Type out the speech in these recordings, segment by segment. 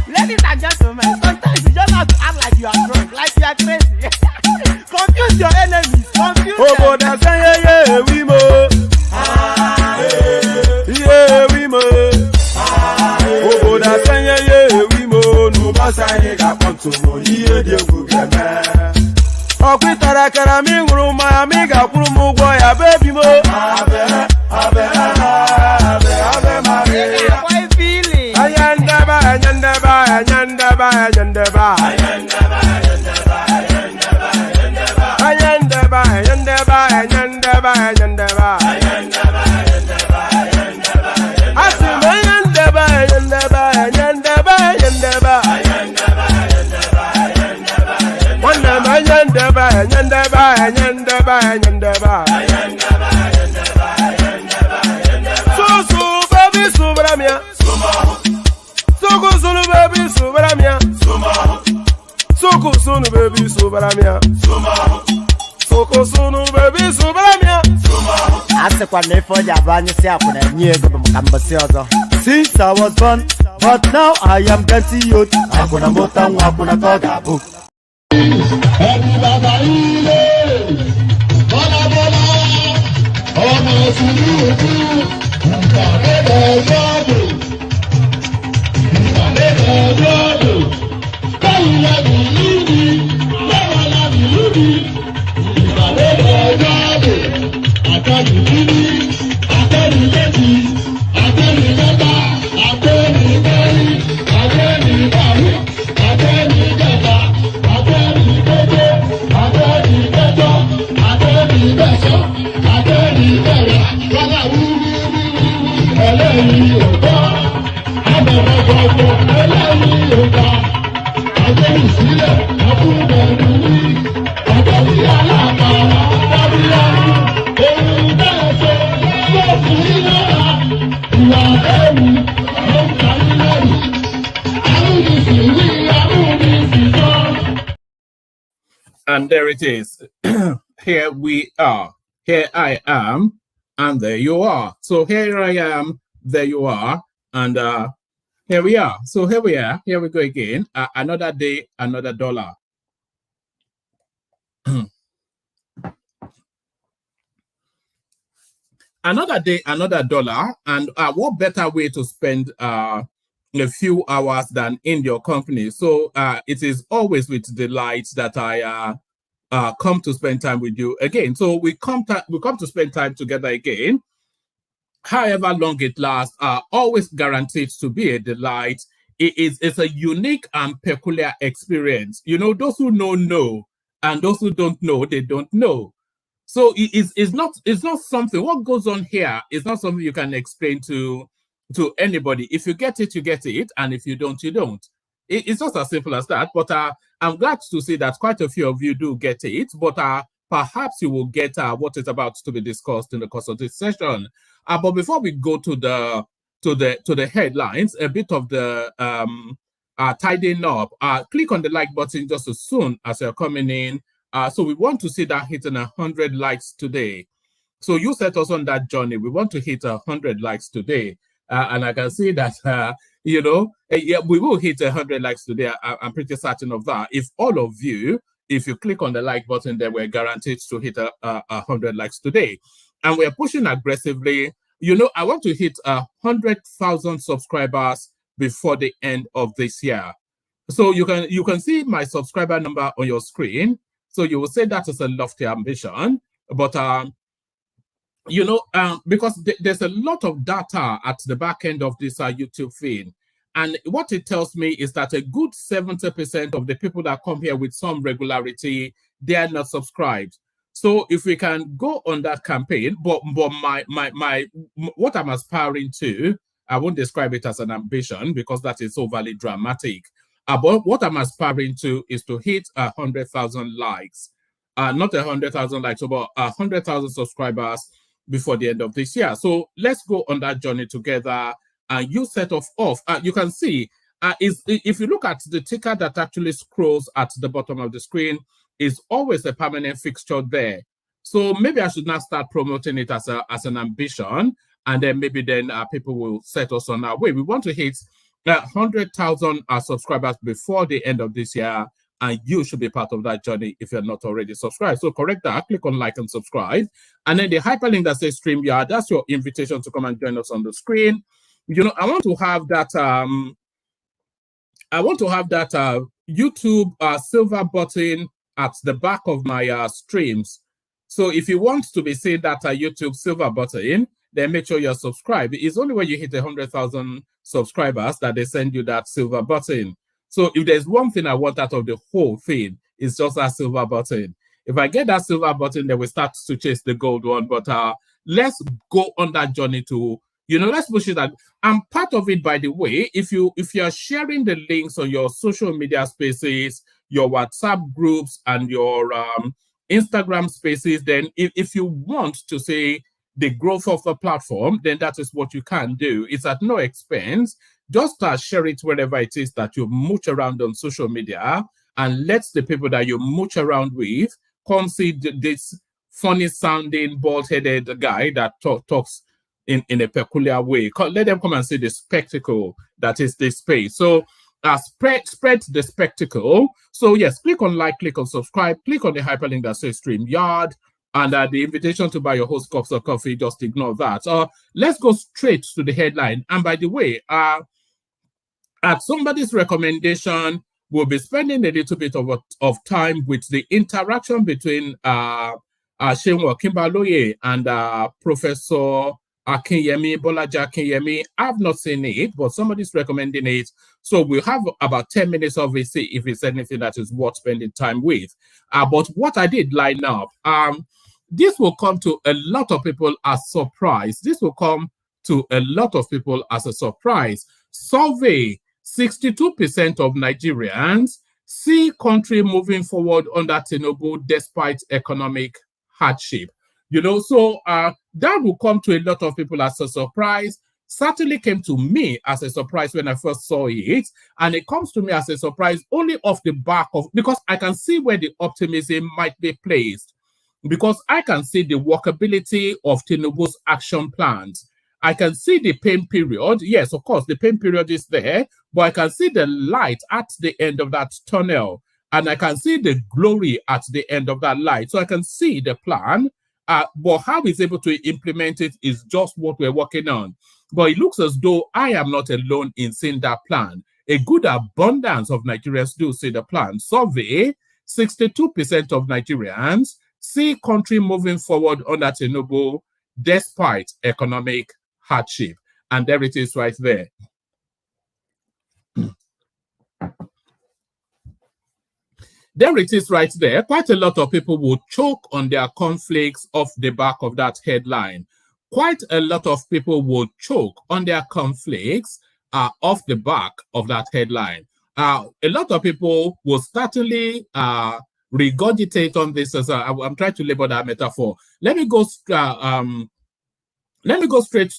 Ladies and gentlemen, sometimes you just have to act like you are drunk, like you are crazy. Confuse your enemies, confuse them. Oh, that's yeah, we mo. Yeah, we mo. Oh, that's yeah, we mo. No basa ye ga ponto mo. Iye de gugeme. Okwitara kara mi nguru ma mi ga kwuru mu gwo ya baby mo. Abe Maria. Why feeling? Ayandaba. Okosunu baby subamia. Ase kwa nefo jabani si akuna nyego bamukambasi ozo. Since I was born, but now I am getting youth. Akuna mota akuna koga book. And there it is. Here we are. Here I am, and there you are. So here I am, there you are, and here we are. So here we are. Here we go again. Another day, another dollar. Another day, another dollar. And what better way to spend a few hours than in your company? So it is always with delight that I come to spend time with you again. So we come to spend time together again. However long it lasts, always guaranteed to be a delight. It's a unique and peculiar experience. You know, those who know, and those who don't know, they don't know. So it's not something. What goes on here is not something you can explain to anybody. If you get it, you get it, and if you don't, you don't. It's just as simple as that. But I'm glad to see that quite a few of you do get it. But perhaps you will get what is about to be discussed in the course of this session. But before we go to the headlines, a bit of the tidying up. Click on the like button just as soon as you're coming in. So we want to see that hitting 100 likes today. So you set us on that journey. We want to hit 100 likes today. And I can see that, you know, yeah, we will hit 100 likes today. I'm pretty certain of that. If all of you, if you click on the like button, then we're guaranteed to hit 100 likes today. And we're pushing aggressively. You know, I want to hit 100,000 subscribers before the end of this year. So you can see my subscriber number on your screen. So you will say that is a lofty ambition, but you know, because there's a lot of data at the back end of this YouTube feed. And what it tells me is that a good 70% of the people that come here with some regularity, they are not subscribed. So if we can go on that campaign, but my what I'm aspiring to, I won't describe it as an ambition because that is overly dramatic. But what I'm aspiring to is to hit 100,000 likes, not 100,000 likes, but 100,000 subscribers before the end of this year. So let's go on that journey together. And you set off. You can see, if you look at the ticker that actually scrolls at the bottom of the screen, is always a permanent fixture there. So maybe I should not start promoting it as an ambition, and then maybe people will set us on our way. We want to hit 100,000 subscribers before the end of this year, and you should be part of that journey if you're not already subscribed. So correct that, click on like and subscribe, and then the hyperlink that says StreamYard, that's your invitation to come and join us on the screen. You know, I want to have that YouTube silver button at the back of my streams. So if you want to be seeing that YouTube silver button, then make sure you're subscribed. It's only when you hit 100,000 subscribers that they send you that silver button. So if there's one thing I want out of the whole thing, it's just that silver button. If I get that silver button, then we start to chase the gold one. But let's go on that journey to, you know, let's push it out. And part of it, by the way, if you're sharing the links on your social media spaces, your WhatsApp groups, and your Instagram spaces, then if you want to say the growth of the platform, then that is what you can do. It's at no expense. Just share it wherever it is that you mooch around on social media, and let the people that you mooch around with come see this funny sounding, bald-headed guy that talks in a peculiar way. Let them come and see the spectacle that is this space. So spread the spectacle. So yes, click on like, click on subscribe, click on the hyperlink that says StreamYard, and the invitation to buy your host cups of coffee, just ignore that. Let's go straight to the headline. And by the way, at somebody's recommendation, we'll be spending a little bit of time with the interaction between Shenwa Kimbaloye and Professor Akinyemi, Bolaji Akinyemi. I've not seen it, but somebody's recommending it. So we'll have about 10 minutes of it, see if it's anything that is worth spending time with. But what I did line up, this will come to a lot of people as surprise. This will come to a lot of people as a surprise. Survey, 62% of Nigerians see country moving forward under Tinubu despite economic hardship. You know, so that will come to a lot of people as a surprise. Certainly came to me as a surprise when I first saw it. And it comes to me as a surprise only off the back of, because I can see where the optimism might be placed. Because I can see the workability of Tinubu's action plans. I can see the pain period. Yes, of course, the pain period is there, but I can see the light at the end of that tunnel. And I can see the glory at the end of that light. So I can see the plan. But how he's able to implement it is just what we're working on. But it looks as though I am not alone in seeing that plan. A good abundance of Nigerians do see the plan. Survey, 62% of Nigerians see country moving forward under Tinubu despite economic hardship. And there it is right there. There it is right there. Quite a lot of people will choke on their cornflakes off the back of that headline. Quite a lot of people will choke on their cornflakes off the back of that headline. A lot of people will certainly regurgitate on this as I'm trying to label that metaphor. Let me go straight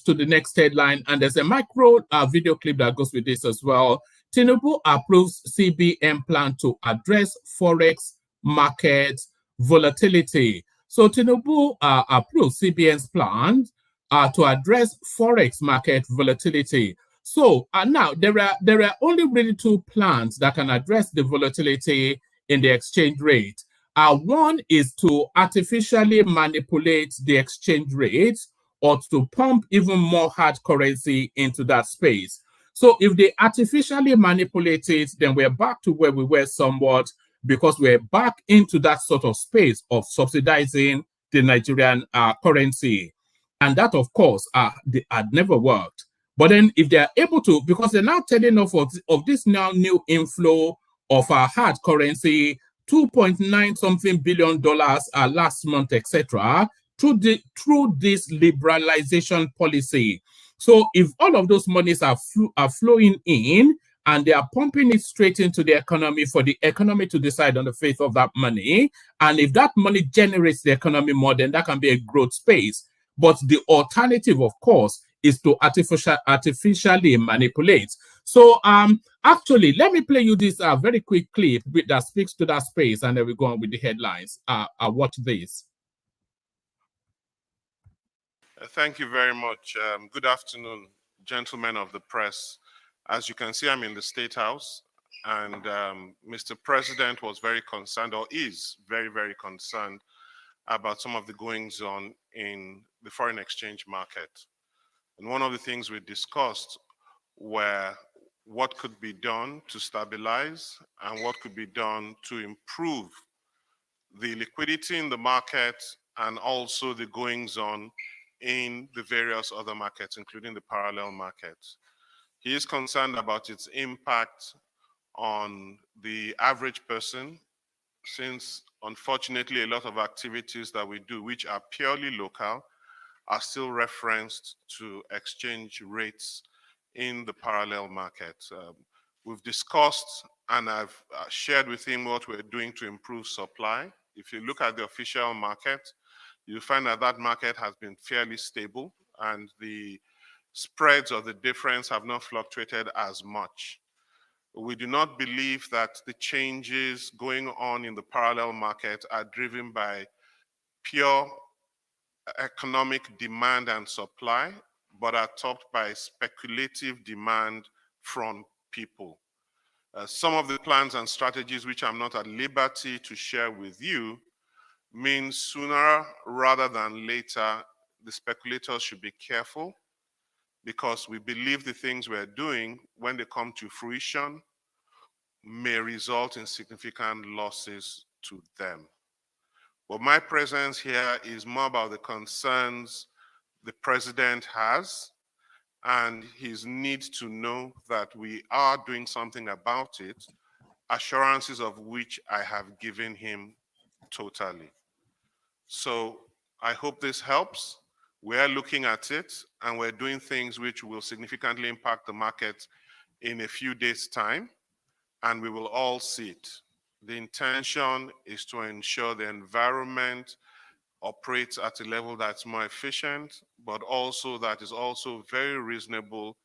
to the next headline, and there's a micro video clip that goes with this as well. Tinubu approves CBN plan to address forex market volatility. So Tinubu approves CBN's plan to address forex market volatility. So now there are only really two plans that can address the volatility in the exchange rate. One is to artificially manipulate the exchange rate or to pump even more hard currency into that space. So if they artificially manipulate it, then we're back to where we were somewhat, because we're back into that sort of space of subsidizing the Nigerian currency. And that, of course, had never worked. But then if they're able to, because they're now telling us of this now new inflow of hard currency, $2.9 something billion last month, etc., through this liberalization policy. So if all of those monies are flowing in and they are pumping it straight into the economy for the economy to decide on the fate of that money, and if that money generates the economy more, then that can be a growth space. But the alternative, of course, is to artificially manipulate. So actually, let me play you this very quick clip that speaks to that space, and then we go on with the headlines. Watch this. Thank you very much. Good afternoon, gentlemen of the press. As you can see, I'm in the State House, and Mr. President was very concerned, or is very, very concerned about some of the goings on in the foreign exchange market. And one of the things we discussed were what could be done to stabilize and what could be done to improve the liquidity in the market and also the goings on in the various other markets, including the parallel markets. He is concerned about its impact on the average person, since unfortunately a lot of activities that we do, which are purely local, are still referenced to exchange rates in the parallel market. We've discussed and I've shared with him what we're doing to improve supply. If you look at the official market, you find that that market has been fairly stable and the spreads or the difference have not fluctuated as much. We do not believe that the changes going on in the parallel market are driven by pure economic demand and supply, but are topped by speculative demand from people. Some of the plans and strategies which I'm not at liberty to share with you mean sooner rather than later, the speculators should be careful, because we believe the things we're doing, when they come to fruition, may result in significant losses to them. But my presence here is more about the concerns the president has and his need to know that we are doing something about it, assurances of which I have given him totally. So I hope this helps. We're looking at it and we're doing things which will significantly impact the market in a few days' time, and we will all see it. The intention is to ensure the environment operates at a level that's more efficient, but also that is also very reasonable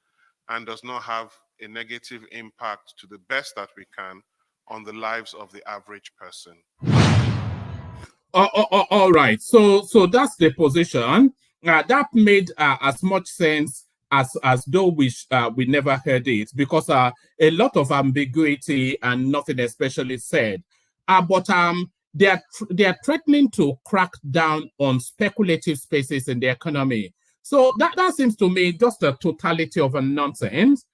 and does not have a negative impact, to the best that we can, on the lives of the average person. All right. So that's the position. That made as much sense as though we never heard it, because a lot of ambiguity and nothing especially said. But they are threatening to crack down on speculative spaces in the economy. So that seems to me just a totality of a nonsense.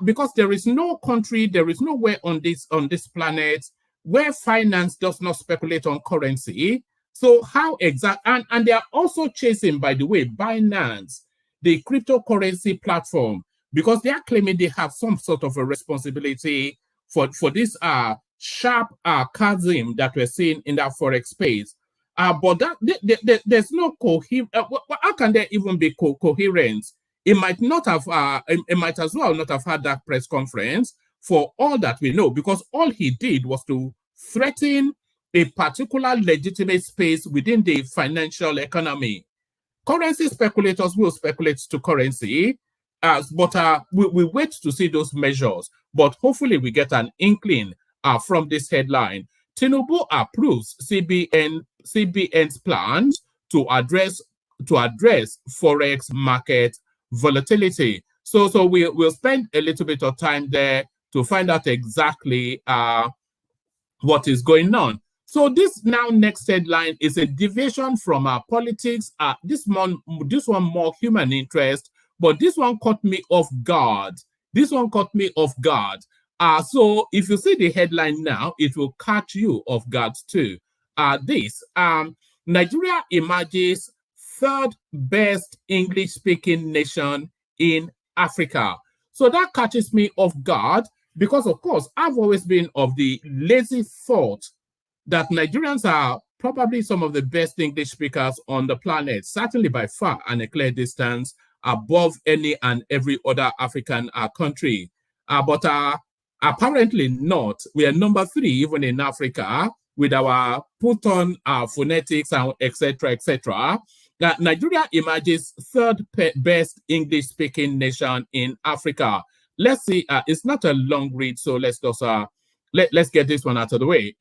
Because there is no country, there is nowhere on this planet where finance does not speculate on currency. So how exactly, and they are also chasing, by the way, Binance, the cryptocurrency platform, because they are claiming they have some sort of a responsibility for this sharp chasm that we're seeing in that forex space. But there's no coherent. How can there even be coherence? It might not have. It might as well not have had that press conference, for all that we know, because all he did was to threaten a particular legitimate space within the financial economy. Currency speculators will speculate to currency, but we wait to see those measures. But hopefully we get an inkling from this headline. Tinubu approves CBN's plans to address forex market volatility. So we'll spend a little bit of time there to find out exactly what is going on. So this now next headline is a deviation from our politics. This one more human interest, but this one caught me off guard. So if you see the headline now, it will catch you off guard too. Nigeria emerges third best English-speaking nation in Africa. So that catches me off guard, because, of course, I've always been of the lazy thought that Nigerians are probably some of the best English speakers on the planet, certainly by far and a clear distance above any and every other African country. But apparently not. We are number 3 even in Africa, with our put-on phonetics and etc., etc. Nigeria emerges third best English-speaking nation in Africa. Let's see. It's not a long read, so let's just let's get this one out of the way.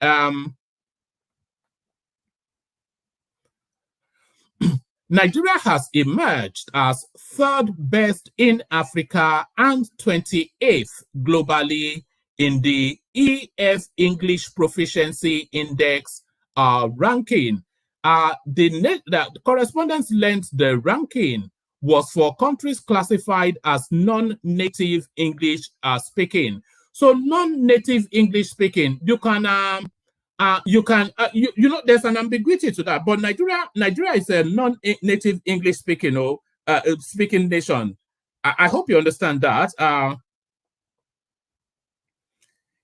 Nigeria has emerged as third best in Africa and 28th globally in the EF English Proficiency Index ranking. The correspondence length, the ranking was for countries classified as non-native English speaking. So non-native English speaking, you know, there's an ambiguity to that. But Nigeria is a non-native English speaking, speaking nation. I hope you understand that.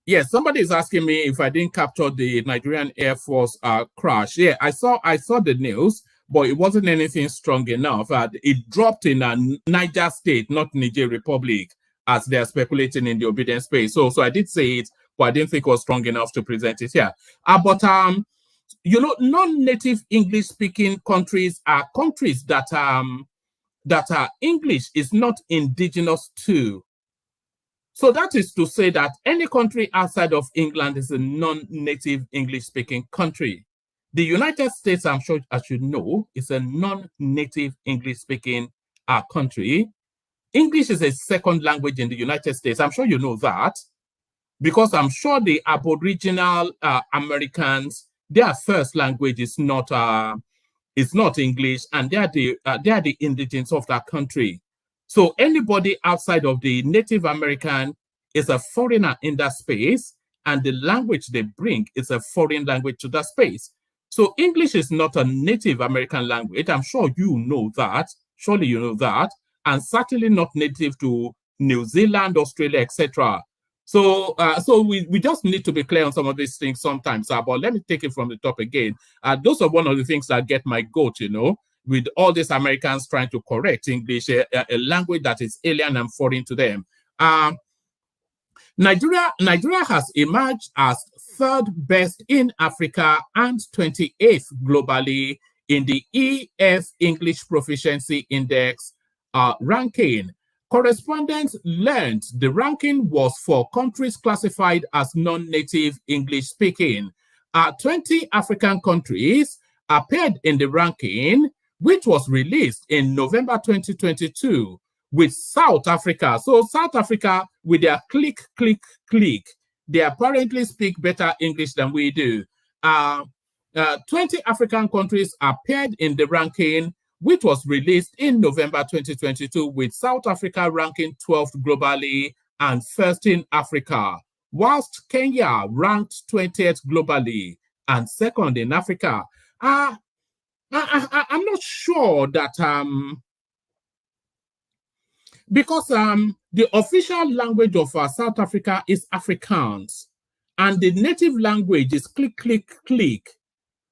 Yes, somebody is asking me if I didn't capture the Nigerian Air Force crash. Yeah, I saw the news, but it wasn't anything strong enough. It dropped in Niger State, not Niger Republic, as they're speculating in the obedience space. So I did say it, but I didn't think it was strong enough to present it here. But you know, non-native English-speaking countries are countries that English is not indigenous to. So that is to say that any country outside of England is a non-native English-speaking country. The United States, I'm sure, as you know, is a non-native English-speaking country. English is a second language in the United States. I'm sure you know that, because I'm sure the Aboriginal Americans, their first language is not English, and they are the indigents of that country. So anybody outside of the Native American is a foreigner in that space, and the language they bring is a foreign language to that space. So English is not a Native American language. I'm sure you know that. Surely you know that. And certainly not native to New Zealand, Australia, etc. So, we just need to be clear on some of these things sometimes. But let me take it from the top again. Those are one of the things that get my goat, with all these Americans trying to correct English, a language that is alien and foreign to them. Nigeria has emerged as third best in Africa and 28th globally in the EF English Proficiency Index ranking. Correspondents learned the ranking was for countries classified as non-native English speaking. 20 African countries appeared in the ranking, which was released in November 2022, with South Africa. So South Africa, with their click, they apparently speak better English than we do. 20 African countries appeared in the ranking, which was released in November 2022, with South Africa ranking 12th globally and first in Africa, whilst Kenya ranked 20th globally and second in Africa. I'm not sure that because the official language of South Africa is Afrikaans, and the native language is click.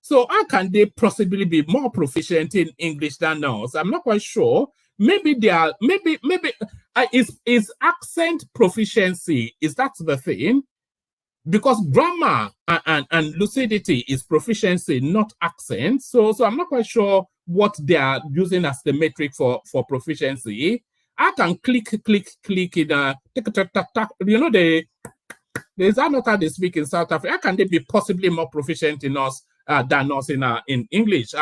So how can they possibly be more proficient in English than us? I'm not quite sure. Maybe they are. Maybe is accent proficiency? Is that the thing? Because grammar and lucidity is proficiency, not accent. So I'm not quite sure what they are using as the metric for proficiency. I can click in there's not how they speak in South Africa. How can they be possibly more proficient in us than us in English?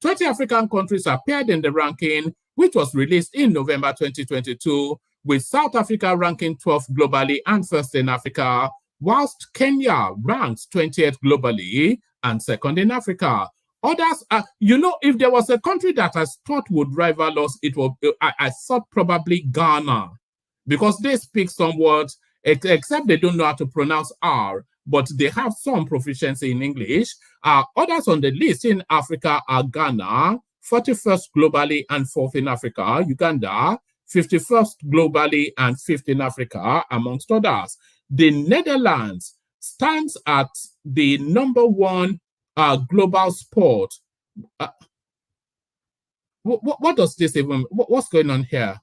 20 African countries appeared in the ranking, which was released in November 2022, with South Africa ranking 12th globally and first in Africa, whilst Kenya ranks 20th globally and second in Africa. Others, if there was a country that I thought would rival us, it would. I thought probably Ghana, because they speak some words, except they don't know how to pronounce R, but they have some proficiency in English. Others on the list in Africa are Ghana, 41st globally and 4th in Africa, Uganda, 51st globally and 5th in Africa, amongst others. The Netherlands stands at the number one global sport. What does this even, what's going on here?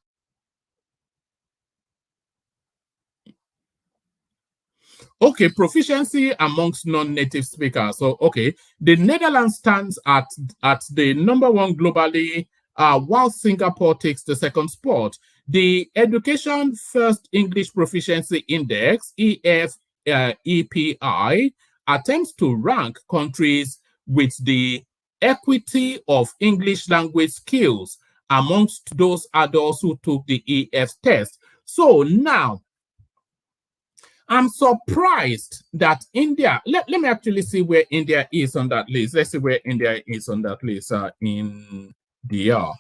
Okay, proficiency amongst non-native speakers. So, okay, the Netherlands stands at the number one globally, while Singapore takes the second spot. The Education First English Proficiency Index, EPI, attempts to rank countries with the equity of English language skills amongst those adults who took the EF test. So now, I'm surprised that India, let me actually see where India is on that list. Let's see where India is on that list. India.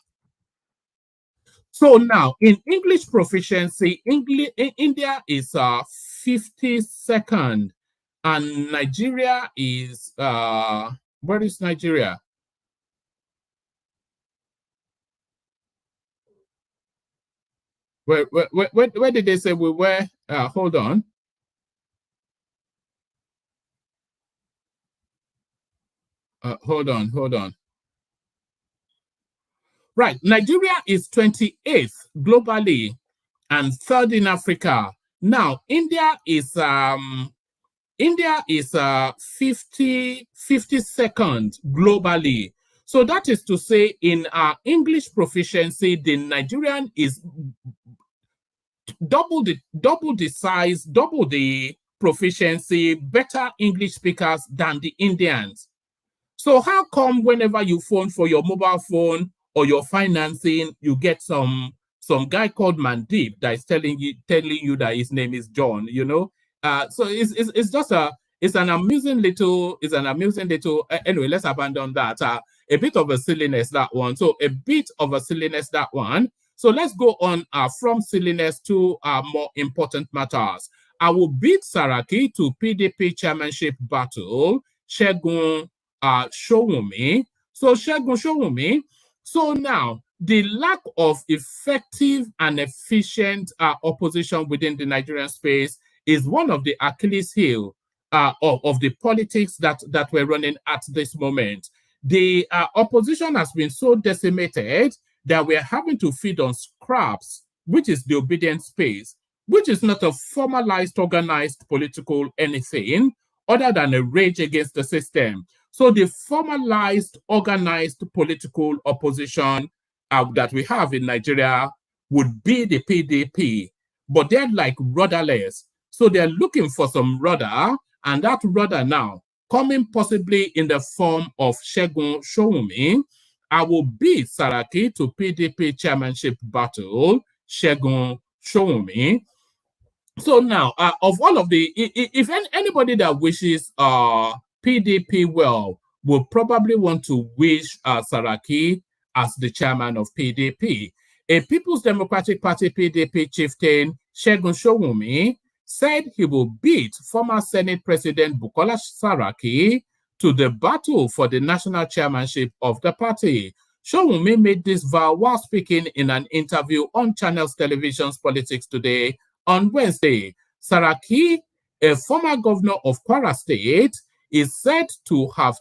So now, in English proficiency, India is 52nd, and Nigeria is, where is Nigeria? Where did they say we were? Hold on. Hold on. Right, Nigeria is 28th globally and third in Africa. Now, India is 52nd globally. So that is to say, in our English proficiency, the Nigerian is double the size, double the proficiency, better English speakers than the Indians. So how come whenever you phone for your mobile phone or your financing, you get some guy called Mandip that is telling you that his name is John, you know? So it's just an amusing little anyway, let's abandon that. A bit of a silliness, that one. So a bit of a silliness, that one. So let's go on from silliness to more important matters. I will beat Saraki to PDP chairmanship battle. Sowunmi. So Sowunmi. So now, the lack of effective and efficient opposition within the Nigerian space is one of the Achilles heel of the politics that we're running at this moment. The opposition has been so decimated that we're having to feed on scraps, which is the obedient space, which is not a formalized, organized political anything other than a rage against the system. So the formalized, organized political opposition that we have in Nigeria would be the PDP, but they're like rudderless. So they're looking for some rudder, and that rudder now coming possibly in the form of Sowunmi. I will beat Saraki to PDP chairmanship battle, Sowunmi. So now, of all of the, if anybody that wishes PDP well will probably want to wish Saraki as the chairman of PDP. A People's Democratic Party PDP chieftain, Sowunmi, said he will beat former Senate President Bukola Saraki to the battle for the national chairmanship of the party. Sowunmi made this vow while speaking in an interview on Channels Television's Politics Today on Wednesday. Saraki, a former governor of Kwara State, is said to have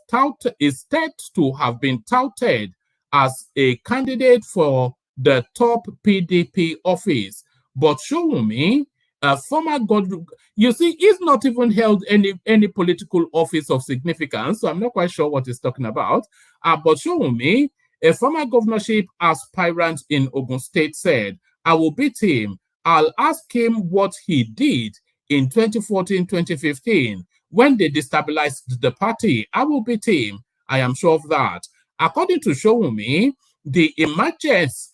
been touted as a candidate for the top PDP office. But Sowunmi, a former governor, you see, he's not even held any political office of significance, so I'm not quite sure what he's talking about. But Sowunmi, a former governorship aspirant in Ogun State, said, I will beat him. I'll ask him what he did in 2014-2015 when they destabilized the party. I will beat him. I am sure of that. According to Sowunmi, the emergence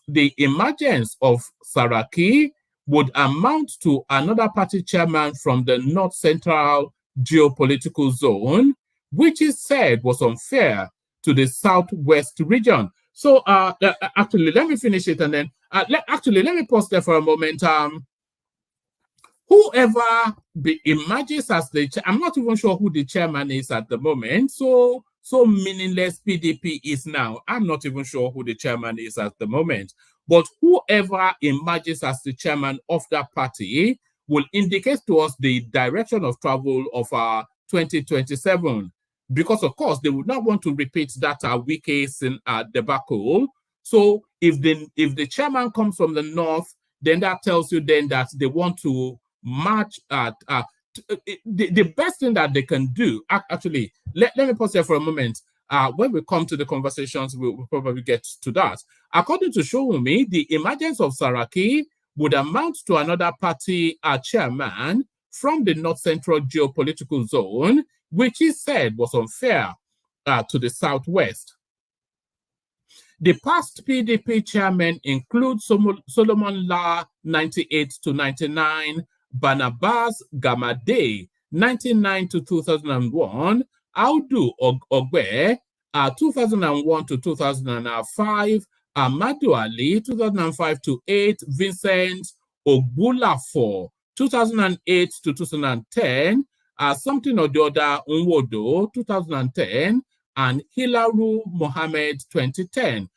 of Saraki would amount to another party chairman from the North Central geopolitical zone, which he said was unfair to the Southwest region. So actually, let me finish it and then let me pause there for a moment. Whoever emerges as I'm not even sure who the chairman is at the moment. So meaningless PDP is now. I'm not even sure who the chairman is at the moment. But whoever emerges as the chairman of that party will indicate to us the direction of travel of 2027. Because, of course, they would not want to repeat that Wike debacle. So if the chairman comes from the north, then that tells you then that they want to match the best thing that they can do. Actually, let me pause here for a moment. When we come to the conversations, we'll probably get to that. According to Sowunmi, the emergence of Saraki would amount to another party chairman from the North Central geopolitical zone, which he said was unfair to the Southwest. The past PDP chairmen include Solomon La, 98 to 99, Barnabas Gamade, 99 to 2001, Audu Ogbe, 2001 to 2005, Amadu Ali, 2005 to 8, Vincent Ogbulafo, 2008 to 2010, something or the other Nwodo, 2010, and Hilaru Mohammed, 2010.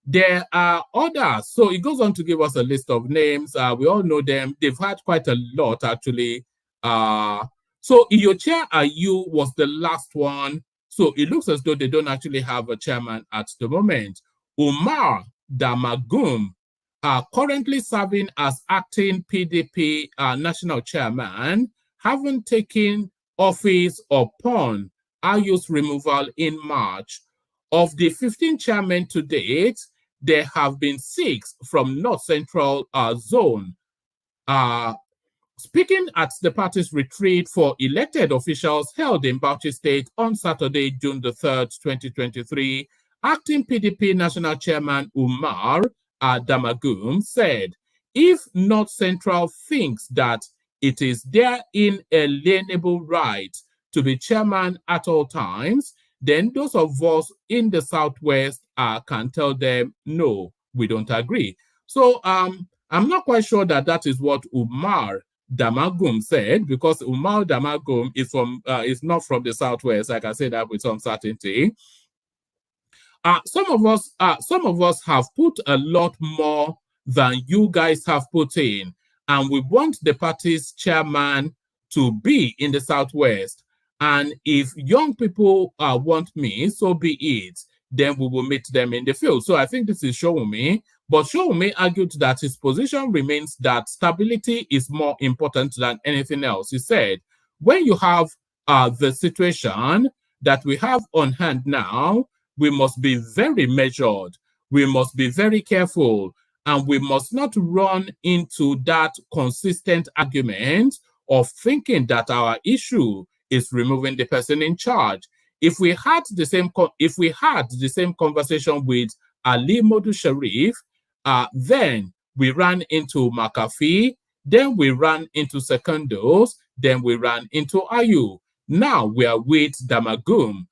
There are others. So it goes on to give us a list of names. We all know them. They've had quite a lot, actually. So Iyochia Ayu was the last one. So it looks as though they don't actually have a chairman at the moment. Umar Damagum, currently serving as acting PDP national chairman, haven't taken office upon Ayu's removal in March. Of the 15 chairmen to date, there have been 6 from North Central zone. Speaking at the party's retreat for elected officials held in Bauchi State on Saturday, June the 3rd, 2023, acting PDP National Chairman Umar Damagum said, if North Central thinks that it is their inalienable right to be chairman at all times, then those of us in the Southwest can tell them, no, we don't agree. So I'm not quite sure that that is what Umar Damagum said, because Umar Damagum is not from the Southwest. I can say that with some certainty. Some of us have put a lot more than you guys have put in, and we want the party's chairman to be in the Southwest. And if young people want me, so be it. Then we will meet them in the field. So I think this is Sowunmi. But Sowunmi argued that his position remains that stability is more important than anything else. He said, when you have the situation that we have on hand now, we must be very measured. We must be very careful. And we must not run into that consistent argument of thinking that our issue is removing the person in charge. If we had the same conversation with Ali Modu Sharif, then we ran into McAfee, then we ran into Secondos, then we ran into Ayu. Now we are with Damagum.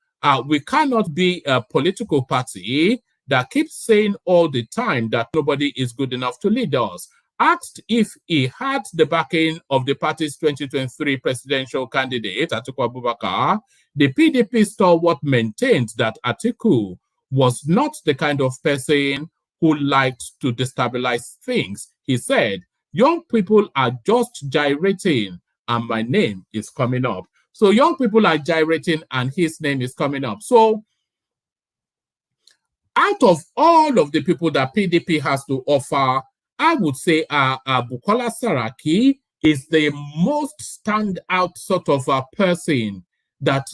We cannot be a political party that keeps saying all the time that nobody is good enough to lead us. Asked if he had the backing of the party's 2023 presidential candidate, Atiku Abubakar, the PDP stalwart maintained that Atiku was not the kind of person who liked to destabilize things. He said, young people are just gyrating and my name is coming up. So young people are gyrating and his name is coming up. So out of all of the people that PDP has to offer, I would say Bukola Saraki is the most standout sort of a person that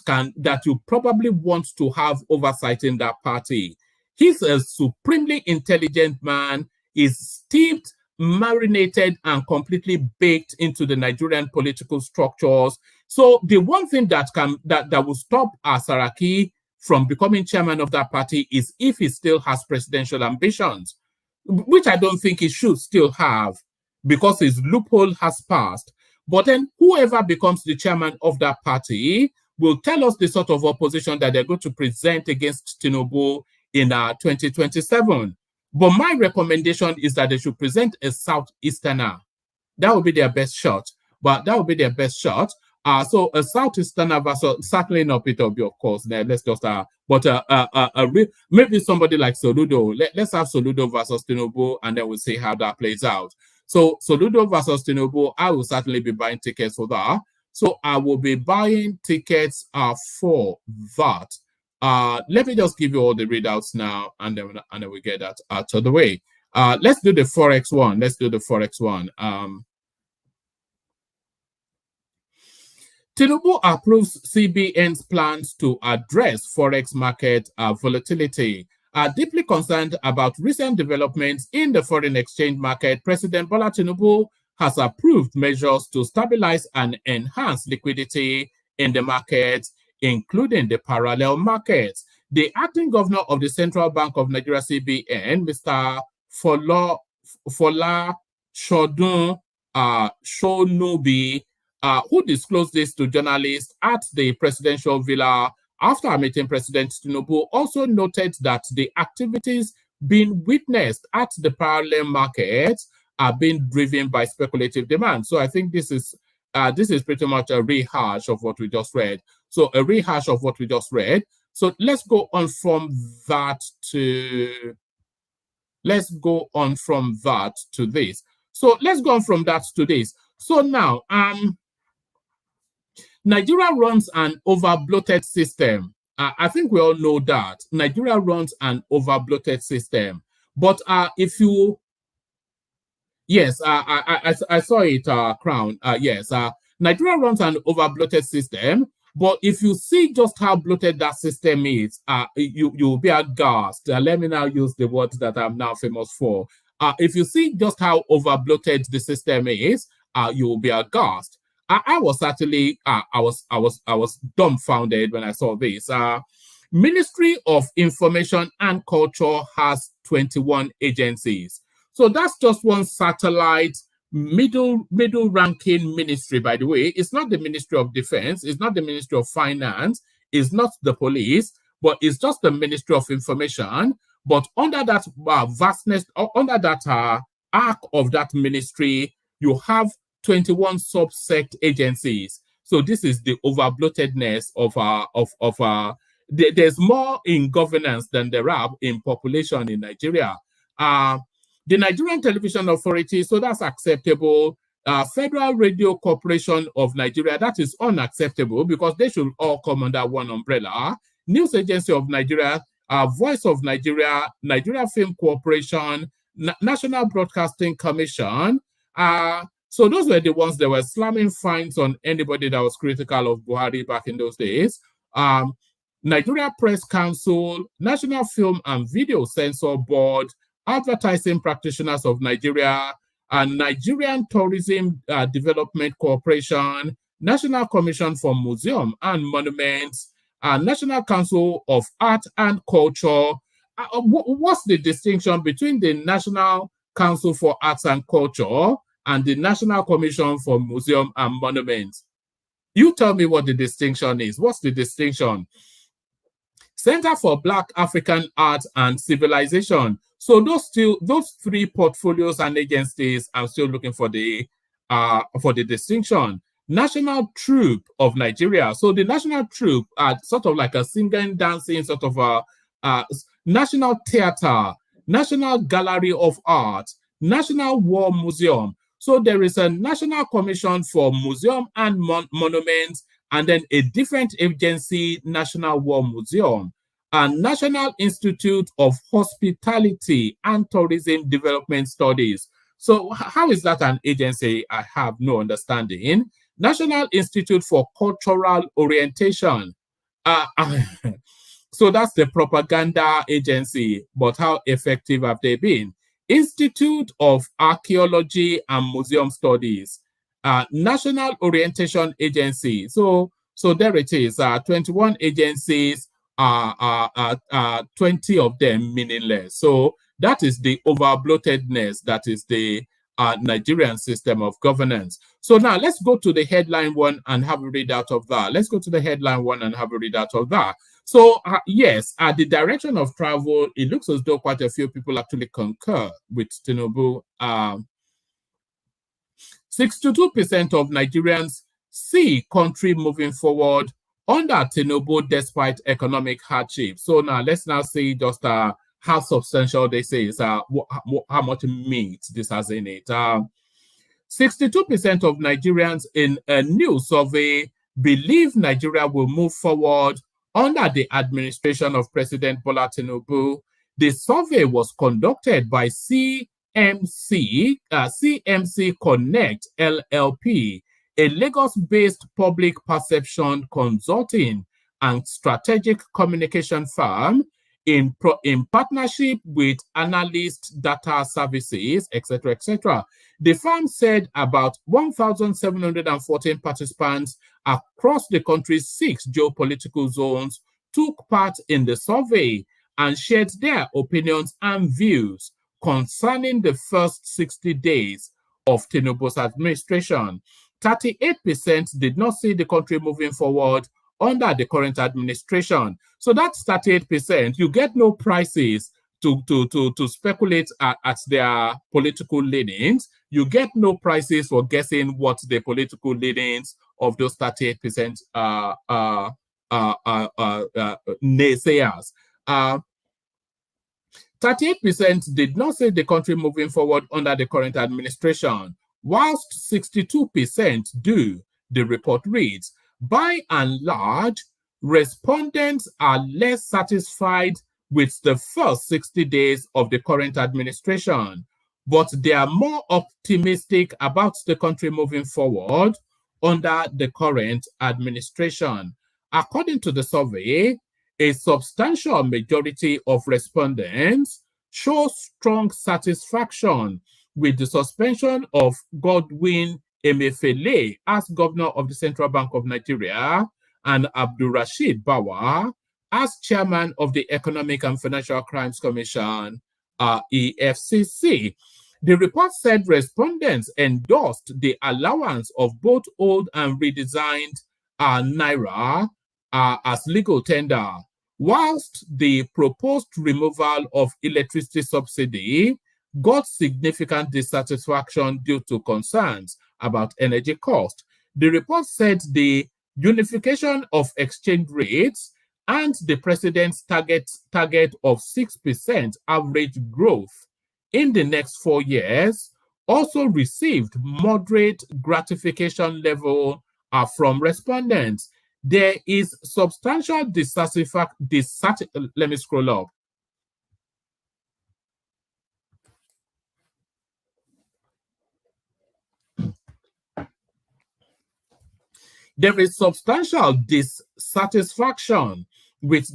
you probably want to have oversight in that party. He's a supremely intelligent man, is steeped, marinated, and completely baked into the Nigerian political structures. So the one thing that will stop Saraki from becoming chairman of that party is if he still has presidential ambitions, which I don't think he should still have because his loophole has passed. But then whoever becomes the chairman of that party will tell us the sort of opposition that they're going to present against Tinubu in 2027. But my recommendation is that they should present a Southeasterner. That would be their best shot. But that would be their best shot. So a Southeasterner versus certainly not Peter Obi, of course. Let's just maybe somebody like Soludo. Let's have Soludo versus Tinubu, and then we'll see how that plays out. So Soludo versus Tinubu, I will certainly be buying tickets for that. So I will be buying tickets for that. Let me just give you all the readouts now, and then we get that out of the way. Let's do the Forex one. Tinubu approves CBN's plans to address Forex market volatility. Deeply concerned about recent developments in the foreign exchange market, President Bola Tinubu has approved measures to stabilize and enhance liquidity in the markets, including the parallel markets. The acting governor of the Central Bank of Nigeria, CBN, Mr. Fola Shonubi, who disclosed this to journalists at the presidential villa after meeting President Tinubu, also noted that the activities being witnessed at the parallel markets are being driven by speculative demand. So I think this is pretty much a rehash of what we just read. So let's go on from that to this. So now, Nigeria runs an over-bloated system. I think we all know that. Nigeria runs an over-bloated system. But if you... Yes, I saw it, Crown. Yes, Nigeria runs an over-bloated system. But if you see just how bloated that system is, you'll be aghast. Let me now use the word that I'm now famous for. If you see just how over-bloated the system is, you will be aghast. I was actually, I was dumbfounded when I saw this. Ministry of Information and Culture has 21 agencies. So that's just one satellite middle ranking ministry, by the way. It's not the Ministry of Defense, it's not the Ministry of Finance, it's not the police, but it's just the Ministry of Information. But under that vastness, under that arc of that ministry, you have 21 subsect agencies. So this is the overbloatedness of there's more in governance than there are in population in Nigeria. The Nigerian Television Authority, so that's acceptable. Federal Radio Corporation of Nigeria, that is unacceptable because they should all come under one umbrella. News Agency of Nigeria, Voice of Nigeria, Nigeria Film Corporation, National Broadcasting Commission. So those were the ones that were slamming fines on anybody that was critical of Buhari back in those days. Nigeria Press Council, National Film and Video Censor Board, Advertising Practitioners of Nigeria, and Nigerian Tourism Development Corporation, National Commission for Museum and Monuments, National Council of Art and Culture. What's the distinction between the National Council for Arts and Culture and the National Commission for Museum and Monuments? You tell me what the distinction is. What's the distinction? Center for Black African Art and Civilization. So those three portfolios and agencies, I'm still looking for the distinction. National Troupe of Nigeria. So the National Troupe are sort of like a singing, dancing sort of a National Theater, National Gallery of Art, National War Museum. So there is a National Commission for Museum and Monuments, and then a different agency, National War Museum, and National Institute of Hospitality and Tourism Development Studies. So how is that an agency? I have no understanding. National Institute for Cultural Orientation. So that's the propaganda agency, but how effective have they been? Institute of Archaeology and Museum Studies, National Orientation Agency. So there it is, 21 agencies, 20 of them meaningless. So that is the overbloatedness, that is the Nigerian system of governance. So now let's go to the headline one and have a read out of that. Let's go to the headline one and have a read out of that. So yes, at the direction of travel, it looks as though quite a few people actually concur with Tinubu. 62% of Nigerians see country moving forward under Tinubu despite economic hardship. So now let's now see just how substantial this is, how much meat this has in it. 62% of Nigerians in a new survey believe Nigeria will move forward under the administration of President Bola Tinubu. The survey was conducted by CMC Connect LLP, a Lagos-based public perception consulting and strategic communication firm in partnership with analyst data services, etc., etc. The firm said about 1,714 participants across the country's 6 geopolitical zones took part in the survey and shared their opinions and views concerning the first 60 days of Tinubu's administration. 38% did not see the country moving forward under the current administration. So that's 38%. You get no prices to speculate at their political leanings. You get no prices for guessing what the political leanings of those 38% naysayers. 38% did not see the country moving forward under the current administration, whilst 62% do, the report reads. By and large, respondents are less satisfied with the first 60 days of the current administration, but they are more optimistic about the country moving forward under the current administration. According to the survey, a substantial majority of respondents show strong satisfaction with the suspension of Godwin Emefiele as governor of the Central Bank of Nigeria and Abdulrasheed Bawa as chairman of the Economic and Financial Crimes Commission, EFCC. The report said respondents endorsed the allowance of both old and redesigned Naira as legal tender, whilst the proposed removal of electricity subsidy got significant dissatisfaction due to concerns about energy cost. The report said the unification of exchange rates and the president's target of 6% average growth in the next 4 years also received moderate gratification level from respondents. There is substantial let me scroll up. There is substantial dissatisfaction with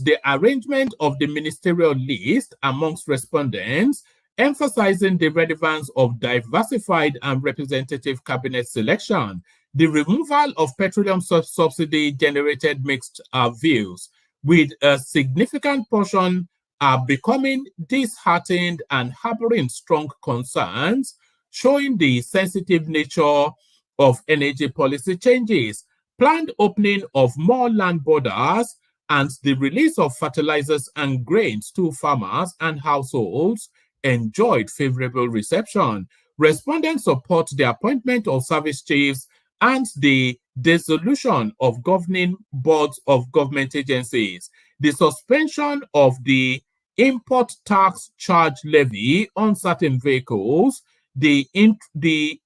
the arrangement of the ministerial list amongst respondents, emphasizing the relevance of diversified and representative cabinet selection. The removal of petroleum subsidy generated mixed views, with a significant portion becoming disheartened and harboring strong concerns, showing the sensitive nature of energy policy changes, planned opening of more land borders, and the release of fertilizers and grains to farmers and households enjoyed favorable reception. Respondents support the appointment of service chiefs and the dissolution of governing boards of government agencies. The suspension of the import tax charge levy on certain vehicles, the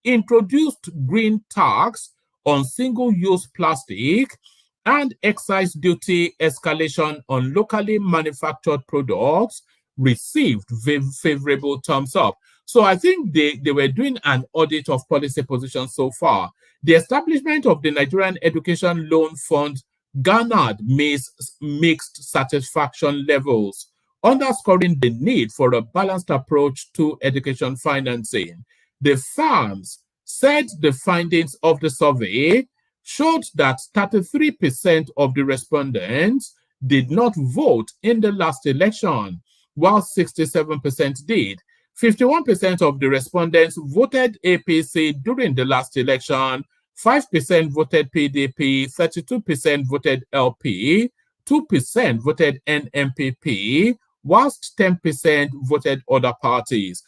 introduced green tax on single-use plastic, and excise duty escalation on locally manufactured products received favorable thumbs up. So I think they were doing an audit of policy positions so far. The establishment of the Nigerian Education Loan Fund garnered mixed satisfaction levels, underscoring the need for a balanced approach to education financing. The firms said the findings of the survey showed that 33% of the respondents did not vote in the last election, while 67% did. 51% of the respondents voted APC during the last election, 5% voted PDP, 32% voted LP, 2% voted NMPP, whilst 10% voted other parties.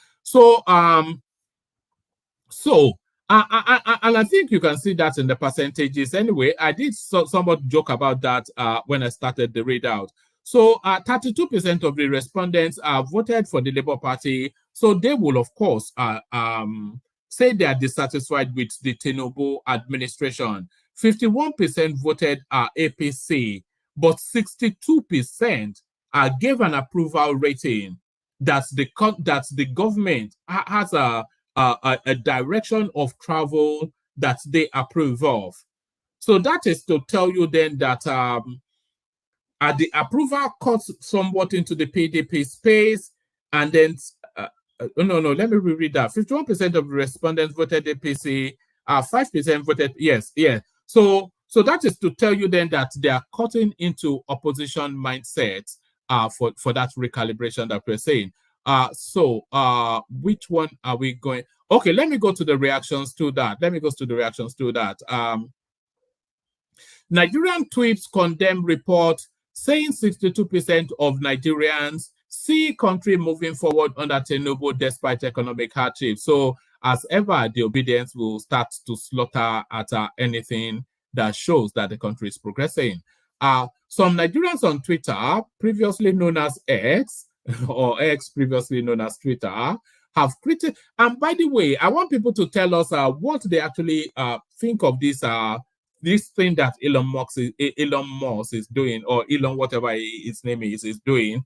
And I think you can see that in the percentages anyway. I did somewhat joke about that when I started the readout. So 32% of the respondents voted for the Labour Party. So they will, of course, say they are dissatisfied with the Tinubu administration. 51% voted APC, but 62% gave an approval rating that the government has a direction of travel that they approve of. So that is to tell you then that the approval cuts somewhat into the PDP space, and then no, let me reread that. 51% of the respondents voted APC, 5% voted yes. So that is to tell you then that they are cutting into opposition mindset for that recalibration that we're saying. Which one are we going? Okay, let me go to the reactions to that. Nigerian tweets condemn report saying 62% of Nigerians see country moving forward under Tinubu despite economic hardship. So as ever, the obedience will start to slaughter at anything that shows that the country is progressing. Some Nigerians on Twitter, previously known as X, or X, previously known as Twitter, have critiqued. And by the way, I want people to tell us what they actually think of this thing that Elon Musk is doing, or Elon whatever his name is doing,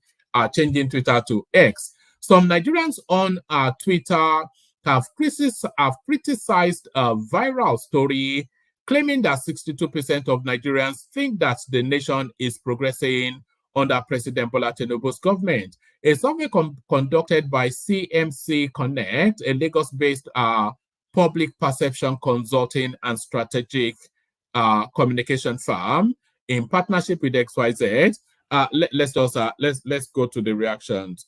changing Twitter to X. Some Nigerians on Twitter have criticized a viral story claiming that 62% of Nigerians think that the nation is progressing under President Bola Tinubu's government. A survey conducted by CMC Connect, a Lagos-based public perception consulting and strategic communication firm in partnership with XYZ. Let's go to the reactions.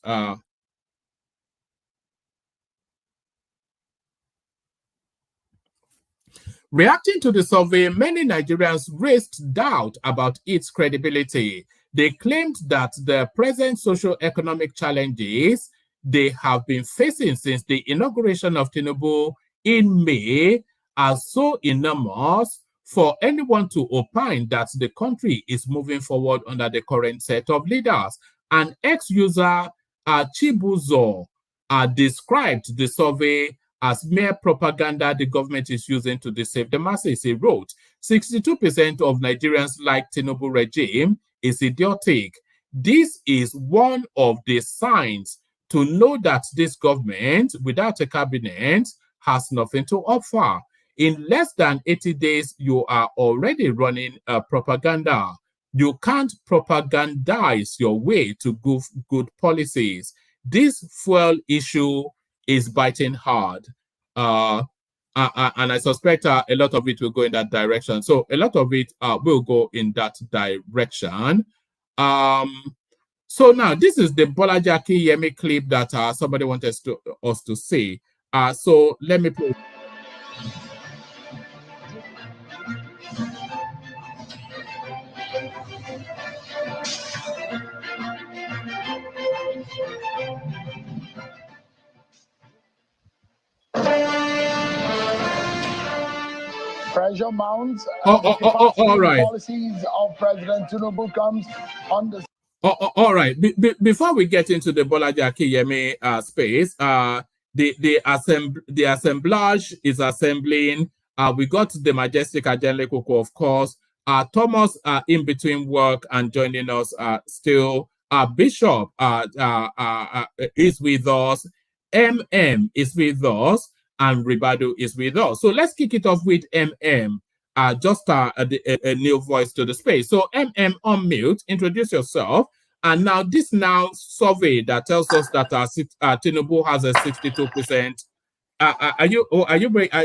Reacting to the survey, many Nigerians raised doubt about its credibility. They claimed that the present socio-economic challenges they have been facing since the inauguration of Tinubu in May are so enormous for anyone to opine that the country is moving forward under the current set of leaders. An ex-user, Chibuzo, described the survey as mere propaganda the government is using to deceive the masses. He wrote, 62% of Nigerians like Tinubu regime is idiotic. This is one of the signs to know that this government, without a cabinet, has nothing to offer. In less than 80 days, you are already running propaganda. You can't propagandize your way to good policies. This fuel issue is biting hard. And I suspect a lot of it will go in that direction. So a lot of it will go in that direction. So now this is the Bolaji Akinyemi clip that somebody wanted us to see. So let me play. Pressure mounts. All right. Policies of President Tinubu comes on the. All right. Before we get into the Bolaji Akinyemi space, the assemblage is assembling. We got the majestic Ajenle Koko, of course. Thomas in between work and joining us still. Bishop is with us. MM is with us. And Ribadu is with us. So let's kick it off with MM. Just a new voice to the space. So MM, unmute, introduce yourself. And now this survey that tells us that Tinubu has a 62%. I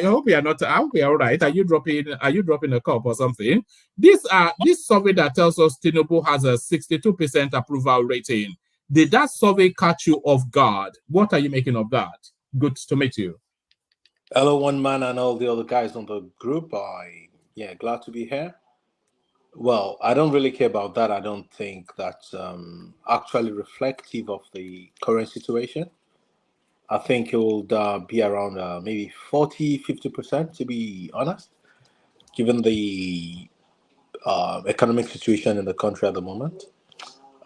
hope you are not. I hope you are all right. Are you dropping a cup or something? This survey that tells us Tinubu has a 62% approval rating. Did that survey catch you off guard? What are you making of that? Good to meet you. Hello, one man and all the other guys on the group. Glad to be here. Well, I don't really care about that. I don't think that's actually reflective of the current situation. I think it will be around maybe 40-50%, to be honest, given the economic situation in the country at the moment.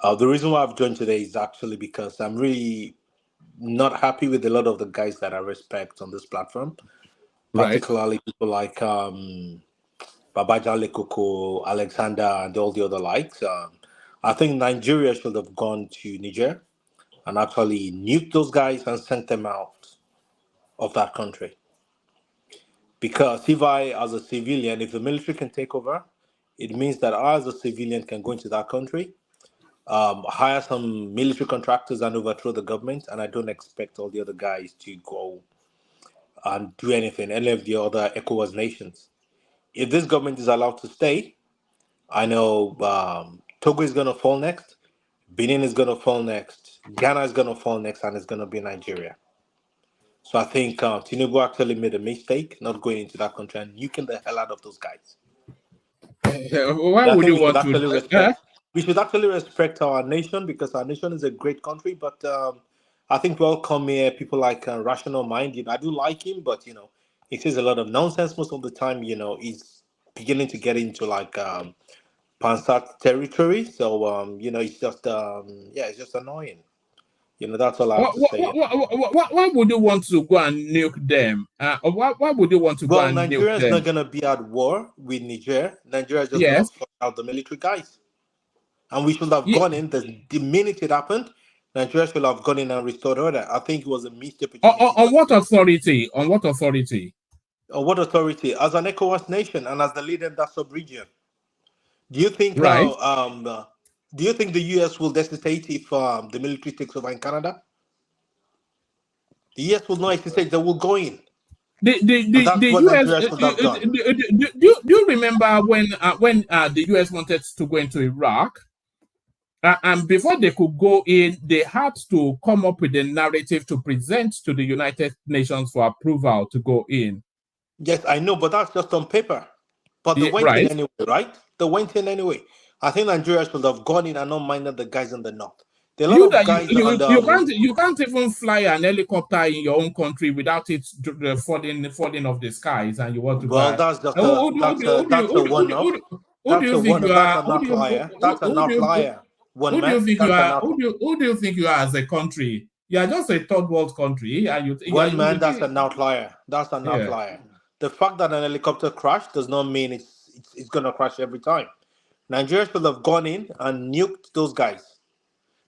The reason why I've joined today is actually because I'm really not happy with a lot of the guys that I respect on this platform, particularly people like Babajale Koko, Alexander, and all the other likes. I think Nigeria should have gone to Niger and actually nuked those guys and sent them out of that country. Because if I, as a civilian, if the military can take over, it means that I, as a civilian, can go into that country, hire some military contractors and overthrow the government, and I don't expect all the other guys to go and do anything, any of the other ECOWAS nations. If this government is allowed to stay, I know Togo is going to fall next, Benin is going to fall next, Ghana is going to fall next, and it's going to be Nigeria. So I think Tinubu actually made a mistake not going into that country and nuking the hell out of those guys. Why would you want to? We should actually respect our nation because our nation is a great country. But I think we all come here, people like Rational Mind. I do like him, but he says a lot of nonsense most of the time. He's beginning to get into like Pansat territory. So it's just it's just annoying. That's all I have to say. Why would you want to go and nuke them? Why would you want to go and nuke them? Well, Nigeria is not going to be at war with Niger. Nigeria is just going to flush out the military guys. And we should have gone in the minute it happened. Nigeria should have gone in and restored order. I think it was a missed opportunity. On what authority? On what authority? On what authority? As an ECOWAS nation and as the leader in that sub-region. Do you think Do you think the US will hesitate if the military takes over in Canada? The US will not hesitate, they will go in. The What US, Nigeria should have done. do you remember when the US wanted to go into Iraq? And before they could go in, they had to come up with a narrative to present to the United Nations for approval to go in. Yes, I know, but that's just on paper. But they went in anyway, right? They went in anyway. I think Nigeria should have gone in and not minded the guys in the north. There are a lot of guys you can't even fly an helicopter in your own country without it falling off the skies, and you want to well, buy. that's just a one-off. That's a one-off. That's an outlier. That's an outlier. Who do you think you are? Who do you think you are as a country? You are just a third world country. That's an outlier. That's an outlier. The fact that an helicopter crashed does not mean it's gonna crash every time. Nigeria should have gone in and nuked those guys.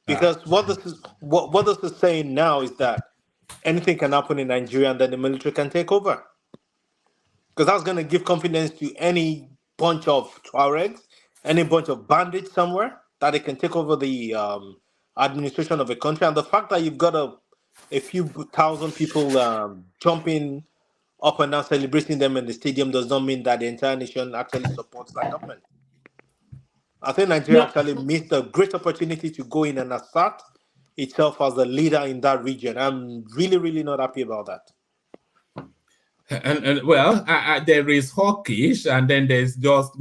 Because what this is saying now is that anything can happen in Nigeria and then the military can take over. Because that's going to give confidence to any bunch of Tuaregs, any bunch of bandits somewhere, that they can take over the administration of a country. And the fact that you've got a few thousand people jumping up and down celebrating them in the stadium does not mean that the entire nation actually supports that government. I think Nigeria actually missed a great opportunity to go in and assert itself as the leader in that region. I'm really, really not happy about that. And there is hawkish, and then there's just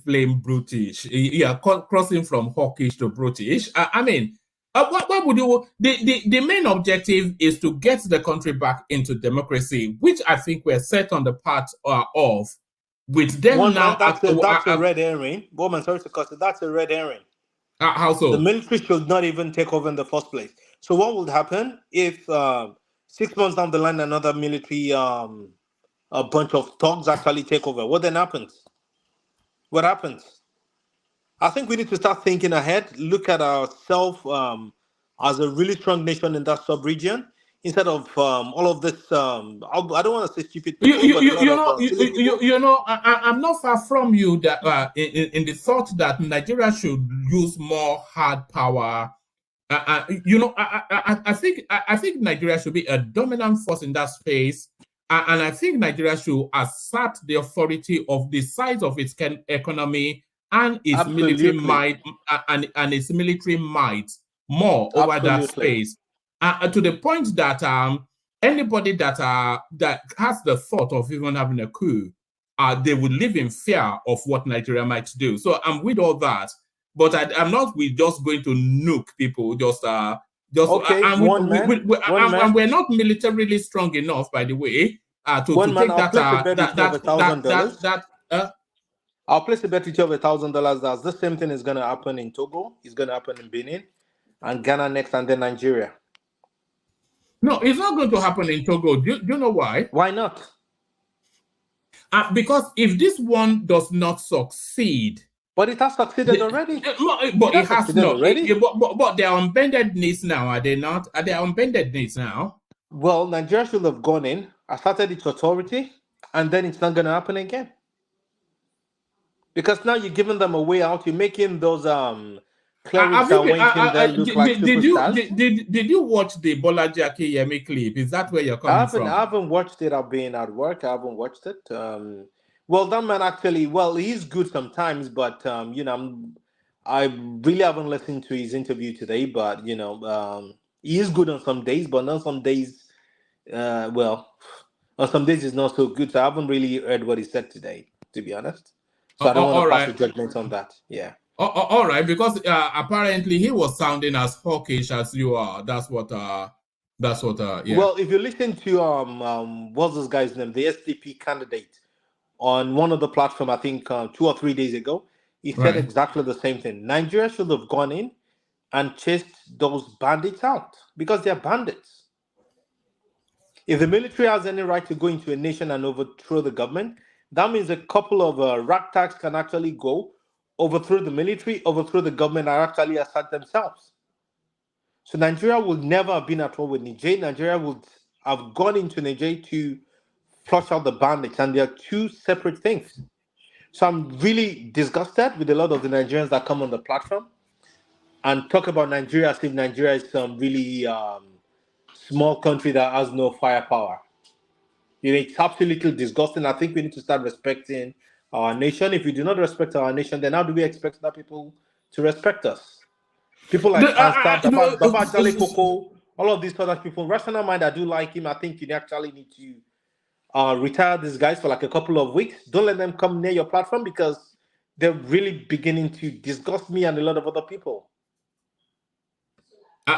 plain brutish. Yeah, crossing from hawkish to brutish. What would you? The main objective is to get the country back into democracy, which I think we're set on the path of. With them now, that's a red herring. Woman, sorry to cut it. That's a red herring. How so? The military should not even take over in the first place. So what would happen if 6 months down the line another military a bunch of thugs actually take over? What then happens? What happens? I think we need to start thinking ahead. Look at ourselves as a really strong nation in that sub-region. Instead of all of this, I don't want to say stupid people, I'm not far from you that in the thought that Nigeria should use more hard power. I think Nigeria should be a dominant force in that space, and I think Nigeria should assert the authority of the size of its economy and its military might and its military might more over that space. To the point that anybody that has the thought of even having a coup, they would live in fear of what Nigeria might do. So I'm with all that, but I'm not with just going to nuke people. Okay, and we're not militarily strong enough, by the way, to take that. I'll place a bet with you of $1,000 that the same thing is going to happen in Togo. It's going to happen in Benin, and Ghana next, and then Nigeria. No, it's not going to happen in Togo. Do you know why? Why not? Because if this one does not succeed... But it has succeeded already. But it has not. But they are on bended knees now, are they not? Are they on bended knees now? Well, Nigeria should have gone in, asserted its authority, and then it's not going to happen again. Because now you're giving them a way out. You're making those... Did you watch the Bolaji Akiyemi clip? Is that where you're coming from? I haven't watched it. I've been at work. I haven't watched it. Well, that man actually, he's good sometimes, but I really haven't listened to his interview today. But he is good on some days, but on some days, on some days it's not so good. So I haven't really heard what he said today, to be honest. So I don't want to pass a judgment on that. Yeah. All right, because apparently he was sounding as hawkish as you are. That's what. Yeah. Well, if you listen to what's this guy's name, the SDP candidate, on one of the platform, I think 2 or 3 days ago, he said exactly the same thing. Nigeria should have gone in and chased those bandits out because they're bandits. If the military has any right to go into a nation and overthrow the government, that means a couple of ragtags can actually go, overthrow the military, overthrow the government, and actually assert themselves. So Nigeria would never have been at war with Niger. Nigeria would have gone into Niger to flush out the bandits, and they are two separate things. So I'm really disgusted with a lot of the Nigerians that come on the platform and talk about Nigeria as if Nigeria is some really small country that has no firepower. It's absolutely disgusting. I think we need to start respecting our nation. If we do not respect our nation, then how do we expect other people to respect us? People like Anstar, Baba Jale Koko, all of these other people. Rational mind, I do like him. I think you actually need to retire these guys for like a couple of weeks. Don't let them come near your platform because they're really beginning to disgust me and a lot of other people.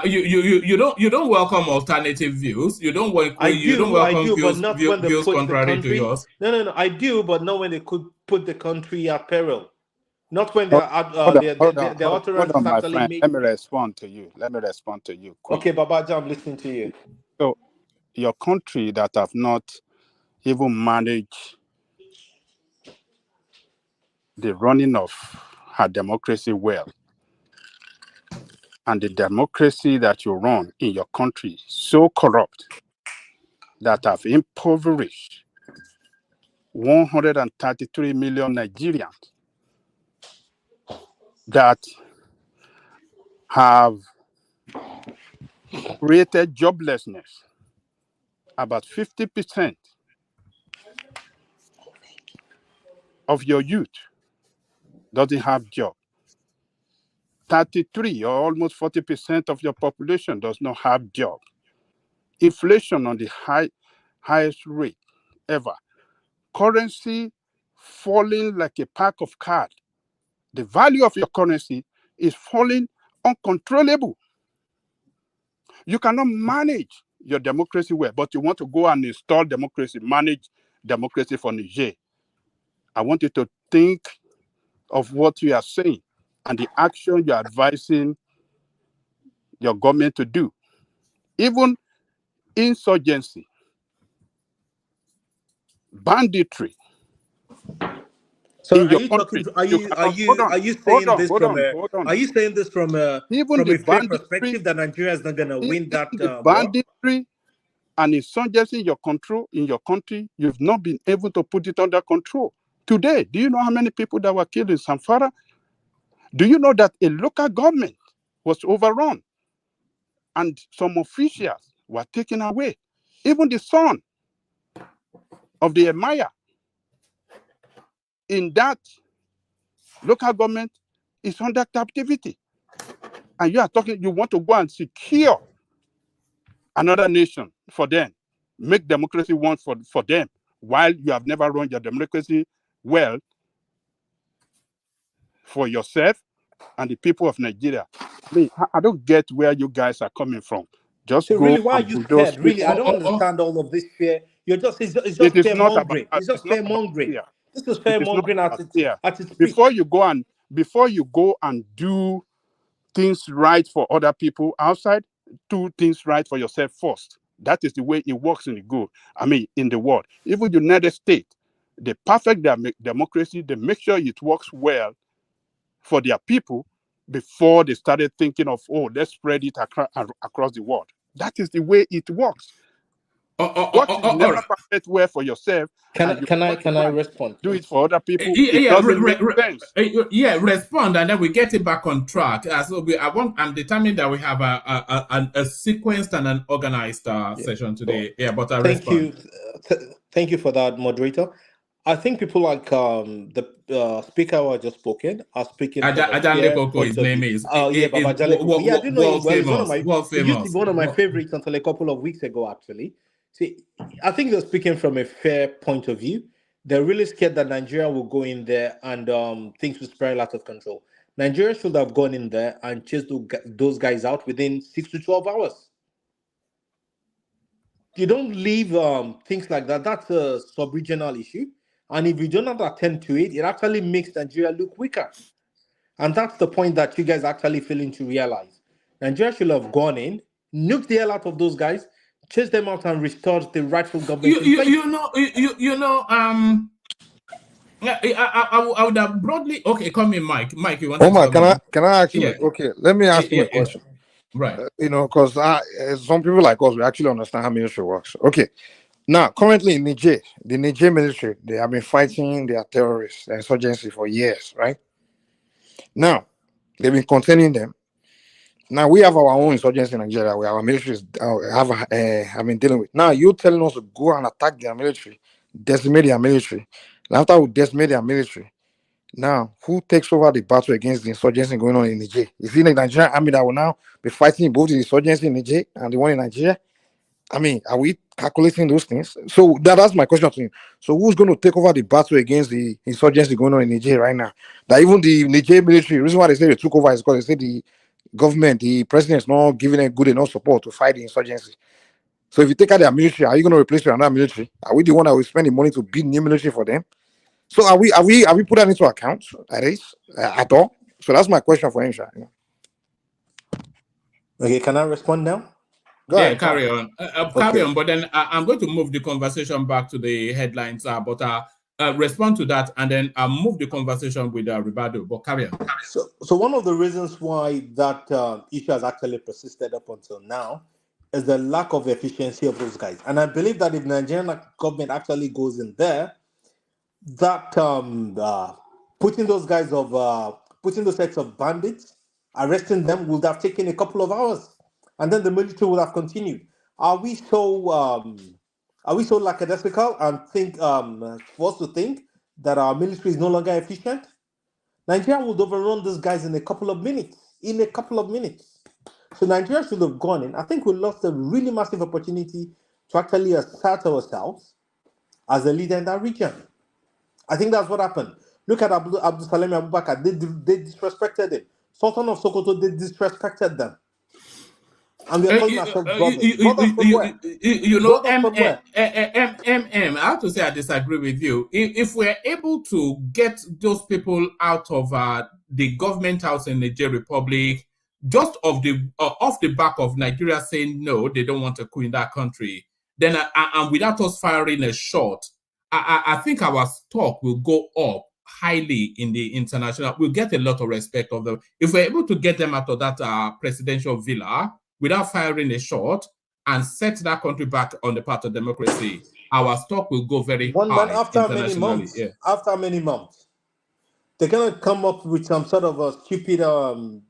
You don't welcome alternative views. You don't welcome but not views when they put contrary the to country. yours. No. I do, but not when they could put the country at peril. Not when their Hold utterance on, my actually friend. made. Let me respond to you. Quick. Okay, Babaja, I'm listening to you. So, your country that have not even managed the running of her democracy well, and the democracy that you run in your country so corrupt that have impoverished 133 million Nigerians, that have created joblessness. About 50% of your youth doesn't have job. 33 or almost 40% of your population does not have job. Inflation on the highest rate ever. Currency falling like a pack of cards. The value of your currency is falling uncontrollable. You cannot manage your democracy well, but you want to go and install democracy, manage democracy for Niger. I want you to think of what you are saying and the action you're advising your government to do. Even insurgency, banditry. So in are your you country, talking? Are you saying this from a? Are you saying this from a fair perspective that Nigeria is not going to win that war? Banditry and insurgency in your country, you've not been able to put it under control. Today, do you know how many people that were killed in Zamfara? Do you know that a local government was overrun and some officials were taken away? Even the son of the emir in that local government is under captivity. And you want to go and secure another nation for them, make democracy one for them, while you have never run your democracy well for yourself and the people of Nigeria. I don't get where you guys are coming from. Just so go. Really, why are you scared? Really, I don't understand all of this fear. It's just fear mongering. It's just fear mongering. This is fear mongering at its peak. Before you go and do things right for other people outside, do things right for yourself first. That is the way it works in the world. Even the United States, they perfect their democracy. They make sure it works well for their people before they started thinking of, let's spread it across the world. That is the way it works. What is never perfect well for yourself. Can I respond? Do it for other people. It doesn't make sense. Respond, and then we get it back on track. I'm determined that we have a sequenced and an organized session today. But I respond. Thank you for that, moderator. I think people like the speaker who I just spoken are speaking. Ajale Koko, his name is. Baba Ajale Koko. I do know him well. He used to be one of my favorites until a couple of weeks ago, actually. See, I think they're speaking from a fair point of view. They're really scared that Nigeria will go in there and things will spiral out of control. Nigeria should have gone in there and chased those guys out within 6 to 12 hours. You don't leave things like that. That's a sub-regional issue. And if you do not attend to it, it actually makes Nigeria look weaker. And that's the point that you guys are actually failing to realize. Nigeria should have gone in, nuked the hell out of those guys, chase them out, and restore the rightful government. I would have broadly. Okay, come in, Mike. Mike, you want? Omar, can I ask you? Yeah. Okay, let me ask you a question. Right. Because some people like us, we actually understand how military works. Okay. Now, currently in Niger, the Niger military, they have been fighting their terrorists, their insurgency for years, right? Now, they've been containing them. Now we have our own insurgency in Nigeria where our military have been dealing with. Now you're telling us to go and attack their military, decimate their military. And after we decimate their military, now who takes over the battle against the insurgency going on in Niger? Is it the Nigerian army that will now be fighting both the insurgency in Niger and the one in Nigeria? I mean, are we calculating those things? So that's my question to you. So who's going to take over the battle against the insurgency going on in Niger right now? That even the Niger military, the reason why they say they took over is because they say the government, the president is not giving them good enough support to fight the insurgency. So if you take out their military, are you going to replace with another military? Are we the one that will spend the money to build new military for them? So are we put that into account at all? So that's my question for him, Sha. Okay, can I respond now? Go Yeah, ahead. carry on. Carry on, but then I'm going to move the conversation back to the headlines, but respond to that, and then I'll move the conversation with Ribado, but carry on. So one of the reasons why that issue has actually persisted up until now is the lack of efficiency of those guys. And I believe that if Nigerian government actually goes in there, that putting those sets of bandits, arresting them would have taken a couple of hours, and then the military would have continued. Are we so lackadaisical and think for us to think that our military is no longer efficient? Nigeria would overrun these guys in a couple of minutes. So Nigeria should have gone in. I think we lost a really massive opportunity to actually assert ourselves as a leader in that region. I think that's what happened. Look at Abdul Salami Abubakar. They disrespected him. Sultan of Sokoto, they disrespected them. And we are calling ourselves brothers. Brothers from where? I have to say I disagree with you. If we're able to get those people out of the government house in the Niger Republic, just off the back of Nigeria saying no, they don't want a coup in that country, then and without us firing a shot, I think our stock will go up highly in the international. We'll get a lot of respect of them. If we're able to get them out of that presidential villa without firing a shot and set that country back on the path of democracy, our stock will go very high internationally. After many months, they're going to come up with some sort of a stupid path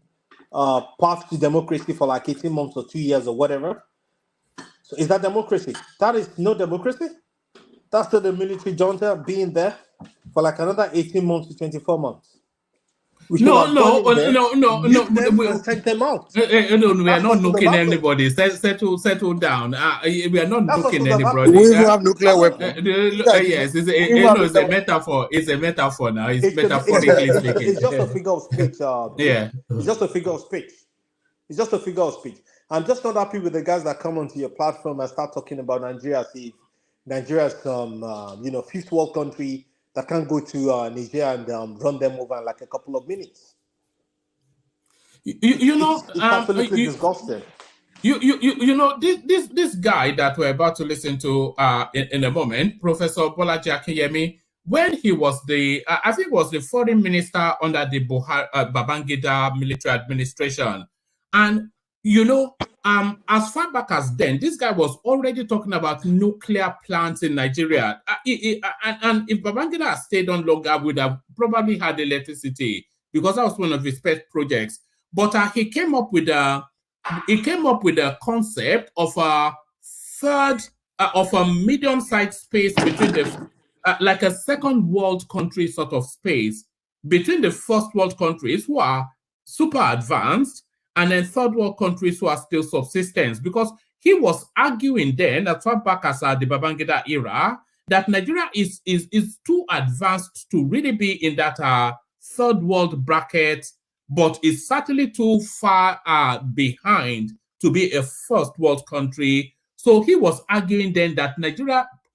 to democracy for like 18 months or 2 years or whatever. So is that democracy? That is no democracy. That's still the military junta being there for like another 18 months to 24 months. No. Take them out. We are not nuking anybody. Settle down. We are not nuking anybody. We even have nuclear weapons. Yes, it's a metaphor. It's a metaphor now. It's metaphorically speaking. It's just a figure of speech. Yeah. It's just a figure of speech. I'm just not happy with the guys that come onto your platform and start talking about Nigeria. See, Nigeria's fifth world country that can go to Niger and run them over in like a couple of minutes. It's absolutely disgusting. This guy that we're about to listen to in a moment, Professor Bolaji Akinyemi, when he was I think was the foreign minister under the Babangida military administration, and as far back as then, this guy was already talking about nuclear plants in Nigeria. And if Babangida had stayed on longer, would have probably had electricity, because that was one of his pet projects. But he came up with a concept of a medium-sized space between the like a second world country sort of space between the first world countries who are super advanced and then third world countries who are still subsistence, because he was arguing then, as far back as the Babangida era, that Nigeria is too advanced to really be in that third world bracket, but is certainly too far behind to be a first world country. So he was arguing then that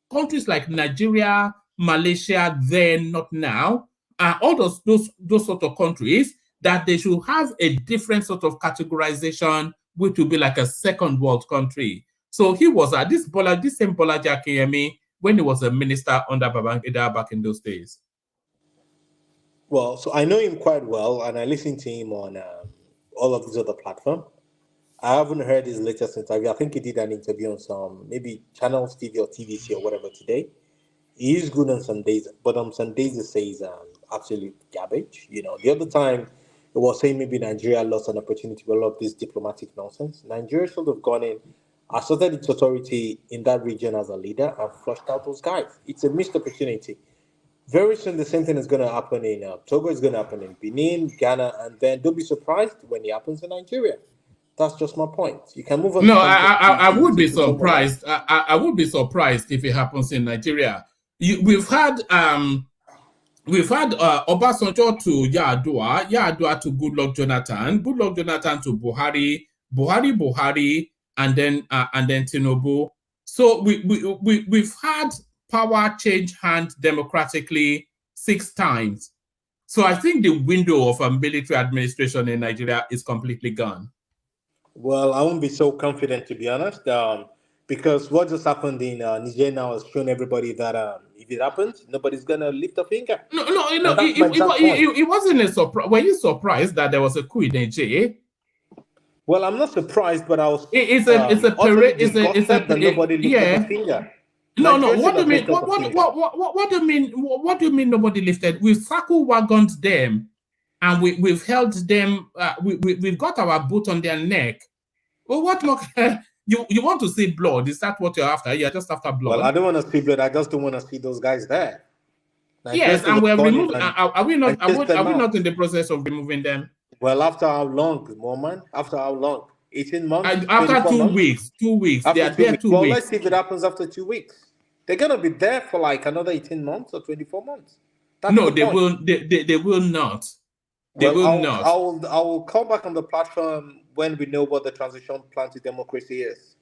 countries like Nigeria, Malaysia, then, not now, all those sort of countries, that they should have a different sort of categorization, which will be like a second world country. So he was this same Bolaji Akinyemi when he was a minister under Babangida back in those days. Well, so I know him quite well, and I listen to him on all of these other platforms. I haven't heard his latest interview. I think he did an interview on some maybe Channels TV or TVC or whatever today. He is good on some days, but on some days he says absolute garbage. The other time it was saying maybe Nigeria lost an opportunity with all of this diplomatic nonsense. Nigeria should have gone in, asserted its authority in that region as a leader, and flushed out those guys. It's a missed opportunity. Very soon, the same thing is going to happen in Togo, it's going to happen in Benin, Ghana, and then don't be surprised when it happens in Nigeria. That's just my point. You can move on. No, I would be surprised. I would be surprised if it happens in Nigeria. We've had Obasanjo to Yar'Adua to Goodluck Jonathan to Buhari, and then Tinubu. So we've had power change hands democratically 6 times. So I think the window of a military administration in Nigeria is completely gone. Well, I won't be so confident, to be honest, because what just happened in Niger now has shown everybody that if it happens, nobody's going to lift a finger. No, it wasn't a surprise. Were you surprised that there was a coup in Niger? Well, I'm not surprised, but I was. It's a parade. Nobody lifted a finger. No. What do you mean? What do you mean? Nobody lifted? We've circle wagoned them, and we've held them. We've got our boot on their neck. Well, what more? You want to see blood? Is that what you're after? You're just after blood. Well, I don't want to see blood. I just don't want to see those guys there. Yes, and we're removing. Are we not in the process of removing them? Well, after how long, Morman? After how long? 18 months? After 2 weeks. 2 weeks. They are there 2 weeks. Well, let's see if it happens after 2 weeks. They're going to be there for like another 18 months or 24 months. No, they will. They will not. They will not. I will come back on the platform when we know what the transition plan to democracy is.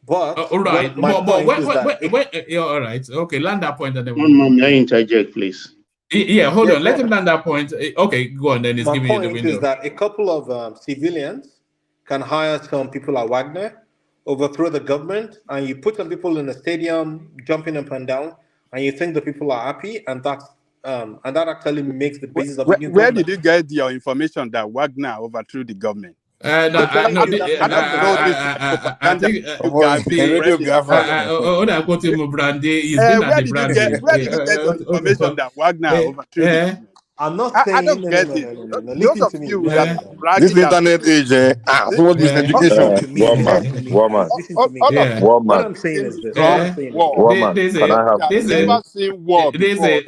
But all right. All right. Okay, land that point and then. May I interject, please? Yeah, hold on. Let him land that point. Okay, go on. Then he's giving you the window. My point is that a couple of civilians can hire some people like Wagner, overthrow the government, and you put some people in the stadium jumping up and down, and you think the people are happy, and that actually makes the basis of the new Where government. did you get your information that Wagner overthrew the government? I think where did you get the information that Wagner overthrew the government? I'm not saying. I don't get it. Those of you that this internet age, so this education. Woman. What I'm saying is this. Woman. Can I have never seen war before.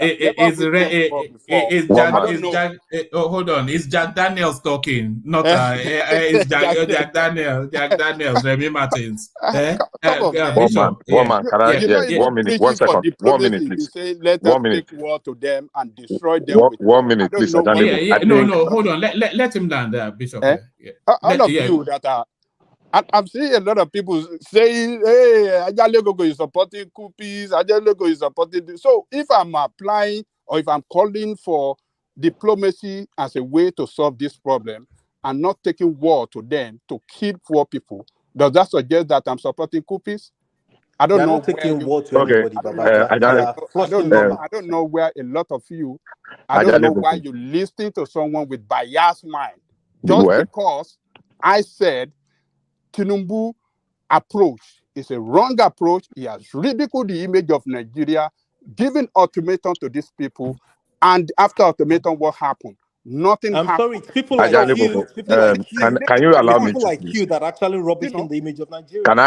Hold on. It's Jack Daniels talking, not it's Jack Daniels, Remy Martins. Woman. Can I? 1 minute. 1 second. 1 minute, please. Let us take war to them and destroy them. 1 minute, please. No, hold on. Let him land there, Bishop. All of you that are, I'm seeing a lot of people saying, hey, Ajalegogo is supporting coups, Ajalegogo is supporting this. So if I'm applying or if I'm calling for diplomacy as a way to solve this problem and not taking war to them to kill poor people, does that suggest that I'm supporting coups? I don't know. I don't know where a lot of you. I don't know why you listen to someone with biased mind. Just because I said Tinubu approach is a wrong approach. He has ridiculed the image of Nigeria, given ultimatum to these people, and after ultimatum, what happened? Nothing happened. Sorry, people like you. Can you allow me people like you that actually rubbish on the image of Nigeria? Can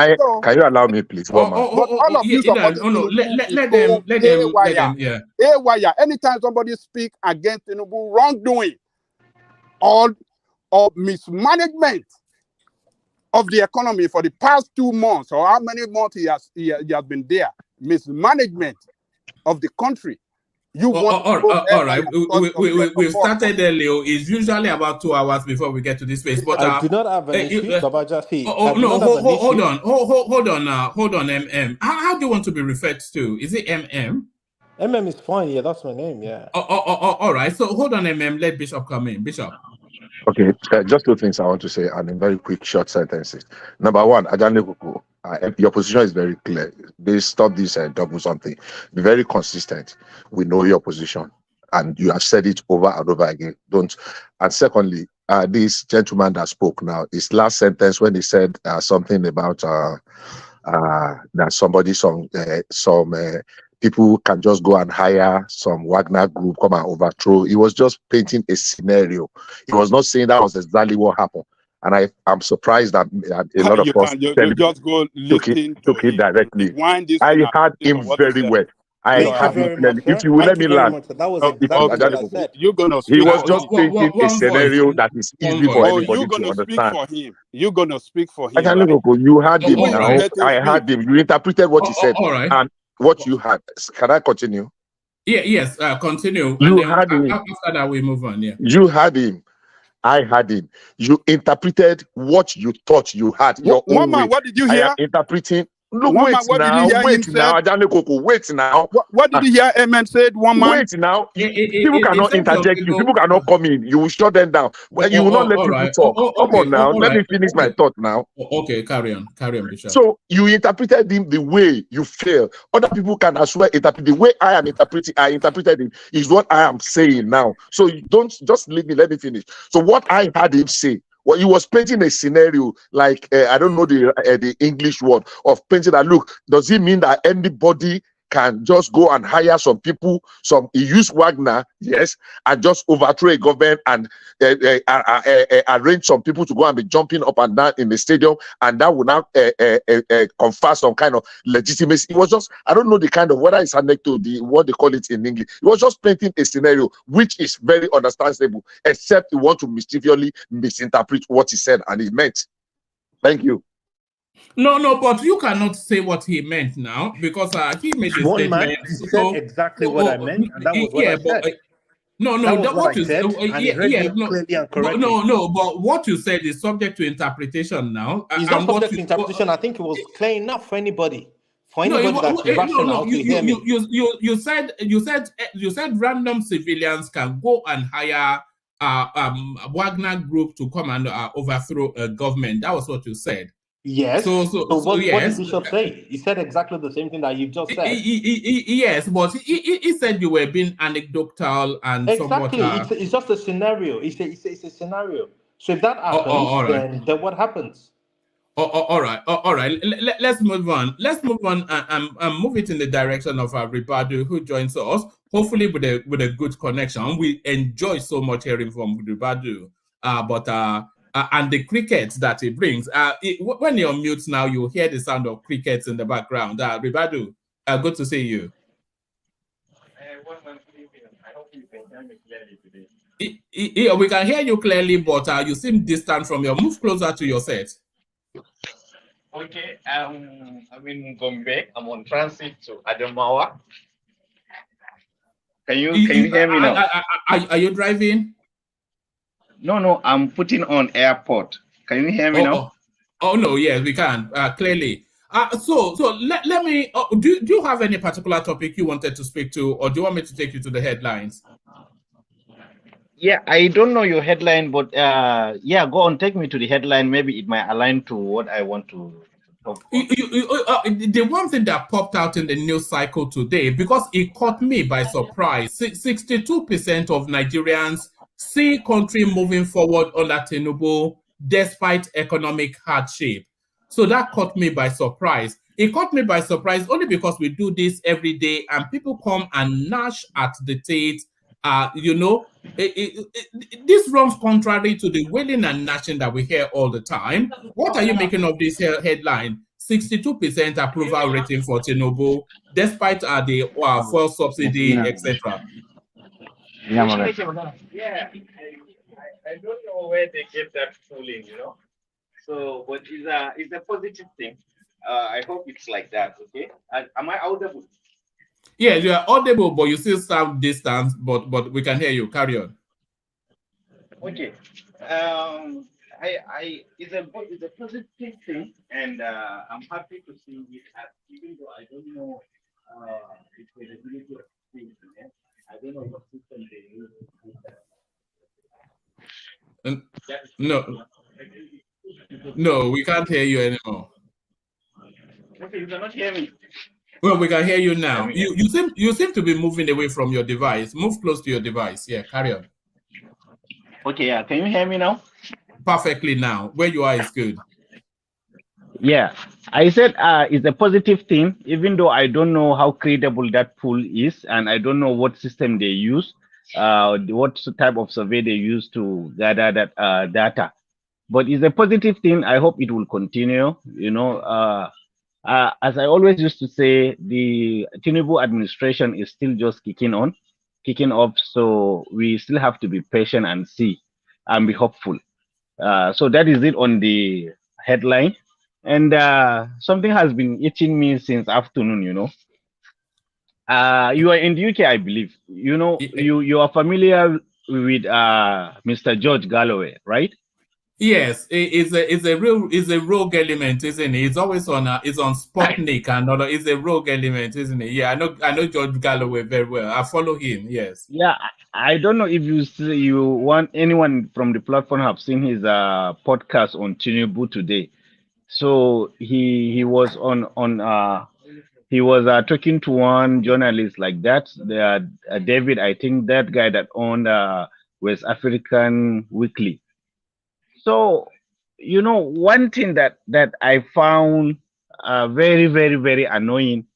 you allow me, please? Let them. Yeah. Anytime somebody speak against Tinubu wrongdoing or mismanagement of the economy for the past 2 months, or how many months he has been there, mismanagement of the country. All right. We've started earlier. It's usually about 2 hours before we get to this space. But I do not have an issue. Hold on, MM. How do you want to be referred to? Is it MM? MM is fine. Yeah, that's my name. Yeah. All right. So hold on, MM. Let Bishop come in. Bishop. Okay, just 2 things I want to say, and in very quick, short sentences. Number one, Ajalegogo, your position is very clear. They stop this double something. Be very consistent. We know your position, and you have said it over and over again. Don't. And secondly, this gentleman that spoke now, his last sentence when he said something about that somebody, some people can just go and hire some Wagner group, come and overthrow. He was just painting a scenario. He was not saying that was exactly what happened. And I'm surprised that a lot of us you just go listen to took it him. directly. Rewind this I thing and had listen to him what he very said. well. I Thank you had him very clearly. much, sir. If you will let Thank me you very land, much. That was Oh, exactly okay. what I said. You're gonna he speak was for just him. painting a One voice. scenario that is One easy for voice. Oh, anybody you're to gonna speak understand. for him. You're gonna speak for him, Ajani right? Koko, you had him Before you now. let him I speak. had him. You interpreted what he said All right. and what you had. Can I continue? Yeah, yes, continue. And You then had him. after that, we move on. Yeah. You had him. I had him. You interpreted what you thought you had your One own man, way. what did you I am hear? interpreting. Look, One man, wait what did you now. hear him Wait now. said? Ajani Koko, wait now. What did you hear Amen said? One man. Wait now. People It cannot said some interject you. People cannot come in. You will shut them down. Well, you will not let all people right. talk. Come Okay. on now. All Let right. me finish my Okay. thought now. Okay. Carry on, Bishop. So you interpreted him the way you feel. Other people can as well interpret the way I am interpreting. I interpreted him is what I am saying now. So you don't just leave me. Let me finish. So what I had him say. Well, he was painting a scenario like I don't know the English word of painting that. Look, does it mean that anybody can just go and hire some people? He used Wagner, yes, and just overthrow a government and arrange some people to go and be jumping up and down in the stadium, and that would now confer some kind of legitimacy. It was just, I don't know the kind of, whether it's anecdote, what they call it in English. It was just painting a scenario which is very understandable, except you want to mischievously misinterpret what he said and he meant. Thank you. No, but you cannot say what he meant now because he made a One man, statement. he said exactly what I meant, and that was what I said. No, That was what what I you said, and he heard me clearly and correctly. but what you said is subject to interpretation now. It's not subject to interpretation. I think it was clear enough for anybody. For anybody that's rational to hear me. You said random civilians can go and hire Wagner group to come and overthrow a government. That was what you said. Yes. So what yes. did Bishop say? He said exactly the same thing that you just said. Yes, but he said you were being anecdotal and exactly. somewhat. It's just a scenario. It's a scenario. So if that happens, then what happens? All right. Let's move on. Let's move on and move it in the direction of Ribadu, who joins us, hopefully with a good connection. We enjoy so much hearing from Ribadu, and the crickets that he brings. When you're on mute now, you hear the sound of crickets in the background. Ribadu, good to see you. I hope you can hear me clearly today. We can hear you clearly, but you seem distant from your. Move closer to your set. Okay, I'm in Gombe. I'm on transit to Adamawa. Can you hear me now? Are you driving? No, I'm putting on airport. Can you hear me now? Oh no, yes, we can clearly. So let me. Do you have any particular topic you wanted to speak to, or do you want me to take you to the headlines? Yeah, I don't know your headline, but yeah, go on, take me to the headline. Maybe it might align to what I want to talk about. The one thing that popped out in the news cycle today, because it caught me by surprise, 62% of Nigerians see country moving forward under Tinubu despite economic hardship. So that caught me by surprise. It caught me by surprise only because we do this every day and people come and gnash at the teeth. This runs contrary to the wailing and gnashing that we hear all the time. What are you making of this headline? 62% approval rating for Tinubu, despite the fuel subsidy, etc. Yeah, I don't know where they get that fooling, So, but it's a positive thing. I hope it's like that. Okay, am I audible? Yeah, you are audible, but you still sound distant. But we can hear you. Carry on. Okay. It's a positive thing, and I'm happy to see it. Even though I don't know the credibility of things, I don't know what system they use. No, we can't hear you anymore. Okay, you cannot hear me. Well, we can hear you now. You seem to be moving away from your device. Move close to your device. Yeah, carry on. Okay, yeah. Can you hear me now? Perfectly now. Where you are is good. Yeah, I said it's a positive thing, even though I don't know how credible that pool is, and I don't know what system they use, what type of survey they use to gather that data. But it's a positive thing. I hope it will continue. As I always used to say, the Tinubu administration is still just kicking off. So we still have to be patient and see and be hopeful. So that is it on the headline. And something has been eating me since afternoon. You are in the UK, I believe. You are familiar with Mr. George Galloway, right? Yes, it's a rogue element, isn't it? It's always on it's on Sputnik and all. It's a rogue element, isn't it? Yeah, I know George Galloway very well. I follow him. Yes. Yeah, I don't know if you want anyone from the platform have seen his podcast on Tinubu today. So he was on he was talking to one journalist like that. David, I think that guy that owned West African Weekly. So one thing that I found very very very annoying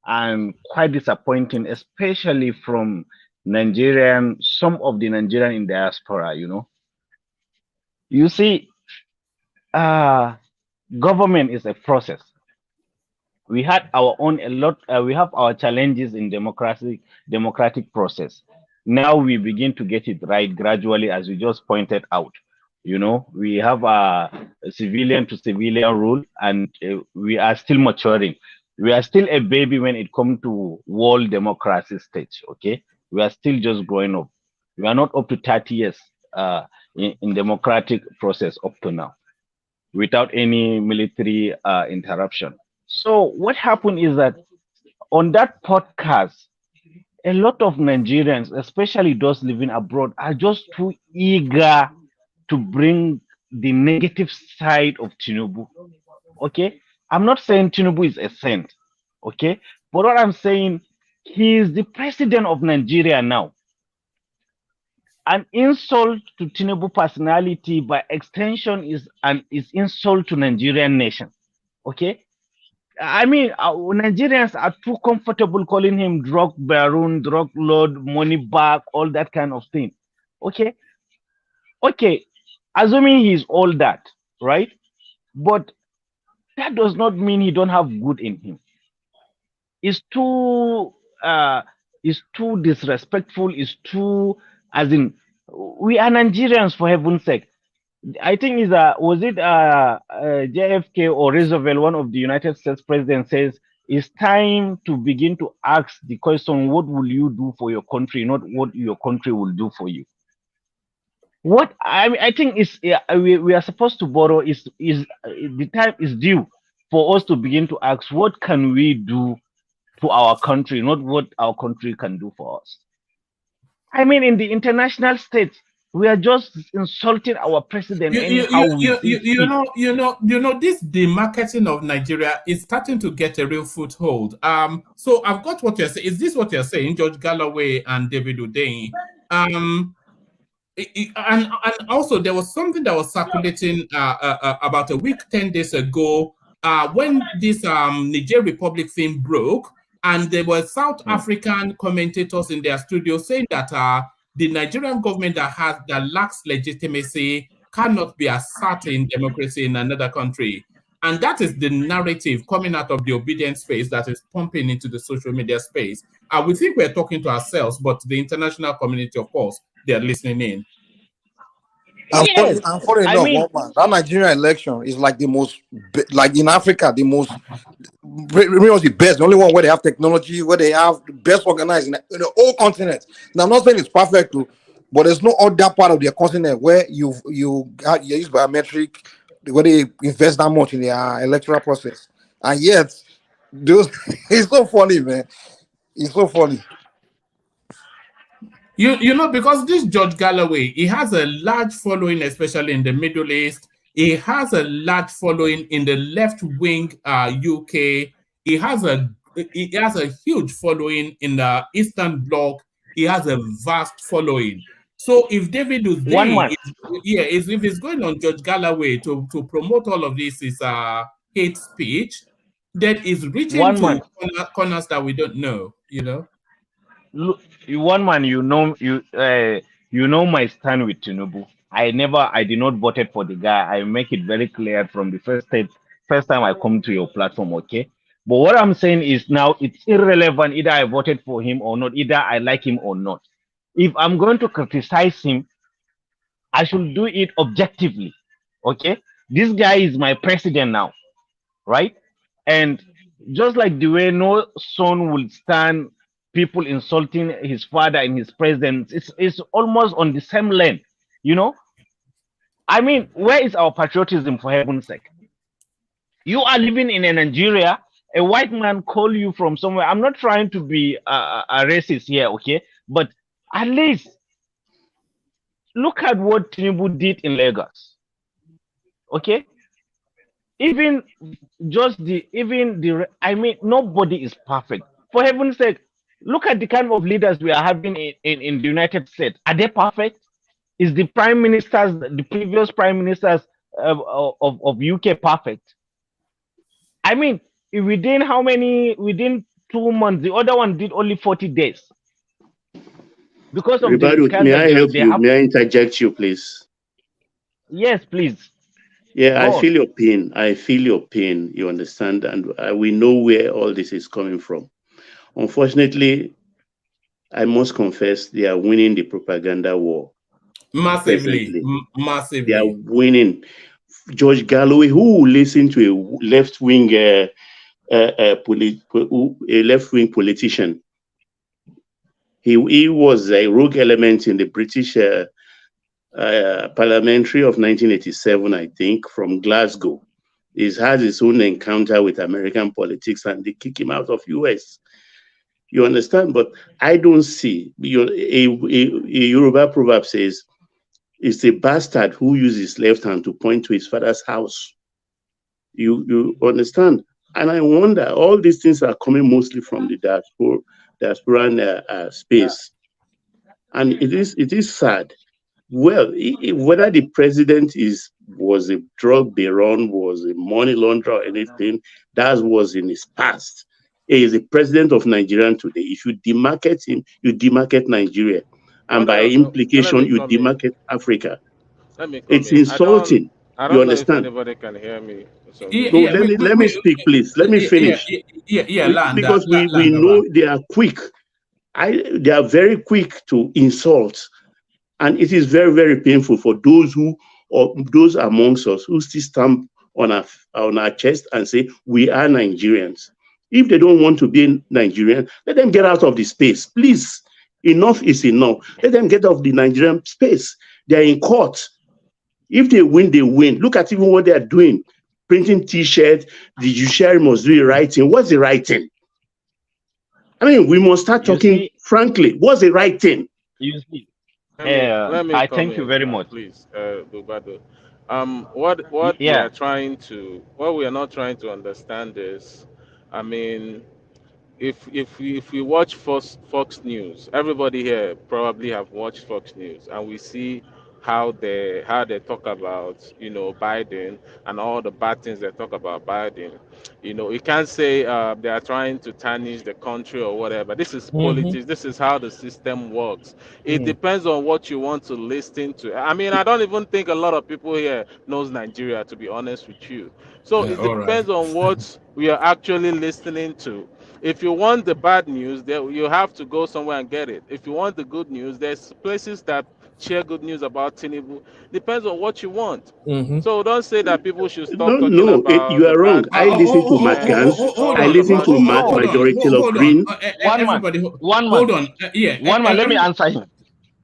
and quite disappointing, especially from some of the Nigerian in diaspora. You see, government is a process. We had our own a lot. We have our challenges in democratic process. Now we begin to get it right gradually, as you just pointed out. We have a civilian to civilian rule, and we are still maturing. We are still a baby when it comes to world democracy stage. Okay, we are still just growing up. We are not up to 30 years in democratic process up to now, without any military interruption. So what happened is that on that podcast, a lot of Nigerians, especially those living abroad, are just too eager to bring the negative side of Tinubu. Okay, I'm not saying Tinubu is a saint. Okay, but what I'm saying, he is the president of Nigeria now. An insult to Tinubu personality by extension is insult to Nigerian nation. Okay, I mean, Nigerians are too comfortable calling him drug baron, drug lord, money bag, all that kind of thing. Okay, okay, assuming he's all that, right? But that does not mean he don't have good in him. It's too disrespectful. It's too, as in, we are Nigerians, for heaven's sake. I think was it JFK or Roosevelt, one of the United States presidents, says it's time to begin to ask the question, what will you do for your country, not what your country will do for you. What I think is we are supposed to borrow is the time is due for us to begin to ask, what can we do to our country, not what our country can do for us. I mean, in the international stage, we are just insulting our president anyhow we see fit. This demarketing of Nigeria is starting to get a real foothold. So I've got what you're saying. Is this what you're saying, George Galloway and David Udein? And also there was something that was circulating about a week, 10 days ago, when this Niger Republic thing broke, and there were South African commentators in their studio saying that the Nigerian government that lacks legitimacy cannot be asserted in democracy in another country. And that is the narrative coming out of the obedience space that is pumping into the social media space. We think we're talking to ourselves, but the international community, of course, they're listening in. Funny enough, man, that Nigerian election is like the most, like in Africa, the most, the best, the only one where they have technology, where they have the best organized in the whole continent. Now, I'm not saying it's perfect, too, but there's no other part of the continent where you use biometric, where they invest that much in their electoral process. And yet, it's so funny, man. It's so funny. Because this George Galloway, he has a large following, especially in the Middle East. He has a large following in the left-wing UK. He has a huge following in the Eastern Bloc. He has a vast following. So if David Udein, if he's going on George Galloway to promote all of this, is hate speech that is reaching One to man, corners that we don't know, look, one man, you know my stand with Tinubu. I did not voted for the guy. I make it very clear from the first time I come to your platform, okay? But what I'm saying is now it's irrelevant either I voted for him or not, either I like him or not. If I'm going to criticize him, I should do it objectively, okay? This guy is my president now, right? And just like the way no son will stand people insulting his father and his president, it's almost on the same lane, you know. I mean, where is our patriotism, for heaven's sake? You are living in a Nigeria, a white man call you from somewhere. I'm not trying to be a racist here, okay? But at least look at what Tinubu did in Lagos, okay? Even I mean, nobody is perfect. For heaven's sake, look at the kind of leaders we are having in the United States. Are they perfect? Is the prime ministers, the previous prime ministers of UK perfect? I mean, within how many? Within 2 months, the other one did only 40 days because of the Ribadu, may scandal I help they you? have. May I interject you, please? Yes, please. Yeah, I Go on. feel your pain. I feel your pain. You understand, and we know where all this is coming from. Unfortunately, I must confess they are winning the propaganda war. massively, Presently, they are massively. winning. George Galloway, who listened to a left-wing a left-wing politician, he was a rogue element in the British parliamentary of 1987, I think, from Glasgow. He's had his own encounter with American politics and they kick him out of US. You understand? But I don't see, a Yoruba proverb says, it's a bastard who uses his left hand to point to his father's house. You understand? And I wonder, all these things are coming mostly from the diasporan space. And it is sad. Well, whether the president was a drug baron, was a money launderer or anything, that was in his past. He is the president of Nigeria today. If you demarket him, you demarket Nigeria. And by Let implication, me you come in. demarket Africa. Let me come It's in. insulting. I You don't know if understand? anybody can hear me. So Yeah, good. No, yeah, let me speak, please. Let me yeah, finish. Landa, Because we Landa. know they are quick. They are very quick to insult. And it is very, very painful for those or those amongst us who still stamp on our chest and say, we are Nigerians. If they don't want to be Nigerian, let them get out of the space. Please, enough is enough. Let them get out of the Nigerian space. They're in court. If they win, they win. Look at even what they are doing. Printing T-shirts, the judiciary must do the right thing. What's the right thing? I mean, we must start talking frankly. What's the right thing? You see, Let me I come thank you in, very much. please, Bubado. What Yeah. we are not trying to understand is, I mean, if we watch Fox News, everybody here probably have watched Fox News, and we see how they talk about Biden and all the bad things they talk about Biden. You can't say they are trying to tarnish the country or whatever. This is politics. This is how the system works. It depends on what you want to listen to. I mean, I don't even think a lot of people here knows Nigeria, to be honest with you. So it All right. depends on what we are actually listening to. If you want the bad news, you have to go somewhere and get it. If you want the good news, there's places that share good news about Tinubu. Depends on what you want. So don't say that people should stop talking No, about you the are wrong. bad I things listen to and Martians. Hold talk I on, listen about to the good hold on, Majority things. of hold on. Green. Everybody, One man, hold on. Yeah, one man. Let me answer him.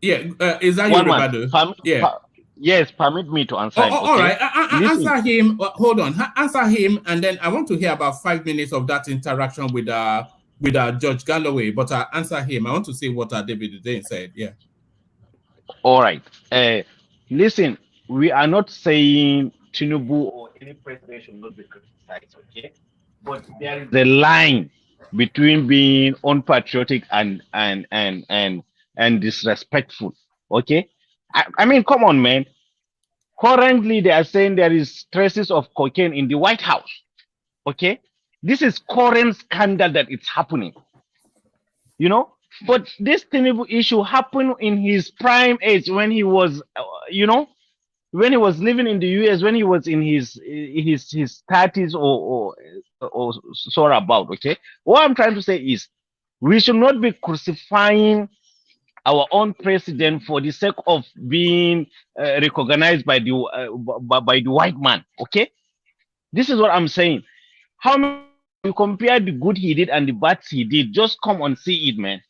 yeah. Is that you, One man. Rebado? Yeah. Yes, permit me to answer Oh, him. all Okay. right. Listen. Answer him. Hold on. Answer him, and then I want to hear about 5 minutes of that interaction with Judge Galloway. But answer him. I want to see what David Dane said. Yeah. All right. Listen. We are not saying Tinubu or any president should not be criticized. Okay. But there is a line between being unpatriotic and disrespectful. Okay. I mean, come on, man. Currently, they are saying there is traces of cocaine in the White House. Okay, this is current scandal that it's happening. You know, but this Tinubu issue happened in his prime age when he was, when he was living in the US, when he was in his 30s or so about. Okay, what I'm trying to say is we should not be crucifying our own president for the sake of being recognized by by the white man. Okay, this is what I'm saying. How many you compare the good he did and the bad he did? Just come and see it, man.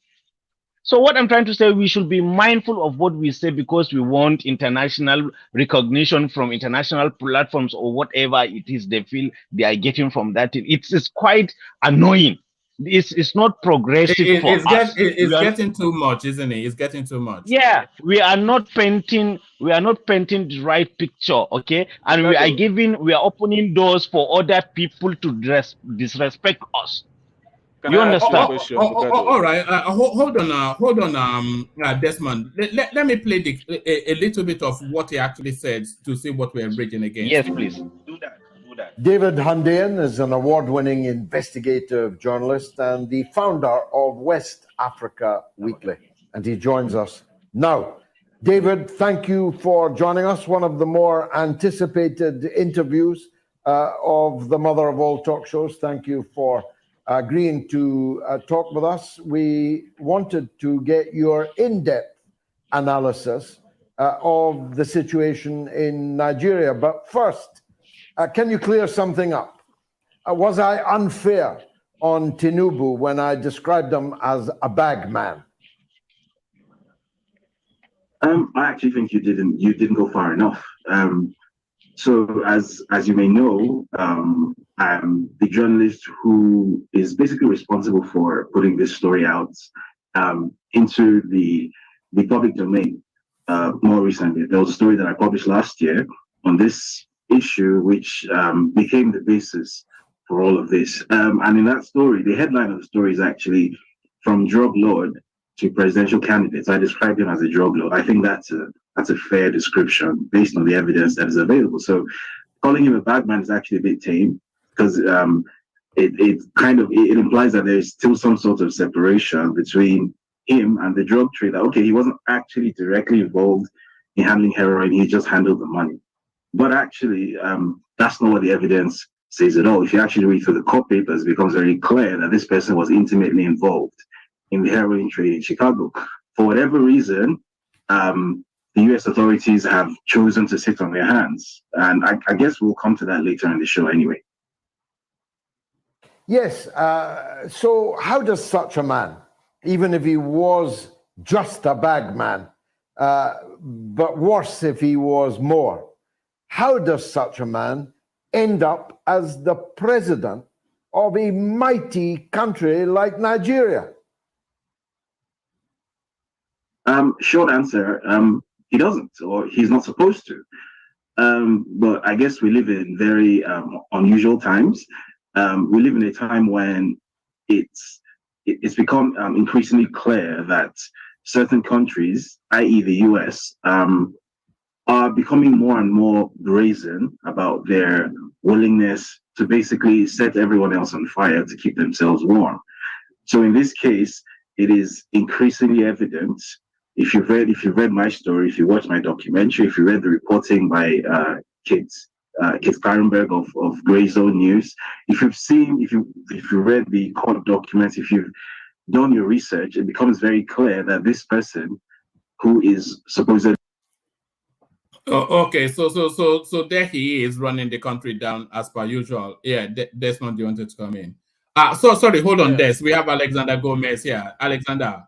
So what I'm trying to say, we should be mindful of what we say because we want international recognition from international platforms or whatever it is they feel they are getting from that. It's quite annoying. It's not progressive for us. It's getting too much, isn't it? It's getting too much. Yeah, we are not painting the right picture, okay? And we are opening doors for other people to disrespect us. Can You I ask you a understand? question? All right. Hold on, Desmond. Let me play a little bit of what he actually said to see what we're raging against. Yes, please. Do that. David Hundean is an award-winning investigative journalist and the founder of West Africa Weekly, and he joins us now. David, thank you for joining us. One of the more anticipated interviews of the mother of all talk shows. Thank you for agreeing to talk with us. We wanted to get your in-depth analysis of the situation in Nigeria. But first, can you clear something up? Was I unfair on Tinubu when I described him as a bag man? I actually think you didn't go far enough. So as you may know, I'm the journalist who is basically responsible for putting this story out into the public domain. More recently, there was a story that I published last year on this issue, which became the basis for all of this. And in that story, the headline of the story is actually "From Drug Lord to Presidential Candidates." I described him as a drug lord. I think that's a fair description based on the evidence that is available. So calling him a bad man is actually a bit tame because it implies that there is still some sort of separation between him and the drug trader. Okay, he wasn't actually directly involved in handling heroin, he just handled the money. But actually, that's not what the evidence says at all. If you actually read through the court papers, it becomes very clear that this person was intimately involved in the heroin trade in Chicago. For whatever reason, the US authorities have chosen to sit on their hands. And I guess we'll come to that later in the show anyway. Yes. So how does such a man, even if he was just a bag man, but worse if he was more, how does such a man end up as the president of a mighty country like Nigeria? Short answer, he doesn't, or he's not supposed to. But I guess we live in very unusual times. We live in a time when it's become increasingly clear that certain countries, i.e. the US, are becoming more and more brazen about their willingness to basically set everyone else on fire to keep themselves warm. So in this case, it is increasingly evident. If you've read my story, if you watched my documentary, if you read the reporting by Kit Klarenberg of Grey Zone News, if you read the court documents, if you've done your research, it becomes very clear that this person, who is supposedly okay, so there he is running the country down as per usual. Yeah, Desmond, you wanted to come in. So sorry, hold on, Des. We have Alexander Gomez here. Alexander,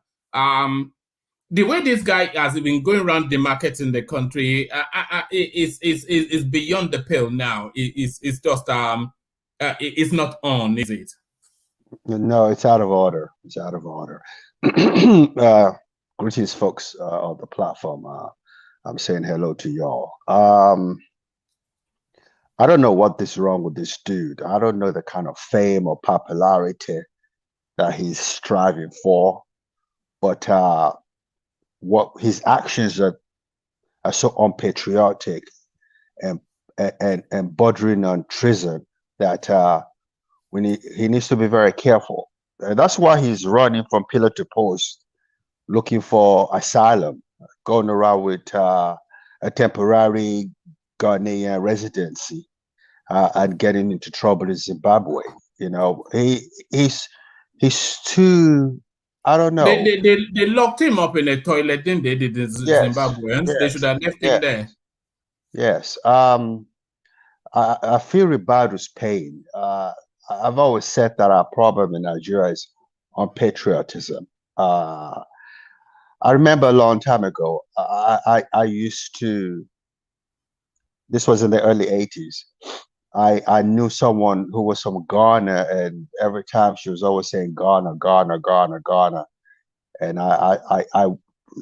the way this guy has been going around the market in the country is beyond the pale now. It's just it's not on, is it? No, it's out of order. It's out of order. Greetings, folks on the platform. I'm saying hello to y'all. I don't know what is wrong with this dude. I don't know the kind of fame or popularity that he's striving for, but what his actions are so unpatriotic and bordering on treason that he needs to be very careful. That's why he's running from pillar to post, looking for asylum, going around with a temporary Ghanaian residency, and getting into trouble in Zimbabwe. You know, he's too. I don't know. They locked him up in a toilet, didn't they? The Yes, Zimbabweans. They should yes, have left him yes, there. yes. I feel Ribado's pain. I've always said that our problem in Nigeria is on patriotism. I remember a long time ago, I used to, this was in the early 80s. I knew someone who was from Ghana, and every time she was always saying Ghana, Ghana, Ghana, Ghana. And I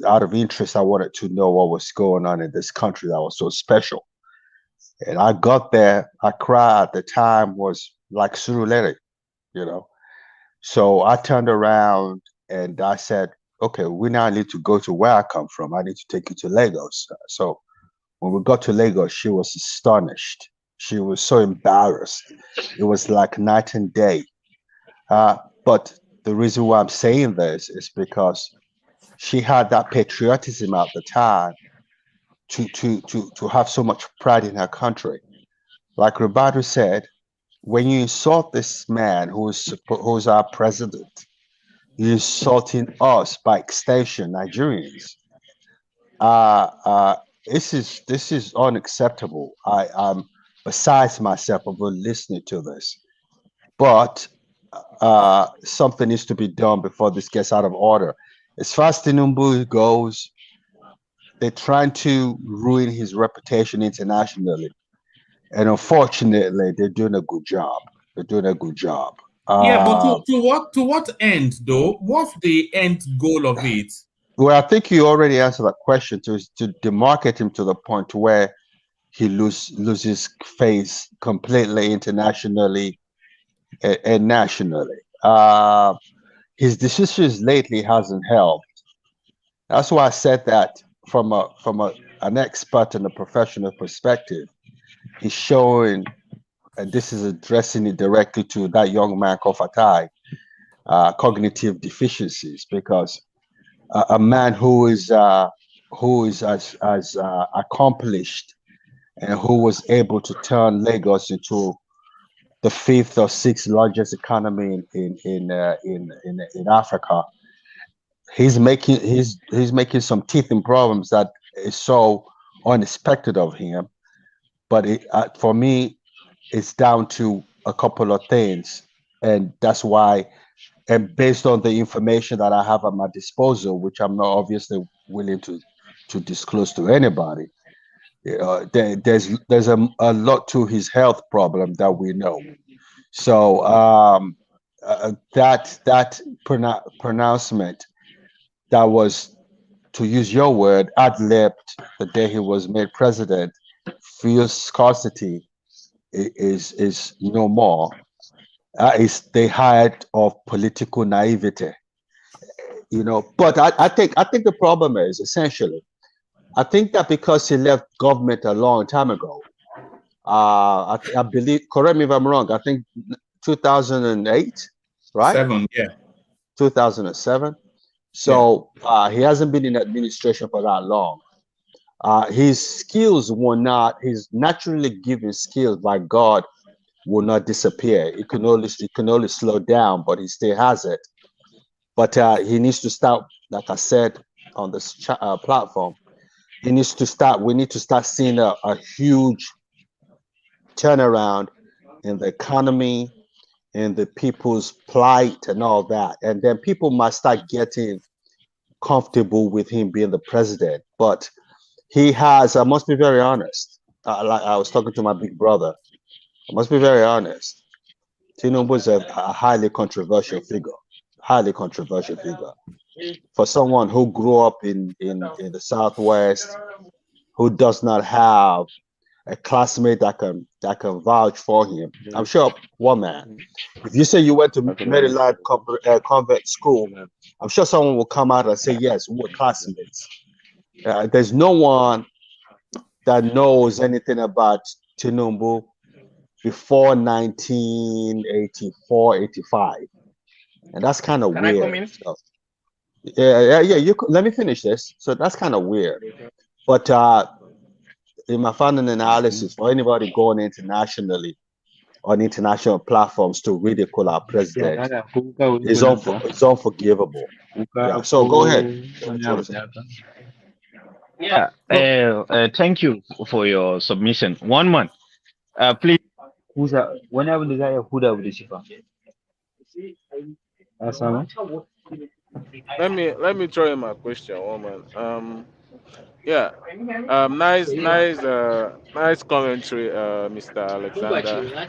out of interest, I wanted to know what was going on in this country that was so special. And I got there, Accra at the time was like Surulere, you know. So I turned around and I said, okay, we now need to go to where I come from. I need to take you to Lagos. So when we got to Lagos, she was astonished. She was so embarrassed. It was like night and day. But the reason why I'm saying this is because she had that patriotism at the time to have so much pride in her country. Like Ribadu said, when you insult this man who's our president, you're insulting us, by extension, Nigerians. This is unacceptable. I'm besides myself over listening to this, but something needs to be done before this gets out of order. As far as Tinubu goes, they're trying to ruin his reputation internationally, and unfortunately, they're doing a good job. They're doing a good job. Yeah, but to what end though? What's the end goal of it? Well, I think you already answered that question, to demarcate him to the point where he loses face completely internationally and nationally. His decisions lately hasn't helped. That's why I said that from an expert and a professional perspective, he's showing, and this is addressing it directly to that young man Kofatai, cognitive deficiencies, because a man who is as accomplished and who was able to turn Lagos into the fifth or sixth largest economy in Africa, he's making some teething problems that is so unexpected of him. But for me, it's down to a couple of things, and that's why. And based on the information that I have at my disposal, which I'm not obviously willing to disclose to anybody, there's a lot to his health problem that we know. So that pronouncement that was, to use your word, ad-libbed the day he was made president, feels scarcity is no more. Is the height of political naivety, you know. But I think the problem is essentially, I think that because he left government a long time ago, I believe, correct me if I'm wrong, I think 2008, right? 7, yeah. 2007. So he hasn't been in administration for that long. His skills were not, his naturally given skills by God will not disappear. It can only slow down, but he still has it. But he needs to start, like I said on this platform, he needs to start. We need to start seeing a huge turnaround in the economy, in the people's plight, and all that. And then people must start getting comfortable with him being the president. But he has, I must be very honest. Like I was talking to my big brother. I must be very honest. Tinubu is a highly controversial figure. Highly controversial figure. For someone who grew up in the Southwest, who does not have a classmate that can vouch for him. I'm sure one man. If you say you went to Maryland convent school, I'm sure someone will come out and say, yes, we were classmates. There's no one that knows anything about Tinubu before 1984, 85. And that's kind of Can I come weird. in? So, yeah. Let me finish this. So that's kind of weird. But in my final analysis, for anybody going internationally on international platforms to ridicule our president is unforgivable. Yeah. So go ahead. Say what you want to say. Yeah. Thank you for your submission. One month. Please. Wani abin da za a iya huda da shi fa. Ka samu? Let me throw in my question, woman. Yeah. Nice commentary, Mr. Alexander.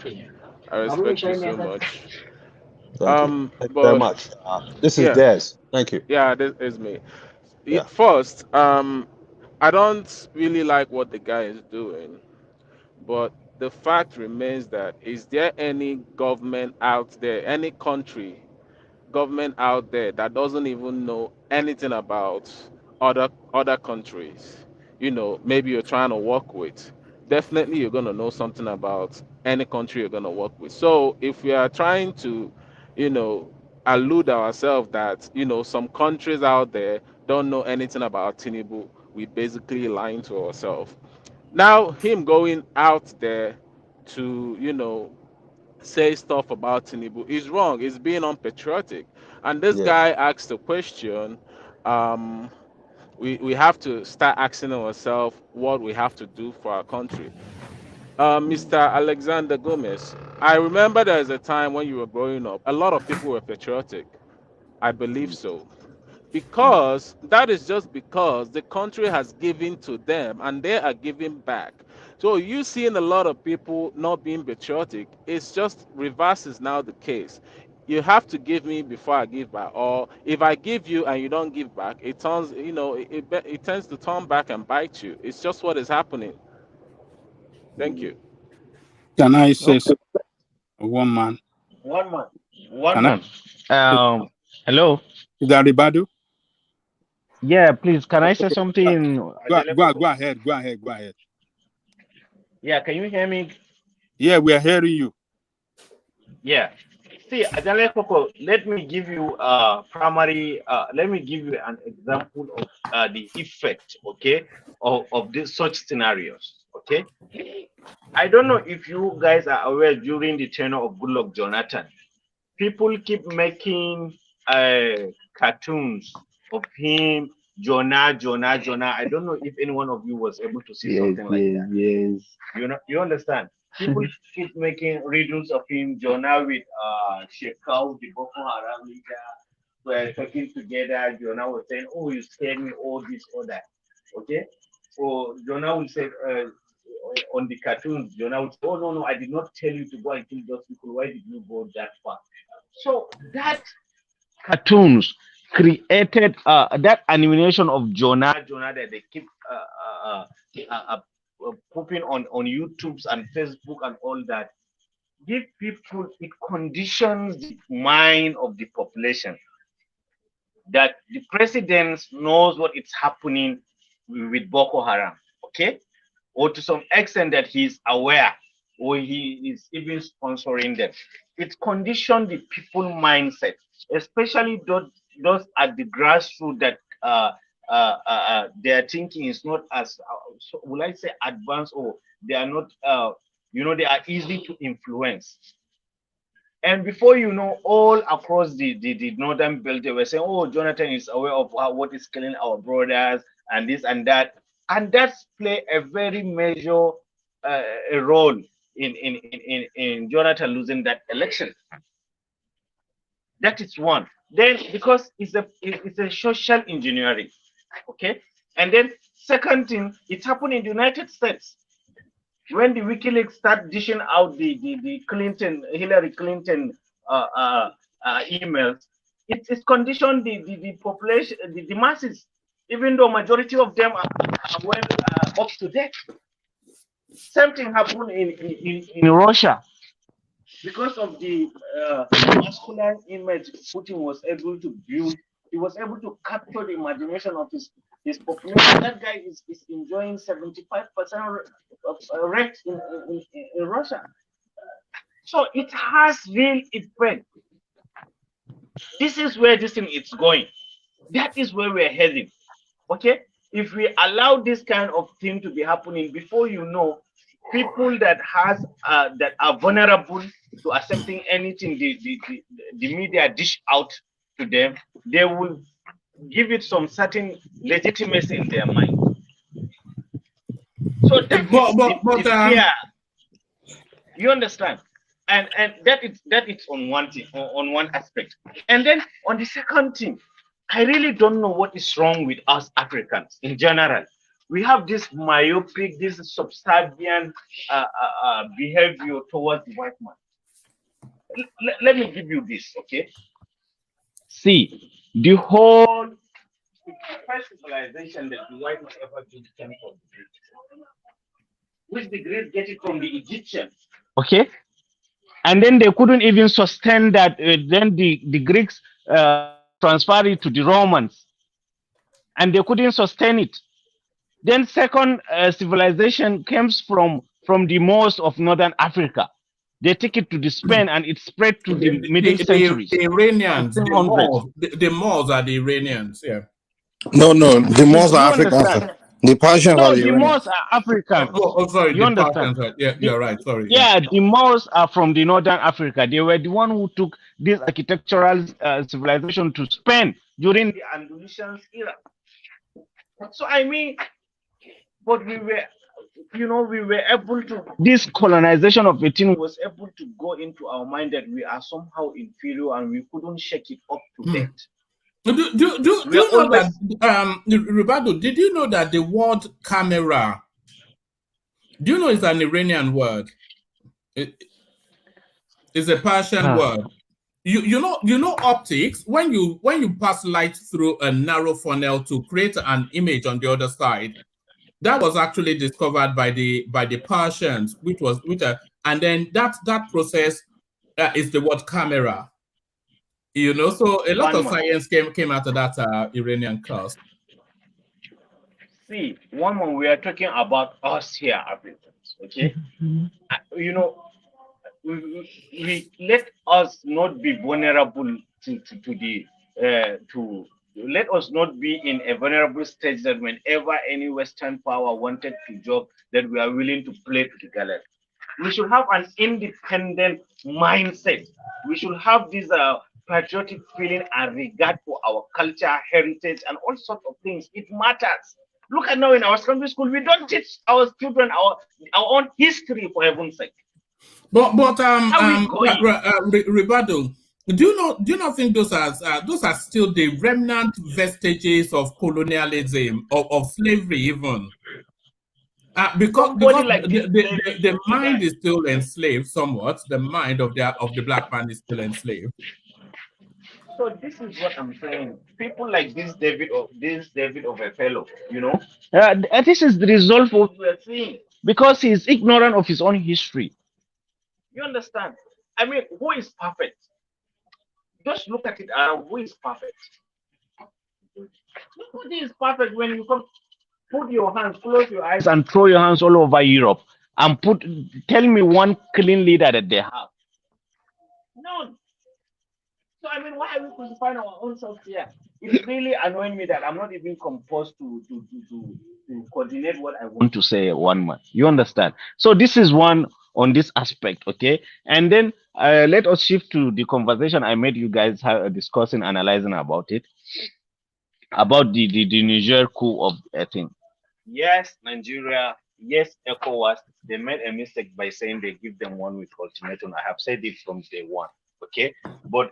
I respect you so much. Thank you. Thank you very But much. This is yeah, Des. Thank you. yeah, this is me. Yeah. First, I don't really like what the guy is doing, but the fact remains that is there any government out there, any country government out there that doesn't even know anything about other countries? Maybe you're trying to work with. Definitely, you're gonna know something about any country you're gonna work with. So if we are trying to, you know, allude ourselves that some countries out there don't know anything about Tinubu, we basically lying to ourselves. Now, him going out there to say stuff about Tinubu is wrong. It's being unpatriotic. And this Yeah. guy asked a question. Um, we have to start asking ourselves what we have to do for our country. Mr. Alexander Gomez, I remember there was a time when you were growing up, a lot of people were patriotic. I believe so, because that is just because the country has given to them and they are giving back. So you seeing a lot of people not being patriotic, it's just reverse is now the case. You have to give me before I give back, or if I give you and you don't give back, it turns it tends to turn back and bite you. It's just what is happening. Thank you. Can I say Okay. something? One man. One month. One Can I? month. Hello. Is that Ribadu? Yeah, please. Can I say something? Go ahead. Go ahead. Yeah, can you hear me? Yeah, we are hearing you. Yeah. See, Ajale Koko, let me give you let me give you an example of the effect, okay, of these such scenarios, okay? I don't know if you guys are aware during the tenure of Goodluck Jonathan, people keep making cartoons of him, Jonah. I don't know if any one of you was able to see something like that. Yes. You understand? People keep making riddles of him, Jonah with Shekau, the Boko Haram leader, were talking together. Jonah was saying, "Oh, you scared me, all this, all that." Okay? So Jonah will say on the cartoons, Jonah would say, "Oh no, I did not tell you to go and kill those people. Why did you go that far?" So that cartoons created that animation of Jonah that they keep popping on YouTube's and Facebook and all that. Give people, it conditions the mind of the population that the president knows what is happening with Boko Haram, okay? Or to some extent that he's aware or he is even sponsoring them. It conditions the people mindset, especially those at the grassroots that their thinking is not as, so will I say advanced, or they are not, they are easy to influence. And before you know, all across the northern belt, they were saying, "Oh, Jonathan is aware of what is killing our brothers and this and that," and that's play a very major a role in Jonathan losing that election. That is one. Then because it's a social engineering, okay. And then second thing, it happened in the United States when the WikiLeaks start dishing out the Hillary Clinton emails. It's conditioned the population, the masses, even though majority of them are well up to date. Same thing happened in Russia because of the masculine image Putin was able to build. He was able to capture the imagination of his population. That guy is enjoying 75% rate in Russia. So it has real effect. This is where this thing is going. That is where we're heading. Okay? If we allow this kind of thing to be happening, before you know, people that are vulnerable to accepting anything the media dish out to them, they will give it some certain legitimacy in their mind. So that is the fear. You understand? And that is on one thing, on one aspect. And then on the second thing, I really don't know what is wrong with us Africans in general. We have this myopic, this subservient behavior towards the white man. Let me give you this, okay? See, the whole first civilization that the white man ever did came from the Greeks. Which the Greeks get it from the Egyptians. Okay? And then they couldn't even sustain that. Then the Greeks transferred it to the Romans. And they couldn't sustain it. Then second civilization comes from the Moors of Northern Africa. They take it to the Spain and it spread to the middle centuries. The Iranians, the Moors are the Iranians, yeah. No, the Moors are Africans. The Persians are the Iranians. Moors are African. Sorry, you understand? Persians, yeah, you're right. Sorry. Yeah, the Moors are from the Northern Africa. They were the one who took this architectural civilization to Spain during the Andalusian era. So I mean, but we were able to. This colonization of 18 was able to go into our mind that we are somehow inferior and we couldn't shake it up to that. Do you know that, Roberto, did you know that the word camera, do you know it's an Iranian word? It's a Persian word. You know optics, when you pass light through a narrow funnel to create an image on the other side, that was actually discovered by the Persians, and then that process is the word camera. You know, so a lot of science came out of that Iranian course. See, when we are talking about us here, Africans, okay? You know, we let us not be vulnerable let us not be in a vulnerable stage that whenever any Western power wanted to joke, that we are willing to play to the gallery. We should have an independent mindset. We should have this patriotic feeling and regard for our culture, heritage, and all sorts of things. It matters. Look at now in our secondary school, we don't teach our children our own history, for heaven's sake. But Roberto, do you not think those are still the remnant vestiges of colonialism, of slavery even? Because the mind is still enslaved somewhat. The mind of the black man is still enslaved. So this is what I'm saying. People like this David of a fellow, you know, this is the result of what we are seeing because he is ignorant of his own history. You understand? I mean, who is perfect? Just look at it. Who is perfect? Nobody is perfect. When you come, put your hands, close your eyes, and throw your hands all over Europe, and tell me one clean leader that they have. None. So I mean, why are we crucifying our own selves here? It's really annoying me that I'm not even composed to coordinate what I want to say one month. You understand? So this is one on this aspect, okay? And then let us shift to the conversation I made you guys discussing, analyzing about it, about the Niger coup of I think. Yes, Nigeria. Yes, ECOWAS. They made a mistake by saying they give them 1 week ultimatum. I have said it from day one, okay? But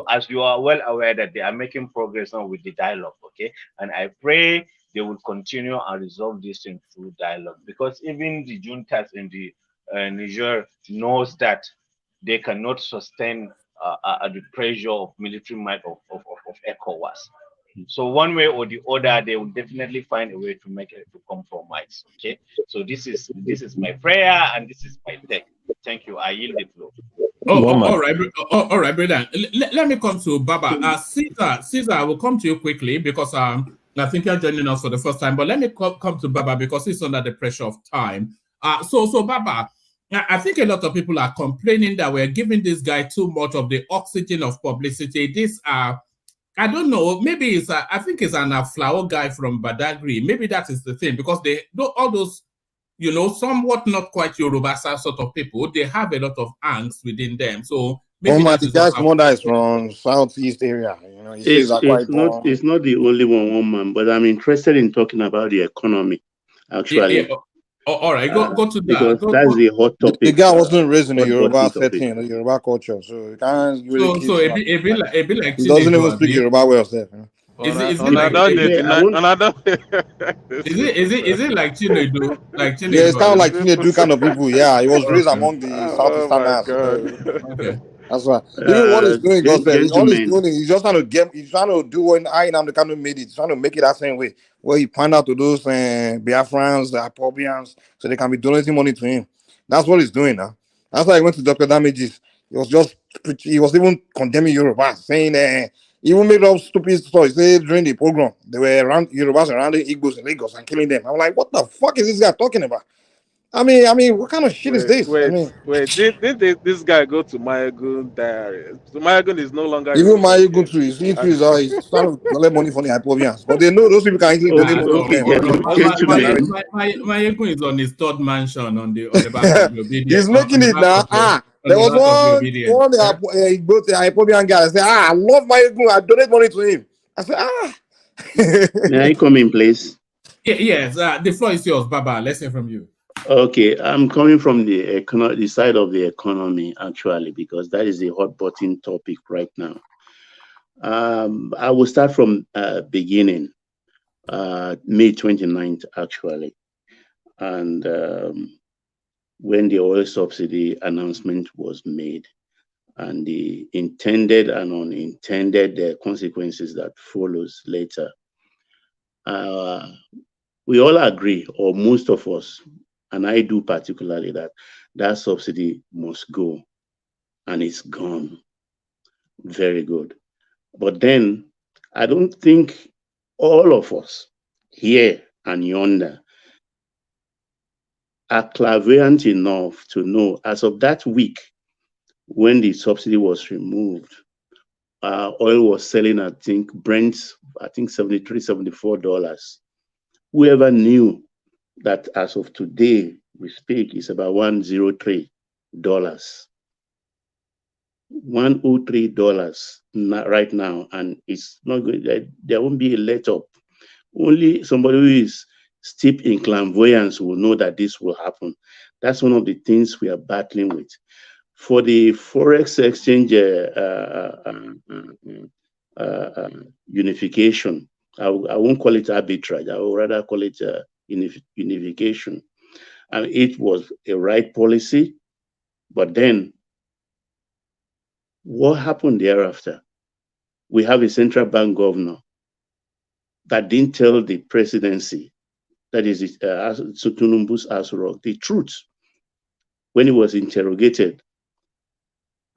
as you are well aware that they are making progress now with the dialogue, okay? And I pray they will continue and resolve this thing through dialogue, because even the juntas in the Niger knows that they cannot sustain the pressure of military might of ECOWAS. So one way or the other, they will definitely find a way to make it to compromise. Okay. So this is my prayer and this is my take. Thank you. I yield the floor. All right, brother. Let me come to Baba. Caesar, I will come to you quickly because I think you're joining us for the first time. But let me come to Baba because he's under the pressure of time. So Baba, I think a lot of people are complaining that we're giving this guy too much of the oxygen of publicity. This I don't know. Maybe I think it's an flower guy from Badagry. Maybe that is the thing, because all those, somewhat not quite Yoruba sort of people, they have a lot of angst within them. So maybe that The is what guy's mother is happened. from Southeast area. He says It's not the only one man, but I'm interested in talking about the economy, actually. Yeah. Oh, all right, go to that. Because that's the hot The topic. guy wasn't raised in a hot Yoruba button topic. setting, a Yoruba culture, so you can't really So keep. it be like He doesn't even Chinedu, speak abi? Yoruba well, sef. Is it like Chinedu? Like Yeah, it's Chinedu, kind of abi? like Chinedu kind of people. Yeah, he was raised Okay. among the Oh my Southeasterners. God. Okay. That's why. Even what he's doing, gospel, all he's Gentlemen, doing is he's just trying to he's trying to do what I am the kind of made it. He's trying to make it that same way, where he point out to those Biafrans, the Apobians, so they can be donating money to him. That's what he's doing now. That's why he went to Dr. Damages. He was even condemning Yoruba, saying, he even made up stupid stories. Say during the program, they were around Yorubas around the Igbos in Lagos and killing them. I'm like, what the fuck is this guy talking about? I mean, what kind of shit is this? Wait. Did this guy go to Mayagun diary? So Mayagun is no longer Even Yoruba my again. good to his entries are he's trying to collect money from the Hypovians. But they know those people can easily donate money to them. Because they know these people are married. My ego is on his third mansion on the back of the obedience. He's making it now. There was one Hypovian guy that said, I love my ego. I donate money to him. I said, may I come in, please? Yes, the floor is yours, Baba. Let's hear from you. Okay, I'm coming from the side of the economy, actually, because that is a hot button topic right now. I will start from beginning, May 29th, actually. And when the oil subsidy announcement was made, and the intended and unintended consequences that follows later. We all agree, or most of us, and I do particularly, that subsidy must go, and it's gone. Very good. But then I don't think all of us here and yonder are clairvoyant enough to know, as of that week when the subsidy was removed, oil was selling, I think, $73, $74. Whoever knew that as of today, we speak, is about $103. $103 right now, and it's not going. There won't be a let up. Only somebody who is steep in clairvoyance will know that this will happen. That's one of the things we are battling with. For the forex exchange unification, I won't call it arbitrage. I will rather call it unification. And it was a right policy, but then what happened thereafter? We have a central bank governor that didn't tell the presidency, that is Sowunmi's Asurok, the truth when he was interrogated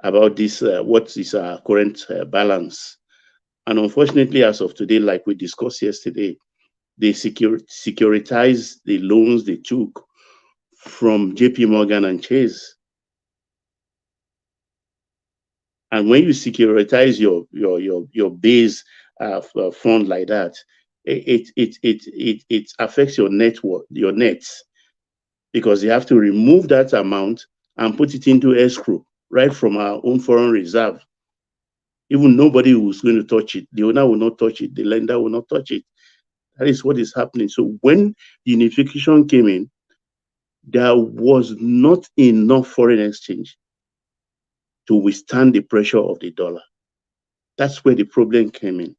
about this, what is our current balance. And unfortunately, as of today, like we discussed yesterday, they securitized the loans they took from JP Morgan and Chase. And when you securitize your base fund like that, it affects your nets, because you have to remove that amount and put it into escrow right from our own foreign reserve. Even nobody who's going to touch it, the owner will not touch it, the lender will not touch it. That is what is happening. So when unification came in, there was not enough foreign exchange to withstand the pressure of the dollar. That's where the problem came in.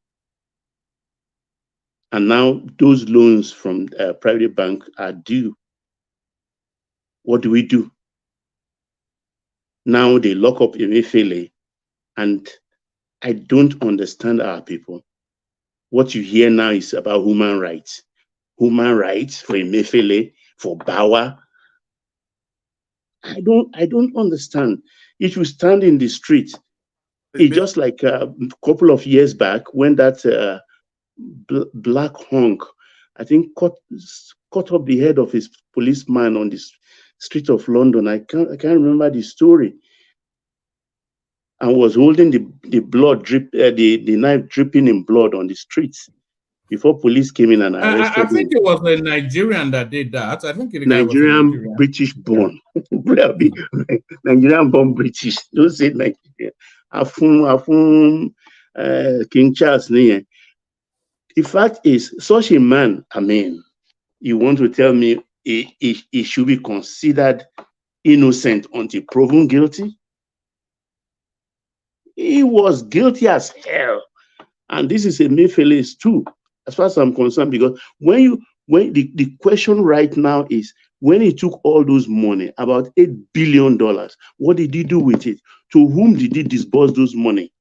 And now those loans from private bank are due. What do we do? Now they lock up Emefiele, and I don't understand our people. What you hear now is about human rights. Human rights for Emefiele, for Bawa. I don't understand. If you stand in the street, it's just like a couple of years back when that black hunk, I think, cut off the head of his policeman on this street of London. I can't remember the story. And was holding the blood drip, the knife dripping in blood on the streets before police came in and arrested I think him. it was a Nigerian that did that. I think the guy was a Nigerian, Nigerian. British born. Nigerian born British. Don't say Nigerian. Afun King Charles. The fact is, such a man, I mean, you want to tell me he should be considered innocent until proven guilty? He was guilty as hell. And this is a Mayfailes too, as far as I'm concerned, because when the question right now is, when he took all those money, about $8 billion, what did he do with it? To whom did he disburse those money?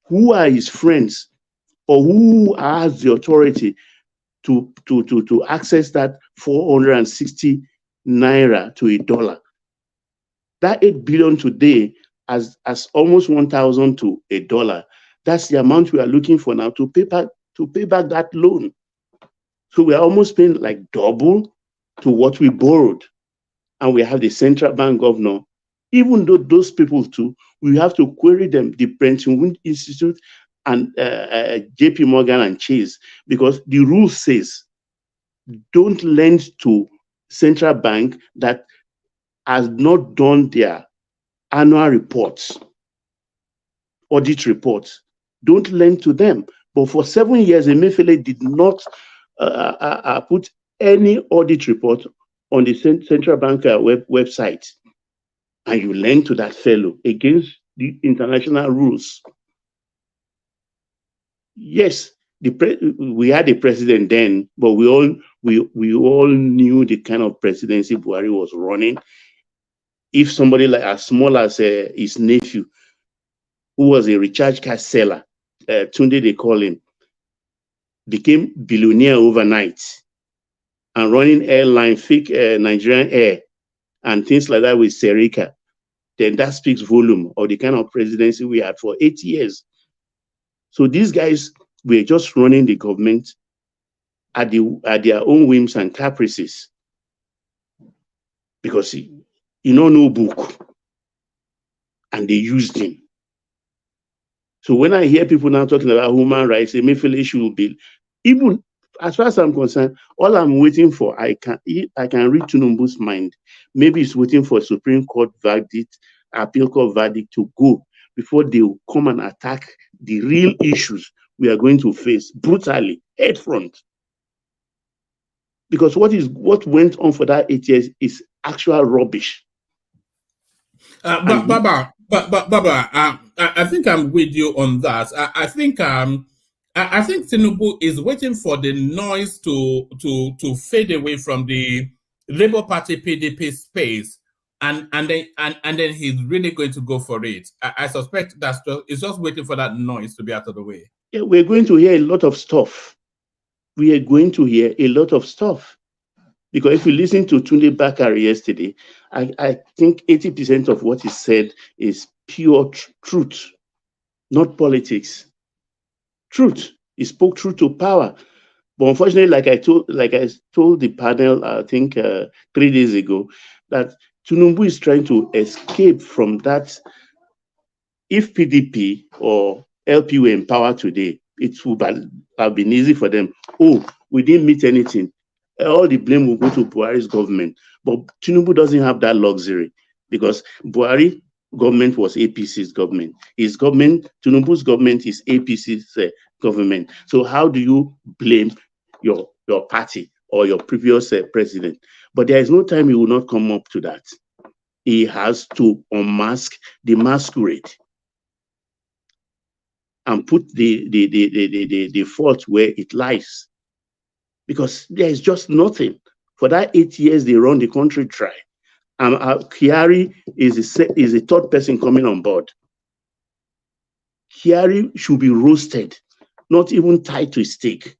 Who are his friends? Or who has the authority to access that 460 naira to a dollar? That 8 billion today as almost 1,000 to a dollar. That's the amount we are looking for now to pay back that loan. So we are almost paying like double to what we borrowed. And we have the central bank governor. Even though those people too, we have to query them, the Bretton Woods Institute and JP Morgan and Chase, because the rule says don't lend to central bank that has not done their annual reports, audit reports. Don't lend to them. But for 7 years, Emefiele did not put any audit report on the central bank website. And you lend to that fellow against the international rules. Yes, we had a president then, but we all knew the kind of presidency Buhari was running. If somebody like as small as his nephew, who was a recharge card seller, Tunde they call him, became billionaire overnight and running airline, fake Nigerian Air and things like that with Serika, then that speaks volume of the kind of presidency we had for 8 years. So these guys were just running the government at their own whims and caprices, because he no book, and they used him. So when I hear people now talking about human rights, Emefiele should be, even as far as I'm concerned, all I'm waiting for, I can read Tinubu's mind. Maybe he's waiting for a Supreme Court verdict, appeal court verdict to go before they will come and attack the real issues we are going to face brutally, head front. Because what went on for that 8 years is actual rubbish. Baba, I think I'm with you on that. I think Tinubu is waiting for the noise to fade away from the Labour Party PDP space, and then he's really going to go for it. I suspect it's just waiting for that noise to be out of the way. Yeah, we're going to hear a lot of stuff. We are going to hear a lot of stuff. Because if you listen to Tunde Bakari yesterday, I think 80% of what he said is pure truth, not politics. Truth. He spoke truth to power. But unfortunately, like I told the panel, I think 3 days ago, that Tinubu is trying to escape from that. If PDP or LP were in power today, it would have been easy for them. Oh, we didn't meet anything. All the blame will go to Buhari's government. But Tinubu doesn't have that luxury, because Buhari government was APC's government. His government, Tinubu's government, is APC's government. So how do you blame your party or your previous president? But there is no time he will not come up to that. He has to unmask the masquerade and put the fault where it lies. Because there is just nothing. For that 8 years, they run the country dry. Kyari is a third person coming on board. Kyari should be roasted, not even tied to a stake.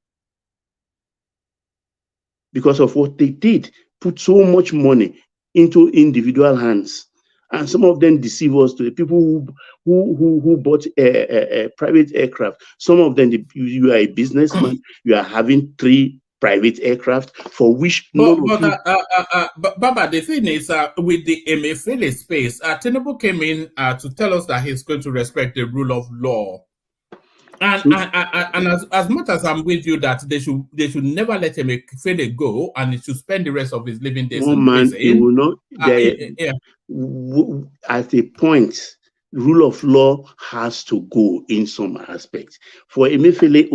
Because of what they did, put so much money into individual hands. And some of them deceive us, to the people who bought a private aircraft. Some of them, you are a businessman, you are having 3 private aircraft for which But none of you. Baba, the thing is, with the Emefiele space, Tinubu came in to tell us that he's going to respect the rule of law. And as much as I'm with you that they should never let Emefiele go, and he should spend the rest of his living days in prison. He will not. At a point, rule of law has to go in some aspects. For Emefiele,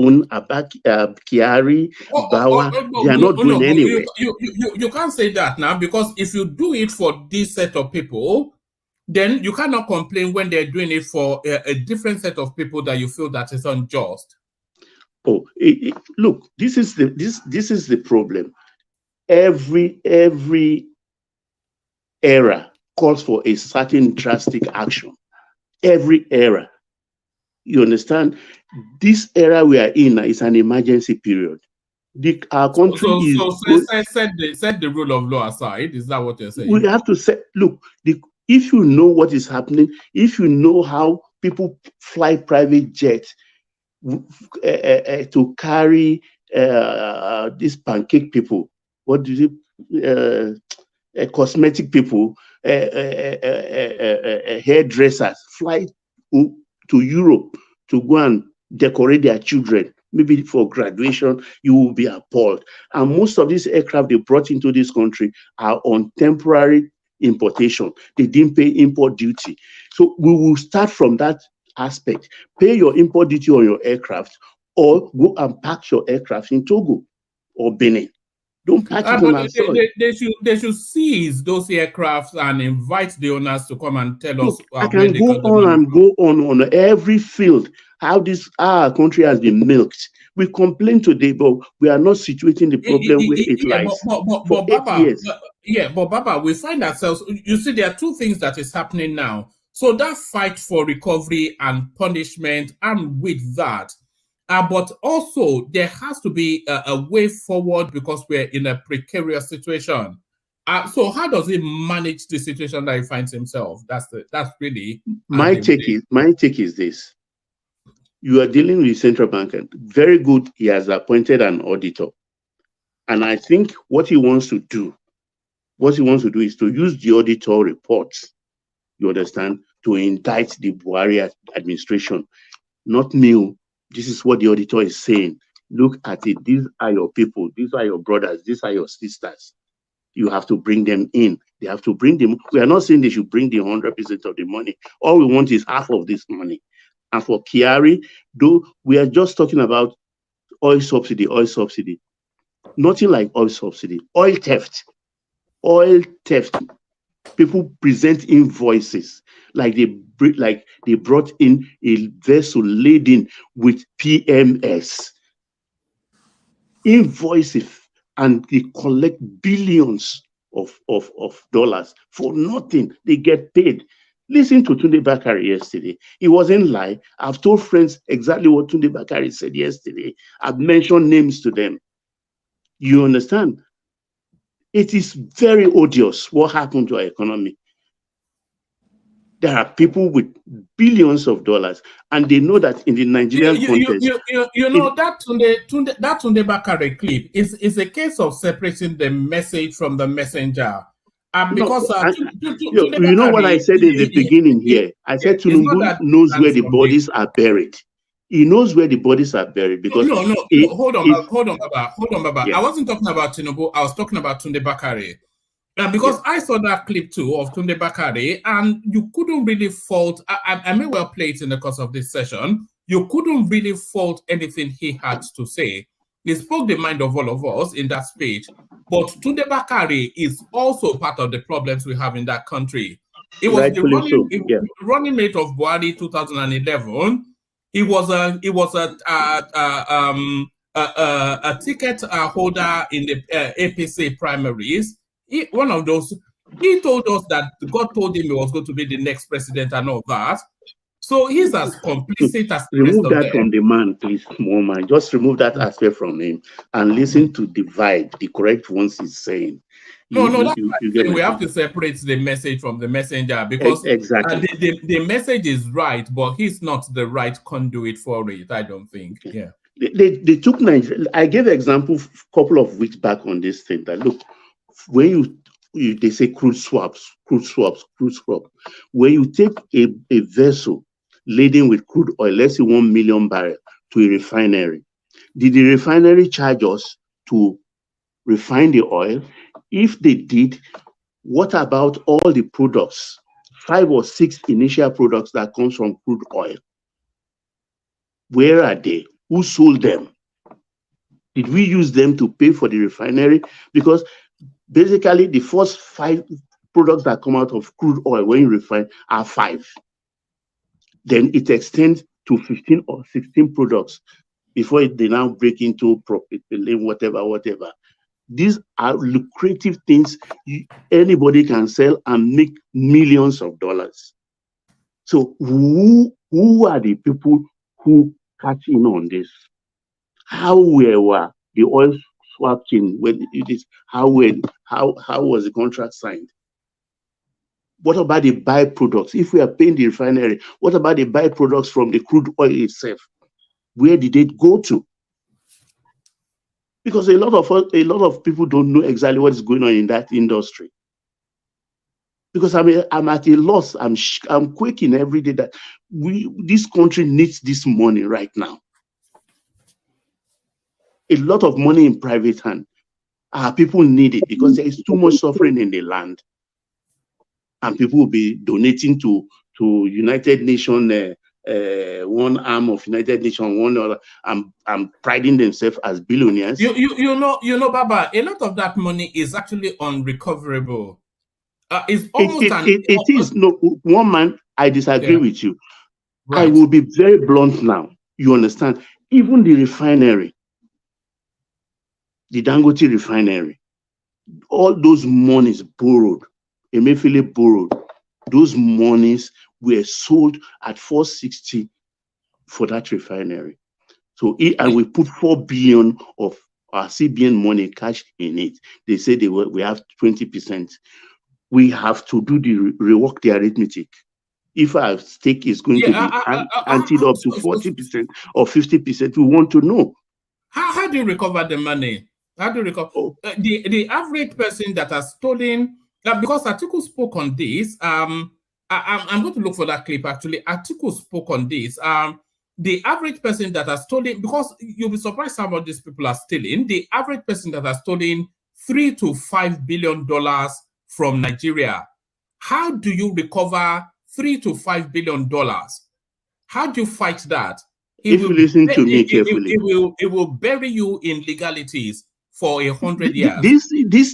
Kyari, Bawa, they are not going anywhere. You can't say that now, because if you do it for this set of people, then you cannot complain when they're doing it for a different set of people that you feel that is unjust. Oh, look, this is the problem. Every era calls for a certain drastic action. Every era. You understand? This era we are in is an emergency period. Our country set the rule of law aside. Is that what you're saying? We have to say, look, if you know what is happening, if you know how people fly private jets to carry these pancake people, what do you cosmetic people, hairdressers fly to Europe to go and decorate their children, maybe for graduation, you will be appalled. And most of these aircraft they brought into this country are on temporary importation. They didn't pay import duty. So we will start from that aspect. Pay your import duty on your aircraft, or go and pack your aircraft in Togo or Benin. Don't pack it on our soil. They should seize those aircrafts and invite the owners to come and tell us. I can go on every field how our country has been milked. We complain today, but we are not situating the problem where it lies. For 8 years. But Baba, we find ourselves. You see, there are two things that is happening now. So that fight for recovery and punishment, and with that. But also, there has to be a way forward, because we're in a precarious situation. So how does he manage the situation that he finds himself? That's really my take is this. You are dealing with central bank, and very good. He has appointed an auditor, and I think what he wants to do is to use the auditor reports. You understand, to indict the Buhari administration, not me. This is what the auditor is saying. Look at it. These are your people. These are your brothers. These are your sisters. You have to bring them in. They have to bring them. We are not saying they should bring the 100% of the money. All we want is half of this money. And for Kyari, though, we are just talking about oil subsidy. Nothing like oil subsidy. Oil theft. People present invoices like they brought in a vessel laden with PMS invoices, and they collect billions of dollars for nothing. They get paid. Listen to Tunde Bakari yesterday. He wasn't lying. I've told friends exactly what Tunde Bakari said yesterday. I've mentioned names to them. You understand? It is very odious what happened to our economy. There are people with billions of dollars, and they know that in the Nigerian context. That Tunde Bakari clip is a case of separating the message from the messenger. Because you know what I said in the beginning here? I said Tinubu knows where the bodies are buried. He knows where the bodies are buried because hold on, Baba. Yeah. I wasn't talking about Tinubu. I was talking about Tunde Bakari. Because I saw that clip too of Tunde Bakari, and you couldn't really fault. I may well play it in the course of this session. You couldn't really fault anything he had to say. He spoke the mind of all of us in that speech. But Tunde Bakari is also part of the problems we have in that country. He was the running mate of Buhari 2011. He was a ticket holder in the APC primaries. One of those. He told us that God told him he was going to be the next president and all that. So he's as complicit as the remove that from the man, please, Moman. Just remove that aspect from him and listen to the vibe, the correct ones he's saying. We have to separate the message from the messenger, because the message is right, but he's not the right conduit for it, I don't think. They took Nigeria. I gave an example a couple of weeks back on this thing that look, when they say crude swaps. When you take a vessel laden with crude oil, let's say 1 million barrels to a refinery, did the refinery charge us to refine the oil? If they did, what about all the products, 5 or 6 initial products that comes from crude oil? Where are they? Who sold them? Did we use them to pay for the refinery? Because basically the first 5 products that come out of crude oil when you refine are 5. Then it extends to 15 or 16 products before they now break into propylene, whatever. These are lucrative things anybody can sell and make millions of dollars. So who are the people who catch in on this? How were the oil swapped in when it is? How was the contract signed? What about the byproducts? If we are paying the refinery, what about the byproducts from the crude oil itself? Where did it go to? Because a lot of people don't know exactly what is going on in that industry. Because I'm at a loss. I'm quaking every day that this country needs this money right now. A lot of money in private hand. Our people need it because there is too much suffering in the land, and people will be donating to United Nations, one arm of United Nations, one other, and priding themselves as billionaires. You know, Baba, a lot of that money is actually unrecoverable. It's almost it is no one man. I disagree with you. Right. I will be very blunt now. You understand? Even the refinery, the Dangote refinery, all those monies borrowed, Emefiele borrowed, those monies were sold at 460 for that refinery. So and we put 4 billion of our CBN money cash in it. They say we have 20%. We have to do rework the arithmetic. If our stake is going to be anted up to 40% or 50%, we want to know. How do you recover the money? How do you recover? The average person that has stolen, because Atiku spoke on this, I'm going to look for that clip actually. Atiku spoke on this. The average person that has stolen, because you'll be surprised how much these people are stealing, the average person that has stolen $3 to $5 billion from Nigeria. How do you recover $3 to $5 billion? How do you fight that? If you listen to me carefully, it will bury you in legalities for 100 years.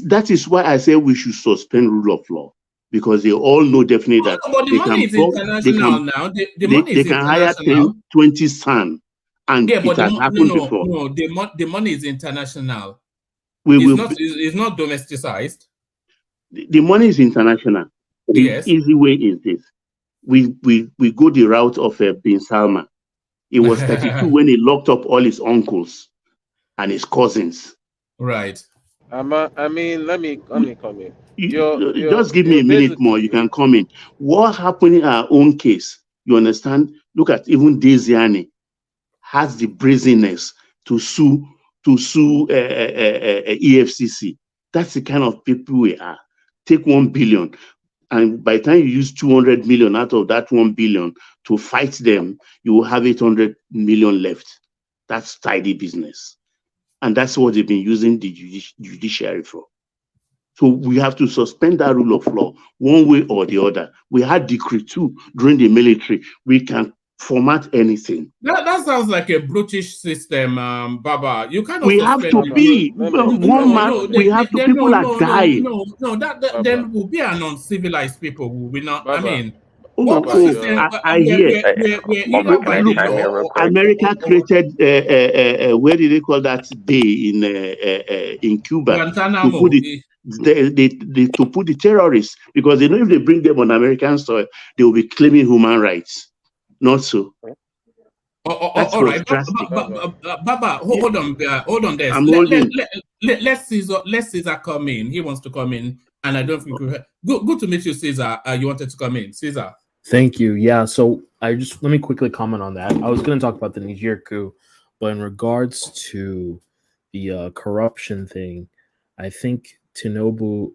That is why I say we should suspend rule of law, because they all know definitely that but the money is international now. The money is they can hire 10, 20 SAN, and it has happened before. No, the money is international. It's not domesticized. The money is international. The easy way is this: we go the route of Bin Salman. He was 32 when he locked up all his uncles and his cousins. Right. I mean, let me come in. Just give me a minute more. You can come in. What happened in our own case? You understand? Look at even Desiani has the brazenness to sue EFCC. That's the kind of people we are. Take 1 billion, and by the time you use 200 million out of that 1 billion to fight them, you will have 800 million left. That's tidy business. And that's what they've been using the judiciary for. So we have to suspend that rule of law one way or the other. We had Decree 2 during the military. We can format anything. That sounds like a brutish system, Baba. You cannot. We have to be one man. We have to. People are dying. No. Then will be an uncivilized people. Will we not? Baba. I mean, I hear. America created where did they call that bay in Cuba to put to put the terrorists, because they know if they bring them on American soil, they will be claiming human rights. Not so. All right, Baba, hold on there. Let Caesar come in. He wants to come in, and I don't think good to meet you, Caesar. You wanted to come in, Caesar. Thank you. Yeah. So let me quickly comment on that. I was going to talk about the Niger coup, But in regards to the corruption thing, I think Tinubu,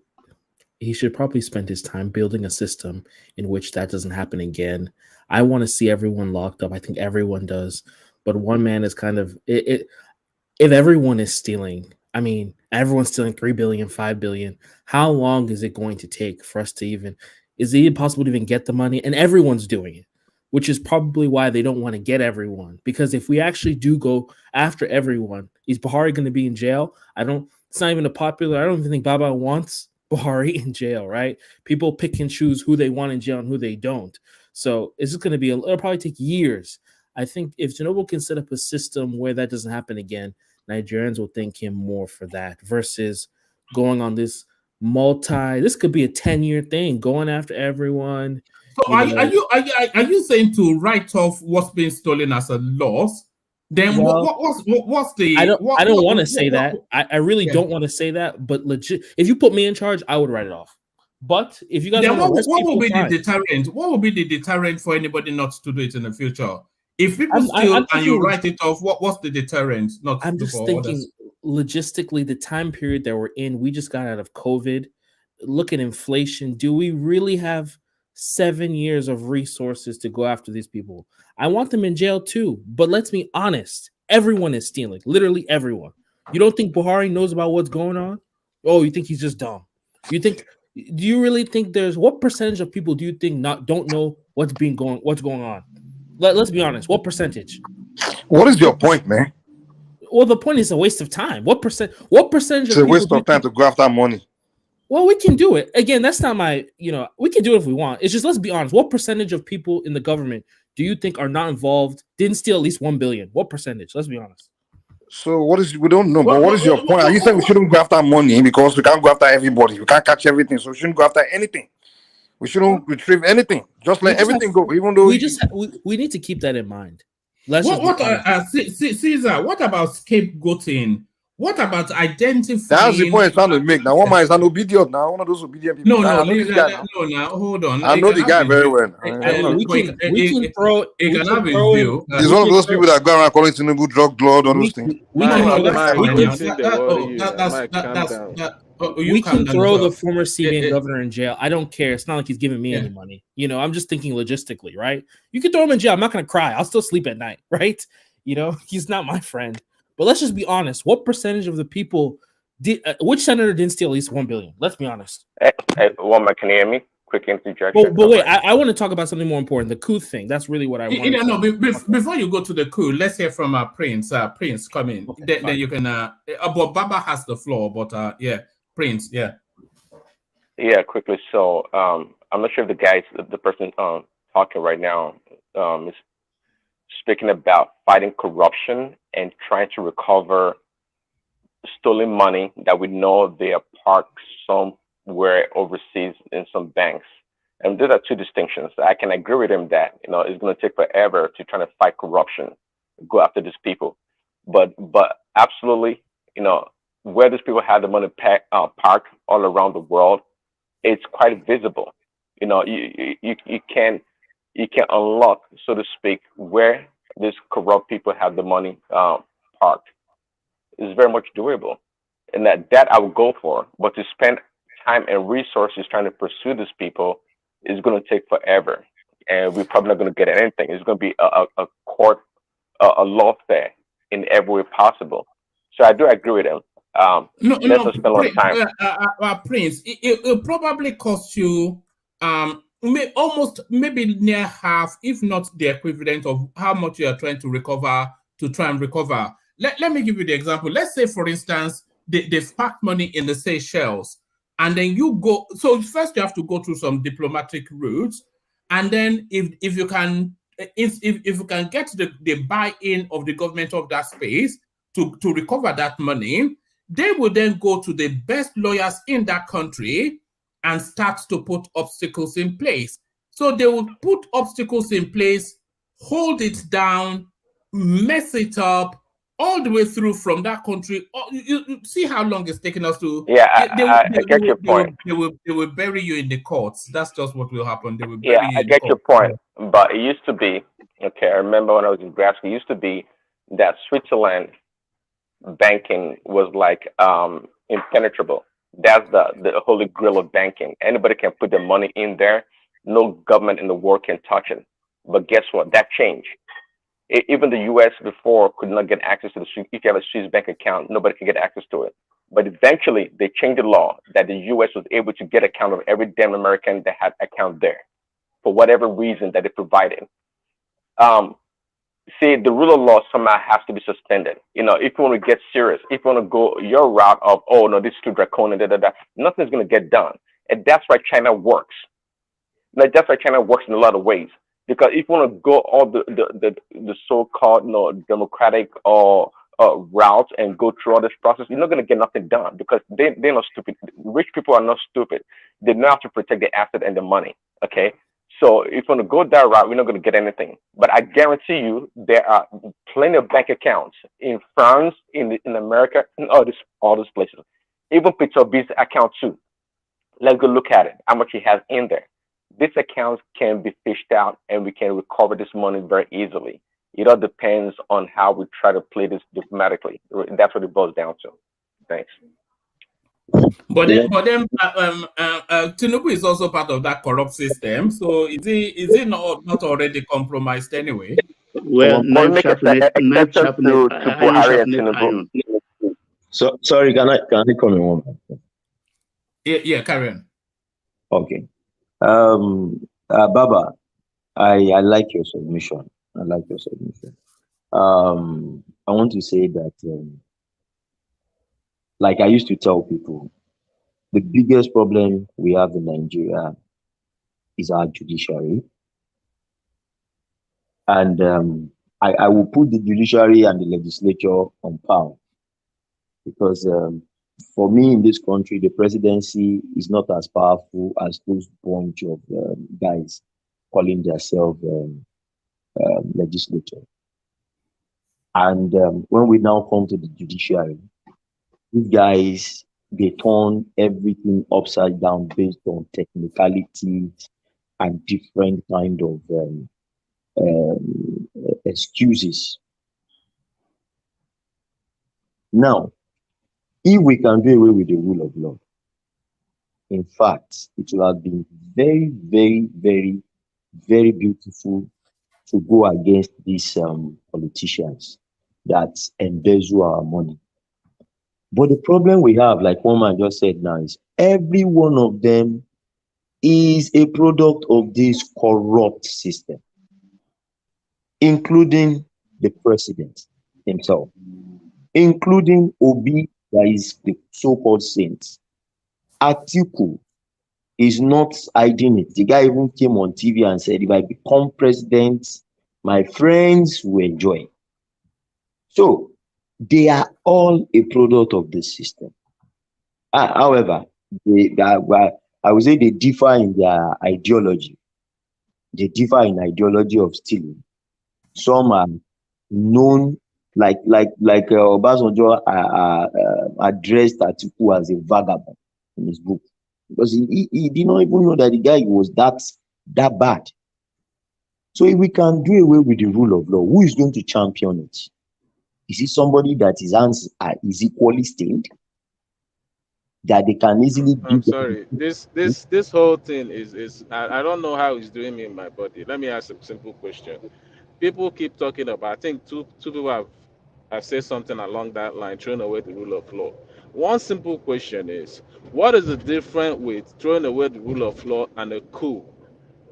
he should probably spend his time building a system in which that doesn't happen again. I want to see everyone locked up. I think everyone does. But one man is kind of it. If everyone is stealing, I mean, everyone's stealing 3 billion, 5 billion. How long is it going to take for us to even, is it even possible to even get the money? And everyone's doing it, which is probably why they don't want to get everyone. Because if we actually do go after everyone, is Buhari going to be in jail? It's not even a popular, I don't even think Baba wants Buhari in jail, right? People pick and choose who they want in jail and who they don't. So it's just going to be, it'll probably take years. I think if Tinubu can set up a system where that doesn't happen again, Nigerians will thank him more for that versus going on this this could be a 10-year thing, going after everyone. So are you saying to write off what's being stolen as a loss? Then what's the? I don't want to say that. I really don't want to say that. But legit, if you put me in charge, I would write it off. But if you guys then want what to will be the deterrent? What will be the deterrent for anybody not to do it in the future? If people steal and you write it off, what's the deterrent? I'm just thinking logistically, the time period that we're in, we just got out of COVID. Look at inflation. Do we really have 7 years of resources to go after these people? I want them in jail too. But let's be honest. Everyone is stealing. Literally everyone. You don't think Buhari knows about what's going on? Oh, you think he's just dumb? Do you really think what percentage of people do you think don't know what's going on? Let's be honest. What percentage? What is your point, man? Well, the point is a waste of time. What percentage of people? It's a waste of time to go after money. Well, we can do it. Again, that's not my, we can do it if we want. It's just, let's be honest. What percentage of people in the government do you think are not involved, didn't steal at least 1 billion? What percentage? Let's be honest. So we don't know, but what is your point? Are you saying we shouldn't go after money because we can't go after everybody? We can't catch everything, so we shouldn't go after anything. We shouldn't retrieve anything. Just let everything go, even though we need to keep that in mind. Caesar, what about scapegoating? What about identifying? That's the point I'm trying to make. Now, one man is an obedient. Now, one of those obedient people. No, hold on. I know the guy very well. We can throw. He's one of those people that go around calling Tinubu drug lord, all those things. We can throw the former CBN governor in jail. I don't care. It's not like he's giving me any money. I'm just thinking logistically, right? You can throw him in jail. I'm not going to cry. I'll still sleep at night, right? He's not my friend. But let's just be honest. What percentage of the people which senator didn't steal at least 1 billion? Let's be honest. Woman, can you hear me? Quick interjection. But wait, I want to talk about something more important. The coup thing. That's really what I want. Before you go to the coup, let's hear from Prince. Prince, come in. Okay, then you can. But Baba has the floor. But Prince, yeah. Yeah, quickly. So I'm not sure if the person talking right now is speaking about fighting corruption and trying to recover stolen money that we know they are parked somewhere overseas in some banks. And those are two distinctions. I can agree with him that it's going to take forever to try to fight corruption, go after these people. But absolutely, where these people have the money parked all around the world, it's quite visible. You can unlock, so to speak, where these corrupt people have the money parked. It's very much doable, and that I would go for. But to spend time and resources trying to pursue these people is going to take forever, and we're probably not going to get anything. It's going to be a court, a lawfare in every way possible. So I do agree with him. Let's not spend a lot of time. Prince, it'll probably cost you maybe near half, if not the equivalent of how much you are trying to recover to try and recover. Let me give you the example. Let's say, for instance, they've parked money in the Seychelles, and then you go. So first, you have to go through some diplomatic routes, and then if you can get the buy-in of the government of that space to recover that money, they will then go to the best lawyers in that country and start to put obstacles in place. So they will put obstacles in place, hold it down, mess it up, all the way through from that country. You see how long it's taken us to. Yeah, I get your point. They will bury you in the courts. That's just what will happen. They will bury you I get your point. But it used to be, I remember when I was in grad school, it used to be that Switzerland banking was like impenetrable. That's the holy grail of banking. Anybody can put their money in there. No government in the world can touch it. But guess what? That changed. Even the U.S. before could not get access to the Swiss. If you have a Swiss bank account, nobody can get access to it. But eventually, they changed the law that the U.S. was able to get account of every damn American that had account there, for whatever reason that they provided. See, the rule of law somehow has to be suspended. You know, if you want to get serious, if you want to go your route of, oh no, this is too draconian, nothing's going to get done. And that's why China works. Like, that's why China works in a lot of ways. Because if you want to go all the so-called democratic or route and go through all this process, you're not going to get nothing done because they're not stupid. Rich people are not stupid. They know how to protect their asset and the money. Okay. So if you want to go that route, we're not going to get anything. But I guarantee you, there are plenty of bank accounts in France, in America, in all these places. Even Peter B's account too. Let's go look at it, how much he has in there. These accounts can be fished out and we can recover this money very easily. It all depends on how we try to play this diplomatically. That's what it boils down to. Thanks. But then, Tinubu is also part of that corrupt system. So is he not already compromised anyway? Well, So sorry, can I come in one? Yeah, carry on. Okay. Baba, I like your submission. I want to say that, like I used to tell people, the biggest problem we have in Nigeria is our judiciary. And I will put the judiciary and the legislature on par. Because for me in this country, the presidency is not as powerful as those bunch of guys calling themselves legislature. And when we now come to the judiciary, these guys, they turn everything upside down based on technicalities and different kind of excuses. Now, if we can do away with the rule of law, in fact, it will have been very, very, very, very beautiful to go against these politicians that embezzle our money. But the problem we have, like one man just said now, is every one of them is a product of this corrupt system, including the president himself, including Obi, that is the so-called saint. Atiku is not hiding it. The guy even came on TV and said, if I become president, my friends will enjoy. So they are all a product of this system. However, I would say they differ in their ideology. They differ in ideology of stealing. Some are known, like Obasanjo addressed Atiku as a vagabond in his book, because he did not even know that the guy was that bad. So if we can do away with the rule of law, who is going to champion it? Is it somebody that his hands is equally stained, that they can easily do? I'm sorry. This whole thing is I don't know how it's doing me in my body. Let me ask a simple question. People keep talking about, I think two people have said something along that line, throwing away the rule of law. One simple question is, what is the difference with throwing away the rule of law and a coup?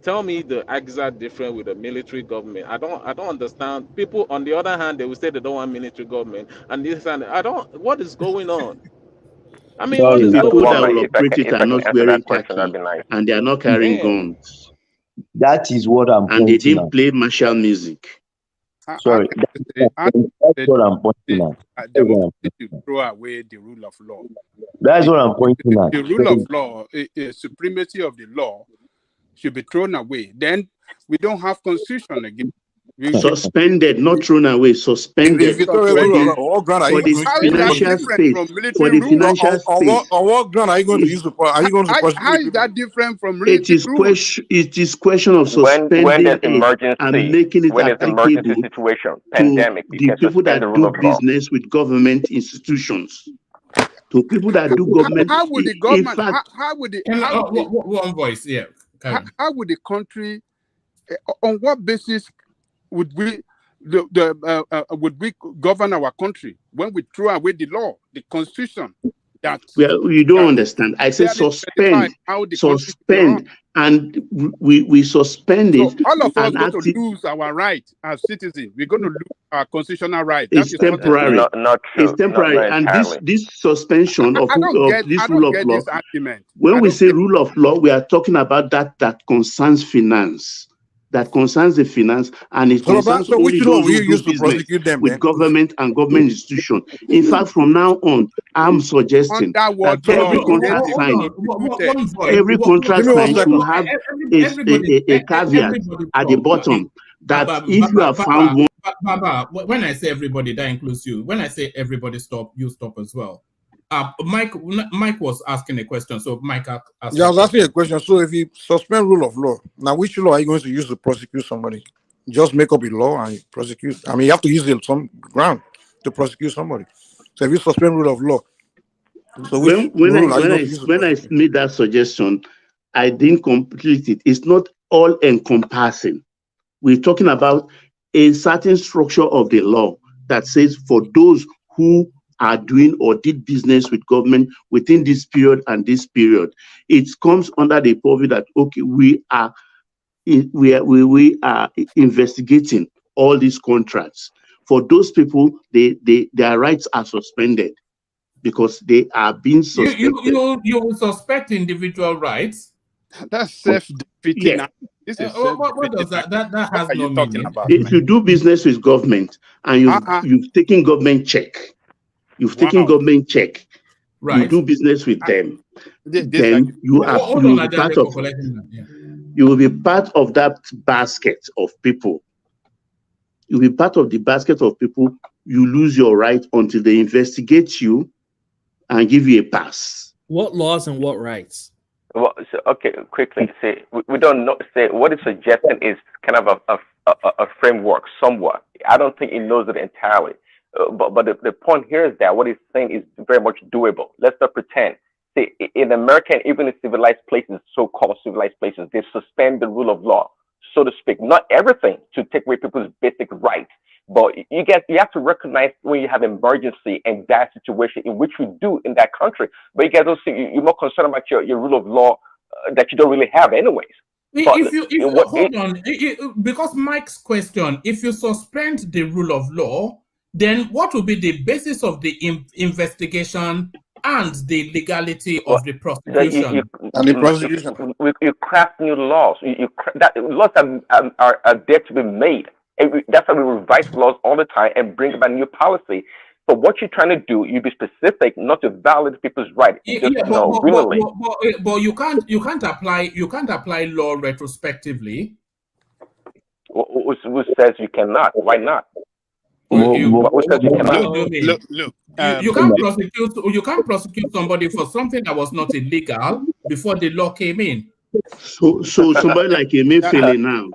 Tell me the exact difference with the military government. I don't understand. People on the other hand, they will say they don't want military government, and this and what is going on? I mean, what is people going that on? will operate it are not wearing khaki, and they are not carrying guns. That is what I'm pointing and they didn't out. play martial music. Sorry, that's what I'm pointing out. Democracy to throw away the rule of law. That's what I'm pointing out. The rule of law, supremacy of the law, should be thrown away. Then we don't have constitution again. Suspended, not thrown away, suspended. If you throw away rule of law, on what ground are For you the going to How is that financial different space, from for military the rule? financial space, on what ground are you going to use are you going to prosecute How is people? that different from it military is rule? question of When suspending there's it and emergency, making it when there's emergency applicable situation, to pandemic, you the can people suspend the that rule do of law. business with government institutions. To people that do government, How would the in government? fact, How would the? One voice, yeah. How would the country? On what basis would we? Would we govern our country when we throw away the law, the constitution? That well, you don't understand. I said suspend, how the country should be run. and we suspend So it. all of us and going to lose our right as citizens. We're going to lose our constitutional right. It's temporary. Not true. It's temporary, not and entirely. this suspension of I don't get rule of law. this argument. When we say rule of law, we are talking about that concerns finance, that concerns the finance, and it concerns so which only law those will you who do use to business prosecute them with then? government and government institution. In fact, from now on, I'm suggesting Under what that law every will they contract be signed, prosecuted? every contract signed should have a caveat at the bottom that if you have found one. Baba, when I say everybody, that includes you. When I say everybody stop, you stop as well. Mike was asking a question, so Mike asked. Yeah, I was asking a question. So if you suspend rule of law, now which law are you going to use to prosecute somebody? Just make up a law and prosecute. I mean, you have to use some ground to prosecute somebody. So if you suspend rule of law, so which when rule are you going to use? I made that suggestion, I didn't complete it. It's not all encompassing. We're talking about a certain structure of the law that says for those who are doing or did business with government within this period and this period, it comes under the purview that okay, we are investigating all these contracts. For those people, their rights are suspended because they are being suspected. You suspect individual rights? That's self-defeating. Yeah. This is what does that has no meaning. If you do business with government and you've taken government check, you do business with them, then you will be part of you will be part of that basket of people. You'll be part of the basket of people. You lose your right until they investigate you and give you a pass. What laws and what rights? Well, so, okay, quickly say we don't know. Say what it's suggesting is kind of a framework somewhat. I don't think it knows it entirely. But the point here is that what he's saying is very much doable. Let's not pretend. See, in America, even in civilized places, so-called civilized places, they suspend the rule of law, so to speak. Not everything to take away people's basic rights, but you have to recognize when you have emergency and that situation, in which we do in that country. But you guys don't see, you're more concerned about your rule of law that you don't really have anyways. Hold on, because Mike's question, if you suspend the rule of law, then what will be the basis of the investigation and the legality of the prosecution? You craft new laws. Laws are there to be made. That's why we revise laws all the time and bring about new policy. But what you're trying to do, you be specific, not to violate people's rights. But you can't apply law retrospectively. Who says you cannot? Why not? You can't prosecute somebody for something that was not illegal before the law came in. So somebody like Emefiele now,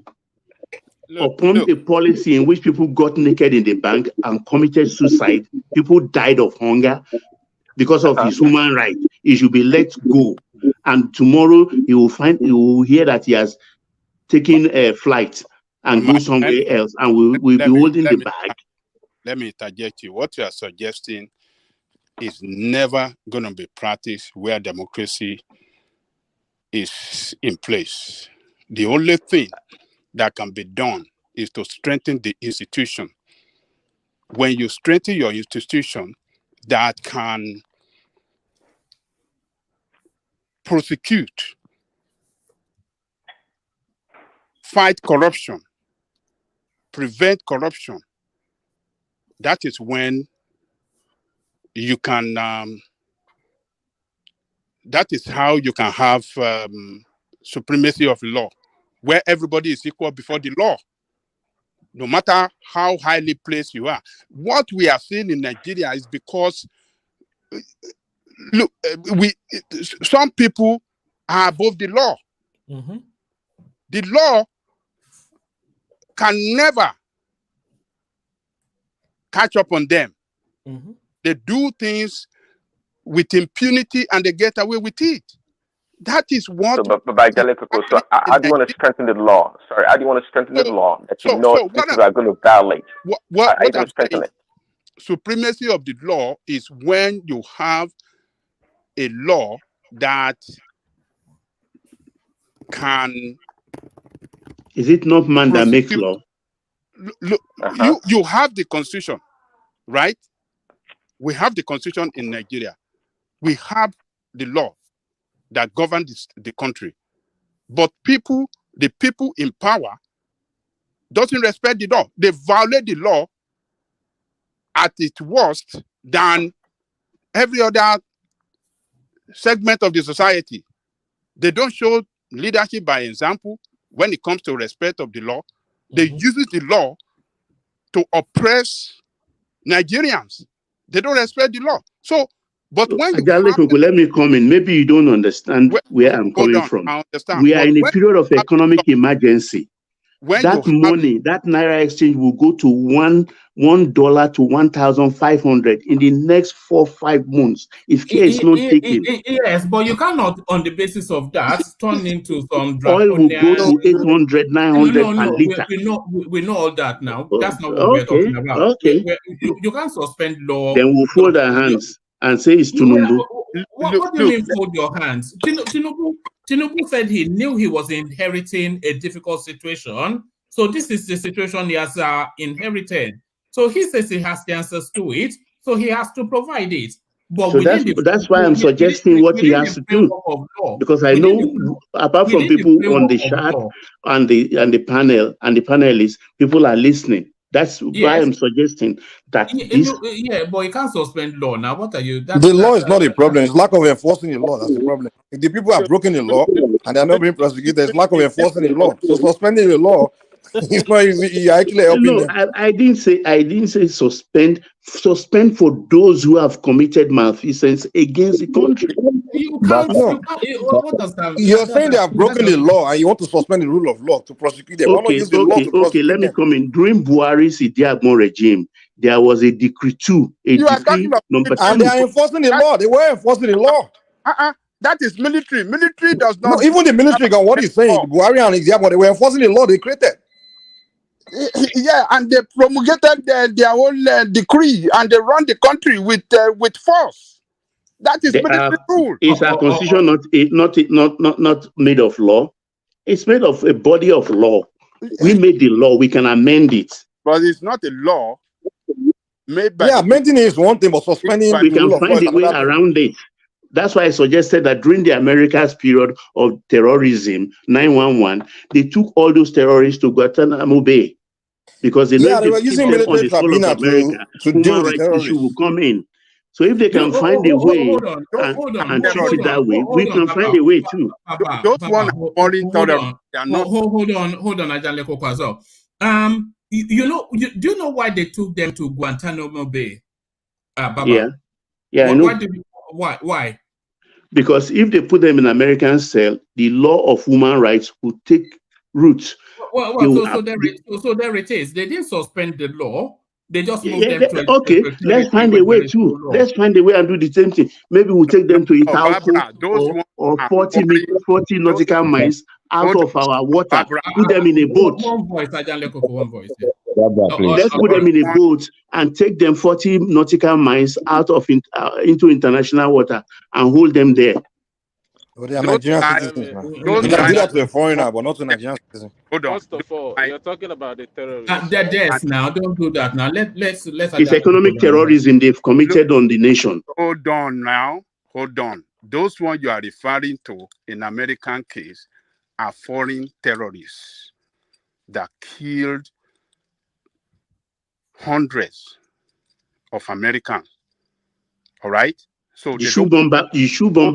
upon a policy in which people got naked in the bank and committed suicide, people died of hunger because of his human right, he should be let go. And tomorrow he will hear that he has taken a flight and go somewhere else, and we'll be holding the bag. Let me interject you. What you are suggesting is never going to be practiced where democracy is in place. The only thing that can be done is to strengthen the institution. When you strengthen your institution, that can prosecute, fight corruption, prevent corruption, that is when you can, that is how you can have supremacy of law, where everybody is equal before the law. no matter how highly placed you are. What we are seeing in Nigeria is because, look, some people are above the law. Mm-hmm. The law can never catch up on them. Mm-hmm. They do things with impunity and they get away with it. That is what. So, but by Jalekoko, so how do you want to strengthen the law? Sorry, how do you want to strengthen the law that you know people are going to violate? How are you going to strengthen it? Supremacy of the law is when you have a law that can. Is it not man that makes law? Look, you have the Constitution, right? We have the Constitution in Nigeria. We have the law that governs the country. But the people in power doesn't respect the law. They violate the law at its worst than every other segment of the society. They don't show leadership by example when it comes to respect of the law. They use the law to oppress Nigerians. They don't respect the law. So, but when you let me come in. Maybe you don't understand where I'm coming from. I understand. We are in a period of economic emergency. That money, that Naira exchange will go to $1 to 1,500 in the next 4-5 months if care is not taken. Yes, but you cannot, on the basis of that, turn into some oil will go to 800, 900 per liter. We know all that now. That's not what we're talking about. Okay. You can't suspend law. Then we'll fold our hands and say it's Tinubu. What do you mean fold your hands? Tinubu said he knew he was inheriting a difficult situation. So this is the situation he has inherited. So he says he has the answers to it. So he has to provide it. But so that's why I'm suggesting what he has to do. Because I know, apart from people on the chat and the panel and the panelists, people are listening. That's why I'm suggesting that but you can't suspend law. Now, what are you? The law is not a problem. It's lack of enforcing the law. That's the problem. If the people have broken the law and they're not being prosecuted, there's lack of enforcing the law. So suspending the law is not you're actually helping them. I didn't say suspend. Suspend for those who have committed malfeasance against the country. You're saying they have broken the law and you want to suspend the rule of law to prosecute them. Why not use the law to prosecute let me come in. During Buhari's Idiagbon regime, there was a decree 2, decree number 2. And they are enforcing the law. They were enforcing the law. That is military. Military does not. No, even the military, what he's saying, Buhari and Idiagbon, they were enforcing the law they created. Yeah, and they promulgated their own decree, and they run the country with force. That is military rule. Is our constitution not made of law? It's made of a body of law. We made the law. We can amend it. But it's not a law made by. Yeah, amending is one thing, but suspending we can find a way around it. That's why I suggested that during the America's period of terrorism, 9/11, they took all those terrorists to Guantanamo Bay because they were using military tribunal to deal with terrorists. Issue will come in. So if they can find a way and treat it that way, we can find a way too. Those one foreign terrorists. Hold on, Ajanleko as well. Do you know why they took them to Guantanamo Bay? Baba? Yeah, I know. Why? Because if they put them in American cell, the law of human rights will take root. So there it is. They didn't suspend the law. They just moved them to let's find a way too. Let's find a way and do the same thing. Maybe we'll take them to Itaú or 40 nautical miles out of our water. Put them in a boat. One voice, one voice. Let's put them in a boat and take them 40 nautical miles out of into international water and hold them there. But they are Nigerian citizens, man. You can do that to a foreigner, but not to a Nigerian citizen. Hold on. First of all, you're talking about the terrorists. They're dead now. Don't do that now. Let's. It's economic terrorism they've committed on the nation. Hold on now. Hold on. Those ones you are referring to in American case are foreign terrorists that killed hundreds of Americans. All right. So the shoe bomber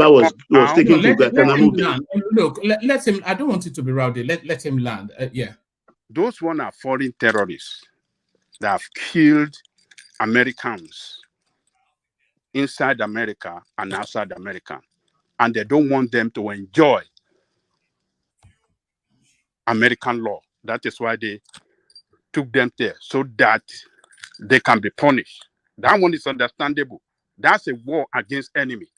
was taken to Guantanamo Bay. Look, let him. I don't want it to be rowdy. Let him land. Yeah. Those one are foreign terrorists that have killed Americans inside America and outside America, and they don't want them to enjoy American law. That is why they took them there, so that they can be punished. That one is understandable. That's a war against enemy.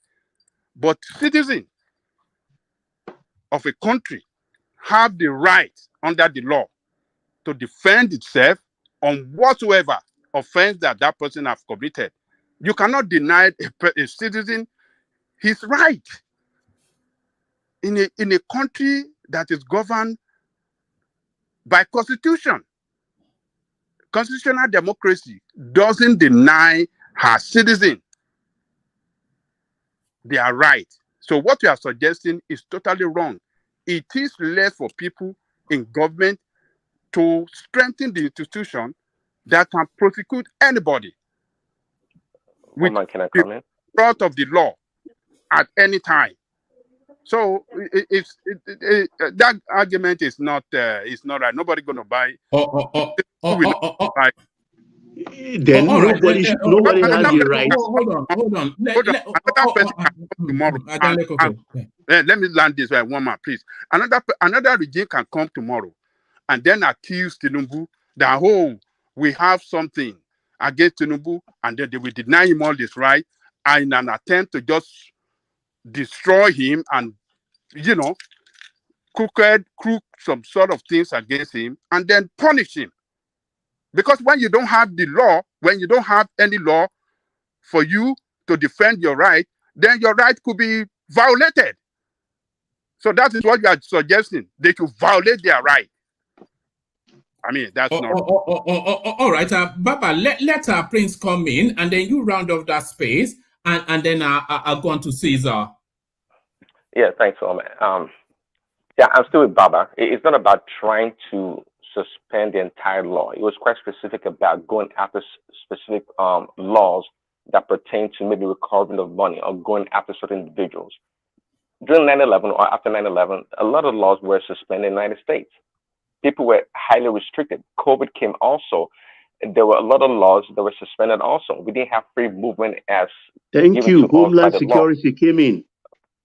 But citizens of a country have the right under the law to defend itself on whatsoever offense that that person has committed. You cannot deny a citizen his right in a country that is governed by constitution. Constitutional democracy doesn't deny her citizen their right. So what you are suggesting is totally wrong. It is left for people in government to strengthen the institution that can prosecute anybody with Can I comment? the threat of the law at any time. So that argument is not right. Nobody going to buy. Then nobody has the right. Hold on. Another person can come tomorrow. Let me land this way, one more, please. Another regime can come tomorrow and then accuse Tinubu that, we have something against Tinubu, and then they will deny him all this right, and in an attempt to just destroy him and, crook some sort of things against him and then punish him. Because when you don't have the law, when you don't have any law for you to defend your right, then your right could be violated. So that is what you are suggesting. They should violate their right. I mean, that's not... all right. Baba, let Prince come in, and then you round off that space, and then I'll go on to Caesar. Yeah, thanks, Omar. Yeah, I'm still with Baba. It's not about trying to suspend the entire law. It was quite specific about going after specific laws that pertain to maybe recovering of money or going after certain individuals. During 9/11 or after 9/11, a lot of laws were suspended in the United States. People were highly restricted. COVID came also. There were a lot of laws that were suspended also. We didn't have free movement as Thank you. Homeland Security came in.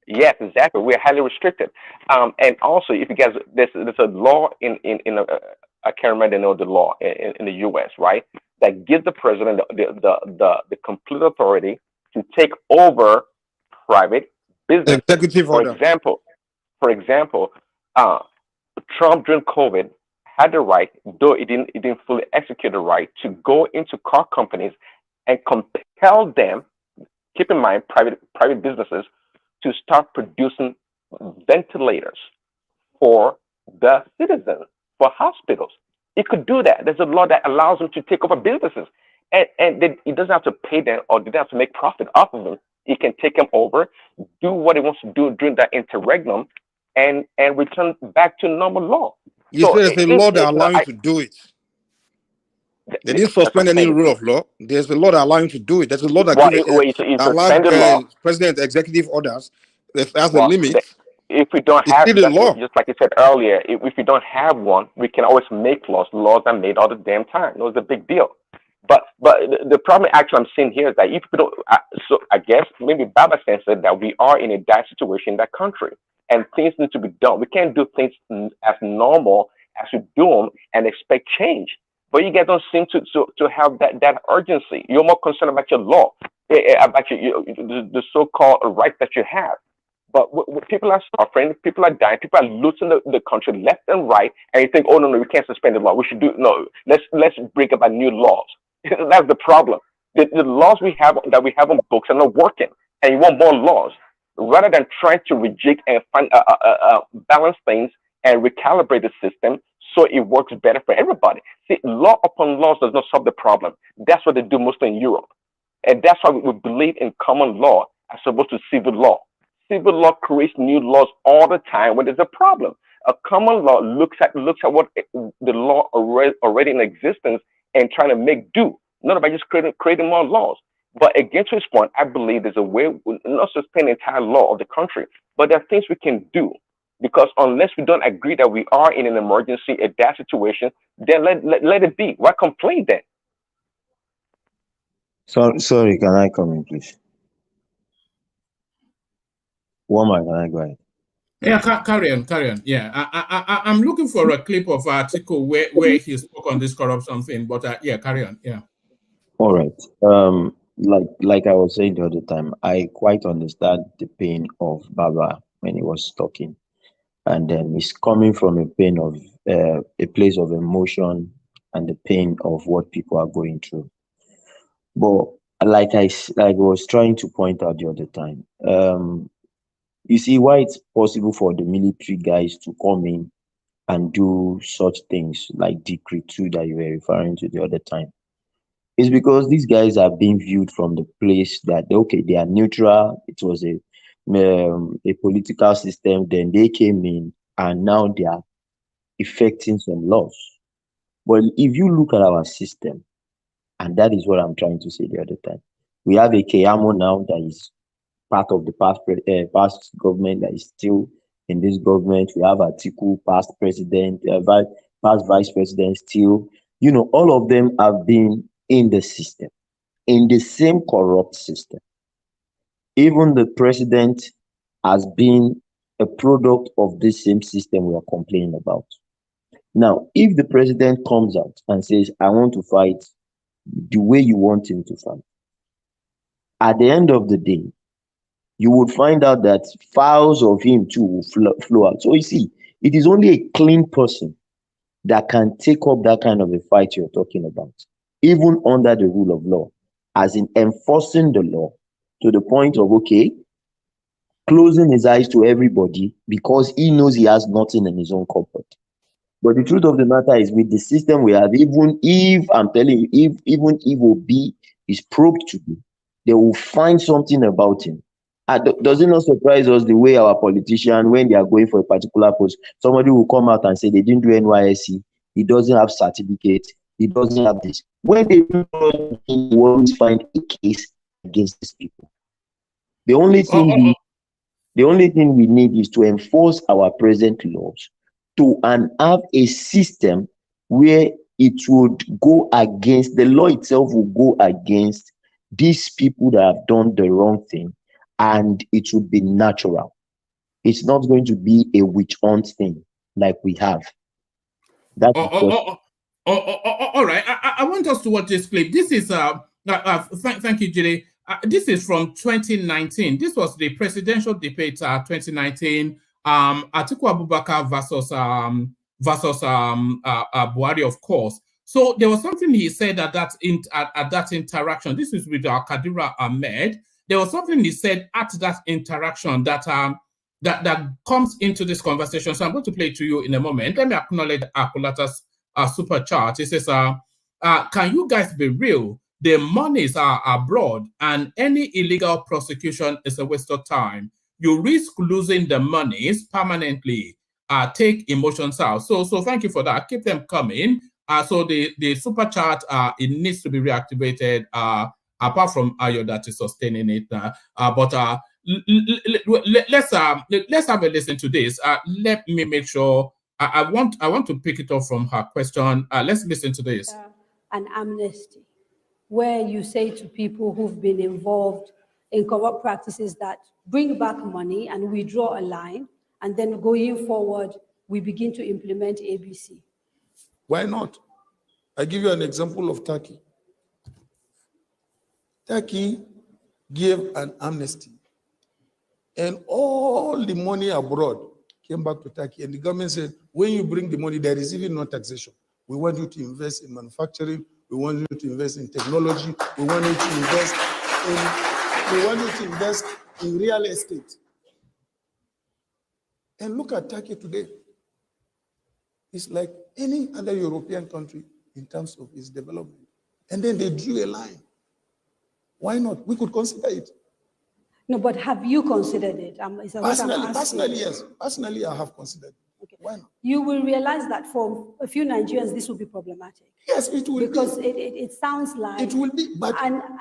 Yes, exactly. We're highly restricted. And also, if you guys, there's a law I can't remember the law in the U.S., right, that gives the president the complete authority to take over private business. Executive order. For example, Trump during COVID had the right, though it didn't fully execute the right, to go into car companies and compel them, keep in mind private businesses, to start producing ventilators for the citizens, for hospitals. It could do that. There's a law that allows them to take over businesses. And it doesn't have to pay them, or it doesn't have to make profit off of them. It can take them over, do what it wants to do during that interregnum, and return back to normal law. You said there's a law that allows you to do it. They didn't suspend any rule of law. There's a law that allows you to do it. There's a law that allows president executive orders. That's a limit. If we don't have law, just like you said earlier, if we don't have one, we can always make laws. Laws are made all the damn time. No, it's a big deal. But the problem actually I'm seeing here is that if we don't, so I guess maybe Baba said that we are in a dire situation in that country, and things need to be done. We can't do things as normal as we do them and expect change. But you guys don't seem to have that urgency. You're more concerned about your law, about the so-called rights that you have. But people are suffering, people are dying, people are losing the country left and right, and you think, oh no, we can't suspend the law. We should let's bring about new laws. That's the problem. The laws we have on books are not working, and you want more laws rather than trying to reject and find balance things and recalibrate the system so it works better for everybody. See, law upon laws does not solve the problem. That's what they do mostly in Europe, and that's why we believe in common law as opposed to civil law. Civil law creates new laws all the time when there's a problem. A common law looks at what the law already in existence and trying to make do, not about just creating more laws. But against his point, I believe there's a way, not suspend the entire law of the country, but there are things we can do Because unless we don't agree that we are in an emergency at that situation, then let it be. Why complain then? Sorry, can I come in, please? Woman, can I go ahead? Yeah, carry on. Yeah, I'm looking for a clip of an article where he spoke on this corruption thing, but yeah, carry on. Yeah. All right. Like I was saying the other time, I quite understand the pain of Baba when he was talking, and then he's coming from a pain of a place of emotion and the pain of what people are going through. But like I was trying to point out the other time, you see why it's possible for the military guys to come in and do such things like Decree 2 that you were referring to the other time. It's because these guys are being viewed from the place that okay, they are neutral. It was a political system. Then they came in, and now they are effecting some laws. But if you look at our system, and that is what I'm trying to say the other time, we have a Keyamo now that is part of the past government that is still in this government. We have Atiku, past president, past vice president, still. You know, all of them have been in the system, in the same corrupt system. Even the president has been a product of this same system we are complaining about. Now, if the president comes out and says, I want to fight the way you want him to fight, at the end of the day, you would find out that files of him too will flow out. So you see, it is only a clean person that can take up that kind of a fight you're talking about, even under the rule of law, as in enforcing the law to the point of, okay, closing his eyes to everybody because he knows he has nothing in his own cupboard. But the truth of the matter is, with the system we have, even if I'm telling you, even if Obi is probed to be, they will find something about him. Does it not surprise us the way our politicians, when they are going for a particular post, somebody will come out and say they didn't do NYSC, he doesn't have certificate, he doesn't have this. When they do, you always find a case against these people. The only thing we need is to enforce our present laws and have a system where it would go against, the law itself will go against these people that have done the wrong thing, and it would be natural. It's not going to be a witch hunt thing like we have. All right. I want us to watch this clip. This is thank you, Jide. This is from 2019. This was the presidential debate 2019. Atiku Abubakar versus Buhari, of course. So there was something he said at that interaction. This is with Kadira Ahmed. There was something he said at that interaction that that comes into this conversation. So I'm going to play it to you in a moment. Let me acknowledge Akulata's super chat. It says, can you guys be real? The monies are abroad and any illegal prosecution is a waste of time. You risk losing the monies permanently. Take emotions out. So thank you for that. Keep them coming. So the super chat, it needs to be reactivated, apart from Ayo that is sustaining it. Let's have a listen to this. Let me make sure. I want to pick it up from her question. Let's listen to this. An amnesty, where you say to people who've been involved in corrupt practices that bring back money and we draw a line, and then going forward, we begin to implement ABC. Why not? I give you an example of Turkey. Turkey gave an amnesty, and all the money abroad came back to Turkey, and the government said, when you bring the money, there is even no taxation. We want you to invest in manufacturing, we want you to invest in technology, we want you to invest in real estate. And look at Turkey today. It's like any other European country in terms of its development. And then they drew a line. Why not? We could consider it. No, but have you considered it? Personally, yes. Personally, I have considered it. Okay. Why not? You will realize that for a few Nigerians, this will be problematic. Yes, it will because it sounds like it will be, but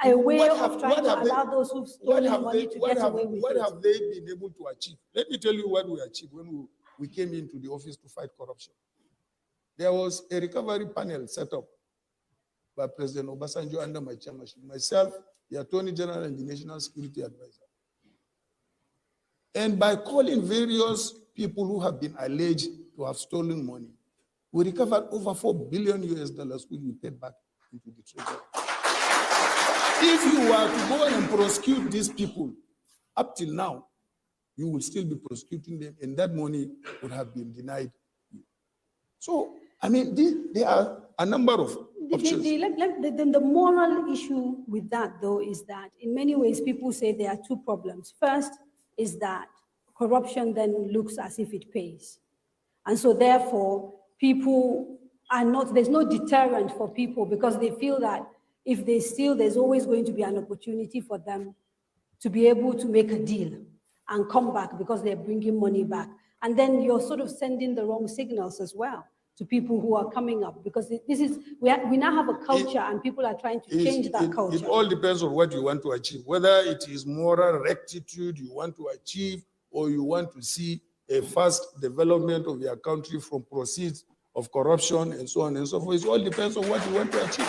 a way of trying to allow those who've stolen money to get away with it. What have they been able to achieve? Let me tell you what we achieved when we came into the office to fight corruption. There was a recovery panel set up by President Obasanjo under my chairmanship, myself, the Attorney General, and the National Security Advisor. And by calling various people who have been alleged to have stolen money, we recovered over $4 billion US, which we paid back into the treasury. If you were to go and prosecute these people, up till now, you will still be prosecuting them, and that money would have been denied you. So, I mean, there are a number of options. The moral issue with that, though, is that in many ways, people say there are two problems. First is that corruption then looks as if it pays. And so therefore, people are not, there's no deterrent for people because they feel that if they steal, there's always going to be an opportunity for them to be able to make a deal and come back because they're bringing money back. And then you're sort of sending the wrong signals as well to people who are coming up because this is, we now have a culture and people are trying to change that culture. It all depends on what you want to achieve, whether it is moral rectitude you want to achieve or you want to see a fast development of your country from proceeds of corruption and so on and so forth. It all depends on what you want to achieve.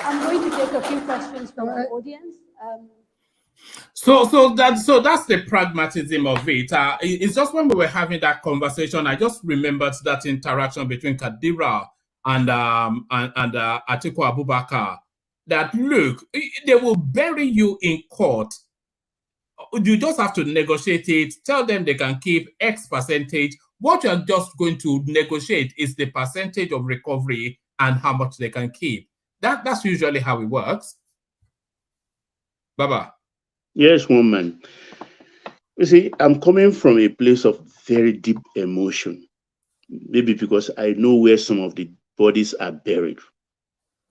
I'm going to take a few questions from the audience. So that's the pragmatism of it. It's just when we were having that conversation, I just remembered that interaction between Kadira and Atiku Abubakar. That look, they will bury you in court. You just have to negotiate it. Tell them they can keep X percentage. What you're just going to negotiate is the percentage of recovery and how much they can keep. That's usually how it works. Baba. Yes, woman. You see, I'm coming from a place of very deep emotion. Maybe because I know where some of the bodies are buried.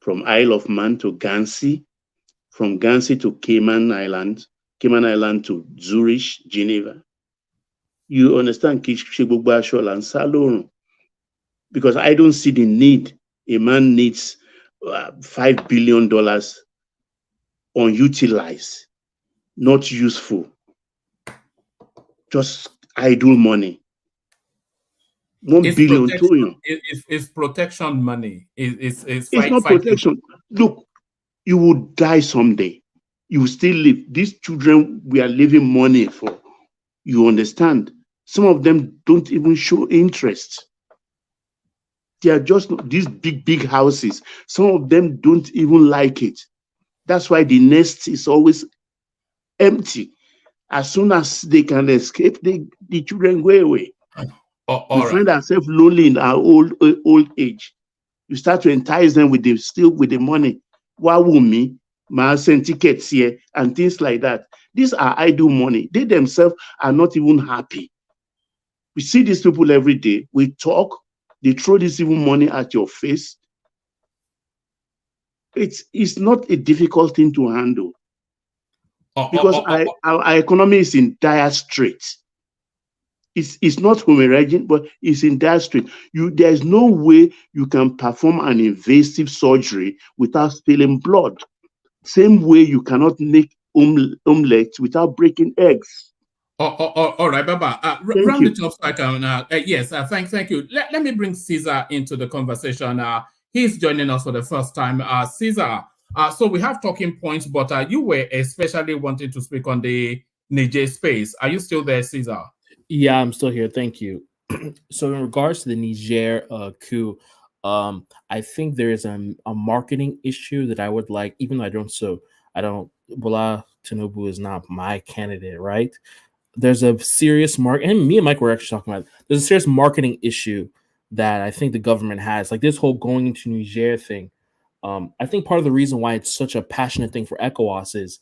From Isle of Man to Guernsey, from Guernsey to Cayman Island to Zurich, Geneva. You understand Kishibubashol and Salon. Because I don't see the need. A man needs $5 billion unutilized, not useful, just idle money. It's protection money. It's not protection. Look, you will die someday. You will still live. These children we are leaving money for. You understand? Some of them don't even show interest. They are just these big houses. Some of them don't even like it. That's why the nest is always empty. As soon as they can escape, the children go away. We find ourselves lonely in our old age. You start to entice them with the money. Why will me? Send tickets here and things like that. These are idle money. They themselves are not even happy. We see these people every day. We talk. They throw this even money at your face. It's not a difficult thing to handle because our economy is in dire straits. It's not hemorrhaging, but it's in dire straits. There's no way you can perform an invasive surgery without spilling blood. Same way you cannot make omelets without breaking eggs. All right, Baba. Round it up so I can. Yes, thank you. Let me bring Caesar into the conversation. He's joining us for the first time. Caesar, so we have talking points, but you were especially wanting to speak on the Niger space. Are you still there, Caesar? Yeah, I'm still here. Thank you. So in regards to the Niger coup, I think there is a marketing issue that I would like, even though I don't, Bola Tinubu is not my candidate, right? There's a serious and me and Mike were actually talking about it. There's a serious marketing issue that I think the government has, like this whole going into Niger thing. I think part of the reason why it's such a passionate thing for ECOWAS is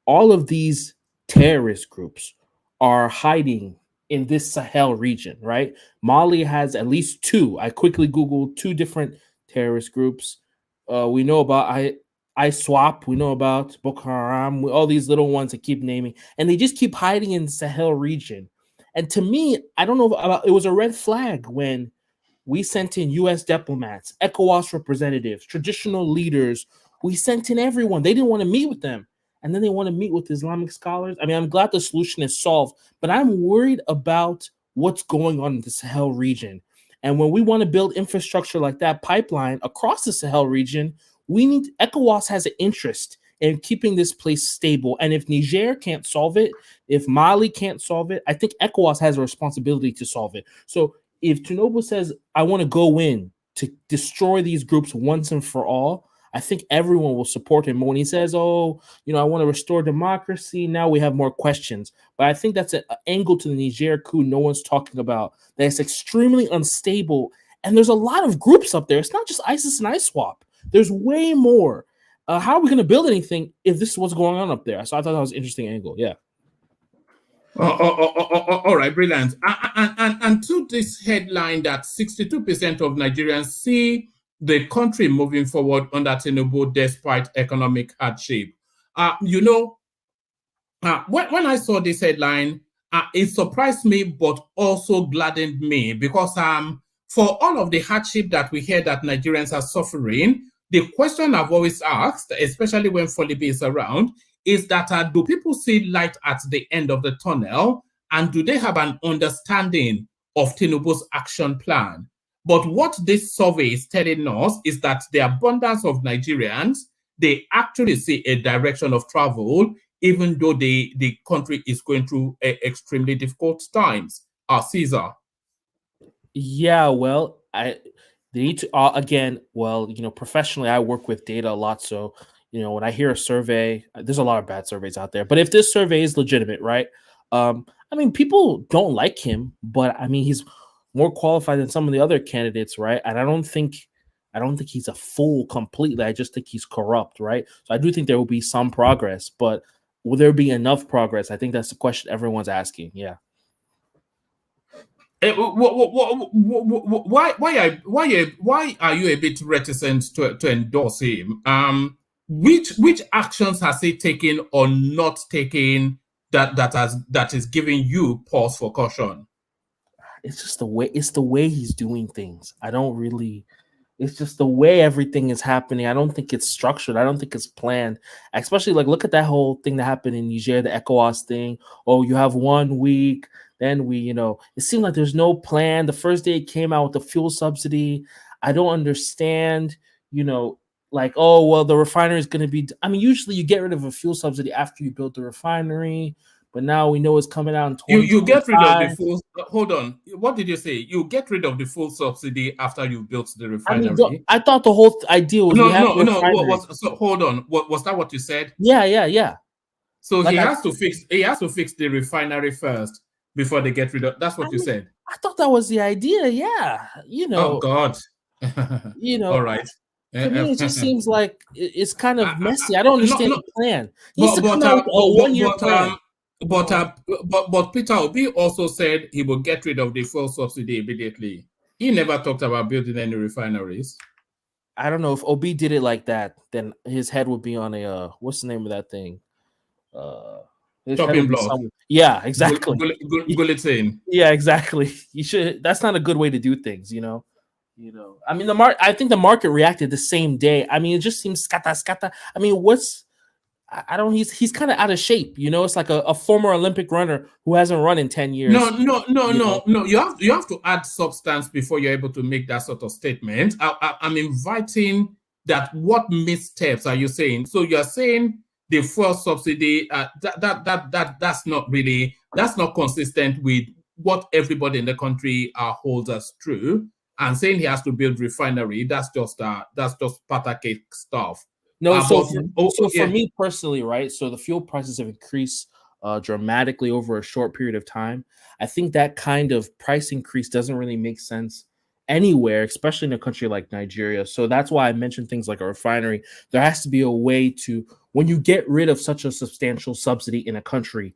all of these terrorist groups are hiding in this Sahel region, right? Mali has at least two. I quickly Googled 2 different terrorist groups. We know about ISWAP, we know about Boko Haram, all these little ones that keep naming, and they just keep hiding in the Sahel region. And to me, I don't know about, it was a red flag when we sent in U.S. diplomats, ECOWAS representatives, traditional leaders. We sent in everyone. They didn't want to meet with them. and then they want to meet with Islamic scholars. I mean, I'm glad the solution is solved, but I'm worried about what's going on in the Sahel region. And when we want to build infrastructure like that pipeline across the Sahel region, ECOWAS has an interest in keeping this place stable. And if Niger can't solve it, if Mali can't solve it, I think ECOWAS has a responsibility to solve it. So if Tinubu says, I want to go in to destroy these groups once and for all, I think everyone will support him. But when he says, oh, I want to restore democracy, now we have more questions. But I think that's an angle to the Niger coup no one's talking about, that it's extremely unstable. And there's a lot of groups up there. It's not just ISIS and ISWAP. There's way more. How are we going to build anything if this is what's going on up there? So I thought that was an interesting angle. Yeah. All right, brilliant. And to this headline that 62% of Nigerians see the country moving forward under Tinubu despite economic hardship. When I saw this headline, it surprised me, but also gladdened me because for all of the hardship that we hear that Nigerians are suffering, the question I've always asked, especially when Folibi is around, is that do people see light at the end of the tunnel, and do they have an understanding of Tinubu's action plan? But what this survey is telling us is that the abundance of Nigerians, they actually see a direction of travel, even though the country is going through extremely difficult times. Caesar. Yeah, well, they need to again. Well, professionally, I work with data a lot, so when I hear a survey, there's a lot of bad surveys out there. But if this survey is legitimate, right? I mean, people don't like him, but I mean, he's more qualified than some of the other candidates, right? And I don't think he's a fool completely. I just think he's corrupt, right? So I do think there will be some progress, but will there be enough progress? I think that's the question everyone's asking. Yeah. Why are you a bit reticent to endorse him? Which actions has he taken or not taken that is giving you pause for caution? It's just the way he's doing things. It's just the way everything is happening. I don't think it's structured. I don't think it's planned. Especially look at that whole thing that happened in Niger, the ECOWAS thing. Oh, you have 1 week. Then it seemed like there's no plan. The first day it came out with the fuel subsidy. I don't understand, oh, well, the refinery is going to be, I mean, usually you get rid of a fuel subsidy after you build the refinery, but now we know it's coming out in 2025. You get rid of the full, hold on. What did you say? You get rid of the full subsidy after you built the refinery? I thought the whole idea was so hold on. Was that what you said? Yeah. So he has to fix the refinery first before they get rid of. That's what you said. I thought that was the idea. Yeah, Oh God. All right. To me, it just seems like it's kind of messy. I don't understand the plan. He used to come out with a 1-year plan. But Peter Obi also said he will get rid of the fuel subsidy immediately. He never talked about building any refineries. I don't know if Obi did it like that, then his head would be on a what's the name of that thing? Chopping block. Yeah, exactly. Bulletin. Yeah, exactly. You should. That's not a good way to do things, I mean, I think the market reacted the same day. I mean, it just seems scatta. I mean, he's kind of out of shape, It's like a former Olympic runner who hasn't run in 10 years. No. You have to add substance before you're able to make that sort of statement. I'm inviting that. What missteps are you saying? So you're saying the fuel subsidy, that's not consistent with what everybody in the country holds as true. And saying he has to build refinery, that's just patacake stuff. No, for me personally, right? So the fuel prices have increased dramatically over a short period of time. I think that kind of price increase doesn't really make sense anywhere, especially in a country like Nigeria. So that's why I mentioned things like a refinery. There has to be a way to, when you get rid of such a substantial subsidy in a country,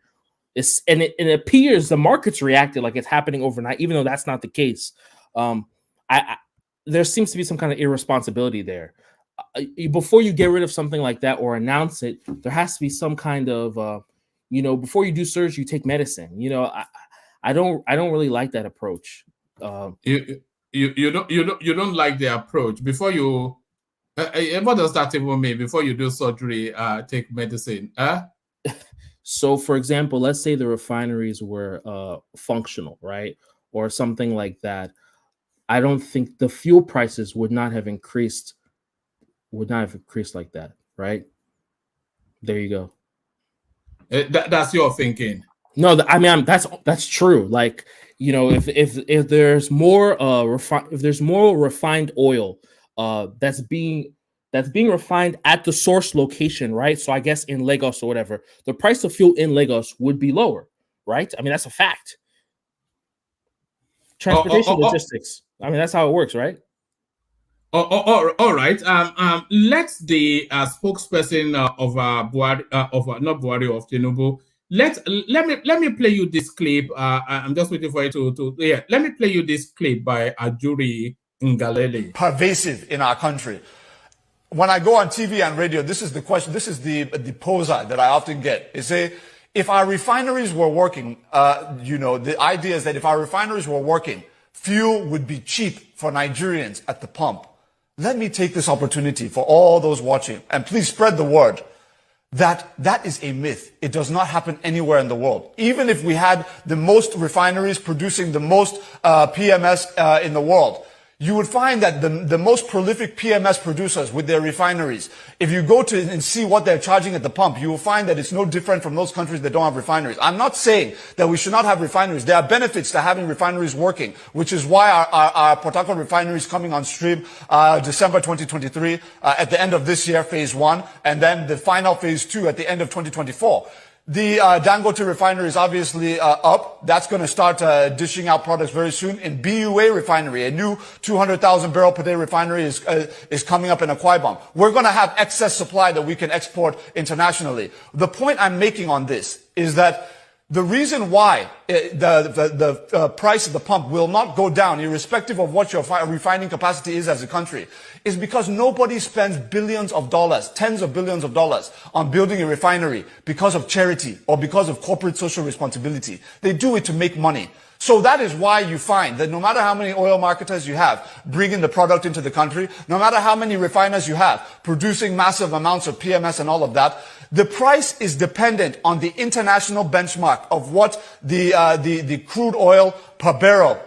it appears the market's reacted like it's happening overnight, even though that's not the case. There seems to be some kind of irresponsibility there. Before you get rid of something like that or announce it, there has to be some kind of, before you do surgery, you take medicine. I don't really like that approach. You don't like the approach. Before you What does that even mean? Before you do surgery, take medicine. So, for example, let's say the refineries were functional, right? Or something like that. I don't think the fuel prices would not have increased like that, right? There you go. That's your thinking. No, I mean that's true. Like, you know, if there's more refined oil that's being refined at the source location, right? So I guess in Lagos or whatever, the price of fuel in Lagos would be lower, right? I mean, that's a fact. Transportation logistics. I mean, that's how it works, right? All right. Let the spokesperson of Buhari, not Buhari, of Tinubu. Let me play you this clip. I'm just waiting for you to let me play you this clip by Ajuri Ngalale. Pervasive in our country. When I go on TV and radio, this is the question. This is the poser that I often get. They say, if our refineries were working, the idea is that if our refineries were working, fuel would be cheap for Nigerians at the pump. Let me take this opportunity for all those watching, and please spread the word that is a myth. It does not happen anywhere in the world. Even if we had the most refineries producing the most PMS in the world, you would find that the most prolific PMS producers with their refineries, if you go to and see what they're charging at the pump, you will find that it's no different from those countries that don't have refineries. I'm not saying that we should not have refineries. There are benefits to having refineries working, which is why our Port Harcourt refinery is coming on stream December 2023, at the end of this year, phase 1, and then the final phase 2 at the end of 2024. The Dangote refinery is obviously up. That's going to start dishing out products very soon. In BUA refinery, a new 200,000 barrel per day refinery is coming up in Akwa Ibom. We're going to have excess supply that we can export internationally. The point I'm making on this is that the reason why the price of the pump will not go down, irrespective of what your refining capacity is as a country, is because nobody spends billions of dollars, tens of billions of dollars on building a refinery because of charity or because of corporate social responsibility. They do it to make money. So that is why you find that no matter how many oil marketers you have bringing the product into the country, no matter how many refiners you have producing massive amounts of PMS and all of that, the price is dependent on the international benchmark of what the crude oil per barrel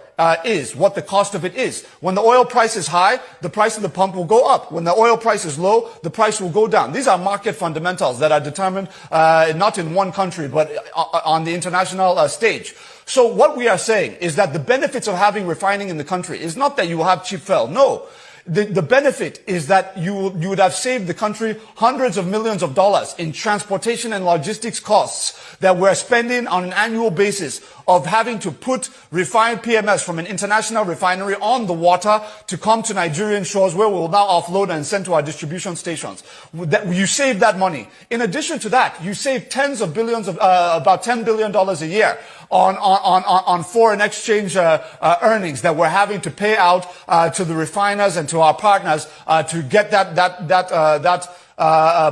is, what the cost of it is. When the oil price is high, the price of the pump will go up. When the oil price is low, the price will go down. These are market fundamentals that are determined not in one country, but on the international stage. So what we are saying is that the benefits of having refining in the country is not that you will have cheap fuel. No. The benefit is that you would have saved the country hundreds of millions of dollars in transportation and logistics costs that we're spending on an annual basis of having to put refined PMS from an international refinery on the water to come to Nigerian shores where we will now offload and send to our distribution stations. You save that money. In addition to that, you save tens of billions of, about $10 billion a year on foreign exchange earnings that we're having to pay out to the refiners and to our partners to get that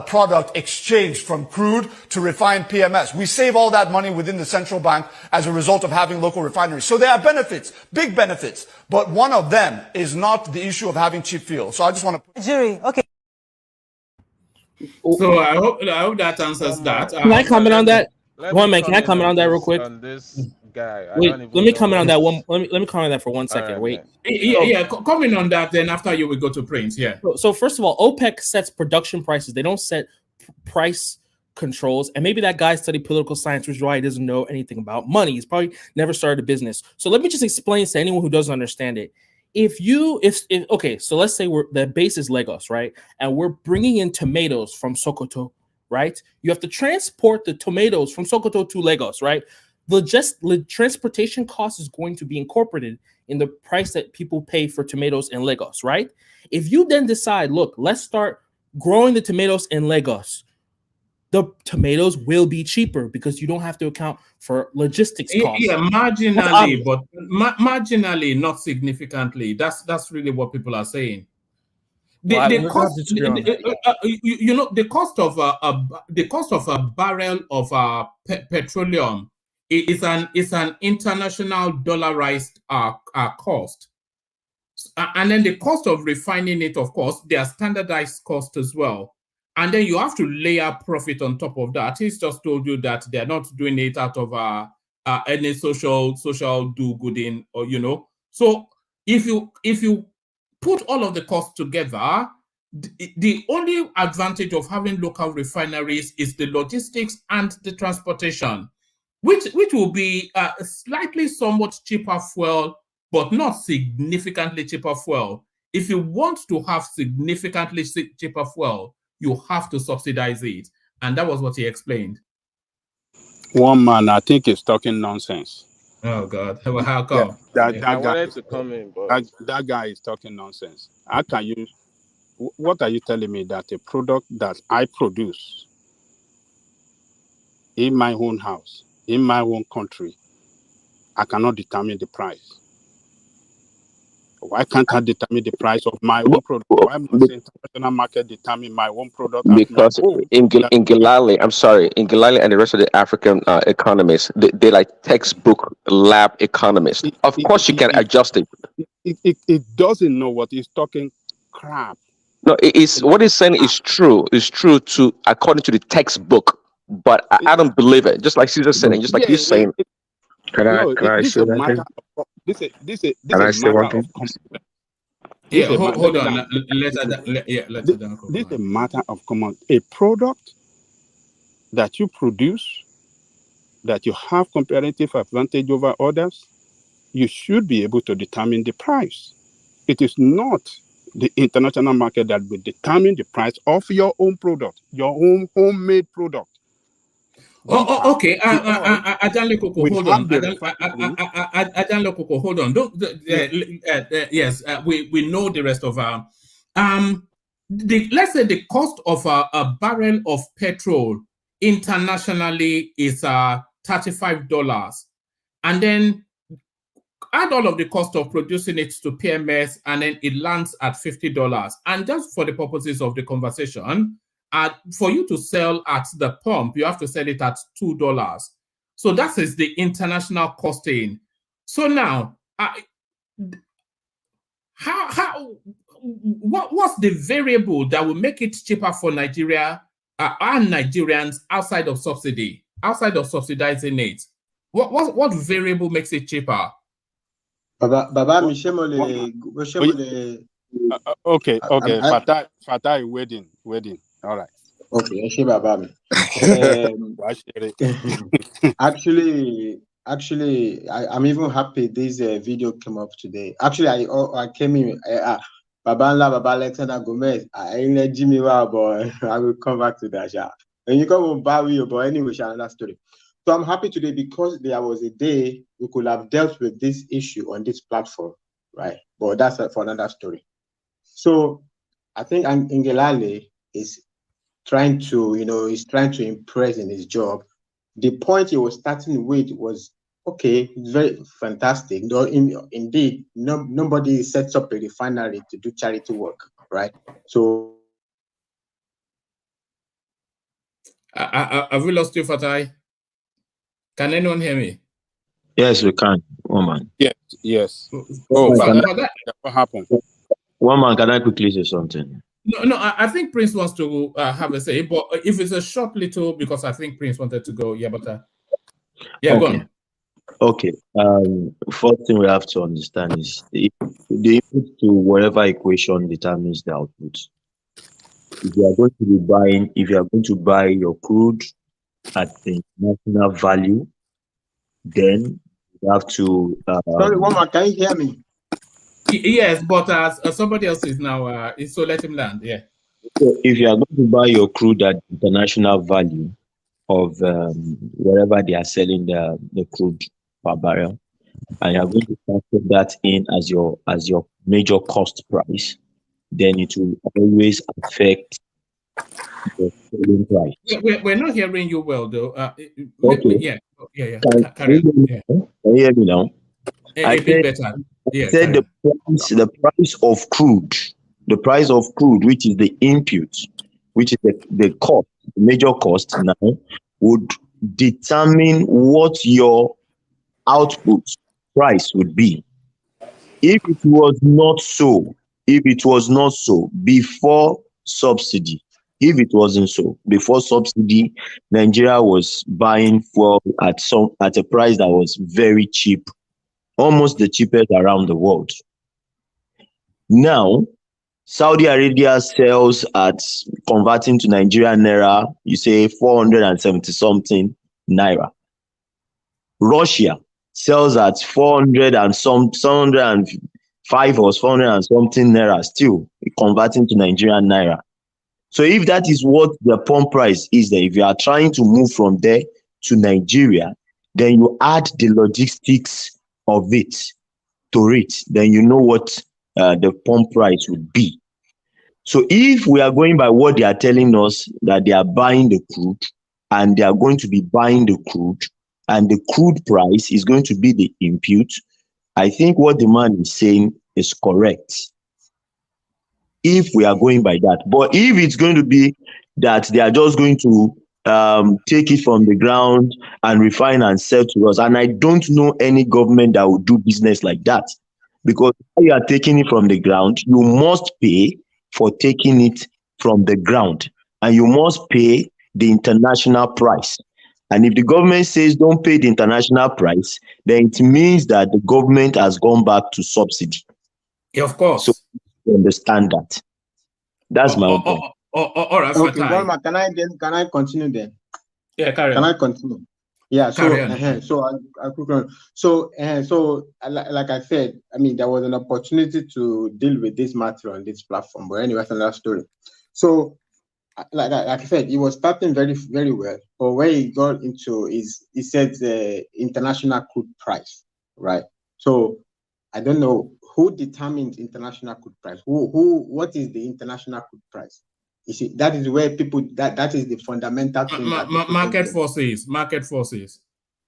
product exchanged from crude to refined PMS. We save all that money within the central bank as a result of having local refineries. So there are benefits, big benefits, but one of them is not the issue of having cheap fuel. So I just want to... Jury, okay. So I hope that answers that. Can I comment on that? One man, can I comment on that real quick? On this guy. Wait, let me comment on that one. Let me comment on that for 1 second. Wait. Comment on that. Then after you will go to Prince. Yeah. So first of all, OPEC sets production prices. They don't set price controls. And maybe that guy studied political science, which is why he doesn't know anything about money. He's probably never started a business. So let me just explain to anyone who doesn't understand it. Okay, so let's say the base is Lagos, right? And we're bringing in tomatoes from Sokoto, right? You have to transport the tomatoes from Sokoto to Lagos, right? The transportation cost is going to be incorporated in the price that people pay for tomatoes in Lagos, right? If you then decide, look, let's start growing the tomatoes in Lagos, the tomatoes will be cheaper because you don't have to account for logistics costs. Yeah, marginally, but marginally, not significantly. That's really what people are saying. The cost of a barrel of petroleum is an international dollarized cost. And then the cost of refining it, of course, they are standardized cost as well. And then you have to layer profit on top of that. He's just told you that they're not doing it out of any social do-gooding, or So if you put all of the costs together, the only advantage of having local refineries is the logistics and the transportation, which will be slightly somewhat cheaper fuel, but not significantly cheaper fuel. If you want to have significantly cheaper fuel, you have to subsidize it. And that was what he explained. One man, I think, is talking nonsense. Oh, God. How come? Yeah, I wanted to come in, but that guy is talking nonsense. How can you? What are you telling me that a product that I produce in my own house, in my own country, I cannot determine the price? Why can't I determine the price of my own product? Why must the international market determine my own product at my Because home? in Gilali, I'm sorry, in Gilali and the rest of the African economists, they like textbook lab economists. Of course, you can adjust it. It doesn't know what it's talking crap. No, it's what he's saying is true. It's true to according to the textbook, but I don't believe it. Just like Caesar said, and just like you're saying. Can I say that thing? This is Can I say one matter thing? of Yeah, hold on. This is a matter of common. A product that you produce, that you have comparative advantage over others, you should be able to determine the price. It is not the international market that will determine the price of your own product, your own homemade product. Okay. Ajanle Koko, hold on. Ajanle Koko, hold on. Yes, we know the rest of let's say the cost of a barrel of petrol internationally is $35, and then add all of the cost of producing it to PMS, and then it lands at $50. And just for the purposes of the conversation, for you to sell at the pump, you have to sell it at $2. So that is the international costing. So now, what's the variable that will make it cheaper for Nigeria and Nigerians outside of subsidy, outside of subsidizing it? What variable makes it cheaper? Baba, okay. Fatai, wedding. All right. Okay, Baba. Actually, I'm even happy this video came up today. Actually, I came in. Baba Alexander Gomez. I let Jimmy but I will come back to that. Yeah. And you come on Barry, but anyway, another story. So I'm happy today because there was a day we could have dealt with this issue on this platform, right? But that's for another story. So I think Ngelale is trying to, he's trying to impress in his job. The point he was starting with was, okay, it's very fantastic. Indeed, nobody sets up a refinery to do charity work, right? So have we lost you, Fatai? Can anyone hear me? Yes, we can. One man. Yes. What happened? One man, can I quickly say something? No, I think Prince wants to have a say, but if it's a short little, because I think Prince wanted to go, Okay. Go on. Okay. First thing we have to understand is the input to whatever equation determines the output. If you are going to buy your crude at the international value, then you have to. Sorry, woman, can you hear me? Yes, but somebody else is now. So let him land. Yeah. So if you are going to buy your crude at international value of wherever they are selling the crude per barrel, and you are going to factor that in as your major cost price, then it will always affect the selling price. We're not hearing you well, though. Okay. Yeah. Can you hear me now? A bit better. Yeah. Said the price of crude, which is the input, which is the cost, the major cost now, would determine what your output price would be. If it was not so, before subsidy, if it wasn't so, before subsidy, Nigeria was buying fuel at a price that was very cheap, almost the cheapest around the world. Now, Saudi Arabia sells at, converting to Nigerian naira, you say 470 something naira. Russia sells at 400 and some 705 or 400 and something naira, still converting to Nigerian naira. So if that is what the pump price is there, if you are trying to move from there to Nigeria, then you add the logistics of it to it, then you know what the pump price would be. So if we are going by what they are telling us, that they are buying the crude and they are going to be buying the crude and the crude price is going to be the input, I think what the man is saying is correct. If we are going by that, but if it's going to be that they are just going to take it from the ground and refine and sell to us, and I don't know any government that will do business like that, because when you are taking it from the ground, you must pay for taking it from the ground, and you must pay the international price. And if the government says don't pay the international price, then it means that the government has gone back to subsidy. Yeah, of course. So you understand that. That's my own point. All right, Okay, Fatai. Gorma, can I continue then? Yeah, carry Can on. I continue? Yeah, Carry so on. like I said, I mean, there was an opportunity to deal with this matter on this platform, but anyway, that's another story. So like I said, he was starting very, very well, but where he got into is, he said the international crude price, right? So I don't know who determines international crude price. What is the international crude price? You see, that is where people, that is the fundamental thing. Market forces.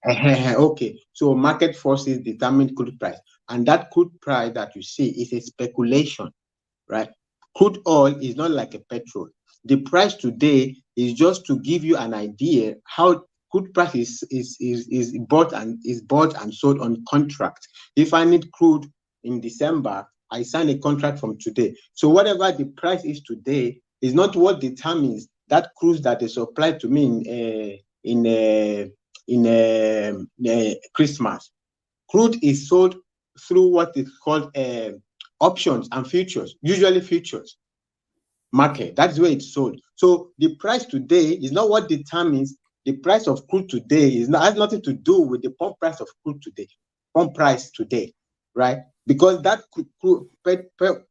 Okay, so market forces determine crude price, and that crude price that you see is a speculation, right? Crude oil is not like a petrol. The price today is just to give you an idea how crude price is bought and sold on contract. If I need crude in December, I sign a contract from today. So whatever the price is today is not what determines that crude that is supplied to me in Christmas. Crude is sold through what is called options and futures, usually futures market. That's where it's sold. So the price today is not what determines the price of crude today. Has nothing to do with the pump price of crude today, right? Because that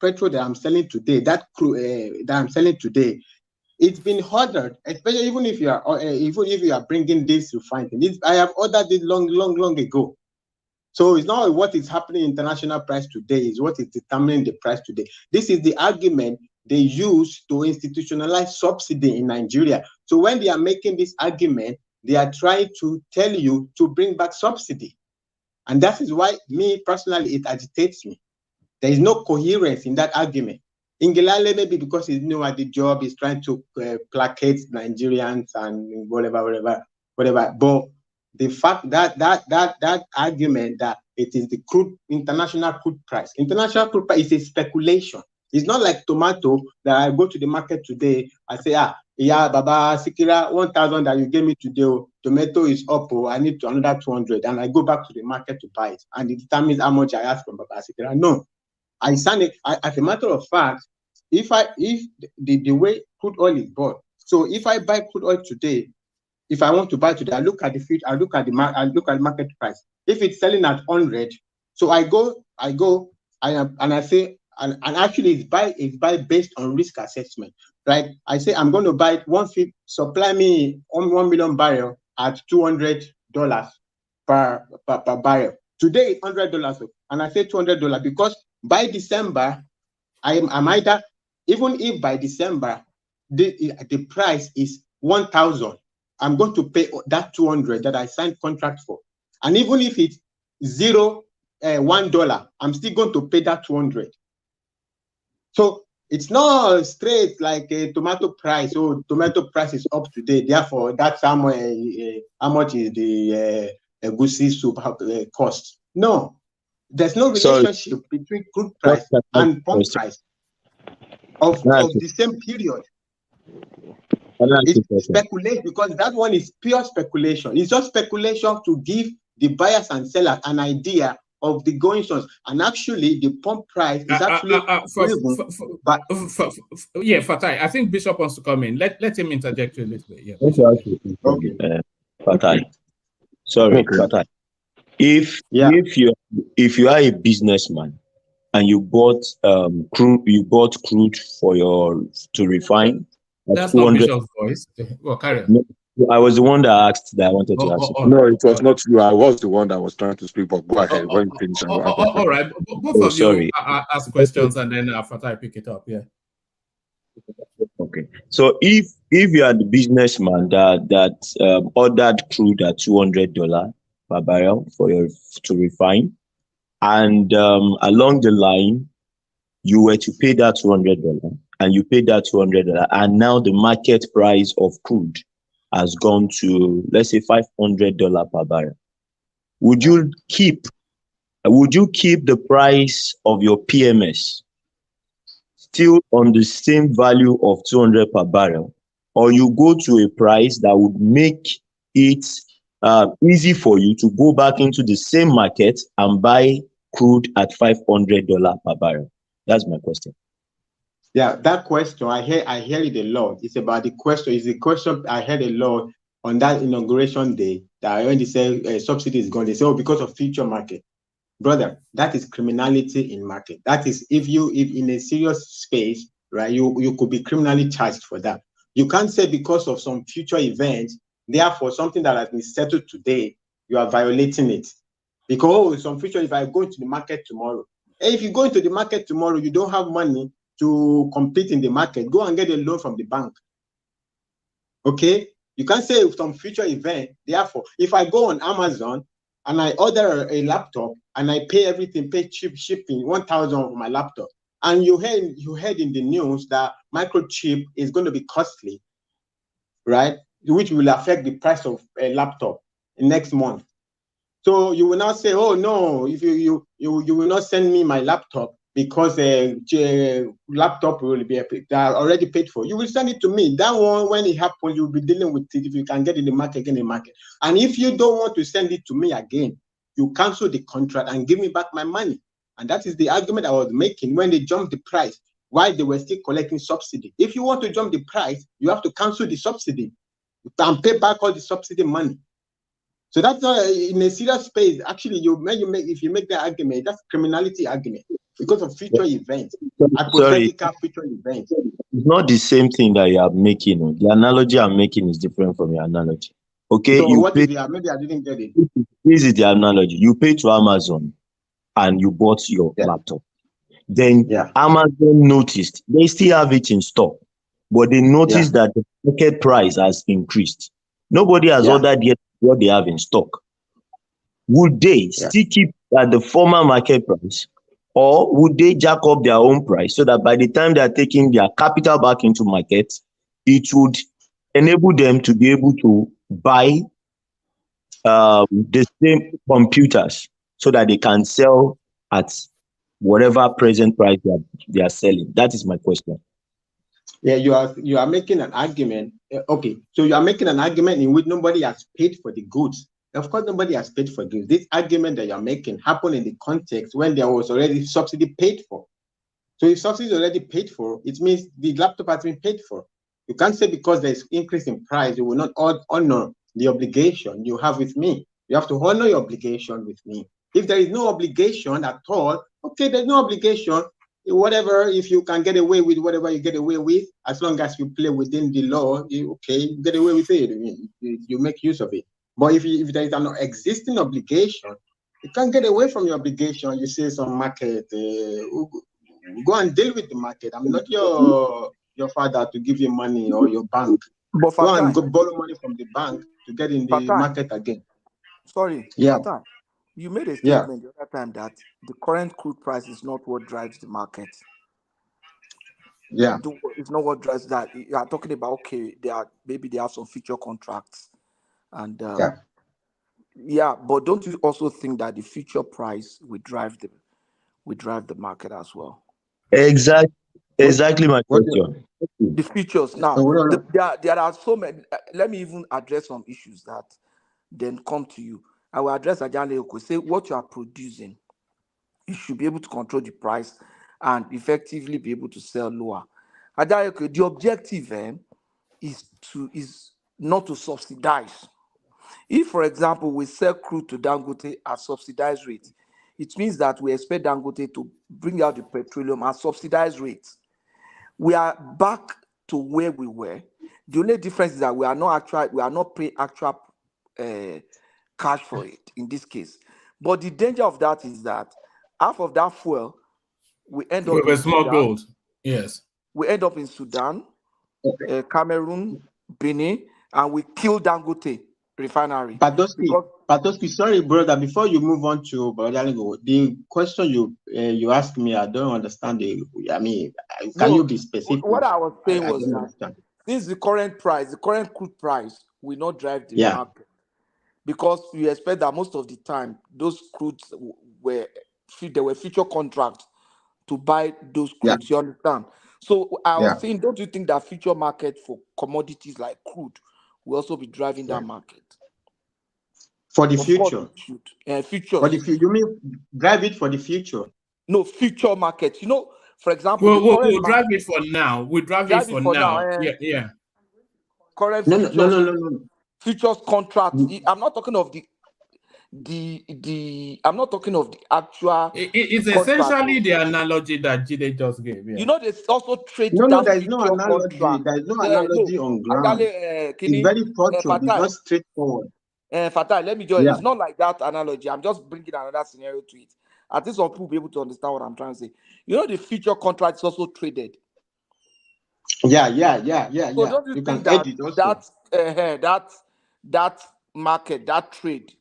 petrol that I'm selling today, it's been ordered, especially even if you are bringing this refined. I have ordered it long ago. So it's not what is happening in international price today, is what is determining the price today. This is the argument they use to institutionalize subsidy in Nigeria. So when they are making this argument, they are trying to tell you to bring back subsidy. And that is why, me personally, it agitates me. There is no coherence in that argument. Ingilale, maybe because he's new at the job, he's trying to placate Nigerians and whatever. But the fact that argument that it is the international crude price is a speculation. It's not like tomato that I go to the market today, I say, yeah, Baba Sikira, 1,000 that you gave me today, tomato is up, I need another 200, and I go back to the market to buy it, and it determines how much I ask from Baba Sikira. No, I sign it. As a matter of fact, if the way crude oil is bought, so if I buy crude oil today, if I want to buy today, I look at the feed, I look at the market price. If it's selling at 100, so I go, and I say, and actually it's buy based on risk assessment, right? I say I'm going to buy 150, supply me 1 million barrel at $200 per barrel. Today it's $100, and I say $200 because by December, I'm either, even if by December the price is 1,000. I'm going to pay that 200 that I signed contract for. And even if it's $1, I'm still going to pay that 200. So it's not straight like a tomato price. So tomato price is up today. Therefore, that's how much is the egusi soup cost. No. There's no relationship between crude price and pump price of the same period. It's speculation, because that one is pure speculation. It's just speculation to give the buyers and sellers an idea of the goings-ons. And actually, the pump price is actually yeah, Fatai, I think Bishop wants to come in. Let him interject a little bit. Yeah, Fatai. Sorry, Fatai. If you are a businessman and you bought crude to refine. That's not Bishop's voice. Well, carry on. No, I was the one that asked that I wanted to ask you. No, it was not you. I was the one that was trying to speak, but go ahead. When you finish, all right. Both of you ask questions and then Fatai pick it up. Yeah. Okay. So if you are the businessman that ordered crude at $200 per barrel to refine, and along the line you were to pay that $200, and you paid that $200, and now the market price of crude has gone to, let's say, $500 per barrel. Would you keep the price of your PMS still on the same value of $200 per barrel, or you go to a price that would make it easy for you to go back into the same market and buy crude at $500 per barrel? That's my question. Yeah, that question, I hear it a lot. It's about the question. It's the question I heard a lot on that inauguration day, that when they say subsidy is gone, they say, oh, because of future market. Brother, that is criminality in market. That is, if in a serious space, right, you could be criminally charged for that. You can't say because of some future event, therefore something that has been settled today, you are violating it. Because some future, if I go into the market tomorrow, if you go into the market tomorrow, you don't have money to compete in the market, go and get a loan from the bank. Okay? You can't say some future event. Therefore, if I go on Amazon and I order a laptop and I pay everything, pay cheap shipping, 1,000 for my laptop, and you heard in the news that microchip is going to be costly, right? Which will affect the price of a laptop next month. So you will now say, oh no, if you will not send me my laptop because laptop will be already paid for. You will send it to me. That one, when it happens, you'll be dealing with it. If you can get in the market, get in the market. And if you don't want to send it to me again, you cancel the contract and give me back my money. And that is the argument I was making when they jumped the price, while they were still collecting subsidy. If you want to jump the price, you have to cancel the subsidy and pay back all the subsidy money. So that's in a serious space. Actually, if you make that argument, that's criminality argument because of future events, hypothetical future events. It's not the same thing that you are making. The analogy I'm making is different from your analogy. Okay. So what is the, maybe I didn't get it. This is the analogy. You pay to Amazon and you bought your laptop. Then Amazon noticed they still have it in stock, but they noticed that the market price has increased. Nobody has ordered yet what they have in stock. Would they still keep at the former market price, or would they jack up their own price so that by the time they are taking their capital back into market, it would enable them to be able to buy the same computers so that they can sell at whatever present price they are selling? That is my question. Yeah, you are making an argument. Okay, so you are making an argument in which nobody has paid for the goods. Of course, nobody has paid for goods. This argument that you are making happened in the context when there was already subsidy paid for. So if subsidy is already paid for, it means the laptop has been paid for. You can't say because there's increase in price, you will not honor the obligation you have with me. You have to honor your obligation with me. If there is no obligation at all, okay, there's no obligation. Whatever, if you can get away with whatever you get away with, as long as you play within the law, you get away with it. You make use of it. But if there is an existing obligation, you can't get away from your obligation. You say some market, go and deal with the market. I'm not your father to give you money or your bank. But go and borrow money from the bank to get in the market again. Sorry, Fatai, you made a statement the other time that the current crude price is not what drives the market. Yeah, it's not what drives that. You are talking about maybe they have some future contracts, and Yeah, but don't you also think that the future price will drive the market as well? Exactly my What? question. The futures now. There are so many. Let me even address some issues that then come to you. I will address Ajale Oko. Say what you are producing, you should be able to control the price and effectively be able to sell lower. Ajale Oko, the objective is not to subsidize. If, for example, we sell crude to Dangote at subsidized rate, it means that we expect Dangote to bring out the petroleum at subsidized rates. We are back to where we were. The only difference is that we are not paying actual cash for it in this case. But the danger of that is that half of that fuel we end up With in a small Sudan. gold. Yes. We end up in Sudan, Cameroon, Benin, and we kill Dangote refinery. Patoski, sorry, brother. Before you move on to Badalingo, the question you asked me, I don't understand. Can you be specific? What I was saying I was don't that understand. since the current crude price will not drive the Yeah. market, because you expect that most of the time those crudes there were future contracts to buy those crudes. You understand? So I was saying, don't you think that future market for commodities like crude will also be driving that market? For the Of future. course it should. Futures. For the future, you mean drive it for the future? No, future market. You know, for example, We'll drive it for now. We'll drive it for now. Yeah. Current No. futures contract. I'm not talking of I'm not talking of the actual. It's essentially the analogy that Jide just gave. Yeah. You know, they also trade No, there is future no analogy. contract. There is no analogy on ground. It's very structured. It's not straightforward. Fatai, let me just. It's not like that analogy. I'm just bringing another scenario to it. At least some people will be able to understand what I'm trying to say. You know, the future contract is also traded. Yeah. So don't you think that market, that trade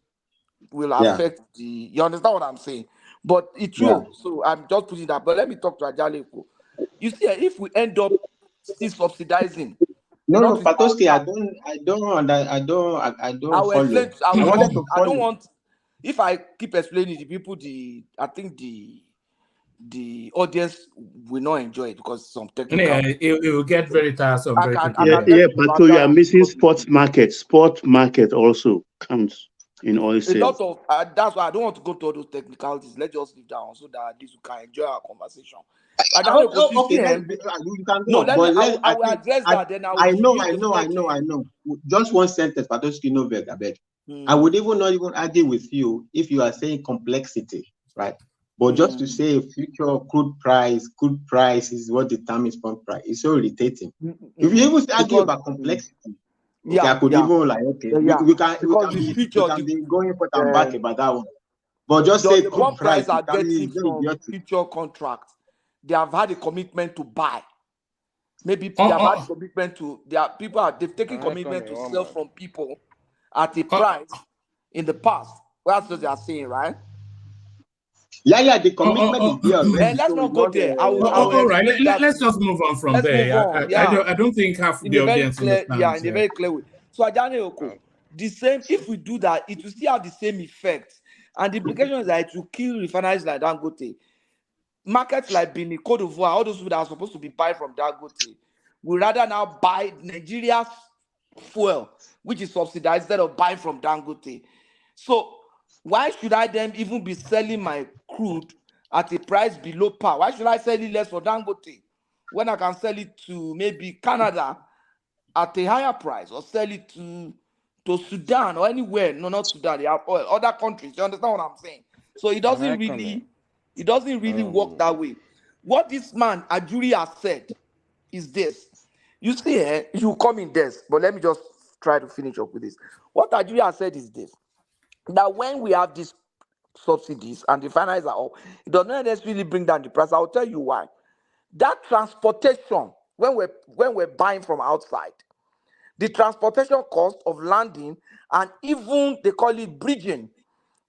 will affect the? You understand what I'm saying? But it will. So I'm just putting that. But let me talk to Ajaleko. You see, if we end up still subsidizing. No, Patoski, I don't follow. I don't want. If I keep explaining the people, I think the audience will not enjoy it because some technical. Yeah, it will get very tiresome very quickly. But you are missing spot market. Spot market also counts in oil sales. A lot of that's why I don't want to go to all those technicalities. Let's just leave down so that at least we can enjoy our conversation. I will address that. Then I know. Just one sentence, Patoski, no beg, I beg. I would not even argue with you if you are saying complexity, right? But just to say future crude price is what determines pump price. It's so irritating. If you even argue about complexity, I could even we can be going forth and back about that one. But just say the crude pump price are I mean, getting from future contracts. They have had a commitment to buy. Maybe they have had a commitment to they've taken commitment to sell from people at a price in the past. Well, that's what they are saying, right? Yeah, the commitment is there already. Let's not go there. All right, let's just move on from there. I don't think half the audience understands. Yeah, in a very clear way. So, Ajane Oko, the same, if we do that, it will still have the same effect. And the implication is that it will kill refineries like Dangote. Markets like Benin, Cote d'Ivoire, all those people that are supposed to be buying from Dangote, will rather now buy Nigeria's fuel, which is subsidized, instead of buying from Dangote. So, why should I then even be selling my crude at a price below par? Why should I sell it less for Dangote when I can sell it to maybe Canada at a higher price, or sell it to Sudan or anywhere? No, not Sudan. They have oil. Other countries. You understand what I'm saying? So it doesn't really work that way. What this man Ajuri has said is this. You see, you come in this, but let me just try to finish up with this. What Ajuri has said is this: that when we have these subsidies and the finance are up, it does not necessarily bring down the price. I'll tell you why. That transportation, when we're buying from outside, the transportation cost of landing, and even they call it bridging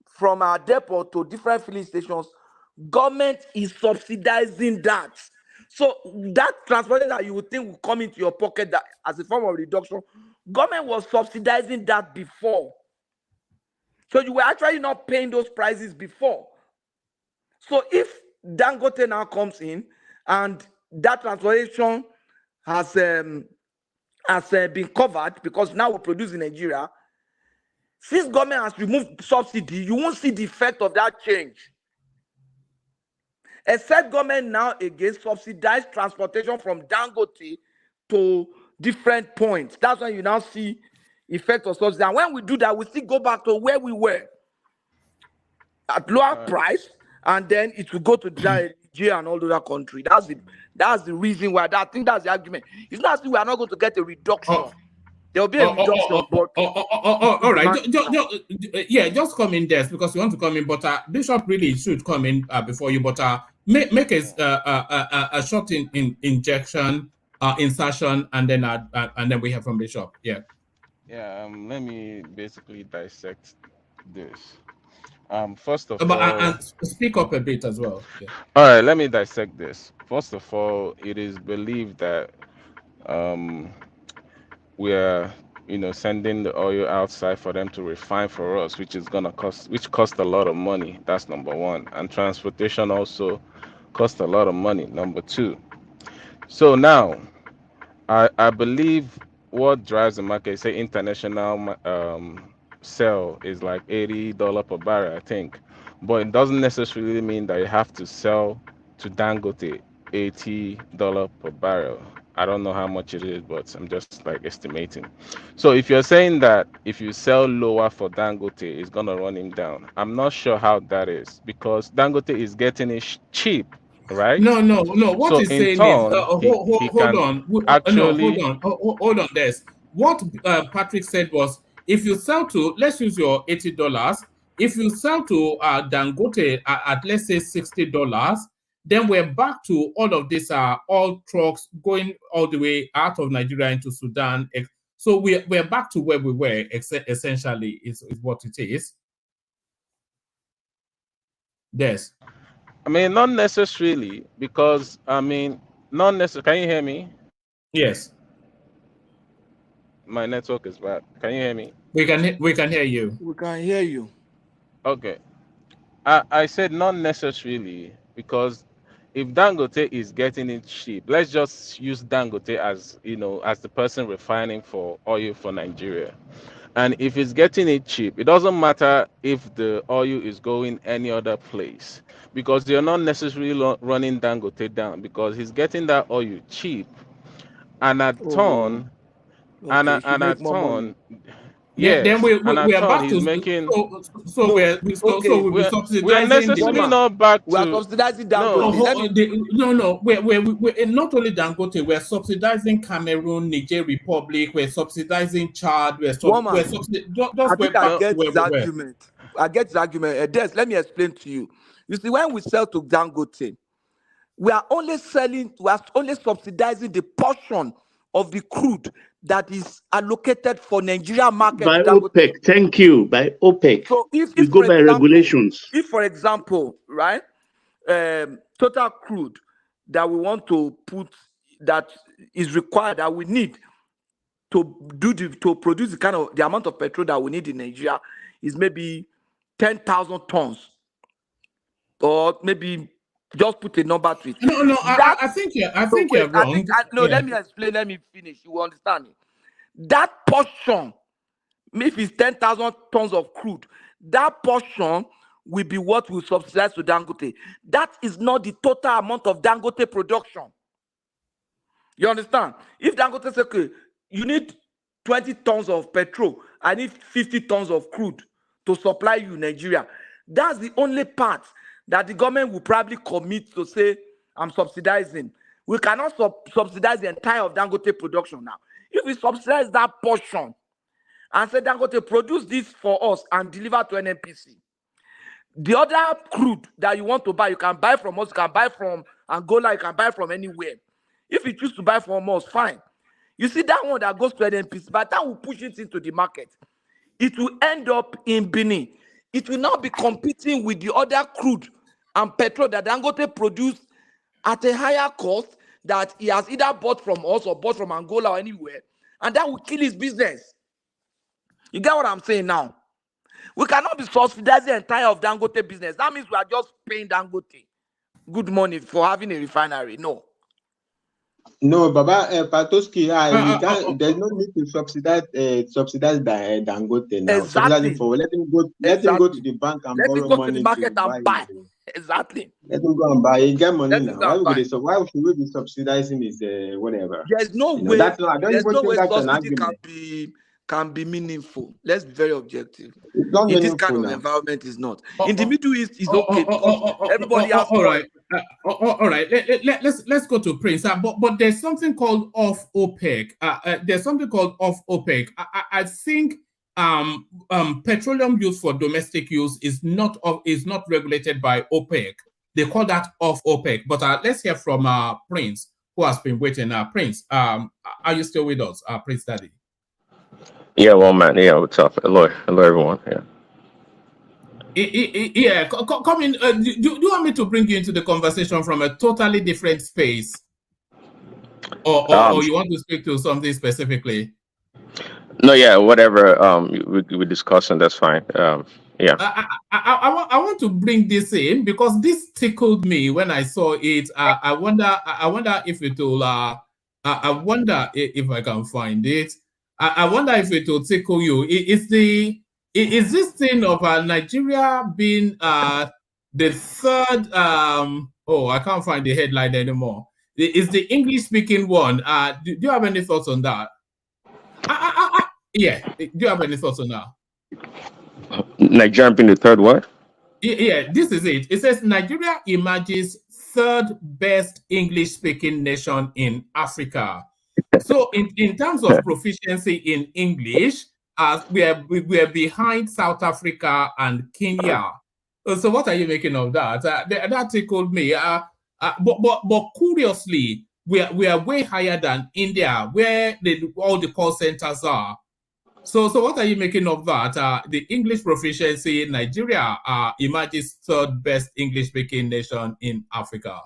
from our depot to different filling stations, government is subsidizing that. So that transportation that you would think will come into your pocket that as a form of reduction, government was subsidizing that before. So you were actually not paying those prices before. So if Dangote now comes in and that transportation has been covered because now we produce in Nigeria, since government has removed subsidy, you won't see the effect of that change. Except government now again subsidize transportation from Dangote to different points. That's when you now see effect of subsidy. And when we do that, we still go back to where we were at lower price, and then it will go to Nigeria and all the other country. That's the reason why. I think that's the argument. It's not as if we are not going to get a reduction. There will be a reduction, but all right. Just come in there because you want to come in, but Bishop really should come in before you. But make a short insertion, and then we hear from Bishop. Yeah. Yeah. Let me basically dissect this. First of But all, and speak up a bit as well. Yeah. all right. Let me dissect this. First of all, it is believed that we are, sending the oil outside for them to refine for us, which cost a lot of money. That's number one. And transportation also cost a lot of money. Number two. So now, I believe what drives the market, say international sell is like $80 per barrel, I think. But it doesn't necessarily mean that you have to sell to Dangote $80 per barrel. I don't know how much it is, but I'm just like estimating. So if you're saying that if you sell lower for Dangote, it's gonna run him down, I'm not sure how that is because Dangote is getting it cheap, right? No. What So he's in saying is, turn, he hold can on. actually. Hold on. This. What Patrick said was, if you sell to, let's use your $80. If you sell to Dangote at let's say $60, then we're back to all of these all trucks going all the way out of Nigeria into Sudan. So we're back to where we were. Essentially, is what it is. Yes. I mean, not necessarily, because not necessarily. Can you hear me? Yes. My network is bad. Can you hear me? We can hear you. We can hear you. Okay. I said not necessarily, because if Dangote is getting it cheap, let's just use Dangote as as the person refining for oil for Nigeria. And if it's getting it cheap, it doesn't matter if the oil is going any other place, because you're not necessarily running Dangote down, because he's getting that oil cheap, and at turn, and at turn, Then yes, and we at are turn back he's to making. so we'll be We're subsidizing necessarily not back We are to subsidizing no. Dangote. No. We're not only Dangote. We're subsidizing Cameroon, Niger Republic. We're subsidizing Chad. I think I get his argument. Des, let me explain to you. You see, when we sell to Dangote, we are only subsidizing the portion of the crude that is allocated for Nigeria market. By OPEC, thank you. By OPEC. So if we go by regulations. If, for example, right, total crude that we want to put, that is required, that we need to produce the amount of petrol that we need in Nigeria is maybe 10,000 tons, or maybe just put a number to it. No. I think you're wrong. Let me explain. Let me finish. You will understand me. That portion, if it's 10,000 tons of crude, that portion will be what will subsidize to Dangote. That is not the total amount of Dangote production. You understand? If Dangote says, okay, you need 20 tons of petrol, I need 50 tons of crude to supply you Nigeria, that's the only part that the government will probably commit to say, I'm subsidizing. We cannot subsidize the entire of Dangote production now. If we subsidize that portion and say, Dangote, produce this for us and deliver to NNPC, the other crude that you want to buy, you can buy from us, you can buy from Angola, you can buy from anywhere. If you choose to buy from us, fine. You see that one that goes to NNPC, by the time we push it into the market, it will end up in Benin. It will now be competing with the other crude and petrol that Dangote produced at a higher cost that he has either bought from us or bought from Angola or anywhere, and that will kill his business. You get what I'm saying now? We cannot be subsidizing the entire of Dangote business. That means we are just paying Dangote good money for having a refinery. No. No, Baba Patoski, we can't. There's no need to subsidize Dangote now. Subsidize him Exactly. for let him go. Let him go to the bank and Let him borrow go to the money market to buy. and buy. Exactly. Let him go and buy. He get money Let him now. go and buy. Why should we be subsidizing his whatever? There's no You know, way. that's not. I don't There's even no think way that's an subsidy argument. can be meaningful. Let's be very objective. It's not In this kind meaningful of now. environment, is not. In the Middle East, is okay because everybody has all oil. right. All right. Let's go to Prince. But there's something called off OPEC. There's something called off OPEC. I think petroleum use for domestic use is not regulated by OPEC. They call that off OPEC. But let's hear from Prince, who has been waiting. Prince, are you still with us, Prince Daddy? Yeah, well, man. Yeah, what's up? Hello, everyone. Yeah. Yeah, come in. Do you want me to bring you into the conversation from a totally different space, or you want to speak to something specifically? No, yeah, whatever. We discussing. That's fine. Yeah. I want to bring this in because this tickled me when I saw it. I wonder if it will. I wonder if I can find it. I wonder if it will tickle you. Is this thing of Nigeria being the third? Oh, I can't find the headline anymore. Is the English-speaking one? Do you have any thoughts on that? Yeah. Do you have any thoughts on that? Nigeria being the third what? Yeah, this is it. It says Nigeria emerges third best English-speaking nation in Africa. So in terms of proficiency in English, we are behind South Africa and Kenya. So what are you making of that? That tickled me. But curiously, we are way higher than India, where all the call centers are. So what are you making of that? The English proficiency in Nigeria emerges third best English-speaking nation in Africa.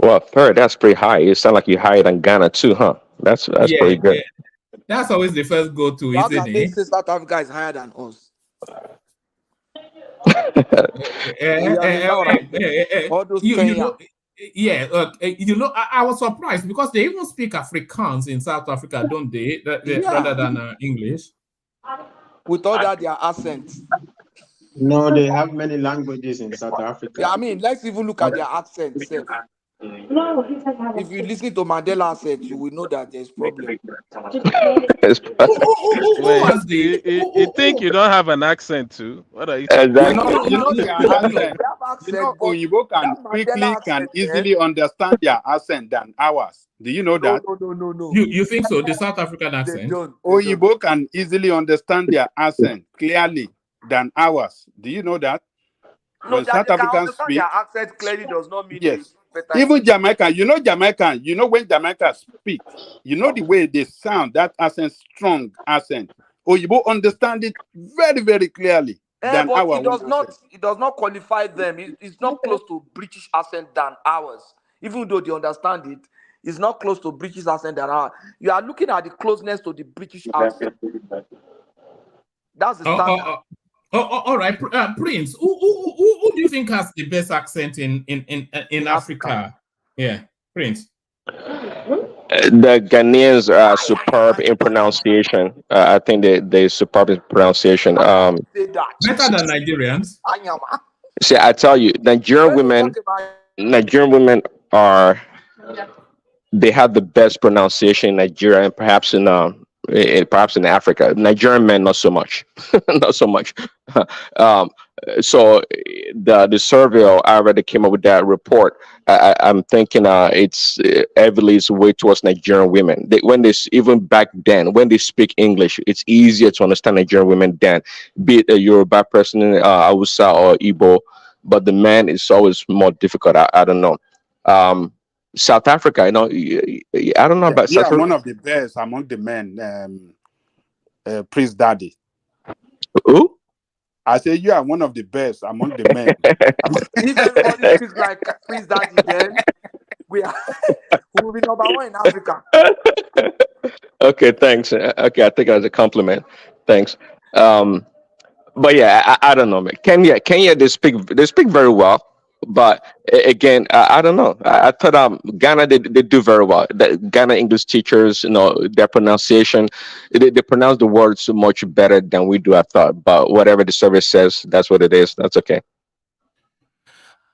Well, third, that's pretty high. It sounds like you're higher than Ghana too, huh? That's pretty good. Yeah. That's always the first go-to, How isn't can they it? say South Africa is higher than us? All those Kenya. I was surprised because they even speak Afrikaans in South Africa, don't they? Rather than English. With all that their accents. No, they have many languages in South Africa. Yeah, I mean, let's even look at their accents. If you listen to Mandela accent, you will know that there's problem. You think you don't have an accent too? What are you You talking know, about? their accent. Oyibo can easily understand their accent than ours. Do you know that? No. You think so? The South African accent? Oyibo can easily understand their accent clearly than ours. Do you know that? No, when that South they can Africans understand speak, their accent clearly does not mean yes. better. Even Jamaican, Jamaican, when Jamaica speak, the way they sound, that accent, strong accent. Oyibo understand it very, very clearly than But our it does not qualify them. It's not close to British accent than ours. Even though they understand it, it's not close to British accent than ours. You are looking at the closeness to the British accent. That's the standard. All right, Prince. Who do you think has the best accent in Africa? Yeah, Prince. The Ghanaians are superb in pronunciation. I think they're superb in pronunciation. Better than Nigerians. See, I tell you, Nigerian women they have the best pronunciation in Nigeria and perhaps in Africa. Nigerian men, not so much, not so much. So the survey already came up with that report. I'm thinking it's heavily weighted towards Nigerian women. Even back then, when they speak English, it's easier to understand Nigerian women than be it a Yoruba person, Hausa or Igbo. But the man is always more difficult. I don't know. South Africa, I don't know about South Africa. One of the best among the men, Prince Daddy. Who? I say you are one of the best among the men. If everybody speaks like Prince Daddy, then we will be number one in Africa. Okay, thanks. Okay, I think that was a compliment. Thanks. but yeah, I don't know, man. Kenya, they speak very well, but again, I don't know. I thought Ghana they do very well. The Ghana English teachers, their pronunciation, they pronounce the words so much better than we do. I thought, but whatever the service says, that's what it is. That's okay.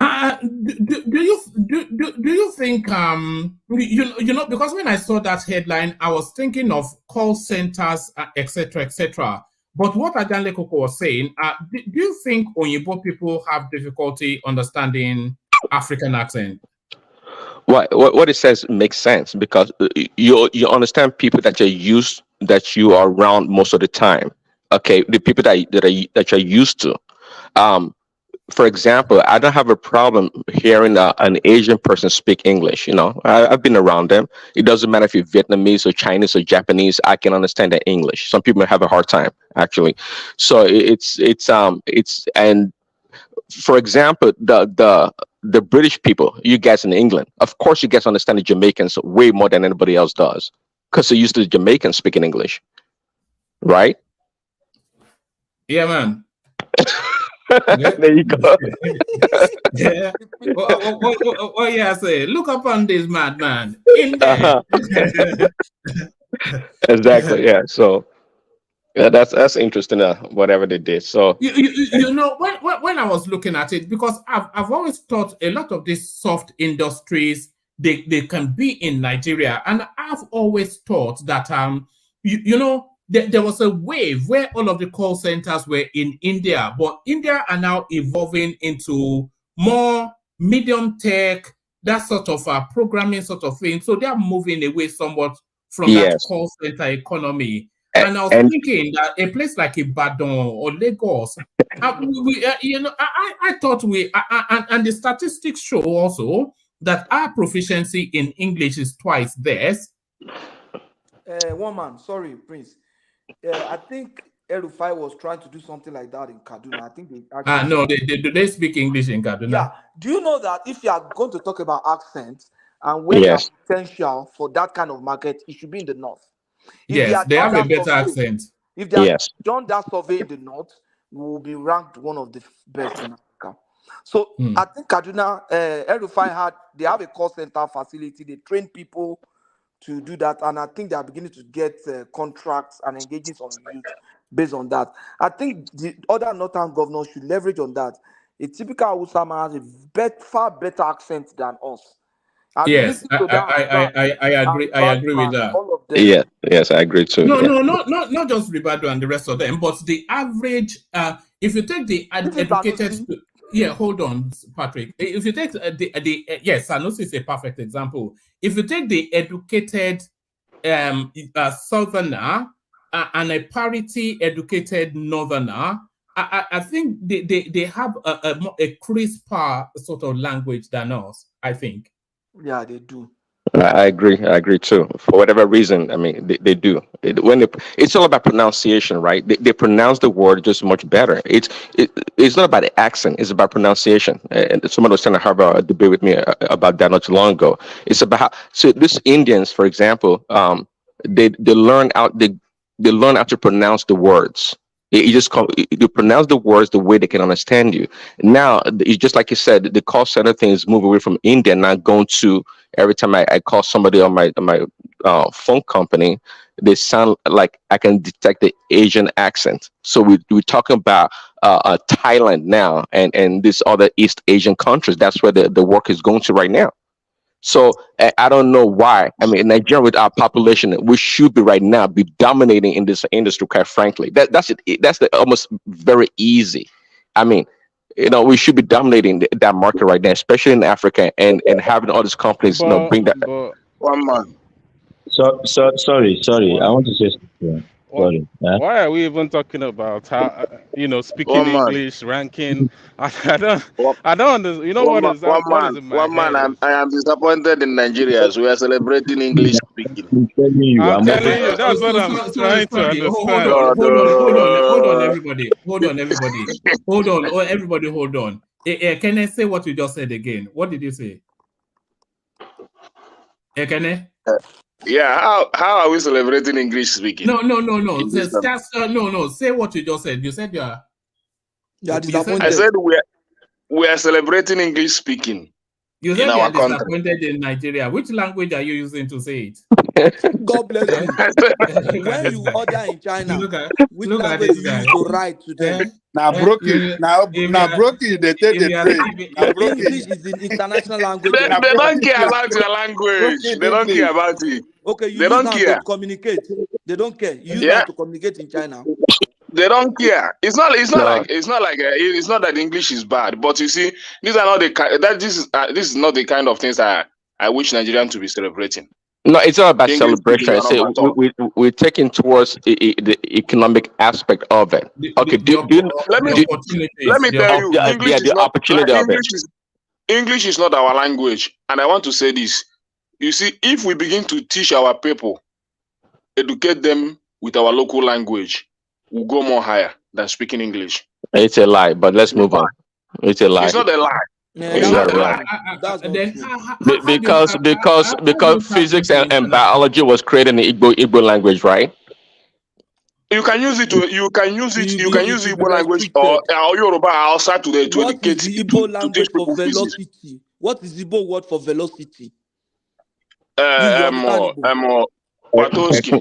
Do you think because when I saw that headline, I was thinking of call centers, etc. But what Adanle Koko was saying, do you think Onyibo people have difficulty understanding African accent? What it says makes sense because you understand people that you are around most of the time. Okay, the people that you're used to. For example, I don't have a problem hearing an Asian person speak English. I've been around them. It doesn't matter if you're Vietnamese or Chinese or Japanese. I can understand their English. Some people have a hard time actually. So it's and for example, the British people, you guys in England, of course, you guys understand the Jamaicans way more than anybody else does because they're used to the Jamaicans speaking English, right? Yeah, man. There you go. Yeah. What I say? Look upon this madman in there. Exactly. Yeah. So yeah, that's interesting. Whatever they did. So when I was looking at it, because I've always thought a lot of these soft industries they can be in Nigeria, and I've always thought that there was a wave where all of the call centers were in India, but India are now evolving into more medium tech, that sort of programming sort of thing. So they are moving away somewhat from that call center economy. And I was thinking that a place like Ibadan or Lagos, I thought and the statistics show also that our proficiency in English is twice theirs. One man, sorry, Prince. I think El-Rufai was trying to do something like that in Kaduna. I think they actually. No, they speak English in Kaduna. Yeah. Do you know that if you are going to talk about accents and where there's potential for that kind of market, it should be in the north? Yes, they have a better accent. If they have done that survey in the north, we will be ranked one of the best in Africa. So I think Kaduna, El-Rufai they have a call center facility. They train people to do that, and I think they are beginning to get contracts and engaging some youth based on that. I think the other northern governors should leverage on that. A typical Hausa man has a far better accent than us. Yes, I agree. I agree with that. All of them. Yeah, yes, I agree too. No, not just Ribado and the rest of them, but the average. If you take the educated, hold on, Patrick. If you take yes, Sanusi is a perfect example. If you take the educated southerner and a parity educated northerner, I think they have a crisper sort of language than us, I think. Yeah, they do. I agree too. For whatever reason, I mean, they do. It's all about pronunciation, right? They pronounce the word just much better. It's not about the accent. It's about pronunciation. And someone was trying to have a debate with me about that not too long ago. It's about so these Indians, for example, they learn how to pronounce the words. You pronounce the words the way they can understand you. Now, it's just like you said, the call center thing is moving away from India, not going to every time I call somebody on my phone company, they sound like I can detect the Asian accent. So we're talking about Thailand now and these other East Asian countries. That's where the work is going to right now. So I don't know why. I mean, Nigeria with our population, we should be right now be dominating in this industry. Quite frankly, that's the almost very easy. I mean, we should be dominating that market right now, especially in Africa, and having all these companies, bring that. One man. Sorry. I want to say something. Sorry. Why are we even talking about how speaking English ranking? I don't understand. You know what is that? What is in my head? I am disappointed in Nigeria as we are celebrating English speaking. I'm telling you, that's what I'm trying to understand. Hold on, everybody. Hold on. Can I say what you just said again? What did you say? Can I? Yeah, how are we celebrating English speaking? No. No. Say what you just said. You said you are. You are You said disappointed. I said we are celebrating English speaking You in said you our are country. disappointed in Nigeria. Which language are you using to say it? God bless Eh? you. Look at When this you guy. order in China, Look which at language this do you guy. use to write to them? Now broken. Now broken. They take the train. Now broken. English is the international language They, of they don't China. care about your language. Broken They don't care English. about it. Okay, you They use don't hand to care. communicate. They don't care. You use Yeah, hand to communicate in China. they don't care. It's not No, that English is bad. But you see, these are not the this is not the kind of things I wish Nigerians to be celebrating. no, it's not about English speaking celebration. I is say not at all. we're taking towards the economic aspect of it. Okay, do you Let me do, let me tell you, English is the not opportunity of it? English is not our language. And I want to say this. You see, if we begin to teach our people, educate them with our local language, we'll go more higher than speaking English. It's a lie, but let's move on. It's a lie. It's not a lie. Yeah, It's that's not a not lie. true. That's not Then true. Because physics and biology was created in Igbo language, right? You can use it you can use will be Igbo language or restricted. Yoruba outside to What is educate the Igbo to teach language for people physics. velocity? What is the Igbo word for velocity? Do you understand Igbo? Patoski.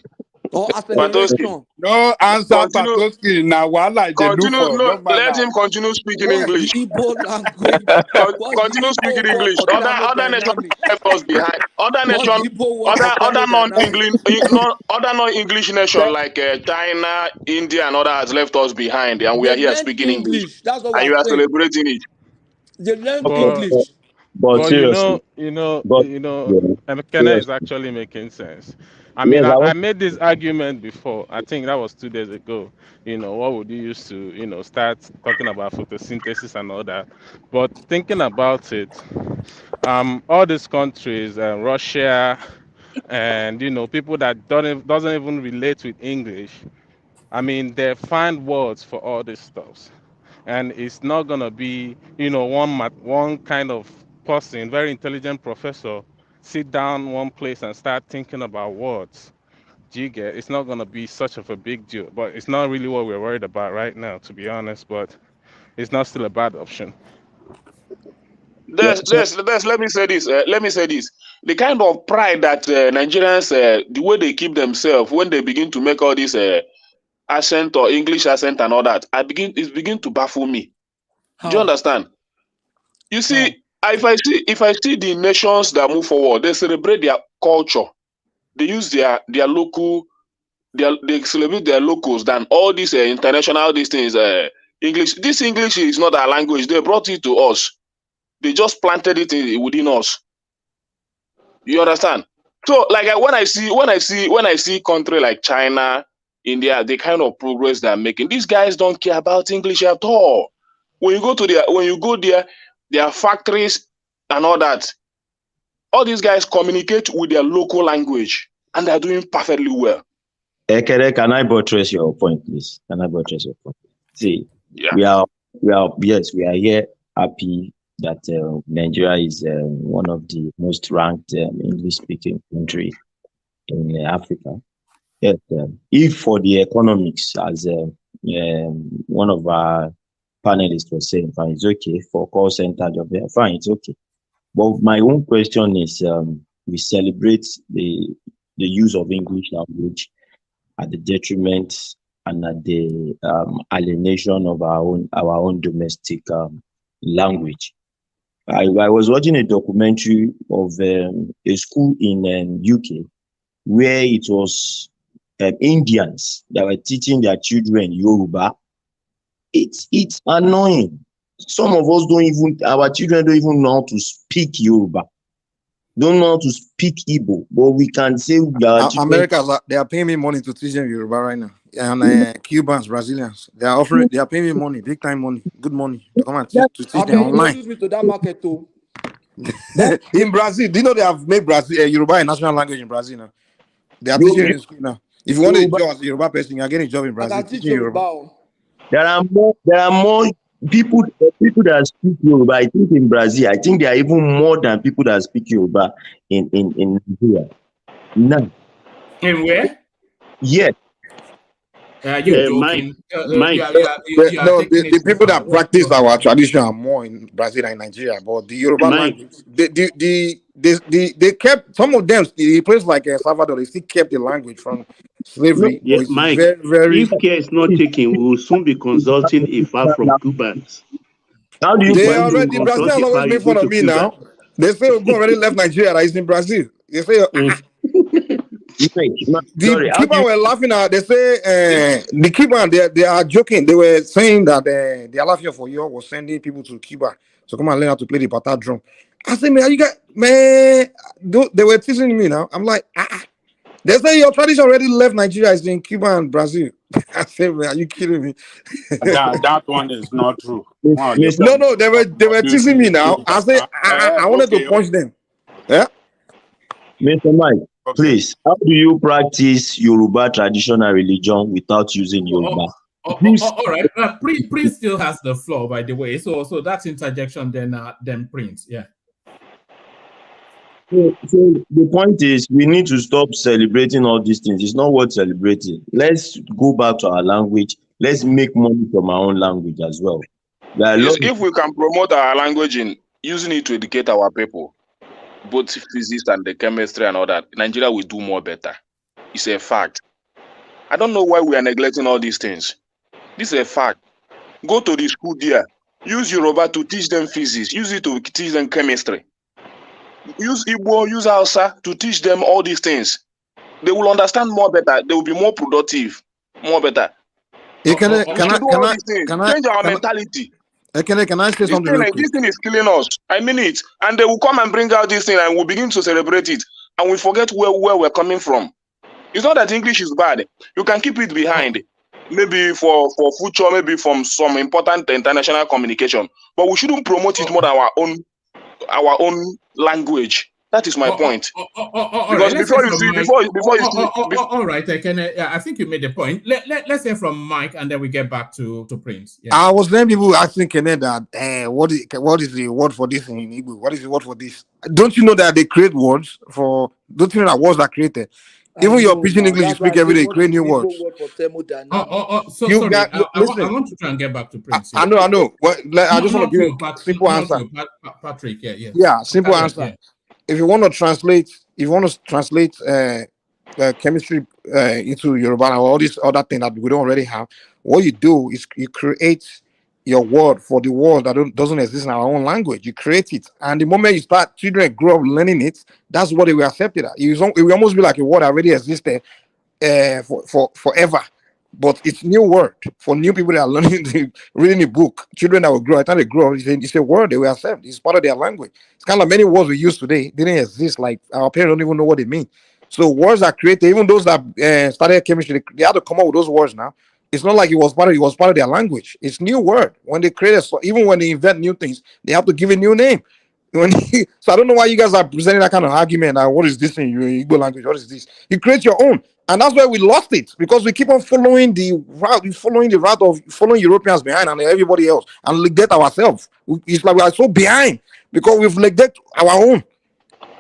Or acceleration? No answer, Continue. Patoski. Now, what like they look Continue. for? No, Don't mind let now. him continue speaking What's English. the Igbo language? What's Continue the speaking Igbo word English. for Other nations thermodynamics? left us behind. Other What's nation, the Igbo word for thermodynamics? other non-English nation like China, India, and others left us behind, and we are They here learned speaking English, English. That's what and we're you are saying. celebrating it. They learned Okay. English. But seriously, McKenna is actually making sense. I mean, Yes, I made this argument before. I think that was 2 days ago. What would you use to, start talking about photosynthesis and all that? But thinking about it, all these countries, Russia, and people that doesn't even relate with English. I mean, they find words for all these stuffs, and it's not gonna be one kind of person, very intelligent professor, sit down one place and start thinking about words. Do you get? It's not gonna be such of a big deal, but it's not really what we're worried about right now, to be honest. But it's not still a bad option. Let me say this. The kind of pride that Nigerians, the way they keep themselves when they begin to make all this accent or English accent and all that, it's begin to baffle me. How? Do you understand? You see, if I see the nations that move forward, they celebrate their culture. They use their local, they celebrate their locals than all these international these things. English. This English is not our language. They brought it to us. They just planted it within us. You understand? So, like when I see country like China, India, the kind of progress they're making, these guys don't care about English at all. When you go there, their factories and all that, all these guys communicate with their local language, and they're doing perfectly well. Ekere, can I buttress your point, please? Can I buttress your point? See, Yeah. we are here happy that Nigeria is one of the most ranked English-speaking country in Africa. Yes, if for the economics, as one of our panelists was saying, fine, it's okay for call center job. Fine, it's okay. But my own question is, we celebrate the use of English language at the detriment and at the alienation of our own domestic language. I was watching a documentary of a school in UK where it was Indians that were teaching their children Yoruba. It's annoying. Some of us our children don't even know how to speak Yoruba. Don't know how to speak Igbo, but we can say Americans, they are paying me money to teach them Yoruba right now. And Cubans, Brazilians, they are paying me money, big time money, good money to come and teach them online. Introduce me to that market too. In Brazil, do you know they have made Brazil Yoruba a national language in Brazil now? They are teaching in school now. If you want a job as a Yoruba person, you are getting a job in Brazil teaching Yoruba. There are more people that speak Yoruba. I think in Brazil, I think there are even more than people that speak Yoruba in Nigeria. Now, in where? Yes. You're Mike, joking. Mike, You are No, taking it the too people far. that practice our tradition are more in Brazil and Nigeria, but the Yoruba Mike, language, they kept some of them. The place like El Salvador, they still kept the language from no, slavery, yeah, but it's Mike. very, very. If care is not taken, we will soon be consulting a far from Cubans. How do you If They you practice? will already Brazil consult has a always far, you made go fun of to me Cuba. now. They say Ogun already left Nigeria. That is in Brazil. They say the Sorry, how do Cuban you? were laughing at. They say the Cuban they are joking. They were saying that the Alafia for you was sending people to Cuba to come and learn how to play the pata drum. I said, man, you got man. They were teasing me now. I'm like, They say your tradition already left Nigeria. It's in Cuba and Brazil. I said, man, are you kidding me? That one is not true. One of the Mr. No, they were teasing me now. I said, I wanted to okay. punch them. Yeah. Mr. Mike, Okay. please, how do you practice Yoruba traditional religion without using Yoruba? All right. Prince still has the floor, by the way. So that's interjection. Then Prince. Yeah. So the point is, we need to stop celebrating all these things. It's not worth celebrating. Let's go back to our language. Let's make money from our own language as well. There are a Yes, lot if we can promote our language in using it to educate our people, both physics and the chemistry and all that, Nigeria will do more better. It's a fact. I don't know why we are neglecting all these things. This is a fact. Go to the school there. Use Yoruba to teach them physics. Use it to teach them chemistry. Use Igbo, use Hausa to teach them all these things. They will understand more better. They will be more productive, more better. Hey, can I We should do all these things. Change our mentality. Can I say something real quick? This thing is killing us. I mean it. And they will come and bring out this thing and we'll begin to celebrate it. And we forget where we're coming from. It's not that English is bad. You can keep it behind. Maybe for future, maybe from some important international communication. But we shouldn't promote it more than our own language. That is my point. All Because right, before you see, all right, I think you made the point. Let's hear from Mike, and then we get back to Prince. Yeah. I was hearing people asking Kenneth that what is the word for this in Igbo? What is the word for this? Don't you know that they create words for? Don't you know that words are created? Even your pidgin English, you speak every day, create new words. So You sorry. got listen. I want to try and get back to Prince. I know. Well, I just want to give a simple answer. Patrick. Yeah, simple answer. Yeah. If you want to translate, chemistry into Yoruba or all this other thing that we don't already have, what you do is you create your word for the word that doesn't exist in our own language. You create it, and the moment you start, children grow up learning it. That's what they will accept it. It will almost be like a word that already existed for forever. But it's new word for new people that are learning reading the book. Children that will grow, I think they grow. It's a word they will accept. It's part of their language. It's kind of like many words we use today didn't exist. Like our parents don't even know what they mean. So words are created. Even those that started chemistry, they had to come up with those words now. It's not like it was part of their language. It's new word. When they create even when they invent new things, they have to give a new name. So I don't know why you guys are presenting that kind of argument. What is this in your Igbo language? What is this? You create your own. And that's why we lost it, because we keep on following the route of following Europeans behind and everybody else and neglect ourselves. It's like we are so behind because we've neglected our own.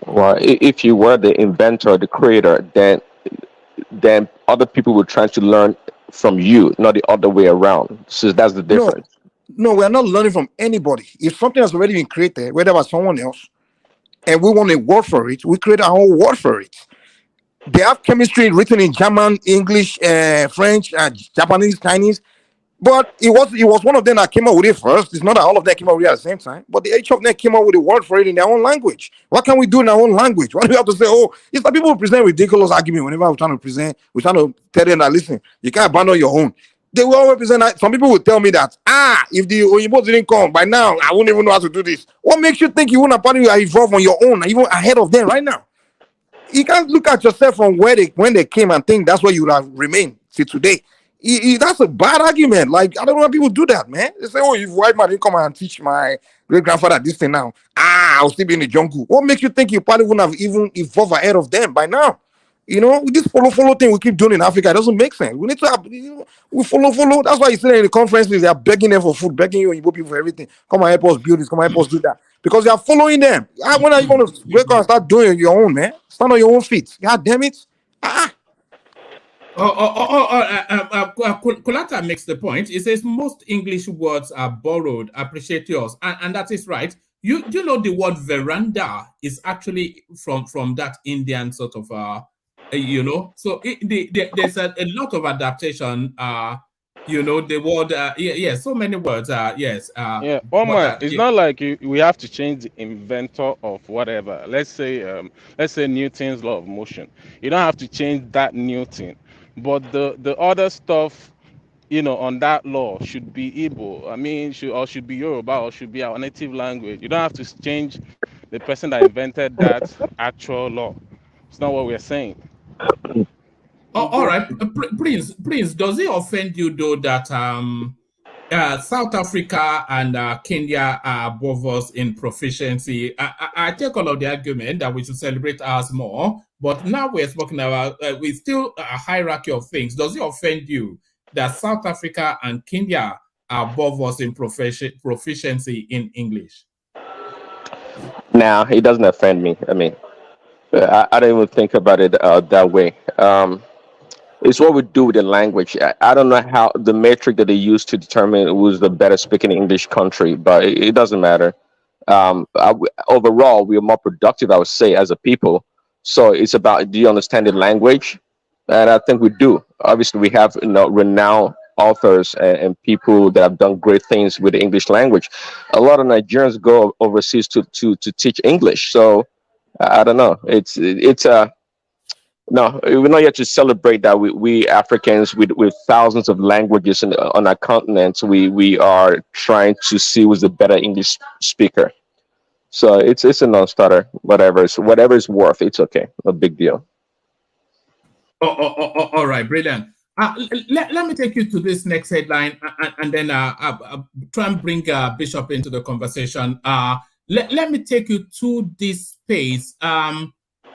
Well, if you were the inventor, the creator, then other people will try to learn from you, not the other way around. So that's the difference. No, we are not learning from anybody. If something has already been created, whether by someone else, and we want a word for it, we create our own word for it. They have chemistry written in German, English, French, Japanese, Chinese. But it was one of them that came up with it first. It's not that all of them came up with it at the same time, but each of them came up with a word for it in their own language. What can we do in our own language? Why do we have to say, it's like people who present ridiculous argument whenever we're trying to tell them that, listen, you can't abandon your own. They will always present that. Some people will tell me that, if the Oyinbo didn't come, by now, I wouldn't even know how to do this. What makes you think you wouldn't evolve on your own, even ahead of them right now? You can't look at yourself from when they came and think that's where you would have remained till today. That's a bad argument. Like, I don't know why people do that, man. They say, if white man didn't come and teach my great grandfather this thing now, I'll still be in the jungle. What makes you think you probably wouldn't have even evolved ahead of them by now? This follow thing we keep doing in Africa, it doesn't make sense. We need to have, we follow. That's why you see in the conferences, they are begging them for food, begging you Igbo people for everything. Come and help us build this, come and help us do that. Because they are following them. When are you going to wake up and start doing your own, man? Stand on your own feet. God damn it. Kulata makes the point. He says most English words are borrowed. Appreciate yours, and that is right. You know the word veranda is actually from that Indian sort of So there's a lot of adaptation. The word so many words yes. Yeah, Omar, it's not like we have to change the inventor of whatever. Let's say Newton's law of motion. You don't have to change that Newton, but the other stuff, on that law should be Igbo. I mean, should be Yoruba, or should be our native language. You don't have to change the person that invented that actual law. It's not what we're saying. All right, Prince, does it offend you though that South Africa and Kenya are above us in proficiency? I take all of the argument that we should celebrate ours more, but now we're talking about we still a hierarchy of things. Does it offend you that South Africa and Kenya are above us in proficiency in English? Nah, it doesn't offend me. I mean, I don't even think about it that way. It's what we do with the language. I don't know how the metric that they use to determine who's the better speaking English country, but it doesn't matter. Overall, we are more productive, I would say, as a people. So it's about, do you understand the language? And I think we do. Obviously, we have renowned authors and people that have done great things with the English language. A lot of Nigerians go overseas to teach English. So I don't know. It's no, we're not yet to celebrate that we Africans with thousands of languages on our continent, we are trying to see who's the better English speaker. So it's a non-starter. Whatever is worth, it's okay. No big deal. All right, brilliant. Let me take you to this next headline, and then try and bring Bishop into the conversation. Let me take you to this space.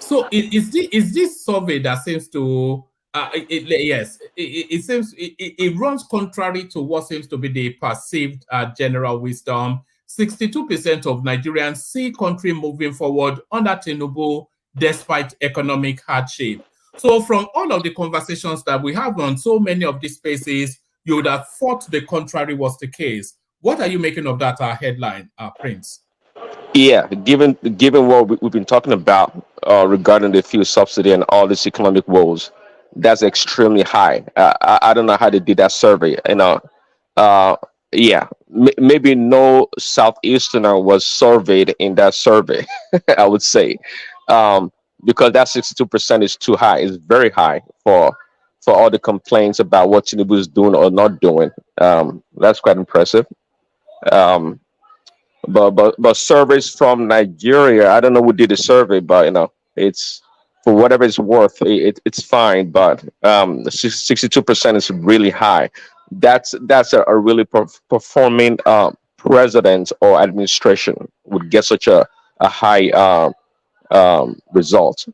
So is this survey that seems to it seems it runs contrary to what seems to be the perceived general wisdom. 62% of Nigerians see country moving forward under Tinubu despite economic hardship. So from all of the conversations that we have on so many of these spaces, you would have thought the contrary was the case. What are you making of that headline, Prince? Yeah, given what we've been talking about regarding the fuel subsidy and all these economic woes, that's extremely high. I don't know how they did that survey. Maybe no Southeasterner was surveyed in that survey. I would say, because that 62% is too high. It's very high for all the complaints about what Tinubu is doing or not doing. That's quite impressive. But surveys from Nigeria, I don't know who did the survey, but it's for whatever it's worth, it's fine. But 62% is really high. That's a really performing president or administration would get such a high result.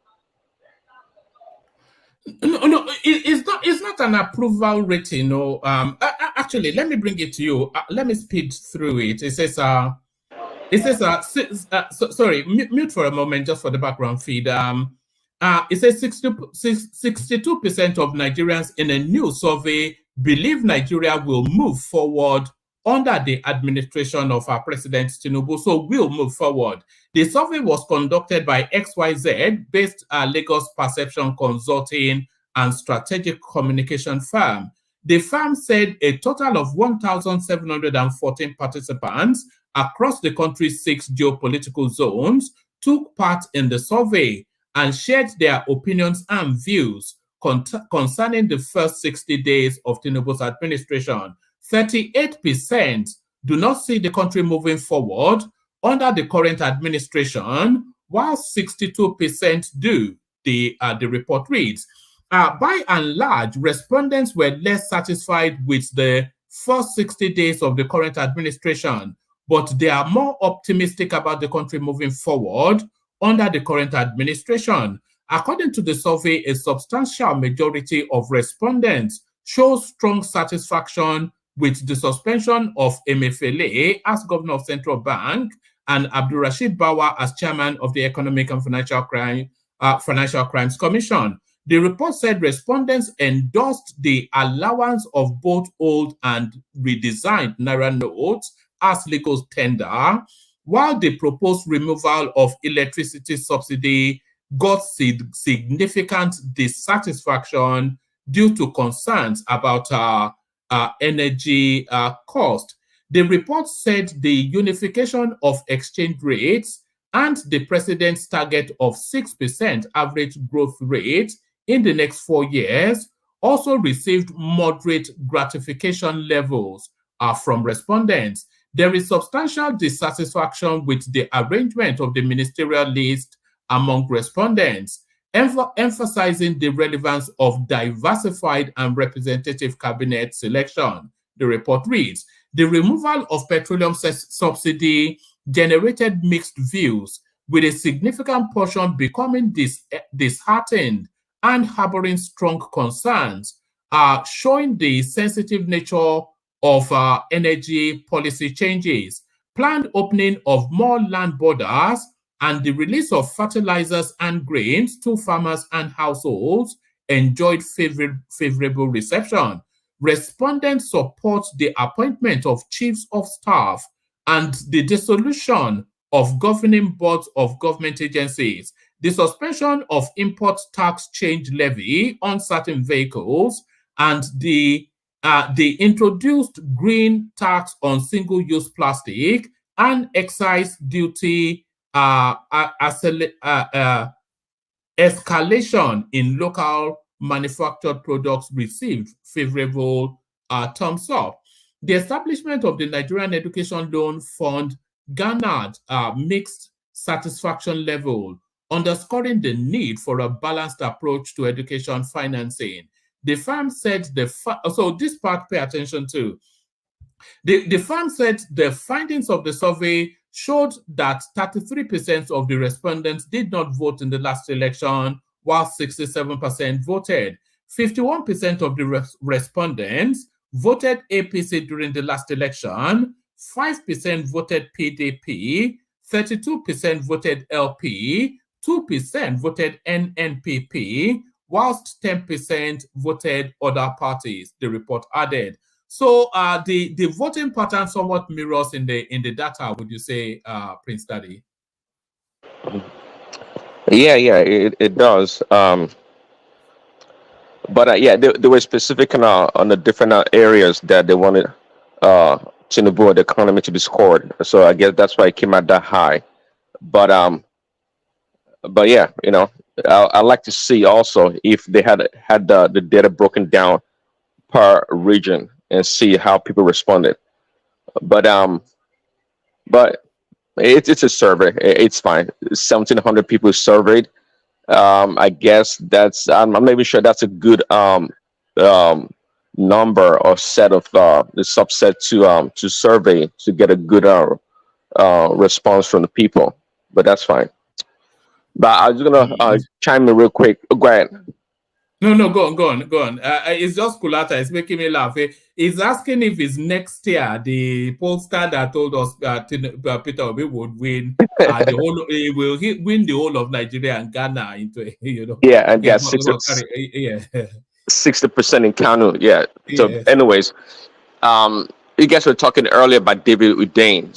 No, it's not an approval rating. No, actually, let me bring it to you. Let me speed through it. It says sorry, mute for a moment just for the background feed. It says 62% of Nigerians in a new survey believe Nigeria will move forward under the administration of our President Tinubu. So we'll move forward. The survey was conducted by XYZ-based Lagos Perception Consulting and Strategic Communication firm. The firm said a total of 1,714 participants across the country's 6 geopolitical zones took part in the survey and shared their opinions and views concerning the first 60 days of Tinubu's administration. 38% do not see the country moving forward under the current administration, while 62% do, the report reads. By and large, respondents were less satisfied with the first 60 days of the current administration, but they are more optimistic about the country moving forward under the current administration. According to the survey, a substantial majority of respondents show strong satisfaction with the suspension of Emefiele as governor of Central Bank and Abdulrasheed Bawa as chairman of the Economic and Financial Crimes Commission. The report said respondents endorsed the allowance of both old and redesigned Naira notes as legal tender, while the proposed removal of electricity subsidy got significant dissatisfaction due to concerns about energy cost. The report said the unification of exchange rates and the president's target of 6% average growth rate in the next 4 years also received moderate gratification levels from respondents. There is substantial dissatisfaction with the arrangement of the ministerial list among respondents, emphasizing the relevance of diversified and representative cabinet selection. The report reads, the removal of petroleum subsidy generated mixed views, with a significant portion becoming disheartened and harboring strong concerns, showing the sensitive nature of energy policy changes. Planned opening of more land borders and the release of fertilizers and grains to farmers and households enjoyed favorable reception. Respondents support the appointment of chiefs of staff and the dissolution of governing boards of government agencies, the suspension of import tax change levy on certain vehicles, and the introduced green tax on single-use plastic and excise duty escalation in local manufactured products received favorable thumbs up. The establishment of the Nigerian Education Loan Fund garnered mixed satisfaction level, underscoring the need for a balanced approach to education financing. The firm said so this part pay attention to. The firm said the findings of the survey showed that 33% of the respondents did not vote in the last election, while 67% voted. 51% of the respondents voted APC during the last election, 5% voted PDP, 32% voted LP, 2% voted NNPP, whilst 10% voted other parties, the report added. So the voting pattern somewhat mirrors in the data, would you say, Prince Daddy? Yeah, it does. But yeah, they were specific on the different areas that they wanted Tinubu, the economy, to be scored. So I guess that's why it came out that high. But yeah, I like to see also if they had the data broken down per region and see how people responded. But it's a survey. It's fine. 1,700 people surveyed. I guess that's I'm not even sure that's a good number or set of the subset to survey to get a good response from the people. But that's fine. But I was gonna chime in real quick. Go ahead. No, go on. It's just Kulata. It's making me laugh. He's asking if it's next year the pollster that told us Peter Obi would win the whole. He will win the whole of Nigeria and Ghana into Yeah, and Yeah, yeah, yeah. 60% in Kanu. Yeah. So, Yeah. anyways, you guys were talking earlier about David Udain.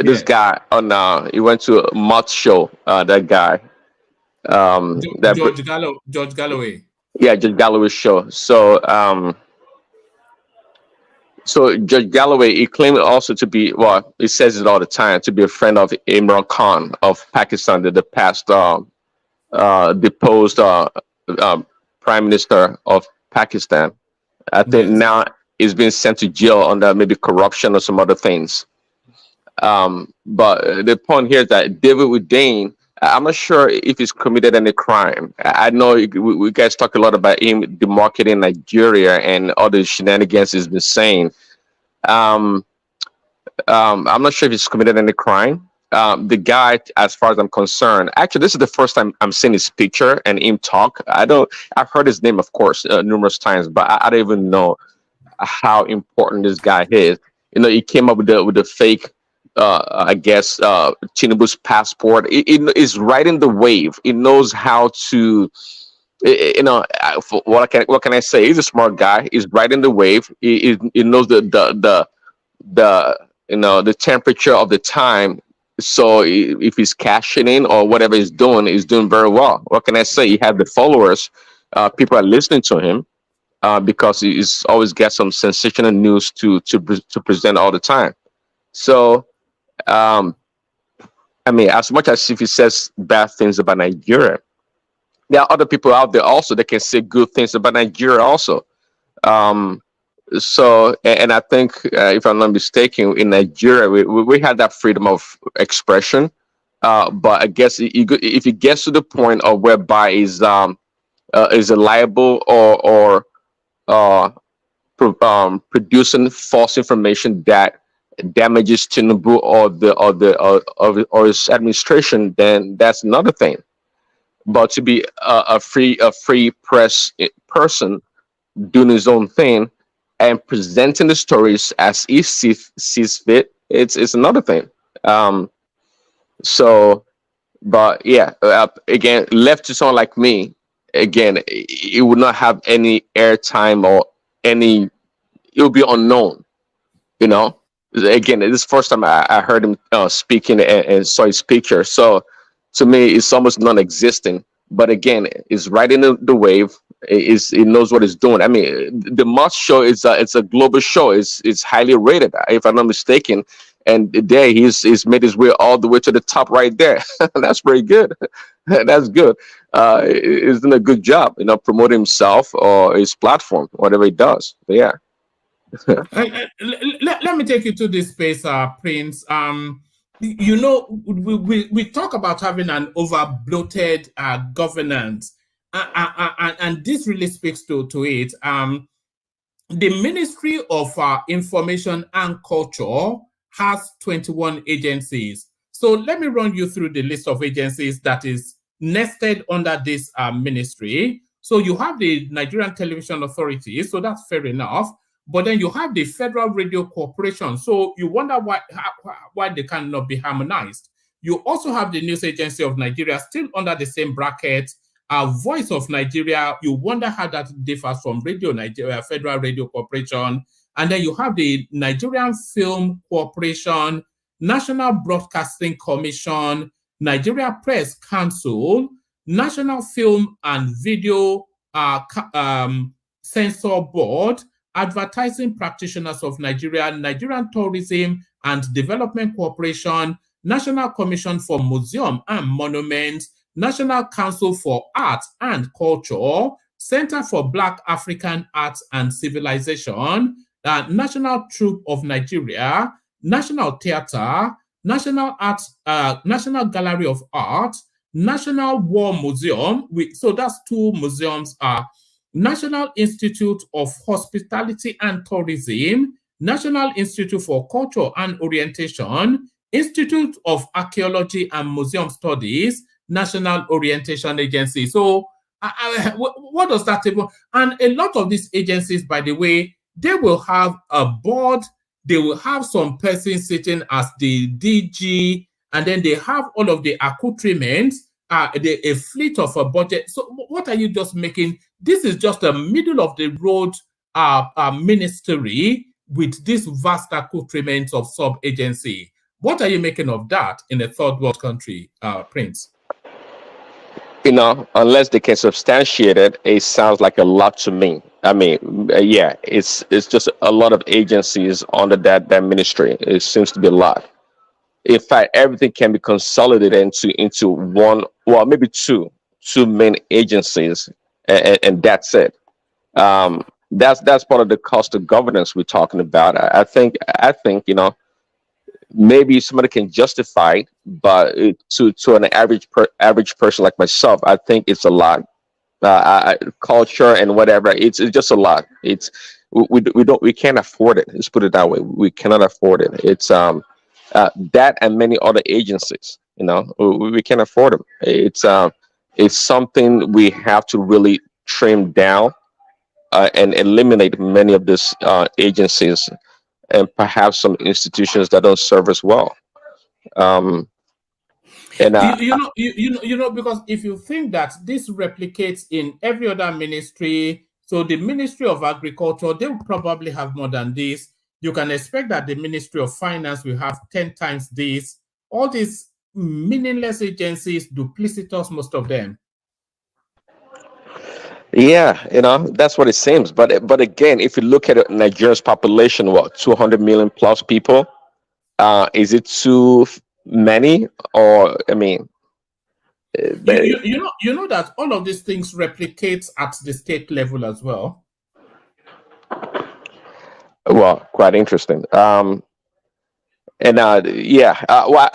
This guy he went to a Mott show. That guy. George Galloway. Yeah, Judge Galloway's show. So Judge Galloway, he claimed also to be, well, he says it all the time, to be a friend of Imran Khan of Pakistan, the past deposed prime minister of Pakistan. I think now he's been sent to jail under maybe corruption or some other things. But the point here is that David Udain, I'm not sure if he's committed any crime. I know we guys talk a lot about him demarketing Nigeria and all the shenanigans he's been saying. I'm not sure if he's committed any crime. The guy, as far as I'm concerned, actually, this is the first time I'm seeing his picture and him talk. I've heard his name, of course, numerous times, but I don't even know how important this guy is. He came up with the fake. I guess Tinubu's passport. It is riding the wave. It knows how to What can I say? He's a smart guy. He's riding the wave. He knows the temperature of the time. So if he's cashing in or whatever he's doing very well. What can I say? He has the followers. People are listening to him because he's always got some sensational news to present all the time. So I mean, as much as if he says bad things about Nigeria, there are other people out there also that can say good things about Nigeria also. And I think, if I'm not mistaken, in Nigeria, we had that freedom of expression. But I guess if it gets to the point of whereby is a liable or producing false information that damages Tinubu or his administration, then that's another thing. But to be a free press person doing his own thing and presenting the stories as he sees fit, it's another thing. But yeah, again, left to someone like me, again, it would not have any airtime or any. It would be unknown, you know. Again, this is the first time I heard him speaking and saw his picture. So to me, it's almost non-existent. But again, it's riding the wave. It knows what it's doing. I mean, the Must show it's a global show. It's highly rated, if I'm not mistaken. And there he's made his way all the way to the top right there. That's very good. That's good. He's doing a good job, promoting himself or his platform, whatever he does. But yeah. Let me take you to this space, Prince. We talk about having an over bloated governance, and this really speaks to it. The Ministry of Information and Culture has 21 agencies. So let me run you through the list of agencies that is nested under this ministry. So you have the Nigerian Television Authority, so that's fair enough. But then you have the Federal Radio Corporation. So you wonder why they cannot be harmonized. You also have the News Agency of Nigeria still under the same bracket. Voice of Nigeria, you wonder how that differs from Radio Nigeria, Federal Radio Corporation. And then you have the Nigerian Film Corporation, National Broadcasting Commission, Nigeria Press Council, National Film and Video Censor Board, Advertising Practitioners of Nigeria, Nigerian Tourism and Development Corporation, National Commission for Museum and Monuments, National Council for Arts and Culture, Center for Black African Arts and Civilization, National Troupe of Nigeria, National Theatre, National Gallery of Art, National War Museum. So that's two museums. National Institute of Hospitality and Tourism, National Institute for Culture and Orientation, Institute of Archaeology and Museum Studies, National Orientation Agency. So what does that table? And a lot of these agencies, by the way, they will have a board, they will have some person sitting as the DG, and then they have all of the accoutrements, a fleet of a budget. So what are you just making? This is just a middle of the road ministry with this vast accoutrements of sub-agency. What are you making of that in a third world country, Prince? Unless they can substantiate it, it sounds like a lot to me. I mean, yeah, it's just a lot of agencies under that ministry. It seems to be a lot. In fact, everything can be consolidated into one, well, maybe two main agencies, and that's it. That's part of the cost of governance we're talking about. I think maybe somebody can justify it, but to an average person like myself, I think it's a lot. Culture and whatever, it's just a lot. We can't afford it. Let's put it that way. We cannot afford it. It's that and many other agencies. We can't afford them. It's something we have to really trim down and eliminate many of these agencies and perhaps some institutions that don't serve us well. And Because if you think that this replicates in every other ministry, so the Ministry of Agriculture, they will probably have more than this. You can expect that the Ministry of Finance will have 10 times this. All these meaningless agencies, duplicitous, most of them. yeah, that's what it seems. But again, if you look at Nigeria's population, what, 200 million plus people, is it too many? Or I mean, You know that all of these things replicate at the state level as well. well, quite interesting. And well,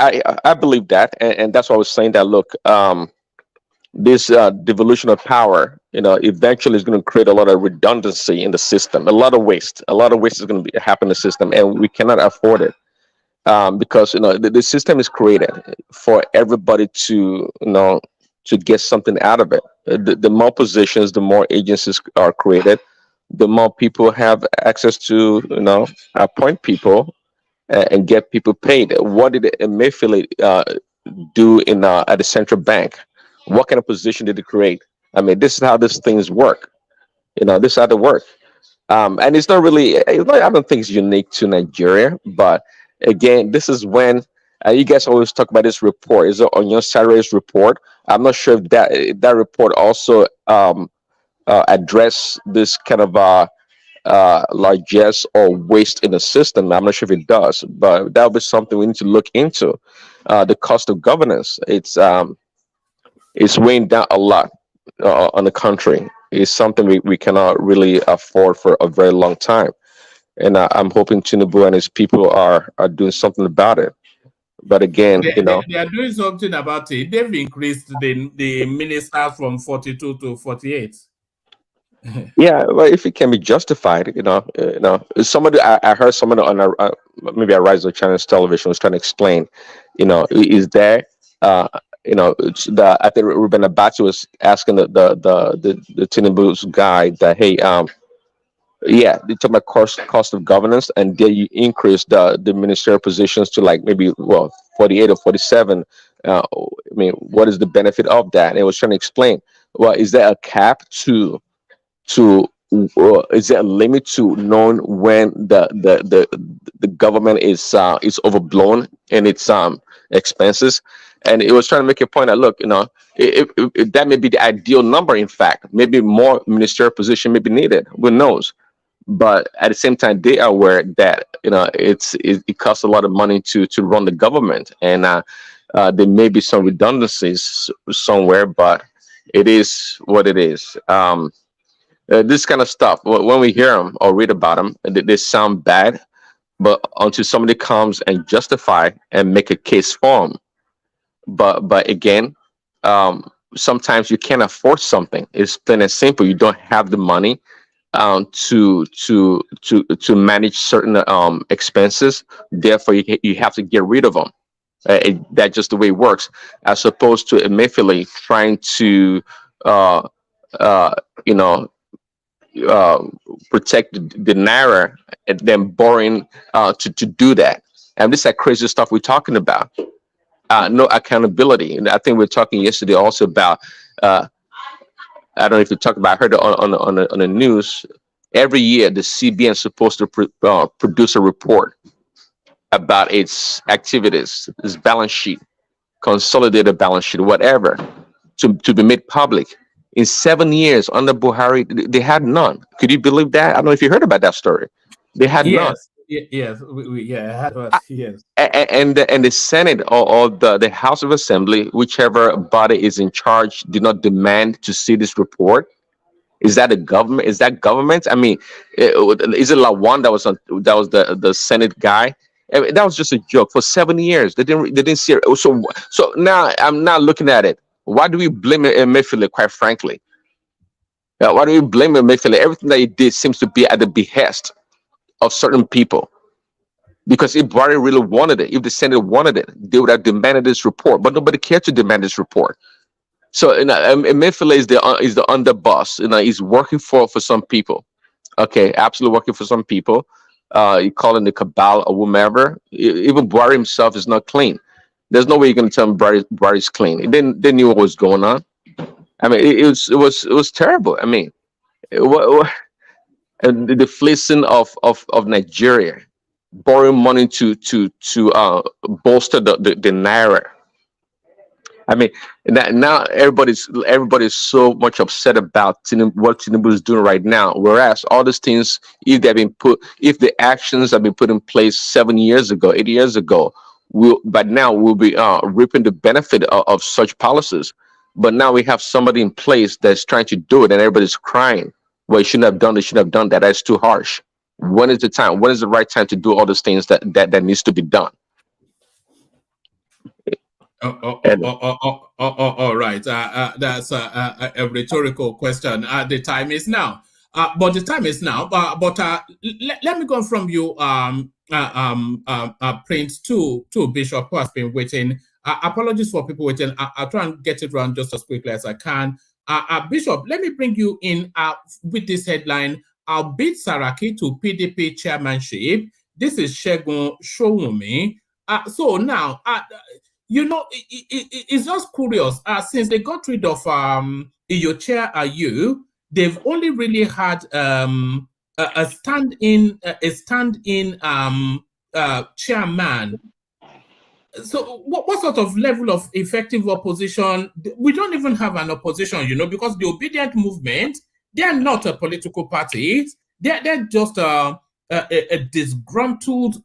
I believe that, and that's why I was saying that. Look, this devolution of power, eventually is going to create a lot of redundancy in the system, a lot of waste. A lot of waste is going to happen in the system, and we cannot afford it, because the system is created for everybody to get something out of it. The more positions, the more agencies are created, the more people have access to appoint people and get people paid. What did Emefiele do at the central bank? What kind of position did it create? I mean, this is how these things work. This is how they work. And it's not really. I don't think it's unique to Nigeria. But again, this is when you guys always talk about this report. Is it on your Saturday's report? I'm not sure if that report also address this kind of largesse or waste in the system. I'm not sure if it does, but that would be something we need to look into. The cost of governance, it's weighing down a lot on the country. It's something we cannot really afford for a very long time. And I'm hoping Tinubu and his people are doing something about it. But again, they are doing something about it. They've increased the ministers from 42 to 48. yeah, well, if it can be justified, somebody I heard somebody on maybe a Rise of China's television was trying to explain, is there, I think Ruben Abati was asking the Tinubu's guy that, hey, yeah, they talk about cost of governance, and then you increase the ministerial positions to like maybe 48 or 47. I mean, what is the benefit of that? And it was trying to explain. Well, is there a cap to is there a limit to knowing when the government is overblown in its expenses? And it was trying to make a point that, look, if that may be the ideal number. In fact, maybe more ministerial position may be needed. Who knows? But at the same time, they are aware that it costs a lot of money to run the government, and there may be some redundancies somewhere, but it is what it is. This kind of stuff, when we hear them or read about them, they sound bad, but until somebody comes and justify and make a case for them. But again, sometimes you can't afford something. It's plain and simple. You don't have the money to manage certain expenses. Therefore, you have to get rid of them. That's just the way it works. As opposed to Emefiele trying to protect the naira and then borrowing to do that. And this is that crazy stuff we're talking about. No accountability. And I think we were talking yesterday also about. I don't know if you talked about. I heard on the news. Every year, the CBN is supposed to produce a report about its activities, its balance sheet, consolidated balance sheet, whatever, to be made public. In 7 years under Buhari, they had none. Could you believe that? I don't know if you heard about that story. They had none. Yes, yes. And the Senate or the House of Assembly, whichever body is in charge, did not demand to see this report. Is that a government? Is that government? I mean, is it Lawan that was the Senate guy? I mean, that was just a joke. For 7 years, they didn't see it. So now I'm not looking at it. Why do we blame Emefiele? Quite frankly, why do we blame Emefiele? Everything that he did seems to be at the behest of certain people. Because if Buhari really wanted it, if the Senate wanted it, they would have demanded this report. But nobody cared to demand this report. So Emefiele is the underboss. He's working for some people. Okay, absolutely working for some people. You call it the cabal or whomever. Even Buhari himself is not clean. There's no way you're going to tell me Buhari's clean. They knew what was going on. I mean, it was terrible. I mean, and the fleecing of Nigeria, borrowing money to bolster the naira. I mean, now everybody's so much upset about what Tinubu is doing right now. Whereas all these things, if the actions have been put in place 7 years ago, 8 years ago, we'll be reaping the benefit of such policies. But now we have somebody in place that's trying to do it, and everybody's crying. Well, you shouldn't have done this, shouldn't have done that. That's too harsh. When is the time? When is the right time to do all those things that needs to be done? All right. That's a rhetorical question. The time is now. But the time is now. But let me go from you, Prince, to Bishop, who has been waiting. Apologies for people waiting. I'll try and get it around just as quickly as I can. Bishop, let me bring you in with this headline. I'll beat Saraki to PDP chairmanship. This is Sowunmi. So now, you know, it's just curious. Since they got rid of your chair, they've only really had a stand-in chairman. So what sort of level of effective opposition? We don't even have an opposition, you know, because the Obedient Movement, they're not a political party. They're just a disgruntled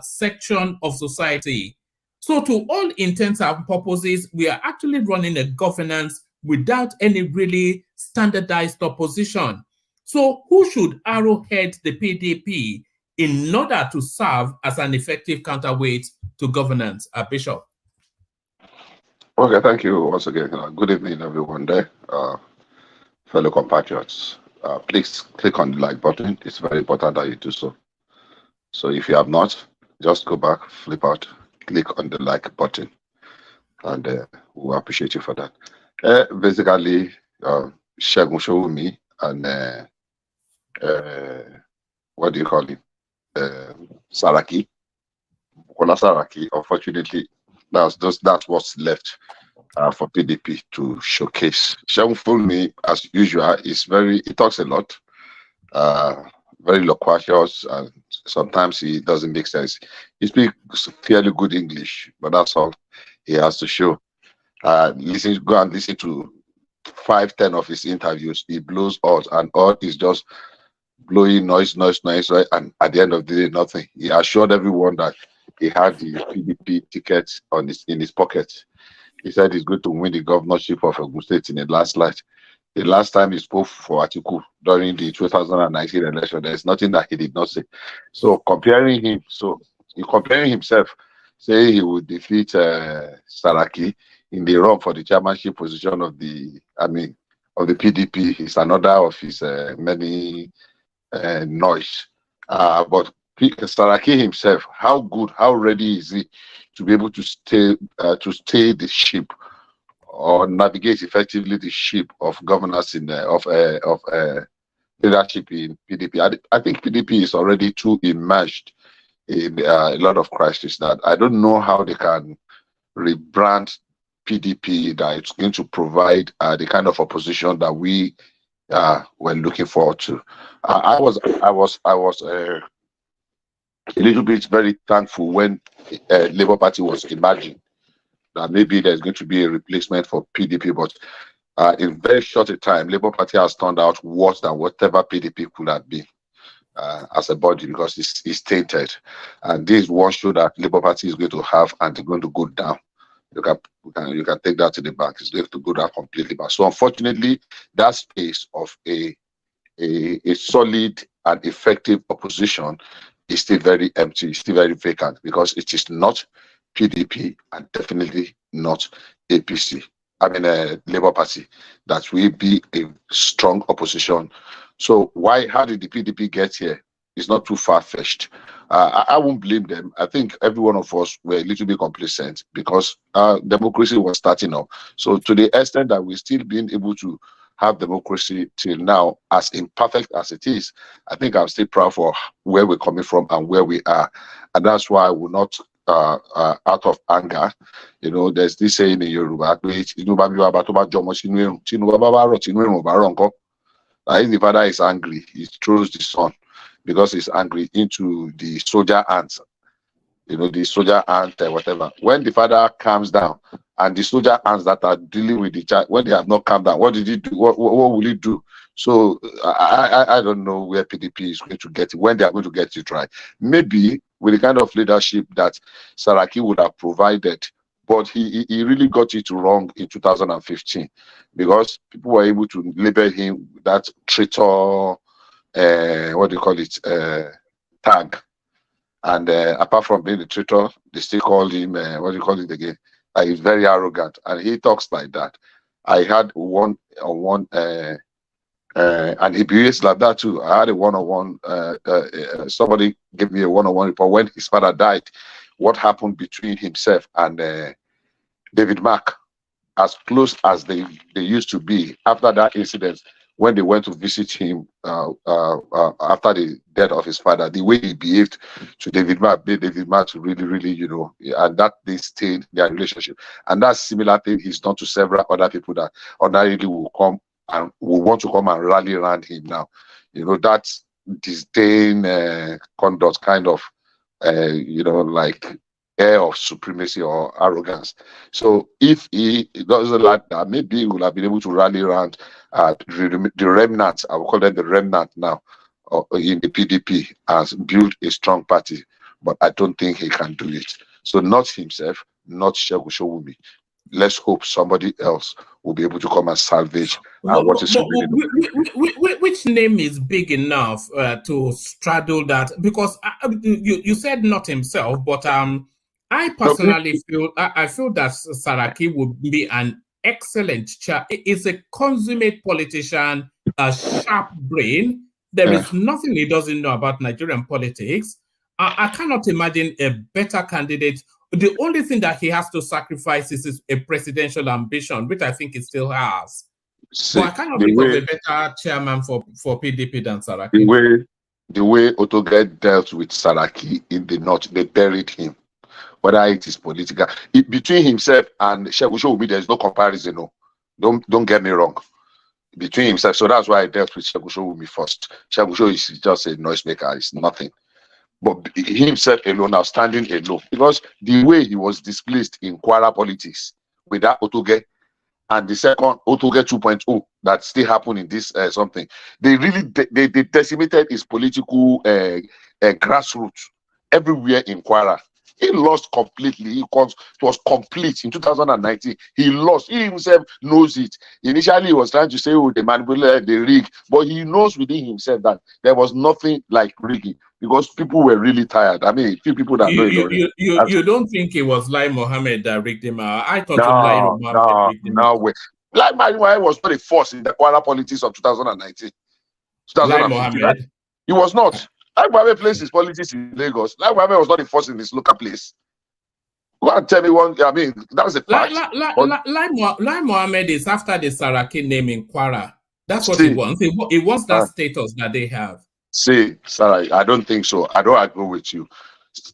section of society. So to all intents and purposes, we are actually running a governance without any really standardized opposition. So who should arrowhead the PDP in order to serve as an effective counterweight to governance? Bishop. Okay, thank you once again. Good evening, everyone there, fellow compatriots. Please click on the like button. It's very important that you do so. So if you have not, just go back, flip out, click on the like button, and we'll appreciate you for that. Basically, Sowunmi and what do you call it? Saraki. Saraki. Unfortunately, that's what's left for PDP to showcase. Sowunmi, as usual, he talks a lot, very loquacious, and sometimes he doesn't make sense. He speaks fairly good English, but that's all he has to show. Go and listen to 5-10 of his interviews. He blows out, and all is just blowing noise, right? And at the end of the day, nothing. He assured everyone that he had the PDP ticket in his pocket. He said he's going to win the governorship of Ogun State in the landslide. The last time he spoke for Atiku during the 2019 election, there's nothing that he did not say. So comparing himself, saying he would defeat Saraki in the run for the chairmanship position of the PDP is another of his many noise. But Saraki himself, how ready is he to be able to stay the ship or navigate effectively the ship of governance of leadership in PDP? I think PDP is already too immersed in a lot of crisis that I don't know how they can rebrand PDP that it's going to provide the kind of opposition that we were looking forward to. I was a little bit very thankful when Labour Party was emerging that maybe there's going to be a replacement for PDP, but in very short a time, Labour Party has turned out worse than whatever PDP could have been as a body, because it's tainted. And this is one show that Labour Party is going to have, and it's going to go down. You can take that to the bank. It's going to go down completely back. So unfortunately, that space of a solid and effective opposition is still very empty, it's still very vacant, because it is not PDP and definitely not APC. Labour Party that will be a strong opposition. So how did the PDP get here? It's not too far-fetched. I won't blame them. I think every one of us were a little bit complacent because democracy was starting up. So to the extent that we're still being able to have democracy till now, as imperfect as it is, I think I'm still proud for where we're coming from and where we are. And that's why I will not out of anger. You know, there's this saying in Yoruba, if the father is angry, he throws the son because he's angry into the soldier ants. You know, the soldier ant, whatever. When the father calms down and the soldier ants that are dealing with the child, when they have not calmed down, what did he do? What will he do? So I don't know where PDP is going to get it, when they are going to get it right. Maybe with the kind of leadership that Saraki would have provided, but he really got it wrong in 2015 because people were able to label him that traitor, what do you call it, tag. And apart from being a traitor, they still call him, what do you call it again? He's very arrogant, and he talks like that. I had one-on-one, and he behaves like that too. I had a one-on-one, somebody gave me a one-on-one report when his father died, what happened between himself and David Mark, as close as they used to be after that incident. When they went to visit him after the death of his father, the way he behaved to David Mark made David Mark to really, you know, and that they stayed their relationship. And that similar thing he's done to several other people that ordinarily will come and will want to come and rally around him now. You know, that disdain conduct kind of, you know, like air of supremacy or arrogance. So if he doesn't like that, maybe he will have been able to rally around the remnant, I will call them the remnant now, in the PDP, and build a strong party. But I don't think he can do it. So not himself, not Shehu Sowunmi. Let's hope somebody else will be able to come and salvage what is which name is big enough to straddle that? Because you said not himself, but I personally feel I feel that Saraki would be an excellent chair. He's a consummate politician, a sharp brain. There is nothing he doesn't know about Nigerian politics. I cannot imagine a better candidate. The only thing that he has to sacrifice is a presidential ambition, which I think he still has. So I cannot think of a better chairman for PDP than Saraki. The way Otoge dealt with Saraki in the north, they buried him. Whether it is political, between himself and Shehu Sowunmi, there is no comparison. No, don't get me wrong. Between himself, so that's why I dealt with Shehu Sowunmi first. Shehu Sowunmi is just a noisemaker; it's nothing. But himself alone, now standing alone, because the way he was displaced in Kwara politics with that Otoge, and the second Otoge 2.0 that still happened in this something, they really they decimated his political grassroots everywhere in Kwara. He lost completely. It was complete in 2019. He lost. He himself knows it. Initially, he was trying to say, "Oh, they manipulated the rig," but he knows within himself that there was nothing like rigging because people were really tired. I mean, few people that know it. You don't think it was Lai Mohammed that rigged him out? I thought Lai Mohammed rigged him out. No way. Lai Mohammed was not a force in the Kwara politics of 2019. Lai Mohammed. He was not. Lai Mohammed plays his politics in Lagos. Lai Mohammed was not a force in this local place. Go and tell me one. I mean, that's a fact. Lai Mohammed is after the Saraki name in Kwara. That's what he wants. He wants that status that they have. See, Sarah, I don't think so. I don't agree with you.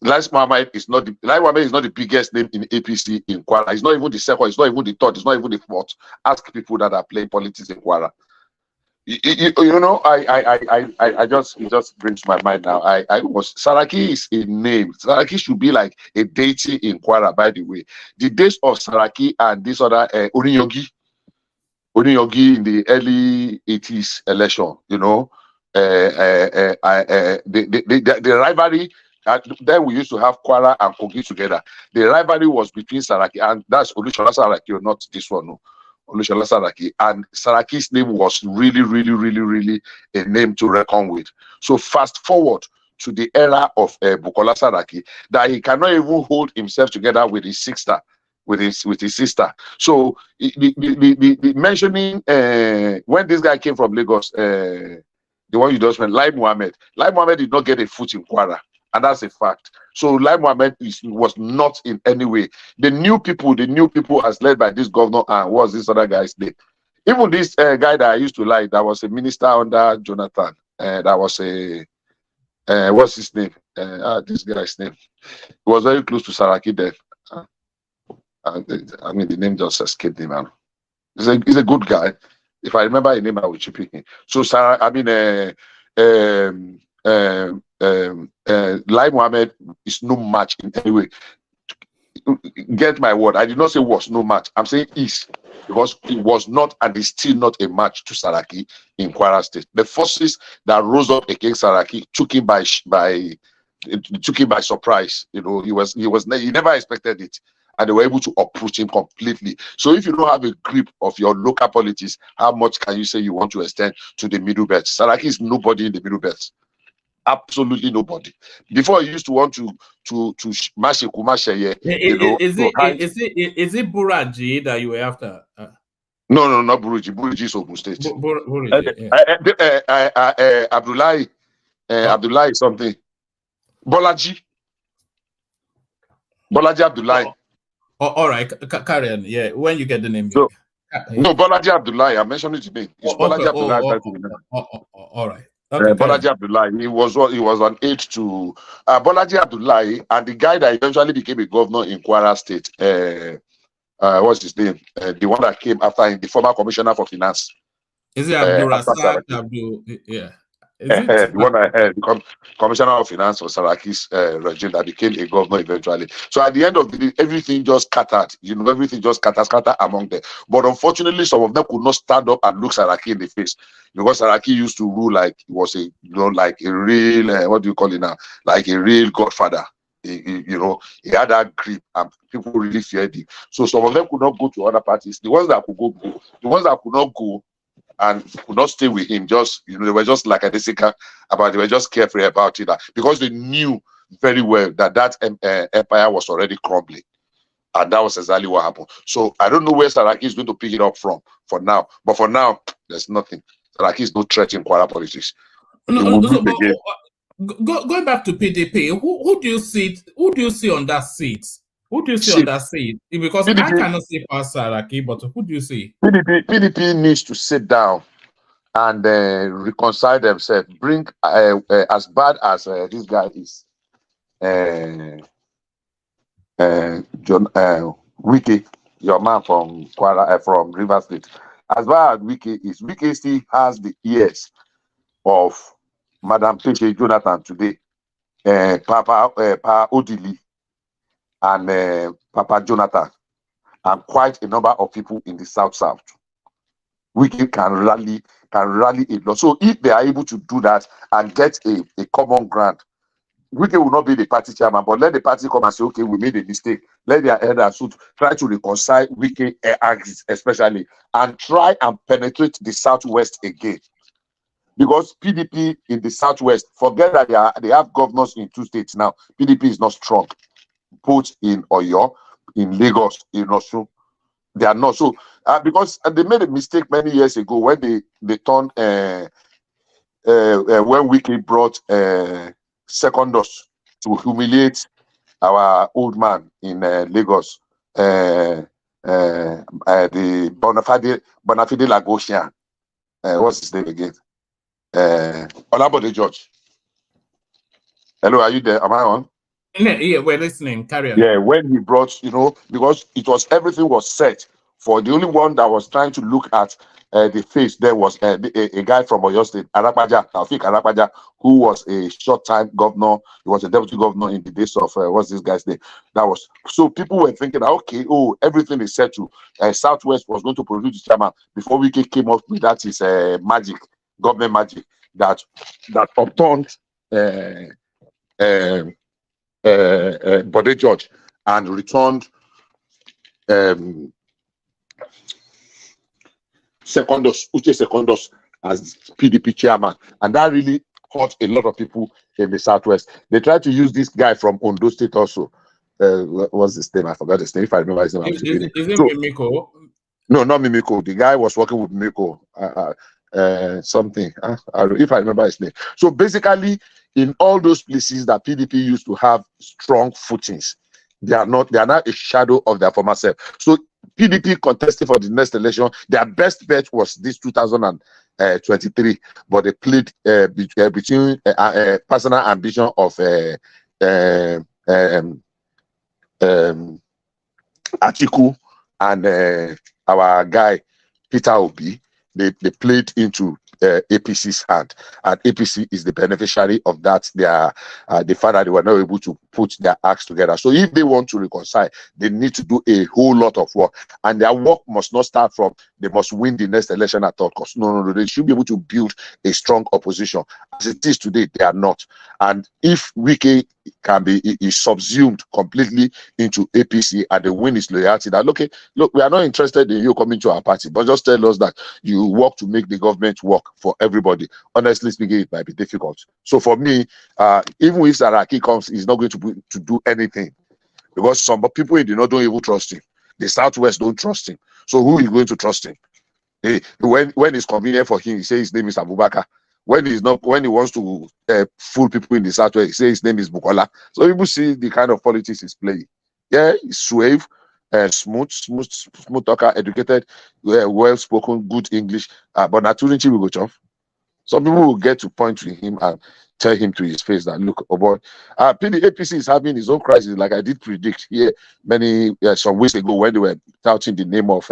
Lai Mohammed is not the biggest name in APC in Kwara. It's not even the second. It's not even the third. It's not even the fourth. Ask people that are playing politics in Kwara. You know, I just it just brings to my mind now. Saraki is a name. Saraki should be like a deity in Kwara. By the way, the days of Saraki and this other Oniyogi in the early 80s election, you know, the rivalry. Then we used to have Kwara and Kogi together. The rivalry was between Saraki and that's Olusola Saraki, not this one. No. Olusola Saraki, and Saraki's name was really a name to reckon with. So fast forward to the era of Bukola Saraki, that he cannot even hold himself together with his sister, with his sister. So the mentioning when this guy came from Lagos, the one you just went, Lai Mohammed did not get a foot in Kwara. And that's a fact. So Lai Mohammed was not in any way. The new people as led by this governor and what's this other guy's name? Even this guy that I used to like, that was a minister under Jonathan. That was what's his name? This guy's name. He was very close to Saraki then. I mean, the name just escaped him, man. He's a good guy. If I remember his name, I will chip in. So Sarah, I mean, Lai Mohammed is no match in any way. Get my word. I did not say was no match. I'm saying is, because it was not and is still not a match to Saraki in Kwara State. The forces that rose up against Saraki took him by surprise. You know, he never expected it, and they were able to uproot him completely. So if you don't have a grip of your local politics, how much can you say you want to extend to the middle belt? Saraki is nobody in the middle belt. Absolutely nobody. Before he used to want to mash you know. Is it Buraji that you were after? No, not Buruji. Buruji is Ogun State. Buruji, Abdullahi something. Bolaji Abdullahi. All right, carry on. Yeah, when you get the name. So, no, Bolaji Abdullahi. I mentioned it today. It's Bolaji Abdullahi. All right. Okay, Bolaji Abdullahi. He was an aide to Bolaji Abdullahi, and the guy that eventually became a governor in Kwara State. What's his name? The one that came after him, the former commissioner for finance. Is it Abdul Razak? Yeah. The one I heard, the commissioner of finance for Saraki's regime that became a governor eventually. So at the end of the day, everything just scattered. You know, everything just scattered among them. But unfortunately, some of them could not stand up and look Saraki in the face, because Saraki used to rule like he was like a real what do you call it now? Like a real godfather. He had that grip, and people really feared him. So some of them could not go to other parties. The ones that could go. The ones that could not go and could not stay with him, just they were just like a Adesika about. They were just carefree about it, because they knew very well that empire was already crumbling, and that was exactly what happened. So I don't know where Saraki is going to pick it up from for now, but for now there's nothing. Saraki is no threat in Kwara politics. Going back to PDP, who do you see? Who do you see on that seat? Who do you see on that seat? Because PDP, I cannot see past Saraki, but who do you see? PDP needs to sit down and reconcile themselves. Bring as bad as this guy is, Wike, your man from Kwara, from Rivers State. As bad as Wike is, Wike still has the ears of Madam P.J. Jonathan today, Papa Odili, and Papa Jonathan, and quite a number of people in the South. We can rally a lot. So if they are able to do that and get a common ground, Wike will not be the party chairman, but let the party come and say, okay, we made a mistake. Let their elders try to reconcile Wike especially, and try and penetrate the Southwest again. Because PDP in the Southwest, forget that they have governors in 2 states now. PDP is not strong. Both in Oyo, in Lagos, in Osun, they are not. So because they made a mistake many years ago when they turned when Wike brought Secondus to humiliate our old man in Lagos, the Bonafide Lagosian. What's his name again? Olabode George. Hello, are you there? Am I on? Yeah, we're listening. Carry on. Yeah, when he brought, because everything was set for the only one that was trying to look at the face. There was a guy from Oyo State, Taufik Arapaja, who was a short-time governor. He was a deputy governor in the days of what's this guy's name? So people were thinking, okay, everything is set to Southwest was going to produce the chairman before we came up with that is magic, government magic that upturned Bode George and returned Uche Secondus as PDP chairman, and that really hurt a lot of people in the Southwest. They tried to use this guy from Ondo State also. What's his name? I forgot his name. If I remember his name, is it Mimiko? No, not Mimiko. The guy was working with Mimiko. Something. If I remember his name. So basically, in all those places that PDP used to have strong footings, they are not a shadow of their former self. So PDP contesting for the next election, their best bet was this 2019 23, but they played between personal ambition of Atiku and our guy Peter Obi. They played into APC's hand, and APC is the beneficiary of that. They are the fact that they were not able to put their acts together. So if they want to reconcile, they need to do a whole lot of work, and their work must not start from they must win the next election at all costs. No, they should be able to build a strong opposition. As it is today, they are not. And if Wike can be is subsumed completely into APC and the win is loyalty, that look, we are not interested in you coming to our party, but just tell us that you work to make the government work for everybody. Honestly speaking, it might be difficult. So for me, even if Saraki comes, he's not going to do anything, because some people in the north don't even trust him. The southwest don't trust him. So who is going to trust him? When it's convenient for him, he says his name is Abubakar. When he's not, when he wants to fool people in the southwest, he says his name is Bukola. So people see the kind of politics he's playing. Yeah, he's suave, smooth talker, educated, well spoken, good English. But naturally, we go tough. Some people will get to point to him and tell him to his face that look, oh boy, APC is having his own crisis, like I did predict here some weeks ago when they were touting the name of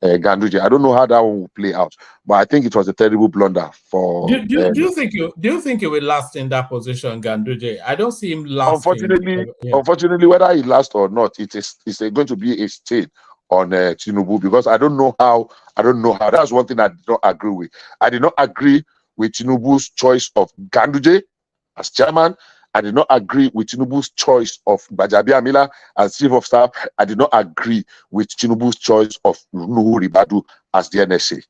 Ganduje. I don't know how that one will play out, but I think it was a terrible blunder for. Do you think he will last in that position, Ganduje? I don't see him lasting. Unfortunately, whether he lasts or not, it's going to be a stain on Tinubu, because I don't know how. That's one thing I did not agree with. I did not agree with Tinubu's choice of Ganduje as chairman. I did not agree with Tinubu's choice of Gbajabiamila as chief of staff. I did not agree with Tinubu's choice of Nuhu Ribadu as the NSA.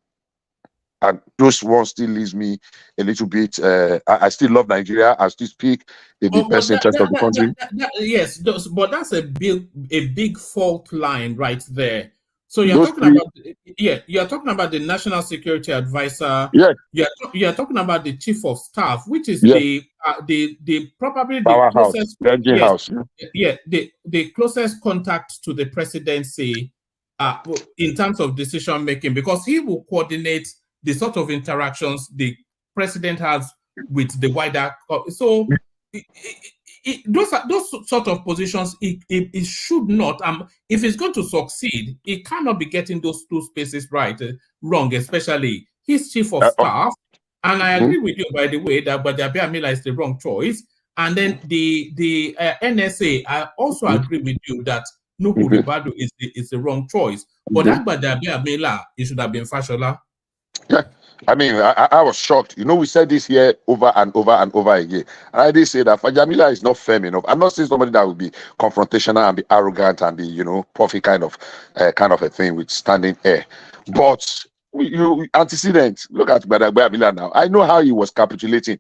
And those ones still leaves me a little bit. I still love Nigeria. I still speak in the best interest of the country. Yes, but that's a big fault line right there. So you're talking about the National Security Advisor. Yeah. You're talking about the Chief of Staff, which is probably the closest house. The closest contact to the presidency in terms of decision making, because he will coordinate the sort of interactions the president has with the wider. So those sort of positions, it should not. If it's going to succeed, it cannot be getting those two spaces wrong, especially his chief of staff. And I agree with you, by the way, that Gbajabiamila is the wrong choice. And then the NSA, I also agree with you that Nuhu Ribadu is the wrong choice. But that Gbajabiamila, it should have been Fashola. Yeah, I mean, I was shocked. We said this here over and over and over again. And I did say that Gbajabiamila is not firm enough. I'm not saying somebody that will be confrontational and be arrogant and be, puffy kind of a thing with standing air. But antecedent, look at Gbajabiamila now. I know how he was capitulating.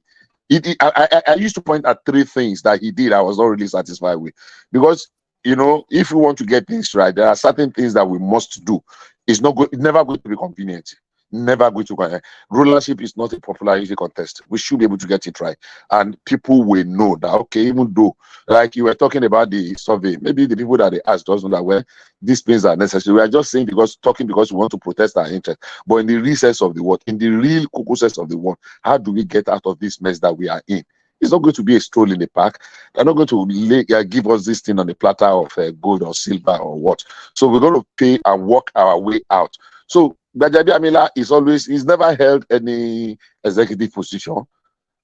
I used to point at three things that he did I was not really satisfied with. Because, if we want to get things right, there are certain things that we must do. It's never going to be convenient. Never going to. Rulership is not a popularity contest. We should be able to get it right, and people will know that. Okay, even though, like you were talking about the survey, maybe the people that they asked doesn't know that well, these things are necessary. We are just saying because we want to protest our interest. But in the recess of the world, in the real cocoa of the world, how do we get out of this mess that we are in? It's not going to be a stroll in the park. They're not going to give us this thing on a platter of gold or silver or what. So we're going to pay and work our way out. So Gbajabiamila he's never held any executive position,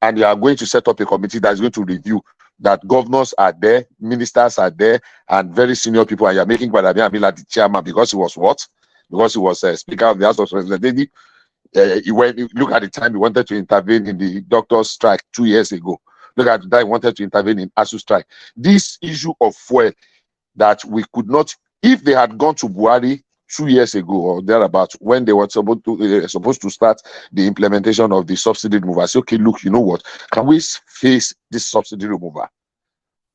and you are going to set up a committee that is going to review that. Governors are there, ministers are there, and very senior people, and you're making Gbajabiamila the chairman because he was what? Because he was Speaker of the House of Representatives. Look at the time he wanted to intervene in the doctor's strike 2 years ago. Look at the time he wanted to intervene in ASU strike. This issue of fuel that we could not, if they had gone to Buhari 2 years ago or thereabouts, when they were supposed to start the implementation of the subsidy removal, I say, okay, look, you know what? Can we face this subsidy removal?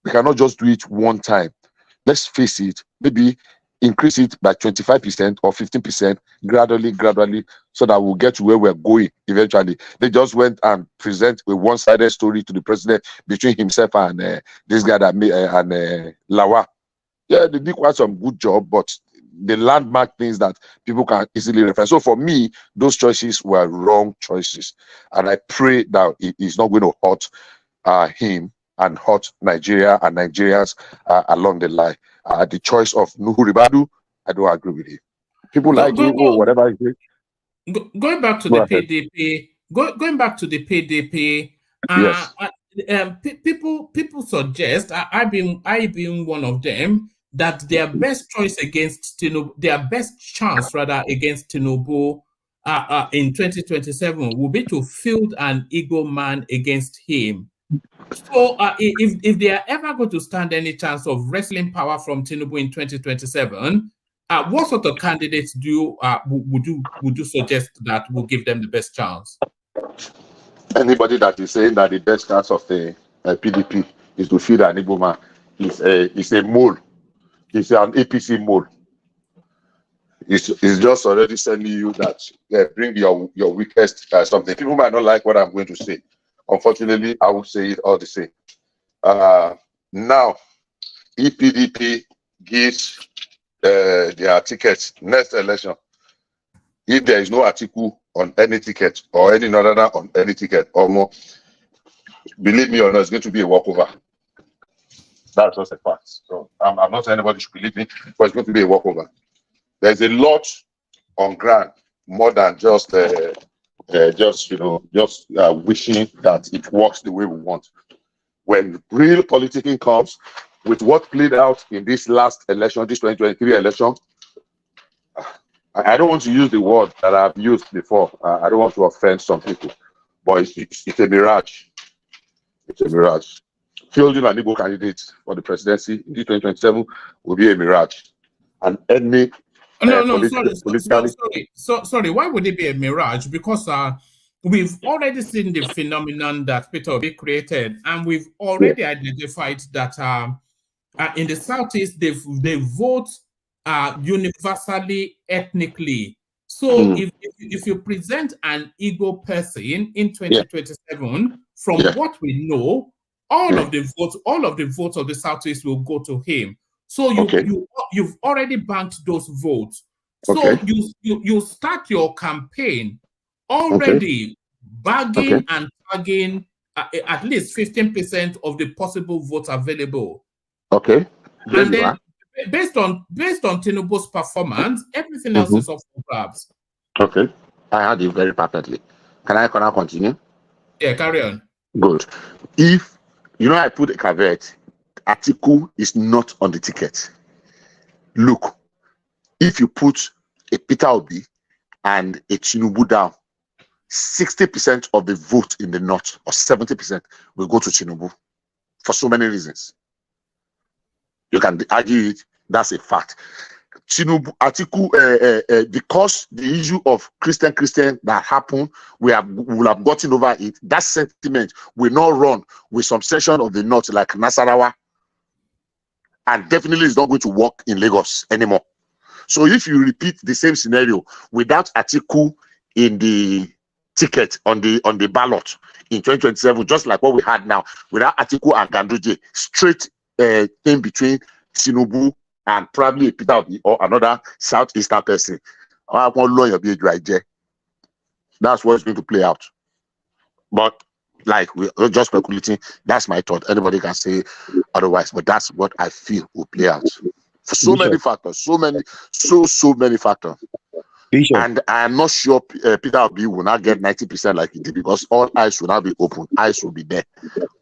We cannot just do it one time. Let's face it. Maybe increase it by 25% or 15% gradually, so that we'll get to where we're going eventually. They just went and present a one-sided story to the president between himself and this guy and Lawa. Yeah, they did quite some good job, but the landmark things that people can easily refer. So for me, those choices were wrong choices, and I pray that it is not going to hurt him and hurt Nigeria and Nigerians along the line. The choice of Nuhu Ribadu, I don't agree with it. People like him or whatever. Going back to the PDP, going back to the PDP. Yes. People suggest, I being one of them, that their best choice against Tinubu, their best chance rather against Tinubu in 2027 will be to field an Igbo man against him. So if they are ever going to stand any chance of wrestling power from Tinubu in 2027, what sort of candidates would you suggest that will give them the best chance? Anybody that is saying that the best chance of the PDP is to field an Igbo man is a mole. It's an APC mole. It's just already sending you that bring your weakest something. People might not like what I'm going to say. Unfortunately, I will say it all the same. Now, if PDP gives their tickets next election, if there is no article on any ticket or any other on any ticket or more, believe me or not, it's going to be a walkover. That's just a fact. So I'm not saying anybody should believe me, but it's going to be a walkover. There's a lot on ground, more than just wishing that it works the way we want. When real politicking comes, with what played out in this last election, this 2023 election, I don't want to use the word that I've used before. I don't want to offend some people, but it's a mirage. It's a mirage. Fielding an Igbo candidate for the presidency in 2027 will be a mirage. And any sorry. Why would it be a mirage? Because we've already seen the phenomenon that Peter Obi created, and we've already identified that in the Southeast they vote universally, ethnically. So if you present an Igbo person in 2027, from what we know, all of the votes of the Southeast will go to him. So you've already banked those votes. So you start your campaign already bagging and tagging at least 15% of the possible votes available. Okay. And then based on Tinubu's performance, everything else is up for grabs. Okay. I heard you very perfectly. Can I continue? Yeah, carry on. Good. If I put a caveat, Atiku is not on the ticket. Look, if you put a Peter Obi and a Tinubu down, 60% of the vote in the north, or 70%, will go to Tinubu for so many reasons. You can argue it, that's a fact. Tinubu, Atiku, because the issue of Christian that happened, we will have gotten over it. That sentiment will not run with some section of the north like Nasarawa, and definitely is not going to work in Lagos anymore. So if you repeat the same scenario without Atiku in the ticket on the ballot in 2027, just like what we had now, without Atiku and Ganduje, straight thing between Tinubu and probably Peter Obi or another southeastern person, that's what's going to play out. But like we're just speculating, that's my thought. Anybody can say otherwise, but that's what I feel will play out. For so many factors, so many factors. Bishop. And I'm not sure Peter Obi will not get 90% like he did, because all eyes will now be open. Eyes will be there.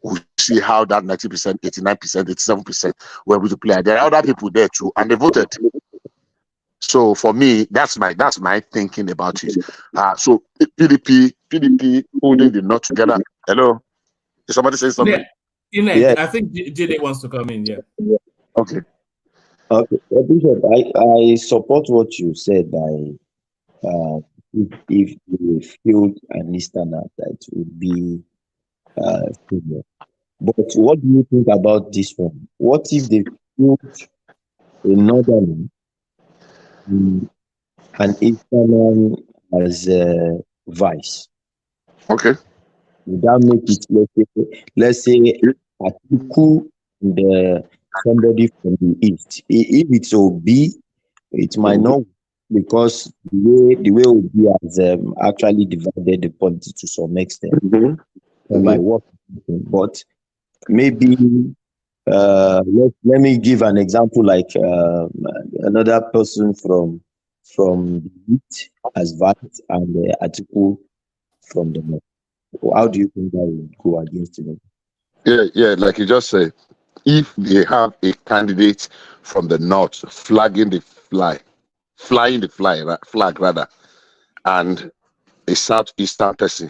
We'll see how that 90%, 89%, 87% were able to play. There are other people there too, and they voted. So for me, that's my thinking about it. So PDP holding the knot together. Hello, is somebody saying something? Yeah. I think JD wants to come in. Yeah. Okay. Okay, Bishop, I support what you said. If you field an Easterner, that would be similar. But what do you think about this one? What if they field a Northerner, an Easterner as vice? Okay. Would that make it, let's say Atiku and somebody from the east? If it's Obi, It might not, because the way Obi has actually divided the politics to some extent by what, but maybe let me give an example, like another person from the East as Vice and Atiku from the North. How do you think that would go against it? Yeah, like you just said, if they have a candidate from the North flying the flag rather, and a Southeastern person,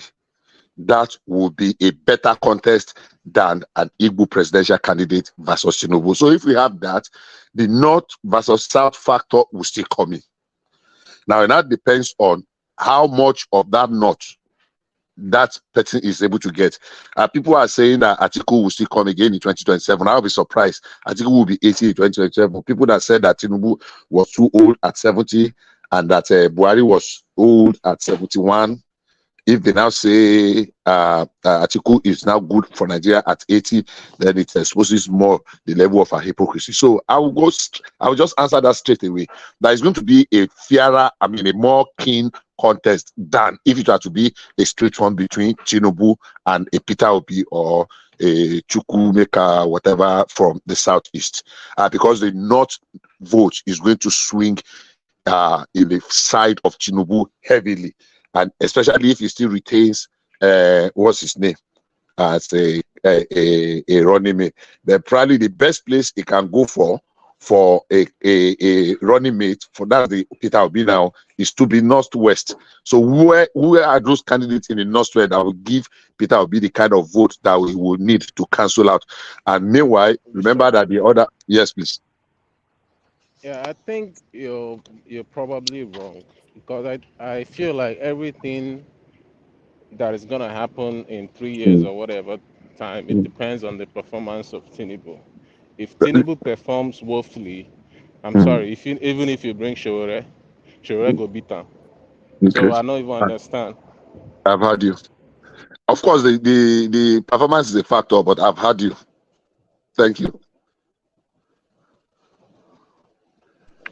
that would be a better contest than an Igbo presidential candidate versus Tinubu. So if we have that, the North versus South factor will still come in. Now, and that depends on how much of that North that person is able to get. People are saying that Atiku will still come again in 2027. I'll be surprised. Atiku will be 80 in 2027. People that said that Tinubu was too old at 70 and that Buhari was old at 71, if they now say Atiku is now good for Nigeria at 80, then it exposes more the level of our hypocrisy. So I will just answer that straight away. That is going to be a fairer, a more keen contest than if it were to be a straight one between Tinubu and a Peter Obi or a Chukwumeka, whatever, from the Southeast. Because the North vote is going to swing in the side of Tinubu heavily. And especially if he still retains what's his name as a running mate, then probably the best place he can go for a running mate for that the Peter Obi now is to be Northwest. So where are those candidates in the Northwest that will give Peter Obi the kind of vote that we will need to cancel out? And meanwhile, remember that the other, yes, please. Yeah, I think you're probably wrong, because I feel like everything that is gonna happen in 3 years or whatever time, it depends on the performance of Tinubu. If Tinubu performs woefully, I'm sorry, even if you bring Showore go beat him. So I don't even understand. I've heard you. Of course, the performance is a factor, but I've heard you. Thank you.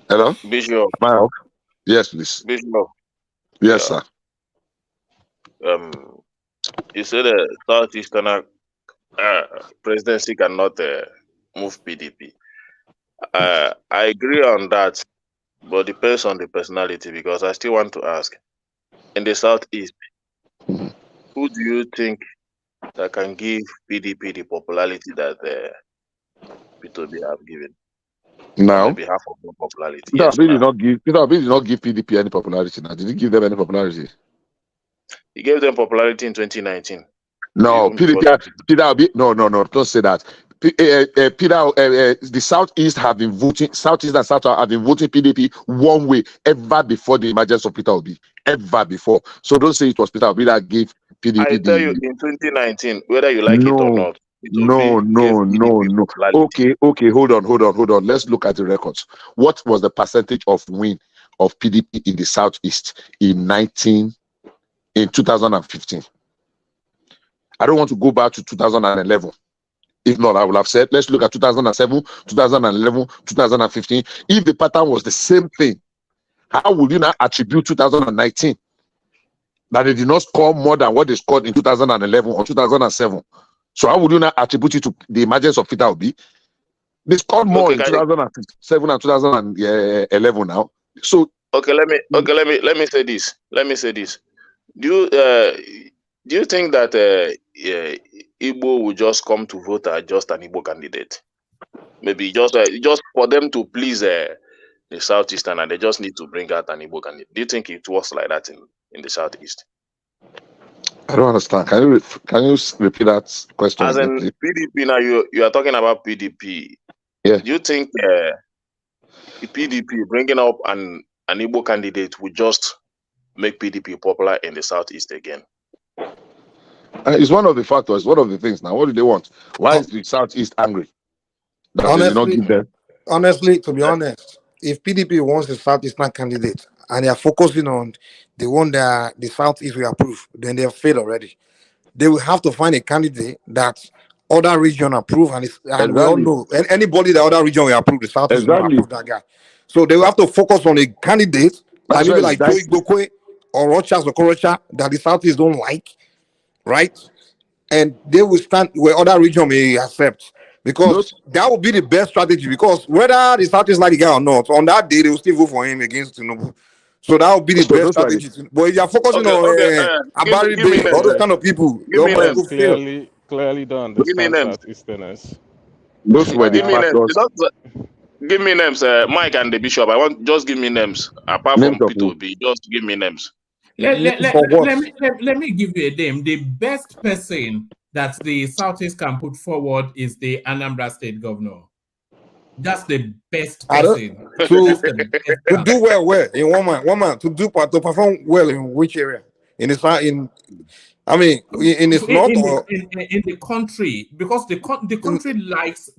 Hello? Bishop. Am I off? Yes, please. Bishop. Yes, sir. You said the Southeastern presidency cannot move PDP. I agree on that, but depends on the personality, because I still want to ask, in the Southeast, who do you think that can give PDP the popularity that P2B have given? Now, On behalf of no popularity. Peter Yes, Obi now. did not give PDP any popularity. Now, did he give them any popularity? He gave them popularity in 2019. No, Even before Peter Obi. No, don't say that. The Southeast have been voting. Southeast and South have been voting PDP one way ever before the emergence of Peter Obi. Ever before. So don't say it was Peter Obi that gave PDP. I tell you, in 2019, whether you like it or not, No. Okay. Hold on. Let's look at the records. What was the percentage of win of PDP in the Southeast in 2015? I don't want to go back to 2011. If not, I would have said, let's look at 2007, 2011, 2015. If the pattern was the same thing, how would you not attribute 2019 that they did not score more than what they scored in 2011 or 2007? So how would you not attribute it to the emergence of Peter Obi? They scored more in 2007 and 2011 now. So let me say this. Do you think that Igbo will just come to vote as just an Igbo candidate? Maybe just for them to please the Southeastern, and they just need to bring out an Igbo candidate. Do you think it works like that in the Southeast? I don't understand. Can you repeat that question? As in PDP now, you are talking about PDP. Yeah. Do you think PDP bringing up an Igbo candidate would just make PDP popular in the Southeast again? It's one of the factors, one of the things. Now, what do they want? Why is the Southeast angry that they did not give them? Honestly, to be honest, if PDP wants a Southeastern candidate and they are focusing on the one that the Southeast will approve, then they have failed already. They will have to find a candidate that other region approve, and we all Exactly. know anybody the other region will approve, the Southeast will not Exactly. approve that guy. So they will have to focus on a candidate like That's maybe right. like Joe Igbokwe or Rochas Okorocha that the Southeast don't like, right? And they will stand where other region may accept, because that would be the best strategy. Because whether the Southeast like the guy or not, on that day they will still vote for him against Tinubu. So that would be the So best those were the strategy. But if you are focusing Okay, on okay. Abari Give me Bay, names. all those kind of people, Give your me boy Mike will names. fail. clearly don't Give me understand names. Southeasterners. those were the Give me names. factors. Give me names. Mike and the Bishop. I want just give me names. Apart Names from of who? P2B, just give me names. Let me give you a name. The best person that the Southeast can put forward is the Anambra State Governor. That's the best person. That's the best To do well in one man to perform well in which area? In his in his north or in the country, because the country likes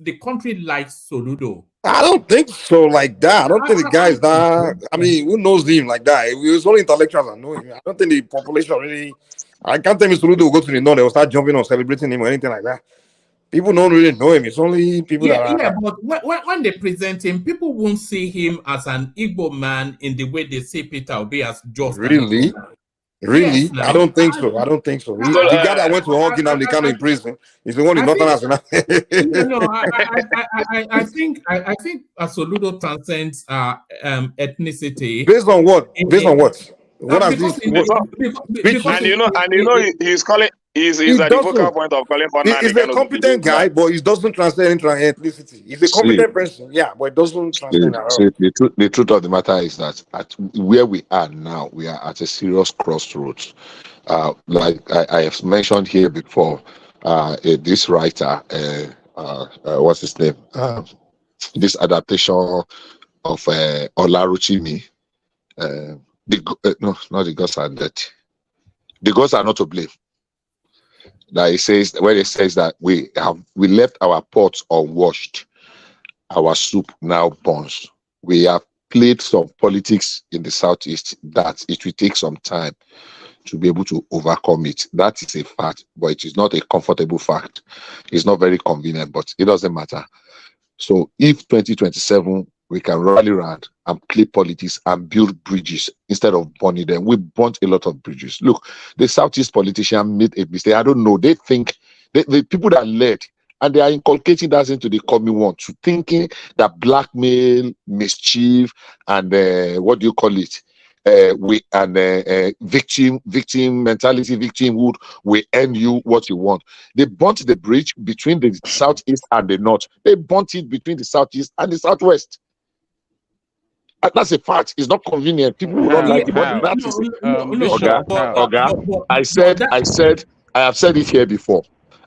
Soludo. I don't think so like that. I don't think the guy is that. I mean, who knows him like that? It's only intellectuals that know him. I don't think the population really. I can't tell Mr. Soludo will go to the north, they will start jumping or celebrating him or anything like that. People don't really know him. It's only people that are. But when they present him, people won't see him as an Igbo man in the way they see Peter Obi as just an Really? Igbo man. Really? Yes, I don't think so. I don't think so. The guy that went to Hong Kong in prison is the one in Northern National. I think Soludo transcends ethnicity. Based on what? Based on what? What has this? And you know, he's calling. He's at the focal point of calling for Nani. He's a competent guy, but he doesn't transcend ethnicity. He's a competent person, yeah, but it doesn't transcend at all. The truth of the matter is that at where we are now, we are at a serious crossroads. Like I have mentioned here before, this writer, what's his name? This adaptation of Olaruchimi. No, not the gods are dead. The gods are not to blame. That he says, where it says that we left our pots unwashed, our soup now burns. We have played some politics in the Southeast that it will take some time to be able to overcome it. That is a fact, but it is not a comfortable fact. It's not very convenient, but it doesn't matter. So if 2027 we can rally around and play politics and build bridges instead of burning them. We burnt a lot of bridges. Look, the Southeast politician made a mistake. I don't know. They think the people that led, and they are inculcating that into the coming one, to thinking that blackmail, mischief, and what do you call it? Victim mentality, victimhood will earn you what you want. They burnt the bridge between the Southeast and the North. They burnt it between the Southeast and the Southwest. That's a fact. It's not convenient. People will not like it, but that is it. I have said it here before,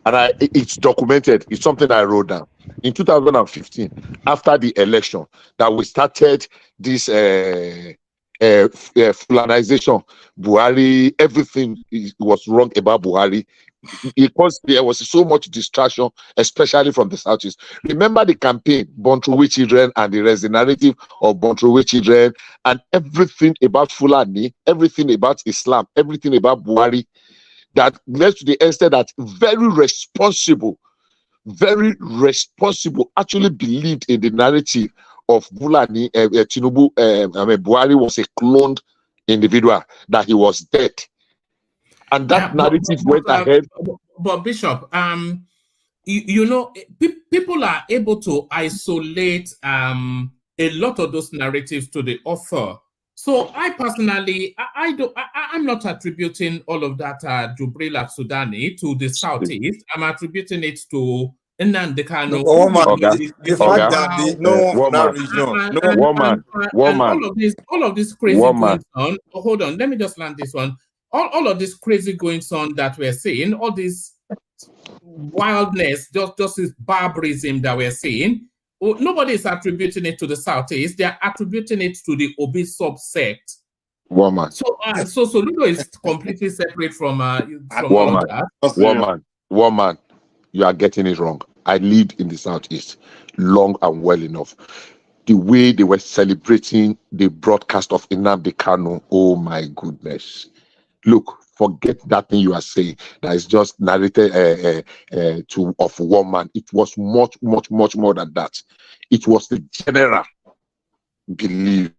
and it's documented. It's something I wrote down in 2015 after the election that we started this Fulanization. Buhari, everything was wrong about Buhari because there was so much distraction, especially from the Southeast. Remember the campaign, Born Through We Children, and the rest, the narrative of Born Through We Children, and everything about Fulani, everything about Islam, everything about Buhari, that led to the extent that very responsible actually believed in the narrative of Fulani. Tinubu, Buhari was a cloned individual, that he was dead. And that narrative went ahead. But Bishop, you know, people are able to isolate a lot of those narratives to the author. So I personally, I'm not attributing all of that Jubril Sudani to the Southeast. I'm attributing it to Nnamdi Kanu. The fact that all of this crazy going on. Hold on, let me just land this one. All of this crazy goings on that we're seeing, all this wildness, just this barbarism that we're seeing, nobody is attributing it to the Southeast. They're attributing it to the Obi subsect. Woman. So Soludo is completely separate from all of that. Woman, you are getting it wrong. I lived in the Southeast long and well enough. The way they were celebrating the broadcast of Nnamdi Kanu, oh my goodness. Look, forget that thing you are saying. That is just narrated to of one man. It was much more than that. It was the general belief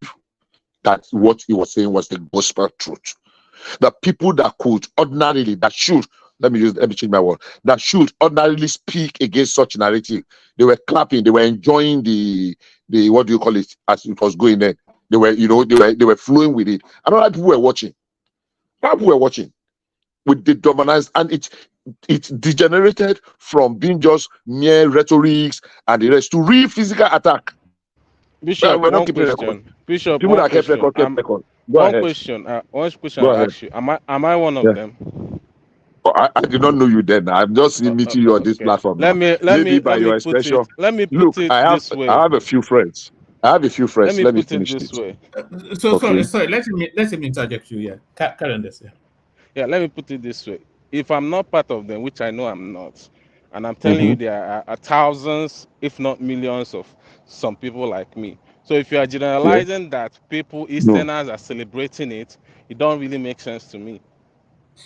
that what he was saying was the gospel truth. The people that could ordinarily, that should, let me change my word, that should ordinarily speak against such narrative, they were clapping, they were enjoying the what do you call it, as it was going there. They were, they were flowing with it. And other people were watching. People were watching with the dominance, and it degenerated from being just mere rhetorics and the rest to real physical attack. Bishop, We're not one keeping record. question. Bishop, People one that kept question. record, kept record. Go One ahead. question. One question Go I ahead. ask you. Am I one of Yeah. them? Oh, I did not know you then. I'm just meeting you on this Okay. platform now. Let Maybe by me your put expression. it. Let me put Look, it I this way. have a few friends. Let me Let me put it finish this it. way. So Okay. sorry. Let him interject you. Yeah, carry on this. Yeah. Yeah, let me put it this way. If I'm not part of them, which I know I'm not, and I'm telling you there are thousands, if not millions, of some people like me. So if you are generalizing that people, No. Easterners, are celebrating it, it don't really make sense to me.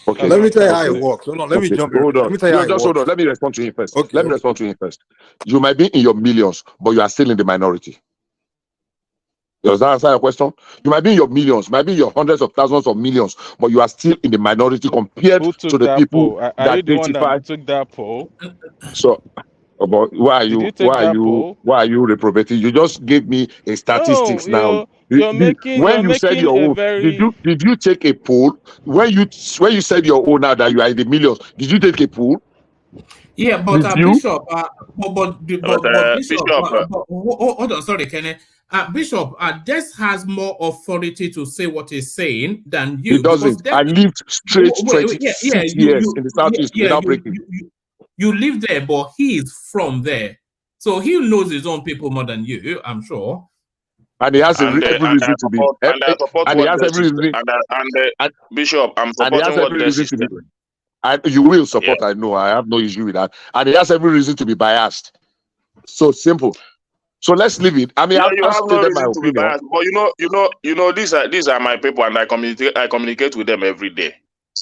Okay. That's Let what me I'm tell you trying how to it say. works. Hold on, let me Okay. jump in. Hold Let on. me tell you how it Just hold works. on. Let me respond to him first. Okay, Let me okay. respond to him first. You might be in your millions, but you are still in the minority. Does that answer your question? You might be in your millions, might be in your hundreds of thousands of millions, but you are still in the minority compared Who to took the that people poll? Are you that the one that identify. took that poll? So, but Did you take that poll? why are you reprobating? You just gave me a No, statistics now. When you're you said making your a own, very did you take a poll? When you said your own now that you are in the millions, did you take a poll? Yeah, but Did you? Bishop, but Bishop, Bishop, hold on, sorry, Kenny. Bishop, Des has more authority to say what he's saying than He you because doesn't. Des. I lived straight Wait, yeah, 26 years in the southeast without breaking. you live there, but he is from there, so he knows his own people more than you, I'm sure. And he has and every reason to be. I support And he what has Des every is, reason. Bishop, I'm And he has supporting what every Des reason is to be. telling. And you will support. Yeah. I know. I have no issue with that. And he has every reason to be biased. So simple. So let's leave it. I mean, Yeah, I've you have no stated my reason to be opinion. biased, but these are my people, and I communicate with them every day,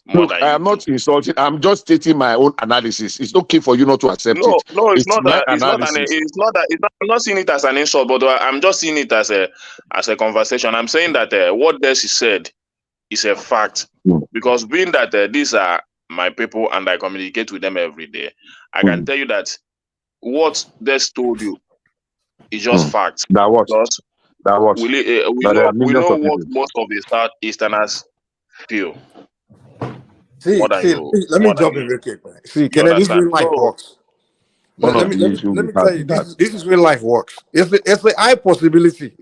more Look, than I you am do. not insulting. I'm just stating my own analysis. It's okay for you not to accept No, it. no, it's It's not my that. analysis. I'm not seeing it as an insult, but I'm just seeing it as a conversation. I'm saying that what Desi said is a fact, because being that these are my people and I communicate with them every day, I can tell you that what Des told you is just fact. That what? Because That what? But there are we millions know of what people. most of the Southeasterners feel See, more than let me jump in real quick, man. See, you Kenneth, this understand. real life So works. One Let of me the issues let we me have tell you, is that this is real life works. It's a high possibility,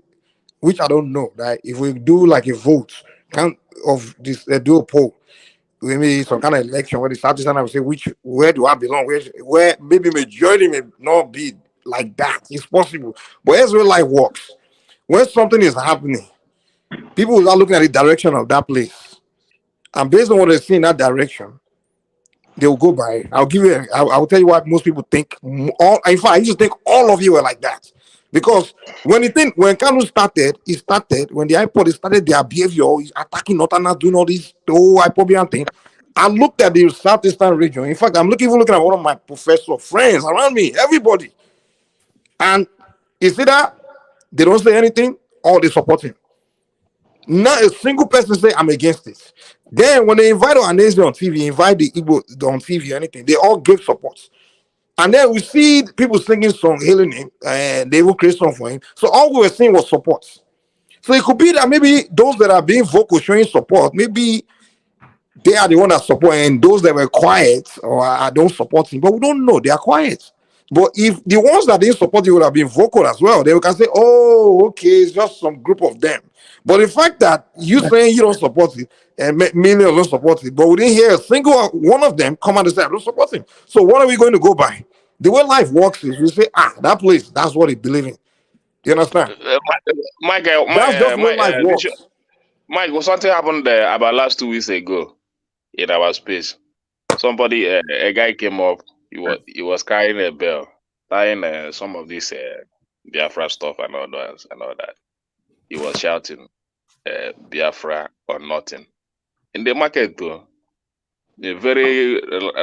which I don't know, that if we do like a vote, count of this, do a poll, maybe some kind of election where the Southeast will say where do I belong, where maybe majority may not be like that. It's possible, but as real life works, when something is happening, people are looking at the direction of that place, and based on what they see in that direction, they will go by. I'll give you. I'll tell you what most people think. In fact, I used to think all of you were like that, because when Kanu started, he started when the iPod started their behavior, he's attacking Northerners, doing all this whole iPobian thing. I looked at the Southeastern region. In fact, I'm even looking at one of my professor friends around me, everybody, and it's either they don't say anything or they support him. Not a single person say I'm against it. Then when they invite Ohaneze on TV, invite the Igbo on TV, anything, they all give support. And then we see people singing song, hailing him, and they will create song for him. So all we were seeing was support. So it could be that maybe those that are being vocal, showing support, maybe they are the one that support, and those that were quiet or don't support him. But we don't know. They are quiet. But if the ones that didn't support you would have been vocal as well, then we can say, oh, okay, it's just some group of them. But the fact that you saying you don't support it and millions don't support it, but we didn't hear a single one of them come out and say, I don't support him. So what are we going to go by? The way life works is we say, that place, that's what he believes in. You understand? That's just the way life Bishop, works. Mike, something happened there about last 2 weeks ago in our space. Somebody, a guy came up. He was carrying a bell, tying some of this Biafra stuff and all that. He was shouting Biafra or nothing in the market though. a very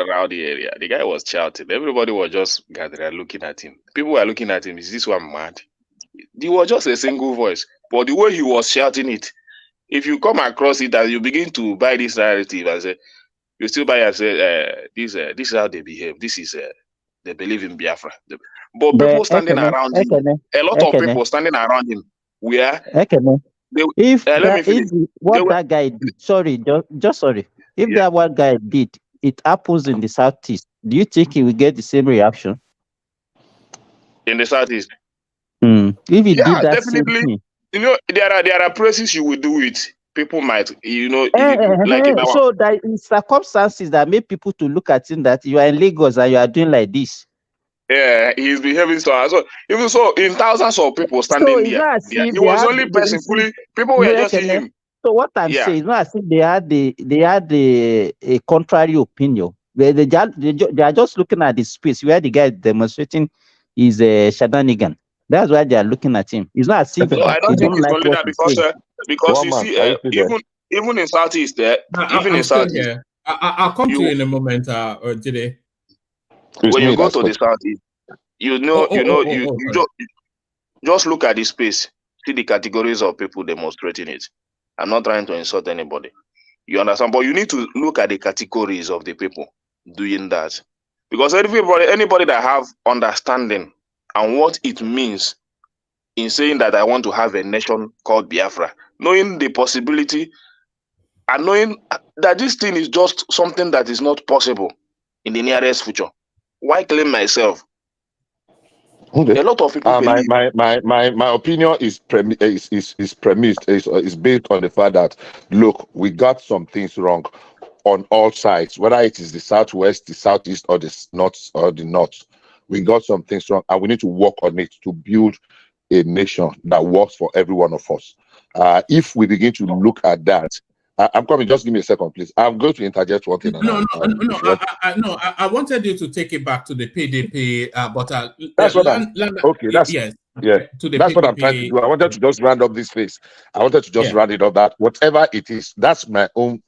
rowdy area. The guy was shouting. Everybody was just gathering, looking at him. People were looking at him. Is this one mad? He was just a single voice. But the way he was shouting it, if you come across it and you begin to buy this narrative and say, you still buy and say, this is how they behave. This is, they believe in Biafra. But people standing around him, a lot of people standing around him, where they, if let that, me finish. what that guy did, sorry, just sorry. If that what guy did, it happens in the southeast. Do you think he will get the same reaction? In the southeast? If he did Yeah, that same definitely. thing. You know, there are places you will do it. People might, you know, like in our, So that in circumstances that make people to look at him that you are in Lagos and you are doing like this. yeah, he's behaving so. Even so, in thousands of people So standing it's there, not as there, if he they was have only person fully. People were just seeing him. So what I'm Yeah. saying, it's not as if they had a contrary opinion. They are just looking at the space where the guy is demonstrating his shenanigan. That's why they are looking at him. It's not as if So I they don't think don't it's like only what that he's because saying. because One you man, see, are you still there? even in southeast there, even I'm in still southeast, here. I'll come to you in a moment, Jide. It's when me you go that's to the talking. southeast, you know, you Sorry. just look at the space, see the categories of people demonstrating it. I'm not trying to insult anybody. You understand? But you need to look at the categories of the people doing that. Because anybody that have understanding and what it means in saying that I want to have a nation called Biafra, knowing the possibility and knowing that this thing is just something that is not possible in the nearest future. Why claim myself? Okay. A lot of people My, believe. my opinion is premised is based on the fact that look, we got some things wrong on all sides, whether it is the southwest, the southeast, or the north. We got some things wrong, and we need to work on it to build a nation that works for every one of us. If we begin to look at that, I'm coming. Just give me a second, please. I'm going to interject one thing. No. I wanted you to take it back to the PDP, but that's what that's yes, yeah. to the That's PDP. what I'm trying to do. I wanted to just round up this phase. I wanted to just round it up that whatever it is, that's my own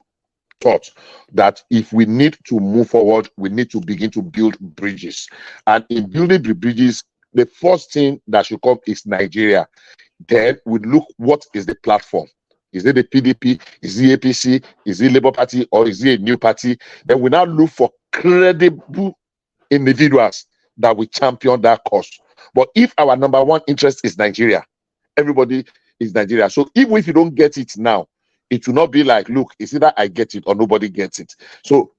thought, that if we need to move forward, we need to begin to build bridges. And in building the bridges, the first thing that should come is Nigeria. Then we look, what is the platform? Is it the PDP? Is it APC? Is it Labour Party? Or is it a new party? Then we now look for credible individuals that will champion that cause. But if our number one interest is Nigeria, everybody is Nigeria. So even if you don't get it now, it will not be like, look, it's either I get it or nobody gets it. So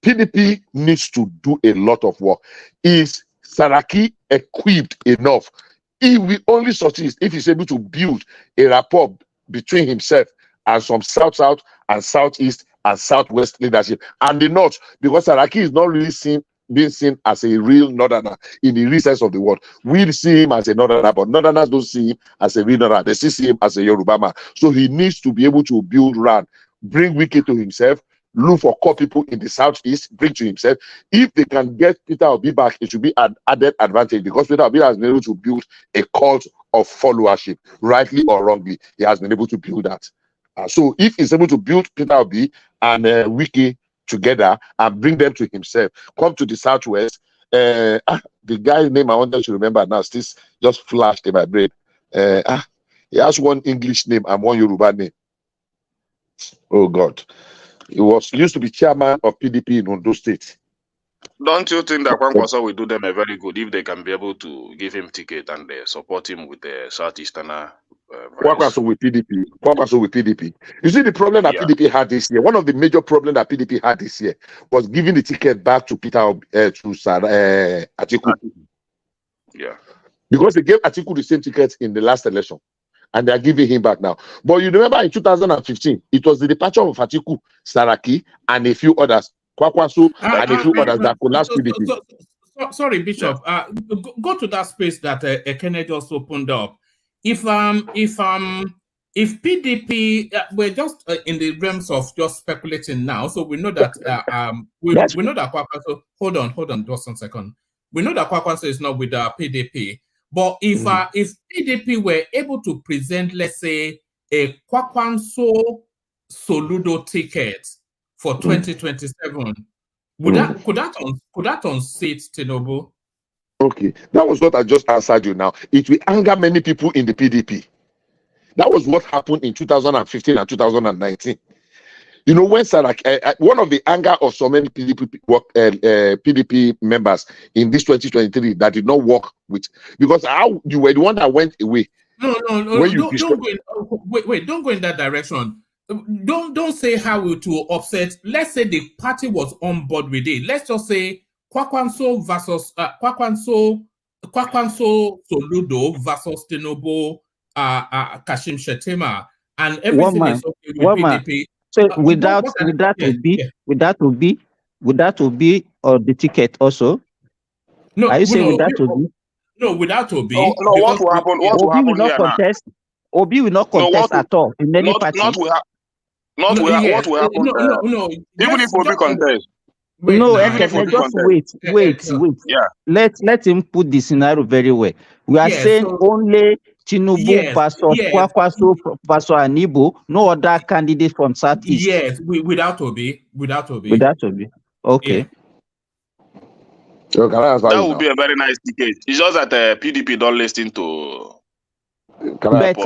PDP needs to do a lot of work. Is Saraki equipped enough? He will only succeed if he's able to build a rapport between himself and some south and southeast and southwest leadership and the north, because Saraki is not really being seen as a real northerner in the real sense of the word. We see him as a northerner, but northerners don't see him as a real northerner. They see him as a Yoruba man. So he needs to be able to build RAN, bring Wiki to himself, look for core people in the southeast, bring to himself. If they can get Peter Obi back, it should be an added advantage, because Peter Obi has been able to build a cult of followership, rightly or wrongly. He has been able to build that. So if he's able to build Peter Obi and Wiki together and bring them to himself, come to the southwest. The guy's name I wanted to remember now, this just flashed in my brain. He has one English name and one Yoruba name. Oh God. He used to be chairman of PDP in Ondo State. Don't you think that Kwankwaso will do them a very good if they can be able to give him ticket and support him with the Southeasterner Kwankwaso with PDP. Kwankwaso with PDP. You see, the problem that PDP had this year, one of the major problems that PDP had this year was giving the ticket back to Atiku. Yeah. Because they gave Atiku the same ticket in the last election, and they are giving him back now. But you remember in 2015, it was the departure of Atiku, Saraki, and a few others, Kwankwaso, and a few others that collapsed PDP. Sorry, Bishop. Go to that space that Ekene just opened up. If PDP, we're just in the realms of just speculating now, so we know that we know that Kwankwaso. Hold on, just 1 second. We know that Kwankwaso is not with PDP, but if PDP were able to present, let's say, a Kwankwaso Soludo ticket for 2027. Could that unseat Tinubu? Okay, that was what I just answered you now. It will anger many people in the PDP. That was what happened in 2015 and 2019. You know, when Saraki, one of the anger of so many PDP members in this 2023 that did not work with, because you were the one that went away. No, don't go in, wait, don't go in that direction. Don't say how it will upset. Let's say the party was on board with it. Let's just say Kwakwanso versus Soludo versus Tinubu, Kashim Shettima, and everything is okay with PDP. So would that be on the ticket also? No, are you saying without Obi? No, without Obi. No, what will happen? What will happen here now? Obi will not contest at all in any party. What will happen? No. Even if Obi contests. No, just wait. Yeah. Let him put the scenario very well. We are saying only Tinubu versus Kwakwanso versus Anibo, no other candidate from Southeast. Yes, without Obi. Okay. Yeah. That would be a very nice ticket. It's just that PDP don't listen to. But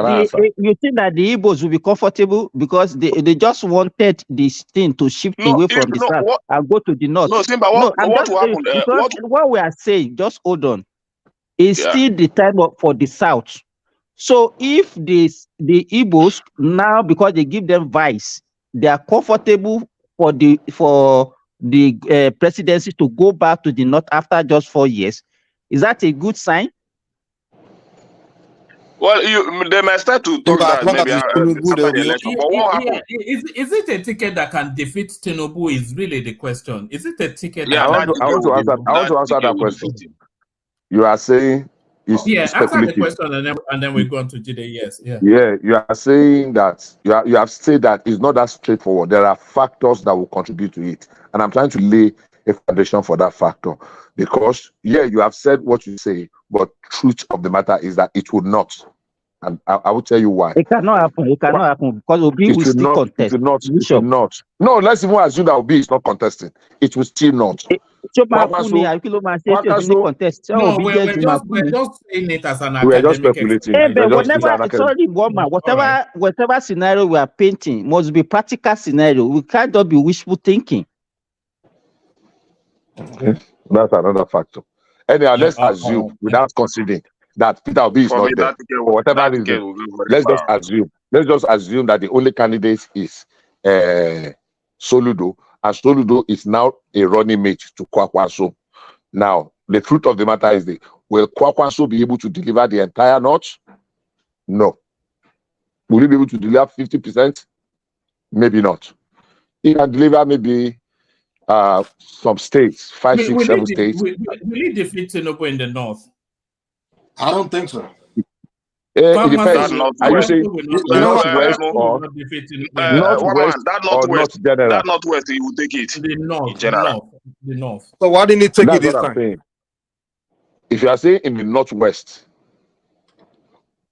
you think that the Igbos will be comfortable because they just wanted this thing to shift away from the south and go to the north. No, Simba, what will happen? What we are saying, just hold on, is still the time for the south. So if the Igbos now, because they give them vice, they are comfortable for the presidency to go back to the north after just 4 years, is that a good sign? Well, they might start to talk that maybe after the election. But what happened? Is it a ticket that can defeat Tinubu? Is really the question. Is it a ticket? I want to answer that question. You are saying answer the question and then we go on to Jide. Yes. You are saying that you have said that it's not that straightforward. There are factors that will contribute to it, and I'm trying to lay a foundation for that factor because you have said what you say, but truth of the matter is that it would not, and I will tell you why. It cannot happen. It cannot happen because Obi will still contest. It will not. No, let's even assume that Obi is not contesting. It will still not. No, we're just saying it as an academic. Whatever scenario we are painting must be practical scenario. We can't just be wishful thinking. Okay. That's another factor. Anyhow, let's assume without considering that Peter Obi is not there for whatever reason. Let's just assume that the only candidate is Soludo, and Soludo is now a running mate to Kwakwanso. Now, the truth of the matter is will Kwakwanso be able to deliver the entire north? No. Will he be able to deliver 50%? Maybe not. He can deliver maybe some states, 5, 6, 7 states. Will he defeat Tinubu in the north? I don't think so. It depends. Are you saying northwest or north general? That northwest, he will take it. The north, in general. The north. So why didn't he take it this time? If you are saying in the northwest,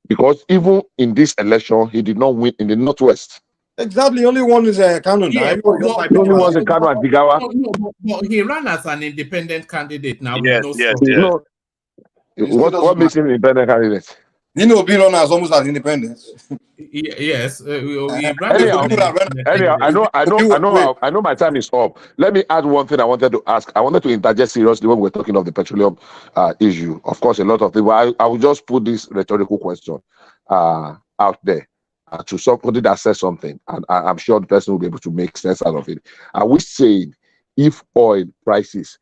because even in this election, he did not win in the northwest. Exactly, only one is Kanu. Only one is Kanu and Jigawa. No, he ran as an independent candidate now. What makes him an independent candidate? You know, being run as almost as independent. Yes. Anyhow, I know my time is up. Let me add one thing I wanted to ask. I wanted to interject seriously when we're talking of the petroleum issue. Of course, a lot of people. I will just put this rhetorical question out there to somebody that says something, and I'm sure the person will be able to make sense out of it. Are we saying if oil prices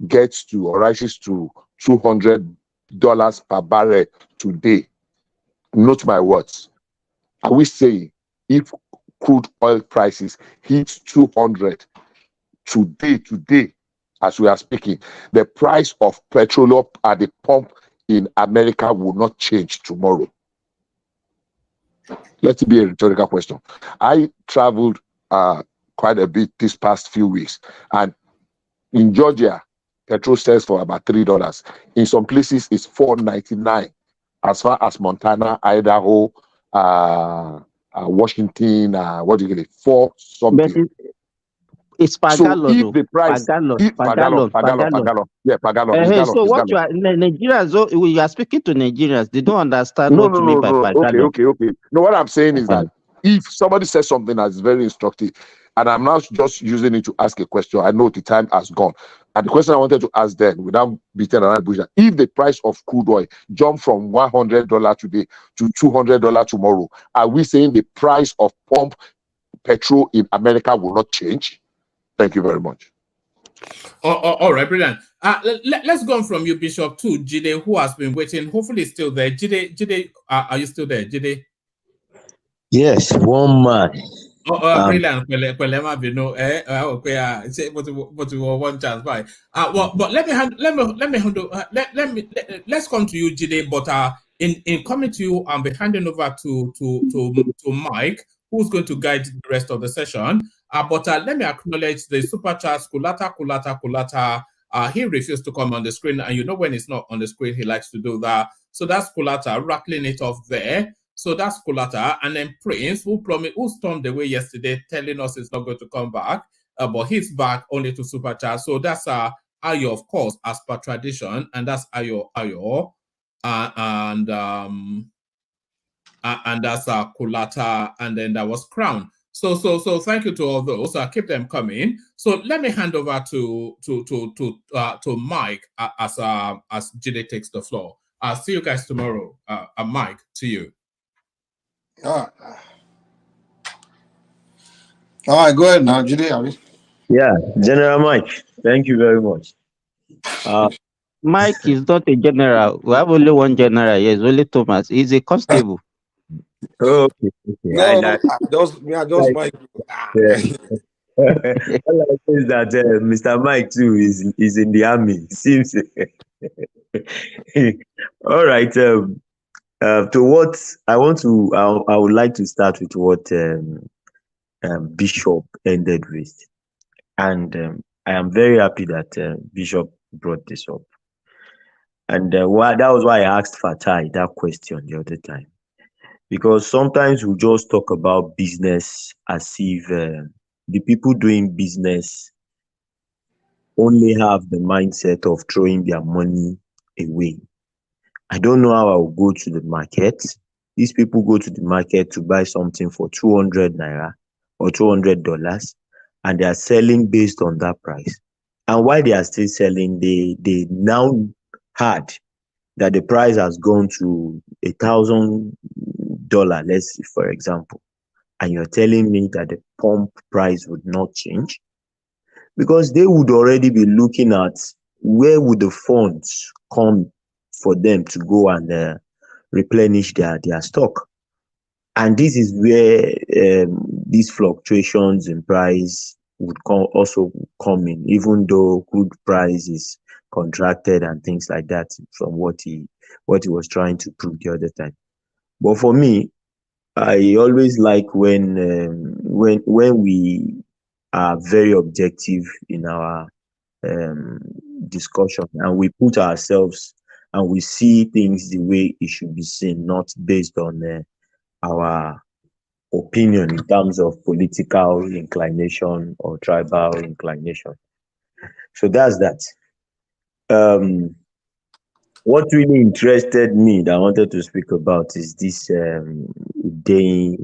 gets to or rises to $200 per barrel today, note my words, are we saying if crude oil prices hit 200 today as we are speaking, the price of petrol at the pump in America will not change tomorrow? Let it be a rhetorical question. I traveled quite a bit this past few weeks, and in Georgia, petrol sells for about $3. In some places, it's $4.99. As far as Montana, Idaho, Washington, what do you get it? $4 something. It's per So gallon, if the per price, gallon, if per per gallon, gallon, per per gallon, per gallon. gallon, yeah, per gallon, it's gallon, So it's what gallon. you are Nigerians? You are speaking to Nigerians. They don't understand No, what no, you mean no, by no. per Okay, gallon. okay, okay. No, what I'm saying is that if somebody says something that's very instructive, and I'm now just using it to ask a question, I know the time has gone. And the question I wanted to ask then, without beating around the bush, that if the price of crude oil jump from $100 today to $200 tomorrow, are we saying the price of pump petrol in America will not change? Thank you very much. All right, brilliant. Let's go on from you, Bishop, to Jide, who has been waiting. Hopefully, still there. Jide, are you still there, Jide? Yes, one man. Brilliant. But one chance, bye. But let's come to you, Jide. But in coming to you, I'll be handing over to Mike, who's going to guide the rest of the session. But let me acknowledge the super chat, Kulata. He refused to come on the screen, and you know when it's not on the screen, he likes to do that. So that's Kulata, rattling it off there. So that's Kulata, and then Prince, who stormed away yesterday, telling us he's not going to come back, but he's back only to super chat. So that's Ayo, of course, as per tradition, and that's Ayo, and that's Kulata, and then that was Crown. So thank you to all those. Keep them coming. So let me hand over to Mike as Jide takes the floor. I'll see you guys tomorrow. Mike, to you. All right, go ahead now, Jide. Yeah, General Mike, thank you very much. Mike is not a general. We have only one general. Yes, only Thomas. He's a constable. Okay. No, just Mike. All I say is that Mr. Mike too is in the army. Seems. All right. To what I would like to start with what Bishop ended with, and I am very happy that Bishop brought this up, and that was why I asked Fatai that question the other time, because sometimes we just talk about business as if the people doing business only have the mindset of throwing their money away. I don't know how I will go to the market. These people go to the market to buy something for 200 naira or $200, and they are selling based on that price. And while they are still selling, they now heard that the price has gone to $1,000, let's say, for example, and you're telling me that the pump price would not change, because they would already be looking at where would the funds come for them to go and replenish their stock. And this is where these fluctuations in price would also come in, even though crude price is contracted and things like that, from what he was trying to prove the other time. But for me, I always like when we are very objective in our discussion, and we put ourselves and we see things the way it should be seen, not based on our opinion in terms of political inclination or tribal inclination. So that's that. What really interested me that I wanted to speak about is this Udain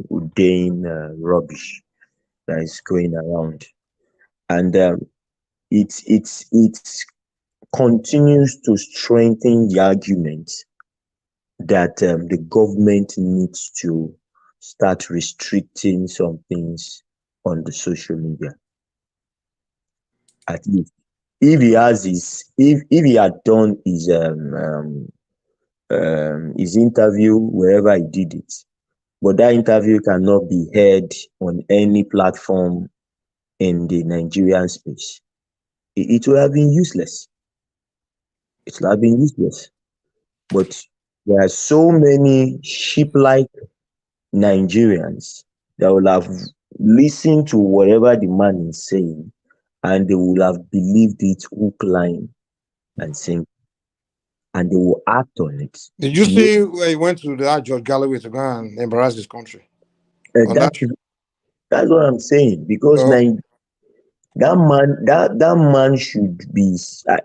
rubbish that is going around, and it continues to strengthen the argument that the government needs to start restricting some things on the social media. At least, if he had done his interview wherever he did it, but that interview cannot be heard on any platform in the Nigerian space, it would have been useless. It would have been useless. But there are so many sheep-like Nigerians that will have listened to whatever the man is saying, and they will have believed it hook, line, and sinker, and they will act on it. Did you see where he went to that George Galloway to go and embarrass his country? That's what I'm saying, because that man should be.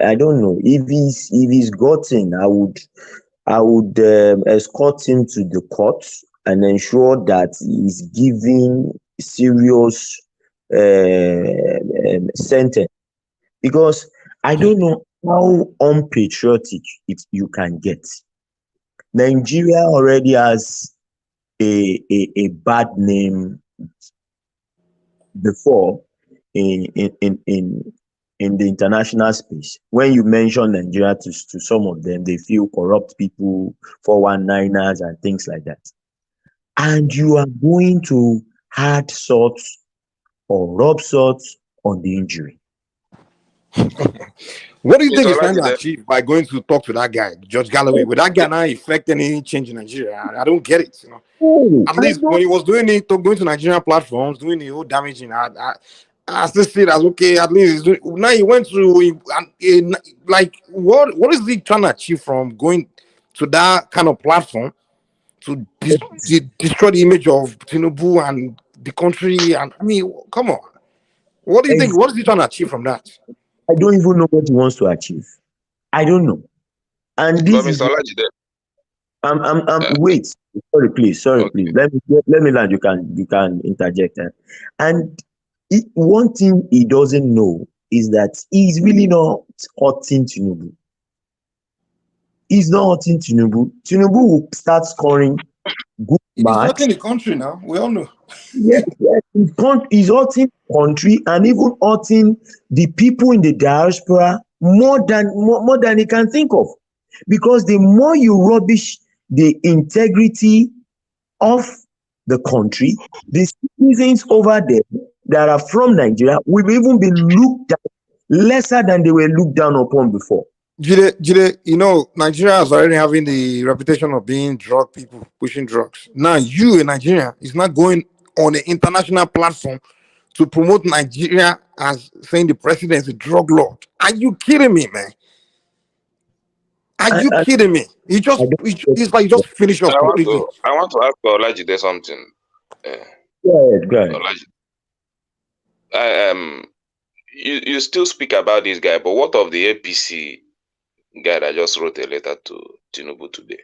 I don't know if he's gotten. I would escort him to the court and ensure that he's giving serious sentence, because I don't know how unpatriotic you can get. Nigeria already has a bad name before in the international space. When you mention Nigeria to some of them, they feel corrupt people, 419ers and things like that. And you are going to add salt or rub salt on the injury. What do you It's think he's trying to Olajide. achieve by going to talk to that guy, Judge Galloway? Will that guy not affect any change in Nigeria? I don't get it. You know, Oh, at least when he was doing it, going to Nigerian platforms, doing the whole damaging, I still see it as okay. At least he's doing, now he went to like what is he trying to achieve from going to that kind of platform to destroy the image of Tinubu and the country? And I mean, come on, what do you think? What is he trying to achieve from that? I don't even know what he wants to achieve. I don't know. And But this is Mr. Olajide, wait. Sorry, please. Let me land. You can interject. And one thing he doesn't know is that he's really not hurting Tinubu. He's not hurting Tinubu. Tinubu will start scoring good He's marks. hurting the country now. We all know. Yes, he's hurting country and even hurting the people in the diaspora more than he can think of. Because the more you rubbish the integrity of the country, the citizens over there that are from Nigeria will even be looked at lesser than they were looked down upon before. Jide, you know, Nigeria is already having the reputation of being drug people, pushing drugs. Now, you in Nigeria is not going on an international platform to promote Nigeria as saying the president is a drug lord. Are you kidding me, man? Are you kidding me? It's like you just finished us I completely. want to ask Olajide something. Go ahead. Olajide, you still speak about this guy, but what of the APC guy that just wrote a letter to Tinubu today?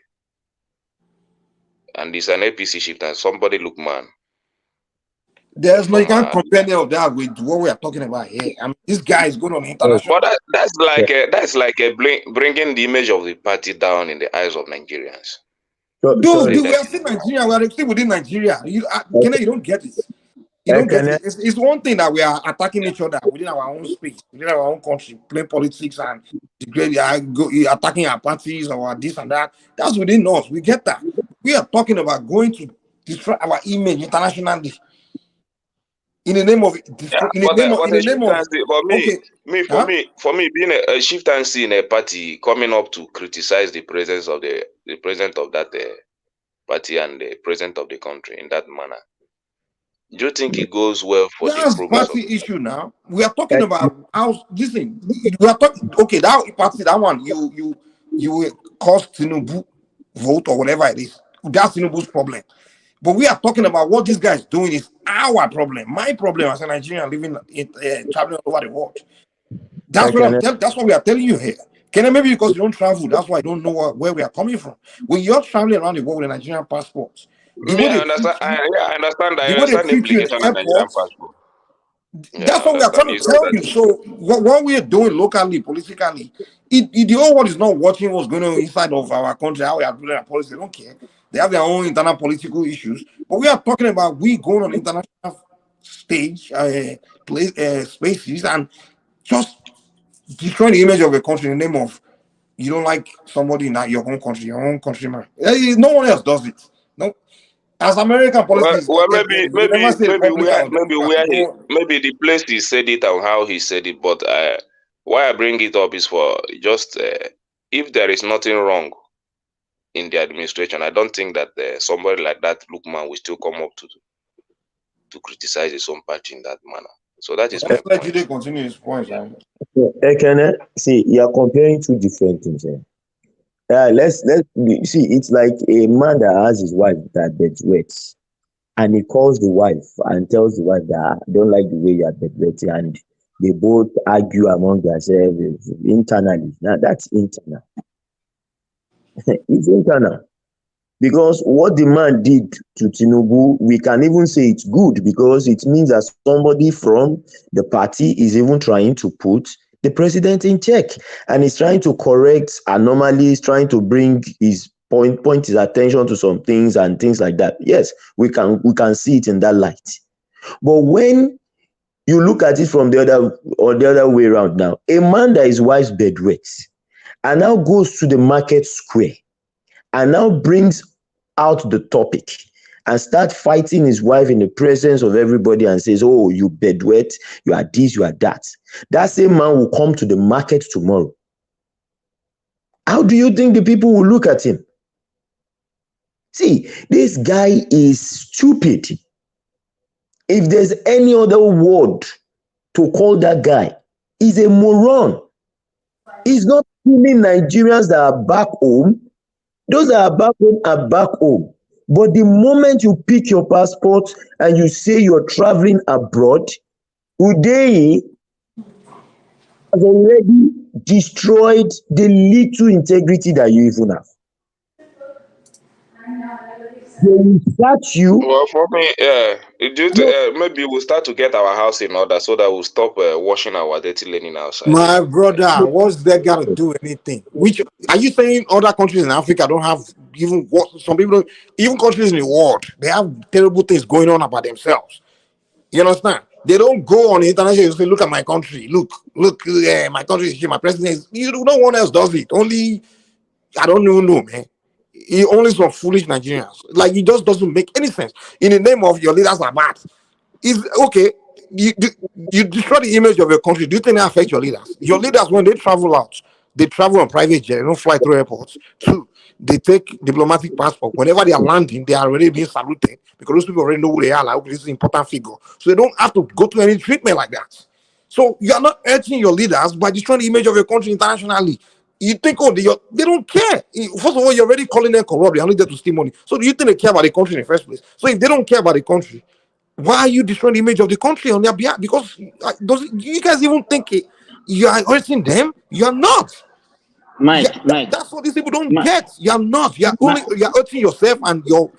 And it's an APC shift, and somebody look man. There's no, you can't compare any of that with what we are talking about here. I mean, this guy is going on international. But that's like bringing the image of the party down in the eyes of Nigerians. Dude, we are still Nigeria. We are still within Nigeria. You don't get it. You don't get it. It's one thing that we are attacking each other within our own space, within our own country, play politics and attacking our parties or this and that. That's within us. We get that. We are talking about going to destroy our image internationally in the name of For me, being a chieftaincy in a party, coming up to criticize the presence of the president of that party and the president of the country in that manner, do you think it goes well for the progress party issue now? We are talking about how this thing. We are talking that party, that one you cause Tinubu vote or whatever it is. That's Tinubu's problem. But we are talking about what this guy is doing is our problem. My problem as a Nigerian living traveling all over the world. That's what we are telling you here. Maybe because you don't travel, that's why you don't know where we are coming from. When you're traveling around the world with a Nigerian passport, I understand the implication of Nigerian passport. That's what we are trying to tell you. So what we are doing locally, politically, the whole world is not watching what's going on inside of our country, how we are doing our policy. They don't care. They have their own internal political issues. But we are talking about we going on international stage, spaces, and just destroying the image of a country in the name of you don't like somebody in your own countryman. No one else does it. No. As American policies, maybe the place he said it and how he said it, but why I bring it up is for just if there is nothing wrong in the administration, I don't think that somebody like that Lookman will still come up to criticize his own party in that manner. So that is my point. Let Jide continue his point. See, you are comparing two different things here. Let's see. It's like a man that has his wife that bedwets, and he calls the wife and tells the wife that I don't like the way you are bedwetting, and They both argue among themselves internally. Now that's internal. It's internal. Because what the man did to Tinubu, we can even say it's good because it means that somebody from the party is even trying to put the president in check and is trying to correct anomalies, trying to bring his point his attention to some things and things like that. Yes, we can see it in that light. But when you look at it from the other way around now, a man that his wife's bedwets and now goes to the market square and now brings out the topic and start fighting his wife in the presence of everybody and says, oh, you bedwet, you are this, you are that. That same man will come to the market tomorrow. How do you think the people will look at him? See, this guy is stupid. If there's any other word to call that guy, he's a moron. He's not killing Nigerians that are back home. Those that are back home are back home. But the moment you pick your passport and you say you're traveling abroad, Udeyi has already destroyed the little integrity that you even have. They will search you. Well, for me, maybe we'll start to get our house in order so that we'll stop washing our dirty linen outside. My brother, what's that got to do anything? Which are you saying other countries in Africa don't have even what some people don't, even countries in the world, they have terrible things going on about themselves. You understand? They don't go on the international and say, look at my country, look, my country is here, my president is, no one else does it. Only, I don't even know, man. Only some foolish Nigerians. Like, it just doesn't make any sense. In the name of your leaders are bad. Is okay. You destroy the image of your country. Do you think that affects your leaders? Your leaders, when they travel out, they travel on private jet. They don't fly through airports. Two, they take diplomatic passport. Whenever they are landing, they are already being saluted because those people already know who they are. Like, this is an important figure. So they don't have to go through any treatment like that. So you are not hurting your leaders by destroying the image of your country internationally. You think, oh, they don't care. First of all, you're already calling them corrupt. They're only there to steal money. So do you think they care about the country in the first place? So if they don't care about the country, why are you destroying the image of the country on their behalf? Because do you guys even think you are hurting them? You are not. Mike, that's what these people don't get. You are not. You are hurting yourself and your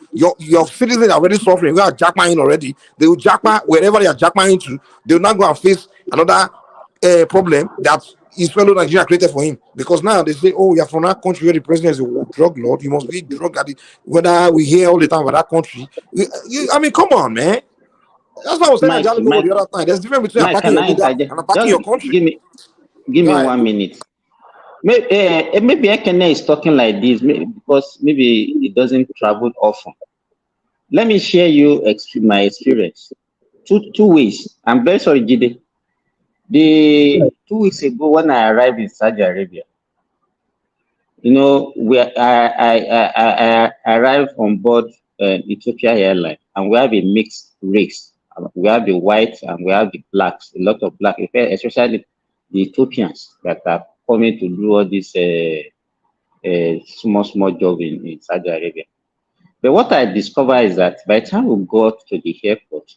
citizens are already suffering. We are jackmaing already. They will jackman wherever they are jackmaning to. They will not go and face another problem that his fellow Nigeria created for him. Because now they say, oh, you're from that country where the president is a drug lord. You must be drug addict. Whether we hear all the time about that country. I mean, come on, man. That's what I was saying the other time. There's a difference between attacking your leader and attacking your country. Give me 1 minute. Maybe Ekene is talking like this because maybe he doesn't travel often. Let me share my experience. Two ways. I'm very sorry, Jide. 2 weeks ago when I arrived in Saudi Arabia, I arrived on board Ethiopia Airlines, and we have a mixed race. We have the whites and we have the blacks, a lot of black, especially the Ethiopians that are coming to do all this small job in Saudi Arabia. But what I discovered is that by the time we got to the airport,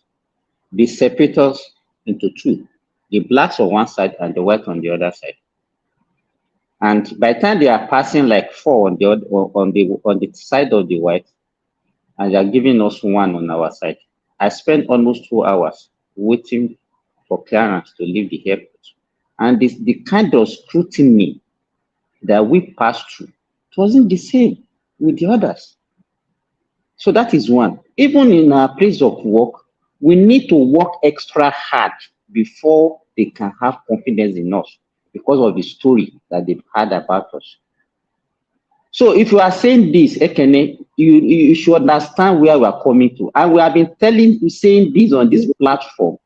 they separate us into two, the blacks on one side and the white on the other side. And by the time they are passing like 4 on the side of the white, and they are giving us 1 on our side, I spent almost 2 hours waiting for clearance to leave the airport. And the kind of scrutiny that we passed through, it wasn't the same with the others. So that is one. Even in our place of work, we need to work extra hard before they can have confidence in us because of the story that they've had about us. So if you are saying this, Ekene, you should understand where we are coming to. And we have been saying this on this platform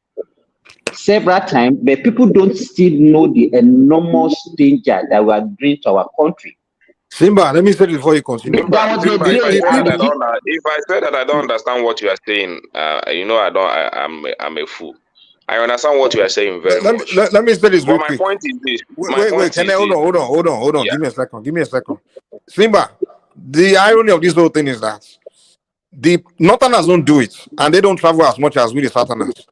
several times, but people don't still know the enormous danger that we are doing to our country. Simba, let me say this before you continue. If I say that I don't understand what you are saying, I'm a fool. I understand what you are saying very much. Let me say this real quick. My point is this. Hold on. Yeah. Give me a second. Simba, the irony of this whole thing is that the Northerners don't do it, and they don't travel as much as we the Southerners.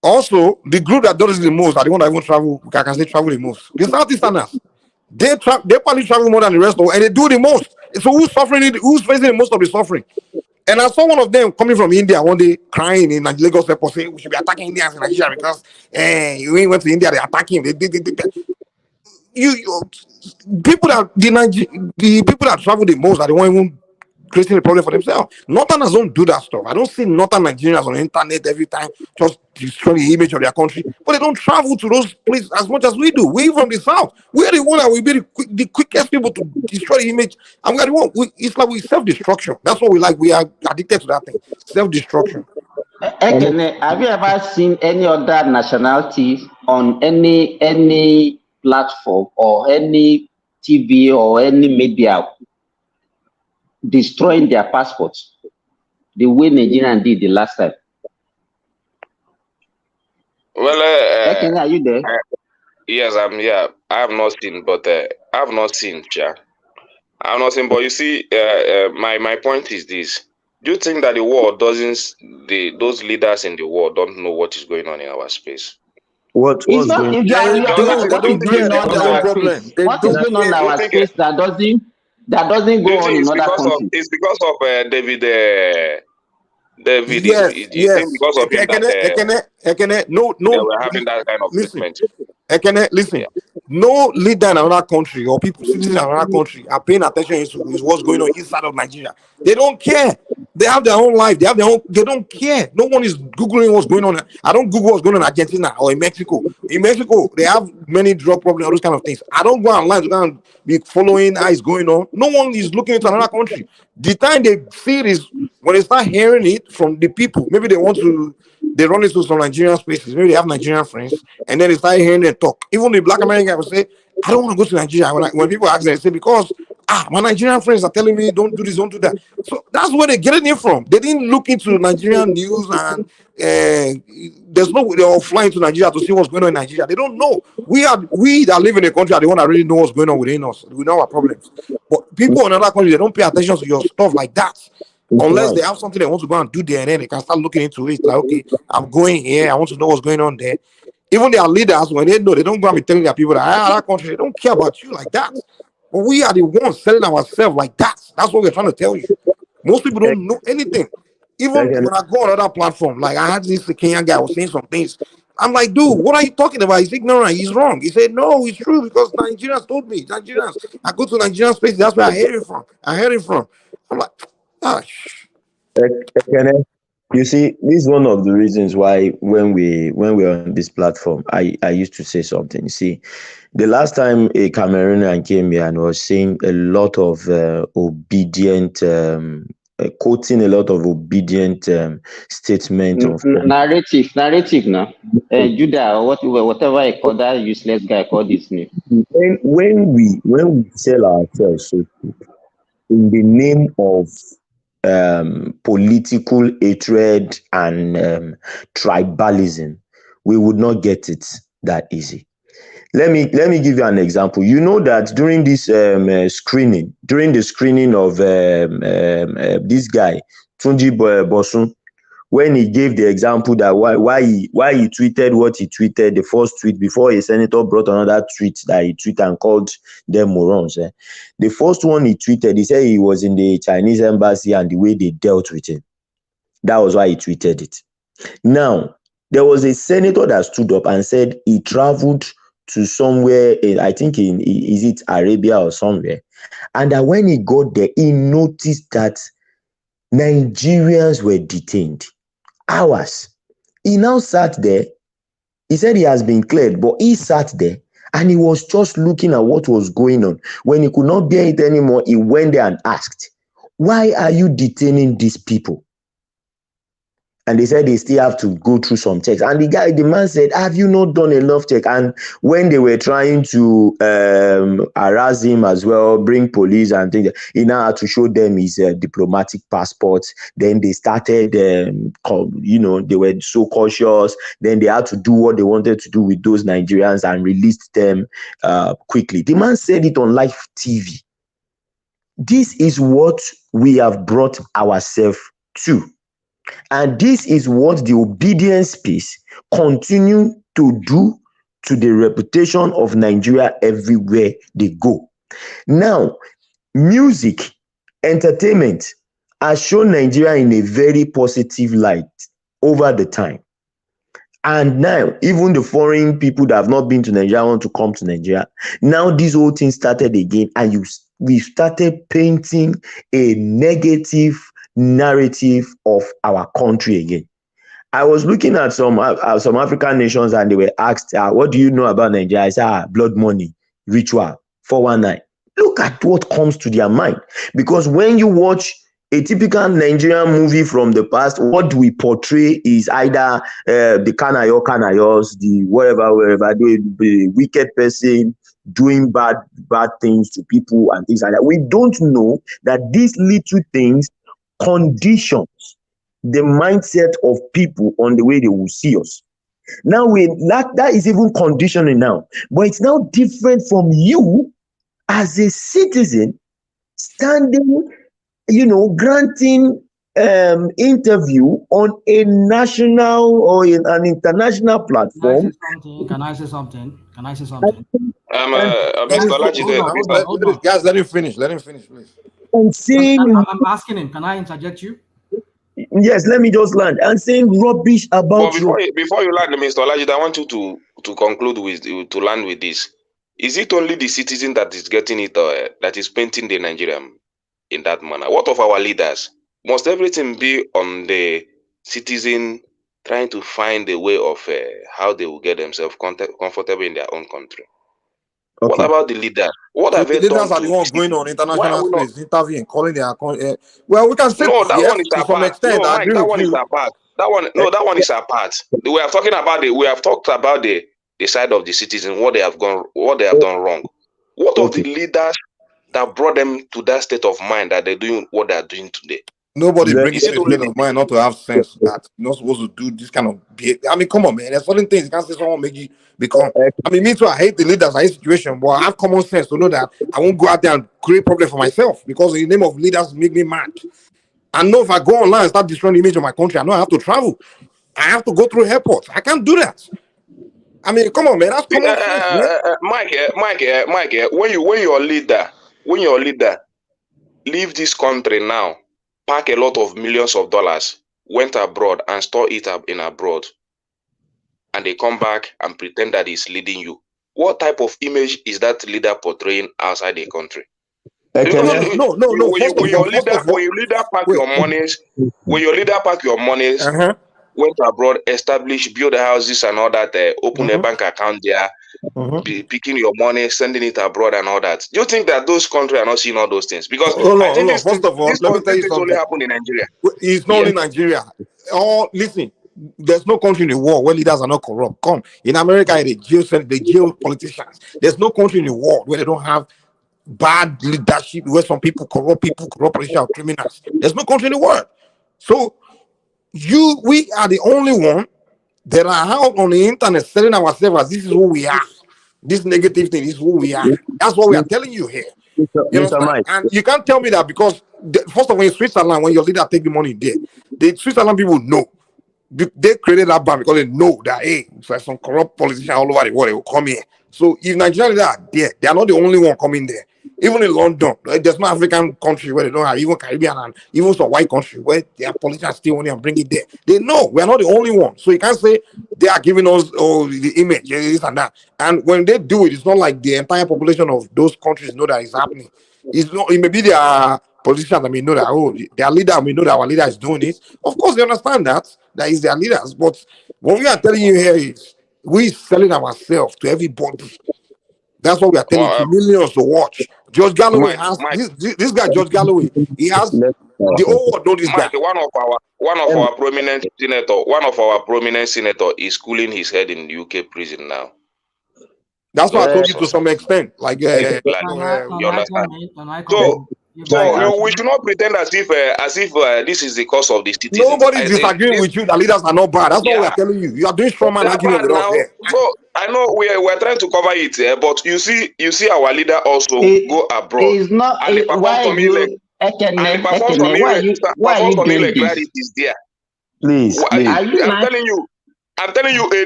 Also, the group that does it the most are the one that even travel, I can say travel the most. The Southeasterners, they probably travel more than the rest of, and they do the most. So who's suffering? Who's facing the most of the suffering? And I saw one of them coming from India one day crying in Lagos airport saying we should be attacking Indians in Nigeria because you ain't went to India, they attacking him. You people that the people that travel the most are the one even creating a problem for themselves. Northerners don't do that stuff. I don't see Northern Nigerians on the internet every time just destroying the image of their country, but they don't travel to those places as much as we do. We from the south, we're the one that will be the quickest people to destroy the image, and we're the one. It's like we self-destruction. That's what we like. We are addicted to that thing, self-destruction. Ekene, have you ever seen any other nationalities on any platform or any TV or any media destroying their passports the way Nigerian did the last time? Well, Ekene, are you there? yes, I'm here. I have not seen, but I have not seen, yeah. I have not seen, but you see, my point is this. Do you think that the world doesn't, those leaders in the world don't know what is going on in our space? What's It's not going? if They you are don't what is going care. on That's in their own our problem. space? They What is don't going on in care. Do you our think space that doesn't do go you on think in it's other because of countries? David Yes, you think yes. because of him that Ekene, no, they no. were having that kind of Listen, treatment? Ekene, listen. Yeah. No leader in another country or people citizens in another country are paying attention to what's going on inside of Nigeria. They don't care. They have their own life. They have their own. They don't care. No one is googling what's going on. I don't Google what's going on in Argentina or in Mexico. In Mexico, they have many drug problems, all those kind of things. I don't go online to go and be following how it's going on. No one is looking into another country. The time they see it is when they start hearing it from the people. Maybe they want to. They run into some Nigerian spaces. Maybe they have Nigerian friends, and then they start hearing them talk. Even the Black American guy will say, "I don't want to go to Nigeria." When people ask them, they say, "Because my Nigerian friends are telling me don't do this, don't do that." So that's where they're getting it from. They didn't look into Nigerian news, and there's no way they're flying to Nigeria to see what's going on in Nigeria. They don't know. We that live in a country are the one that really know what's going on within us. We know our problems. But people in other countries, they don't pay attention to your stuff like that. Unless they have something they want to go and do there, and then they can start looking into it. Like, okay, I'm going here. I want to know what's going on there. Even their leaders, when they know, they don't go and be telling their people that that country, they don't care about you like that. But we are the ones selling ourselves like that. That's what we're trying to tell you. Most people don't know anything. Even when I go on other platform, like I had this Kenyan guy was saying some things. I'm like, dude, what are you talking about? He's ignorant. He's wrong. He said, no, it's true because Nigerians told me. Nigerians. I go to Nigerian space. That's where I heard it from. I'm like, gosh. Ekene, you see, this is one of the reasons why when we're on this platform, I used to say something. You see, the last time a Cameroonian came here and was saying a lot of obedient, quoting a lot of obedient statement of Narrative now. Judah or whatever I call that useless guy called his name. when we sell ourselves so in the name of political hatred and tribalism, we would not get it that easy. Let me give you an example. You know that during this screening, during the screening of this guy Tunji Bosun, when he gave the example that why he tweeted what he tweeted, the first tweet before a senator brought another tweet that he tweeted and called them morons. The first one he tweeted, he said he was in the Chinese embassy and the way they dealt with him. That was why he tweeted it. Now, there was a senator that stood up and said he traveled to somewhere, I think is it Arabia or somewhere, and that when he got there, he noticed that Nigerians were detained. Hours. He now sat there. He said he has been cleared, but he sat there and he was just looking at what was going on. When he could not bear it anymore, he went there and asked, why are you detaining these people? And they said they still have to go through some checks. And the man said, have you not done enough check? And when they were trying to harass him as well, bring police and things, he now had to show them his diplomatic passports. Then they started, they were so cautious. Then they had to do what they wanted to do with those Nigerians and released them quickly. The man said it on live TV. This is what we have brought ourselves to. And this is what the obedience space continue to do to the reputation of Nigeria everywhere they go. Now, music, entertainment has shown Nigeria in a very positive light over the time. And now, even the foreign people that have not been to Nigeria want to come to Nigeria. Now, this whole thing started again, and we started painting a negative narrative of our country again. I was looking at some African nations, and they were asked, what do you know about Nigeria? I said, blood money, ritual, 419. Look at what comes to their mind. Because when you watch a typical Nigerian movie from the past, what we portray is either the Kanayos, the wherever, the wicked person doing bad things to people and things like that. We don't know that these little things conditions the mindset of people on the way they will see us. Now that is even conditioning now, but it's now different from you as a citizen standing, granting interview on a national or an international platform. Can I say something? Mr. Olaji, guys, let him finish, please. And saying, I'm asking him, can I interject you? Yes, let me just land. And saying rubbish about before you land, Mr. Olaji, I want you to conclude to land with this. Is it only the citizen that is getting it, that is painting the Nigerian in that manner? What of our leaders? Must everything be on the citizen trying to find a way of how they will get themselves comfortable in their own country? Okay. What about the leaders? What have they done? The leaders are the ones going on international space, interviewing, calling their well, we can say no, that yes, one is to some extent. No, I Mike, agree that with one you. is apart. That one is apart. We are talking about we have talked about the side of the citizen, what they have done wrong. What of the leaders that brought them to that state of mind that they're doing what they're doing today? Nobody brings it to a state of mind not to have sense that you're not supposed to do this kind of behavior. I mean, come on, man. There's certain things you can't say someone make you become. I mean, me too, I hate the leaders, I hate situation, but I have common sense to know that I won't go out there and create problem for myself because in the name of leaders make me mad. I know if I go online and start destroying the image of my country, I know I have to travel. I have to go through airports. I can't do that. I mean, come on, man. That's common sense, man. Mike, when your leader leave this country now, pack a lot of millions of dollars, went abroad and store it up in abroad, and they come back and pretend that he's leading you. What type of image is that leader portraying outside the country? No. When your leader pack your monies, went abroad, establish, build houses and all that, open a bank account there, picking your money, sending it abroad and all that. Do you think that those countries are not seeing all those things? Because first of all, let me tell you something. Only happen in Nigeria. It's not only Nigeria. Listen, there's no country in the world where leaders are not corrupt. Come, in America, they jail politicians. There's no country in the world where they don't have bad leadership, where some people corrupt politicians, criminals. There's no country in the world. So we are the only one that are out on the internet selling ourselves as this is who we are. This negative thing is who we are. That's what we are telling you here. And you can't tell me that because first of all, in Switzerland, when your leader take the money there, the Switzerland people know. They created that ban because they know that there's some corrupt politicians all over the world, they will come here. So if Nigerians are there, they are not the only one coming there. Even in London, there's no African country where they don't have, even Caribbean and even some white country where their politicians still want to bring it there. They know we are not the only one. So you can't say they are giving us the image, this and that. And when they do it, it's not like the entire population of those countries know that it's happening. It's not. It may be their politicians that may know that their leader may know that our leader is doing it. Of course, they understand that is their leaders. But what we are telling you here is we selling ourselves to everybody. That's what we are telling to millions to watch. George Galloway has this guy. George Galloway, he has the whole world know this guy. One of our prominent senator is cooling his head in the UK prison now. That's what I told you to some extent. Like you understand? So we should not pretend as if this is the cause of the citizens. Nobody is disagreeing with you. The leaders are not bad. That's what we are telling you. You are doing strong man argument with us here. So I know we are trying to cover it, but you see our leader also go abroad. It's not. Why are you? Why are you doing this? Please. I'm telling you, I'm telling you, a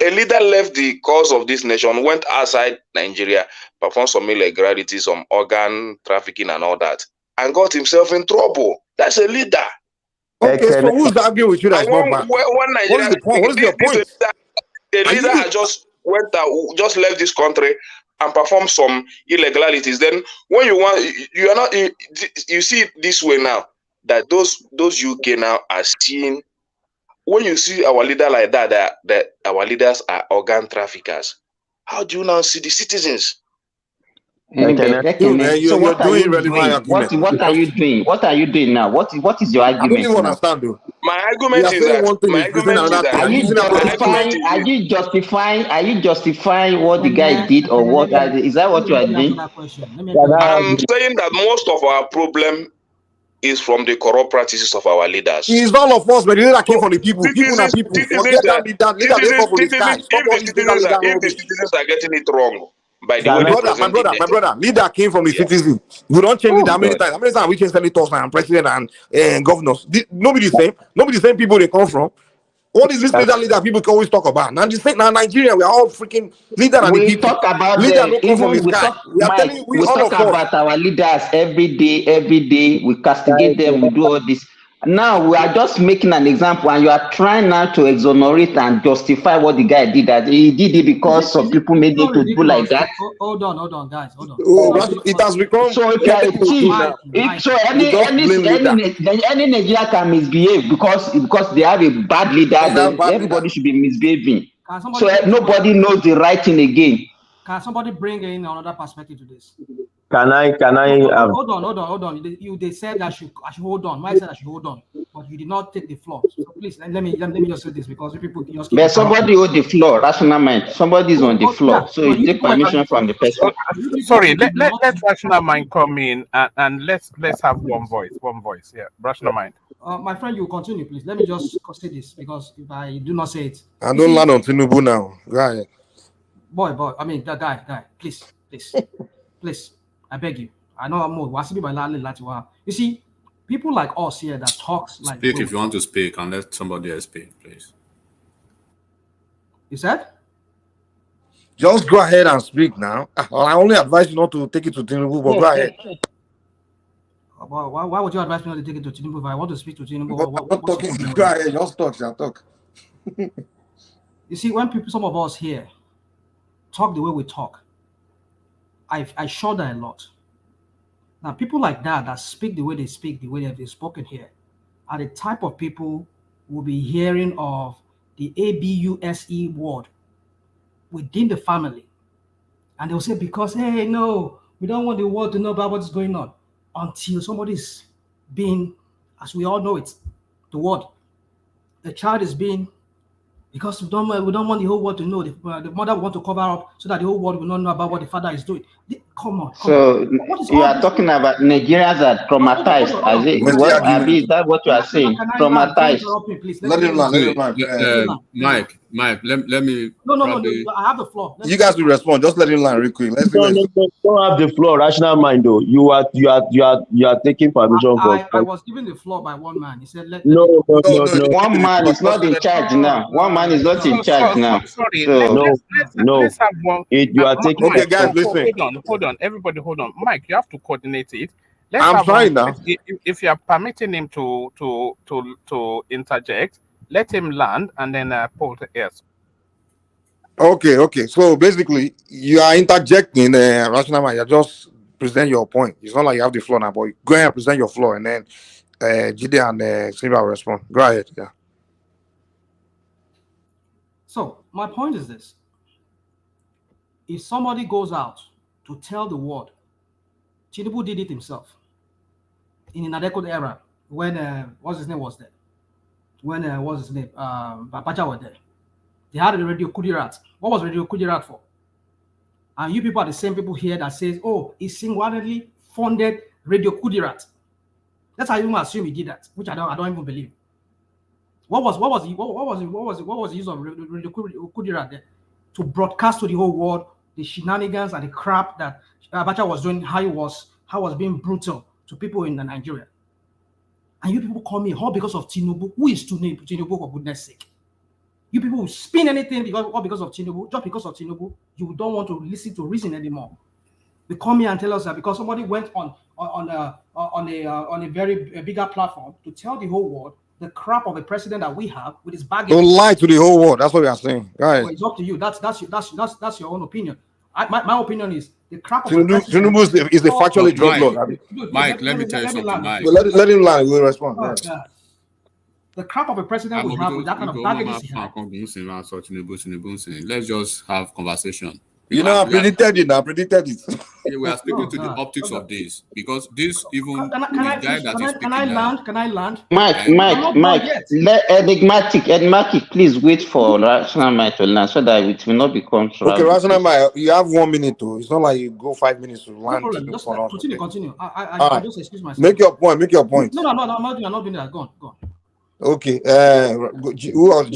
leader left the cause of this nation, went outside Nigeria, performed some illegality, some organ trafficking and all that, and got himself in trouble. That's a leader. Okay, so who's arguing with you that And it's not bad? when What is Nigeria, the point? What is your point? the leader had just went out, just left this country and performed some illegalities. Then when you want, you are not, you see it this way now, that those UK now are seeing, when you see our leader like that our leaders are organ traffickers, how do you now see the citizens? So what are you doing? What are you doing? What are you doing now? What is your I don't argument even now? understand though. My argument is that Are you justifying what the guy did, or what? Is that what you are doing? I'm saying that most of our problem is from the corrupt practices of our leaders. It's all of us, but the leader came from the people. People are people. Forget that leader. Leader they fall from the sky. Stop all this leader If the citizens are getting it wrong by the way they present my brother, leader came from the citizens. We don't change leader. How many times? How many times we change senators and president and governors? Nobody the same. Nobody the same people they come from. What is this leader people can always talk about? Now, now Nigeria, we are all freaking leader and the We people. talk about leader don't come from the sky. We are telling you, we all talk of us. about our leaders every day. We castigate them. We do all this. Now we are just making an example, and you are trying now to exonerate and justify what the guy did. That he did it because some people made him to do like that. Hold on, guys. Hold on. It has become. So if you are a thief, any Nigeria can misbehave because they have a bad leader. Everybody should be misbehaving. So nobody knows the right thing again. Can somebody bring in another perspective to this? Can I Hold on. They said I should hold on. Why said I should hold on? But you did not take the floor. So please let me just say this, because people just keep. But somebody hold the floor. Rational mind. Somebody is on the floor, so you take permission from the person. Sorry, let rational mind come in and let's have one voice. Yeah, rational mind. My friend, you continue, please. Let me just say this, because if I do not say it, I don't land on Tinubu now. Go ahead. Boy. I mean, that guy. Please. I beg you. I know I'm more. You see, people like us here that talks like. Speak if you want to speak, and let somebody else speak, please. You said? Just go ahead and speak now. I only advise you not to take it to Tinubu, but go ahead. Why would you advise me not to take it to Tinubu if I want to speak to Tinubu? Go ahead, just talk. You see, when some of us here talk the way we talk, I shudder a lot. Now, people like that speak the way they speak, the way they've spoken here, are the type of people who will be hearing of the ABUSE word within the family. And they'll say, because, hey, no, we don't want the world to know about what's going on, until somebody's being, as we all know it, the word. The child is being, because we don't want the whole world to know. The mother want to cover up so that the whole world will not know about what the father is doing. Come on. So you are talking about Nigerians are traumatized. Is that what you are saying? Traumatized. Let him land. Mike, let me. No. I have the floor. You guys will respond. Just let him land real quick. Don't have the floor. Rational mind, though. You are taking permission from. I was given the floor by one man. He said, No. One man is not in charge now. One man is not in charge now. Sorry. So, let's have one. You are taking. Okay, guys, listen. Hold on. Everybody, hold on. Mike, you have to coordinate it. I'm trying now. If you are permitting him to interject, let him land, and then Paul to yes. Okay. So basically, you are interjecting, rational mind. You just present your point. It's not like you have the floor now, but go ahead and present your floor, and then Jide and Simba will respond. Go ahead. Yeah. So my point is this: if somebody goes out to tell the world, Tinubu did it himself in an Adekunle era when what's his name was there. When what's his name? Abacha was there. They had a Radio Kudirat. What was Radio Kudirat for? And you people are the same people here that says, "Oh, he single-handedly funded Radio Kudirat." That's how you assume he did that, which I don't even believe. What was the use of Radio Kudirat there? To broadcast to the whole world the shenanigans and the crap that Abacha was doing, how he was being brutal to people in Nigeria. And you people call me all because of Tinubu. Who is Tinubu, for goodness sake? You people will spin anything because of Tinubu, just because of Tinubu, you don't want to listen to reason anymore. They come here and tell us that because somebody went on a very bigger platform to tell the whole world the crap of a president that we have with his baggage. Don't lie to the whole world. That's what we are saying, guys. Well, it's up to you. That's your own opinion. My opinion is the crap of a president. Tinubu is a factually drug lord. Mike, let me tell you something, Mike. Let him land. We'll respond. Oh, yeah. The crap of a president we have with that kind of baggage he had. Let's just have conversation. I predicted it. I predicted it. We are speaking to the optics of this because this even Can I land? Mike, let enigmatic, please wait for Rational Mike to land so that it will not be controversial. Okay, Rational Mike, you have 1 minute too. It's not like you go 5 minutes to land. No problem. Just continue. I just excuse myself. Make your point. No, I'm not doing that. Go on. Okay. Who else?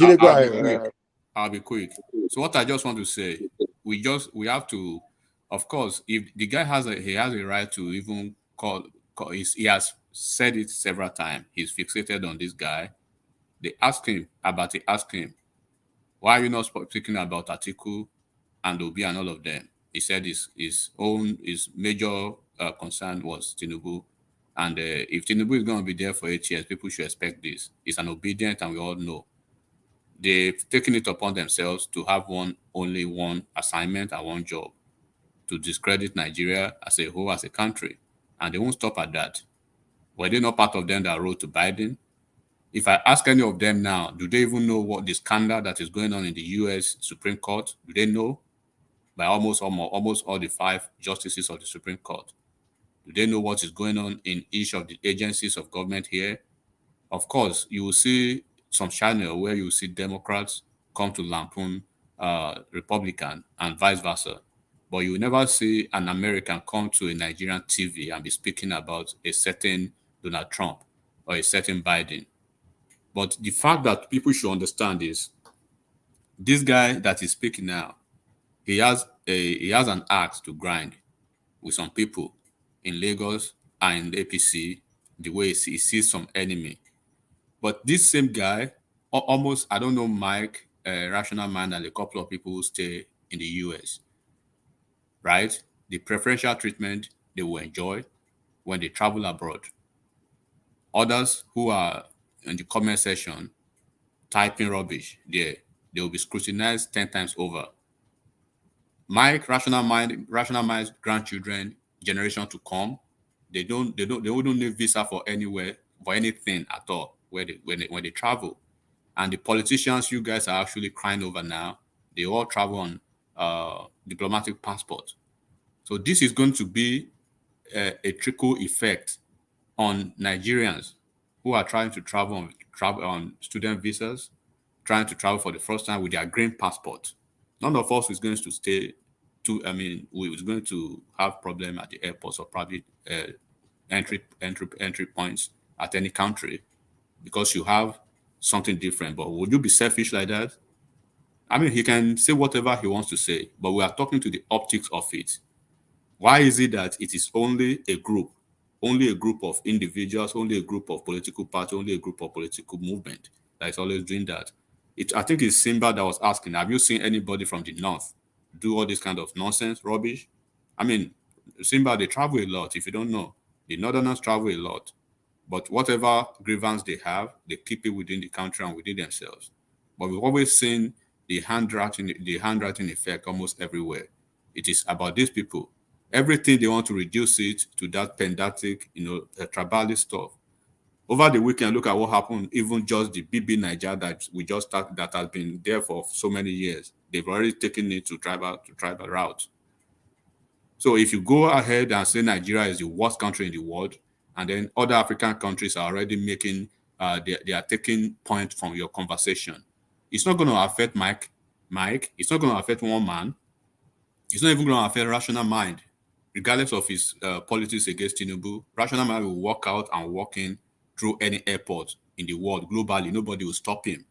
I'll be quick. So what I just want to say, we have to, of course, if the guy has a right to even call he has said it several times. He's fixated on this guy. They ask him, why are you not speaking about Atiku and Obi and all of them? He said his major concern was Tinubu. And if Tinubu is going to be there for 8 years, people should expect this. He's an obedient, and we all know. They've taken it upon themselves to have only one assignment and one job, to discredit Nigeria as a whole, as a country. And they won't stop at that. Were they not part of them that wrote to Biden? If I ask any of them now, do they even know what the scandal that is going on in the U.S. Supreme Court? Do they know? By almost all the 5 justices of the Supreme Court. Do they know what is going on in each of the agencies of government here? Of course, you will see some channel where you will see Democrats come to lampoon Republican and vice versa. But you will never see an American come to a Nigerian TV and be speaking about a certain Donald Trump or a certain Biden. But the fact that people should understand is this guy that is speaking now, he has an axe to grind with some people in Lagos and in the APC, the way he sees some enemy. But this same guy, almost, I don't know, Mike, Rational Mind, and a couple of people who stay in the US, right? The preferential treatment they will enjoy when they travel abroad. Others who are in the comment section typing rubbish, they will be scrutinized 10 times over. Mike, Rational Mind's grandchildren, generation to come, they wouldn't need visa for anywhere, for anything at all when they travel. And the politicians you guys are actually crying over now, they all travel on diplomatic passport. So this is going to be a trickle effect on Nigerians who are trying to travel on student visas, trying to travel for the first time with their green passport. None of us is going to stay we're going to have problem at the airports or probably entry points at any country because you have something different. But would you be selfish like that? I mean, he can say whatever he wants to say, but we are talking to the optics of it. Why is it that it is only a group of individuals, only a group of political parties, only a group of political movement that is always doing that? I think it's Simba that was asking, have you seen anybody from the north do all this kind of nonsense, rubbish? I mean, Simba, they travel a lot. If you don't know, the northerners travel a lot. But whatever grievance they have, they keep it within the country and within themselves. But we've always seen the handwriting effect almost everywhere. It is about these people. Everything they want to reduce it to that pedantic, tribalist stuff. Over the weekend, look at what happened. Even just the BB Niger that we just started, that has been there for so many years, they've already taken it to tribal route. So if you go ahead and say Nigeria is the worst country in the world, and then other African countries are already making, they are taking point from your conversation, it's not going to affect Mike. It's not going to affect one man. It's not even going to affect Rational Mind, regardless of his politics against Tinubu. Rational Mind will walk out and walk in through any airport in the world globally. Nobody will stop him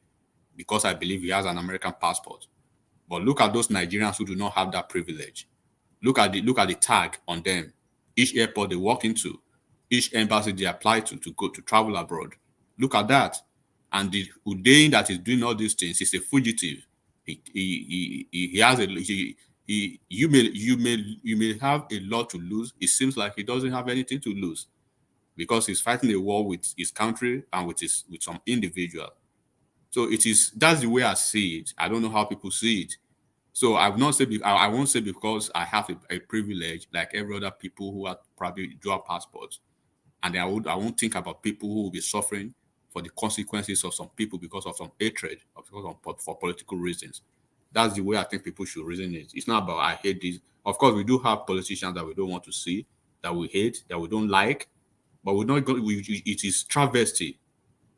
because I believe he has an American passport. But look at those Nigerians who do not have that privilege. Look at the tag on them. Each airport they walk into, each embassy they apply to go to travel abroad. Look at that. And the Udain that is doing all these things is a fugitive. He has you may have a lot to lose. It seems like he doesn't have anything to lose because he's fighting a war with his country and with some individual. So that's the way I see it. I don't know how people see it. So I won't say because I have a privilege like every other people who have probably dual passports, and I won't think about people who will be suffering for the consequences of some people because of some hatred or for political reasons. That's the way I think people should reason it. It's not about I hate this. Of course, we do have politicians that we don't want to see, that we hate, that we don't like, but we're not going. It is travesty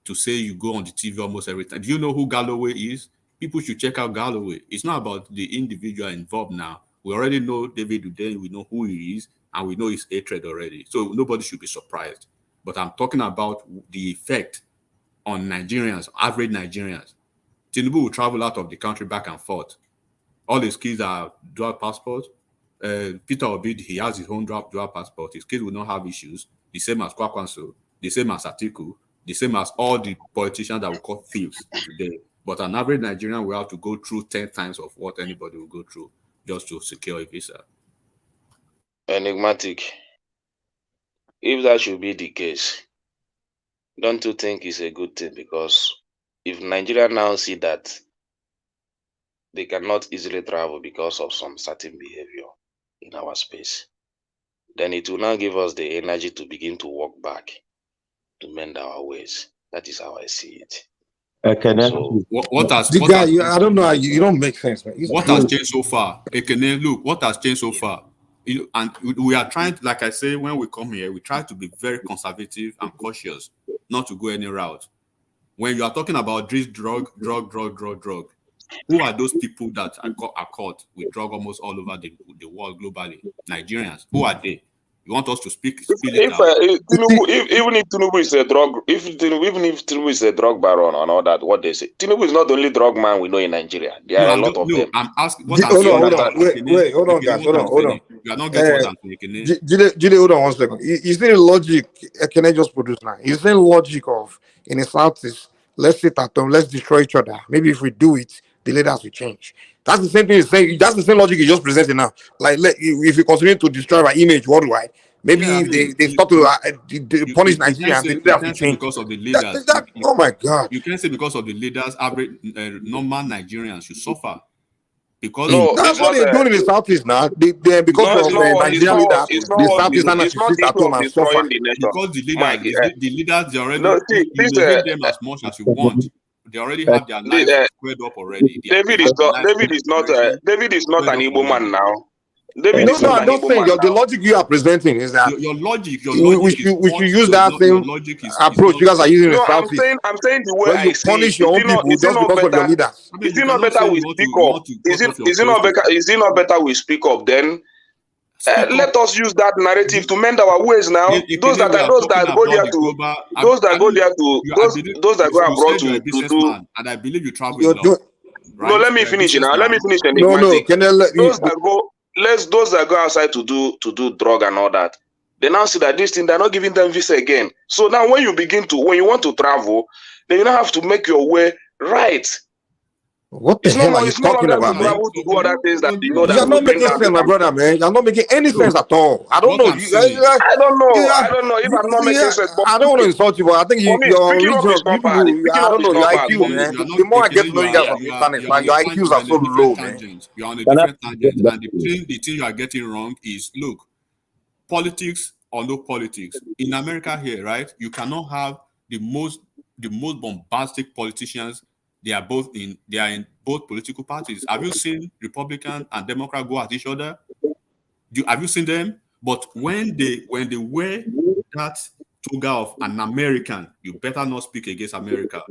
to say you go on the TV almost every time. Do you know who Galloway is? People should check out Galloway. It's not about the individual involved now. We already know David Udain. We know who he is, and we know his hatred already. So nobody should be surprised. But I'm talking about the effect on Nigerians, average Nigerians. Tinubu will travel out of the country back and forth. All his kids are dual passports. Peter Obi, he has his own dual passport. His kids will not have issues. The same as Kwakwanso, the same as Atiku, the same as all the politicians that we call thieves today. But an average Nigerian will have to go through 10 times of what anybody will go through just to secure a visa. Enigmatic. If that should be the case, don't you think it's a good thing? Because if Nigeria now see that they cannot easily travel because of some certain behavior in our space, then it will now give us the energy to begin to walk back, to mend our ways. That is how I see it. So, what has I don't know. You don't make sense, man. What has changed so far? Ekene, look, what has changed so far? And we are trying, like I say, when we come here, we try to be very conservative and cautious, not to go any route. When you are talking about this drug, who are those people that are caught with drug almost all over the world globally? Nigerians. Who are they? You want us to speak it out? Even if Tinubu is a drug, even if Tinubu is a drug baron and all that, what they say, Tinubu is not the only drug man we know in Nigeria. There are a lot of them. I'm asking. Hold on, guys. Hold on. You are not getting what I'm saying. Jide, hold on 1 second. Is there logic? Can I just produce now? Is there logic of in the Southeast? Let's sit at home. Let's destroy each other. Maybe if we do it, the leaders will change. That's the same thing he's saying. That's the same logic he just presented now. Like, if we continue to destroy our image worldwide, maybe if they start to punish Nigeria, the leaders will change. Because of the leaders. Oh my God! You can't say because of the leaders, average normal Nigerians should suffer. Because that's what they're doing in the Southeast now. Because of Nigerian leaders, the Southeast and sit at home and suffer. Because the leaders, they already you may hate them as much as you want. They already have their lives squared up already. David is not an Igbo man now. I'm not saying the logic you are presenting is that your logic we should use that same approach you guys are using in the Southeast. I'm saying the way you punish your own people just because of your leaders. Is it not better we speak up? Is it not better we speak up then? Let us use that narrative to mend our ways now. Those that go abroad to do. And I believe you travel a lot. No, let me finish now. Let me finish. Those that go outside to do drug and all that, they now see that this thing, they're not giving them visa again. So now when you want to travel, then you now have to make your way right. What the hell are you talking about, man? You're not making sense, my brother, man. You're not making any sense at all. I don't know. I don't know if I'm not making sense. I don't want to insult you, but I think your region, I don't know, your IQ, man. The more I get to know you guys on the internet, man, your IQs are so low, man. You're on a different tangent, and the thing you are getting wrong is, look, politics or no politics. In America here, right, you cannot have the most bombastic politicians. They are in both political parties. Have you seen Republican and Democrat go at each other? Have you seen them? But when they wear that toga of an American, you better not speak against America.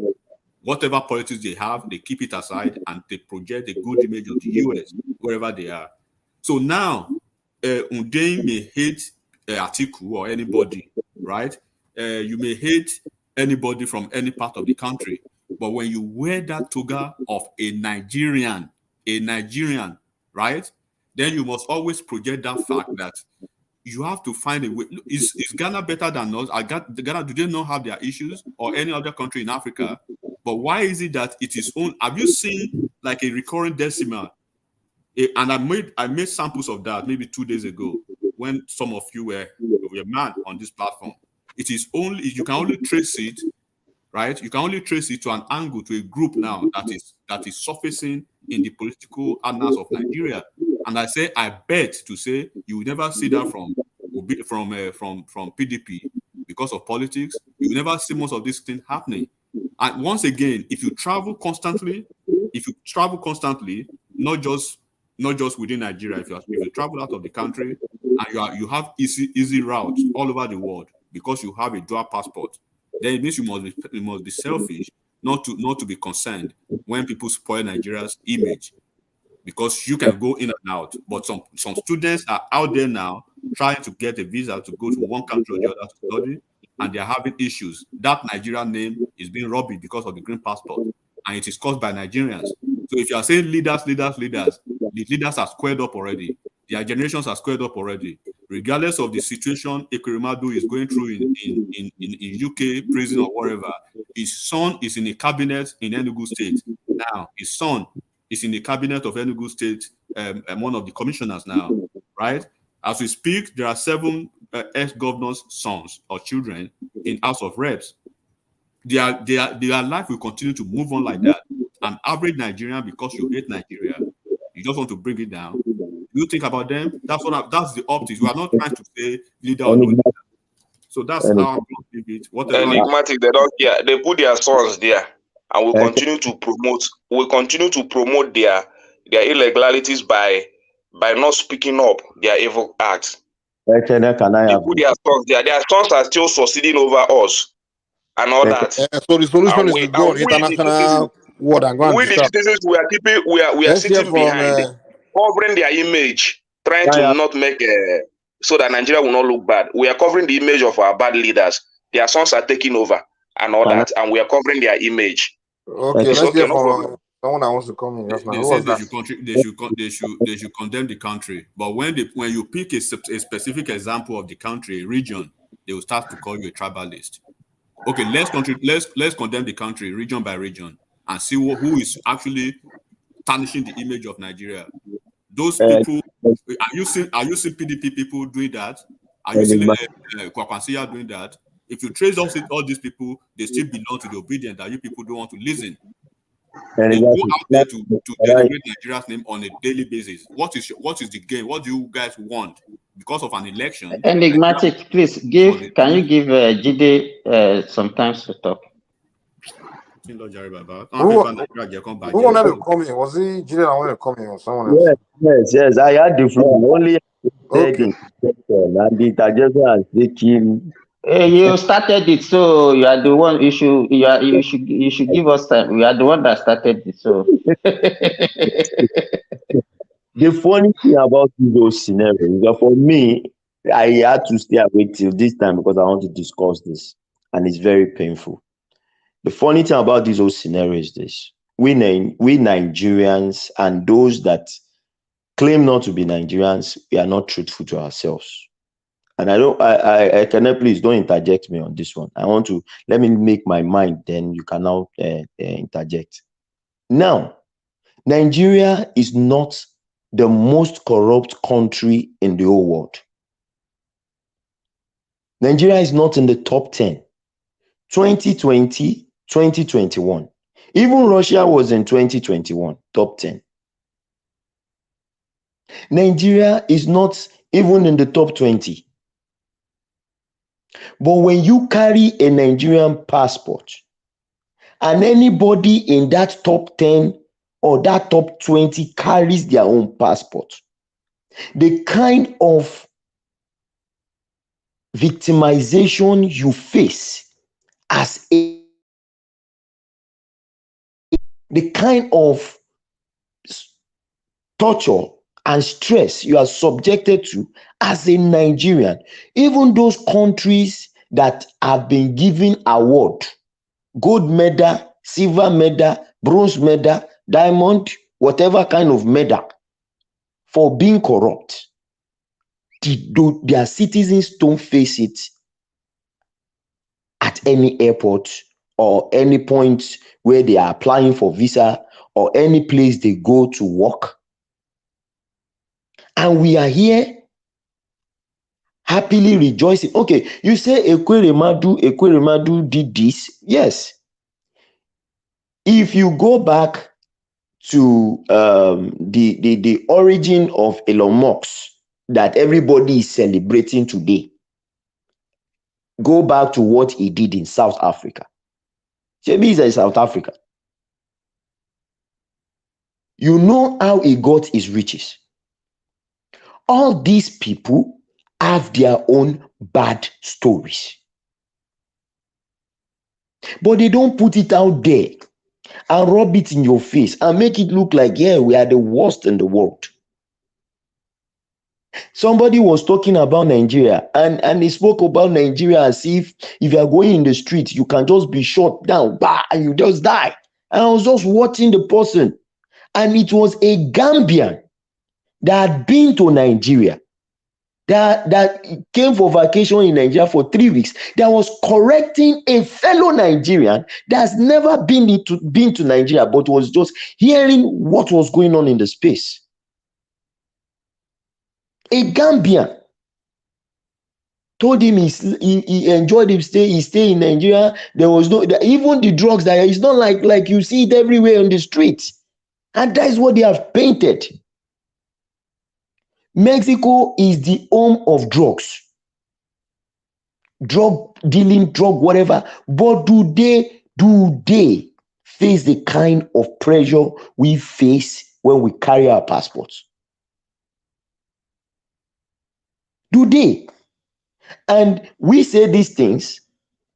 Whatever politics they have, they keep it aside and they project a good image of the US wherever they are. So now, Udain may hate Atiku or anybody, right? You may hate anybody from any part of the country. But when you wear that toga of a Nigerian, right? Then you must always project that fact that you have to find a way. Is Ghana better than us? Ghana, do they not have their issues or any other country in Africa? But why is it that it is only? Have you seen like a recurring decimal? And I made samples of that maybe 2 days ago when some of you were mad on this platform. It is only, you can only trace it, right? You can only trace it to an angle, to a group now that is surfacing in the political annals of Nigeria. And I say, I bet to say you will never see that from PDP because of politics. You will never see most of these things happening. And once again, if you travel constantly, not just within Nigeria, if you travel out of the country and you have easy routes all over the world because you have a dual passport, then it means you must be selfish not to be concerned when people spoil Nigeria's image, because you can go in and out. But some students are out there now trying to get a visa to go to one country or the other to study, and they're having issues. That Nigerian name is being robbed because of the green passport, and it is caused by Nigerians. So if you are saying leaders, the leaders are squared up already. Their generations are squared up already. Regardless of the situation Ekweremadu is going through in UK prison or whatever, his son is in a cabinet in Enugu State. Now, his son is in the cabinet of Enugu State, one of the commissioners now, right? As we speak, there are 7 ex-governors' sons or children in House of Reps. Their life will continue to move on like that. An average Nigerian, because you hate Nigeria, you just want to bring it down. You think about them. That's the optics. We are not trying to say leader or no leader. So that's how I'm going to leave it. Whatever. Enigmatic, they don't care. They put their sons there, and we continue to promote. We continue to promote their irregularities by not speaking up their evil acts. They put their sons there. Their sons are still succeeding over us and all that. So the solution is to go on international world and go and we the citizens, we are sitting behind, covering their image, trying to not make so that Nigeria will not look bad. We are covering the image of our bad leaders. Their sons are taking over and all that, and we are covering their image. Okay, let's hear from someone that wants to come in just now. They say they should condemn the country, but when you pick a specific example of the country, a region, they will start to call you a tribalist. Okay, let's condemn the country region by region and see who is actually tarnishing the image of Nigeria. Those people, are you seeing PDP people doing that? Are you seeing Kwakwansiya doing that? If you trace all these people, they still belong to the obedient that you people don't want to listen. They go out there to denigrate Nigeria's name on a daily basis. What is the game? What do you guys want? Because of an election? Enigmatic, please can you give Jide sometimes to talk? Who wanted to come in? Was he Jide that wanted to come in or someone else? Yes. I had the floor. Only and the interjection has taken. You started it, so you are the one. You should give us time. We are the one that started it, so. The funny thing about those scenarios, for me, I had to stay awake till this time because I want to discuss this, and it's very painful. The funny thing about these whole scenarios is this: we Nigerians and those that claim not to be Nigerians, we are not truthful to ourselves. And I cannot, please don't interject me on this one. Let me make my mind, then you can now interject. Now, Nigeria is not the most corrupt country in the whole world. Nigeria is not in the top 10. 2020, 2021. Even Russia was in 2021, top 10. Nigeria is not even in the top 20. But when you carry a Nigerian passport and anybody in that top 10 or that top 20 carries their own passport, the kind of victimization you face as the kind of torture and stress you are subjected to as a Nigerian, even those countries that have been given award, gold medal, silver medal, bronze medal, diamond, whatever kind of medal for being corrupt, their citizens don't face it at any airport or any point where they are applying for visa or any place they go to work. And we are here happily rejoicing. Okay, you say Ekweremadu did this. Yes. If you go back to the origin of Elon Musk that everybody is celebrating today, go back to what he did in South Africa. Maybe he's in South Africa. You know how he got his riches. All these people have their own bad stories, but they don't put it out there and rub it in your face and make it look like, yeah, we are the worst in the world. Somebody was talking about Nigeria and he spoke about Nigeria as if you are going in the street, you can just be shot down, bah, and you just die. And I was just watching the person, and it was a Gambian that had been to Nigeria, that came for vacation in Nigeria for 3 weeks, that was correcting a fellow Nigerian that has never been to Nigeria, but was just hearing what was going on in the space. A Gambian told him he enjoyed his stay. He stayed in Nigeria. There was no, even the drugs that it's not like you see it everywhere on the streets, and that is what they have painted. Mexico is the home of drugs, drug dealing, drug whatever. But do they face the kind of pressure we face when we carry our passports? Do they? And we say these things,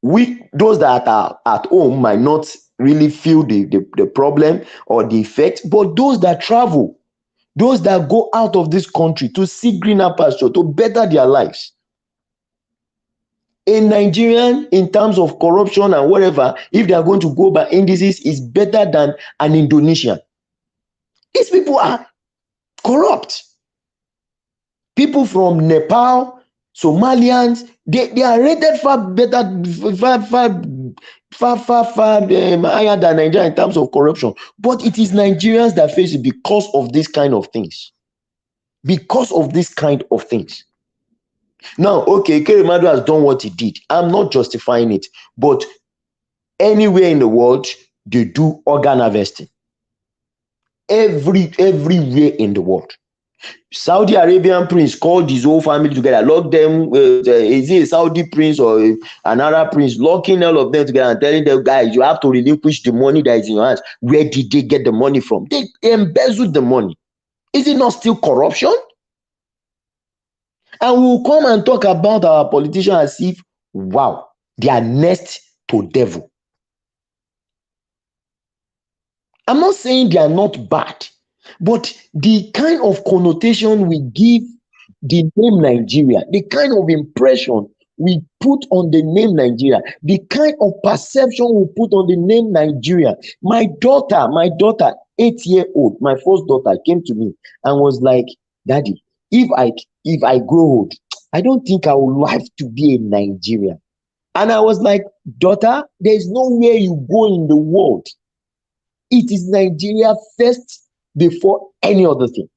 those that are at home might not really feel the problem or the effect, but those that travel, those that go out of this country to see greener pasture, to better their lives. A Nigerian, in terms of corruption and whatever, if they are going to go by indices, is better than an Indonesian. These people are corrupt. People from Nepal, Somalians, they are rated far better, far higher than Nigeria in terms of corruption. But it is Nigerians that face it because of this kind of things. Because of this kind of things. Now, okay, Ekweremadu has done what he did. I'm not justifying it, but anywhere in the world, they do organ harvesting. Everywhere in the world. Saudi Arabian prince called his whole family together, locked them. Is he a Saudi prince or an Arab prince? Locking all of them together and telling them, guys, you have to relinquish the money that is in your hands. Where did they get the money from? They embezzled the money. Is it not still corruption? And we'll come and talk about our politicians as if, wow, they are next to devil. I'm not saying they are not bad, but the kind of connotation we give the name Nigeria, the kind of impression we put on the name Nigeria, the kind of perception we put on the name Nigeria. My daughter, 8-year-old, my first daughter came to me and was like, Daddy, if I grow old, I don't think I would like to be a Nigerian. And I was like, daughter, there's nowhere you go in the world. It is Nigeria first before any other thing.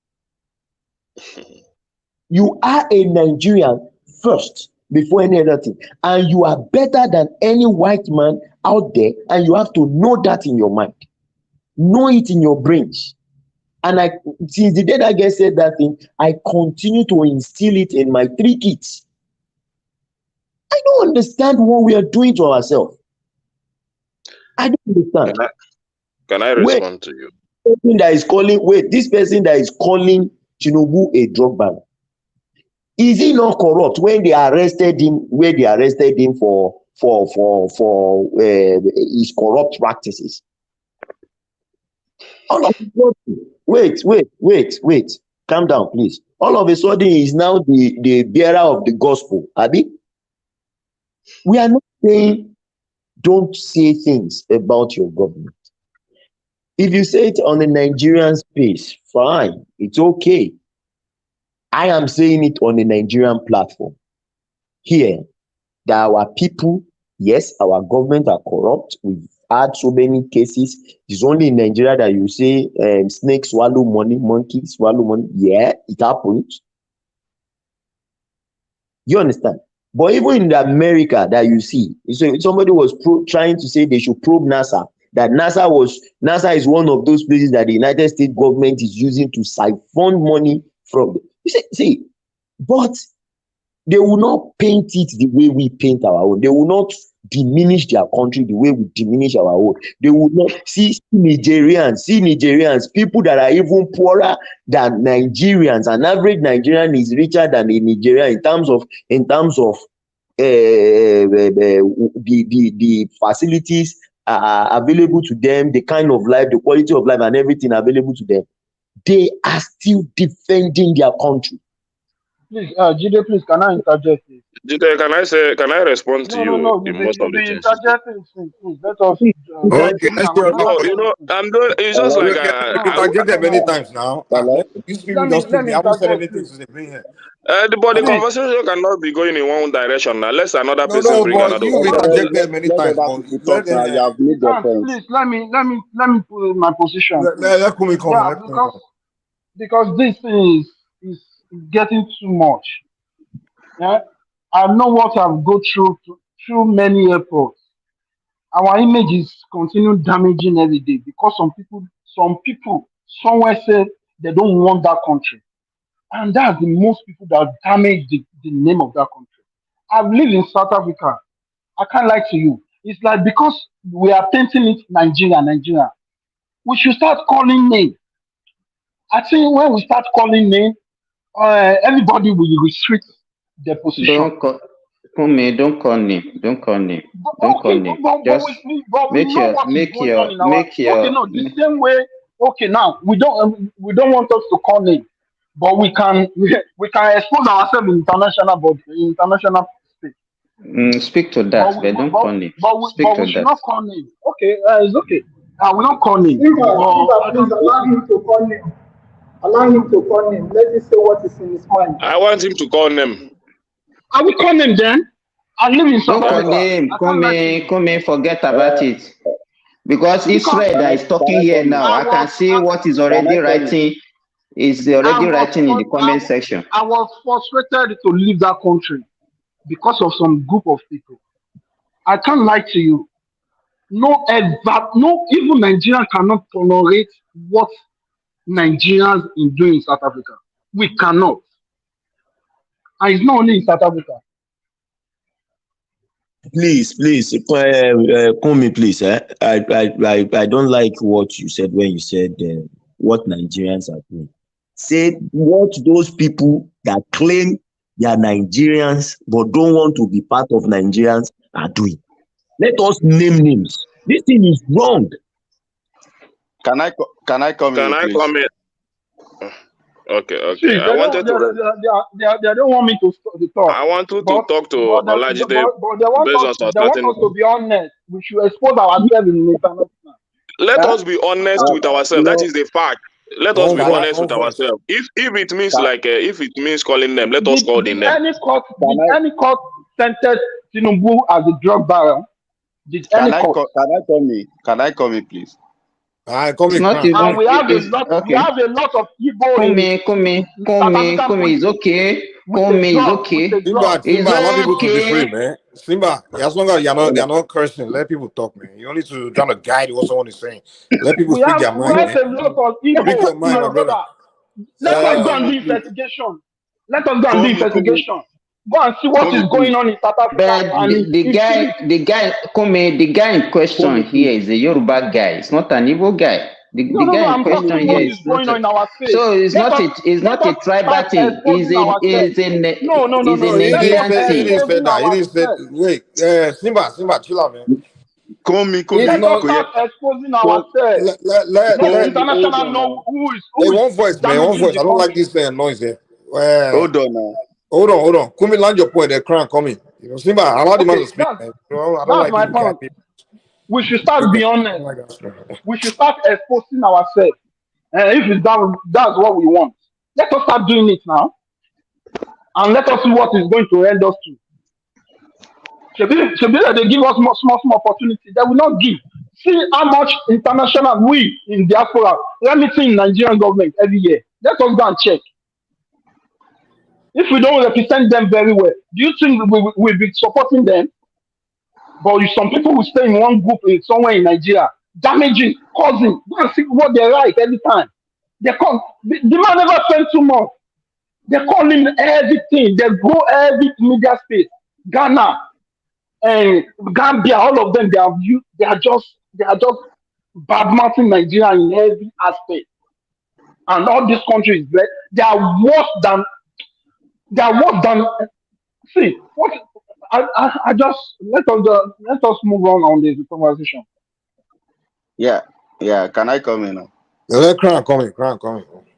You are a Nigerian first before any other thing. And you are better than any white man out there. And you have to know that in your mind. Know it in your brains. And since the day that guy said that thing, I continue to instill it in my 3 kids. I don't understand what we are doing to ourselves. I don't understand. Can I respond to you? This person that is calling Tinubu a drug baron, is he not corrupt when they arrested him? Where they arrested him for his corrupt practices? All of a sudden, wait, calm down, please. All of a sudden, he is now the bearer of the gospel. Abi, we are not saying don't say things about your government. If you say it on the Nigerian space, fine, it's okay. I am saying it on the Nigerian platform. Here, there are people Yes, our government are corrupt. We've had so many cases. It's only in Nigeria that you say snake swallow money, monkey swallow money. Yeah, it happened. You understand? But even in America that you see, so somebody was trying to say they should probe NASA, that NASA is one of those places that the United States government is using to siphon money from. You see, but they will not paint it the way we paint our own. They will not diminish their country the way we diminish our own. They will not see Nigerians, people that are even poorer than Nigerians. An average Nigerian is richer than a Nigerian in terms of the facilities available to them, the kind of life, the quality of life, and everything available to them. They are still defending their country. Please, Jide, please, can I interject? Please? Jide, can I respond to you No, in most of the things? interjecting, please. Let us. Okay, let's hear No, you know, I'm doing. It's just like interjected many times now. These people just speak. They haven't said anything since they bring here. but the conversation cannot be going in one direction now. Unless another person No, bring but another. you've interjected many times. Please, let me put my position. Let me comment. Because this thing is getting too much. Yeah, I know what I've go through many airports. Our image is continue damaging every day because some people somewhere say they don't want that country, and that's the most people that damage the name of that country. I've lived in South Africa. I can't lie to you. It's like because we are painting it Nigeria. We should start calling name. I think when we start calling name, everybody will restrict their position. Don't call name. Don't call name. Just make your. The same way. Okay, now we don't want us to call name, but we can expose ourselves in international space. Speak to that, but don't call name. But we should not call name. Okay, it's okay. We don't call name. Please allow him to call name. Allow him to call name. Let me say what is in his mind. I want him to call name. I will call him then. I live in South Africa. Come in, forget about it. Because Israel that is talking here now, I can see what is already writing. Is already writing in the comment section. I was frustrated to leave that country because of some group of people. I can't lie to you. No, even Nigerians cannot tolerate what Nigerians in doing in South Africa. We cannot. And it's not only in South Africa. Please, call me, please. I don't like what you said when you said what Nigerians are doing. Say what those people that claim they are Nigerians but don't want to be part of Nigerians are doing. Let us name names. This thing is wrong. Can I comment? Okay. See, they don't want me to talk. I want you to talk to Olajide. But they want us to be honest. We should expose ourselves in international. Let us be honest with ourselves. That is the fact. Let us be honest with ourselves. If it means if it means calling them, let us call them. Any court sentenced Tinubu as a drug baron? Can I call me, please? And we have a lot of people. Come is okay. Is okay. Simba, allow people to be free, man. Simba, as long as they're not cursing, let people talk, man. You don't need to try to guide what someone is saying. Let people speak their mind. We have a lot of people. Speak your mind, my brother. Let us go and do investigation. Go and see what is going on in South Africa. But the guy in question here is a Yoruba guy. It's not an Igbo guy. The guy in question here is not so it's not a tribal thing. It's a Nigerian thing. He didn't say that. He didn't say. Wait, Simba, chill out, man. Let us start exposing ourselves. Let the international know who is. One voice, man. One voice. I don't like this noise here. Hold on now. Hold on. Kumi, land your point. They're crying coming. You know, Simba, allow the man to speak. I don't like my point. We should start being honest. We should start exposing ourselves. And if that's what we want, let us start doing it now. And let us see what is going to end us to. Shebi they give us small opportunity. They will not give. See how much international we in diaspora remitting in Nigerian government every year. Let us go and check. If we don't represent them very well, do you think we'll be supporting them? But some people will stay in one group somewhere in Nigeria, damaging, causing. Go and see what they write every time. They call the man never spend too much. They call him everything. They go every media space. Ghana and Gambia, all of them, they are just bad mouthing Nigeria in every aspect. And all these countries, they are worse than see what I just let us move on this conversation. Yeah, yeah. Can I come in now? Yeah, Crown coming.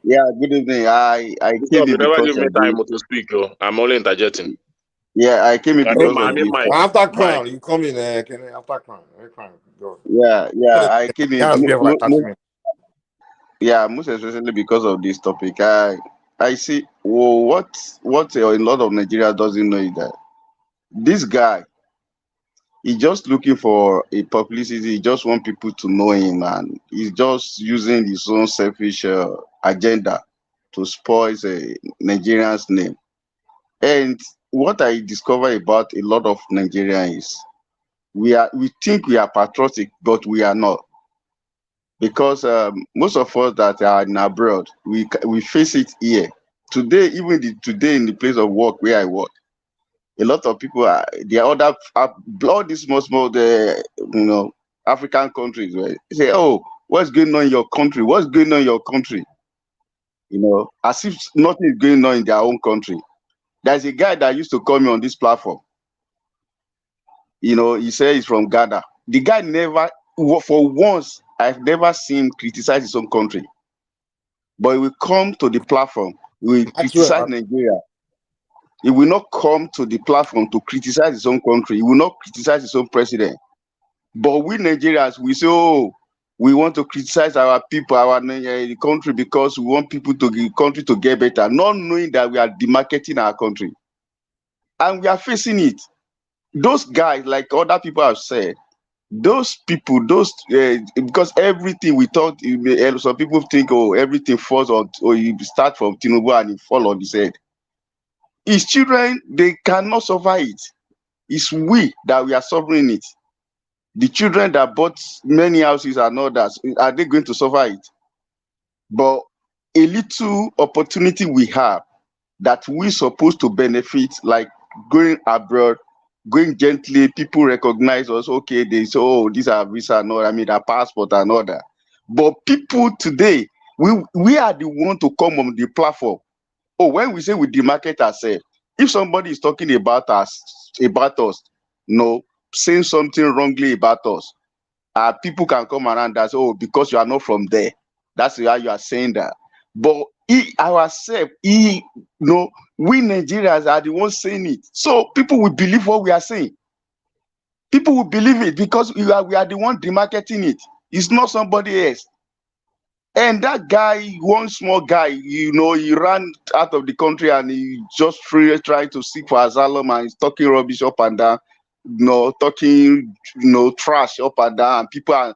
Yeah, good evening. I came You in never because give me of time the. to speak. Oh. I'm only interjecting. Yeah, I came in I mean, because I of mean, this. Mike. After Mike. Crown, you come in. After Crown, go. Yeah. I came in. Yeah, be like 30 minutes. Yeah, most especially because of this topic. I see. Well, what a lot of Nigeria doesn't know is that this guy, he's just looking for a publicity. He just want people to know him, and he's just using his own selfish agenda to spoil Nigerians' name. And what I discover about a lot of Nigerians is we think we are patriotic, but we are not, because most of us that are in abroad, we face it here today. Even today in the place of work where I work, a lot of people are all these small African countries where they say, oh, what's going on in your country? What's going on in your country? As if nothing is going on in their own country. There's a guy that used to call me on this platform. He said he's from Ghana. The guy never, for once, I've never seen him criticize his own country. But he will come to the platform, he will criticize Nigeria. He will not come to the platform to criticize his own country. He will not criticize his own president. But we Nigerians, we say, oh, we want to criticize our people, the country, because we want the country to get better, not knowing that we are demarketing our country. And we are facing it. Those guys, like other people have said, those people, because everything we thought, some people think, oh, everything falls on, or you start from Tinubu and it fall on his head. His children, they cannot survive it. It's we that we are suffering it. The children that bought many houses and others, are they going to suffer it? But a little opportunity we have that we're supposed to benefit, like going abroad, going gently, people recognize us, okay, they say, oh, these are visa and all, their passport and all that. But people today, we are the one to come on the platform. Oh, when we say we demarket ourselves, if somebody is talking about us, saying something wrongly about us, people can come around and say, oh, because you are not from there. That's why you are saying that. But we Nigerians are the ones saying it. So people will believe what we are saying. People will believe it because we are the one demarketing it. It's not somebody else. And that guy, one small guy, he ran out of the country and he just freely trying to seek for asylum, and he's talking rubbish up and down, talking, trash up and down. And people are,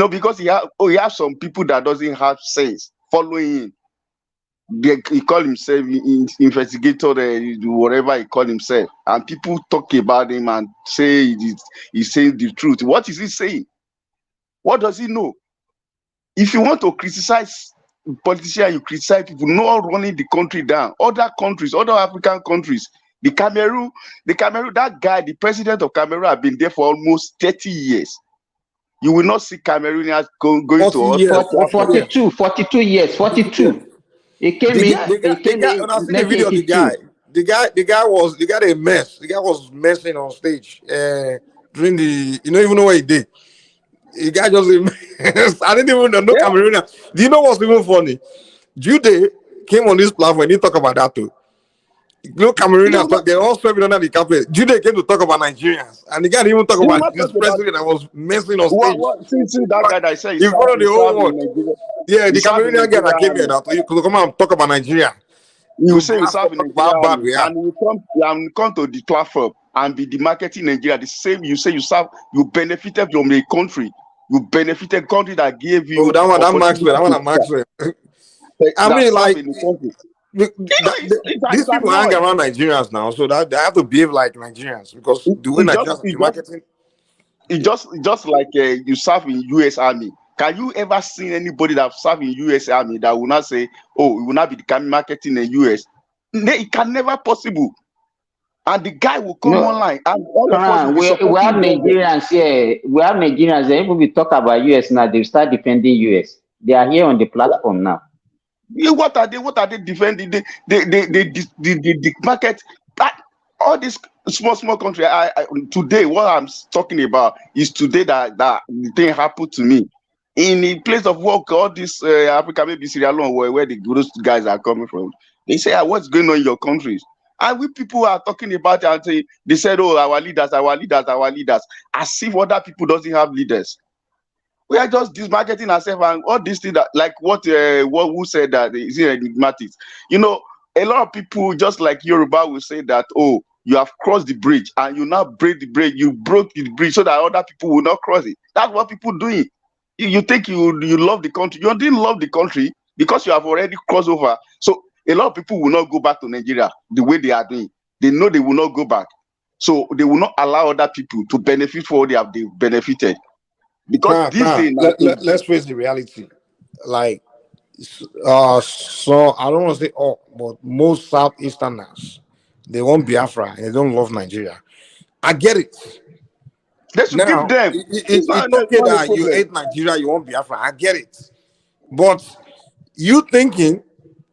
because he has some people that doesn't have sense following him. He call himself investigator, whatever he call himself, and people talk about him and say he's saying the truth. What is he saying? What does he know? If you want to criticize politicians, you criticize people not running the country down. Other countries, other African countries, the Cameroon, that guy, the president of Cameroon, have been there for almost 30 years. You will not see Cameroonians going to 42 years. He came in. When I see the video of the guy a mess. The guy was messing on stage during the. You don't even know what he did. The guy just a mess. I didn't even know. No Cameroonian. Do you know what's even funny? Jude came on this platform and he talk about that too. No Cameroonians, they're all sweeping under the carpet. Jude came to talk about Nigerians, and the guy didn't even talk about his president that was messing on stage. See that guy that said in front of the whole world. Yeah, the Cameroonian guy that came here now to come and talk about Nigeria. You say we serve in Nigeria, and we come to the platform and be demarketing Nigeria. The same you say you benefited from a country. You benefited country that gave you Oh, that one, opportunity that Maxwell. I that mean, serve like, in the country. these people hang around Nigerians now, so that they have to behave like Nigerians because the way Nigerians are marketing. It's just like you serve in U.S. Army. Can you ever see anybody that serve in U.S. Army that will not say, "Oh, we will not be marketing in U.S." It can never possible. And the guy will come online, and all of us will be we supporting have him. Nigerians here. We have Nigerians. If we talk about US now, they start defending US. They are here on the platform now. Yeah, what are they defending? The market. All these small country. Today, what I'm talking about is today that the thing happened to me in a place of work. All this Africa, maybe Sierra Leone, where those guys are coming from. They say, what's going on in your countries? And we people are talking about it and they said, oh, our leaders, as if other people doesn't have leaders. We are just dismarketing ourselves and all these things that, like what who said that is enigmatic. You know, a lot of people just like Yoruba will say that, oh, you have crossed the bridge and you now break the bridge, you broke the bridge so that other people will not cross it. That's what people doing. You think you love the country. You didn't love the country because you have already crossed over. So a lot of people will not go back to Nigeria the way they are doing. They know they will not go back. So they will not allow other people to benefit for what they've benefited. Because let's face the reality. Like, so I don't want to say all, but most Southeasterners, they want Biafra and they don't love Nigeria. I get it. They should give them. It's okay that you hate Nigeria, you want Biafra. I get it. But you thinking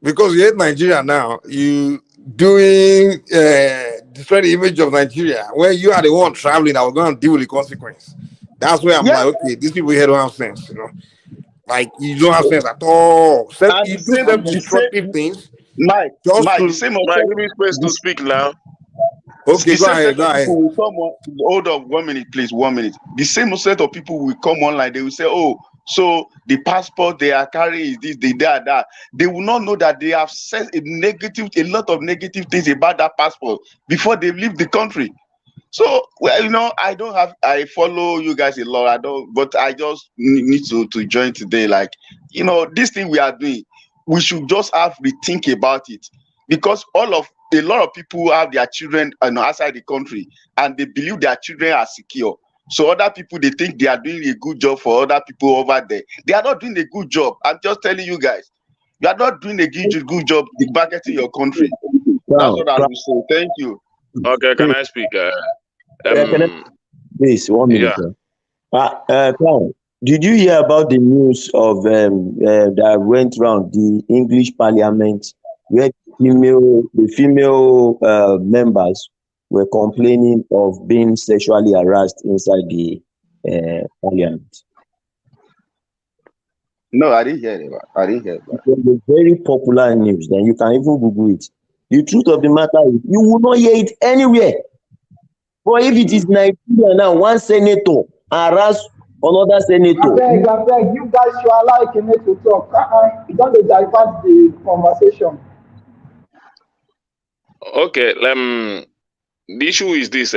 because you hate Nigeria now, you doing destroy the image of Nigeria when you are the one traveling that was going to deal with the consequence. That's where I'm like, okay, these people here don't have sense, you know. Like, you don't have sense at all. You do self-destructive things. Mike, the same Mike, give me space to speak now. Okay, go ahead. People will come on. Hold on 1 minute, please. 1 minute. The same set of people will come online. They will say, oh, so the passport they are carrying is this, that. They will not know that they have said a lot of negative things about that passport before they leave the country. So, well, you know, I follow you guys a lot. But I just need to join today. Like, you know, this thing we are doing, we should just have rethink about it, because a lot of people have their children outside the country and they believe their children are secure. So other people, they think they are doing a good job for other people over there. They are not doing a good job. I'm just telling you guys, you are not doing a good job marketing your country. That's what I will say. Thank you. Okay, can I speak? Please, 1 minute. Yeah. Crown, did you hear about the news of that went around the English Parliament, where the female members were complaining of being sexually harassed inside the Parliament? No, I didn't hear it. It was a very popular news. Then you can even Google it. The truth of the matter is, you will not hear it anywhere. But if it is Nigeria now, one senator harass another senator. I beg, you guys should allow Ekene to talk. You don't divert the conversation. Okay, the issue is this.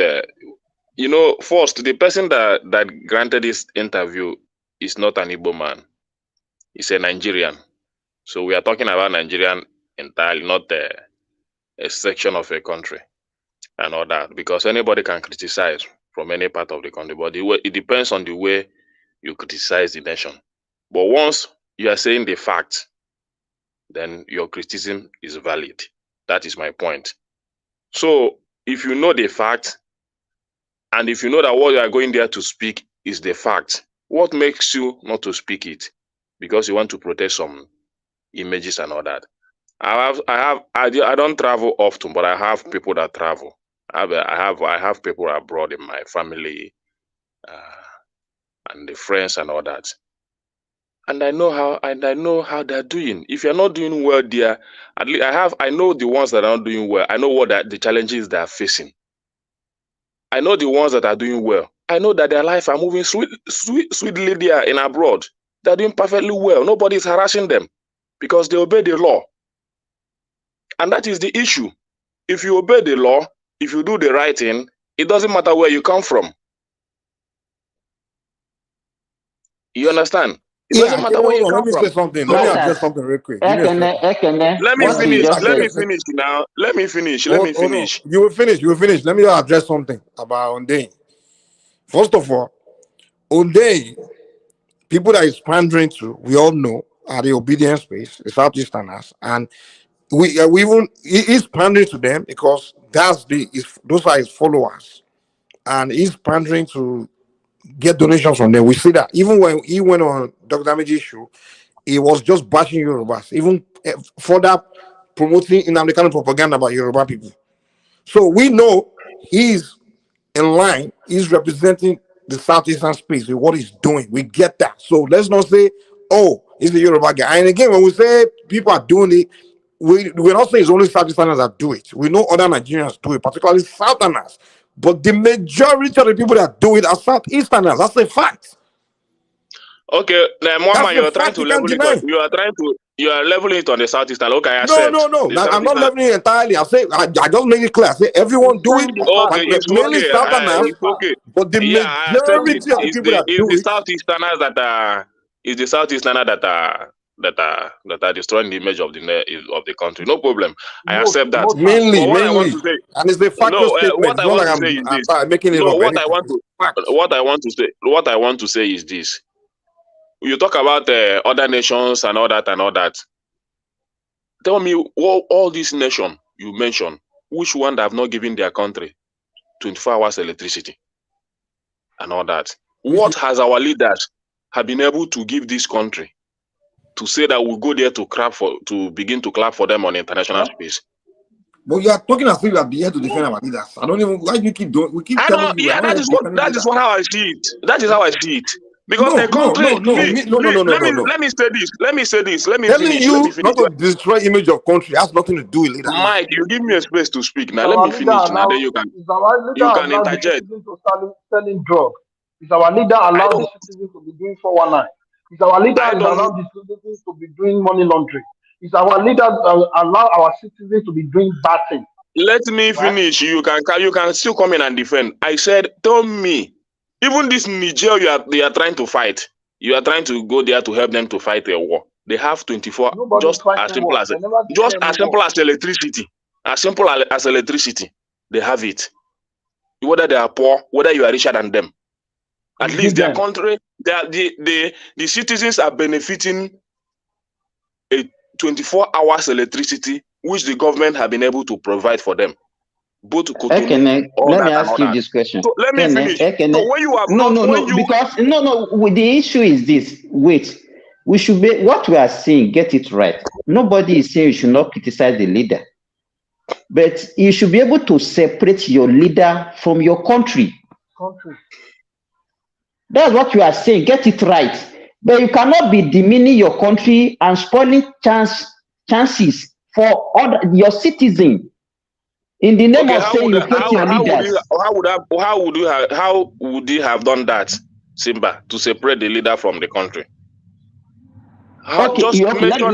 You know, first, the person that granted this interview is not an Igbo man. He's a Nigerian. So we are talking about Nigerian entirely, not a section of a country and all that. Because anybody can criticize from any part of the country, but it depends on the way you criticize the nation. But once you are saying the fact, then your criticism is valid. That is my point. So if you know the fact, and if you know that what you are going there to speak is the fact, what makes you not to speak it? Because you want to protect some images and all that. I don't travel often, but I have people that travel. I have people abroad in my family, and the friends and all that. And I know how they're doing. If you're not doing well there, at least I know the ones that are not doing well. I know what the challenges they are facing. I know the ones that are doing well. I know that their life are moving sweetly there in abroad. They're doing perfectly well. Nobody's harassing them because they obey the law. And that is the issue. If you obey the law, if you do the right thing, It doesn't matter where you come from. You understand? It Yeah, doesn't matter where you hold on. Let come me from. say something. Let me So address something real quick. Give me a second. let me what you finish. just Let said. me finish now. Let me finish. Let Hold, me hold on. finish. You will finish. You will finish. Let me address something about Ondei. First of all, Ondei, people that is pandering to, we all know, are the obedience space, the Southeasterners, and we even he's pandering to them because those are his followers, and he's pandering to get donations from them. We see that even when he went on Dr. Damage's show, he was just bashing Yorubas, even further promoting in American propaganda about Yoruba people. So we know he's in line, he's representing the Southeastern space with what he's doing. We get that. So let's not say, oh, he's a Yoruba guy. And again, when we say people are doing it, we're not saying it's only Southeasterners that do it. We know other Nigerians do it, particularly Southerners. But the majority of the people that do it are Southeasterners. That's a fact. Okay, now Mama, That's you a are trying fact to you can't level it on. deny. You are leveling it on the Southeastern. Okay, I No, accept. The I'm not Southeastern. leveling it entirely. I just make it clear. I say everyone do it, Okay, it's mainly okay. Southerners, It's okay. but the Yeah, I accept it. majority of the people that It's do the it, Southeasterners that are destroying the image of the country. No problem. I accept that. mainly, But what I want to say, and it's a factual statement. what It's I not want like to say is this. I'm making it No, up. what I Anything. want to say is this. You talk about other nations and all that. Tell me, all these nations you mentioned, which one have not given their country 24 hours electricity and all that? What has our leaders have been able to give this country to say that we'll go there to begin to clap for them on international space? But you are talking as if you are here to defend our leaders. I don't even why you keep doing. We keep I telling don't. you we are Yeah, not here to defend that is leaders. what how I see it. That is how I see it. Because No, a country, no. let me say this. Let me say this. Let me Telling finish. Let me you finish. not to destroy image of country has nothing to do with leaders. Mike, you give me a space to speak now. Is Let our me leader finish now. Then allow? Is our leader you can allow the interject. citizens to start selling drugs? Is our leader I allow the don't. citizens to be doing 419? Is our leader I is don't. allow the citizens to be doing money laundering? Is our leader allow our citizens to be doing bad things? Let me Right? finish. You can still come in and defend. I said, tell me, even this Niger they are trying to fight. You are trying to go there to help them to fight a war. They have 24, Nobody's just as fighting simple war. as They never declare any war. electricity. As simple as electricity. They have it. Whether they are poor, whether you are richer than them. At We least give their them. country, the citizens are benefiting a 24 hours electricity, which the government have been able to provide for them. Both to Cotonou, Ekene, all let me that and all ask you that. this question. So let me Ekene, finish. So when you have because the issue is this. Wait, we should be what we are saying, get it right. Nobody is saying you should not criticize the leader, but you should be able to separate your leader from your country. Country. That's what you are saying. Get it right. But you cannot be demeaning your country and spoiling chances for your citizens in the name okay, of saying you hate your leaders. how would you have done that, Simba, to separate the leader from the country? Okay, Just okay. Let make me a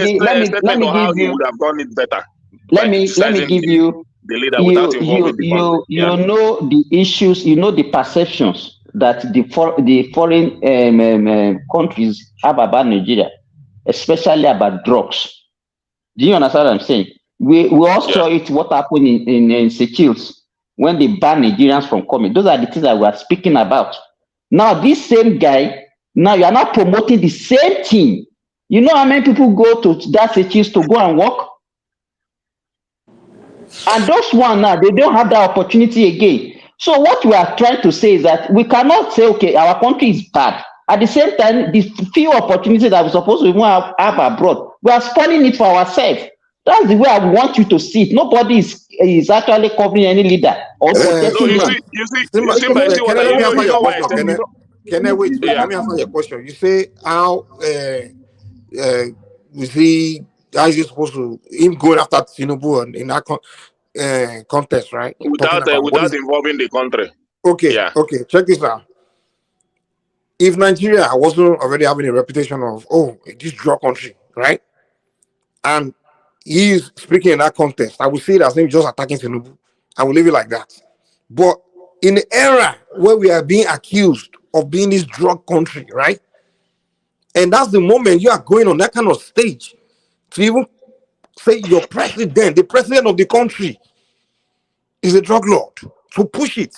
give statement on how give you you would have done it better let by me criticizing give you the leader without involving the country. you Yeah. know the issues, you know the perceptions that the foreign countries have about Nigeria, especially about drugs. Do you understand what I'm saying? We all saw it what happened in Seychelles when they banned Nigerians from coming. Those are the things that we are speaking about. Now, this same guy, now you are not promoting the same thing. You know how many people go to that Seychelles to go and work? And those one now, they don't have that opportunity again. So what we are trying to say is that we cannot say, okay, our country is bad. At the same time, the few opportunities that we're supposed to even have abroad, we are spoiling it for ourselves. That's the way I want you to see it. Nobody is actually covering any leader or protecting them. Simba, you see what Let me answer you your know why I question. said it? Wait. Yeah. Let me answer your question. You say how you see how is he supposed to him going after Tinubu in that contest, right? Talking about Without involving the country. Okay, Yeah. okay. Check this out. If Nigeria wasn't already having a reputation of this drug country, right? And he is speaking in that contest, I would say that him just attacking Tinubu. I will leave it like that. But in the era where we are being accused of being this drug country, right? And that's the moment you are going on that kind of stage to even say your president, the president of the country, is a drug lord, to push it.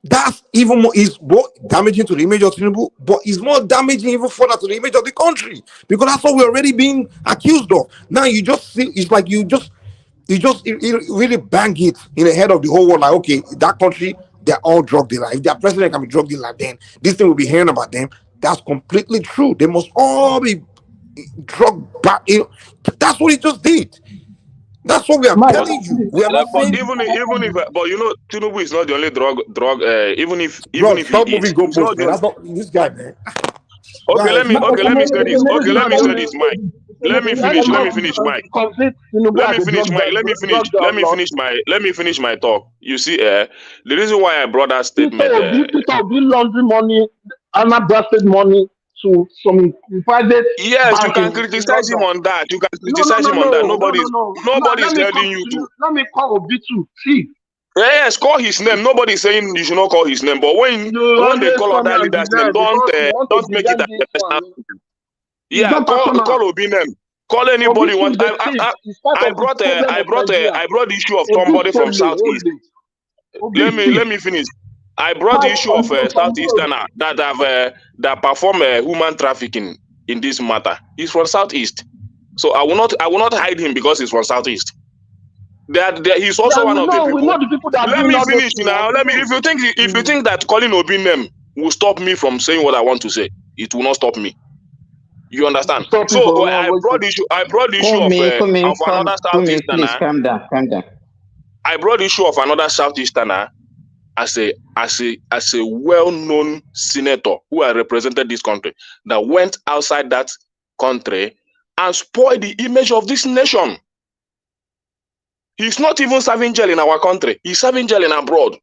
That's even more, is both damaging to the image of Tinubu, but it's more damaging even further to the image of the country, because that's what we're already being accused of. Now you just see, it's like you really bang it in the head of the whole world, like, okay, that country, they're all drug dealers. If their president can be drug dealer, then this thing will be hearing about them. That's completely true. They must all be drug back. That's what he just did. That's what we are telling you. We are not But saying, even if but you know, Tinubu is not the only drug. Even if bro, he stop is, moving he's not goalposts, the man. only. That's not this guy, man. Okay, let me say this. Okay, Tinubu is let not me the say only. this, Mike. Let me finish. Let me finish, Mike. Complete Tinubu Let as me a finish, Mike. Let me lord. finish my talk. You see, the reason why I brought that Peter statement. Obi laundry money, unadjusted money to some private Yes, you bank can in criticize him London. on that. You can No, criticize him on that. Now, Nobody's telling you to. let me call Obi too. See, Yes, call his name. Nobody's saying you should not call his name. But when you they always call come other and leaders' name, deny because you want to don't make it defend a this personal. one. It's Yeah, not personal. call Obi name. Call anybody Obi you too want. is a thief. It's part I of the brought problem of Nigeria. the issue of Obi somebody from Sole Southeast. only. Obi Let thief. me finish. I brought the issue of Southeasterner that have that perform human trafficking in this matter. He's from Southeast, so I will not hide him because he's from Southeast. He's Yeah, also one we of the know people. the people that are Let doing me all those finish things. now. We Let me. know. If you think that calling Obi name will stop me from saying what I want to say, it will not stop me. You understand? Stop So it for I brought the issue. Of another Kumi, please Southeasterner. calm down, calm down. I brought the issue of another Southeasterner as a well-known senator who had represented this country that went outside that country and spoiled the image of this nation. He's not even serving jail in our country. He's serving jail in abroad.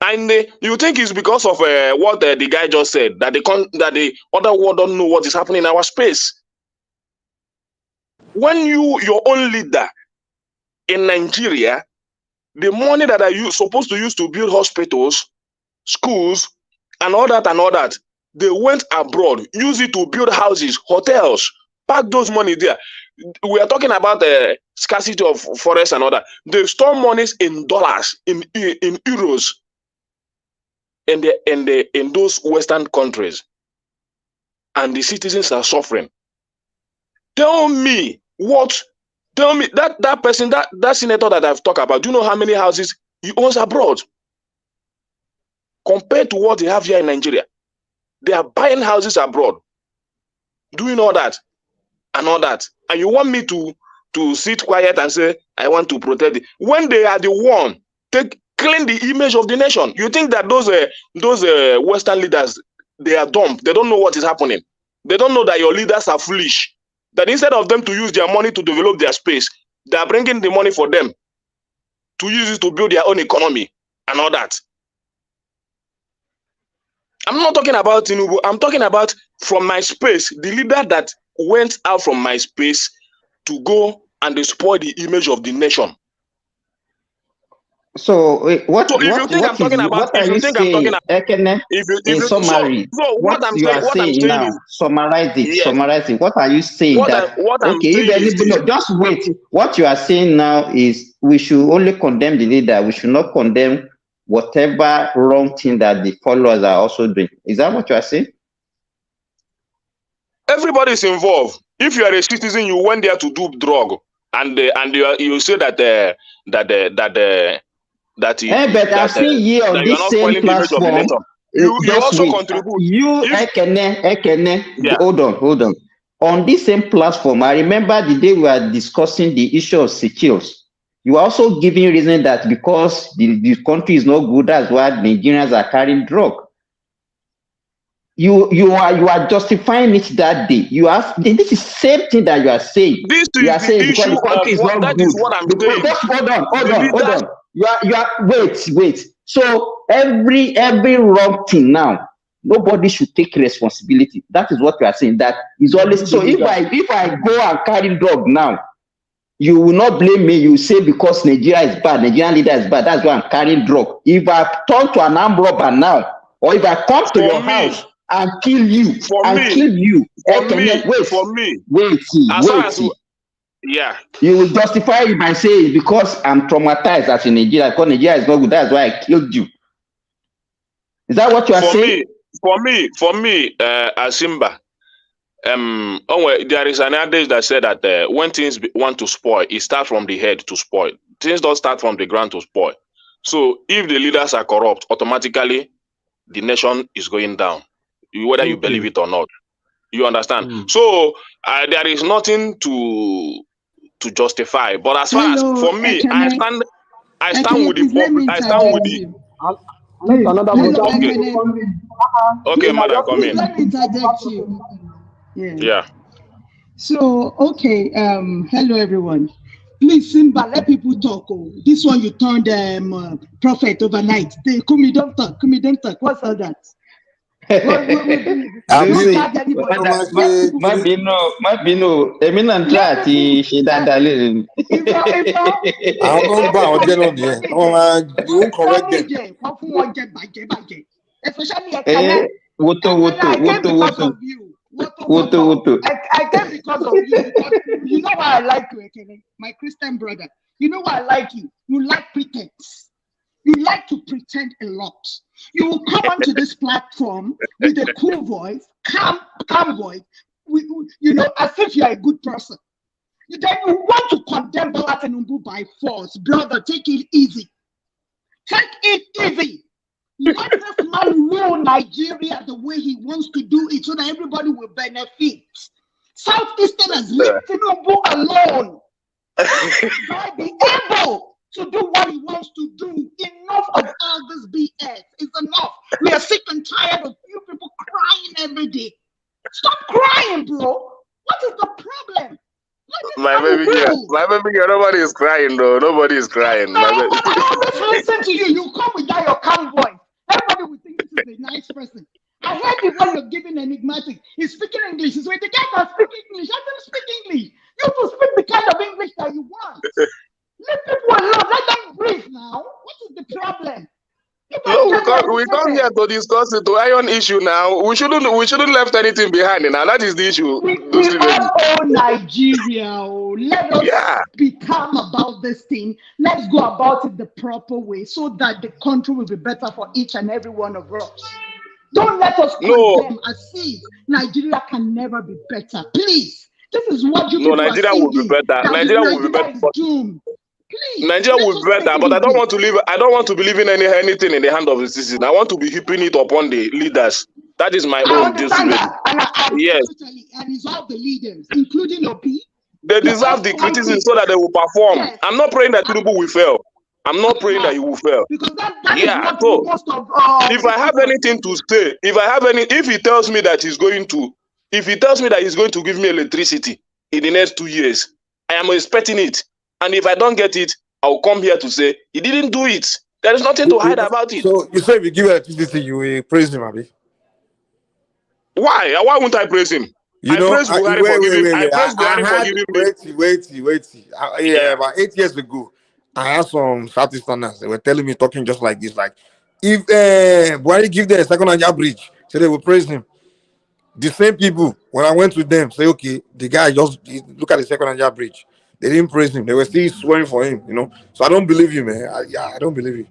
And you think it's because of what the guy just said, that the other world don't know what is happening in our space. When your own leader in Nigeria, the money that are supposed to use to build hospitals, schools, and all that, they went abroad, use it to build houses, hotels, pack those money there. We are talking about scarcity of forests and all that. They store monies in dollars, in euros, in those Western countries, and the citizens are suffering. Tell me that person, that senator that I've talked about, do you know how many houses he owns abroad compared to what they have here in Nigeria? They are buying houses abroad, doing all that and all that, and you want me to sit quiet and say I want to protect it when they are the one clean the image of the nation? You think that those Western leaders, they are dumb? They don't know what is happening. They don't know that your leaders are foolish. That instead of them to use their money to develop their space, they are bringing the money for them to use it to build their own economy and all that. I'm not talking about Tinubu. I'm talking about from my space, the leader that went out from my space to go and destroy the image of the nation. So what So if you think I'm talking about, what are you saying, Ekene? In summary, so what you are what I'm saying saying now, is, summarize it, yes, summarize it. What are you saying that, what I'm okay, if saying is anybody, this. no, just wait. What you are saying now is we should only condemn the leader. We should not condemn whatever wrong thing that the followers are also doing. Is that what you are saying? Everybody is involved. If you are a citizen, you went there to do drug, and you say that But I've seen you on that you are this not same spoiling the image of the platform. nation. You Just also wait. contribute. You, If Ekene, yeah, hold on. On this same platform, I remember the day we were discussing the issue of secures. You are also giving reason that because the country is not good, that's why Nigerians are carrying drug. You are justifying it that day. You are this is same thing that you are saying. this You is are the saying because issue the of country is what not that is good. what I'm Because saying. just hold The leaders. on. You are wait. So every wrong thing now, nobody should take responsibility. That is what you are saying. That is always so. If I go and carry drug now, you will not blame me. You say because Nigeria is bad, Nigerian leader is bad. That's why I'm carrying drug. If I turn to an armed robber now, or if I come to your house and kill you, As far as yeah, you will justify it by saying because I'm traumatized as in Nigeria, because Nigeria is not good. That's why I killed you. Is that what you are saying? For me, Asimba, there is an adage that said that when things want to spoil, it starts from the head to spoil. Things don't start from the ground to spoil. So if the leaders are corrupt, automatically the nation is going down, whether you believe it or not. You understand? So there is nothing to justify. But as far as for me, I stand with the public. I stand with the. Okay, madam, come in. Let me interject you. Yeah. So, okay, hello everyone. Please, Simba, let people talk. Oh. This one you turned prophet overnight. Kumi, don't talk. What's all that? I came because of you. Because you know why I like you, Ekene, my Christian brother. You know why I like you. You like pretense. You like to pretend a lot. You will come onto this platform with a cool voice, calm voice, as if you are a good person. Then you want to condemn Bola Tinubu by force. Brother, take it easy. Take it easy. Let this man rule Nigeria the way he wants to do it so that everybody will benefit. Southeasterners, leave Tinubu alone. I'll be able to do what he wants to do. Enough of all this BS. It's enough. We are sick and tired of you people crying every day. Stop crying, bro. What is the problem? My baby girl, nobody is crying though. Nobody is crying. No, but I always listen to you. You come with that your calm voice. Everybody will think this is a nice person. I heard it when you're giving enigmatic. He's speaking English. He's with the guy that speaks English. I don't speak English. You have to speak the kind of English that you want. Let people alone. Let them breathe now. What is the problem? No, we come here to discuss the iron issue now. We shouldn't left anything behind now. That is the issue. We all Nigeria. Let us be calm about this thing. Let's go about it the proper way so that the country will be better for each and every one of us. Don't let us condemn as if Nigeria can never be better. Please. This is what you people Nigeria are will be better. Nigeria will be better. Please, Nigeria will be better, but I don't want to be leaving anything in the hand of the citizen. I want to be heaping it upon the leaders. That is my own decision. Yes. And it's all the leaders, including OP. They deserve the criticism so that they will perform. Yes. I'm not praying that Tinubu will fail. I'm not praying that he will fail. Because that is what so most of if I have anything to say, if he tells me that he's going to give me electricity in the next 2 years, I am expecting it. And if I don't get it, I'll come here to say he didn't do it. There is nothing to hide about it. So you say if you give electricity, you will praise him, Abi? Why? Why won't I praise him? I praise Buhari for giving me. Wait. About 8 years ago, I had some Southeasterners. They were telling me, talking just like this, like if Buhari give them a second Niger bridge, so they will praise him. The same people, when I went to them, say, okay, the guy just look at the second Niger bridge. They didn't praise him. They were still swearing for him, So I don't believe you, man. I don't believe you.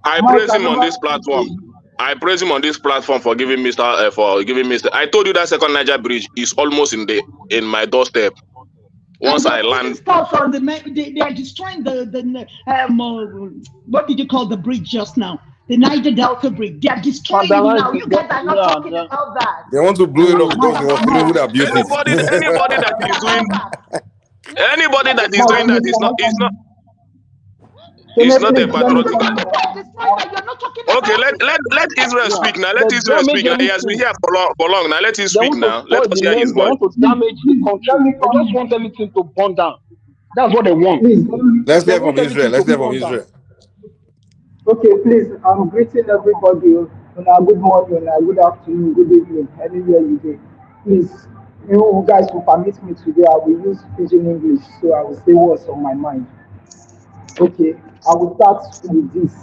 I praise him on this platform. I praise him on this platform for giving Mr. I told you that second Niger bridge is almost in my doorstep. Once I land, they are destroying the what did you call the bridge just now? The Niger Delta Bridge. They are destroying it now. You guys are not talking about that. They want to blow it up because they want to know that beauty. Anybody that is doing that is not a patriotic. Okay, let Israel speak now. Let Israel speak now. He has been here for long now. Let him speak now. Let us hear his voice. They want to damage the country. They just want everything to burn down. That's what they want. Let's hear from Israel. Okay, please. I'm greeting everybody. Good morning, good afternoon, good evening, anywhere you go. Please, you guys will permit me today, I will use pidgin English, so I will say what's on my mind. Okay, I will start with this.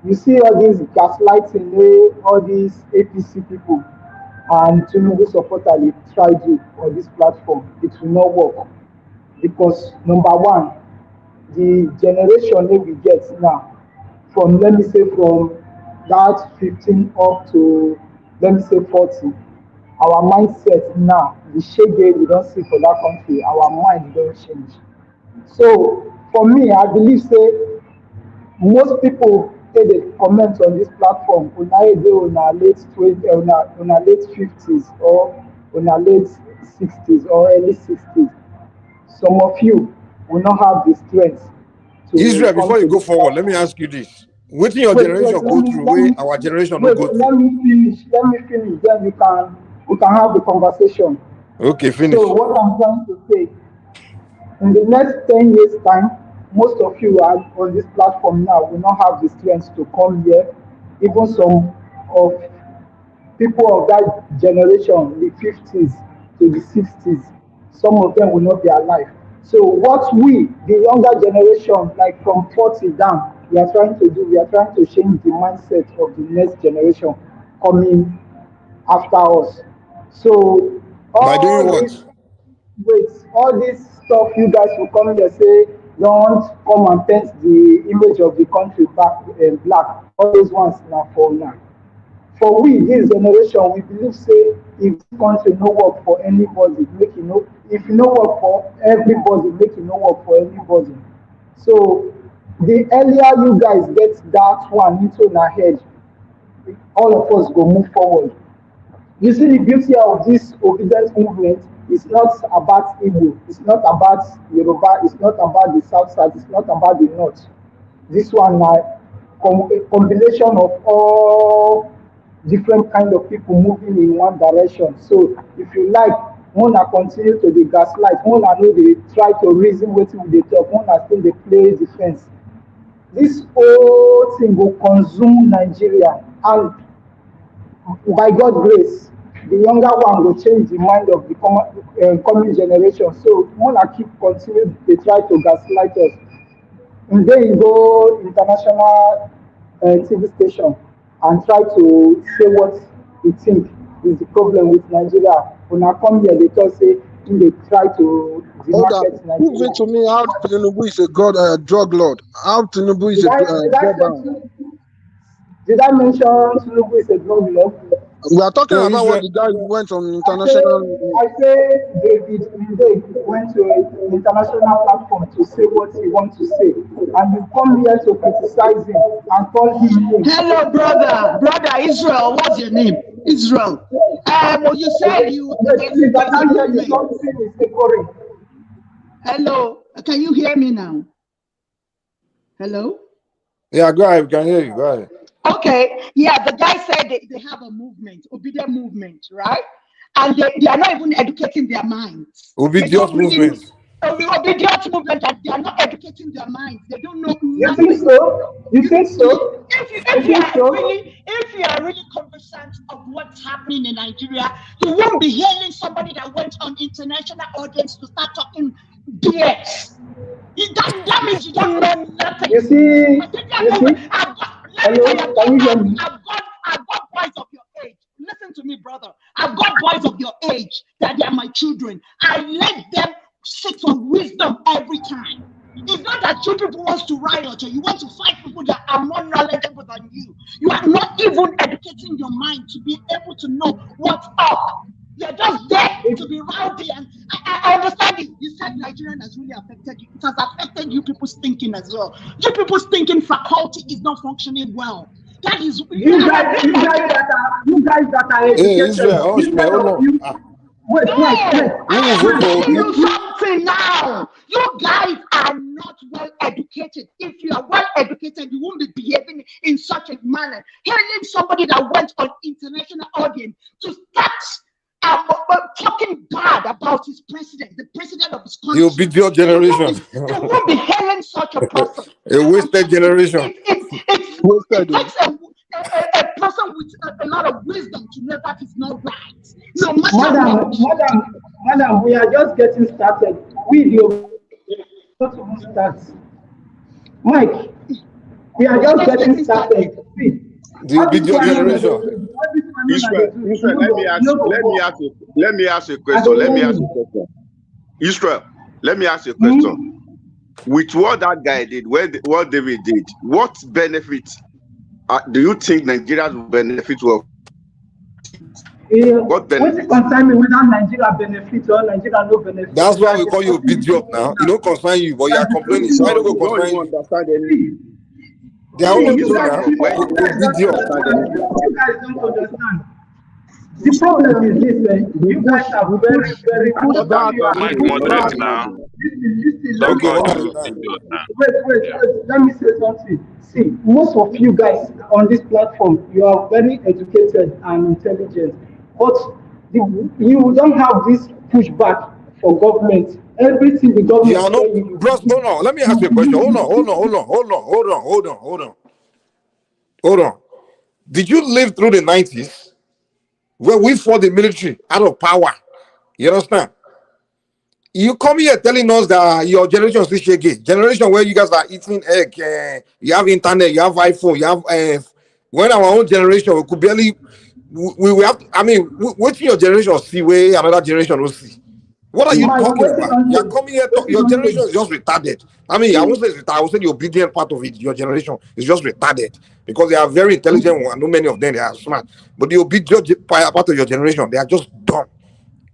You see all these gaslighting, all these APC people and Tinubu supporters they tried it on this platform. It will not work because number one, the generation that we get now, from let me say from that 15 up to let me say 40, our mindset now, the shade we don't see for that country, our mind don't change. So for me, I believe say most people say they comment on this platform on our late 20, on our late 50s or on our late 60s or early 60s. Some of you will not have the strength to Israel, come before you to go this forward, let me platform. ask you this. What your Wait, generation go through where our generation no wait, go through? let me finish. Let me finish. Then we can have the conversation. Okay, So finish. what I'm trying to say, in the next 10 years time, most of you are on this platform now will not have the strength to come here. Even some of people of that generation, the 50s to the 60s, some of them will not be alive. So what we, the younger generation, like from 40 down, we are trying to do, we are trying to change the mindset of the next generation coming after us. So By doing all what? this, wait, all this stuff you guys will come here say, don't come and paint the image of the country back black. All those ones now for now. For we, this generation, we believe say if this country no work for anybody, make it no. If no work for everybody, make it no work for anybody. So the earlier you guys get that one into our head, all of us go move forward. You see, the beauty of this obedience movement is not about Igbo, it's not about Yoruba, it's not about the South Side, it's not about the North. This one now, a combination of all different kind of people moving in one direction. So if you like, wanna continue to the gaslight, wanna know they try to reason wetin we dey talk, wanna still dey play defense. This whole thing will consume Nigeria, and by God grace, the younger one will change the mind of the coming generation. So wanna keep continue they try to gaslight us. And then you go international TV station and try to say what you think is the problem with Nigeria. When I come here, they just say they try to Hold on. demarket Prove Nigeria. it to me how Tinubu is a drug lord. How Tinubu is Did a I did I drug baron. say did I mention Tinubu is a drug lord? We are talking So about what Israel, the guy went on I say, international. I say David went to an international platform to say what he wants to say, and you come here to criticize him and call him names. Hello, brother Israel. What's your name? Israel. You said you Wait, please, I there's a can't hear you. movement. Something is echoing. Hello, can you hear me now? Hello. yeah, go ahead. We can hear you. Go ahead. Okay, yeah, the guy said they have a movement, obedient movement, right? And they are not even educating their minds. They Obedience don't really movement. obedient movement, that they are not educating their minds. They don't know You think nothing. so? You think so? If You you think are so? really conversant of what's happening in Nigeria, you won't be hailing somebody that went on international audience to start talking BS. That means you don't know nothing. You see? You see? Let me tell you, Hello? Can you hear me? I've got boys of your age. Listen to me, brother. I've got boys of your age that they are my children. I let them sit for wisdom every time. It's not that you people want to riot or you want to fight people that are more knowledgeable than you. You are not even educating your mind to be able to know what's up. You're just there to be rowdy. And I understand it. You said Nigerian has really affected you. It has affected you people's thinking as well. You people's thinking faculty is not functioning well. That is You guys that are Hey, educated, Israel, instead hold of on. you wait, no, Who will I vote am for telling Obi? you something now. You guys are not well educated. If you are well educated, you won't be behaving in such a manner. Hearing somebody that went on international audience to start talking bad about his president, the president of his The country. obedient generation. You won't be hailing such a person. A wasted generation. It takes a person come with a lot of wisdom to know that is not right. No matter what. Madam, we are just getting started. We the start. Mike, we are just getting started. See, The obedient generation. Israel, let me ask you a question. Israel, let me ask you a question. With what that guy did, what David did, what benefit do you think Nigerians will benefit from? What benefit? Concern me whether Nigeria benefits or Nigeria no benefit. That's why we call you obedient now. It don't concern you, but you are complaining. Why don't go concern you? Understand anything. They are all true now. You guys don't understand. The problem is this, you guys are very, very Mike, moderate now. Wait. Let me say something. See, most of you guys on this platform, you are very educated and intelligent, but you don't have this pushback for government. Everything the government. Yeah, no, bros, no. Let me ask you a question. Hold on. Did you live through the 90s where we fought the military out of power? You understand? You come here telling us that your generation is shaky. Generation where you guys are eating egg, you have internet, you have iPhone, you have when our own generation we could barely we have. I mean, what's your generation see where another generation will see? What are you talking about? You're coming here. Your generation is just retarded. I mean, I won't say retarded. I will say the obedient part of it. Your generation is just retarded because they are very intelligent. I know many of them they are smart, but the obedient part of your generation, they are just dumb.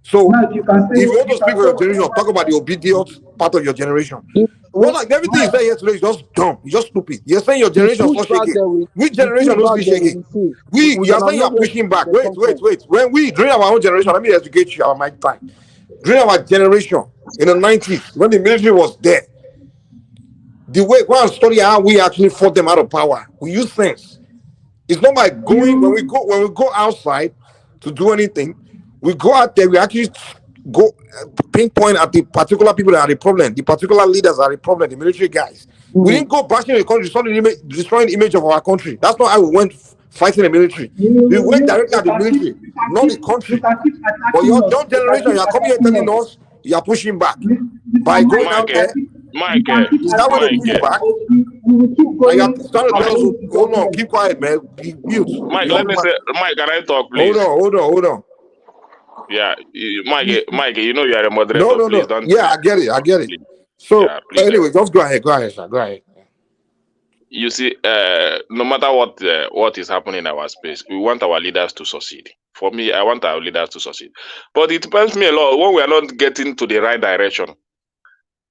So, if you want to speak for your generation, talk about the obedient part of your generation. Well, like everything you say yesterday is just dumb. It's just stupid. You're saying your generation is not shaking. Which generation is shaking? You are saying you are pushing back. Wait. When we during our own generation, let me educate you. Our mic time. During our generation in the 90s, when the military was there, the way go and study how we actually fought them out of power. We use sense. It's not by going when we go outside to do anything. We go out there. We actually go pinpoint at the particular people that are the problem. The particular leaders are the problem. The military guys. We didn't go bashing the country, destroying the image of our country. That's not how we went fighting the military. We went directly at the military, not the country. But your young generation, you are coming here telling us you are pushing back by going out there. Mike, is that way to push back? You are starting to tell us, hold on, keep quiet, man. Be mute. Mike, let me say, Mike, can I talk, please? Hold on. Yeah, Mike, you know you are a moderator. No. Please don't. Yeah, I get it. So anyway, just go ahead, sir. Go ahead. You see, no matter what is happening in our space, we want our leaders to succeed. For me, I want our leaders to succeed. But it depends me a lot when we are not getting to the right direction.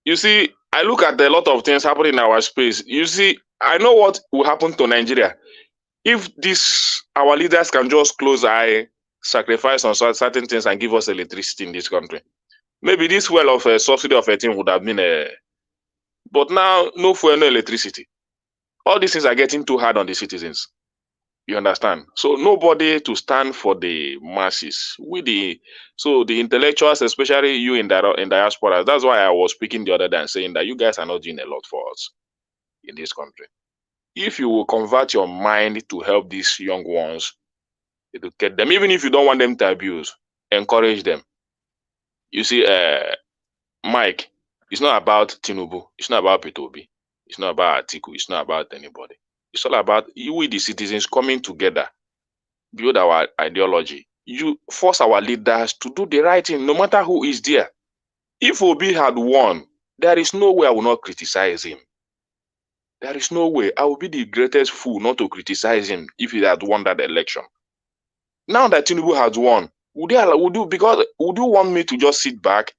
You see, I look at a lot of things happening in our space. You see, I know what will happen to Nigeria if our leaders can just close eye, sacrifice on certain things, and give us electricity in this country. Maybe this well of a subsidy of a thing would have been but now no fuel, no electricity. All these things are getting too hard on the citizens. You understand? So nobody to stand for the masses. So the intellectuals, especially you in diaspora, that's why I was speaking the other day and saying that you guys are not doing a lot for us in this country. If you will convert your mind to help these young ones, educate them, even if you don't want them to abuse, encourage them. You see, Mike, it's not about Tinubu, it's not about P2B, it's not about Atiku, it's not about anybody. It's all about we, the citizens, coming together, build our ideology. You force our leaders to do the right thing, no matter who is there. If Obi had won, there is no way I will not criticize him. There is no way. I will be the greatest fool not to criticize him if he had won that election. Now that Tinubu has won, would you want me to just sit back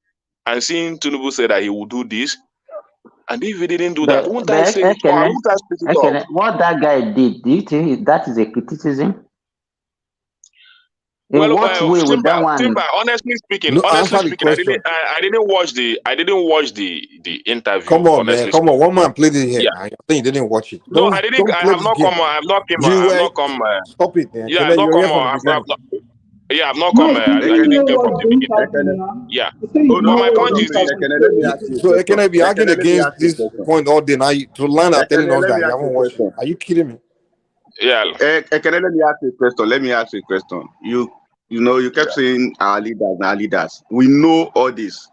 and see Tinubu say that he will do this? And if he didn't do that, won't I say it? What that guy did, do you think that is a criticism? In well, what way would that one? Timber, honestly speaking, I didn't watch the interview. Come on, man. Come on. One man played it here. Yeah. I think you didn't watch it. I didn't. I have not come. I have not come. Stop it, man. Yeah, I've not come. I've not come. I didn't come from the beginning. Yeah. But my point is this. So can I be arguing against this point all day now to learn that telling us that you haven't watched it? Are you kidding me? Yeah. Can let me ask you a question. Let me ask you a question. You kept saying our leaders. We know all this.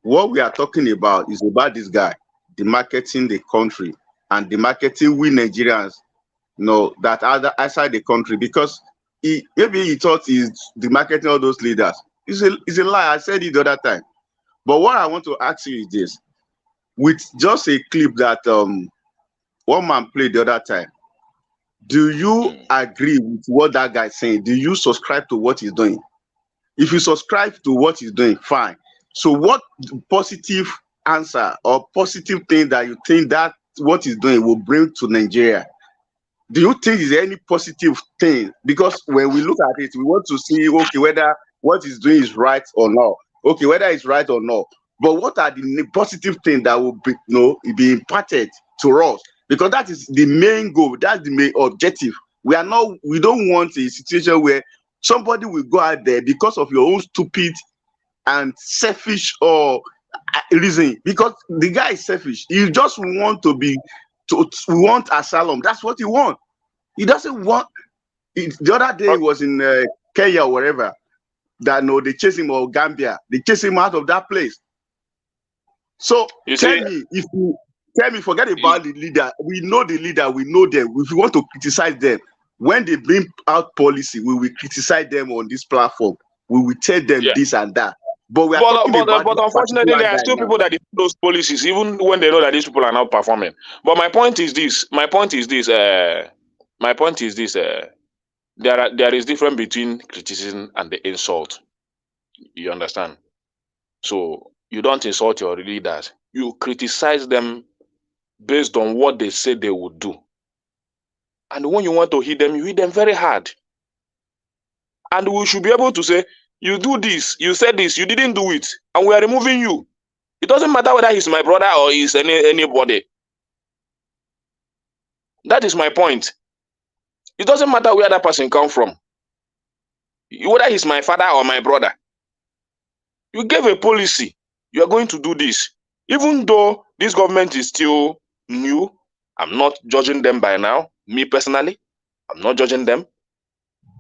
What we are talking about is about this guy, demarketing the country and demarketing we Nigerians, that are outside the country, because maybe he thought he's demarketing all those leaders. It's a lie. I said it the other time. But what I want to ask you is this: with just a clip that one man played the other time, do you agree with what that guy is saying? Do you subscribe to what he's doing? If you subscribe to what he's doing, fine. So what positive answer or positive thing that you think that what he's doing will bring to Nigeria? Do you think there's any positive thing? Because when we look at it, we want to see, okay, whether what he's doing is right or not. Okay, whether it's right or not. But what are the positive things that will be imparted to us? Because that is the main goal. That's the main objective. We don't want a situation where somebody will go out there because of your own stupid and selfish or reason. Because the guy is selfish. He just want want asylum. That's what he wants. He doesn't want it. The other day he was in Kenya or wherever that they chase him, or Gambia. They chase him out of that place. So tell me, forget about the leader. We know the leader, we know them. If you want to criticize them, when they bring out policy, we will criticize them on this platform. We will tell them this and that. But we are talking about but unfortunately, there are still people that defend those policies, even when they know that these people are not performing. But my point is this. There is difference between criticism and the insult. You understand? So you don't insult your leaders. You criticize them based on what they say they would do. And when you want to hit them, you hit them very hard. And we should be able to say, you do this, you said this, you didn't do it, and we are removing you. It doesn't matter whether he's my brother or he's anybody. That is my point. It doesn't matter where that person comes from. Whether he's my father or my brother. You gave a policy. You are going to do this. Even though this government is still new, I'm not judging them by now. Me personally, I'm not judging them.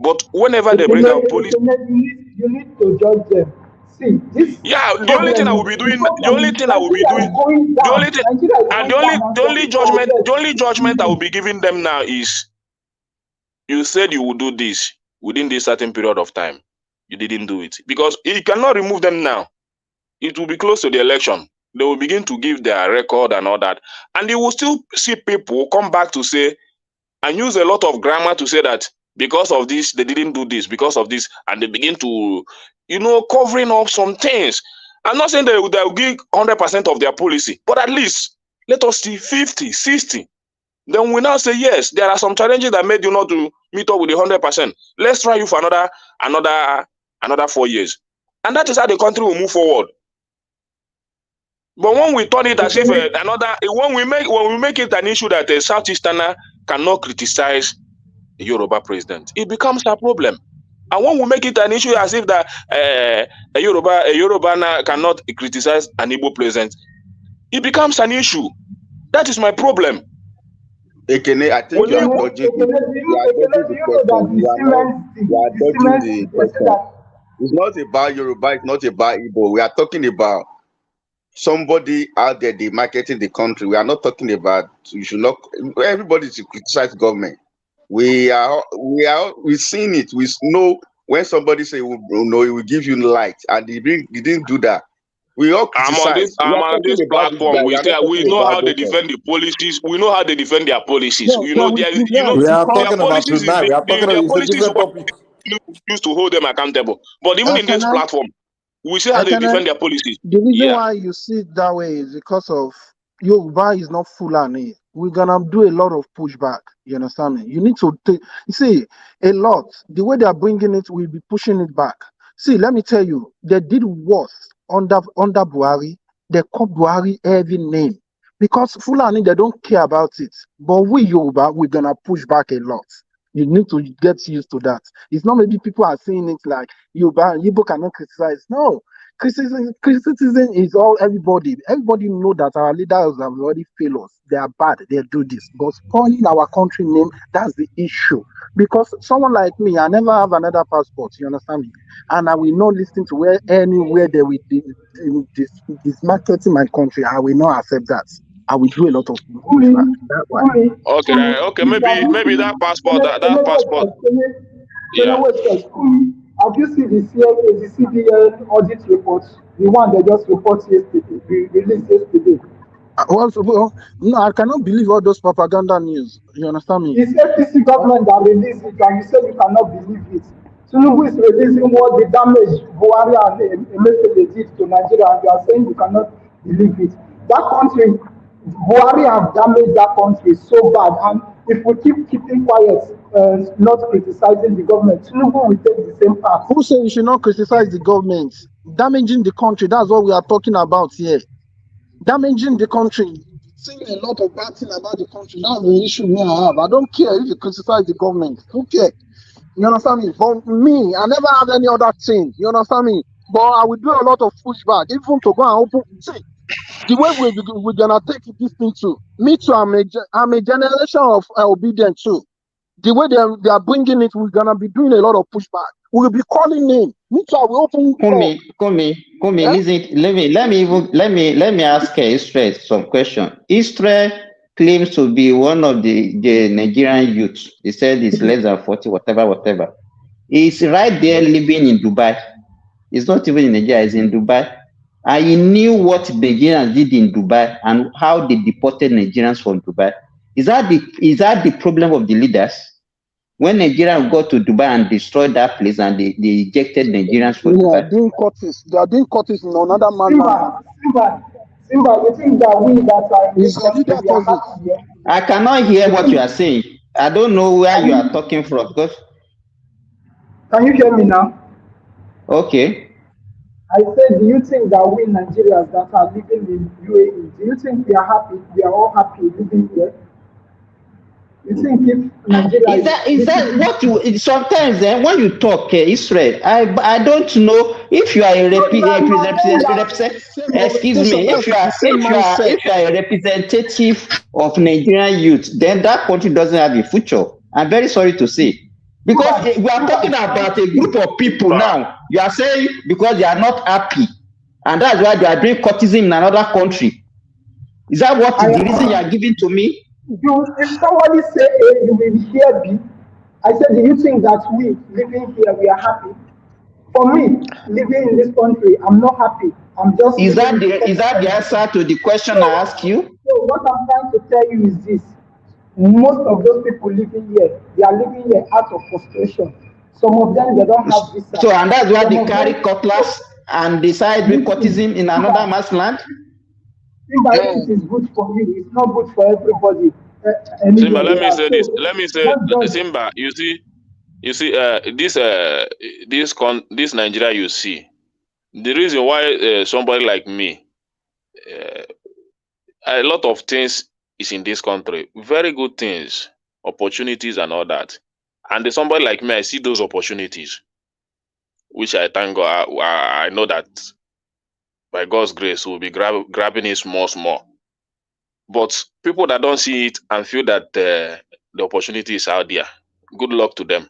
But whenever they bring out police, you need to judge them. See, this the only thing I will be doing, the only judgment I will be giving them now is, you said you would do this within this certain period of time. You didn't do it. Because you cannot remove them now. It will be close to the election. They will begin to give their record and all that. And you will still see people come back to say, and use a lot of grammar to say that because of this, they didn't do this, because of this, and they begin to, covering up some things. I'm not saying they'll give 100% of their policy, but at least let us see 50, 60. Then we now say, yes, there are some challenges that made you not to meet up with the 100%. Let's try you for another 4 years. And that is how the country will move forward. But when we turn it as if when we make it an issue that a Southeasterner cannot criticize a Yoruba president, it becomes a problem. And when we make it an issue as if that a Yoruba cannot criticize an Igbo president, it becomes an issue. That is my problem. Ekene, I think you are dodging the question. It's not about Yoruba, it's not about Igbo. We are talking about somebody out there demarketing the country. We are not talking about, everybody should criticize government. We've seen it. We know when somebody say, he will give you light, and he didn't do that. We all criticize. I'm on this platform. We know how they defend the policies. We know how they defend their policies. We are talking about tonight. We are talking about a different topic. Used to hold them accountable. But even in this platform, we see how they defend their policies. The reason why you see it that way is because of Yoruba is not Fulani. We're gonna do a lot of pushback. You understand me? You need to take. You see, a lot. The way they are bringing it, we'll be pushing it back. See, let me tell you, they did worse under Buhari. They called Buhari every name because Fulani they don't care about it. But we Yoruba, we're gonna push back a lot. You need to get used to that. It's not maybe people are saying it like Yoruba cannot criticize. No, criticism is all everybody. Everybody know that our leaders have already failed us. They are bad. They do this, but spoiling our country name, that's the issue. Because someone like me, I never have another passport. You understand me? And I will not listen to where anywhere they will this marketing my country. I will not accept that. I will do a lot of pushback. That's why. Okay, maybe that passport, yeah. Have you seen the CBN audit report? The one they just reported yesterday, released yesterday. Well, no, I cannot believe all those propaganda news. You understand me? It's APC government that released it, and you say you cannot believe it. Tinubu is releasing what the damage Buhari and Emefiele did to Nigeria, and you are saying you cannot believe it. That country, Buhari have damaged that country so bad, and if we keeping quiet, not criticizing the government, Tinubu will take the same path. Who say we should not criticize the government? Damaging the country, that's what we are talking about here. Damaging the country, saying a lot of bad things about the country. That's the issue me I have. I don't care if you criticize the government. Who care? You understand me? For me, I never have any other thing. You understand me? But I will do a lot of pushback, even to go and open. See, the way we're gonna take this thing too. Me too. I'm a generation of obedient too. The way they are bringing it, we're gonna be doing a lot of pushback. We'll be calling in. Me too. I will open. Kumi, listen. Let me ask Israel some question. Israel claims to be one of the Nigerian youths. He said it's less than 40, whatever. He's right there living in Dubai. He's not even in Nigeria. He's in Dubai. And he knew what Nigerians did in Dubai and how they deported Nigerians from Dubai. Is that the problem of the leaders? When Nigerians got to Dubai and destroyed that place and they ejected Nigerians from Dubai. They are doing cuttings in another man. Simba, you think that we that are in this country, we are happy here? I cannot hear what you are saying. I don't know where you are talking from. Because... Can you hear me now? Okay. I said, do you think that we Nigerians that are living in UAE, do you think we are happy? We are all happy living here? You think if Nigeria is that what you sometimes when you talk Israel, I don't know if you are a if you are a representative of Nigerian youth, then that country doesn't have a future. I'm very sorry to say. Because we are talking about a group of people now. You are saying because they are not happy, and that's why they are doing courtism in another country. Is that what the reason you are giving to me? If somebody say A, you will hear B. I said, do you think that we living here, we are happy? For me, living in this country, I'm not happy. I'm just. Is that the answer to the question I asked you? So what I'm trying to tell you is this: most of those people living here, they are living here out of frustration. Some of them, they don't have visa. So, and that's why they carry cutlass and decide to courtism in another man's land? Simba, if it is good for you, it's not good for everybody. Simba, let me say this. Let me say, Simba, you see, this Nigeria you see, the reason why somebody like me, a lot of things is in this country, very good things, opportunities and all that. And somebody like me, I see those opportunities, which I thank God. I know that by God's grace, we'll be grabbing it small. But people that don't see it and feel that the opportunity is out there, good luck to them.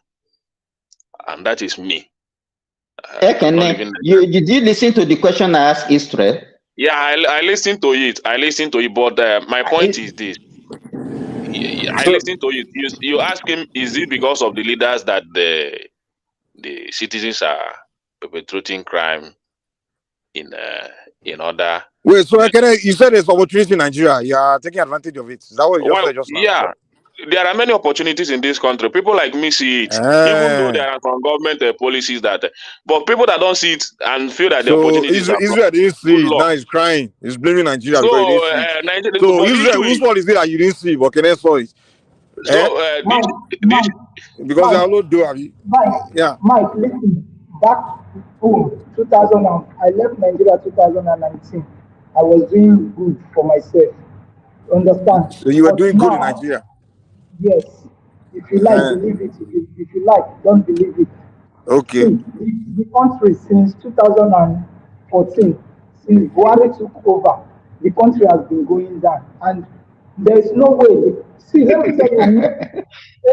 And that is me. Did you listen to the question I asked Israel? Yeah, I listened to it. But my point is this. I listened to it. You ask him, is it because of the leaders that the citizens are perpetrating crime in other? Wait, so you said there's opportunity in Nigeria. You are taking advantage of it. Is that what you just said just now? Yeah. There are many opportunities in this country. People like me see it, even though there are some government policies that, but people that don't see it and feel that the opportunities are Israel didn't see it. Now he's crying. He's blaming Nigeria because he didn't see it. So Israel, whose fault is it that you didn't see it? But can I saw it? So, because they are not doing. Yeah. Mike, listen. Back 2000, I left Nigeria 2019. I was doing good for myself. Understand? So you were doing good in Nigeria. Yes. If you like, believe it. If you like, don't believe it. Okay. See, the country since 2000 2014, since Buhari took over, the country has been going down, and there's no way. See, let me tell you.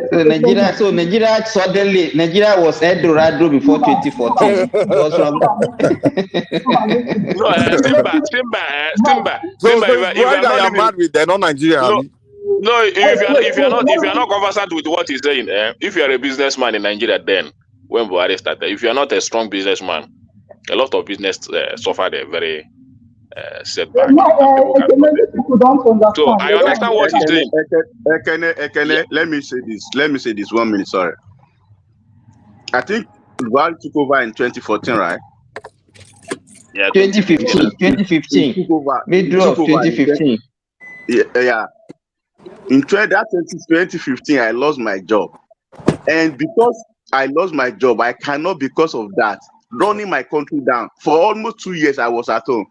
So Nigeria suddenly Nigeria was Eldorado before 2014. It was from No, Simba. So Simba, it's if you right are that not you're living, mad with they're not Nigeria, no, abi? no, if you are not conversant with what he's saying, if you are a businessman in Nigeria, then when Buhari started, if you are not a strong businessman, a lot of business suffered a very setback, and people can stop it. People don't So understand. I They don't understand what he's saying. Ekene, let me say this 1 minute, sorry. I think Buhari took over in 2014, right? Yeah, 2015. He took over. Middle of 2015. Yeah. In 2015, I lost my job. And because I lost my job, I cannot, because of that, running my country down. For almost 2 years, I was at home.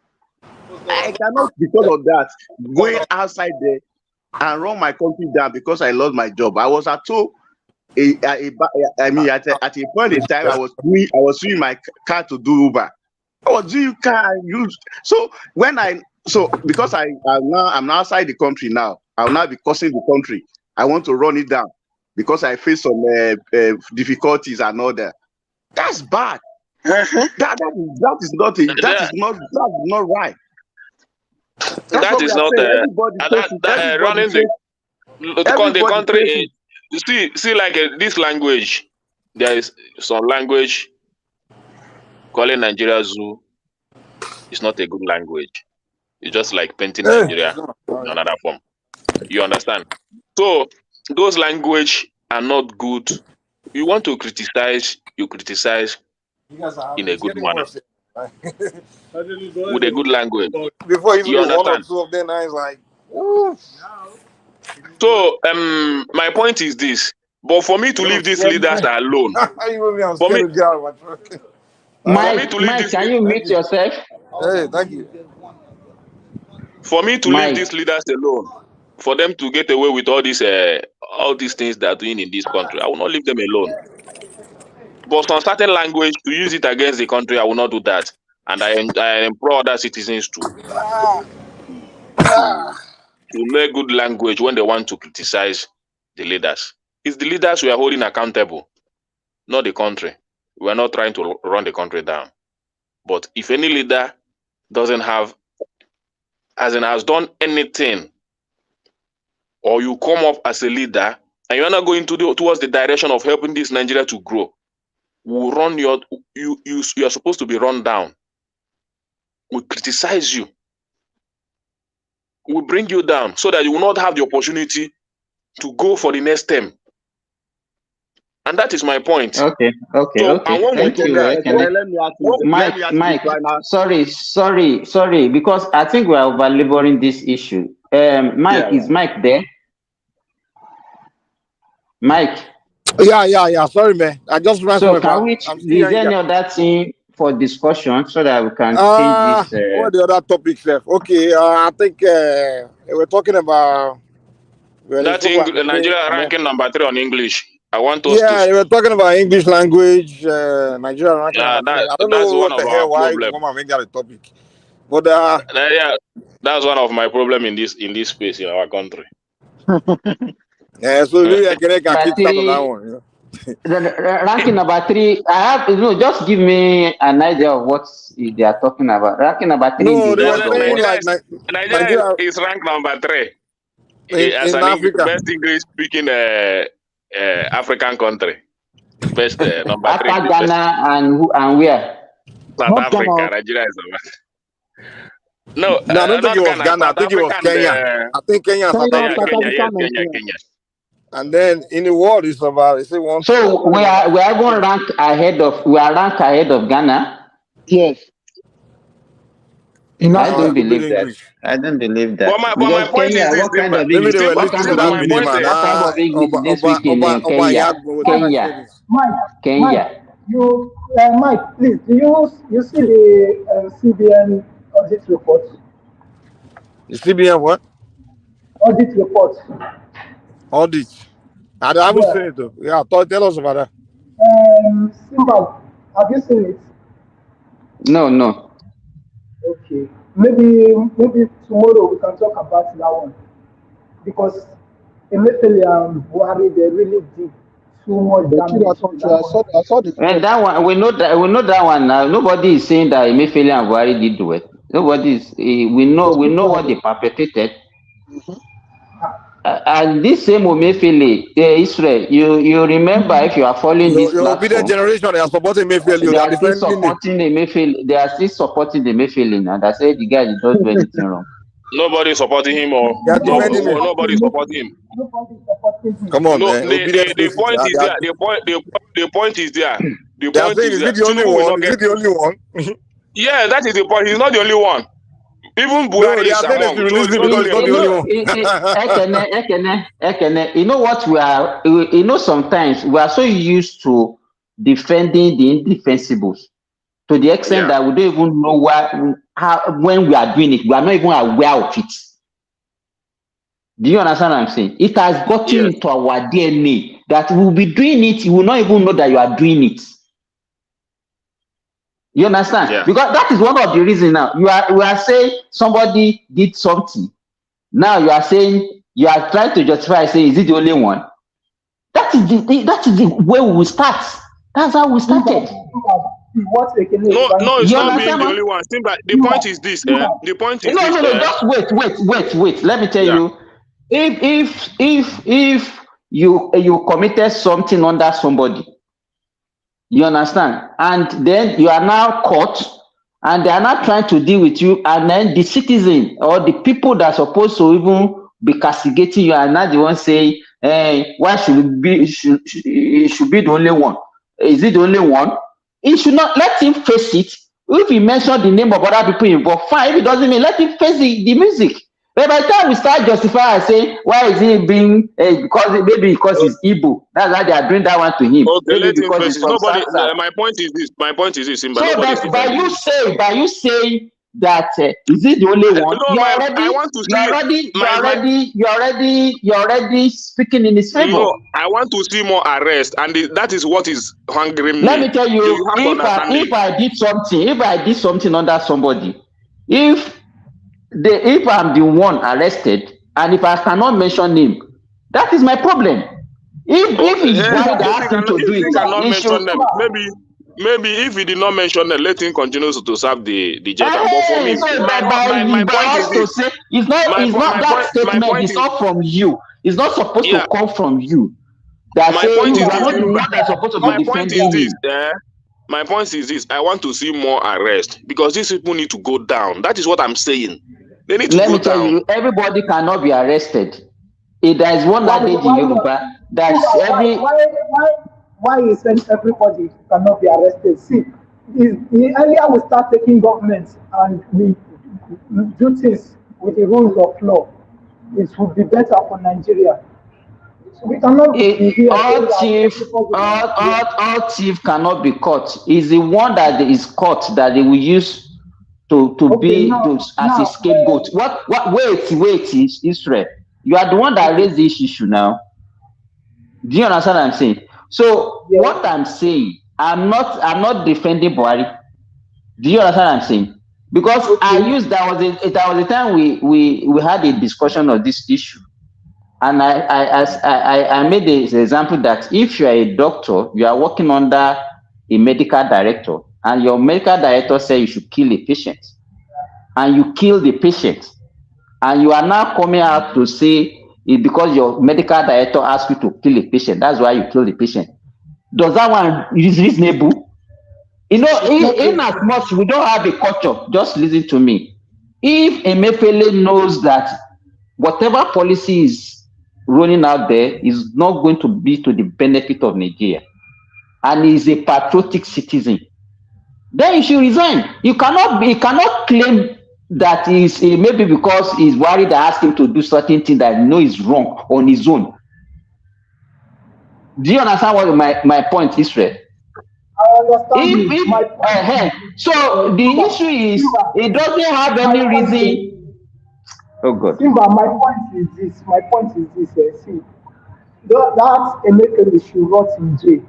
I cannot, because of that, going outside there and run my country down because I lost my job. I was at home. At a point in time, I was using my car to do Uber. I was doing car use. So because I'm outside the country now, I'll now be costing the country. I want to run it down because I face some difficulties and all that. That's bad. That is not right. That is not running the country. See, like this language, there is some language calling Nigeria zoo is not a good language. It's just like painting Nigeria in another form. You understand? So those language are not good. You want to criticize, you criticize in a good manner with a good language. Before You even one or understand? two of them, I was like, ooh. So my point is this. But for me to leave these leaders alone, for me Mike, to leave this, can you mute yourself? Hey, thank you. For me to leave these leaders alone, for them to get away with all these things they are doing in this country, I will not leave them alone. But some certain language, to use it against the country, I will not do that. And I implore other citizens to learn good language when they want to criticize the leaders. It's the leaders we are holding accountable, not the country. We are not trying to run the country down. But if any leader has done anything, or you come up as a leader and you're not going towards the direction of helping this Nigeria to grow, we'll run you are supposed to be run down. We criticize you. We bring you down so that you will not have the opportunity to go for the next term. And that is my point. Okay. Thank you. Mike, sorry, because I think we are over-laboring this issue. Mike, is Mike there? Mike. Yeah. Sorry, man. I just ran. So is there any other thing for discussion so that we can change this? What are the other topics left? Okay, I think we're talking about Nigeria ranking number 3 on English. I want us to. We're talking about English language, Nigeria ranking number 3. I don't know what the hell why the woman make that a topic, but that's one of my problem in this space in our country. So maybe I can kickstart on that one. Ranking number 3. Just give me an idea of what they are talking about. Ranking number 3 in the world. Nigeria is ranked number 3 as in Africa. Best English speaking African country. Best number 3. After Ghana and where? South Africa. Nigeria is no, I don't think it was Ghana. I think it was Kenya. I think Kenya and South Africa. Kenya. And then in the world, it's about one. So we are going to rank ahead of Ghana. Yes. I don't believe that. I don't believe that. But my point is this: what kind of English this week in Kenya? Mike, Mike, please, do you see the CBN audit report? The CBN what? Audit report. Audit. I haven't seen it though. Yeah, tell us about that. Simba, have you seen it? No. Okay. Maybe tomorrow we can talk about that one because Emefiele and Buhari they really did too much They killed our damage to country. that country. I saw the And clip. that one, we know that one now. Nobody is saying that Emefiele and Buhari did do it. Nobody is. Those We know people are what they perpetrated. Mhm. And this same Emefiele, Israel, you remember if you are following this Your obedient platform, generation, they are supporting Mayfield, they they are are still defending him. supporting Emefiele. They are still supporting Emefiele now. That say the guy did not do anything wrong. Nobody supporting him or They are no, defending him. nobody supporting him. Nobody supporting him. Come on, No, man. Obedient the faces. point is They are, there. The point is there. The they are point saying, is is there. it the only Tinubu will one? not Is get. it the only one? Yeah, that is the point. He's not the only one. Even No, Buhari they is are saying they among. should So release it's him not because only he's not You the only know, one. Ekene, you know what we are. You know, sometimes we are so used to defending the indefensibles to the extent yeah. that we don't even know when we are doing it. We are not even aware of it. Do you understand what I'm saying? It has gotten Yes. into our DNA that we'll be doing it. You will not even know that you are doing it. You understand? Yeah. Because that is one of the reasons now. We are saying somebody did something. Now you are saying you are trying to justify saying, is it the only one? That is the way we will start. That's how we started. What Ekene is No, trying to it's You say not is being understand? the What? only one. Simba, the Simba, point is this. Simba, The point is No, this. Just wait. Let me tell Yeah. you. If you committed something under somebody, you understand, and then you are now caught, and they are not trying to deal with you, and then the citizen or the people that are supposed to even be castigating you are not the one saying, why should it be? It should be the only one. Is it the only one? He should not let him face it. If he mentioned the name of other people involved, fine. If it doesn't mean, let him face the music. But by the time we start justifying and saying, why is he being, because he's Igbo, that's why they are doing that one to him. Okay, Maybe let him because face he's it. from Nobody. South. My point is this. My point is this. Simba, So nobody is by defending you him. saying that is it the only one? No, I want to see You're already speaking in his favor. No, I want to see more arrest, and that is what is hungering Let me. me tell you, You have to understand it. if I did something under somebody, if I'm the one arrested, and if I cannot mention him, that is my problem. If it's Buhari that asked him to do If he it, cannot he should. mention them, maybe if he did not mention them, let him continue to serve the jail time. But for me, So my point by is us to this. say it's not that My statement. point It's is, not from you. It's not supposed to yeah. come from you. That My say point you is are this. not the one that's supposed to be My point is defending this. him. My point is this. I want to see more arrest because these people need to go down. That is what I'm saying. They need to Let go me tell down. you, everybody cannot be arrested. There is one adage in why not? Yoruba that Simba, every why is saying everybody cannot be arrested? See, the earlier we start taking governments and we do things with the rules of law, it would be better for Nigeria. So we cannot be here saying that everybody. all thief cannot be caught. It's the one that is caught that they will use to Okay, as a scapegoat. Wait, Israel. You are the one that raised this issue now. Do you understand what I'm saying? So what I'm saying, I'm not defending Buhari. Do you understand what I'm saying? Because there was a time we had a discussion of this issue. And I made the example that if you are a doctor, you are working under a medical director, and your medical director says you should kill a patient, and you kill the patient, and you are now coming out to say it because your medical director asked you to kill a patient, that's why you kill the patient. Does that one is reasonable? You know, in as much we don't have a culture, just listen to me. If Emefiele knows that whatever policy is rolling out there is not going to be to the benefit of Nigeria, and is a patriotic citizen, then he should resign. He cannot claim that maybe because he's worried that asked him to do certain things that he knows is wrong on his own. Do you understand what my point is, Fred? I understand my point. So the issue is it doesn't have any reason. Oh God. Simba, my point is this. See, that Emefiele should rot in jail,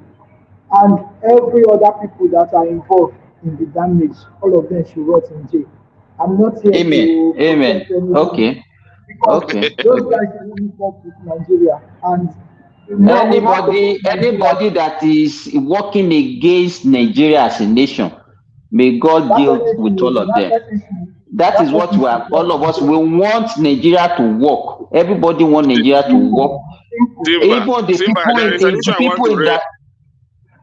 and every other people that are involved in the damage, all of them should rot in jail. I'm not here Amen. to Amen. protect anybody. Okay. Because Okay. those guys really work with Nigeria. And now we have to put Nigeria. Anybody that is working against Nigeria as a nation, may God That deal with all of them. That is what we are, all of us. We want Nigeria to work. Everybody want Nigeria to work. Even the people there is an issue the I want people to in raise. that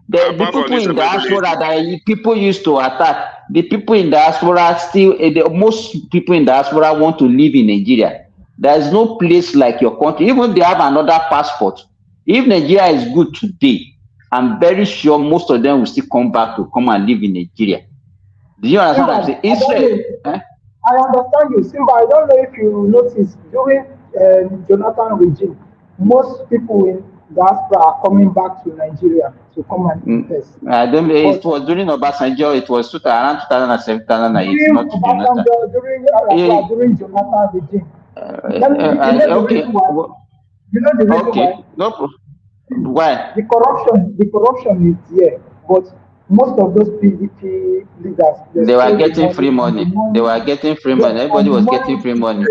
the Apart from people this in emergency issue. diaspora that people used to attack, the people in diaspora still, most people in diaspora want to live in Nigeria. There is no place like your country. Even if they have another passport, if Nigeria is good today, I'm very sure most of them will still come back to come and live in Nigeria. Do you understand what I'm saying? Israel. I understand you, Simba. I don't know if you noticed during Jonathan regime, most people in diaspora are coming back to Nigeria to come and invest. I don't. It was during Obasanjo. It was around 2007, 2008. Not Jonathan. During Jonathan regime. You know the reason why? You know the reason why? No. Why? The corruption is here, but most of those PDP leaders they were getting free money. They were getting free money. Everybody was getting free money.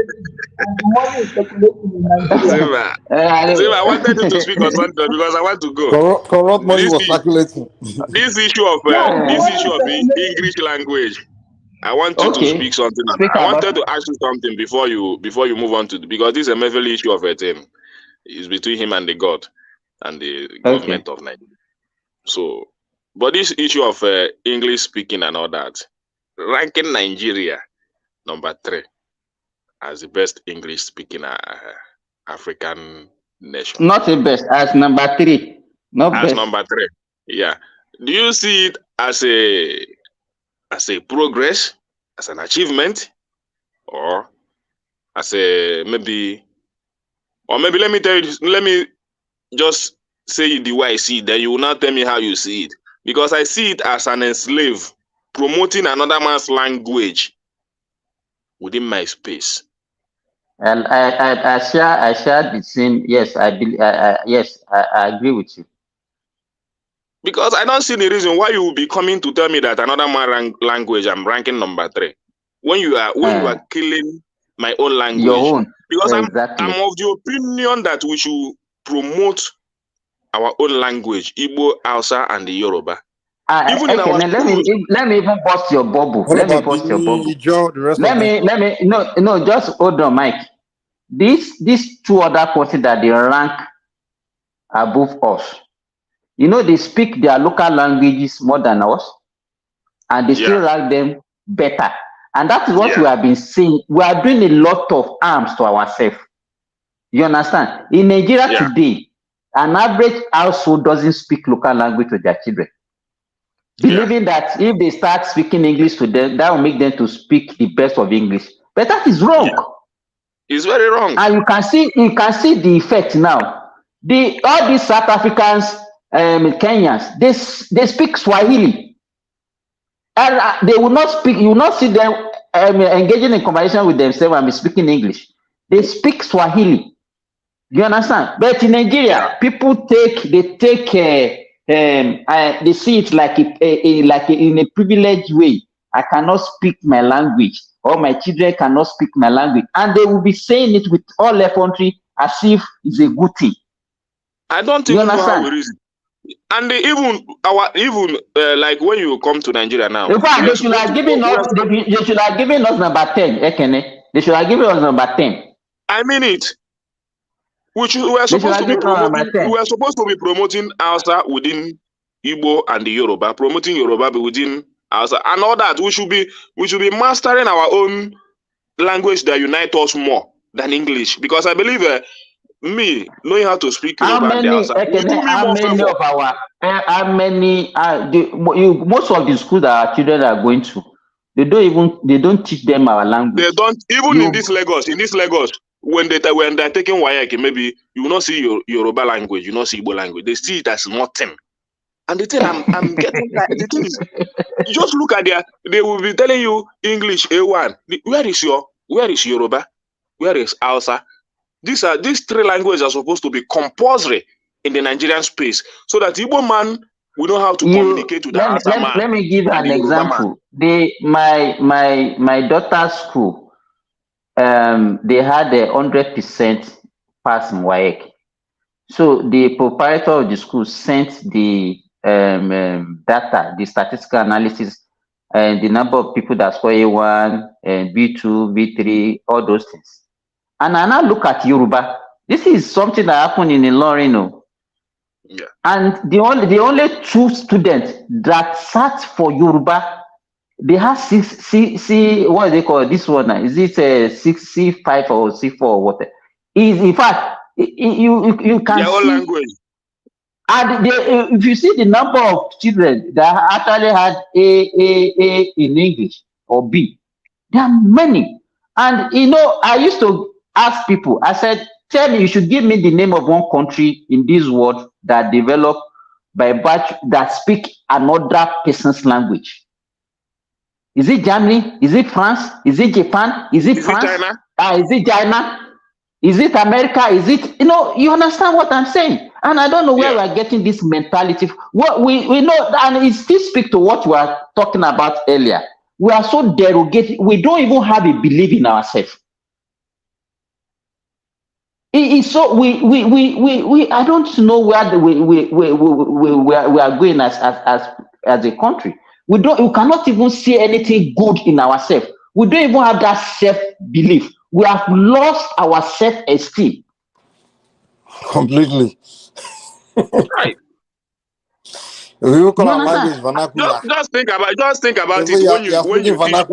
And the money is circulating in Nigeria. Zima, I wanted you to speak on something because I want to go. Corrupt money was circulating. This issue of English language. I want you to speak something. I wanted to ask you something before you move on to because this is a major issue of a thing. It's between him and the God and the government of Nigeria. So, but this issue of English speaking and all that, ranking Nigeria number 3 as the best English speaking African nation. Not the best, as number 3. Not as best. Number 3. Yeah. Do you see it as a progress, as an achievement, or as a maybe let me just say it the way I see it, then you will not tell me how you see it. Because I see it as an enslave promoting another man's language within my space. And I share the same. Yes, I agree with you. Because I don't see the reason why you will be coming to tell me that another man's language I'm ranking number 3 when you are killing my own language. Your own. Because exactly. I'm of the opinion that we should promote our own language, Igbo, Hausa, and the Yoruba. Even in our schools. Let me even bust your bubble. Let me bust your bubble. No, just hold on, Mike. These 2 other countries that they rank above us, you know, they speak their local languages more than us, and they still rank them better. And that is what we have been saying. We are doing a lot of harms to ourselves. You understand? In Nigeria today, an average household doesn't speak local language to their children, believing that if they start speaking English to them, that will make them to speak the best of English. But that is wrong. It's very wrong. And you can see the effect now. All these South Africans, Kenyans, they speak Swahili, and they will not speak. You will not see them engaging in conversation with themselves and be speaking English. They speak Swahili. You understand? But in Nigeria, people they see it like in a privileged way. I cannot speak my language, or my children cannot speak my language, and they will be saying it with all effrontery as if it's a good thing. I don't even know how it is. And like when you come to Nigeria now, in fact, they should have given us number 10, Ekene. They should have given us number 10. I mean it. We were supposed to be promoting Hausa within Igbo and the Yoruba, promoting Yoruba within Hausa, and all that. We should be mastering our own language that unites us more than English. Because I believe me knowing how to speak Yoruba and Hausa will do me more favor. Most of the schools that our children are going to, they don't teach them our language. They don't even in this Lagos. When they're taking WAEC, maybe you will not see your Yoruba language, you will not see Igbo language. They see it as nothing. And the thing I'm getting, the thing is, just look at they will be telling you English A1. Where is Yoruba? Where is Hausa? These 3 languages are supposed to be compulsory in the Nigerian space, so that Igbo man We know how to communicate with the answer man. Let me give and an the Yoruba man. example. My daughter's school, they had 100% pass in WAEC. So the proprietor of the school sent the data, the statistical analysis, and the number of people that score A1 and B2, B3, all those things. And I now look at Yoruba. This is something that happened in Ilorin. Yeah. And the only 2 students that sat for Yoruba, they have what do they call this one now? Is it C5 or C4 or what? Is in fact you can Their own see language. and if you see the number of children that actually had A in English or B, there are many. And I used to ask people, I said, tell me, you should give me the name of one country in this world that developed by batch that speak another person's language. Is it Germany? Is it France? Is it Japan? Is it France? China? Is it China? Is it America? Is it, you understand what I'm saying? And I don't know where we're getting this mentality. What we know, and it still speaks to what we were talking about earlier. We are so derogated. We don't even have a belief in ourselves. It is so we I don't know where we are going as a country. We cannot even see anything good in ourselves. We don't even have that self-belief. We have lost our self-esteem. Completely. Right. We will call our language vernacular. Just think about it. When you have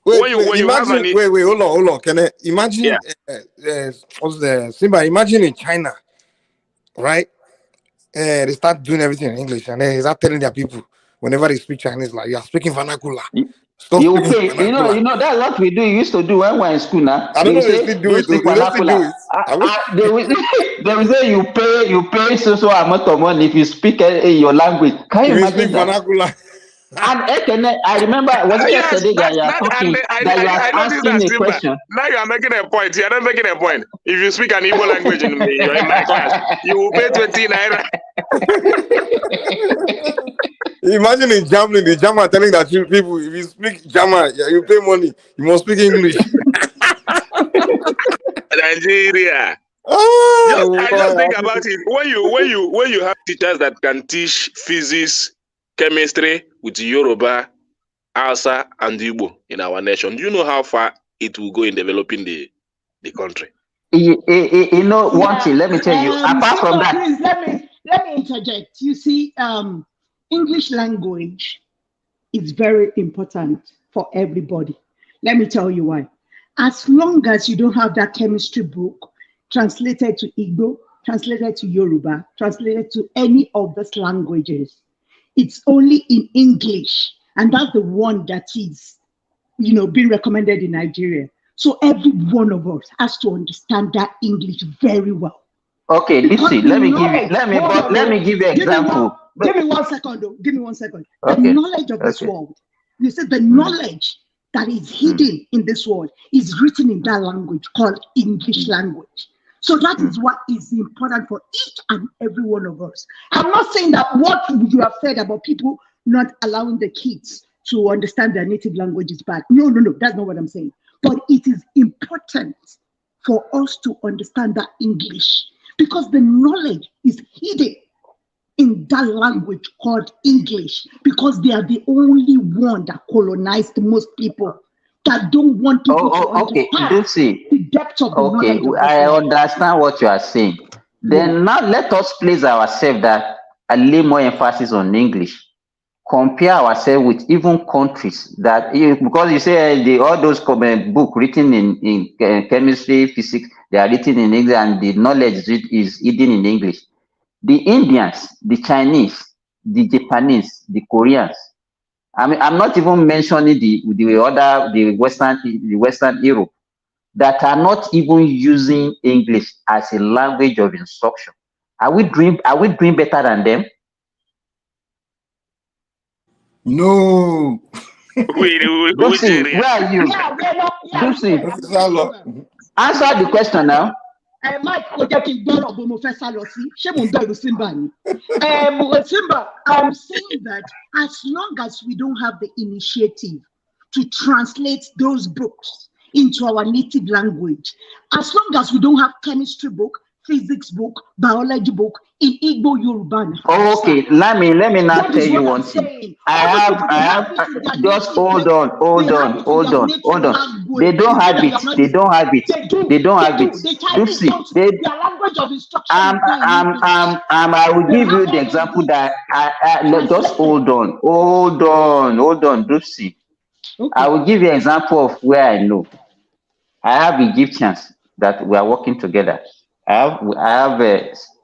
Imagine, wait, hold on. Can I imagine? What's the Simba? Imagine in China, right? They start doing everything in English, and they start telling their people whenever they speak Chinese, like, you are speaking vernacular. Stop You speaking pay, vernacular. that's what we do. We used to do when we were in school now. I don't know if they still do it. Speak They don't still do vernacular. it. They will say you pay so amount of money if you speak your language. Can you imagine that? Vernacular. And I remember, was it yesterday that you are talking, that you are asking a question? Now you are making a point. You are not making a point. If you speak an Igbo language in my class, you will pay 20 naira. Imagine in Germany, the German telling that people, if you speak German, you pay money. You must speak English. Nigeria. I just think about it. When you have teachers that can teach physics, chemistry with Yoruba, Hausa, and Igbo in our nation, do you know how far it will go in developing the country? One thing, let me tell you, apart from that. Please, let me interject. You see, English language is very important for everybody. Let me tell you why. As long as you don't have that chemistry book translated to Igbo, translated to Yoruba, translated to any of those languages, it's only in English, and that's the one that is, being recommended in Nigeria. So every one of us has to understand that English very well. Okay, listen. Let me give you an example. Give me 1 second, though. Give me 1 second. Okay. The knowledge of this world. You said the knowledge that is hidden in this world is written in that language called English language. So that is what is important for each and every one of us. I'm not saying that what you have said about people not allowing the kids to understand their native language is bad. No, that's not what I'm saying. But it is important for us to understand that English, because the knowledge is hidden in that language called English, because they are the only one that colonized most people, that don't want people to understand the depth of the knowledge of I understand what you are saying. Then now let us place ourselves that I lay more emphasis on English. Compare ourselves with even countries that, because you say all those books written in chemistry, physics, they are written in English, and the knowledge is hidden in English. The Indians, the Chinese, the Japanese, the Koreans. I mean, I'm not even mentioning the Western Europe, that are not even using English as a language of instruction. Are we doing better than them? No. Lucy, where are you? Lucy, answer the question now. Mike kò jẹ́ kí n gbọ́rọ̀ bó mo fẹ́ sá lọ sí. Ṣé mo ń bẹ̀rù Simba ni? Simba, I'm saying that as long as we don't have the initiative to translate those books into our native language, as long as we don't have chemistry book, physics book, biology book in Igbo, Yoruba, and Hausa. Okay, let me now That tell is you what one I'm thing. saying. I have just hold on. They don't have it. They don't have it. They don't have it. The Chinese don't. Their language of instruction is not in English. I will give you the example that just hold on, Dupsy. Okay. I will give you an example of where I know. I have Egyptians that we are working together. I have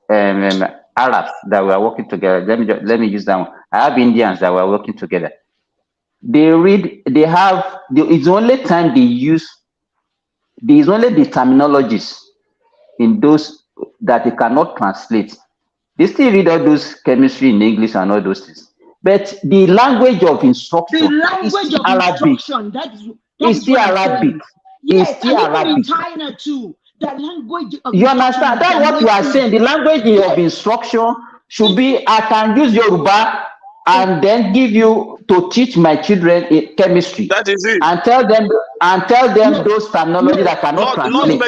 Arabs that we are working together. Let me use that one. I have Indians that we are working together. It's only time they use, there's only the terminologies in those that they cannot translate. They still read all those chemistry in English and all those things. But the language of instruction is still Arabic. It's still Arabic. Yes, it's still Arabic. In China too. The language of you understand? That's what you are saying. The language of instruction should be, I can use Yoruba and then give you to teach my children in chemistry. That is it. And tell them those terminology that cannot translate.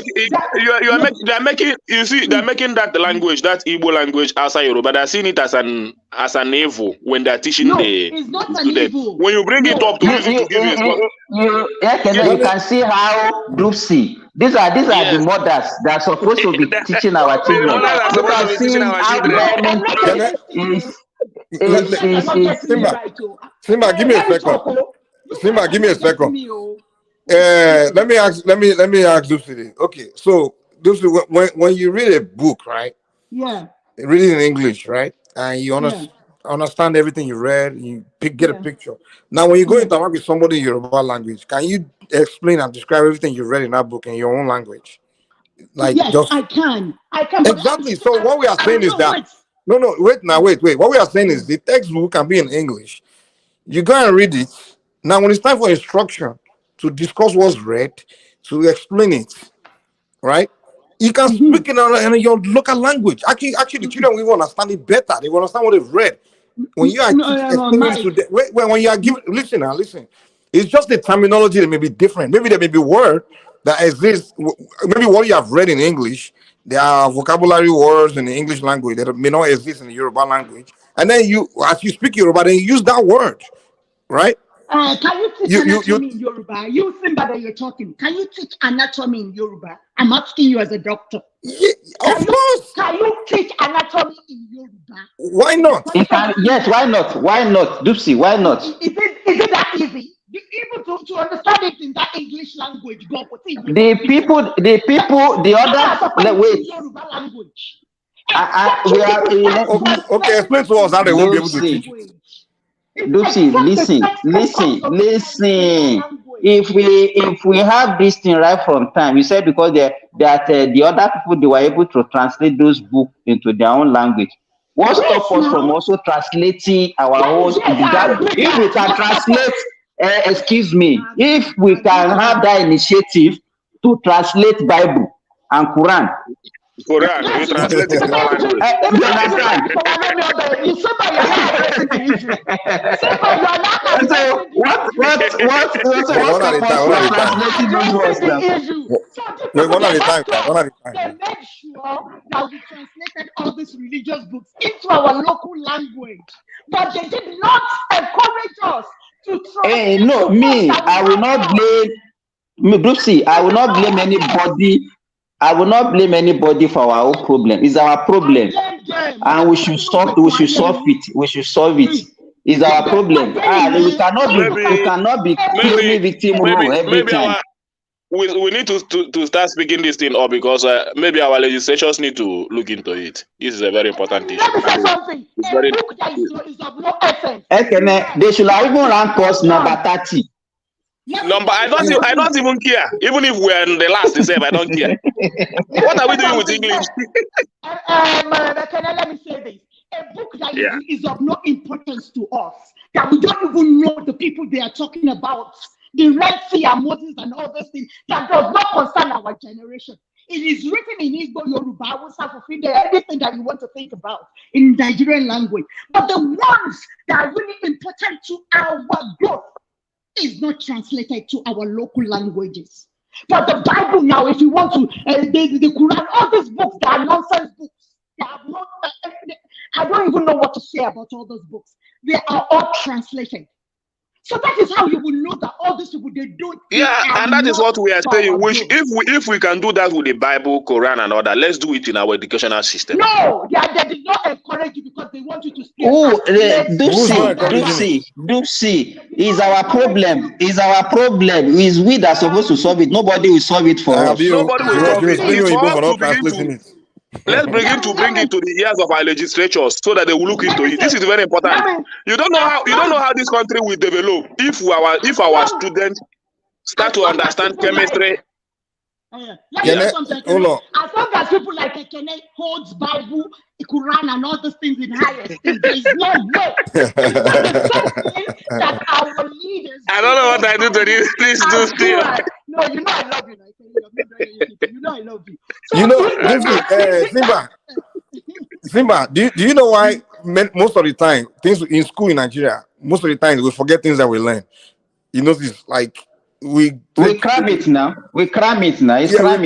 They're making that language, that Igbo language outside Yoruba. They're seeing it as an evil when they're teaching the students. When you bring it up to you can see how Dupsy. These are the mothers that are supposed to be teaching our children. Look at seeing how Simba, give me a second. Simba, give me a second. Let me ask Dupsy. Okay, so Dupsy, when you read a book, right? Yeah. Read it in English, right? And you understand everything you read, you get a picture. Now, when you go into talk with somebody in Yoruba language, can you explain and describe everything you read in that book in your own language? Like, yes, I can. Exactly. So what we are saying is that wait. What we are saying is the textbook can be in English. You go and read it. Now, when it's time for instruction to discuss what's read, to explain it, right? You can speak in your local language. Actually, the children will understand it better. They will understand what they've read. When you are explaining to them, when you are giving, listen. It's just the terminology that may be different. Maybe there may be word that exists. Maybe what you have read in English, there are vocabulary words in the English language that may not exist in the Yoruba language. And then as you speak Yoruba, then you use that word, right? Can you teach anatomy in Yoruba? You Simba that you're talking. Can you teach anatomy in Yoruba? I'm asking you as a doctor. Yeah, of course. Can you teach anatomy in Yoruba? Why not? Yes, why not? Why not? Dupsy, why not? Is it that easy? Even to understand it in that English language, go the other wait. Yoruba language. Okay, explain to us how they won't be able to teach it. Dupsy, listen. If we have this thing right from time, you said because the other people, they were able to translate those books into their own language. What stops us from also translating our own? If we can translate, excuse me, if we can have that initiative to translate Bible and Quran. You translate it in all language. You understand? So what one at a time. They made sure that we translated all these religious books into our local language, but they did not encourage us to translate. I will not blame Dupsy. I will not blame anybody. I will not blame anybody for our own problem. It's our problem, and we should solve it. It's our problem. We cannot be claiming victim every time. We need to start speaking this thing up because maybe our legislators need to look into it. This is a very important issue. They should have even rank us number 30. I don't even care. Even if we're in the last to say, I don't care. What are we doing with English? Let me say this. A book that is of no importance to us, that we don't even know the people they are talking about, the Red Sea and Moses and all those things, that does not concern our generation. It is written in Igbo, Yoruba, Hausa, Fulfide, everything that you want to think about in Nigerian language. But the ones that are really important to our growth is not translated to our local languages. But the Bible now, if you want to, the Quran, all these books, they are nonsense books. They have not, I don't even know what to say about all those books. They are all translated. So that is how you will know that all these people, they don't. Yeah, and that is what we are saying. Which, if we can do that with the Bible, Quran, and all that, let's do it in our educational system. No, they did not encourage you because they want you to stay. Oh, do see. Is our problem. Is our problem. Is we that are supposed to solve it. Nobody will solve it for us. Nobody will solve it. It's for us to begin to. Let's begin to bring it to the ears of our legislatures so that they will look into it. This is very important. You don't know how this country will develop if our students start to understand chemistry. As long as people like Ekene holds Bible, Quran, and all those things in high esteem, there is no way that our leaders. I don't know what I do to this. Please do still. No, you know I love you. You know I love you. So, Simba, do you know why most of the time things in school in Nigeria, most of the time we forget things that we learn. You notice, like we cram it now. It's cramming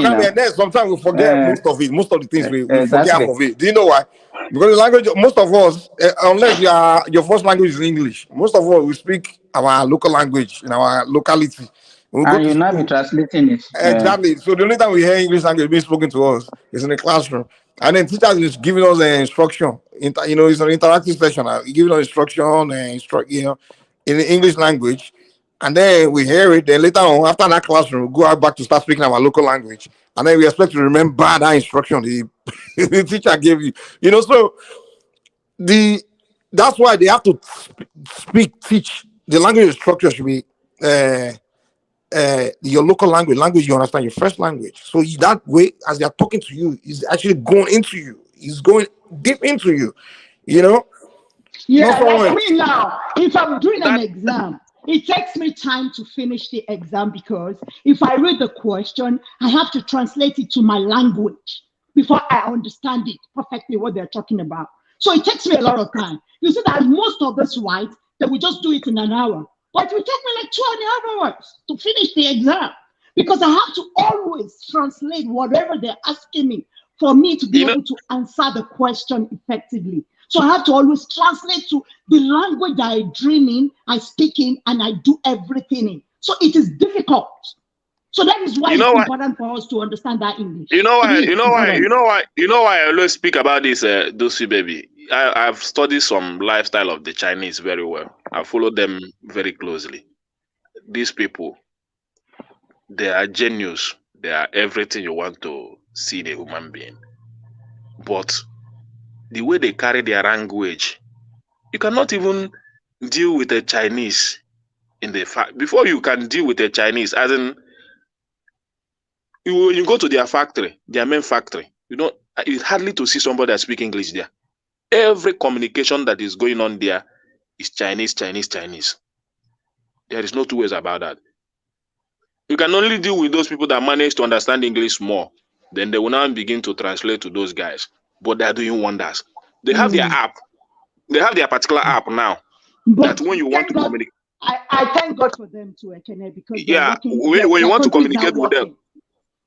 now. And then sometimes we forget most of it. Most of the things we forget half of it. Do you know why? Because the language, most of us, unless your first language is English, most of us we speak our local language in our locality. And you now be translating it. Exactly. So the only time we hear English language being spoken to us is in the classroom. And then teachers is giving us an instruction. It's an interactive session. Giving us instruction, in the English language. And then we hear it. Then later on, after that classroom, we go out back to start speaking our local language. And then we expect to remember that instruction the teacher gave you. So that's why they have to teach. The language structure should be your local language you understand, your first language. So that way, as they're talking to you, is actually going into you. He's going deep into you. Yeah, like me now, if I'm doing an exam, it takes me time to finish the exam because if I read the question, I have to translate it to my language before I understand it perfectly what they're talking about. So it takes me a lot of time. You see that most of us write that we just do it in an hour. But it will take me like 2.5 hours to finish the exam because I have to always translate whatever they're asking me for me to be able to answer the question effectively. So I have to always translate to the language that I dream in, I speak in, and I do everything in. So it is difficult. So that is why it's important for us to understand that English. You know why I always speak about this, Dosi baby. I've studied some lifestyle of the Chinese very well. I follow them very closely. These people, they are genius. They are everything you want to see in a human being. But the way they carry their language, you cannot even deal with a Chinese in the fact before you can deal with a Chinese, as in when you go to their factory, their main factory, it's hardly to see somebody that speaks English there. Every communication that is going on there is Chinese. There is no two ways about that. You can only deal with those people that manage to understand English more. Then they will now begin to translate to those guys. But they are doing wonders. They have their app. They have their particular app now. But that when you want to communicate, I thank God for them too, Ekene, because when you want to communicate with them,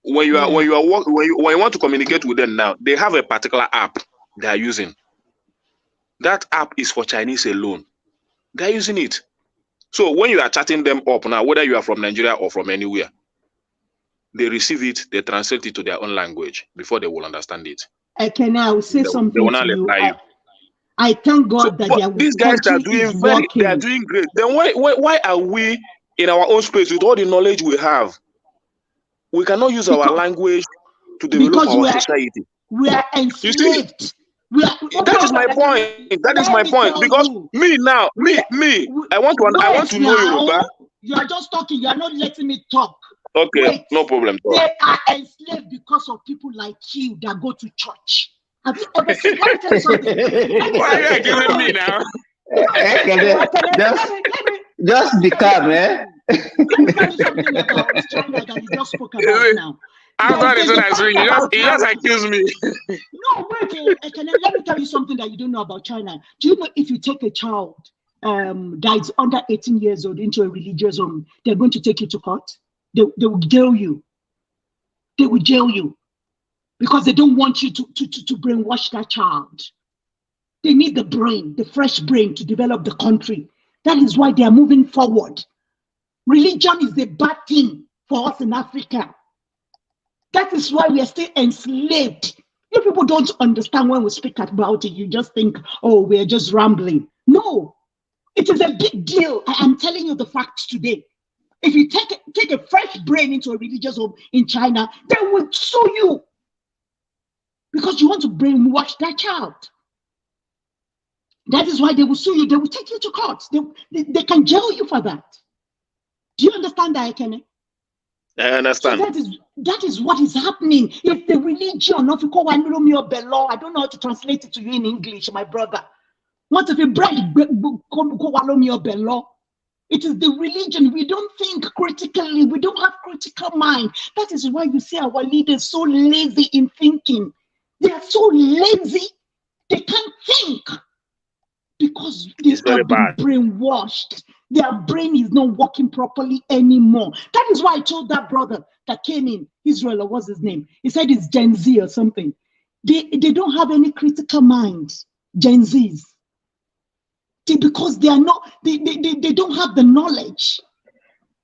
when you want to communicate with them now, they have a particular app they are using. That app is for Chinese alone. They're using it. So when you are chatting them up now, whether you are from Nigeria or from anywhere, they receive it, they translate it to their own language before they will understand it. Ekene, I will say something they will not to you. reply you. I thank God that these guys are doing they are doing great. Then why are we in our own space with all the knowledge we have? We cannot use our language to develop our society. We are enslaved. That is my point. That is my point. Because I want to know Yoruba. You are just talking. You are not letting me talk. Okay, no problem. They are enslaved because of people like you that go to church. Have you ever seen? Let me tell you something. Why are you giving me now? Just be calm, eh? Let me tell you something about China that you just spoke about now. After the thing I say, he just accused me. No, wait. Let me tell you something that you don't know about China. Do you know if you take a child that is under 18 years old into a religious home, they're going to take you to court? They will jail you. They will jail you because they don't want you to brainwash that child. They need the brain, the fresh brain to develop the country. That is why they are moving forward. Religion is a bad thing for us in Africa. That is why we are still enslaved. You people don't understand when we speak about it. You just think, oh, we're just rambling. No, it is a big deal. I am telling you the facts today. If you take a fresh brain into a religious home in China, they will sue you because you want to brainwash that child. That is why they will sue you. They will take you to court. They can jail you for that. Do you understand that, Ekene? I understand. So that is what is happening. If the religion of I don't know how to translate it to you in English, my brother. What if you break it is the religion. We don't think critically. We don't have critical mind. That is why you see our leaders so lazy in thinking. They are so lazy. They can't think because they have been brainwashed. Their brain is not working properly anymore. That is why I told that brother that came in, Israel, or what's his name? He said it's Gen Z or something. They don't have any critical mind, Gen Zs. Because they are not, they don't have the knowledge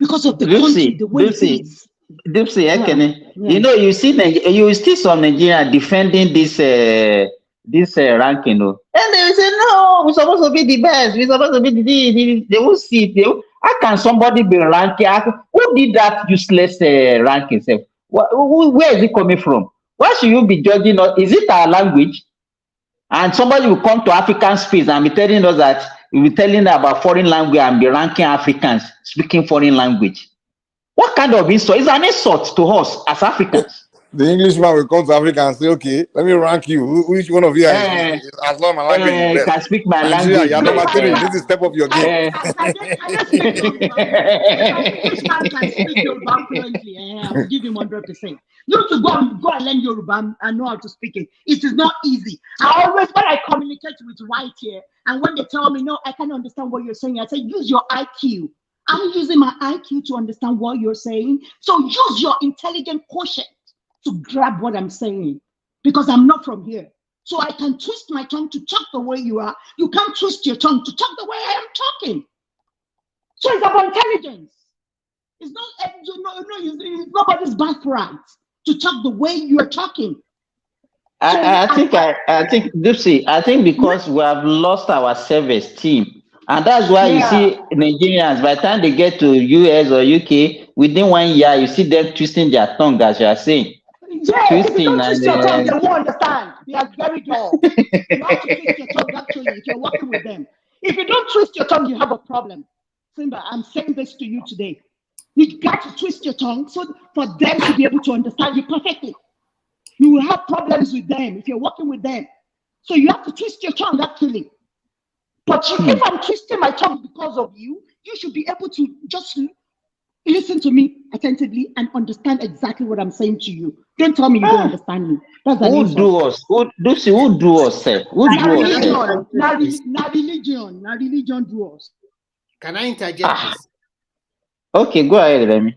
because of the country, the way it is. You know, you see some Nigeria defending this ranking, and they will say, no, we're supposed to be the best. We're supposed to be they will see it. How can somebody be ranking? Who did that useless ranking? Where is it coming from? Why should you be judging us? Is it our language? And somebody will come to African space and be telling us that we'll be telling about foreign language and be ranking Africans speaking foreign language. What kind of insult? It's an insult to us as Africans. The Englishman will come to Africa and say, okay, let me rank you. Which one of you is as long my language is best? Can speak my Nigeria, language. you're number 3. This is step up your game. Englishman can speak Yoruba fluently. I will give him 100%. You to go and learn Yoruba and know how to speak it. It is not easy. I always, when I communicate with white here, and when they tell me, no, I can't understand what you're saying, I say, use your IQ. I'm using my IQ to understand what you're saying. So use your intelligent quotient to grab what I'm saying, because I'm not from here. So I can twist my tongue to talk the way you are. You can't twist your tongue to talk the way I am talking. So it's about intelligence. It's not, it's nobody's birthright to talk the way you're talking. I think, Dipsy, I think because we have lost our self-esteem. And that's why you see Nigerians, by the time they get to US or UK, within 1 year, you see them twisting their tongue, as you are saying. Yeah, if you don't twist your tongue, they won't understand. They are very dull. You have to twist your tongue, actually, if you're working with them. If you don't twist your tongue, you have a problem. Simba, I'm saying this to you today. You got to twist your tongue so for them to be able to understand you perfectly. You will have problems with them if you're working with them. So you have to twist your tongue, actually. But if I'm twisting my tongue because of you, you should be able to just listen to me attentively and understand exactly what I'm saying to you. Don't tell me you don't understand me. That's an insult. Who do us? Who do us? Who do us? Now religion do us. Can I interject, please? Okay, go ahead, Remy.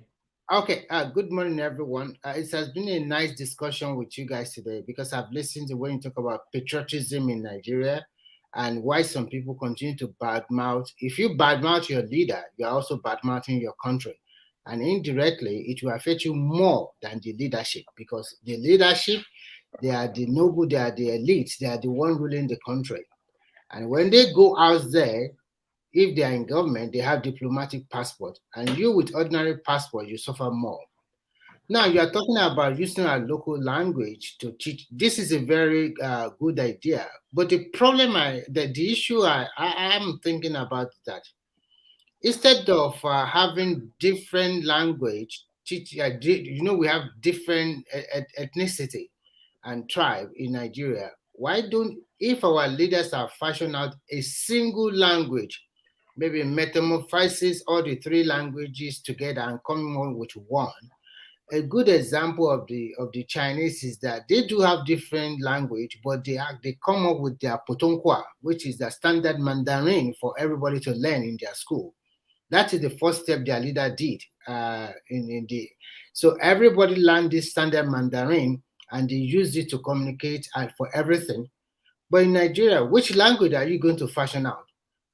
Okay, good morning, everyone. It has been a nice discussion with you guys today because I've listened to when you talk about patriotism in Nigeria and why some people continue to badmouth. If you badmouth your leader, you're also badmouthing your country. And indirectly, it will affect you more than the leadership, because the leadership, they are the noble, they are the elite, they are the one ruling the country. And when they go out there, if they are in government, they have diplomatic passport. And you with ordinary passport, you suffer more. Now, you are talking about using our local language to teach. This is a very good idea. But the problem, the issue I am thinking about that, instead of having different language, we have different ethnicity and tribe in Nigeria. Why don't, if our leaders are fashioned out a single language, maybe metamorphosis all the 3 languages together and coming on with one, a good example of the Chinese is that they do have different language, but they come up with their Putonghua, which is the standard Mandarin for everybody to learn in their school. That is the first step their leader did. So everybody learned this standard Mandarin and they used it to communicate for everything. But in Nigeria, which language are you going to fashion out?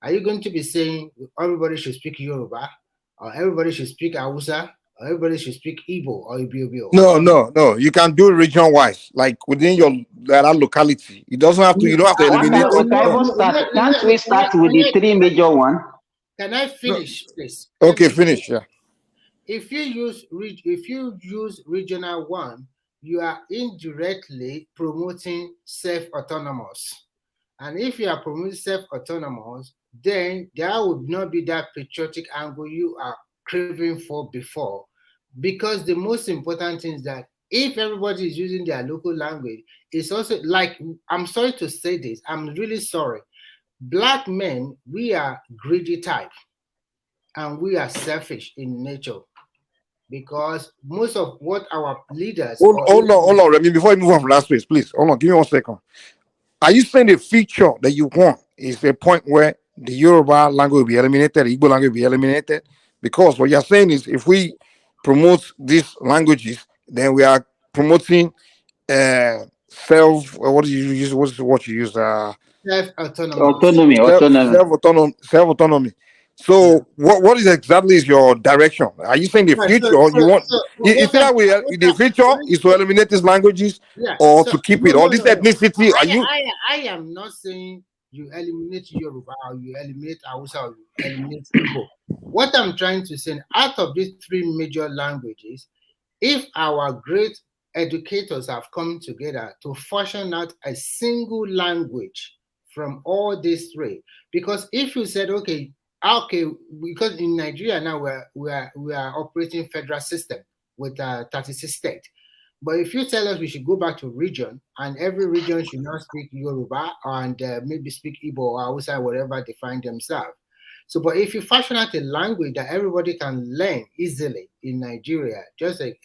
Are you going to be saying everybody should speak Yoruba, or everybody should speak Hausa, or everybody should speak Igbo or Ibibio? No. You can do region wise, like within your locality. It doesn't have to. You don't have to eliminate. Can't we start with the three major ones? Can I finish, please? Okay, finish. Yeah. If you use regional one, you are indirectly promoting self-autonomous. And if you are promoting self-autonomous, then there would not be that patriotic angle you are craving for before. Because the most important thing is that if everybody is using their local language, it's also like, I'm sorry to say this, I'm really sorry. Black men, we are greedy type and we are selfish in nature. Because most of what our leaders... Hold on, Remy, before you move on from that space, please, hold on, give me 1 second. Are you saying the feature that you want is a point where the Yoruba language will be eliminated, the Igbo language will be eliminated? Because what you're saying is if we promote these languages, then we are promoting self-autonomy. So what is exactly is your direction? Are you saying the future you want? Is that the future is to eliminate these languages or to keep it? Or this ethnicity? I am not saying you eliminate Yoruba or you eliminate Hausa or you eliminate Igbo. What I'm trying to say, out of these three major languages, if our great educators have come together to fashion out a single language from all these three, because if you said, okay, because in Nigeria now we are operating federal system with 36 states. But if you tell us we should go back to region and every region should not speak Yoruba and maybe speak Igbo or Hausa, whatever they find themselves. So, but if you fashion out a language that everybody can learn easily in Nigeria, just a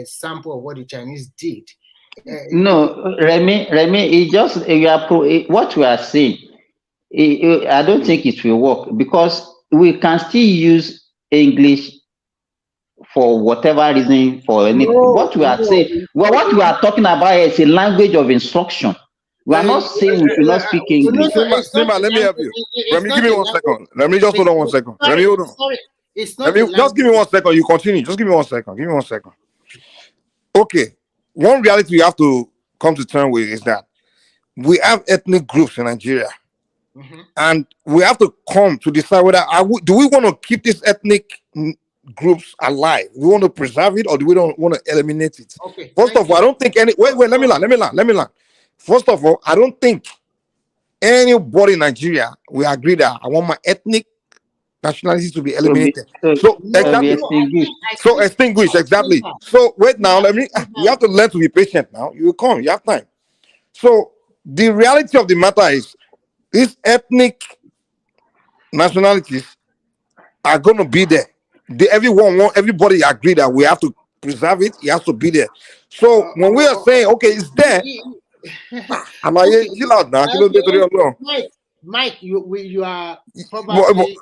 sample of what the Chinese did. No, Remy, it just what we are saying. I don't think it will work because we can still use English for whatever reason, for anything. What we are saying, what we are talking about is a language of instruction. We are not saying we should not speak English. Sima, let me help you. Let me give me 1 second. Let me just hold on 1 second. Let me hold on. Just give me 1 second. You continue. Just give me 1 second. Give me 1 second. Okay. One reality we have to come to terms with is that we have ethnic groups in Nigeria. And we have to come to decide whether do we want to keep these ethnic groups alive? Do we want to preserve it or do we don't want to eliminate it? Okay. First of all, I don't think let me land. First of all, I don't think anybody in Nigeria will agree that I want my ethnic nationalities to be eliminated. Extinguished, exactly. So wait now, you have to learn to be patient now. You will come, you have time. So the reality of the matter is these ethnic nationalities are going to be there. Everybody agree that we have to preserve it. It has to be there. So when we are saying, okay, it's there. Chill out now. Mike, you are probably.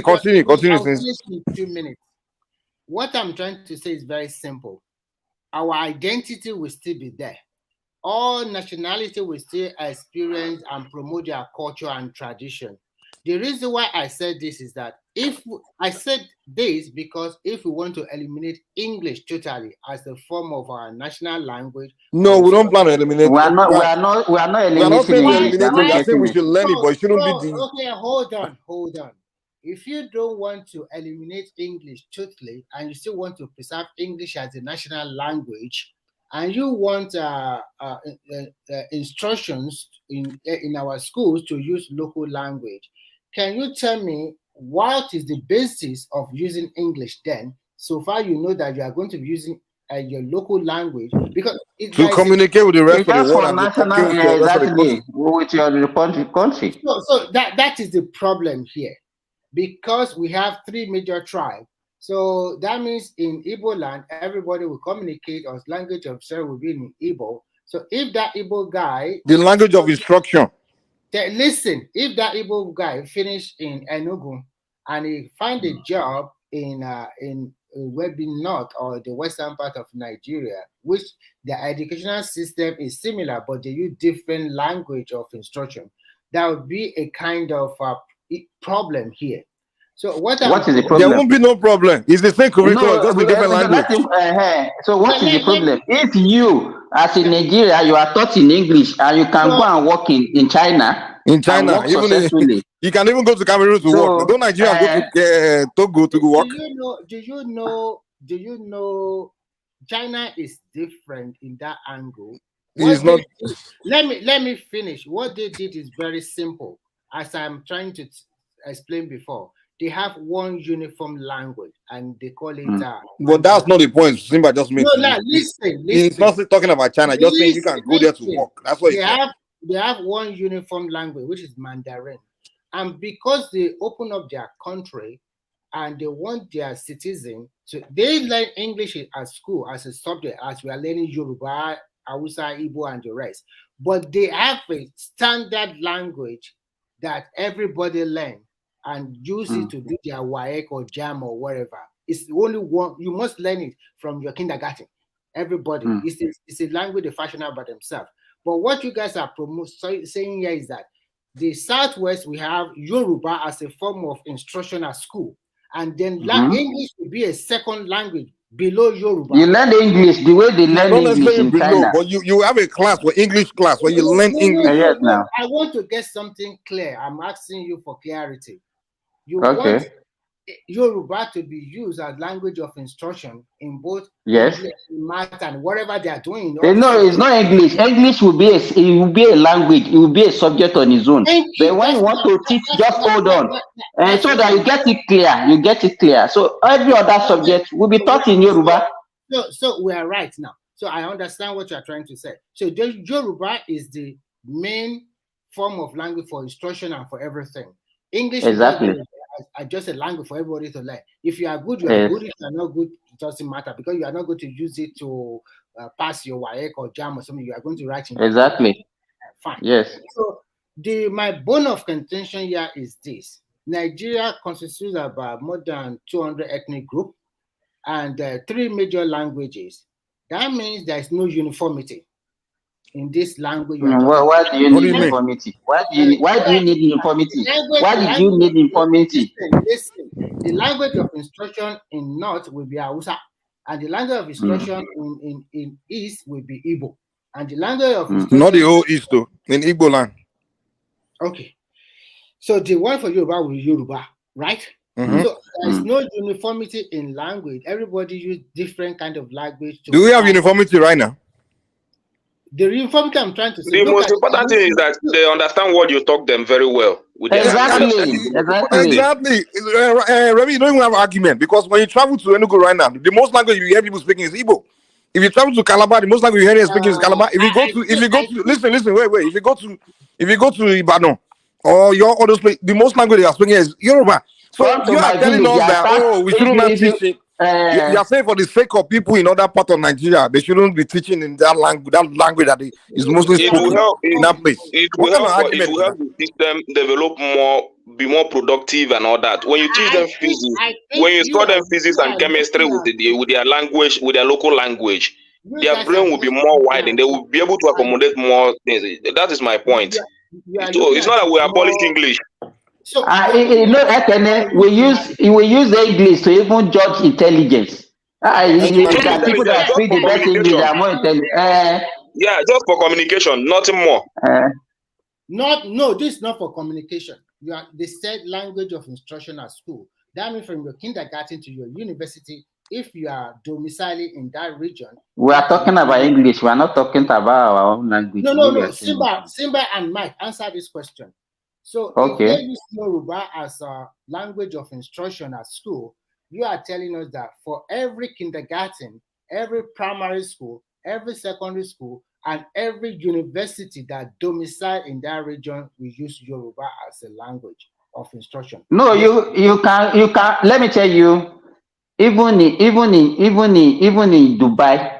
Continue. In 2 minutes. What I'm trying to say is very simple. Our identity will still be there. All nationality will still experience and promote their culture and tradition. The reason why I said this is that because if we want to eliminate English totally as the form of our national language, no, we don't plan to eliminate. We are not eliminating English. We are saying we should learn it, but it shouldn't be the. Okay, hold on. If you don't want to eliminate English totally, and you still want to preserve English as a national language, and you want instructions in our schools to use local language, can you tell me what is the basis of using English then? So far, you know that you are going to be using your local language because to communicate with the rest of the world and with your country. So that is the problem here, because we have three major tribes. So that means in Igbo land, everybody will communicate, or language of share will be in Igbo. So if that Igbo guy, the language of instruction. Listen, if that Igbo guy finish in Enugu and he find a job in maybe north or the western part of Nigeria, which the educational system is similar, but they use different language of instruction, that would be a kind of problem here. So what is the problem? There won't be no problem. It's the same curriculum, just a different language. So what is the problem? If you, as in Nigeria, you are taught in English and you can go and work in China. In China, even you can even go to Cameroon to work. Don't Nigeria go to Togo to work? Do you know China is different in that angle? Let me finish. What they did is very simple. As I'm trying to explain before, they have one uniform language and they call it. But that's not the point. Simba just made. No, listen. He's not talking about China. Just saying you can go there to work. That's what he said. They have one uniform language, which is Mandarin, and because they open up their country and they want their citizens to, they learn English at school as a subject, as we are learning Yoruba, Hausa, Igbo, and the rest. But they have a standard language that everybody learn and use it to do their WAEC or JAM or whatever. It's the only one. You must learn it from your kindergarten. Everybody. It's a language they fashion out by themselves. But what you guys are saying here is that the Southwest, we have Yoruba as a form of instruction at school. And then English will be a second language below Yoruba. You learn English the way they learn English in China. But you have a class, for English class, where you learn English. Yes, now. I want to get something clear. I'm asking you for clarity. You want Yoruba to be used as language of instruction in both English, math, and whatever they are doing. No, it's not English. English will be a language. It will be a subject on its own. But when you want to teach, just hold on, so that you get it clear. You get it clear. So every other subject will be taught in Yoruba. So we are right now. So I understand what you are trying to say. So Yoruba is the main form of language for instruction and for everything. English exactly. Is just a language for everybody to learn. If you are good, you are good. If you are not good, it doesn't matter, because you are not going to use it to pass your WAEC or JAM or something. You are going to write in exactly. Fine. Yes. So my bone of contention here is this: Nigeria consists of about more than 200 ethnic groups and 3 major languages. That means there is no uniformity in this language. Why do you need uniformity? Why do you need uniformity? Why did you need uniformity? Listen, the language of instruction in North will be Hausa, and the language of instruction in East will be Igbo, and the language of instruction not the whole East though, in Igbo land. Okay, so the one for Yoruba will be Yoruba, right? So there is no uniformity in language. Everybody use different kind of language. Do we have uniformity right now? The uniformity I'm trying to say. The most important thing is that they understand what you talk them very well. Exactly. Remy, you don't even have an argument, because when you travel to Enugu right now, the most language you hear people speaking is Igbo. If you travel to Calabar, the most language you hear speaking is Calabar. If you go to listen, wait. If you go to Ibadan or your other place, the most language they are speaking is Yoruba. So you are telling us that we shouldn't have teaching. You are saying for the sake of people in other parts of Nigeria, they shouldn't be teaching in that language that is mostly spoken in that place. It will help the system develop be more productive and all that. When you teach them physics, when you taught them physics and chemistry with their language, with their local language, their brain will be more wide and they will be able to accommodate more things. That is my point. So it's not that we abolish English. So we use English to even judge intelligence. People that speak the best English are more intelligent. Yeah, just for communication, nothing more. No, this is not for communication. You are the said language of instruction at school. That means from your kindergarten to your university, if you are domiciling in that region. We are talking about English. We are not talking about our own language. No. Simba and Mike, answer this question. So if they use Yoruba as a language of instruction at school, you are telling us that for every kindergarten, every primary school, every secondary school, and every university that domicile in that region, we use Yoruba as a language of instruction. No, you can. Let me tell you, Even in Dubai,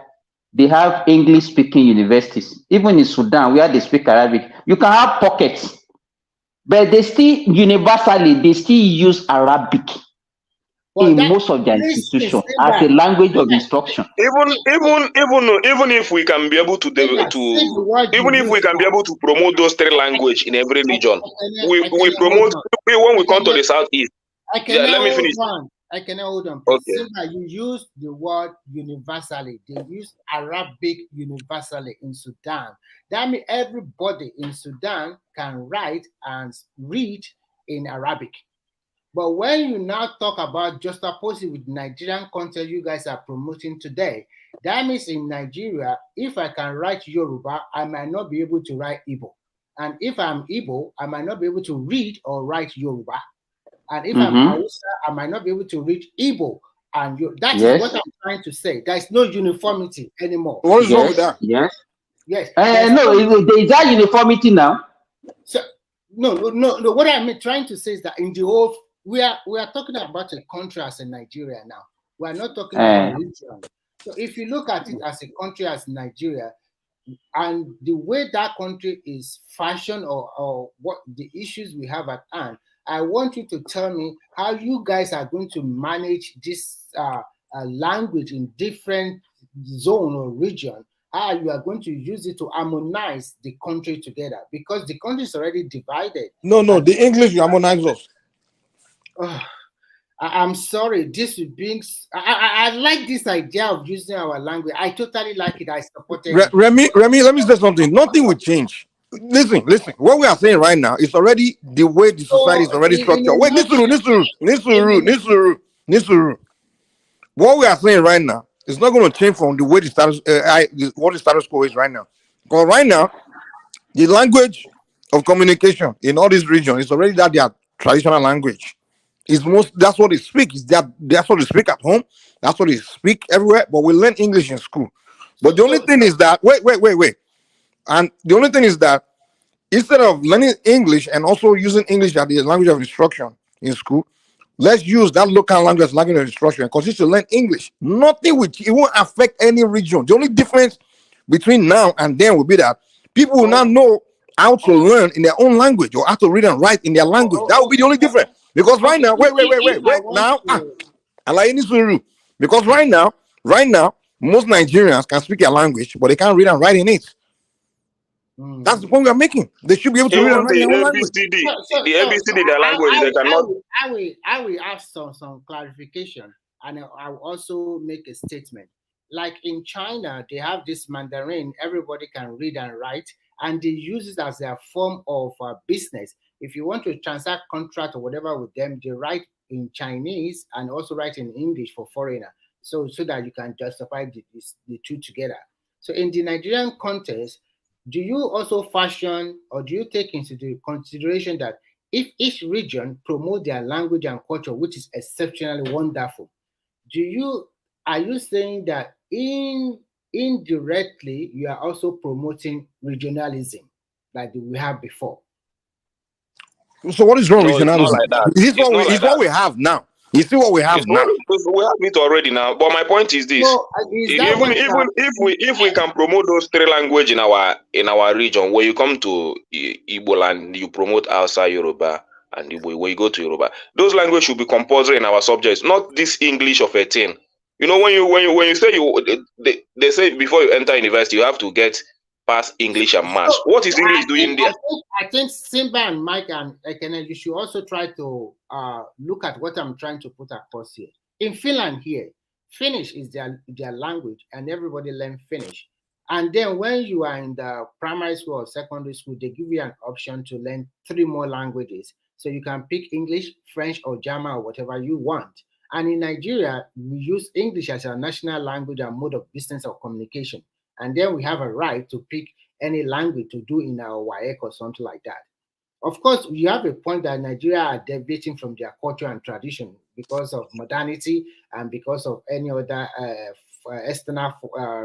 they have English speaking universities. Even in Sudan, where they speak Arabic, you can have pockets, but they still universally they still use Arabic in most of their institutions as a language of instruction. Even if we can be able to even if we can be able to promote those three languages in every region, we promote when we come to the southeast. Let me finish. I cannot hold on. Please. Okay. Simba, you use the word universally. They use Arabic universally in Sudan. That means everybody in Sudan can write and read in Arabic. But when you now talk about just opposite with Nigerian content you guys are promoting today, that means in Nigeria, if I can write Yoruba, I might not be able to write Igbo. And if I'm Igbo, I might not be able to read or write Yoruba. And if I'm Hausa, I might not be able to read Igbo. And that is what I'm trying to say. There is no uniformity anymore. What is wrong with that? Yes. Yes. No, is that uniformity now? So no. What I'm trying to say is that in the whole, we are talking about a country as in Nigeria now. We are not talking about region. So if you look at it as a country as Nigeria, and the way that country is fashioned or what the issues we have at hand, I want you to tell me how you guys are going to manage this language in different zone or region, how you are going to use it to harmonize the country together, because the country is already divided. No, the English you harmonize us. I'm sorry, this is being. I like this idea of using our language. I totally like it. I support it. Remy, let me say something. Nothing will change. Listen. What we are saying right now is already the way the society is already structured. Wait, Nisuru. What we are saying right now is not going to change from the way the status quo is right now. Because right now, the language of communication in all these regions is already that their traditional language. That's what they speak. That's what they speak at home. That's what they speak everywhere. But we learn English in school. But the only thing is that wait. And the only thing is that instead of learning English and also using English as the language of instruction in school, let's use that local language as language of instruction and continue to learn English. Nothing which it won't affect any region. The only difference between now and then will be that people will not know how to learn in their own language or how to read and write in their language. That will be the only difference. Because right now, wait now. Because right now, most Nigerians can speak their language, but they can't read and write in it. That's the point we are making. They should be able to read and write in their own language. The ABCD, their language, they cannot. I will ask some clarification, and I will also make a statement. Like in China, they have this Mandarin. Everybody can read and write, and they use it as their form of business. If you want to transact contract or whatever with them, they write in Chinese and also write in English for foreigner, so that you can justify the two together. So in the Nigerian context, do you also fashion or do you take into the consideration that if each region promote their language and culture, which is exceptionally wonderful, are you saying that indirectly you are also promoting regionalism like we have before? So what is wrong with regionalism? Like that. It's what we have now. You see what we have now. We have it already now. But my point is this: even if we can promote those three languages in our region, where you come to Igbo land, you promote Hausa, Yoruba, and Igbo, where you go to Yoruba, those languages should be compulsory in our subjects, not this English of a thing. You know, when you say they say before you enter university, you have to get past English and maths. What is English doing there? I think Simba and Mike and Ekene, you should also try to look at what I'm trying to put across here. In Finland here, Finnish is their language, and everybody learn Finnish. And then when you are in the primary school or secondary school, they give you an option to learn 3 more languages. So you can pick English, French, or German, or whatever you want. And in Nigeria, we use English as our national language and mode of business or communication. And then we have a right to pick any language to do in our WAEC or something like that. Of course, you have a point that Nigeria are deviating from their culture and tradition because of modernity and because of any other external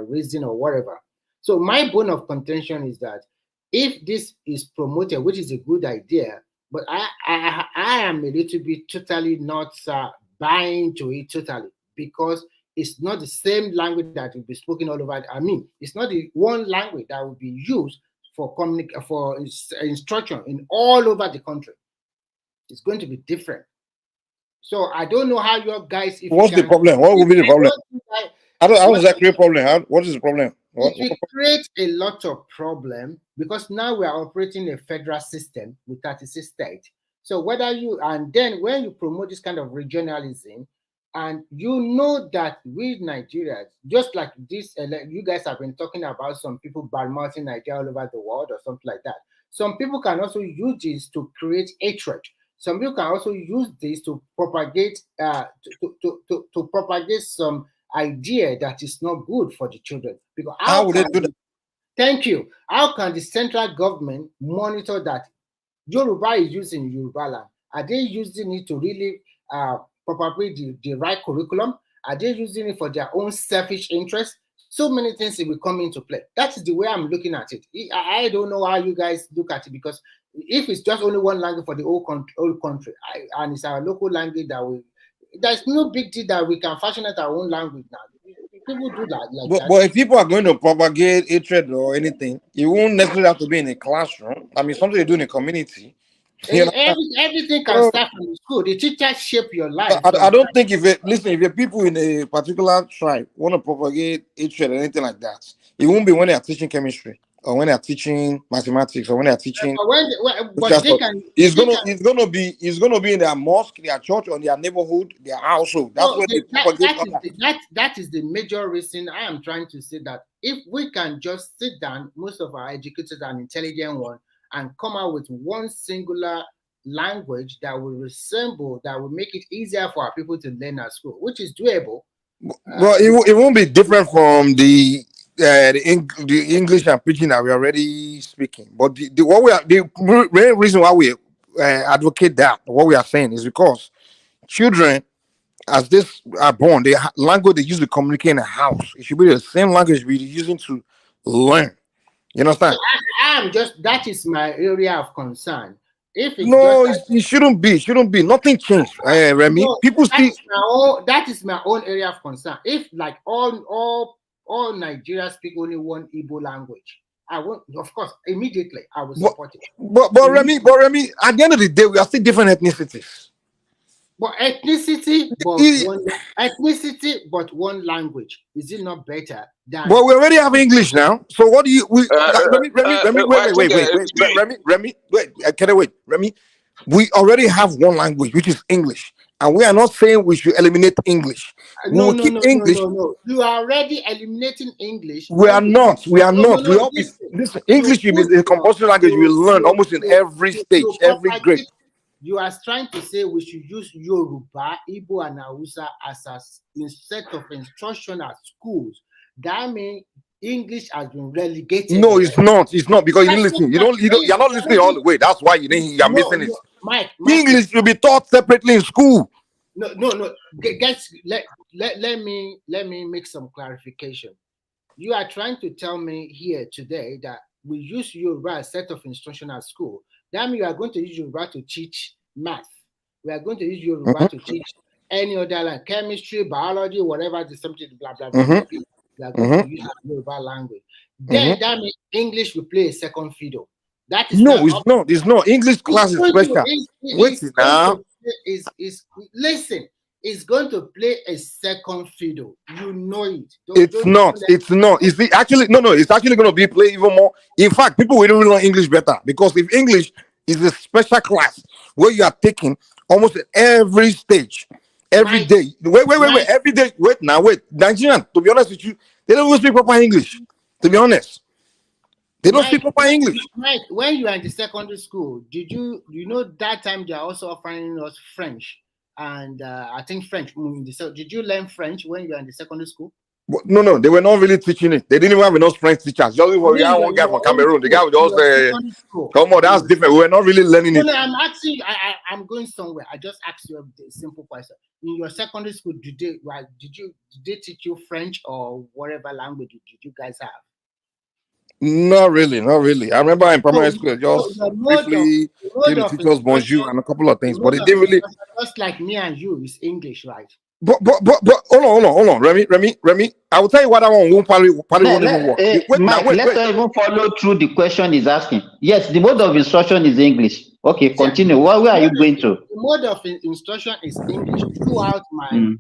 reason or whatever. So my bone of contention is that if this is promoted, which is a good idea, but I am a little bit totally not buying to it totally, because it's not the same language that will be spoken all over. I mean, it's not the one language that will be used for instruction in all over the country. It's going to be different. So I don't know how your guys. What's the problem? What will be the problem? How does that create a problem? What is the problem? It will create a lot of problem because now we are operating a federal system with 36 states. So whether you, and then when you promote this kind of regionalism, and you know that we Nigerians, just like this, you guys have been talking about some people badmouthing Nigeria all over the world or something like that. Some people can also use this to create hatred. Some people can also use this to propagate to propagate some idea that is not good for the children. Because how would they do that? Thank you. How can the central government monitor that Yoruba is using Yoruba land? Are they using it to really propagate the right curriculum? Are they using it for their own selfish interest? So many things will come into play. That is the way I'm looking at it. I don't know how you guys look at it, because if it's just only one language for the whole country, and it's our local language that there's no big deal that we can fashion our own language now. People do that. But if people are going to propagate hatred or anything, it won't necessarily have to be in a classroom. I mean, something you do in a community. Everything can start from the school. The teachers shape your life. I don't think if people in a particular tribe want to propagate hatred or anything like that, it won't be when they are teaching chemistry or when they are teaching mathematics or when they are teaching. It's gonna be in their mosque, their church, or their neighborhood, their household. That's where they propagate. That is the major reason I am trying to say that if we can just sit down, most of our educated and intelligent ones, and come out with one singular language that will resemble, that will make it easier for our people to learn at school, which is doable. Well, it won't be different from the English and preaching that we're already speaking. But the main reason why we advocate that, what we are saying, is because children, as they are born, the language they use to communicate in a house, it should be the same language we're using to learn. You understand? So that is my area of concern. If it's it shouldn't be. Nothing changed, Remy. No, People still. That is my own area of concern. If like all Nigerians speak only one Igbo language, I won't. Of course, immediately I will support it. But Remy, at the end of the day, we are still different ethnicities. But but one language, is it not better than? But we already have English now. So what do you? Remy, Remy, we already have one language, which is English, and we are not saying we should eliminate English. No. You are already eliminating English. We are not. Listen, English is a compulsory language we learn almost in every stage, every grade. You are trying to say we should use Yoruba, Igbo, and Hausa as a set of instruction at schools. That means English has been relegated. No, it's not. It's not, because you didn't listen. You're not listening all the way. That's why you're missing it. Mike, English should be taught separately in school. No. Guys, let me make some clarification. You are trying to tell me here today that we use Yoruba as a set of instruction at school. That means you are going to use Yoruba to teach math. We are going to use Yoruba to teach any other, like chemistry, biology, whatever, something, blah, blah, blah. We are going to use Yoruba language. Then that means English will play a second fiddle. That is it's not. English class is special. Wait now. Listen, it's going to play a second fiddle. You know it. It's not. It's actually going to be play even more. In fact, people will really learn English better, because if English is a special class where you are taking almost every stage, every day. Wait, every day. Wait. Nigerian, to be honest with you, they don't even speak proper English. To be honest, they don't speak proper English. Mike, when you are in the secondary school, did you know that time they are also offering us French? And I think French. Did you learn French when you were in the secondary school? No, they were not really teaching it. They didn't even have enough French teachers. Just one guy from Cameroon. The guy was just come on, that's different. We were not really learning it. No, I'm asking. I'm going somewhere. I just asked you a simple question. In your secondary school, did they teach you French or whatever language did you guys have? Not really. I remember in primary school, just briefly teach us bonjour and a couple of things, but it didn't really. Just like me and you, it's English, right? But hold on, Remy. I will tell you what I want. Won't even work. Wait now, Mike, let's wait. not even follow through the question he's asking. Yes, the mode of instruction is English. Okay, Yeah, continue. Where are you going to? the mode of instruction is English throughout my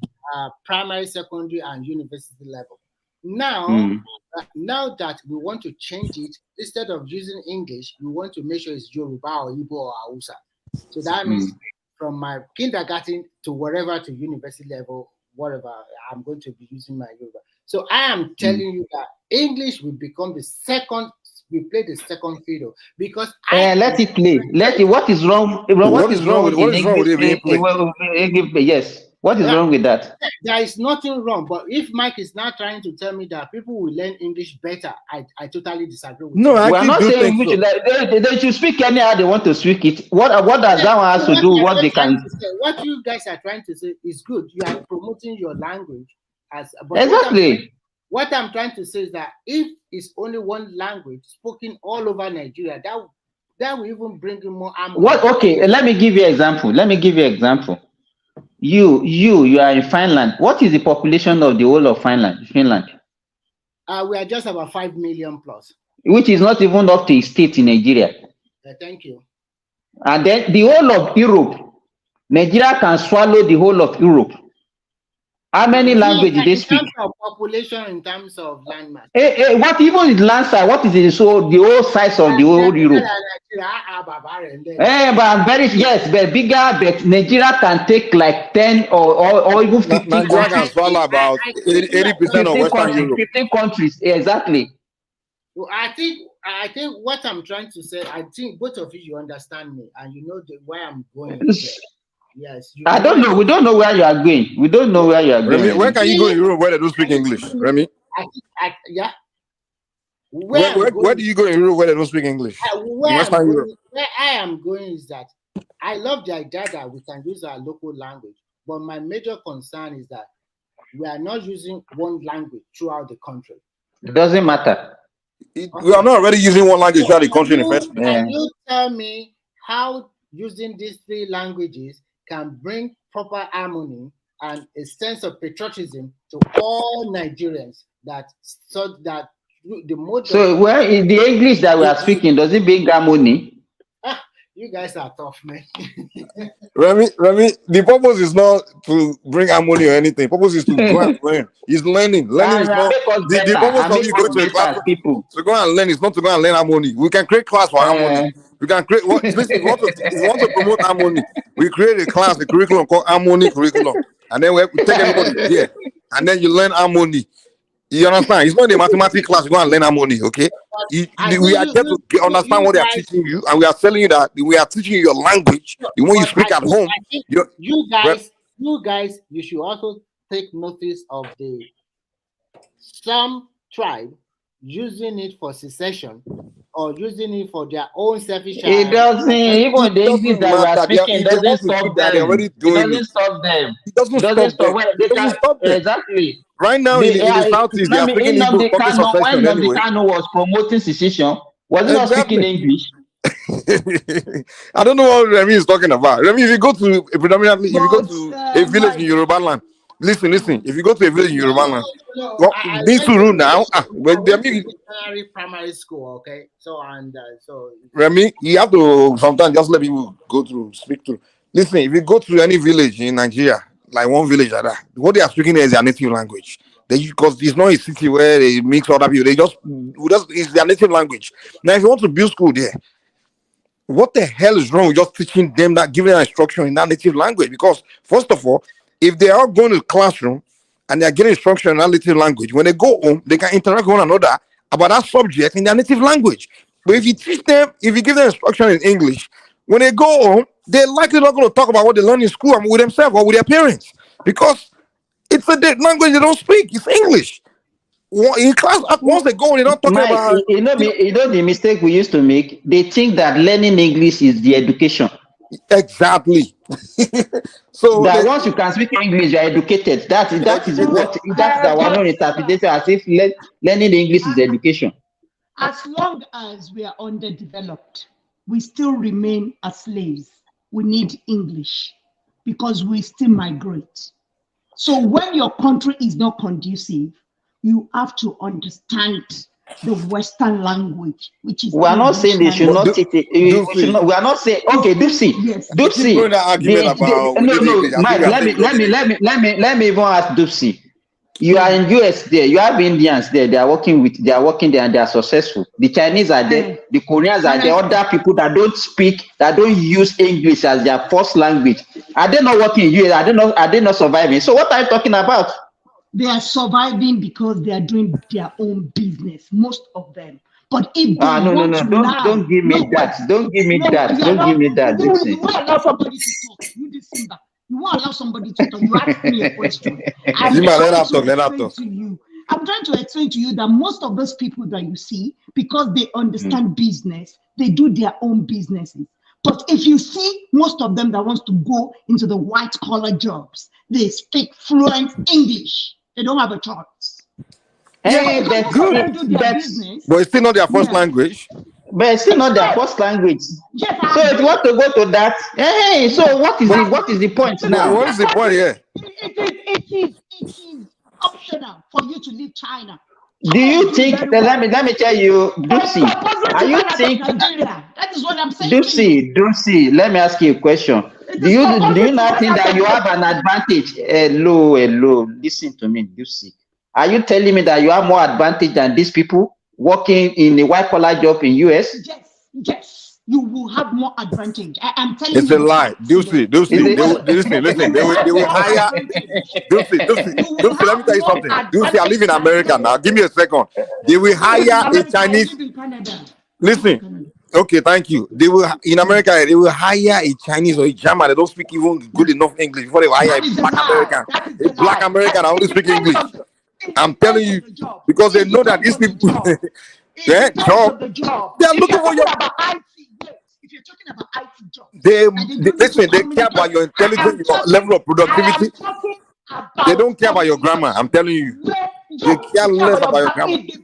primary, secondary, and university level. Now, now that we want to change it, instead of using English, we want to make sure it's Yoruba or Igbo or Hausa. So that means from my kindergarten to wherever to university level, whatever, I'm going to be using my Yoruba. So I am telling you that English will become the second. We play the second fiddle because let it play. Let it. What is wrong? What is wrong with it being played? Yes. What is wrong with that? There is nothing wrong. But if Mike is now trying to tell me that people will learn English better, I totally disagree with no, you. We are not saying we should, they should speak anyhow they want to speak it. What does that one has to do? What they can? What you guys are trying to say is good. You are promoting your language as exactly. What I'm trying to say is that if it's only one language spoken all over Nigeria, that will even bring in more harmony. What? Okay, let me give you an example. You are in Finland. What is the population of the whole of Finland? We are just about 5 million plus. Which is not even up to a state in Nigeria. Thank you. And then the whole of Europe, Nigeria can swallow the whole of Europe. How many languages they speak? In terms of population, in terms of landmass. What even is land size? What is it? So the whole size of the whole Europe? But bigger. But Nigeria can take like 10 or even 15 Nigeria can swallow about 80% of Western Europe. 15 countries, exactly. Well, I think what I'm trying to say, I think both of you understand me, and you know where I'm going. Yes. I don't know. We don't know where you are going. We don't know where you are going. Remy, where can you go in Europe where they don't speak English? Remy? Yeah. Where do you go in Europe where they don't speak English? Where I am going is that I love the idea that we can use our local language, but my major concern is that we are not using one language throughout the country. It doesn't matter. We are not already using one language throughout the country in the first place. Can you tell me how using these 3 languages can bring proper harmony and a sense of patriotism to all Nigerians so that the mode where is the English that we are speaking, does it bring harmony? You guys are tough, man. Remy, the purpose is not to bring harmony or anything. The purpose is to go and learn. It's learning. Learning is not the purpose of you going to a class to go and learn. It's not to go and learn harmony. We can create class for harmony. We can create listen, if you want to promote harmony, we create a class, a curriculum called Harmony Curriculum. And then we take everybody here. And then you learn harmony. You understand? It's not a mathematics class. You go and learn harmony, okay? We are here to understand what they are teaching you, and we are telling you that we are teaching you your language. The one you speak at home. You guys, you should also take notice of some tribe using it for secession or using it for their own selfish. It doesn't. Even the English that we are speaking doesn't stop them. It doesn't stop them. It doesn't stop them. Exactly. Right now in the Southeast, they are speaking Igbo public succession anyway. When Kano was promoting secession, was he not speaking English? I don't know what Remy is talking about. Remy, if you go to a village in Yoruba land, listen. If you go to a village in Yoruba land, these two rule now. Primary school, okay. So Remy, you have to sometimes just let people speak through. Listen, if you go to any village in Nigeria, like one village like that, what they are speaking is their native language. Because it's not a city where they mix other people. It's their native language. Now, if you want to build school there, what the hell is wrong with just teaching them that, giving them instruction in that native language? Because first of all, if they are going to the classroom and they are getting instruction in that native language, when they go home, they can interact with one another about that subject in their native language. But if you give them instruction in English, when they go home, they're likely not going to talk about what they learn in school with themselves or with their parents, because it's a language they don't speak. It's English. In class, once they go, they're not talking about. You know the mistake we used to make. They think that learning English is the education. Exactly. So once you can speak English, you are educated. That's the one interpretation, as if learning English is education. As long as we are underdeveloped, we still remain as slaves. We need English because we still migrate. So when your country is not conducive, you have to understand the Western language, which is We are not saying they should not teach it. We should not. We are not saying okay. Dupsy, Yes. Dupsy. Going that argument about we No, need no, English. I think Mike. we are Let me even ask Dupsy. You are in US there. You have Indians there. They are working there and they are successful. The Chinese are there. The Koreans are there. Other people that don't speak, that don't use English as their first language. Are they not working in US? Are they not surviving? So what are you talking about? They are surviving because they are doing their own business, most of them. But if they no, don't give me that. Don't give me that. Don't give me that. You won't allow somebody to talk. You December. You won't allow somebody to talk. You ask me a question. I'm trying to explain to you that most of those people that you see, because they understand business, they do their own businesses. But if you see most of them that wants to go into the white collar jobs, they speak fluent English. They don't have a choice. Hey, that's good. But it's still not their first language. But it's still not their first language. Yes, so if you want to go to that, hey, so what is the point now? What is the point here? It is optional for you to leave China. Do you think? Let me tell you, Dupsy. Are you think? That is what I'm saying. Dupsy. Let me ask you a question. Do you not think that you have an advantage? Hello. Listen to me, Dupsy. Are you telling me that you have more advantage than these people working in a white collar job in US? Yes, you will have more advantage. I'm telling you. It's a lie. Dupsy. Listen. They will hire. Dupsy. Let me tell you something. Dupsy, I live in America now. Give me a second. They will hire a Chinese. Listen. Okay, thank you. They will in America. They will hire a Chinese or a German. They don't speak even good enough English before they will hire a black American that only speak English. I'm telling you, because they know that these people, job. They are looking for your. If you're talking about IT jobs, they care about your intelligence, your level of productivity. They don't care about your grammar. I'm telling you, they care less about your grammar. It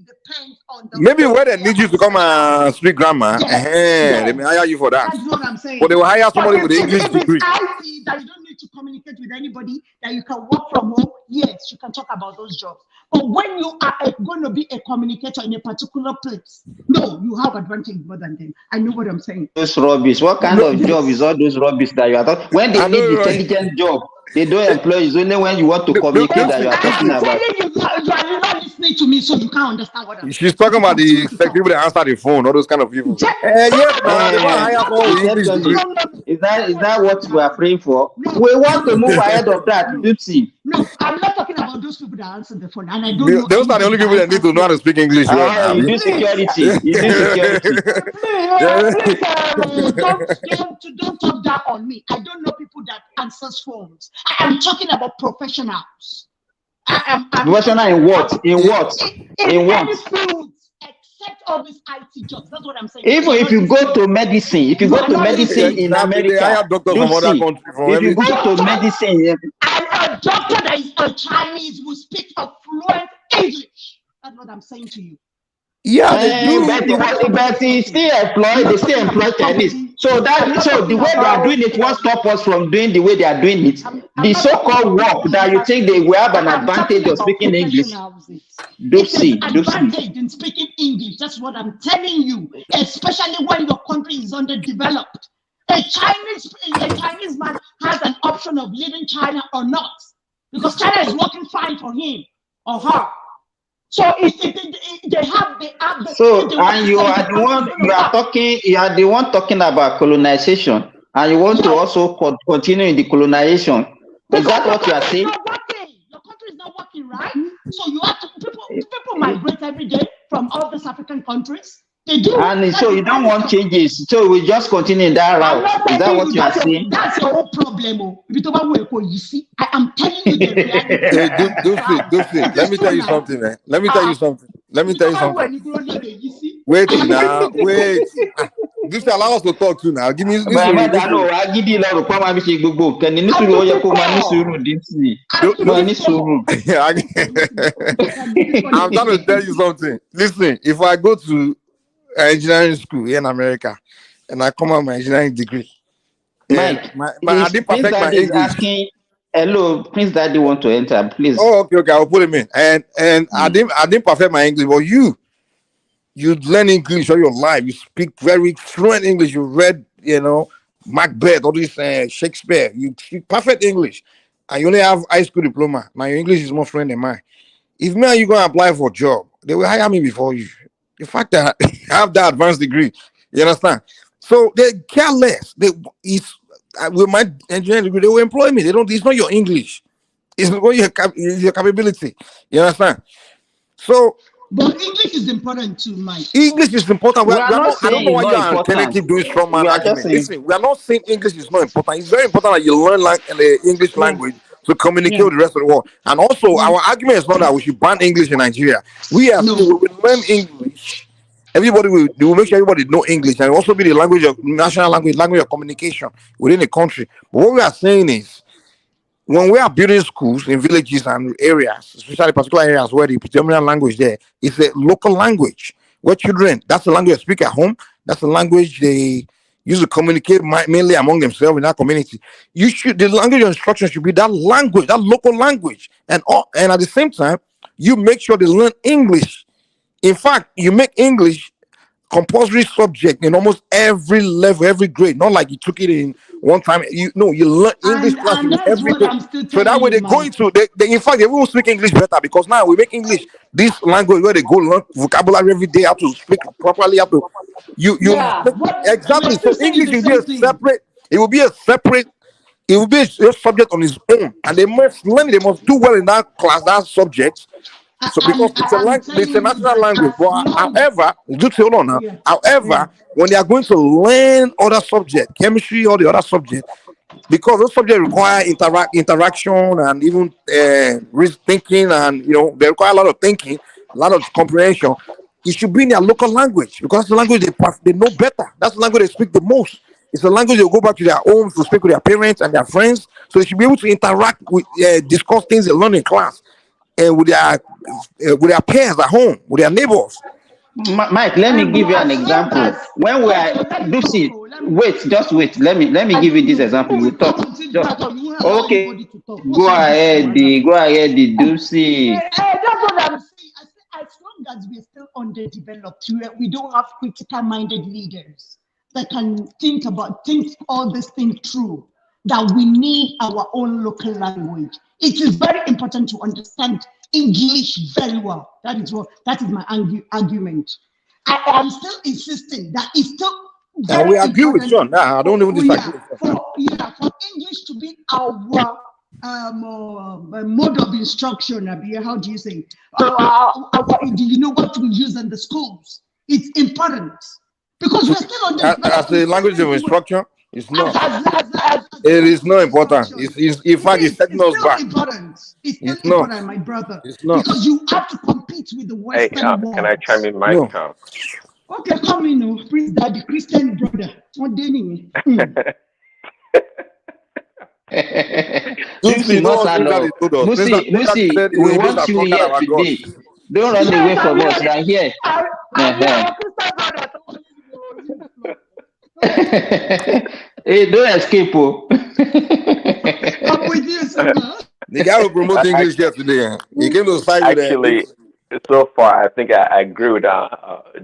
depends on the. Maybe where they need you to come and speak grammar, they may hire you for that. That's what I'm saying. But they will hire somebody with an English degree. IT that you don't need to communicate with anybody, that you can work from home. Yes, you can talk about those jobs. But when you are going to be a communicator in a particular place, no, you have advantage more than them. I know what I'm saying. Those rubbish. What kind of job is all those rubbish that you are talking? When they need intelligent job, they don't employ you. Only when you want to communicate that you are talking about. You are not listening to me, so you can't understand what I'm saying. She's talking about the people that answer the phone, all those kind of people. Is that what we are praying for? We want to move ahead of that, Dupsy. No, I'm not talking about those people that answer the phone, and I don't know. Those are the only people that need to know how to speak English. You do security. Don't talk that on me. I don't know people that answers phones. I'm talking about professionals. Professional in what? In what? In what? Except all these IT jobs. That's what I'm saying. Even if you go to medicine, in America, if you go to medicine, and a doctor that is a Chinese will speak a fluent English. That's what I'm saying to you. Yeah, but they still employ Chinese. So the way they are doing it won't stop us from doing the way they are doing it. The so-called work that you think they will have an advantage of speaking English. Advantage in speaking English. That's what I'm telling you. Especially when your country is underdeveloped. A Chinese man has an option of leaving China or not, because China is working fine for him or her. So they have. So and you are the one talking about colonization, and you want to also continue in the colonization. Is that what you are saying? Your country is not working, right? So you have to people migrate every day from all these African countries. They do. And so you don't want changes. So we just continue in that route. Is that what you are saying? That's your whole problem. You see, I am telling you the reality. Dupsy, let me tell you something, man. Let me tell you something. Wait now, wait. Dupsy, allow us to talk too now. Give me. I'm trying to tell you something. Listen, if I go to engineering school here in America and I come out with my engineering degree, Mike, I didn't perfect my English. Hello, Prince Daddy want to enter, please. Oh, okay, I'll put him in. And I didn't perfect my English, but you learn English all your life. You speak very fluent English. You read, Macbeth, all this Shakespeare. You speak perfect English, and you only have high school diploma. Now your English is more fluent than mine. If me and you go and apply for a job, they will hire me before you. The fact that I have that advanced degree, you understand? So they care less. With my engineering degree, they will employ me. They don't. It's not your English. It's not your capability. You understand? So. But English is important too, Mike. English is important. We are not I don't saying know why it's you not are important. keep doing strong man We are just argument. saying. Listen, we are not saying English is not important. It's very important that you learn the English language to communicate with the rest of the world. And also, our argument is not that we should ban English in Nigeria. We are saying we will learn English. Everybody will make sure everybody know English, and also be the language of national language of communication within the country. But what we are saying is, when we are building schools in villages and areas, especially particular areas where the predominant language there is a local language, where children, that's the language they speak at home, that's the language they use to communicate mainly among themselves in that community. The language of instruction should be that language, that local language. And at the same time, you make sure they learn English. In fact, you make English compulsory subject in almost every level, every grade. Not like you took it in one time. You learn English class in every grade. So that way they go into in fact they will speak English better, because now we make English this language where they go learn vocabulary every day, how to speak properly, how to exactly. So English will be a separate. It will be a separate. It will be a subject on its own, and they must learn. They must do well in that class, that subject. So because it's a national language, but however, hold on now. However, when they are going to learn other subjects, chemistry or the other subject, because those subjects require interaction and even risk thinking, and they require a lot of thinking, a lot of comprehension. It should be in their local language, because that's the language they know better. That's the language they speak the most. It's a language they'll go back to their homes to speak with their parents and their friends. So they should be able to interact with, discuss things they learn in class. With their peers at home, with their neighbors. Mike, let me give you an example. When we are Lucy, just wait. Let me give you this example. You talk. Okay. Go ahead, Lucy. That's what I'm saying. I say, as long as we're still underdeveloped, we don't have critical-minded leaders that can think all this thing through, that we need our own local language. It is very important to understand English very well. That is my argument. I am still insisting that it's still very we agree with John. I don't even disagree. For English to be our mode of instruction, how do you say? You know what we use in the schools? It's important because we're still on as a language of instruction. It's not. It is not important. In fact, it's setting us back. It's still important, my brother. It's not. Because you have to compete with the Western world. Can I chime in, Mike? No. Okay, come in, Prince Daddy, Christian brother. What Denny? Lucy, we want you here today. Don't run away from us. Right here. Hey, don't escape. I'm with you, sir. The guy who promoted English yesterday, he came to side with actually. So far, I think I agree with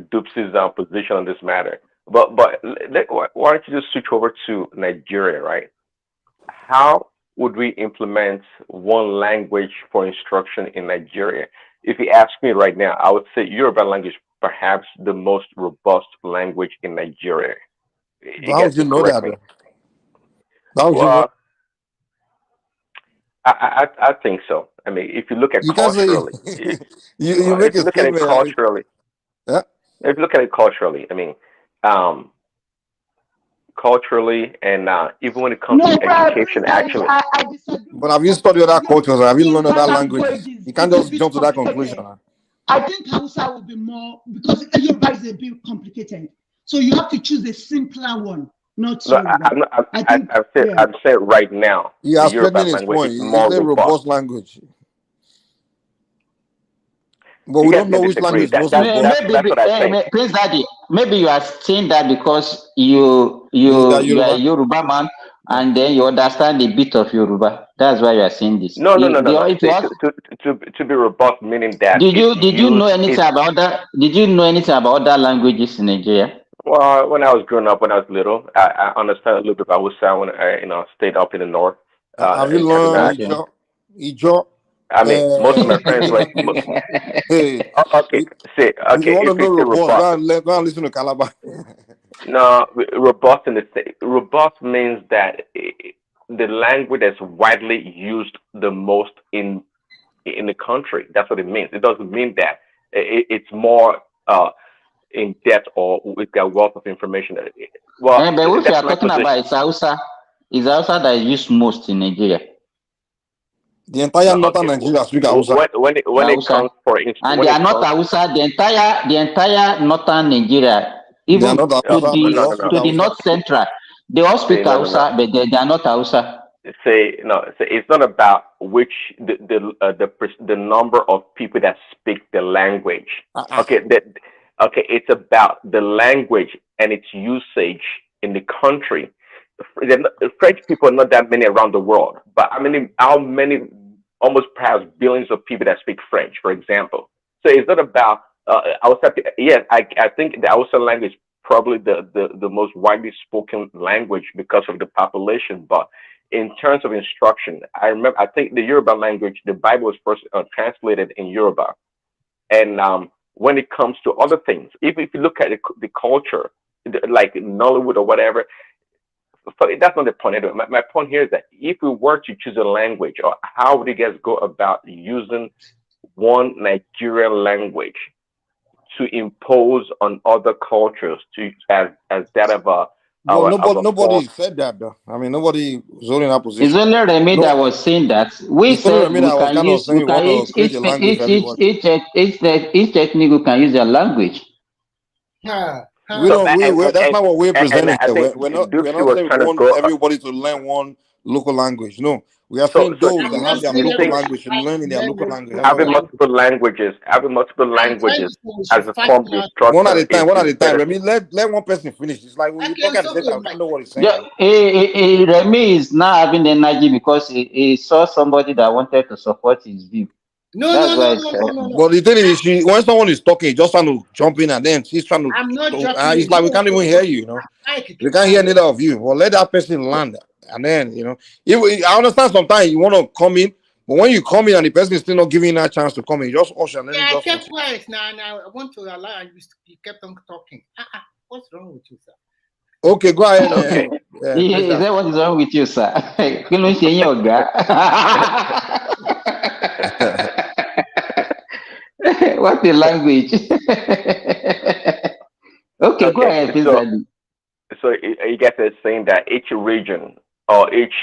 Dups's position on this matter. But why don't you just switch over to Nigeria, right? How would we implement one language for instruction in Nigeria? If you ask me right now, I would say Yoruba language perhaps the most robust language in Nigeria. How would you know that? I think so. I mean, if you look at culturally, you make a statement. Culturally, yeah. If you look at it culturally, I mean, culturally, and even when it comes to education, actually. But have you studied other cultures? Have you learned other languages? You can't just jump to that conclusion. I think Hausa will be more, because Yoruba is a bit complicated. So you have to choose a simpler one. Not so. I'm saying right now. Yeah, spreading his point. It's a robust language. But we don't know which language. Prince Daddy, maybe you are saying that because you are a Yoruba man and then you understand a bit of Yoruba. That's why you are saying this. No, no, If no, no, the- no. if you ask- To be robust, meaning that Did you know it's anything about that? Did you know anything about other languages in Nigeria? well, when I was growing up, when I was little, I understand a little bit about Hausa when I stayed up in the north. Have you In learned Kaduna. Ijo? I mean, most of my friends were. Hey, Okay, see, if you okay, want to if we know say robust, robust, go and listen to Calabar. no, robust in the robust means that the language that's widely used the most in the country. That's what it means. It doesn't mean that it's more in depth or it's got wealth of information. Well, But if you that's are my talking about position. it's Hausa that is used most in Nigeria. The entire No, northern okay. Nigeria speak Hausa. When it Hausa. comes for instance, And when they are it not comes, Hausa, the entire northern Nigeria, They are even not to Hausa, but they all no, speak the Hausa. north central, they all speak no, no, no. Hausa, but they are not Hausa. Say no. Say it's not about which the number of people that speak the language. Okay, it's about the language and its usage in the country. French people are not that many around the world, but how many, almost perhaps billions of people that speak French, for example. So it's not about Hausa. Yes, I think the Hausa language is probably the most widely spoken language because of the population, but in terms of instruction, I think the Yoruba language, the Bible was first translated in Yoruba. And when it comes to other things, if you look at the culture, like Nollywood or whatever, that's not the point. Anyway. My point here is that if we were to choose a language, or how would you guys go about using one Nigerian language to impose on other cultures as that of a Well, a nobody form? said that though. I mean, nobody was holding that It's position. only Remy No, that was saying that. We it's only said Remi we that was can kind of use, saying we we can want to create a language for everybody. each ethnic group can use their language. We So, don't. That's not what we're presenting I here. think We're not Dupsy was saying we trying to want go. everybody to learn one local language. No, we are So saying those do that have their you local think language should learn in their local language. That's having all. multiple languages, as a form of One at instruction a time. One at is a time. better? Remy, let one person finish. It's like when you talk at the same time, we can't know what he's saying. Yeah, Remy is now having energy because he saw somebody that wanted to support his view. No. But the thing is, when someone is talking, you just trying to jump in, and then she's trying to. I'm not So, jumping it's in. like we can't even hear you. You know, we can't hear neither of you. Well, let that person land, and then I understand sometimes you want to come in, but when you come in and the person is still not giving you that chance to come in, just usher and then Yeah, I just kept quiet. Now I want to allow you kept on talking. What's wrong with you, sir? Okay, go ahead. Okay. Is that what is wrong with you, sir? Kí ló ń ṣe yín, ọ̀gá? What the language? Okay, go ahead, please, Daddy. So you guys are saying that each region or each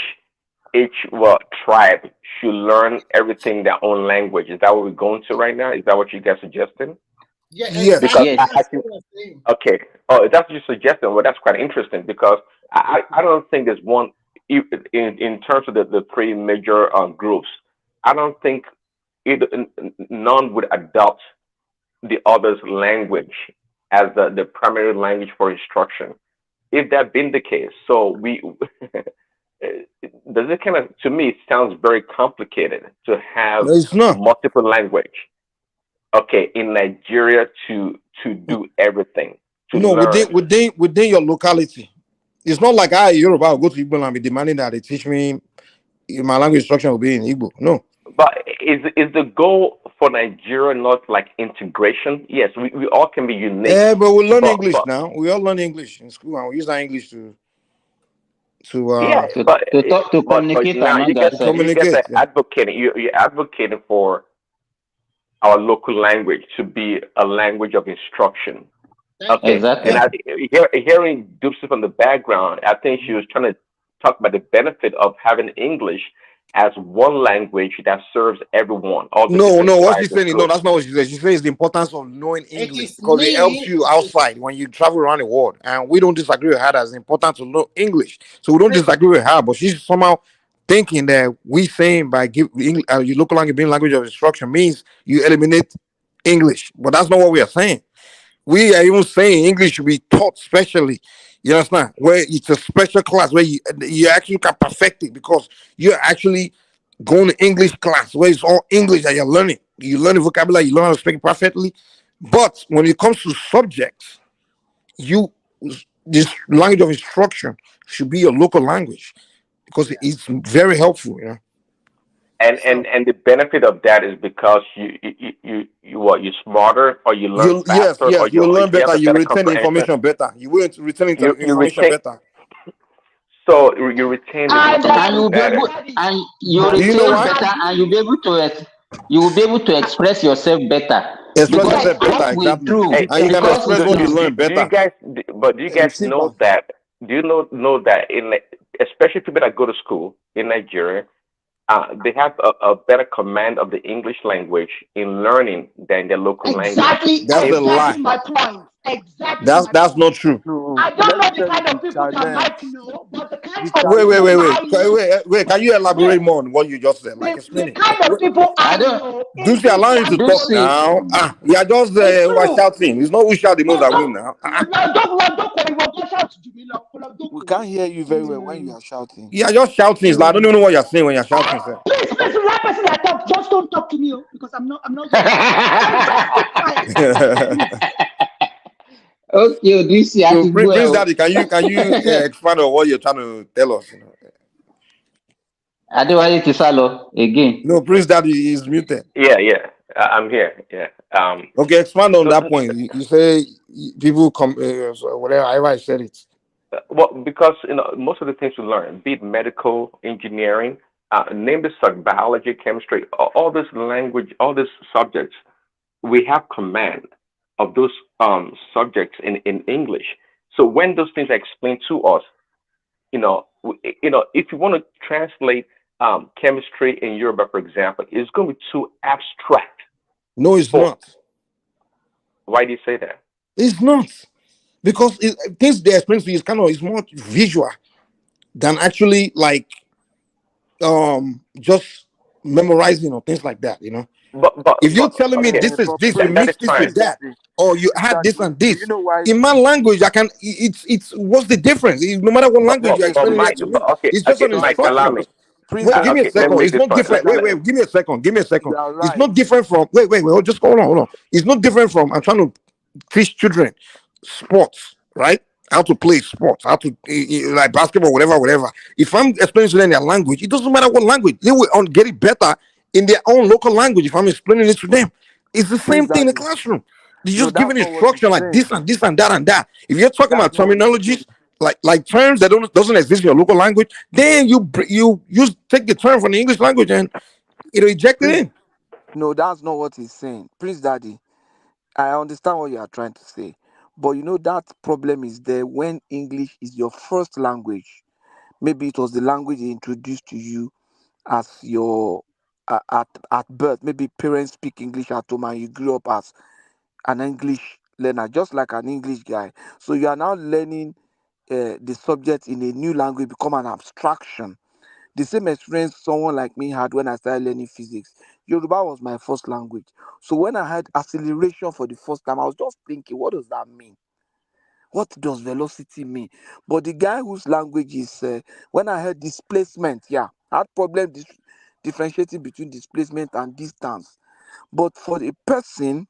tribe should learn everything their own language. Is that what we're going to right now? Is that what you guys suggesting? Yeah, yes. Because exactly. I think, okay. Oh, that's what you're suggesting. Well, that's quite interesting because I don't think there's one in terms of the three major groups. I don't think none would adopt the other's language as the primary language for instruction. If that been the case, so we does it kind of, to me, it sounds very complicated to have No, it's not. multiple language. Okay, in Nigeria to do everything, to No, learn. within your locality. It's not like Yoruba will go to Igbo and be demanding that they teach me my language instruction will be in Igbo. No. But is the goal for Nigeria not like integration? Yes, we all can be unique. Yeah, but we learn English now. We all learn English in school, and we use that English to communicate now you guys are advocating. You're advocating for our local language to be a language of instruction. Okay, exactly. And hearing Dupsy from the background, I think she was trying to talk about the benefit of having English as one language that serves everyone. No, what she's saying, no, that's not what she said. She says the importance of knowing English because it helps you outside when you travel around the world. And we don't disagree with her that it's important to know English. So we don't disagree with her, but she's somehow thinking that we saying by give your local language being language of instruction means you eliminate English. But that's not what we are saying. We are even saying English should be taught specially You understand? Where it's a special class where you actually can perfect it because you're actually going to English class where it's all English that you're learning. You learn the vocabulary, you learn how to speak perfectly. But when it comes to subjects, this language of instruction should be your local language because it's very helpful. You know. And the benefit of that is because you're smarter or you learn Yes, faster or you learn you have better, a you better retain comprehension. information better. You will retain You information retain, better. so you retain the And And you information will be better. able, and you Do you know retain why? better, and you'll be able to you will be able to express yourself better. Express Because yourself better, what we exactly. do, Hey, And you can because express what you learn do you better. guys? But do you And guys sit know back. that? Do you know that especially people that go to school in Nigeria, they have a better command of the English language in learning than their local language. That's a lie. my point. Exactly That's my point. not true. So I don't let me know the tell you kind the of people that challenge. might know, but the kind The of challenge. people I know, Wait. Can you elaborate more on what you just said? Like, the explain it. kind of people I I don't know, Ducey, allow you to English talk language Ducey, now. is You are just it's true. shouting. It's not we shout the most that win now. Don't shout to me. We can't hear you very well when you are shouting. You are just shouting. It's like, I don't even know what you're saying when you're shouting, sir. Please, one person that talk, just don't talk to me, because I'm not okay, Ducey, I So, can Prince go. Daddy, can you expand on what you're trying to tell us? You know? I don't want you to salo again. No, Prince Daddy is muted. Yeah, I'm here. Yeah. Okay, expand on So, that point. You say people come, whatever, however I said it. well, because most of the things we learn, be it medical, engineering, name this like biology, chemistry, all this language, all these subjects, we have command of those subjects in English. So when those things are explained to us, if you want to translate chemistry in Yoruba, for example, it's going to be too abstract. No, it's not. Why do you say that? It's not. Because things they explain to you is more visual than actually like just memorizing or things like that, if you're telling me this is this, you mix this with that, or you add this and this, you know why? in my language, I can. It's what's the difference? No matter what language you're explaining it to me, it's just an Mike, allow me. instruction. Wait, give me a second. It's not different. Wait, give me a second. Give me a second. It's not different from. Wait. Just hold on. It's not different from. I'm trying to teach children sports, right? How to play sports, how to like basketball, whatever. If I'm explaining to them their language, it doesn't matter what language, they will get it better in their own local language. If I'm explaining it to them, it's the same thing in the classroom. You're just giving instruction like this and this and that and that. If you're talking about terminologies like terms that doesn't exist in your local language, then you take the term from the English language and eject it in. No, that's not what he's saying. Prince Daddy, I understand what you are trying to say. But that problem is there when English is your first language. Maybe it was the language they introduced to you as your at birth. Maybe parents speak English at home and you grew up as an English learner, just like an English guy. So you are now learning the subject in a new language, become an abstraction. The same experience someone like me had when I started learning physics. Yoruba was my first language. So when I had acceleration for the first time, I was just thinking, what does that mean? What does velocity mean? But the guy whose language is, when I heard displacement, I had problem differentiating between displacement and distance. But for a person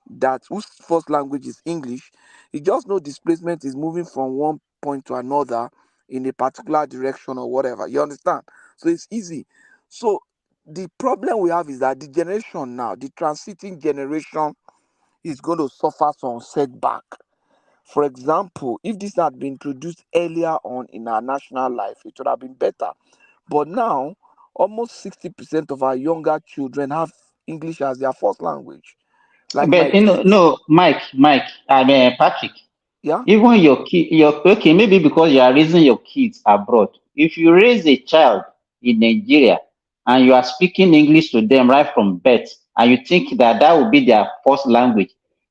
whose first language is English, he just know displacement is moving from one point to another in a particular direction or whatever. You understand? So it's easy. So the problem we have is that the generation now, the transiting generation, is going to suffer some setback. For example, if this had been introduced earlier on in our national life, it would have been better. But now, almost 60% of our younger children have English as their first language. Like my But kids. no, Mike, I mean Patrick. Yeah. Even your okay, maybe because you are raising your kids abroad. If you raise a child in Nigeria and you are speaking English to them right from birth, and you think that will be their first language,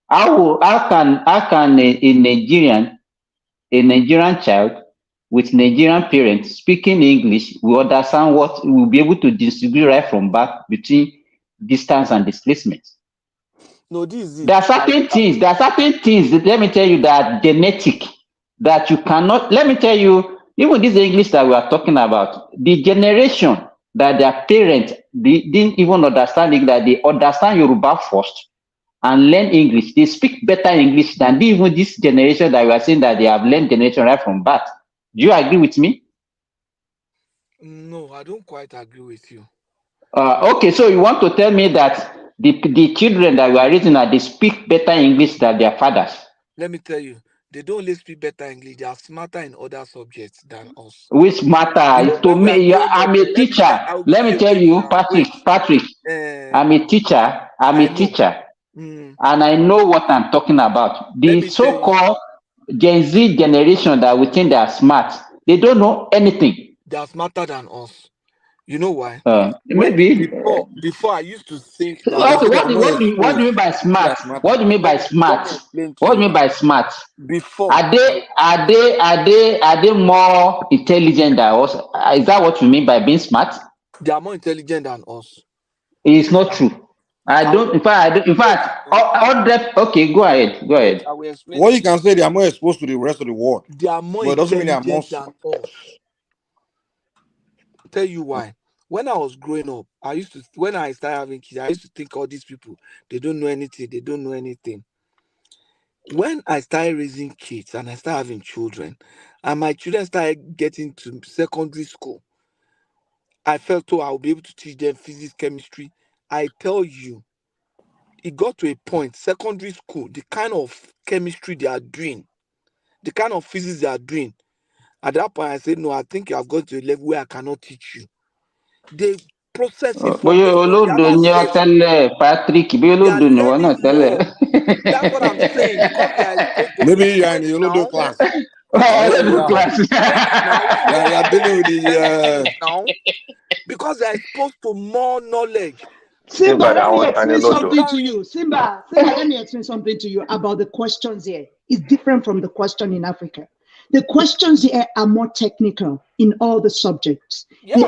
how can a Nigerian child with Nigerian parents speaking English will understand what will be able to distinguish right from back between distance and displacement? No, this is it. There are certain things that, let me tell you, that genetic. that you cannot. Let me tell you, even this English that we are talking about, the generation that their parents didn't even understand it, that they understand Yoruba first and learn English. They speak better English than even this generation that we are saying that they have learned generation right from birth. Do you agree with me? No, I don't quite agree with you. Okay, so you want to tell me that the children that we are raising, that they speak better English than their fathers? Let me tell you, they don't only speak better English, they are smarter in other subjects than us. Which matter to When we are me? growing up, I'm a teacher. I'll Let give me you tell wait you, now. Wait. Patrick. I'm a teacher. I know. And I know what I'm talking about. Let The me tell you. so-called Gen Z generation that we think they are smart, they don't know anything. They are smarter than us. You know why? Maybe. Before I used to think that Okay, what do you mean by smart? What do you mean by smart? What do you mean by smart? Before Are they more intelligent than us? Is that what you mean by being smart? they are more intelligent than us. It's not true. I don't. In fact, okay, go ahead. I will explain. What you can say, they are more exposed to the rest of the world. They are more but it doesn't mean they are more intelligent than us. I'll tell you why. When I was growing up, when I started having kids, I used to think all these people, they don't know anything. They don't know anything. When I started raising kids and I started having children, and my children started getting to secondary school, I felt I'll be able to teach them physics, chemistry. I tell you, it got to a point, secondary school, the kind of chemistry they are doing, the kind of physics they are doing. At that point, I said, no, I think I've got to a level where I cannot teach you. They process information. They are not learning. Patrick, They are learning more. That's what I'm saying. Because they are exposed to maybe you are in the Olodo class. Now, you're dealing with the because they are exposed to more knowledge. Simba, let me explain something to you. Simba, let me explain something to you about the questions here. It's different from the question in Africa. The questions here are more technical in all the subjects. Yeah. They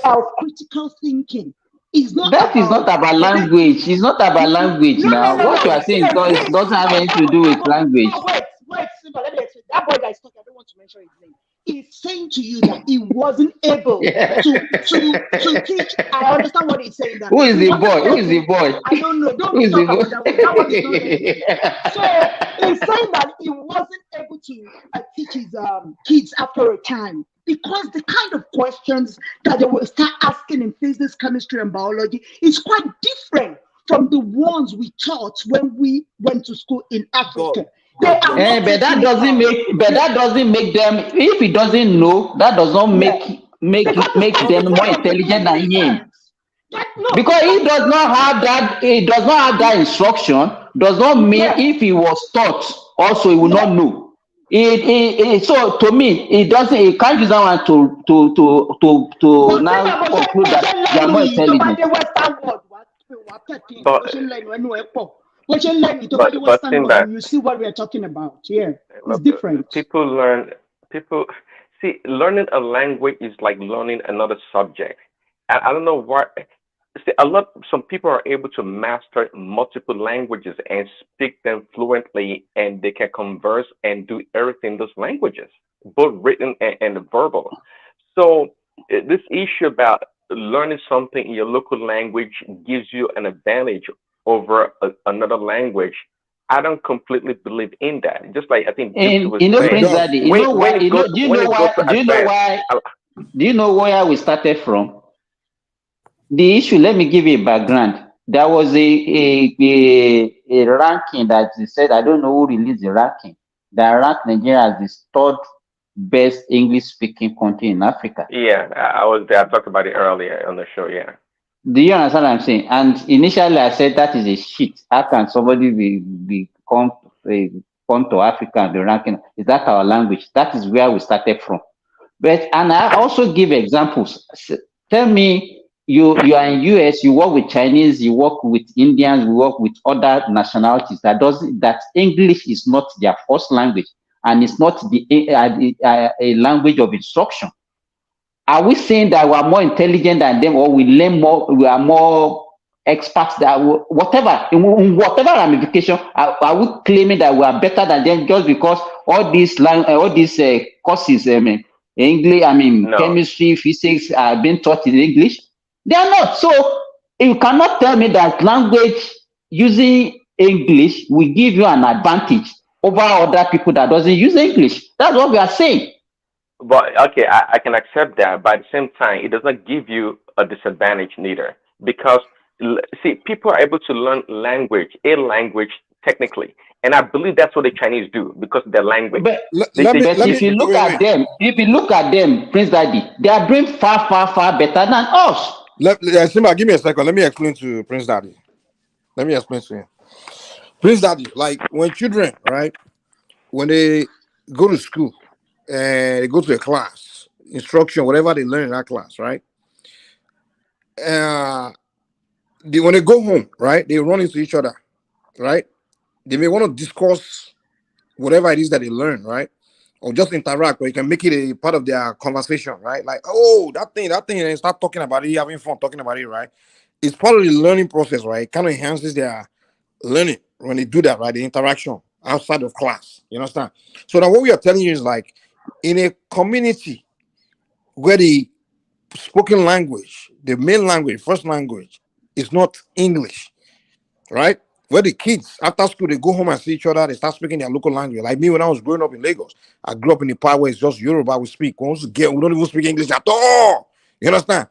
are critical thinking. It's not that is not about language. It's not about language now. What you are saying doesn't have anything to do with language. No, wait, Simba, let me explain. That boy that is talking, I don't want to mention his name. He's saying to you that he wasn't able to teach. I understand what he's saying. That Who is the boy? I don't know. Don't talk about that one. That one is not there. So he's saying that he wasn't able to teach his kids after a time because the kind of questions that they will start asking in physics, chemistry, and biology is quite different from the ones we taught when we went to school in Africa. But that doesn't make them. If he doesn't know, that does not make them more intelligent than him. Because he does not have that instruction. Does not mean if he was taught, also he will not know. So to me, it doesn't. It can't use that one to now conclude that they are more intelligent. You see what we are talking about here. It's different. Learning a language is like learning another subject. I don't know why. Some people are able to master multiple languages and speak them fluently, and they can converse and do everything in those languages, both written and verbal. So this issue about learning something in your local language gives you an advantage over another language. I don't completely believe in that. Just like I think Prince Daddy, do you know where we started from? The issue, let me give you a background. There was a ranking that they said, I don't know who released the ranking, that ranked Nigeria as the third best English speaking country in Africa. Yeah, I was there. I talked about it earlier on the show. Yeah. Do you understand what I'm saying? And initially I said that is a shit. How can somebody come to Africa and be ranking? Is that our language? That is where we started from. And I also give examples. Tell me, you are in US, you work with Chinese, you work with Indians, you work with other nationalities. That English is not their first language, and it's not a language of instruction. Are we saying that we are more intelligent than them, or we learn more? We are more experts that whatever in whatever ramification, are we claiming that we are better than them just because all these courses, English, No. chemistry, physics are being taught in English? They are not. So you cannot tell me that language using English will give you an advantage over other people that doesn't use English. That's what we are saying. But okay, I can accept that, but at the same time, it does not give you a disadvantage neither. Because see, people are able to learn a language technically, and I believe that's what the Chinese do because of their language. But if you look at them, Prince Daddy, they are doing far better than us. Simba, give me a second. Let me explain to Prince Daddy. Let me explain to him. Prince Daddy, like when children, right, when they go to school and they go to a class, instruction, whatever they learn in that class, right? When they go home, right, they run into each other, right? They may want to discuss whatever it is that they learn, right? Or just interact, or you can make it a part of their conversation, right? Like, oh, that thing, and start talking about it, having fun talking about it, right? It's part of the learning process, right? It kind of enhances their learning when they do that, right? The interaction outside of class, you understand? So now what we are telling you is like, in a community where the spoken language, the main language, first language, is not English, right? Where the kids after school they go home and see each other, they start speaking their local language. Like me, when I was growing up in Lagos, I grew up in the part where it's just Yoruba we speak. Once we don't even speak English at all. You understand?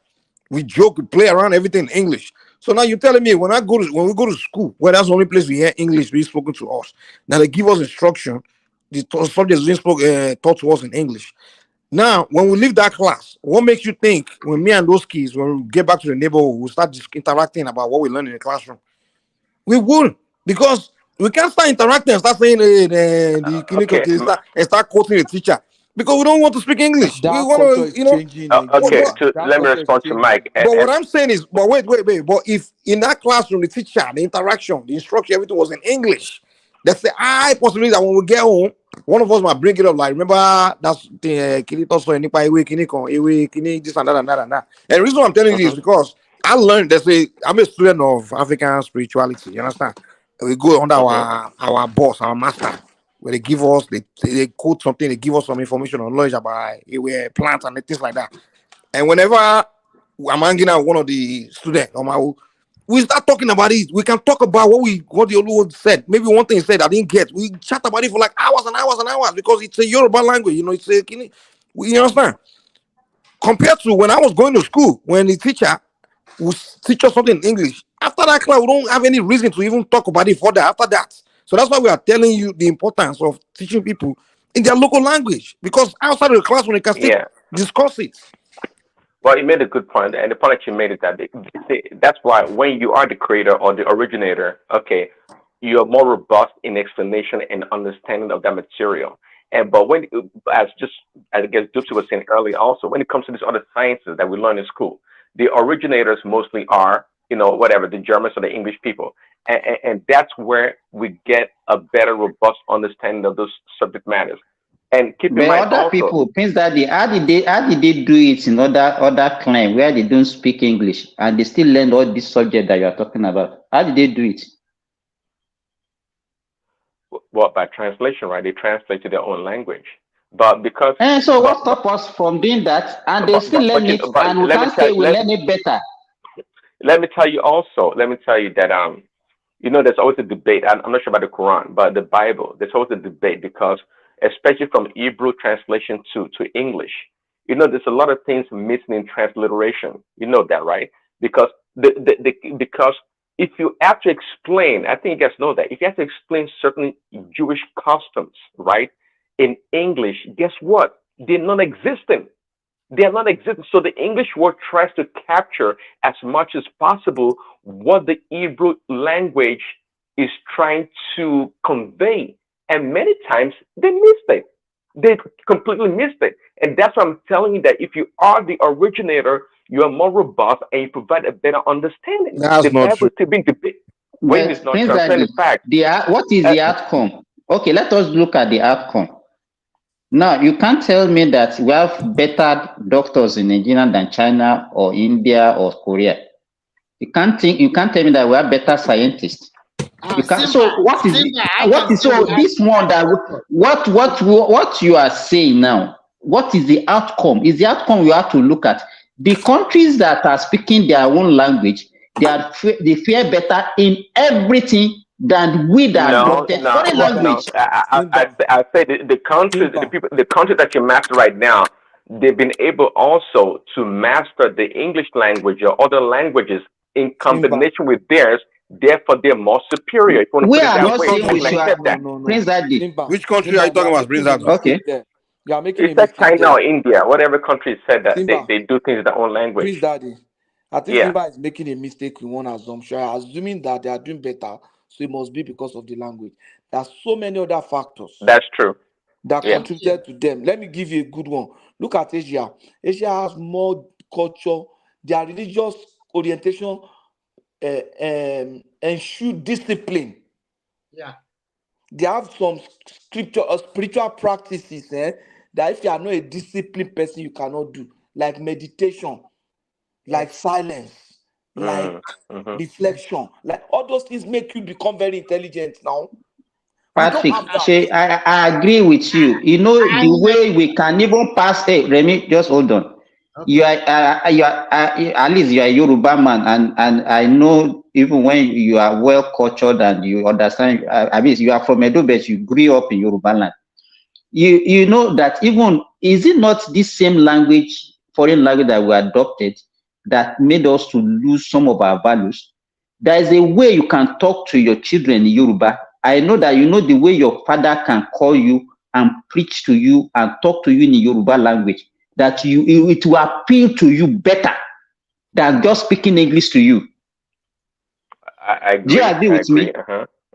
We joke, we play around, everything in English. So now you're telling me when we go to school, where that's the only place we hear English being spoken to us. Now they give us instruction, the subjects being taught to us in English. Now, when we leave that class, what makes you think when me and those kids, when we get back to the neighborhood, we'll start interacting about what we learn in the classroom? We wouldn't, because we can't start interacting and start saying start quoting the teacher because we don't want to speak English. That we want to, changing again. Let me respond to Mike. But what I'm saying is, but wait. But if in that classroom, the teacher, the interaction, the instruction, everything was in English, that's the high possibility that when we get home, one of us might bring it up. Like, remember that's the this and that and that and that. And the reason why I'm telling you is because I learned. I'm a student of African spirituality. You understand? We go under our boss, our master, where they give us, they quote something, they give us some information on knowledge about plants and things like that. And whenever I'm hanging out with one of the students, we start talking about it. We can talk about what the Olu said. Maybe one thing he said I didn't get. We chat about it for like hours and hours and hours because it's a Yoruba language. You know, you understand? Compared to when I was going to school, when the teacher would teach us something in English, after that class, we don't have any reason to even talk about it further after that. So that's why we are telling you the importance of teaching people in their local language, because outside of the class, when they can still discuss it. Well, you made a good point, and the point that you made is that that's why when you are the creator or the originator, okay, you're more robust in explanation and understanding of that material. But when, I guess Dupsy was saying earlier, also when it comes to these other sciences that we learn in school, the originators mostly are, the Germans or the English people, and that's where we get a better, robust understanding of those subject matters. And keep in mind other people, Prince Daddy, how did they do it in other climes where they don't speak English and they still learn all this subject that you are talking about? How did they do it? Well, by translation, right? They translate to their own language. But because so what stops us from doing that? And they still learn it, and we can't say we learn it better. Let me tell you that there's always a debate. I'm not sure about the Quran, but the Bible, there's always a debate because, especially from Hebrew translation to English, there's a lot of things missing in transliteration. You know that, right? Because because if you have to explain, I think you guys know that, if you have to explain certain Jewish customs, right, in English, guess what? They're non-existent. They are non-existent. So the English word tries to capture as much as possible what the Hebrew language is trying to convey. And many times they missed it. They completely missed it. And that's why I'm telling you that if you are the originator, you are more robust and you provide a better understanding. That's not true. To be debate. When it's not true, I'm fact. What is the outcome? Okay, let us look at the outcome. Now, you can't tell me that we have better doctors in Nigeria than China or India or Korea. You can't tell me that we are better scientists. You can't. So what is this one that what you are saying now? What is the outcome? Is the outcome you have to look at? The countries that are speaking their own language, they fare better in everything than we that adopted foreign language. I say the countries, the countries that you master right now, they've been able also to master the English language or other languages in combination with theirs. Therefore, they're more superior. If you want to We put it are that not way, saying we should accept that. Prince Daddy. Which country are you talking about, Prince Daddy? Okay. You are making a mistake China there. or India, whatever country said that Simba, they do things in their own language. Prince Daddy, I think Yeah. Simba is making a mistake with one assumption, assuming that they are doing better, so it must be because of the language. There are so many other factors That's true. that contributed to them. Let me give you a good one. Look at Asia. Asia has more culture. Their religious orientation ensure discipline. Yeah. They have some spiritual practices that if you are not a disciplined person, you cannot do, like meditation, like silence, like reflection. Like all those things make you become very intelligent now. Patrick, I agree with you. You know, the way we can even pass. Hey, Remy, just hold on. Okay. You are at least you are a Yoruba man, and I know even when you are well cultured and you understand. I mean, you are from Edo, but you grew up in Yoruba land. You know that even is it not this same language, foreign language that we adopted, that made us to lose some of our values? There is a way you can talk to your children in Yoruba. I know that you know the way your father can call you and preach to you and talk to you in Yoruba language, that it will appeal to you better than just speaking English to you. I agree. Do you agree with me?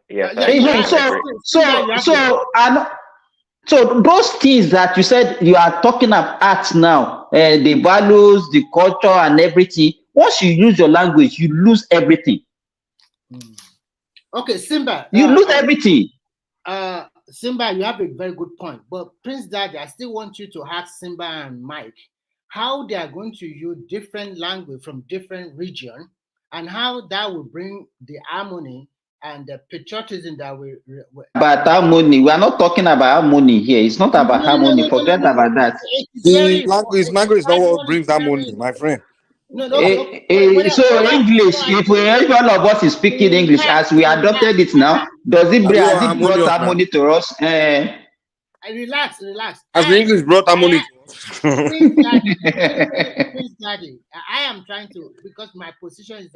Yes, I agree. So those things that you said you are talking about now, the values, the culture, and everything. Once you use your language, you lose everything. Okay, Simba. You lose everything. Simba, you have a very good point. But Prince Daddy, I still want you to ask Simba and Mike how they are going to use different language from different region, and how that will bring the harmony and the patriotism that we. About harmony, we are not talking about harmony here. It's not about harmony. Forget about that. The language is not what brings harmony, my friend. So English, if all of us is speaking English as we adopted it now, has it brought harmony to us? Relax. As the English brought harmony to us. Prince Daddy, I am trying to, because my position is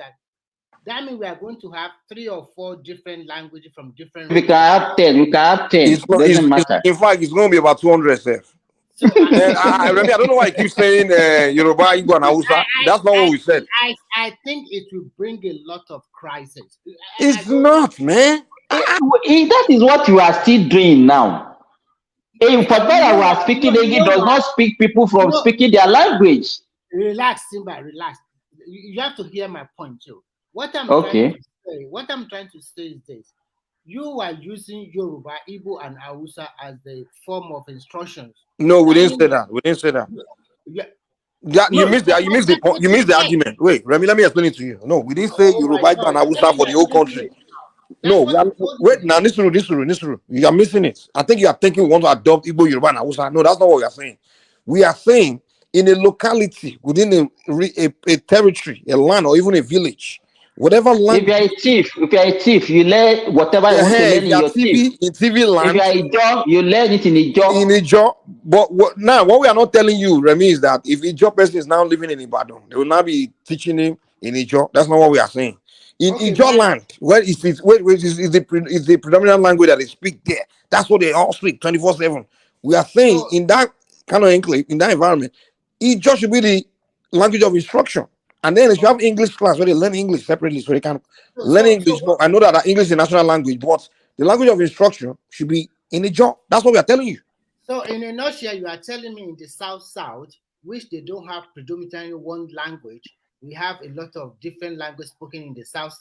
that means we are going to have 3 or 4 different languages from different. We can have 10. Doesn't matter. In fact, it's going to be about 200 self. So, I don't know why I keep saying Yoruba, Igbo, and Hausa. That's not what we said. I think it will bring a lot of crisis. It's not, man. That is what you are still doing now. If for that we are speaking English does not speak people from speaking their language. Relax, Simba, relax. You have to hear my point too. What I'm trying to say is this: you are using Yoruba, Igbo, and Hausa as the form of instructions. No, we didn't say that. Yeah, you missed the argument. Wait, Remy, let me explain it to you. No, we didn't say Yoruba, Igbo, and Hausa for the whole country. No, wait, now Nisru, you are missing it. I think you are thinking we want to adopt Igbo, Yoruba, and Hausa. No, that's not what we are saying. We are saying in a locality, within a territory, a land, or even a village, whatever land. If you are a thief, you learn whatever you want to learn in your thief. In TV land. If you are a job, you learn it in a job. In a job. But what we are not telling you, Remy, is that if a job person is now living in Ibadan, they will not be teaching him in a job. That's not what we are saying. In Ijaw land, where is the predominant language that they speak there. That's what they all speak 24/7. We are saying in that kind of enclave, in that environment, Ijaw should be the language of instruction. And then if you have English class where they learn English separately, so they can learn English. I know that English is a national language, but the language of instruction should be in Ijaw. That's what we are telling you. So in a nutshell, you are telling me in the South, which they don't have predominantly one language, we have a lot of different languages spoken in the South.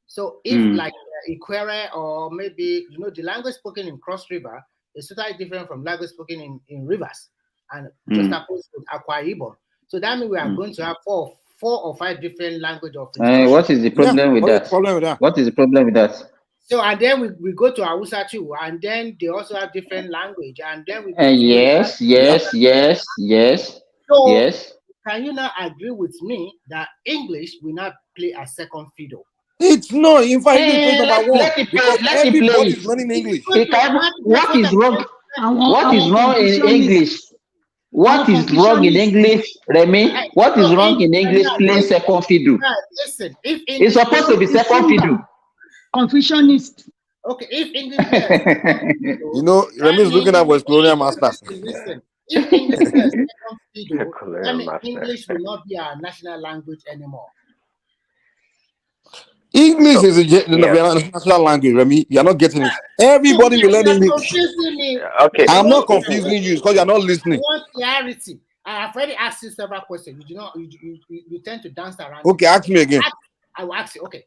So if like Ikwere, or maybe, the language spoken in Cross River is totally different from language spoken in Rivers, and just opposed with Akwa Ibom. So that means we are going to have 4 or 5 different language of instruction. What is the problem with that? What is the problem with that? So and then we go to Hausa too, and then they also have different language, and then we go to Yes. So can you not agree with me that English will not play a second fiddle? It's no, in fact, it's number one. Because let it play everybody's it. learning English. What is wrong? What is wrong in English? What is wrong in English, Remy? What is wrong in English playing second fiddle? Listen, if It's supposed to be second fiddle. Confucianist. Okay, if English you know, Remy is looking at West Colonial Masters. Listen, if English is second fiddle, that means English will not be our national language anymore. English is a national language, Remy. You're not getting it. Everybody will learn English. Okay. I'm not confusing you because you're not listening. I want clarity. I have already asked you several questions. You do not. You tend to dance around. Okay, ask me again. I will ask you. Okay,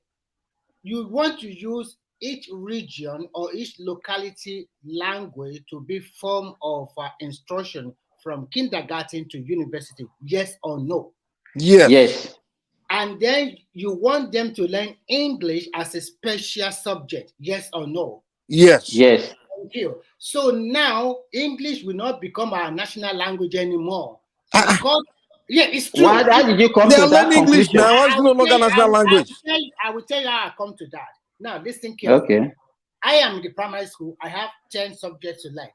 you want to use each region or each locality language to be form of instruction from kindergarten to university? Yes or no? Yes. And then you want them to learn English as a special subject? Yes or no? Yes. Thank you. So now English will not become our national language anymore. Because it's true. How did you come to that English conclusion? now. What's no longer national language? I will tell you how I come to that. Now listen carefully. Okay. I am in the primary school. I have 10 subjects to learn.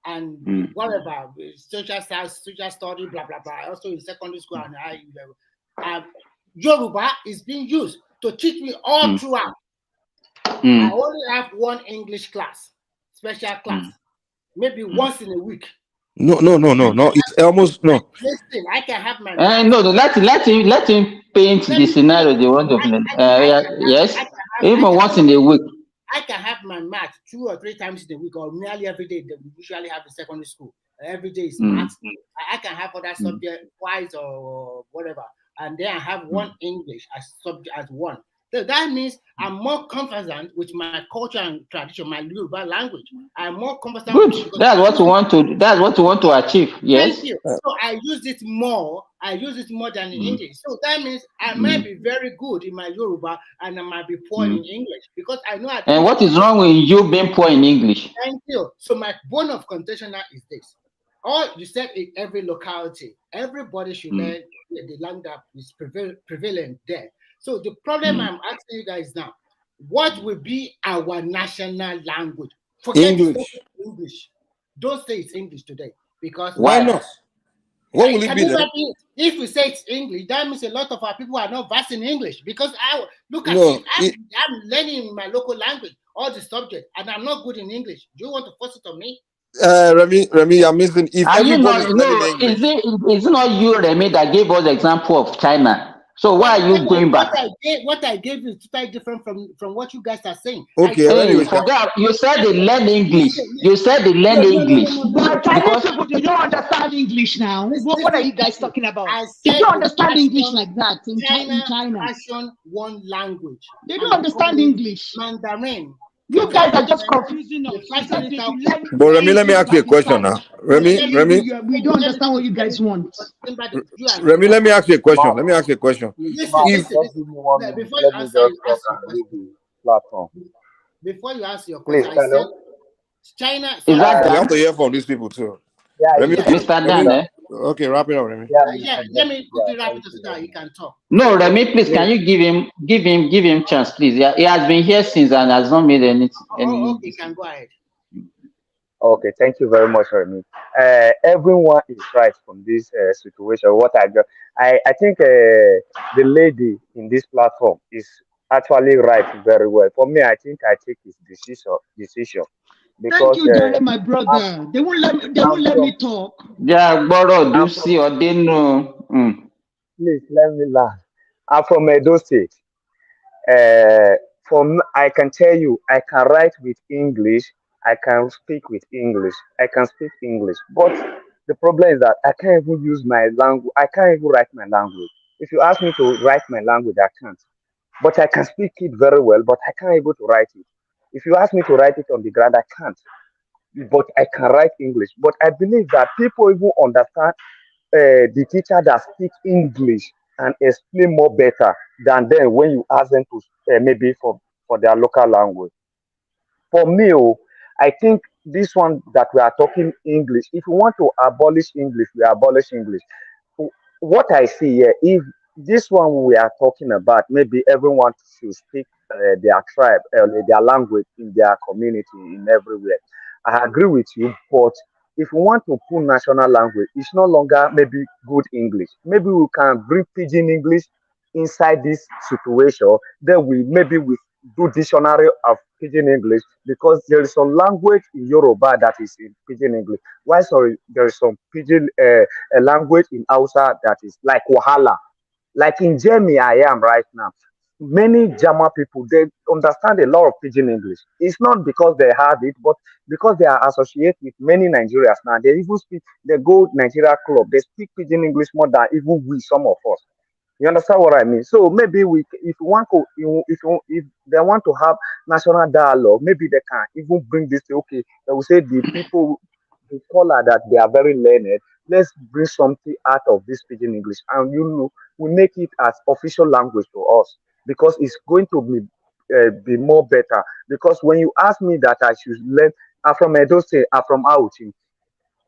And whatever, social science, social study, blah, blah, blah. Also in secondary school and Yoruba is being used to teach me all throughout. I only have one English class, special class, maybe once in a week. No. It's almost no. Listen, I can have my no. Let him paint the scenario they want to play. Yes, even once in a week. I can have my math 2 or 3 times in a week, or nearly every day that we usually have in secondary school. Every day is math. I can have other subject twice or whatever, and then I have one English as subject as one. So that means I'm more confident with my culture and tradition, my Yoruba language. I'm more confident. Good. That's what you want to. That's what you want to achieve. Yes. Thank you. So I use it more. I use it more than in English. So that means I might be very good in my Yoruba and I might be poor in English because I know. And what is wrong with you being poor in English? Thank you. So my bone of contention now is this. All you said in every locality, everybody should learn the language that is prevalent there. So the problem I'm asking you guys now, what will be our national language? Forget English. Don't say it's English today because why not? What will it be then? If we say it's English, that means a lot of our people are not versed in English because I look at I'm learning my local language, all the subjects, and I'm not good in English. Do you want to force it on me? Remy, I'm missing. If everybody is learning English, is it not you, Remy, that gave us the example of China? So why are you going back? What I gave is totally different from what you guys are saying. Okay, anyway, you said they learn English. You said they learn English. Because people, they don't understand English now. What are you guys talking about? They don't understand English like that in China. Passion one language. They don't understand English. Mandarin. You guys are just confusing us. But Remy, let me ask you a question now. Remy, we don't understand what you guys want. Remy, let me ask you a question. Before you ask your question, I said China. You have to hear from these people too. Remy, Mr. Dan, okay, wrap it up, Remy. Let me quickly wrap it up so that you can talk. No, Remy, please, can you give him chance, please? Yeah, he has been here since and has not made any. Okay, you can go ahead. Okay, thank you very much, Remy. Everyone is right from this situation. I think the lady in this platform is actually right very well. For me, I think I take his decision. Because, thank you, Jerry, my brother. They won't let me talk. Yeah, borrow, do see or they know. Please let me laugh. I'm from Edo State. I can tell you, I can write with English. I can speak with English. I can speak English. But the problem is that I can't even use my language. I can't even write my language. If you ask me to write my language, I can't. But I can speak it very well, but I can't able to write it. If you ask me to write it on the ground, I can't. But I can write English. But I believe that people even understand the teacher that speaks English and explain more better than them when you ask them to maybe for their local language. For me, I think this one that we are talking English, if we want to abolish English, we abolish English. What I see here, if this one we are talking about, maybe everyone should speak their tribe, their language in their community, in everywhere. I agree with you, but if we want to put national language, it's no longer maybe good English. Maybe we can bring pidgin English inside this situation. Then we do dictionary of pidgin English because there is some language in Yoruba that is in pidgin English. Why sorry, there is some pidgin a language in Hausa that is like Wahala. Like in Germany, I am right now. Many German people they understand a lot of pidgin English. It's not because they have it, but because they are associated with many Nigerians now. They even speak. They go Nigeria club. They speak pidgin English more than even we, some of us. You understand what I mean? So maybe if you want to, if they want to have national dialogue, maybe they can even bring this. Okay, they will say the people, the scholar that they are very learned. Let's bring something out of this pidgin English, and we make it as official language to us because it's going to be more better. Because when you ask me that I should learn, I'm from Edo State, I'm from Auchi.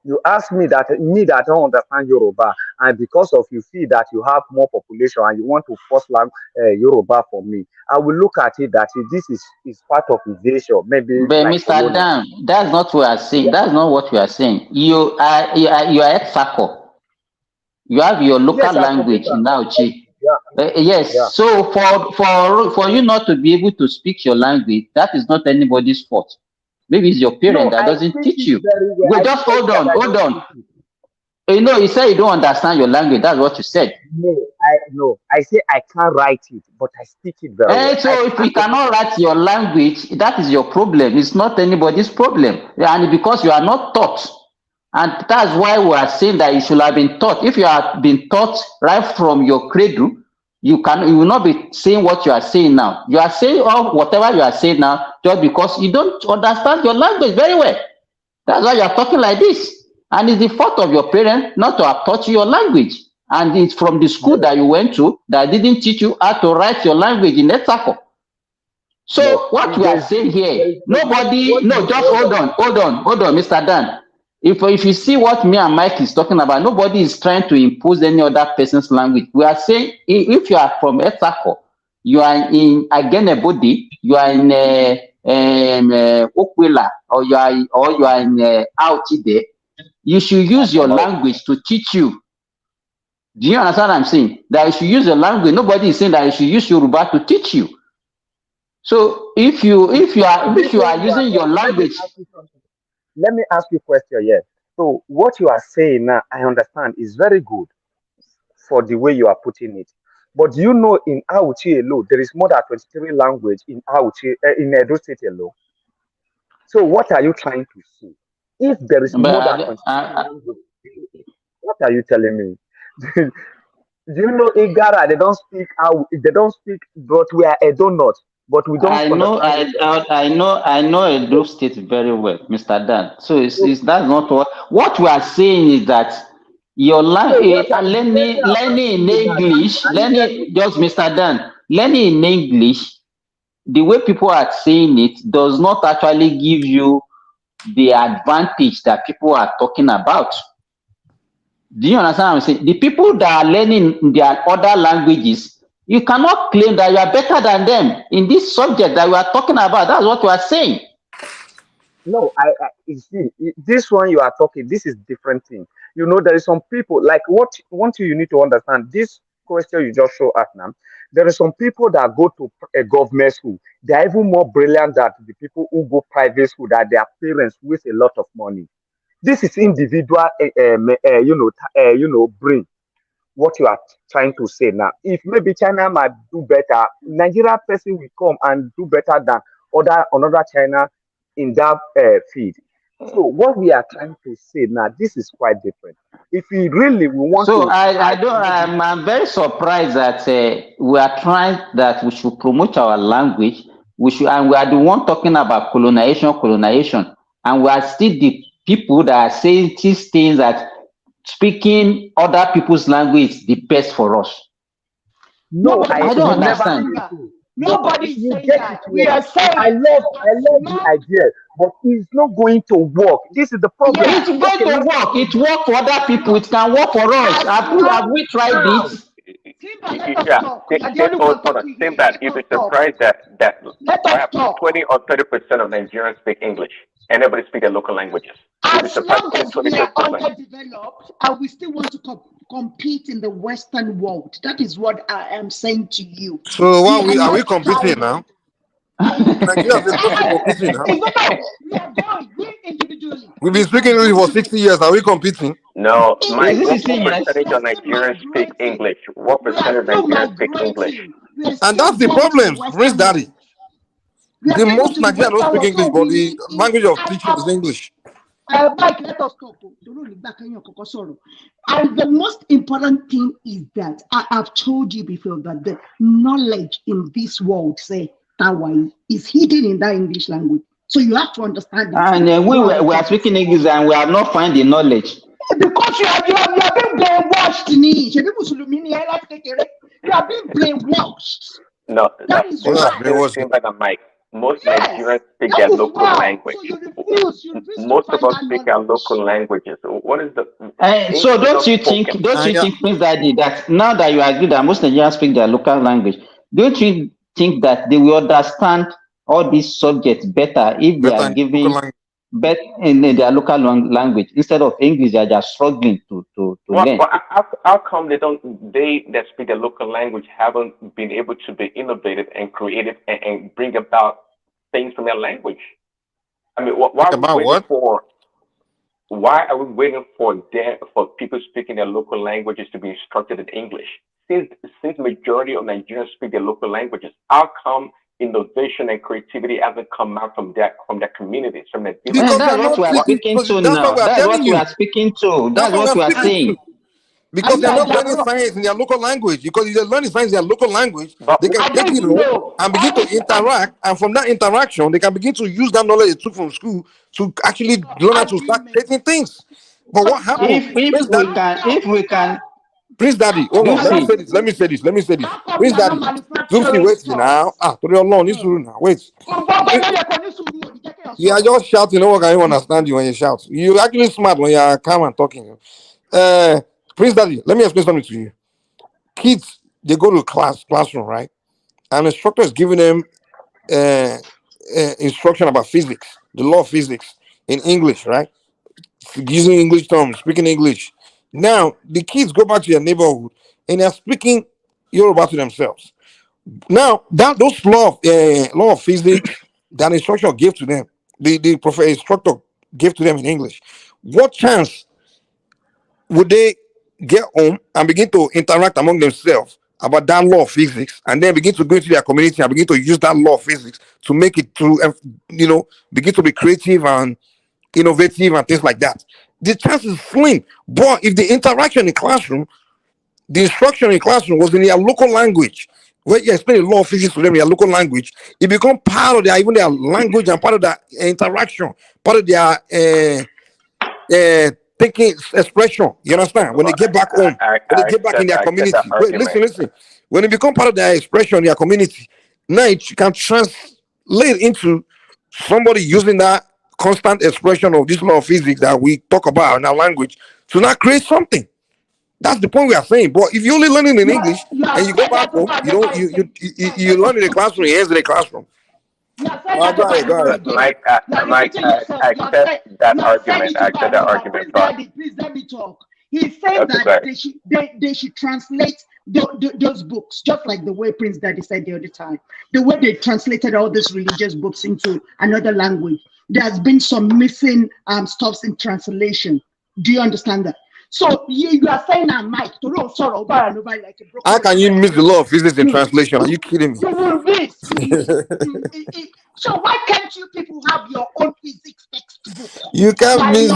You ask me that I don't understand Yoruba, and because of you see that you have more population and you want to force learn Yoruba for me, I will look at it that this is part of invasion, maybe But like Mr. colonial. Dan, that's not what we are saying. Yeah. That's not what we are saying. You are at FACO. You have your local Yes, I language in Auchi. Yeah. Yes. Yeah. So for you not to be able to speak your language, that is not anybody's fault. Maybe it's your parent No, that I doesn't speak teach it you. very well. Wait, I just say hold that on, I hold don't on. speak it. You said you don't understand your language. That's what you said. No. I say I can't write it, but I speak it very well. So if you cannot write your language, that is your problem. It's not anybody's problem. And because you are not taught. And that's why we are saying that you should have been taught. If you have been taught right from your cradle, you will not be saying what you are saying now. You are saying whatever you are saying now just because you don't understand your language very well. That's why you are talking like this. And it's the fault of your parents not to have taught you your language. And it's from the school that you went to that didn't teach you how to write your language in Etako. So what we are saying here, just hold on, Mr. Dan. If you see what me and Mike is talking about, nobody is trying to impose any other person's language. We are saying if you are from Etako, you are in Agenebodi, you are in Okwila, or you are in Aotide, you should use your language to teach you. Do you understand what I'm saying? That you should use your language. Nobody is saying that you should use Yoruba to teach you. So if you are using your language, let me ask you a question. Yes. So what you are saying now, I understand is very good for the way you are putting it. But do you know in Auchi alone, there is more than 23 language in Auchi, in Edo State alone. So what are you trying to say? If there is more than 23 language, what are you telling me? Do you know Igara? They don't speak, but we are Edo North, but we don't understand each other. I know Edo State very well, Mr. Dan. So that's not what we are saying is that your learning in English, Mr. Dan, learning in English, the way people are saying it does not actually give you the advantage that people are talking about. Do you understand what I'm saying? The people that are learning their other languages, you cannot claim that you are better than them in this subject that we are talking about. That's what we are saying. No, you see, this one you are talking, this is different thing. You know, there is some people, like one thing you need to understand, this question you just show us now, there are some people that go to a government school. They are even more brilliant than the people who go private school, that their parents waste a lot of money. This is individual, brain. What you are trying to say now. If maybe China might do better, Nigeria person will come and do better than another China in that field. So what we are trying to say now, this is quite different. If we really want so to, I'm very surprised that we are trying that we should promote our language. And we are the one talking about colonization, and we are still the people that are saying these things that speaking other people's language is the best for us. No, Nobody I is don't will never understand. saying say that. so. Nobody If is you saying get that. it We well, are saying I love the small. idea, but it's not going to work. This is the problem. Yeah. It's going Okay, to let's work. It say works for other people. It can work for us. As Have long we tried how. it? Timber, let us Yeah, talk. You are the only hold one on. talking Think here. that Let you'd us be talk. surprised that Let us perhaps talk. 20 or 30% of Nigerians speak English, and everybody speak their local languages. You'd be As surprised long to as see we are 20%. underdeveloped and we still want to compete in the Western world, that is what I am saying to you. So We are we not competing shying. now? Nigeria is supposed to be competing now. It's not. We are going. We individually. We've We been speaking are English for going to. 60 years. Are we competing? No, Mike, Is Individually, this what 16 years? percentage we are of still Nigerians speak migrating. English? What We are percentage of still Nigerians speak English? migrating. We are And still that's the going to the problem, Prince Western Daddy. world. We are The still going most to the Nigerians don't Western speak world. English, So but the language of teaching is English. Mike, let us talk. And the most important thing is that I've told you before that the knowledge in this world, say Tawai, is hidden in that English language. So you have to understand it. And we are speaking English and we are not finding knowledge. Because you are being brainwashed. You are being brainwashed. No, That is why. same like a Mike. Most Yes, Nigerians speak that their is local why. language. So you refuse to Most of find us that speak our knowledge. local languages. What is the So English is don't not you think, spoken. Prince Daddy, that now that you agree that most Nigerians speak their local language, don't you think that they will understand all these subjects better if they are giving better in their local language instead of English? They are just struggling to learn. How come they that speak their local language haven't been able to be innovative and creative and bring about things from their language? I mean, why are we waiting for people speaking their local languages to be instructed in English? Since majority of Nigerians speak their local languages, how come innovation and creativity hasn't come out from their communities, from their Because that's what we are speaking to now. That's what we are speaking to. That's what we are saying. Because they're not learning science in their local language. Because if they're learning science in their local language, they can take it home and begin to interact. And from that interaction, they can begin to use that knowledge they took from school to actually learn how to start creating things. But what happens? If we can. Prince Daddy, hold on. Let me say this. Prince Daddy, Dupsy, wait now. To the Lord, now. Wait. You are just shouting. No one can even understand you when you shout. You're actually smart when you are calm and talking. Prince Daddy, let me explain something to you. Kids, they go to classroom, right? And the instructor is giving them instruction about physics, the law of physics in English, right? Using English terms, speaking English. Now, the kids go back to their neighborhood and they're speaking Yoruba to themselves. Now, those law of physics that instructor gave to them, the professor instructor gave to them in English. What chance would they get home and begin to interact among themselves about that law of physics, and then begin to go into their community and begin to use that law of physics to make it begin to be creative and innovative and things like that? The chance is slim. But if the interaction in classroom, the instruction in classroom was in their local language, where you explain the law of physics to them in their local language, it becomes part of their language and part of their interaction, part of their thinking expression. You understand? When they get back home, when they get back in their community. Wait, listen. When it become part of their expression in their community, now it can translate into somebody using that constant expression of this law of physics that we talk about in our language to not create something. That's the point we are saying. But if you're only learning in English and you go back home, you learn in the classroom, you ends in the classroom. Go ahead. Mike, I accept that argument. But please let me talk. He said that they should translate those books, just like the way Prince Daddy said the other time. The way they translated all these religious books into another language. There has been some missing stuffs in translation. Do you understand that? So you are saying now, Mike, how can you miss the law of physics in translation? Are you kidding me? You will miss. So why can't you people have your own physics textbook? You can't miss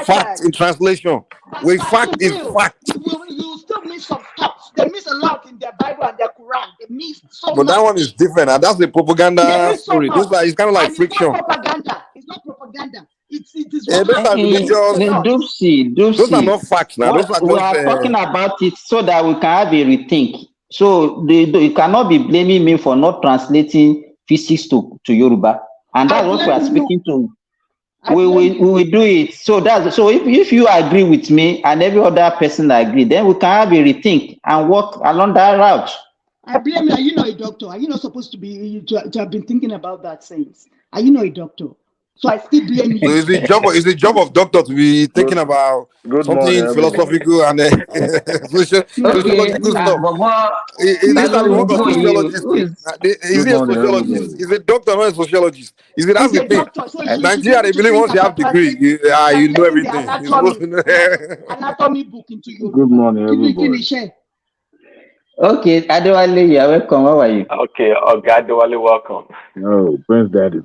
fact in translation. With fact is fact. You still miss some stuff. They miss a lot in their Bible and their Quran. They miss so But much. that one is different. And that's the propaganda story. This it's kind of like friction. It's not propaganda. It's not propaganda. It is those are religious. Those are not facts now. Those are we are talking about it so that we can have a rethink. So you cannot be blaming me for not translating physics to Yoruba. And that's what we are speaking to. We will do it. So if you agree with me and every other person agree, then we can have a rethink and work along that route. I blame you. Are you not a doctor? Are you not supposed to be to have been thinking about that since? Are you not a doctor? So I still blame you. So it's the job of doctor to be thinking about Good morning, something everyone. philosophical and sociological stuff. Is this not the work of sociologist? Is Good he a morning, sociologist? everybody. Is a doctor not a sociologist? Is it that's He's the a thing? doctor, so he should be Nigeria, able they to believe think once you have about degree, you know translating the everything. You're supposed anatomy, to know. anatomy book into Good Yoruba. morning, everybody. Okay, Adewale, you are welcome. How are you? Okay, Adewale, welcome. Oh, Prince Daddy.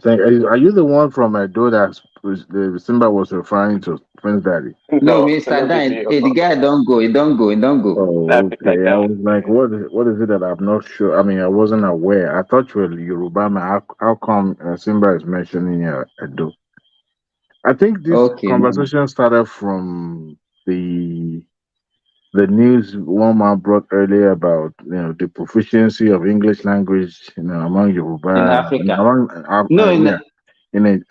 Are you the one from Edo that the Simba was referring to? Prince Daddy. No, No, Mr. no big Dan, deal. the guy don't go. He don't go. He don't go. Oh, okay. I was like, what is it that I'm not sure? I mean, I wasn't aware. I thought you were Yoruba man. How come Simba is mentioning Edo? I think this Okay. conversation started from the news one man brought earlier about the proficiency of English language among In Yoruba Africa. among No,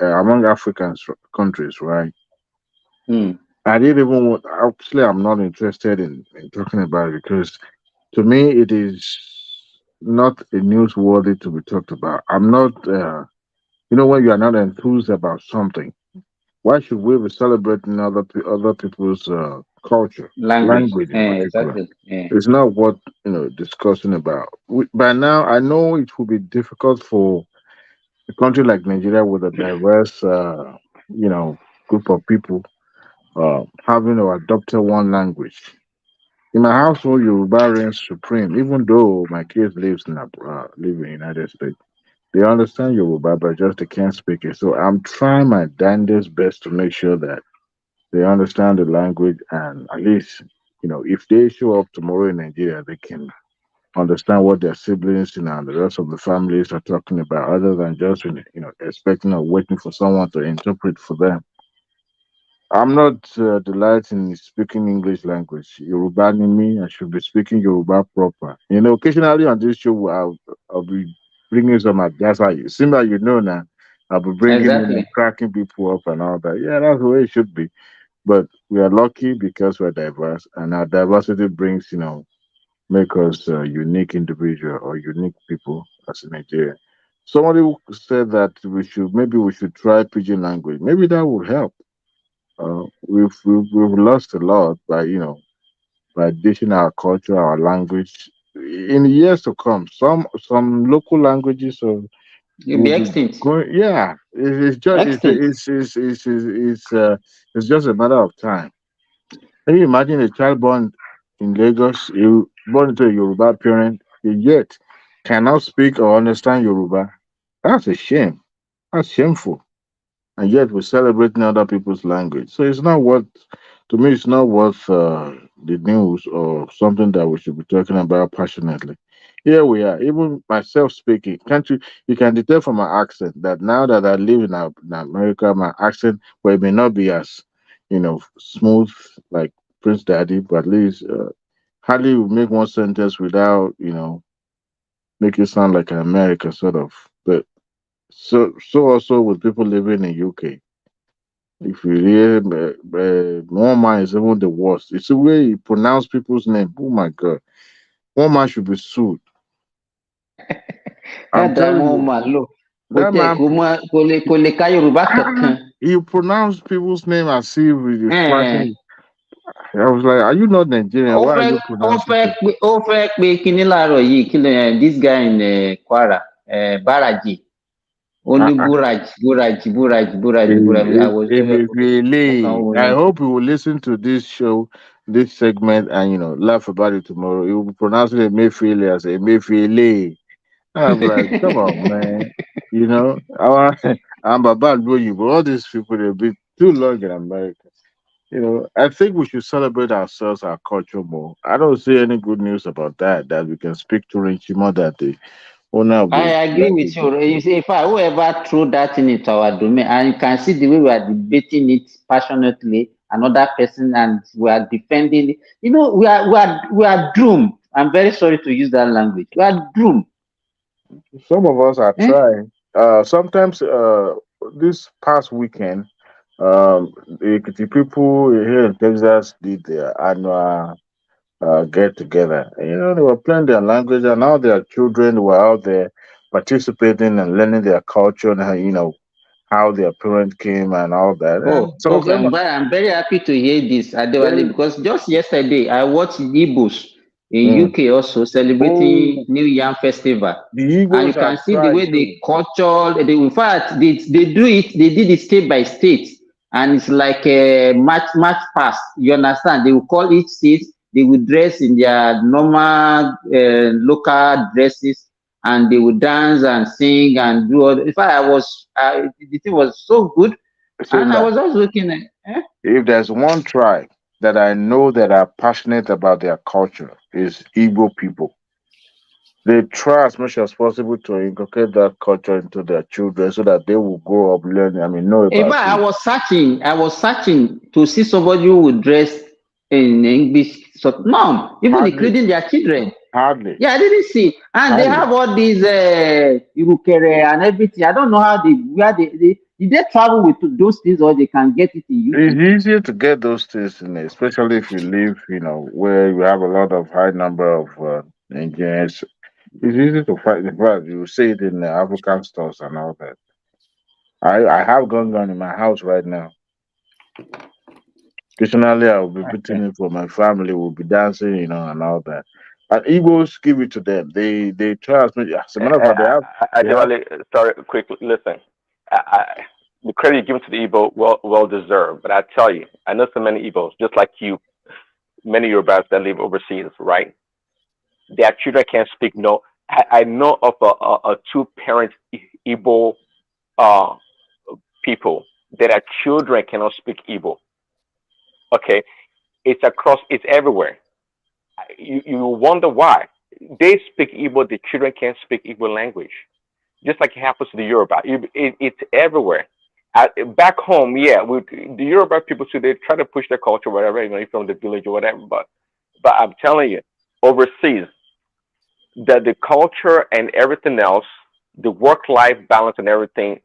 among African countries, right? Hmm. I didn't even want, actually, I'm not interested in talking about it because to me, it is not a newsworthy to be talked about. I'm not, when you are not enthused about something, why should we be celebrating other people's culture, language in particular? Exactly. Yeah. It's not what discussing about. By now, I know it will be difficult for a country like Nigeria with a diverse, group of people having or adopted one language. In my household, Yoruba reigns supreme, even though my kids live in the United States. They understand Yoruba, but just they can't speak it. So I'm trying my damnedest best to make sure that they understand the language and at least, if they show up tomorrow in Nigeria, they can understand what their siblings and the rest of the families are talking about, other than just expecting or waiting for someone to interpret for them. I'm not delighted in speaking English language. Yoruba in me, I should be speaking Yoruba proper. Occasionally on this show, I'll be bringing some advice. Simba, now, I'll be bringing in Exactly. and cracking people up and all that. Yeah, that's the way it should be. But we are lucky because we're diverse, and our diversity brings, make us unique individual or unique people as in Nigeria. Somebody said that maybe we should try pidgin language. Maybe that would help. We've lost a lot by ditching our culture, our language. In years to come, some local languages You'll will be be extinct. going. Yeah, it's just Extinct. it's just a matter of time. Can you imagine a child born in Lagos, born into a Yoruba parent, yet cannot speak or understand Yoruba? That's a shame. That's shameful. And yet we're celebrating other people's language. So to me, it's not worth the news or something that we should be talking about passionately. Here we are, even myself speaking. Can't you can detect from my accent that now that I live in America, my accent, well, it may not be as, smooth like Prince Daddy, but at least hardly will make one sentence without, make it sound like an American sort of. But so also with people living in UK. If you hear one man is even the worst. It's the way he pronounce people's name. Oh my god. One man should be sued. I'm That telling one you. man, look. That man Kò lè ka Yorùbá kankan. he pronounced people's name as if he is Eh. fighting. I was like, are you not Nigerian? Ó Why are fẹ́ you pronouncing people? ó fẹ́ pe kinní láàárọ̀ yìí kí ló this guy in Kwara Baraji. Ó ní Búrajì. I was I hope you will listen to this show, this segment, and laugh about it tomorrow. You will pronounce it Emefiele as Emefiele. I'm like, come on, man. I'm about you, but all these people they've been too long in America. I think we should celebrate ourselves, our culture more. I don't see any good news about that we can speak to Rinchimo that the owner of I the agree with you. You see, if whoever threw that in into our domain, and you can see the way we are debating it passionately, another person, and we are defending it. We are doomed. I'm very sorry to use that language. You are doomed. Some of us are trying. Sometimes this past weekend, the people here in Texas did their annual get together. You know, they were playing their language, and now their children were out there participating and learning their culture and how, you know, how their parents came and all that. And Oh, some of okay. them are I'm very happy to hear this, Adewale, very. because just yesterday I watched Igbos in Mm. UK also celebrating Oh, New Yam Festival, the and you Eagles can are see the trying way too. they culture. They, in fact, they do it. They did it state by state, and it's like a match pass. You understand? They will call each state. They will dress in their normal local dresses, and they will dance and sing and do all. In fact, the thing was so good, See and I now, was just looking at. if there's one tribe that I know that are passionate about their culture, is Igbo people. They try as much as possible to inculcate that culture into their children so that they will grow up learning. I mean, know In about fact, it. I was searching to see somebody who would dress in English. So no, even Hardly, including their children. hardly, Yeah, I didn't see. And they hardly. have all these Irukere and everything. I don't know how did they travel with those things, or they can get it in UK. It's easier to get those things, in it, especially if you live, you know, where you have a lot of high number of Nigerians. It's easy to find. In fact, you see it in the African stores and all that. I have gun in my house right now. Occasionally, I will be beating it for my family. We'll be dancing, you know, and all that. And Igbos give it to them. They try as much. As a matter of fact, I they have. sorry, quickly, listen. The credit given to the Igbo, well deserved. But I tell you, I know so many Igbos, just like you, many Yorubas that live overseas, right? Their children can't speak. No, I know of a two-parent Igbo uh, people that their children cannot speak Igbo. Okay, it's everywhere. You wonder why. They speak Igbo, the children can't speak Igbo language. Just like it happens to the Yoruba. It's everywhere. Back home, yeah, with the Yoruba people too, they try to push their culture, whatever, you know, from the village or whatever. But I'm telling you, overseas, that the culture and everything else, the work-life balance and everything,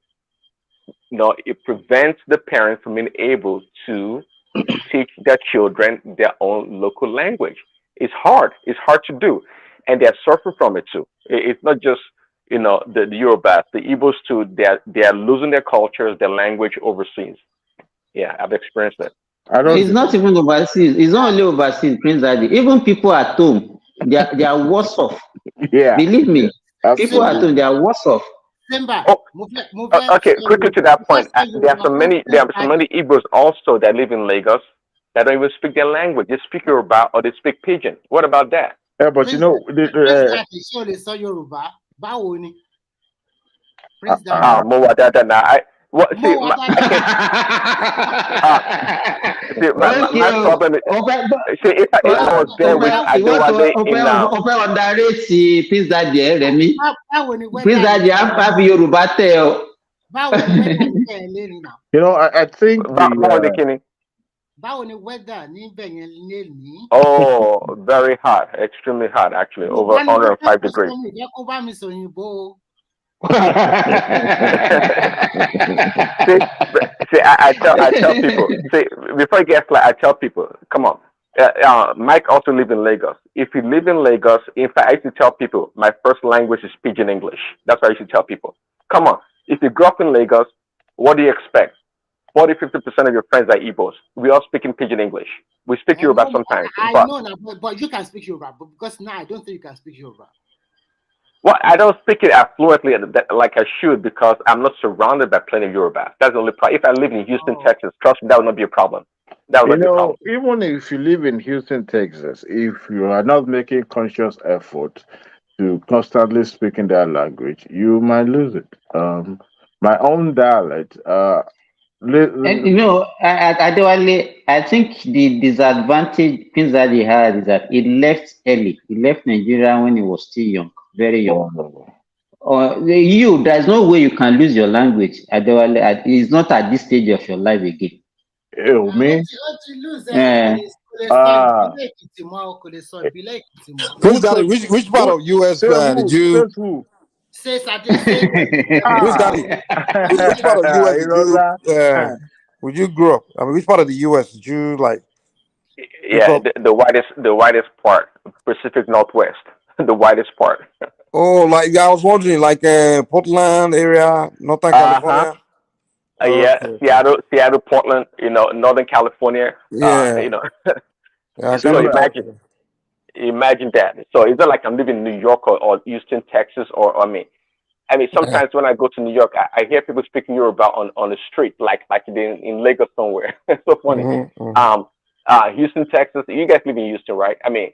you know, it prevents the parents from being able to teach their children their own local language. It's hard. It's hard to do, and they're suffering from it too. It's not just, you know, the Yorubas, the Igbos too. They are losing their cultures, their language overseas. Yeah, I've experienced it. It's not even overseas. It's not only overseas, Prince Adi. Even people at home, they are worse off. Yeah. Believe me, people at home, Absolutely. they are worse off. Simba, Okay, quickly to that point, there are so many Igbos also that live in Lagos that don't even speak their language. They speak Yoruba or they speak Pidgin. What about that? Yeah, but you know, More that I what see my problem is, see if I was there with Adewale in underrate Prince Daddy, Remy. Prince Daddy, I'm Yoruba tell. You know, I think oh, very hot, extremely hot, actually, over 105 degrees. See, I tell people. See, before I get fly, I tell people, come on. Mike also lives in Lagos. If you live in Lagos, in fact, I used to tell people my first language is Pidgin English. That's what I used to tell people. Come on. If you grew up in Lagos, what do you expect? 40-50% of your friends are Igbos. We all speak in Pidgin English. We speak Yoruba sometimes. I know that, but you can speak Yoruba. But because now I don't think you can speak Yoruba. Well, I don't speak it as fluently like I should because I'm not surrounded by plenty of Yoruba. That's the only problem. If I live in Houston, Texas, trust me, that would not be a problem. That would not be a problem. Even if you live in Houston, Texas, if you are not making conscious effort to constantly speak in that language, you might lose it. My own dialect. And you know, I think the disadvantage Prince Daddy had is that he left early. He left Nigeria when he was still young, very young. There's no way you can lose your language. It's not at this stage of your life again. Me? Ah, Prince who Daddy, told which part who of US say did who you? says who? Prince Ah, Daddy, which part of US did you? Irola. Would you grow up? I mean, which part of the US did you like pick Yeah, up? the widest part, Pacific Northwest, the widest part. Oh, like I was wondering, like Portland area, Northern Uh-huh. California. Yeah, Okay, okay. Seattle, Portland, Northern California. Yeah, yeah, I So kind of Irola. thought. imagine that. So it's not like I'm living in New York or Houston, Texas, or I mean, Yeah. sometimes when I go to New York, I hear people speaking Yoruba on the street, like in Lagos somewhere. It's so funny. Mm-hmm. Um, Houston, Texas. You guys live in Houston, right? I mean,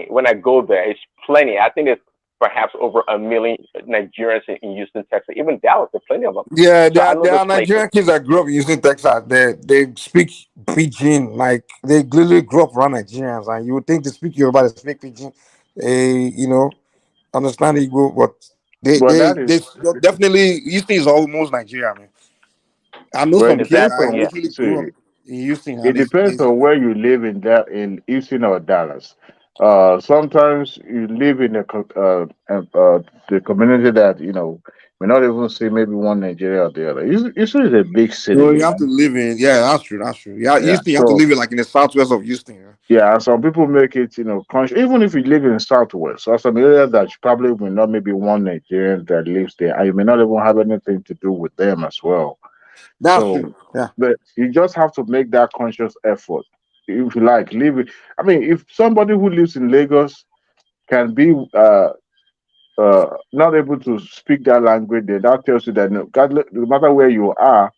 when I go there, it's plenty. I think it's perhaps over 1 million Nigerians in Houston, Texas. Even Dallas, there are plenty of them. Yeah, So I know there those are places. Nigerian kids that grew up in Houston, Texas. They speak pidgin, like they literally grew up around Nigerians, and you would think they speak Yoruba, they speak pidgin. They, understand Igbo, but they But they that is they definitely Houston is almost Nigeria, man. I know well, it some kids depends that on Yeah. literally grew up see. in Houston, It and depends on where you live in that in Houston or Dallas. Sometimes you live in the community that may not even see maybe one Nigeria or the other. Houston is a big city, so you have to man. live in. Yeah, that's true. That's true. Yeah, Yeah. Houston, you have to So live in like in the southwest of Houston. Yeah. yeah, and some people make it, conscious. Even if you live in Southwest, so some areas that you probably will not maybe one Nigerian that lives there, and you may not even have anything to do with them as well. That's So, true. Yeah. but you just have to make that conscious effort. If you like, live it. I mean, if somebody who lives in Lagos can be not able to speak that language, then that tells you that no matter where you are,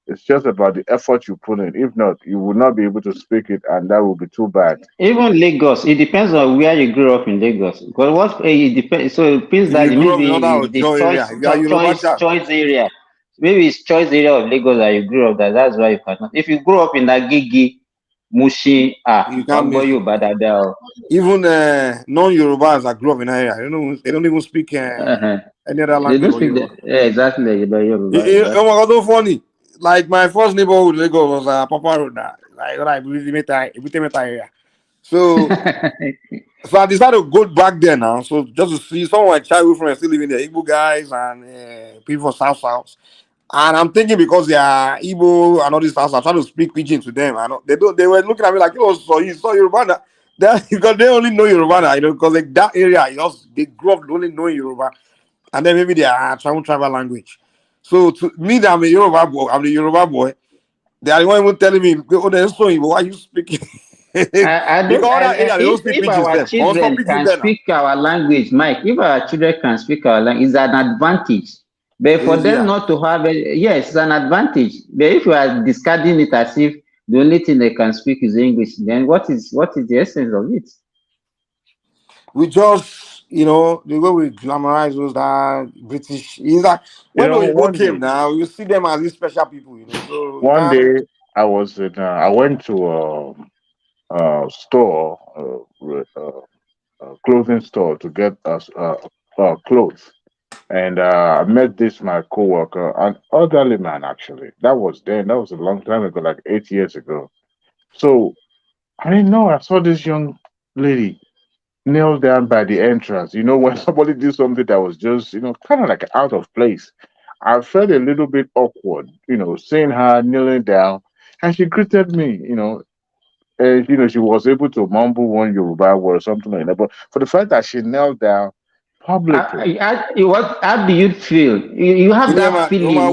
it's just about the effort you put in. If not, you will not be able to speak it, and that will be too bad. Even Lagos, it depends on where you grew up in Lagos. Because it depends. So it means If that you grew up in maybe another it's the Ojo area, if you are Yoruba child, choice area. Maybe it's choice area of Lagos that you grew up. That's why you cannot. If you grew up in Agigi, Mushi, you can't Wagbo make it. Yoruba. Even non-Yorubas that grew up in that area, they don't even speak Uh-huh. any other They language don't but speak Yoruba. the exactly the Yoruba. Oh Exactly. my God, so funny. Like my first neighborhood in Lagos was Papa Road. Like Ibite area. So I decided to go back there now. So just to see some of my childhood friends still living there, Igbo guys and people from South. And I'm thinking because they are Igbo and all this stuff, I'm trying to speak pidgin to them. I know they don't. They were looking at me like, "Oh, so you saw Yoruba?" Because they only know Yoruba, because like that area, they grew up only knowing Yoruba, and then maybe they are tribal language. So to me, that I'm a Yoruba boy. I'm the Yoruba boy. They are the one even telling me, "Oh, they're so Igbo. Why are you speaking?" I Because don't. all that area they don't speak If pidgin. our Them or some children pidgin can there now. speak our language, Mike, if our children can speak our language, it's an advantage. But for Is them yeah. not to have it, yes, it's an advantage. But if you are discarding it as if the only thing they can speak is English, then what is the essence of it? We just, the way we glamorize those that British is that when Oyibo One came day, now, you see them as these special people, So one now, day I went to a store, clothing store to get us clothes. And I met this my coworker, an elderly man actually. That was then. That was a long time ago, like 8 years ago. So I didn't know. I saw this young lady kneel down by the entrance. When somebody did something that was just, kind of like out of place. I felt a little bit awkward, seeing her kneeling down, and she greeted me. And she was able to mumble one Yoruba word or something like that. But for the fact that she knelt down publicly, How do you feel? You have that feeling, I,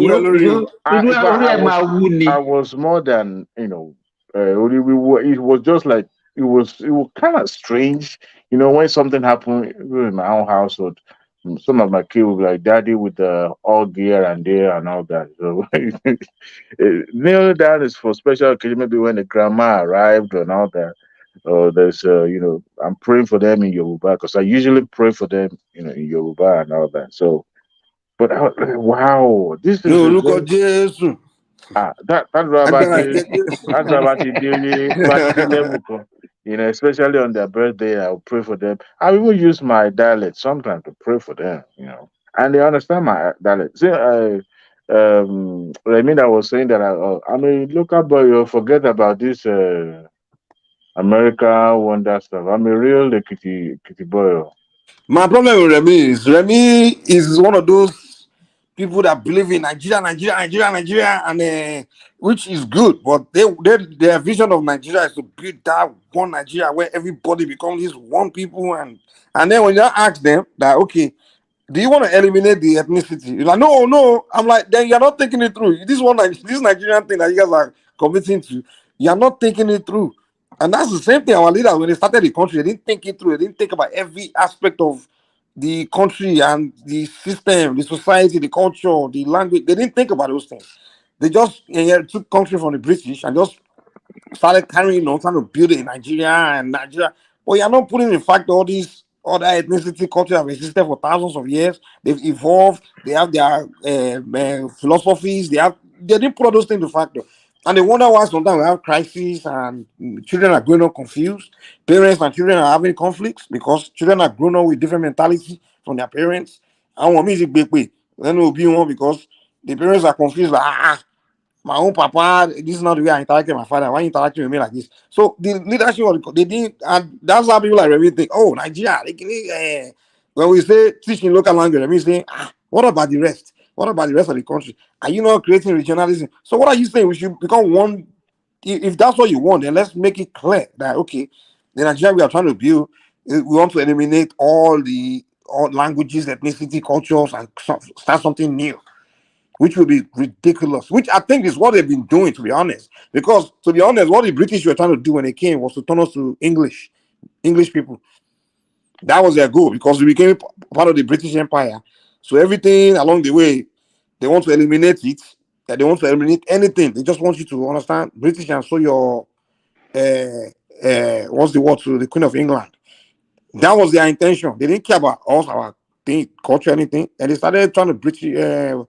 in fact, I was more than it was just like it was kind of strange, when something happened even in my own household. Some of my kids would be like, "Daddy," with the all gear and there and all that. So kneeling down is for special occasion, maybe when the grandma arrived and all that. Or there's I'm praying for them in Yoruba because I usually pray for them, in Yoruba and all that. So, but I was like, wow, this is a look at very Jesus. that Rabati, that Rabati Bati level, especially on their birthday, I'll pray for them. I even use my dialect sometimes to pray for them, and they understand my dialect. See, I mean, I was saying that I'm a local boy. You forget about this. America wonder stuff. I'm a real kitty boy. My problem with Remy is one of those people that believe in Nigeria, and which is good, but their vision of Nigeria is to build that one Nigeria where everybody becomes this one people, and then when you ask them that, okay, do you want to eliminate the ethnicity? You're like, no, no. I'm like, then you're not thinking it through. This Nigerian thing that you guys are committing to, you're not thinking it through. And that's the same thing. Our leaders, when they started the country, they didn't think it through. They didn't think about every aspect of the country and the system, the society, the culture, the language. They didn't think about those things. They just took country from the British and just started carrying on, trying to build it in Nigeria. But you're not putting in fact all these other ethnicity culture have existed for thousands of years. They've evolved. They have their philosophies. They didn't put all those things into factor. And they wonder why sometimes we have crises and children are growing up confused. Parents and children are having conflicts because children are grown up with different mentality from their parents. And one music big way. Then will be one because the parents are confused like my own papa, this is not the way I interact with my father. Why you interacting with me like this? So the leadership of they didn't, and that's how people like Remy think, oh, Nigeria, when we say teaching local language, I mean saying, what about the rest? What about the rest of the country? Are you not creating regionalism? So what are you saying? We should become one. If that's what you want, then let's make it clear that okay, the Nigeria we are trying to build, we want to eliminate all languages, ethnicity, cultures, and start something new, which would be ridiculous, which I think is what they've been doing, to be honest. Because, to be honest, what the British were trying to do when they came was to turn us to English people. That was their goal because we became part of the British Empire. So everything along the way, they want to eliminate it. They want to eliminate anything. They just want you to understand British and so your, what's the word, to the Queen of England. That was their intention. They didn't care about us, our thing, culture, anything. And they started trying to British, turn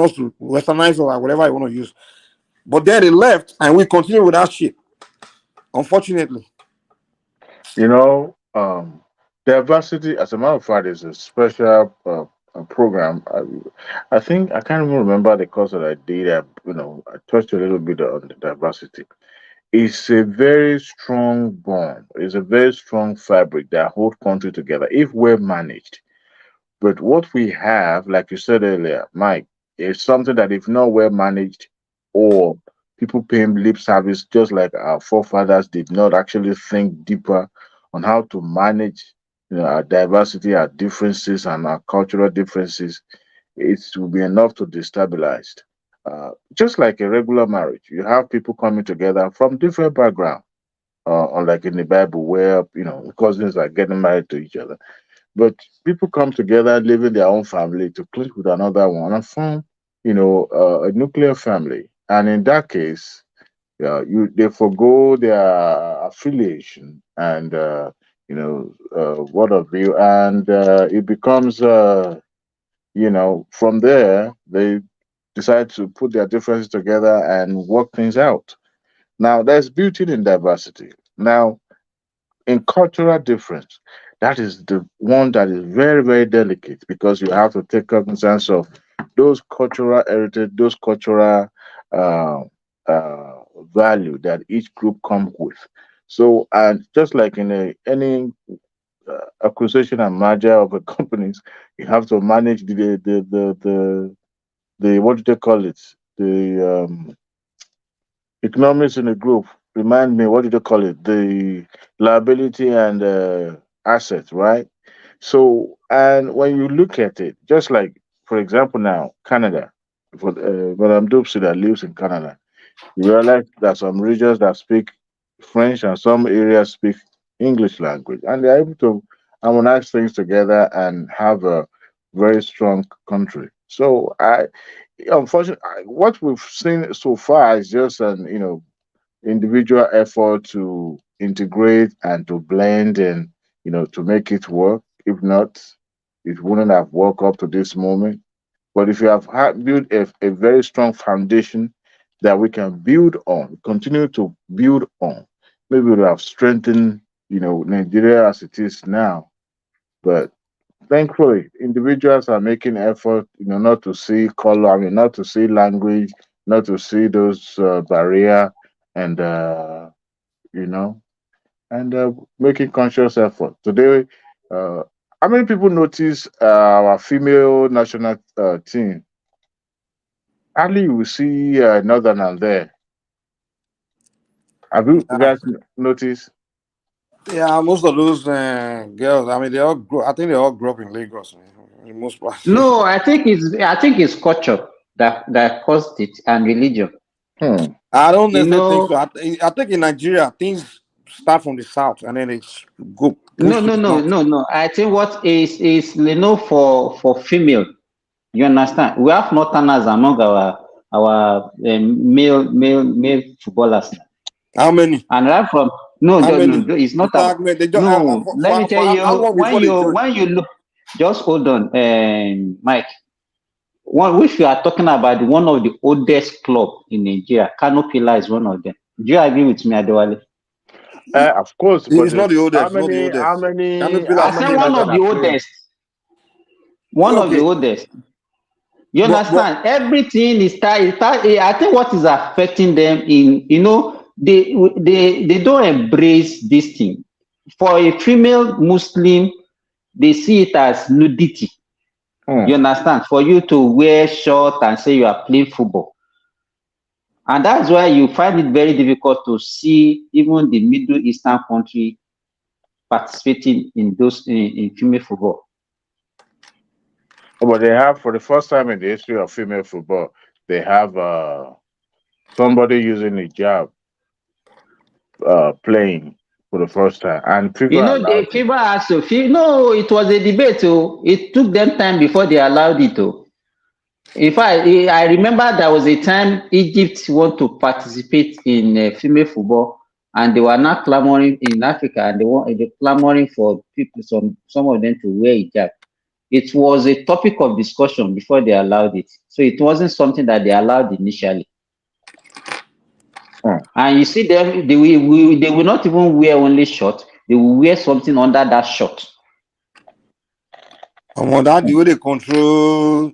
us to westernize or whatever you want to use. But then they left and we continue with that shit, unfortunately. You know, diversity, as a matter of fact, is a special program. I think I can't even remember the course that I did. I touched a little bit on the diversity. It's a very strong bond. It's a very strong fabric that holds country together if we're managed. But what we have, like you said earlier, Mike, is something that if not well managed or people paying lip service, just like our forefathers did not actually think deeper on how to manage our diversity, our differences, and our cultural differences, it will be enough to destabilize. Just like a regular marriage, you have people coming together from different backgrounds, unlike in the Bible where cousins are getting married to each other. But people come together, live in their own family to click with another one and form, a nuclear family. And in that case, they forgo their affiliation and what of you, and it becomes from there they decide to put their differences together and work things out. Now, there's beauty in diversity. Now, in cultural difference, that is the one that is very, very delicate because you have to take cognizance of those cultural heritage, those cultural uh, uh, value that each group come with. So, and just like in any acquisition and merger of a companies, you have to manage the what do they call it? The economics in the group. Remind me, what do they call it? The liability and assets, right? So, and when you look at it, just like, for example, now, Canada, for Madame Dupsy that lives in Canada, you realize that some regions that speak French and some areas speak English language, and they're able to harmonize things together and have a very strong country. So, unfortunately, what we've seen so far is just an individual effort to integrate and to blend and to make it work. If not, it wouldn't have worked up to this moment. But if you have built a very strong foundation that we can build on, continue to build on, maybe we would have strengthened Nigeria as it is now. But thankfully, individuals are making effort, not to see color, I mean, not to see language, not to see those barrier, and you know, and making conscious effort. Today, how many people notice our female national team? Hardly you will see Northern there. Have you guys noticed? Yeah, most of those girls, I mean, they all grow. I think they all grew up in Lagos, man. In the most part. No, I think it's culture that caused it and religion. I don't You necessarily think know, so. I think in Nigeria things start from the south and then it's go no, push to no, the no, north. no, no. I think what is for female. You understand? We have northerners among our male footballers. How many? And right from no, How no, no, many? no, it's not about Fragment. They just no. Let me tell for how you long before they join? when you look, just hold on, Mike. One which we are talking about, one of the oldest club in Nigeria, Canopilla is one of them. Do you agree with me, Adewale? Of course, but It's not the oldest. how It's not the many, oldest. how many, Canopilla how I is said many new. one men of the are playing? oldest. One of the Okay, oldest. You but understand? Everything is I think what is affecting them in they don't embrace this thing. For a female Muslim, they see it as nudity. You understand? For you to wear short and say you are playing football. And that's why you find it very difficult to see even the Middle Eastern country participating in those in female football. But they have, for the first time in the history of female football, they have somebody using a job playing for the first time, and people You are know, the allowed it. FIFA has to no, it was a debate. Oh, it took them time before they allowed it. Oh. In fact, I remember there was a time Egypt want to participate in female football, and they were not clamoring in Africa, and they clamoring for people, some of them to wear hijab. It was a topic of discussion before they allowed it, so it wasn't something that they allowed initially. And you see them, they will not even wear only short; they will wear something under that short. that the way they control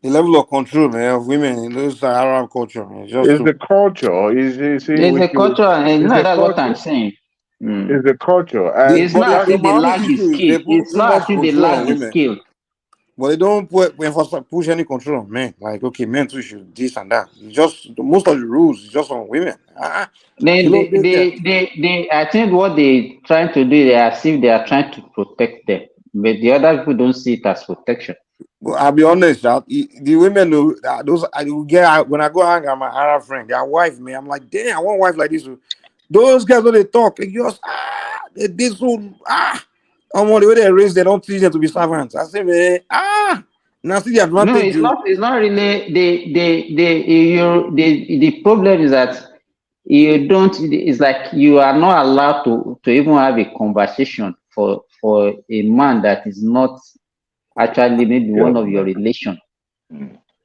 the level of control, man, of women in those Arab culture, man, it's just It's too. the culture. It's a culture, and It's no, the that's what I'm culture. saying. It's the culture, and It's not as if they The lack big the issue is skill. they put It's too not much as if they control on lack the women, skill. but they don't push any control on men. Like, okay, men too should this and that. It's just most of the rules is just on women. Then You know, I think what they trying to do, they are as if they are trying to protect them, but the other people don't see it as protection. Well, I'll be honest, the women those I will get when I go hang out my Arab friend, their wife, man. I'm like, damn, I want a wife like this. Those guys when they talk, they just they so I'm on the way they raise, they don't teach them to be servants. I say, man, now see the No, advantage it's not. It's not really the problem is that you don't. It's like you are not allowed to even have a conversation for a man that is not actually maybe one of your relation.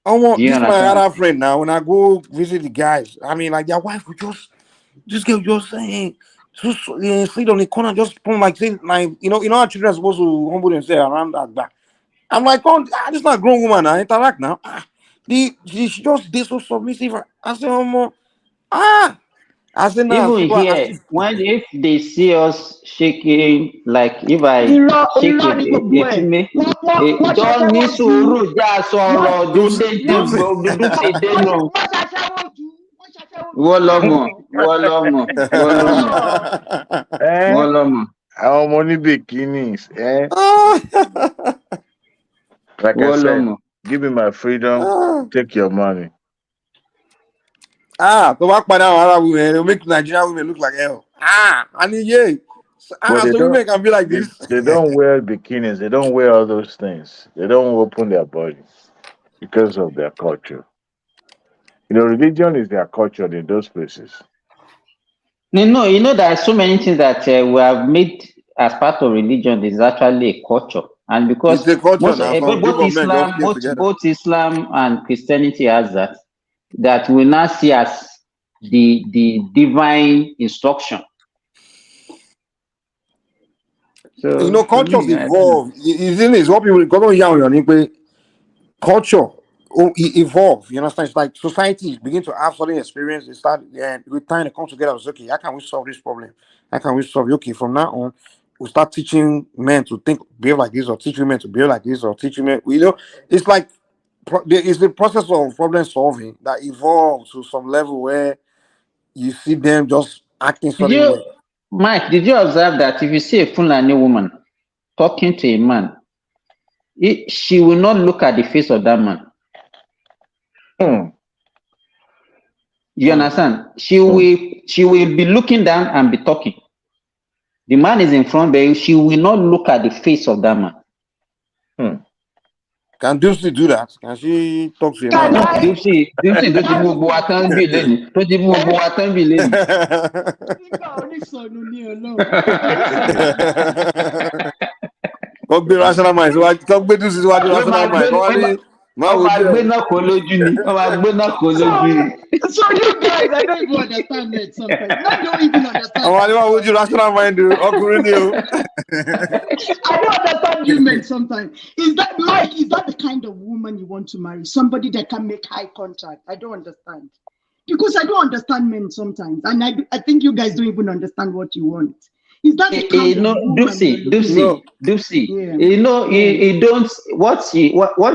I want Do you this my understand? other friend now. When I go visit the guys, I mean, like their wife would just this girl just saying, just sit on the corner, just put like say, like you know how children are supposed to humble themselves around that back. I'm like, oh, this is not a grown woman. I interact now. She just did so submissive. I said, I said, nah, see Even what I here, see. if they see us shaking, like if I shake Irọ́ ni gbogbo a ẹ̀. female, Wọ́n just ní ṣaṣẹ́wó ju sùúrù já sọ̀rọ̀ Dupsy, dúdú ti dénú. wọ́n ṣaṣẹ́wó ju Wọ́n lọ́mọ, wọ́n lọ́mọ, wọ́n lọ́mọ, wọ́n lọ́mọ. Our money bikinis, Like I said, give me my freedom, take your money. So back by now, Arab women, they make Nigerian women look like hell. I mean, yeah. But So women can be like this. They don't wear bikinis. They don't wear all those things. They don't open their bodies because of their culture. You know, religion is their culture in those places. No, you know there are so many things that we have made as part of religion is actually a culture, and because It's a culture now. Some group of men just came together. both Islam and Christianity has that we now see as the divine instruction. So You know, cultures evolve. Isn't it? What people come on here, culture evolve. You understand? It's like society begin to have certain experience. They start with time to come together. It's okay. How can we solve this problem? How can we solve it? Okay, from now on, we start teaching men to think, behave like this, or teach women to behave like this, or teach women. You know, it's like it's the process of problem solving that evolves to some level where you see them just acting Did certain way. you, Mike? Did you observe that if you see a Fulani woman talking to a man, she will not look at the face of that man. You understand? She will be looking down and be talking. The man is in front, but she will not look at the face of that man. Can Dulcie do that? Can she talk to a Can man? I? Dipsy tó ti mú gbogbo wa tán bì lẹ́nu tó ti mú gbogbo wa tán bì lẹ́nu. Nígbà onísọnù ní Ọlọ́run. Kọ́ gbé rational mind síwájú, kọ́ gbé Dulcie síwájú rational mind, kọ́ wá ní máa wo díẹ̀. Wọ́n máa gbé náà kó lójú ni. Wọ́n máa gbé náà kó lójú ni. So you guys, I don't even understand it sometimes. I don't even understand. Àwọn àlewà wojú rational mind ọkùnrin ni o. I don't understand you men sometimes. Is that Mike? Is that the kind of woman you want to marry? Somebody that can make eye contact? I don't understand. Because I don't understand men sometimes. And I think you guys don't even understand what you want. Is that the kind of woman Dipsy. You know, you don't. One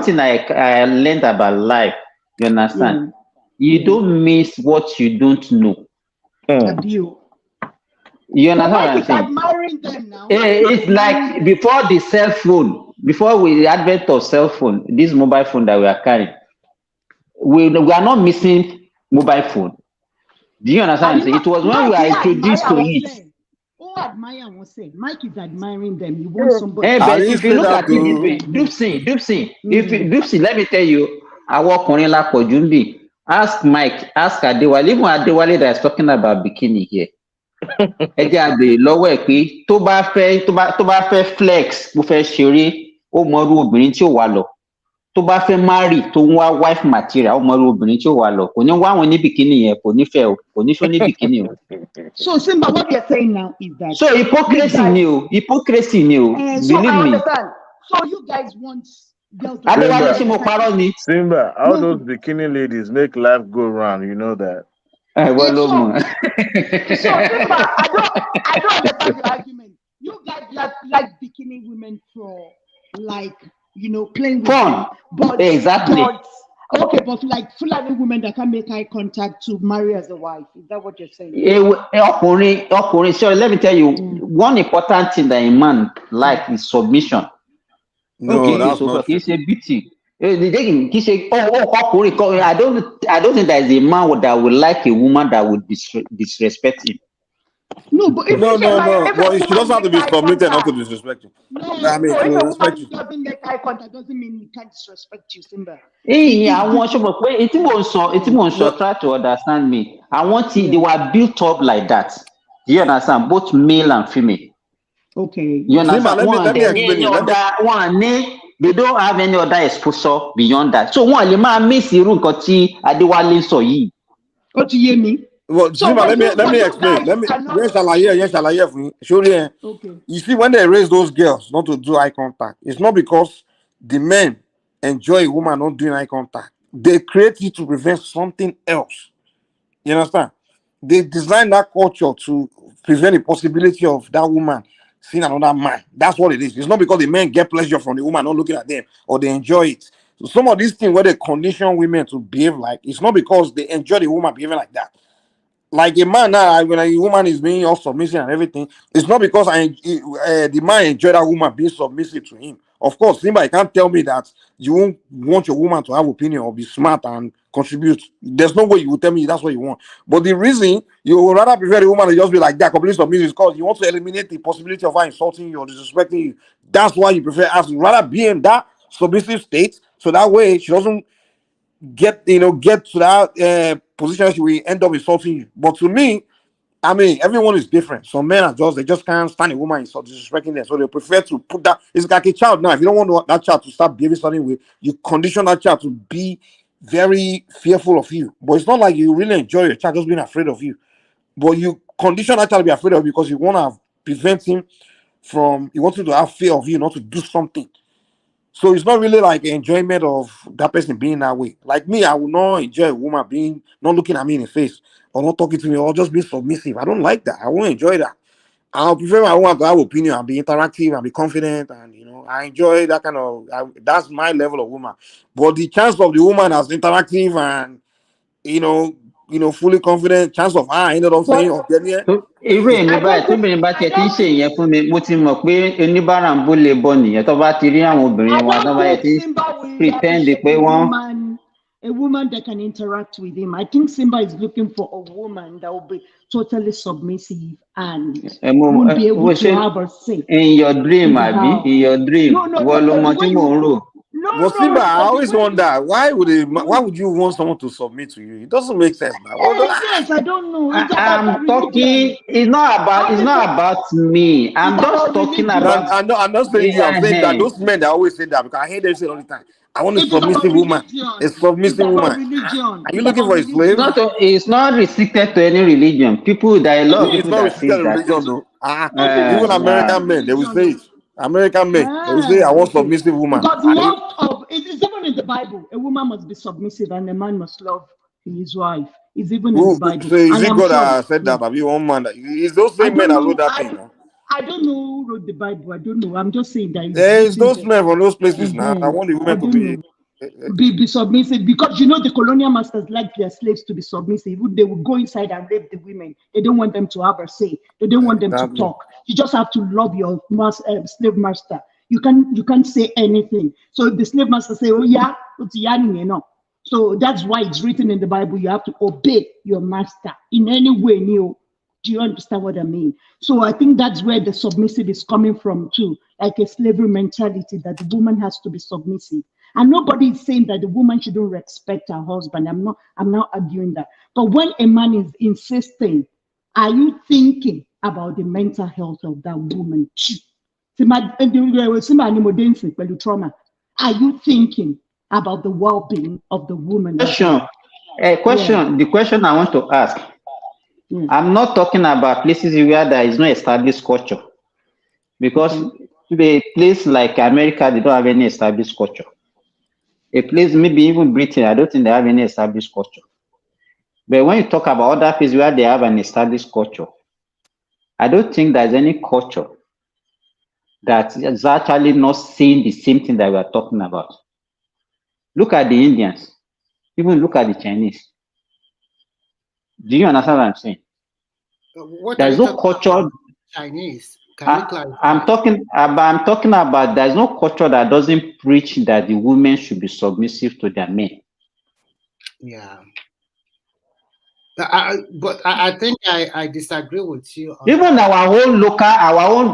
thing I learned about life. You understand? You don't miss what you don't know. You understand what I'm saying? Admiring them now. It's like before the cell phone, before the advent of cell phone, this mobile phone that we are carrying, we are not missing mobile phone. Do you understand what I'm saying? It was when we are introduced to it. Oh, admire one say. Mike is admiring them. You want somebody. Hey, but if you look at it, Dipsy, let me tell you, I walk on in La Pojumbi. Ask Mike, ask Adewale, even Adewale that is talking about bikini here. Ẹ jẹ́ àgbè lọ́wọ́ ẹ̀ pé tó bá fẹ́ flex bó fẹ́ ṣeré ó mọrú obìnrin tí ó wà lọ tó bá fẹ́ marry tó ń wá wife material ó mọrú obìnrin tí ó wà lọ kò ní wá àwọn ní bikini yẹn kò ní fẹ́ o kò ní fẹ́ ní bikini o. So Simba, what you're saying now is that so hypocrisy ni o believe me. So you guys want girls Adewale ṣe mo parọ́ ni. Simba, all those bikini ladies make life go round, you know that. So Simba, I don't understand your argument. You guys like bikini women for playing with fun. Them, but exactly. But like Fulani women that can make eye contact to marry as a wife. Is that what you're saying? Ọkùnrin, sorry, let me tell you, one important thing that a man like is submission. No, that's not true. It's a beauty. I don't think there is a man that would like a woman that would disrespect him. No, but if no. Well, she doesn't have to be submitted, not to disrespect you. No, I mean, if a respect you. woman doesn't make eye contact, doesn't mean he can't disrespect you, Simba. I want you, but try to understand me. I want they were built up like that. Do you understand? Both male and female. Okay. You understand? Simba, let me explain you. They don't have any other exposure beyond that. So one lè miss irú nǹkan tí Adéwálé sọ yìí. Ó ti yé mi. Well, Simba, let me explain. Yes, for you. Surely, you see, when they raise those girls not to do eye contact, it's not because the men enjoy a woman not doing eye contact. They create it to prevent something else. You understand? They design that culture to prevent the possibility of that woman seeing another man. That's what it is. It's not because the men get pleasure from the woman not looking at them or they enjoy it. So some of these things where they condition women to behave like, it's not because they enjoy the woman behaving like that. Like a man now, when a woman is being all submissive and everything, it's not because the man enjoy that woman being submissive to him. Of course, Simba, you can't tell me that you won't want your woman to have opinion or be smart and contribute. There's no way you will tell me that's what you want. But the reason you would rather prefer the woman to just be like that, completely submissive, is because you want to eliminate the possibility of her insulting you or disrespecting you. That's why you prefer us to rather be in that submissive state, so that way she doesn't get to that position she will end up insulting you. But to me, I mean, everyone is different. Some men they just can't stand a woman disrespecting them, so they prefer to put that. It's like a child now. If you don't want that child to start behaving certain way, you condition that child to be very fearful of you. But it's not like you really enjoy your child just being afraid of you. But you condition that child to be afraid of you because you want to prevent him from. You want him to have fear of you, not to do something. So it's not really like enjoyment of that person being that way. Like me, I would not enjoy a woman being not looking at me in the face or not talking to me or just being submissive. I don't like that. I won't enjoy that. I prefer my woman to have opinion and be interactive and be confident, and I enjoy that kind of. That's my level of woman. But the chance of the woman as interactive and fully confident, chance of her ended up saying, "Oh, get here." irú èmi báyìí tóbìnrin bá tiẹ̀ ti ń ṣe ìyẹn fún mi mo ti mọ̀ pé oníbàárà ń bó lè bọ nìyẹn tó bá ti rí àwọn obìnrin wa tó bá yẹ ti pretend pé wọ́n. A woman that can interact with him. I think Simba is looking for a woman that will be totally submissive and won't be able to have a say. In your dream, Abi, in your dream. But Simba, I always wonder why would you want someone to submit to you? It doesn't make sense now. Yes, I don't know. I'm talking. It's not about me. I'm just talking about. I'm not saying you. I'm saying that those men that always say that, because I hear them say all the time. I want a submissive woman. A submissive woman. Are you looking for a slave? It's not restricted to any religion. People that a lot of people that say that. Religion, though. Even American men, they will say it. American men, they will say, "I want submissive woman." Because it's even in the Bible. A woman must be submissive and a man must love his wife. It's even in the Bible. So is it God that said that? Maybe one man. It's those same men that wrote that thing. I don't know who wrote the Bible. I don't know. I'm just saying that. There's those men from those places now. I want the women to be submissive, because the colonial masters like their slaves to be submissive. They would go inside and rape the women. They don't want them to have a say. They don't want them to talk. You just have to love your slave master. You can't say anything. So if the slave master say, "Oh yeah, so that's why it's written in the Bible. You have to obey your master in any way. Do you understand what I mean? So I think that's where the submissive is coming from too, like a slavery mentality that the woman has to be submissive. And nobody is saying that the woman shouldn't respect her husband. I'm not arguing that. But when a man is insisting, are you thinking about the mental health of that woman? Are you thinking about the well-being of the woman? The question I want to ask. I'm not talking about places where there is no established culture, because a place like America, they don't have any established culture. A place, maybe even Britain, I don't think they have any established culture. But when you talk about other places where they have an established culture, I don't think there's any culture that is actually not saying the same thing that we are talking about. Look at the Indians, even look at the Chinese. Do you understand what I'm saying? There's no culture. Chinese. I'm talking about there's no culture that doesn't preach that the women should be submissive to their men. Yeah. But I think I disagree with you. Even our own,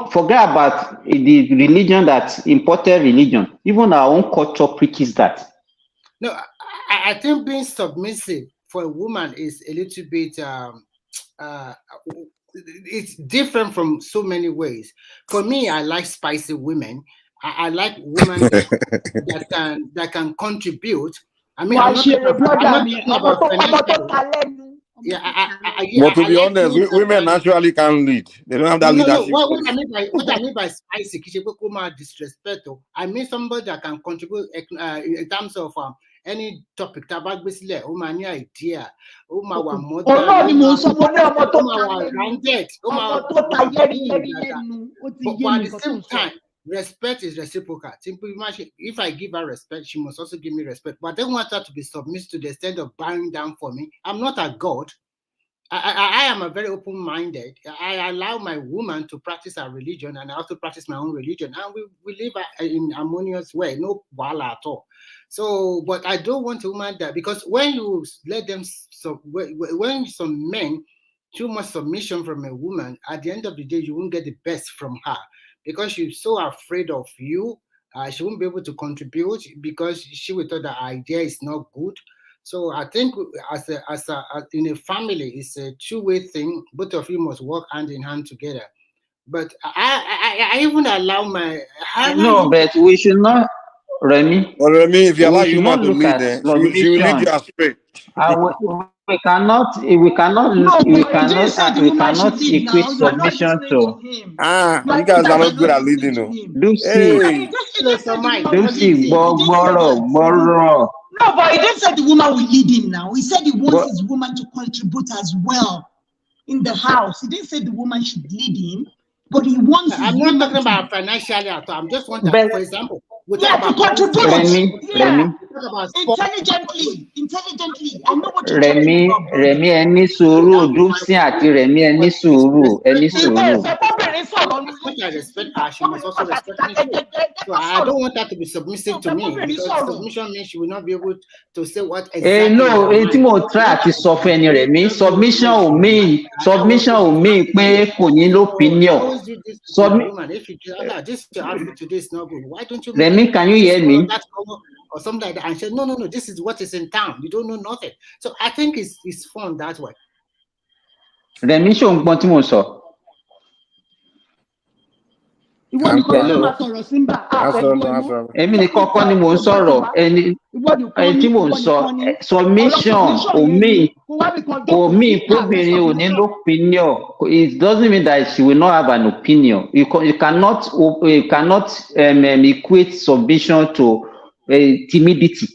forget about the religion, that's imported religion. Even our own culture preaches that. No, I think being submissive for a woman is a little bit it's different from so many ways. For me, I like spicy women. I like women that can contribute. I mean, I'm not talking about financial. But to be honest, women naturally can lead. They don't have that leadership. What I mean by spicy, disrespect. I mean somebody that can contribute in terms of any topic. Tabak basically, any idea. But at the same time, respect is reciprocal. If I give her respect, she must also give me respect. But I don't want her to be submissive to the extent of bowing down for me. I'm not a god. I am a very open-minded. I allow my woman to practice her religion, and I also practice my own religion, and we live in a harmonious way, no wala at all. So, but I don't want a woman that, because when you let them, when some men too much submission from a woman, at the end of the day, you won't get the best from her, because she's so afraid of you. She won't be able to contribute because she will thought the idea is not good. So I think as in a family, it's a two-way thing. Both of you must work hand in hand together. But I even allow my... No, but we should not, Remy. Well, Remy, if you allow your woman to lead, she will lead you astray. we cannot No, we but he didn't say the we woman should cannot lead now. equate You are not submission listening to to him. You guys are not good at Listening leading, to no. him. Lucy. And he didn't say the woman will lead Lucy him. He didn't say that. Gboro. No, but he didn't say the woman will lead him now. He said he wants But his woman to contribute as well in the house. He didn't say the woman should lead him, but he wants his I'm woman not talking to, about financially at all. I'm just want but for example, we yeah, talk to about contribute. Remy, Yeah, we talk about sport. intelligently. I know what you're talking about, brother. Remy ẹni sùúrù Dupsin àti Remy ẹni sùúrù ẹni sùúrù. What I respect her, she must also respect me too. So I don't want her to be submissive to me because submission means she will not be able to say what exactly. No, tí mo try àti sọ fún ẹni Remy, submission ò mean pé kò ní l'opinion. Woman, if you do that, this your outfit today is not good. Why don't you make Remy, can you hear me? Or something like that, and say, no, this is what is in town. You don't know nothing. So I think it's fun that way. Remy, ṣé o ń gbọ́n tí mo sọ? Èmi ní kọ́kọ́ ni mò ń sọ̀rọ̀ ẹni tí mò ń sọ submission kò mean kóbìnrin ò ní l'opinion. It doesn't mean that she will not have an opinion. You cannot equate submission to timidity.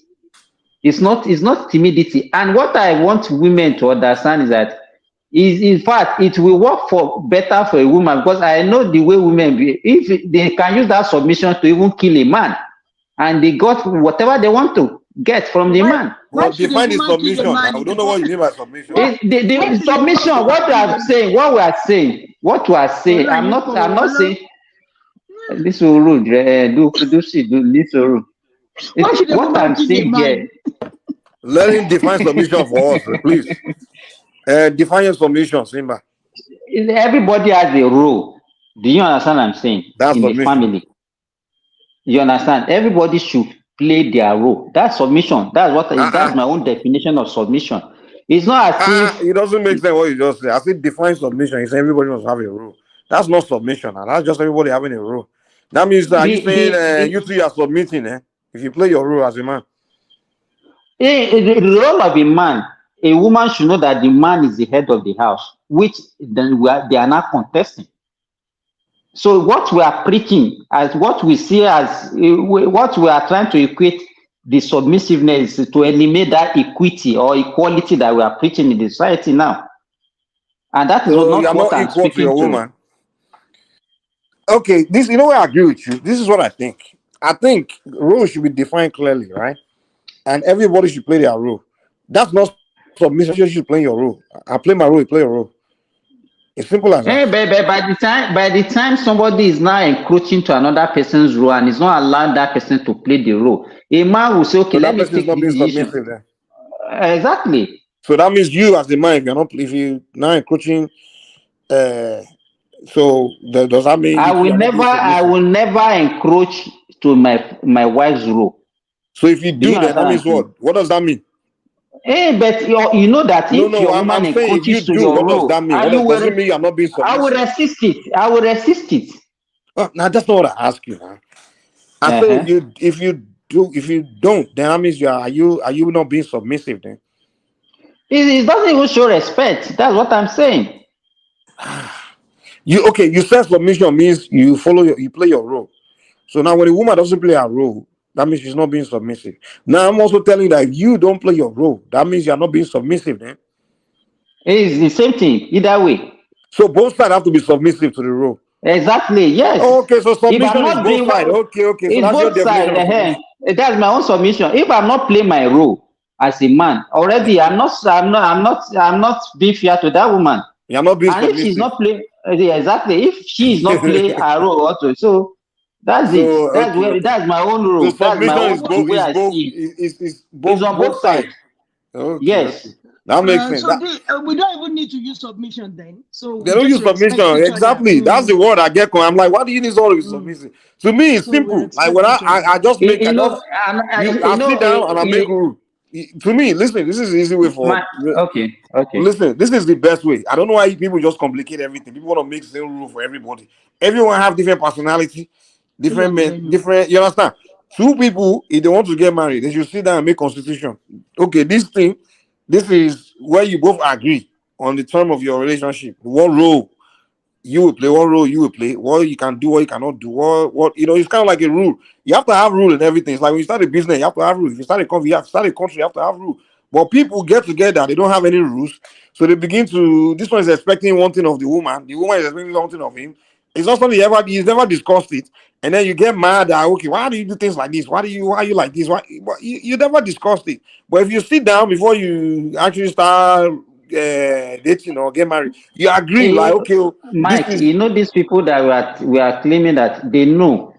It's not timidity. And what I want women to understand is that in fact it will work better for a woman, because I know the way women be. If they can use that submission to even kill a man, and they got whatever they want to get from the man. Well, define the submission. I don't know what you mean by submission. The submission, what we are saying. I'm not saying this will rude. This will rude. What I'm saying here. Let him define submission for us, please. Define your submission, Simba. Everybody has a role. Do you understand what I'm saying? That's in submission. The family. You understand? Everybody should play their role. That's submission. That's my own definition of submission. It's not as if it doesn't make sense what you just said. I said define submission. You say everybody must have a role. That's not submission. That's just everybody having a role. That means that you saying you two are submitting, if you play your role as a man. The role of a man, a woman should know that the man is the head of the house, which then they are not contesting. So what we are preaching, as what we see as what we are trying to equate the submissiveness to eliminate that equity or equality that we are preaching in the society now. And that is not what I'm speaking to. Your woman. Okay, you know where I agree with you. This is what I think. I think roles should be defined clearly, right? And everybody should play their role. That's not submission. You should play your role. I play my role, you play your role. It's simple as that. By the time somebody is now encroaching to another person's role and is not allowing that person to play the role, a man will say, okay, so let me take this decision. Exactly. So that means you as a man, if you now encroaching, so does that mean I will never encroach to my wife's role. So if you do that, that means what? What does that mean? But you know that if your woman encroaches to your role, does that mean? Doesn't mean you're not being submissive. I will resist it. Oh, now that's not what I ask you. I say if you don't, then that means are you not being submissive then? It doesn't even show respect. That's what I'm saying. You said submission means you play your role. So now when a woman doesn't play her role, that means she's not being submissive. Now I'm also telling you that if you don't play your role, that means you're not being submissive then. It's the same thing, either way. So both sides have to be submissive to the role. Exactly, yes. Oh, okay, so submission is both sides. Okay. So it's that's both sides. That's my own submission. If I'm not playing my role as a man, already I'm not being fair to that woman. You're not being submissive. If she's not playing exactly, if she is not playing her role also, so that's it. That's my own rule. So submission is both on both sides. Okay, yes. Okay. That makes sense. So we don't even need to use submission then. So they don't use submission. Exactly. That's the word I get. I'm like, why do you need all of submission? To me, it's simple. Like when I just make I sit down and I make a rule. To me, listen, this is the easy way for okay. Listen, this is the best way. I don't know why people just complicate everything. People want to make the same rule for everybody. Everyone have different personality, different men, different. You understand? Two people, if they want to get married, they should sit down and make constitution. Okay, this is where you both agree on the term of your relationship. What role you will play, what role you will play, what you can do, what you cannot do, what it's kind of like a rule. You have to have rule in everything. It's like when you start a business, you have to have rules. If you start a country, you have to start a country, you have to have rules. But people get together, they don't have any rules, so they begin to. This one is expecting one thing of the woman is expecting something of him. It's not something he's never discussed it, and then you get mad that okay, why do you do things like this? Why are you like this? Why you never discussed it? But if you sit down before you actually start dating or get married, you agree like okay, this Mike, is you know these people that we are claiming that they know.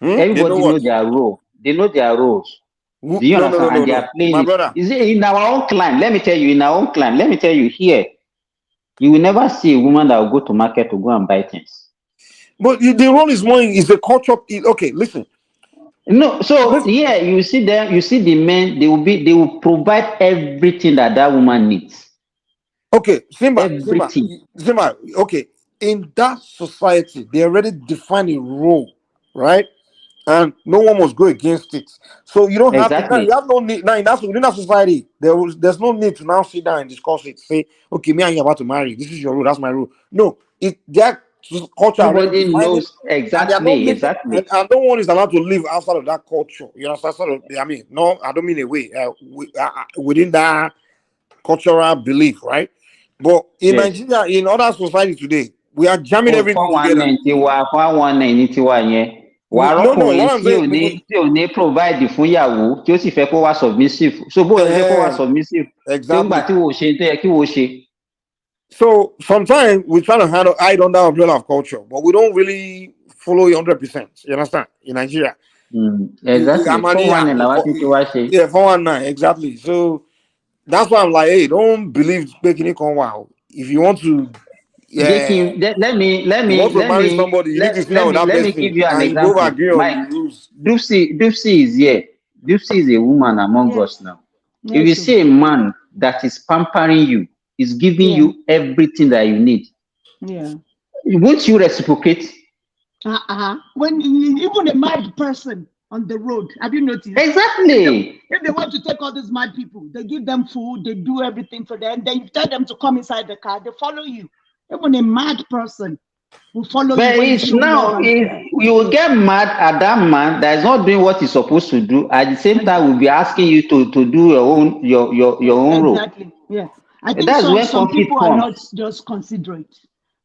they know Everybody what? know their role. They know their roles. Do you understand? And they are playing My it. brother. Is it in our own clan? Let me tell you, in our own clan, let me tell you here, you will never see a woman that will go to market to go and buy things. But the role is more is the culture. Okay, listen. No, so yeah, you see them, you see the men, they will provide everything that woman needs. Okay, Simba, okay. In that society, they already define a role, right? And no one must go against it. So you don't have to now. You have no need now within that society. There's no need to now sit down and discuss it. Say, okay, me and you are about to marry. This is your rule. That's my rule. No, that culture already Nobody knows exactly. And no one is allowed to live outside of that culture. You understand? I mean, no, I don't mean a way. Within that cultural belief, right? But in Nigeria, in other societies today, we are jamming everything together. Wàárọ̀kùnrin tí ò ní provide fún ìyàwó tí ó sì fẹ́ kó wá submissive. So bó ló fẹ́ kó wá submissive tí ó gbà tí wò ṣe tó yẹ kí wò ṣe. So sometimes we try to hide under the umbrella of culture, but we don't really follow it 100%. You understand? In Nigeria. Exactly. 419, yeah, 419, exactly. So that's why I'm like, hey, don't believe making it come wow. If you want to let me marry somebody, you need to sit down with that let me person give you an and example. both agree on Mike, the rules. Dupsy is here. Dupsy is a woman among us now. If you see a man that is pampering you, is giving you everything that you need, won't you reciprocate? When even a mad person on the road, have you noticed? Exactly. If they want to take all these mad people, they give them food, they do everything for them. Then you tell them to come inside the car, they follow you. Even a mad person will follow you. But it's now you will get mad at that man that is not doing what he's supposed to do. At the same time, will be asking you to do your own role. Exactly. Yeah. I think that's when some people comes. are not just considerate.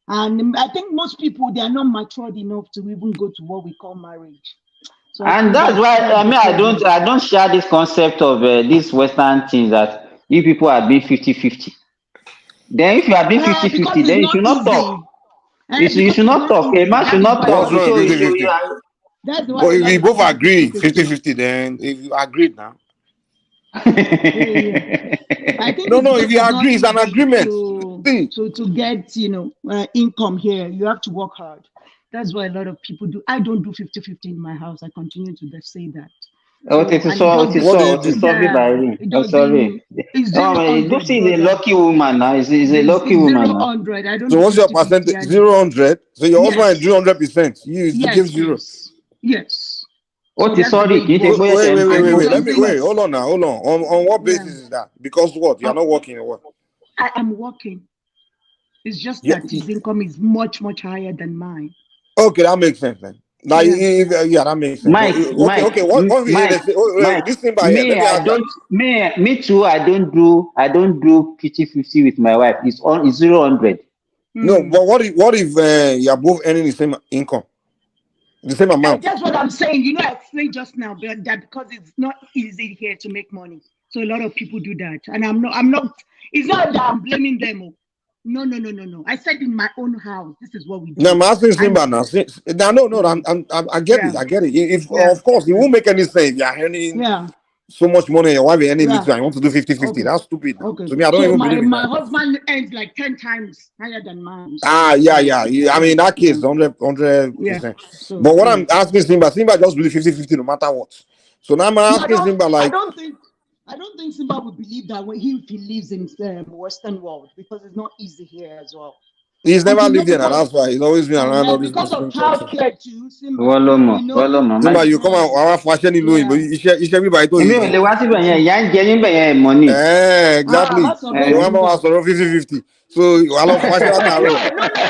And I think most people, they are not matured enough to even go to what we call marriage. So and that's why I don't share this concept of these Western things that you people are being 50-50. Then if you are being 50-50, then you should not talk. You should not talk. A man should not talk. But if we both agree 50-50, then if you agreed now. I think no, if you agree, it's an agreement. To get income here, you have to work hard. That's why a lot of people do. I don't do 50-50 in my house. I continue to say that. Sorry. Dupsy is a lucky woman now. Is a lucky woman now. 0-100. I don't. So what's your percentage? 0-100. So your husband is 300%. You give 0. Yes. Sorry. Wait. Hold on now. Hold on. On what basis is that? Because what? You're not working or what? I am working. It's just that his income is much, much higher than mine. Okay, that makes sense then. That makes sense. Mike, this thing by here. Let me too. I don't do 50-50 with my wife. It's 0-100. No, but what if you're both earning the same income? The same amount. That's what I'm saying. I explained just now that because it's not easy here to make money. So a lot of people do that. And I'm not, it's not that I'm blaming them. No. I said in my own house, this is what we do. No, I'm asking Simba now. I get it. I get it. If of course it won't make any sense. You're earning so much money, your wife is earning little. I want to do 50-50. Okay. That's stupid. Okay. To me, I don't even believe in my husband earns like 10 times higher than mine. So. Yeah. I mean, in that case, 100%. Yeah. So, but what I'm asking Simba just believe 50-50 no matter what. So now I'm asking Simba like. I don't think Simba would believe that when he lives in the Western world because it's not easy here as well. He's never And lived there, and that's why he's always been around all these because of Muslim culture. childcare too, Simba. Wọ́lọ́mọ̀ You know, wọ́lọ́mọ̀ má Simba, you come out, our fashion in Louis, but iṣẹ́ everybody to èmi ò lè wá síbẹ̀ yẹn ìyá ń jẹ níbẹ̀ yẹn mọ̀ ni. exactly. má sọ So bẹ́ẹ̀ I'm Simba. about 50-50. So I love fashion at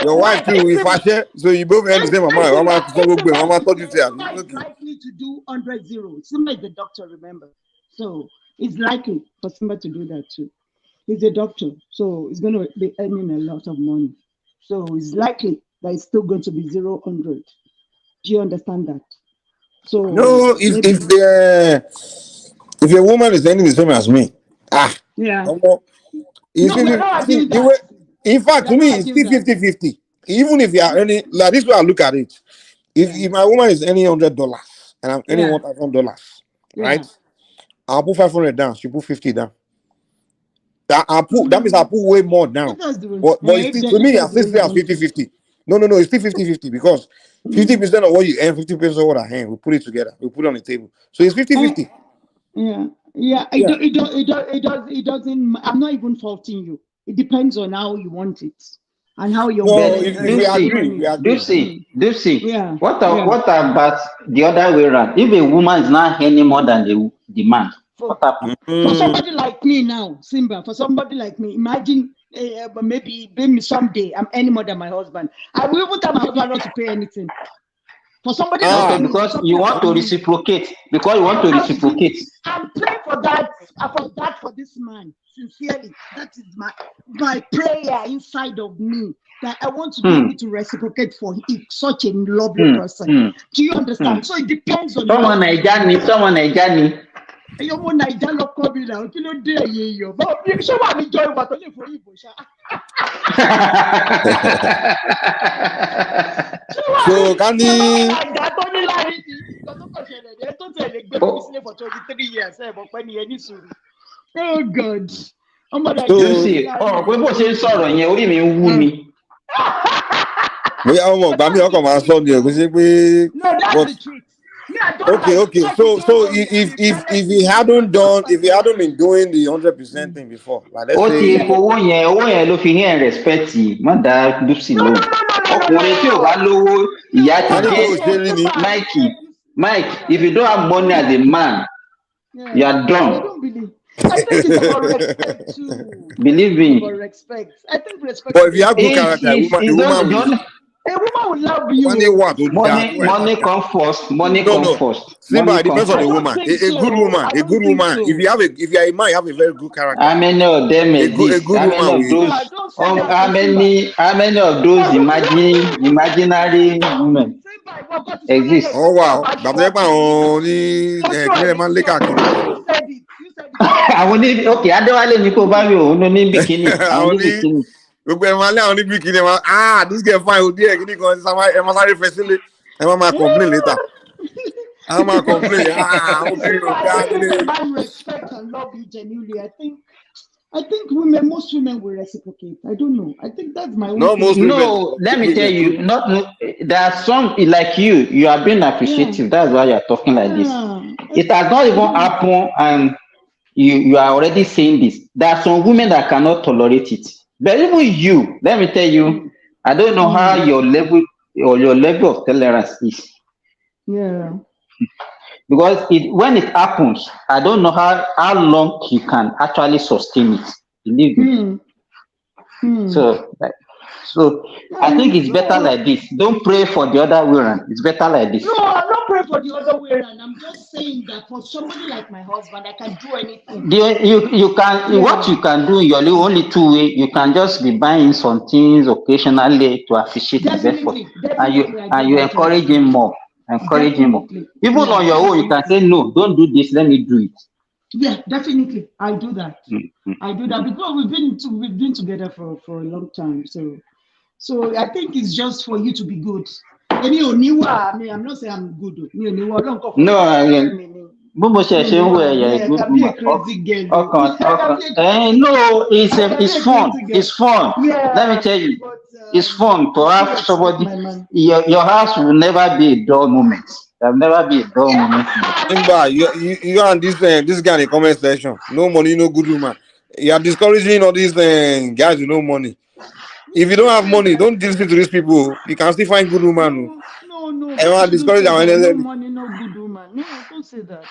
your wife too in fashion, so you both earn the same amount. Mama, so go good. Mama told you to Simba is likely to do 100-0. Simba is the doctor, remember. So it's likely for Simba to do that too. He's a doctor, so he's going to be earning a lot of money. So it's likely that it's still going to be 0-100. Do you understand that? So no, if a woman is earning the same as me, yeah. In fact, to me, it's still 50-50. Even if you are earning, like this way I look at it. If my woman is earning $100 and I'm earning $1,000, right? I'll put 500 down. She put 50 down. That means I put way more down. But it's still, to me, I still as 50-50. No, it's still 50-50 because 50% of what you earn, 50% of what I earn, we put it together. We put it on the table. So it's 50-50. It doesn't. I'm not even faulting you. It depends on how you want it and how you're. Lucy. What about the other way around? If a woman is not earning more than the man, what happens? For somebody like me now, Simba. For somebody like me, imagine maybe someday I'm earning more than my husband. I will even tell my husband not to pay anything. For somebody like me, because you want to reciprocate. Because you want to reciprocate. I'm praying for that for this man. Sincerely, that is my prayer inside of me, that I want to be able to reciprocate for such a lovely person. Do you understand? So it depends on someone Naijani. Ọmọ Naija lọkọ mi náà kí ló dé ẹ̀yẹ èèyàn bá bí ṣé wà ní jọ ìwà tó lè forí ìbò ṣá. So can the Naija tó ní láàrin ní ìgbà tó kàn ṣẹlẹ̀ ní ẹ tó tẹ̀lé gbé mi sílẹ̀ for 23 years ẹ̀ bọ̀ pẹ́ ni ẹ ní sùúrù. Oh God. Ọmọ Naija tó sì ọ̀rọ̀ pé bó ṣe ń sọ̀rọ̀ yẹn orí mi ń wú mi. Bóyá ọmọ ọgbà mi ọkọ̀ máa sọ ni ẹ̀ kó ṣe pé. No, that's the truth. Okay. So if he hadn't been doing the 100% thing before, like let's say. owó yẹn ló fi hàn respect má dá Lucy lóhùn. Ọkùnrin tí ò bá lówó ìyá ti dé Mike, if you don't have money as a man, you are done. I think it's about respect too. Believe me. About respect. I think respect. But if you have good character, a woman will love you. Money come first. Money come first. Simba, it depends on the woman. A good woman. If you are a man, you have a very good character. How many of them exist? How many of those imaginary women exist? Oh wow. Okay, Adewale ni kò bá mi òun ló ní bikini. Gbogbo ẹ̀ máa lé àwọn ní bikini ẹ̀ máa this girl fine òdi ẹ̀ kíní kan ẹ̀ máa sáré fẹ́ sílé ẹ̀ máa complain later. ẹ̀ máa complain I respect and love you genuinely. I think most women will reciprocate. I don't know. I think that's my own. No, let me tell you. There are some like you are being appreciative. That's why you are talking like this. It has not even happened, and you are already saying this. There are some women that cannot tolerate it. But even you, let me tell you, I don't know how your level of tolerance is. Yeah. Because when it happens, I don't know how long you can actually sustain it. Believe me. So I think it's better like this. Don't pray for the other way around. It's better like this. No, I'm not praying for the other way around. I'm just saying that for somebody like my husband, I can do anything. You can what you can do in your only two ways. You can just be buying some things occasionally to appreciate his effort, and you encourage him more. Even on your own, you can say no. Don't do this. Let me do it. Yeah, definitely. I do that. I do that because we've been together for a long time. So I think it's just for you to be good. I'm not saying I'm good. No, I mean, no, it's fun. It's fun. Let me tell you, it's fun to have somebody. Your house will never be a dull moment. There'll never be a dull moment. You and this guy in the comment section. No money, no good woman. You are discouraging all these guys with no money. If you don't have money, don't listen to these people. You can still find good woman. No, Everyone shouldn't discourage say our that. No energy. money, no good woman. No, don't say that.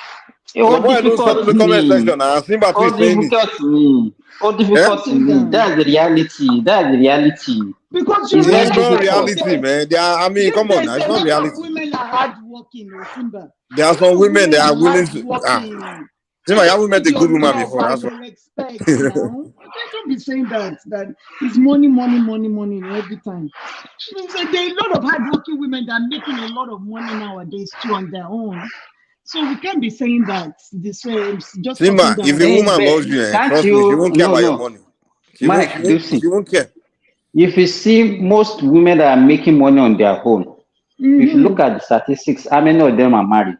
All But boy, I don't start difficult in the to comment me. section now. Simba too All is saying it. difficult to me. All difficult to me. That's the reality. That's the reality. Because you It's very It's not difficult. reality, man. There are, I mean, Yes, come on now. there's It's a not lot of reality. women are hardworking, Simba. There are A lot some of women that are are willing to. hardworking. Simba, They you just haven't met need a good your woman love before. and That's what. your respect now. Don't be saying that it's money every time. So there are a lot of hardworking women that are making a lot of money nowadays too on their own. So we can't be saying that this way, just Simba, talking if down. a woman loves you, Can't trust me, she you? won't care about your No. money. Mike, She won't care. if you see most women that are making money on their own, if you look at the statistics, how many of them are married?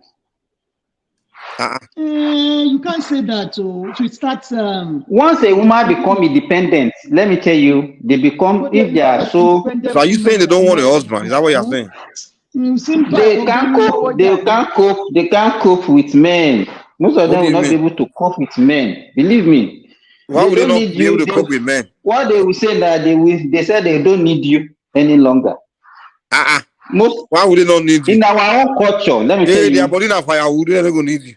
You can't say that. If you start, once a woman become independent, let me tell you, they become, if they are so. So are you saying they don't want a husband? Is that what you're saying? They can't cope. They can't cope with men. Most of What them do will you not be mean? able to cope with men. Believe me. Why They would they don't not need be able you. to cope with men? What they will say that they said they don't need you any longer. Most Why would they not need you? in our own culture, let me tell Hey, their you. body na firewood. They're not gonna need you.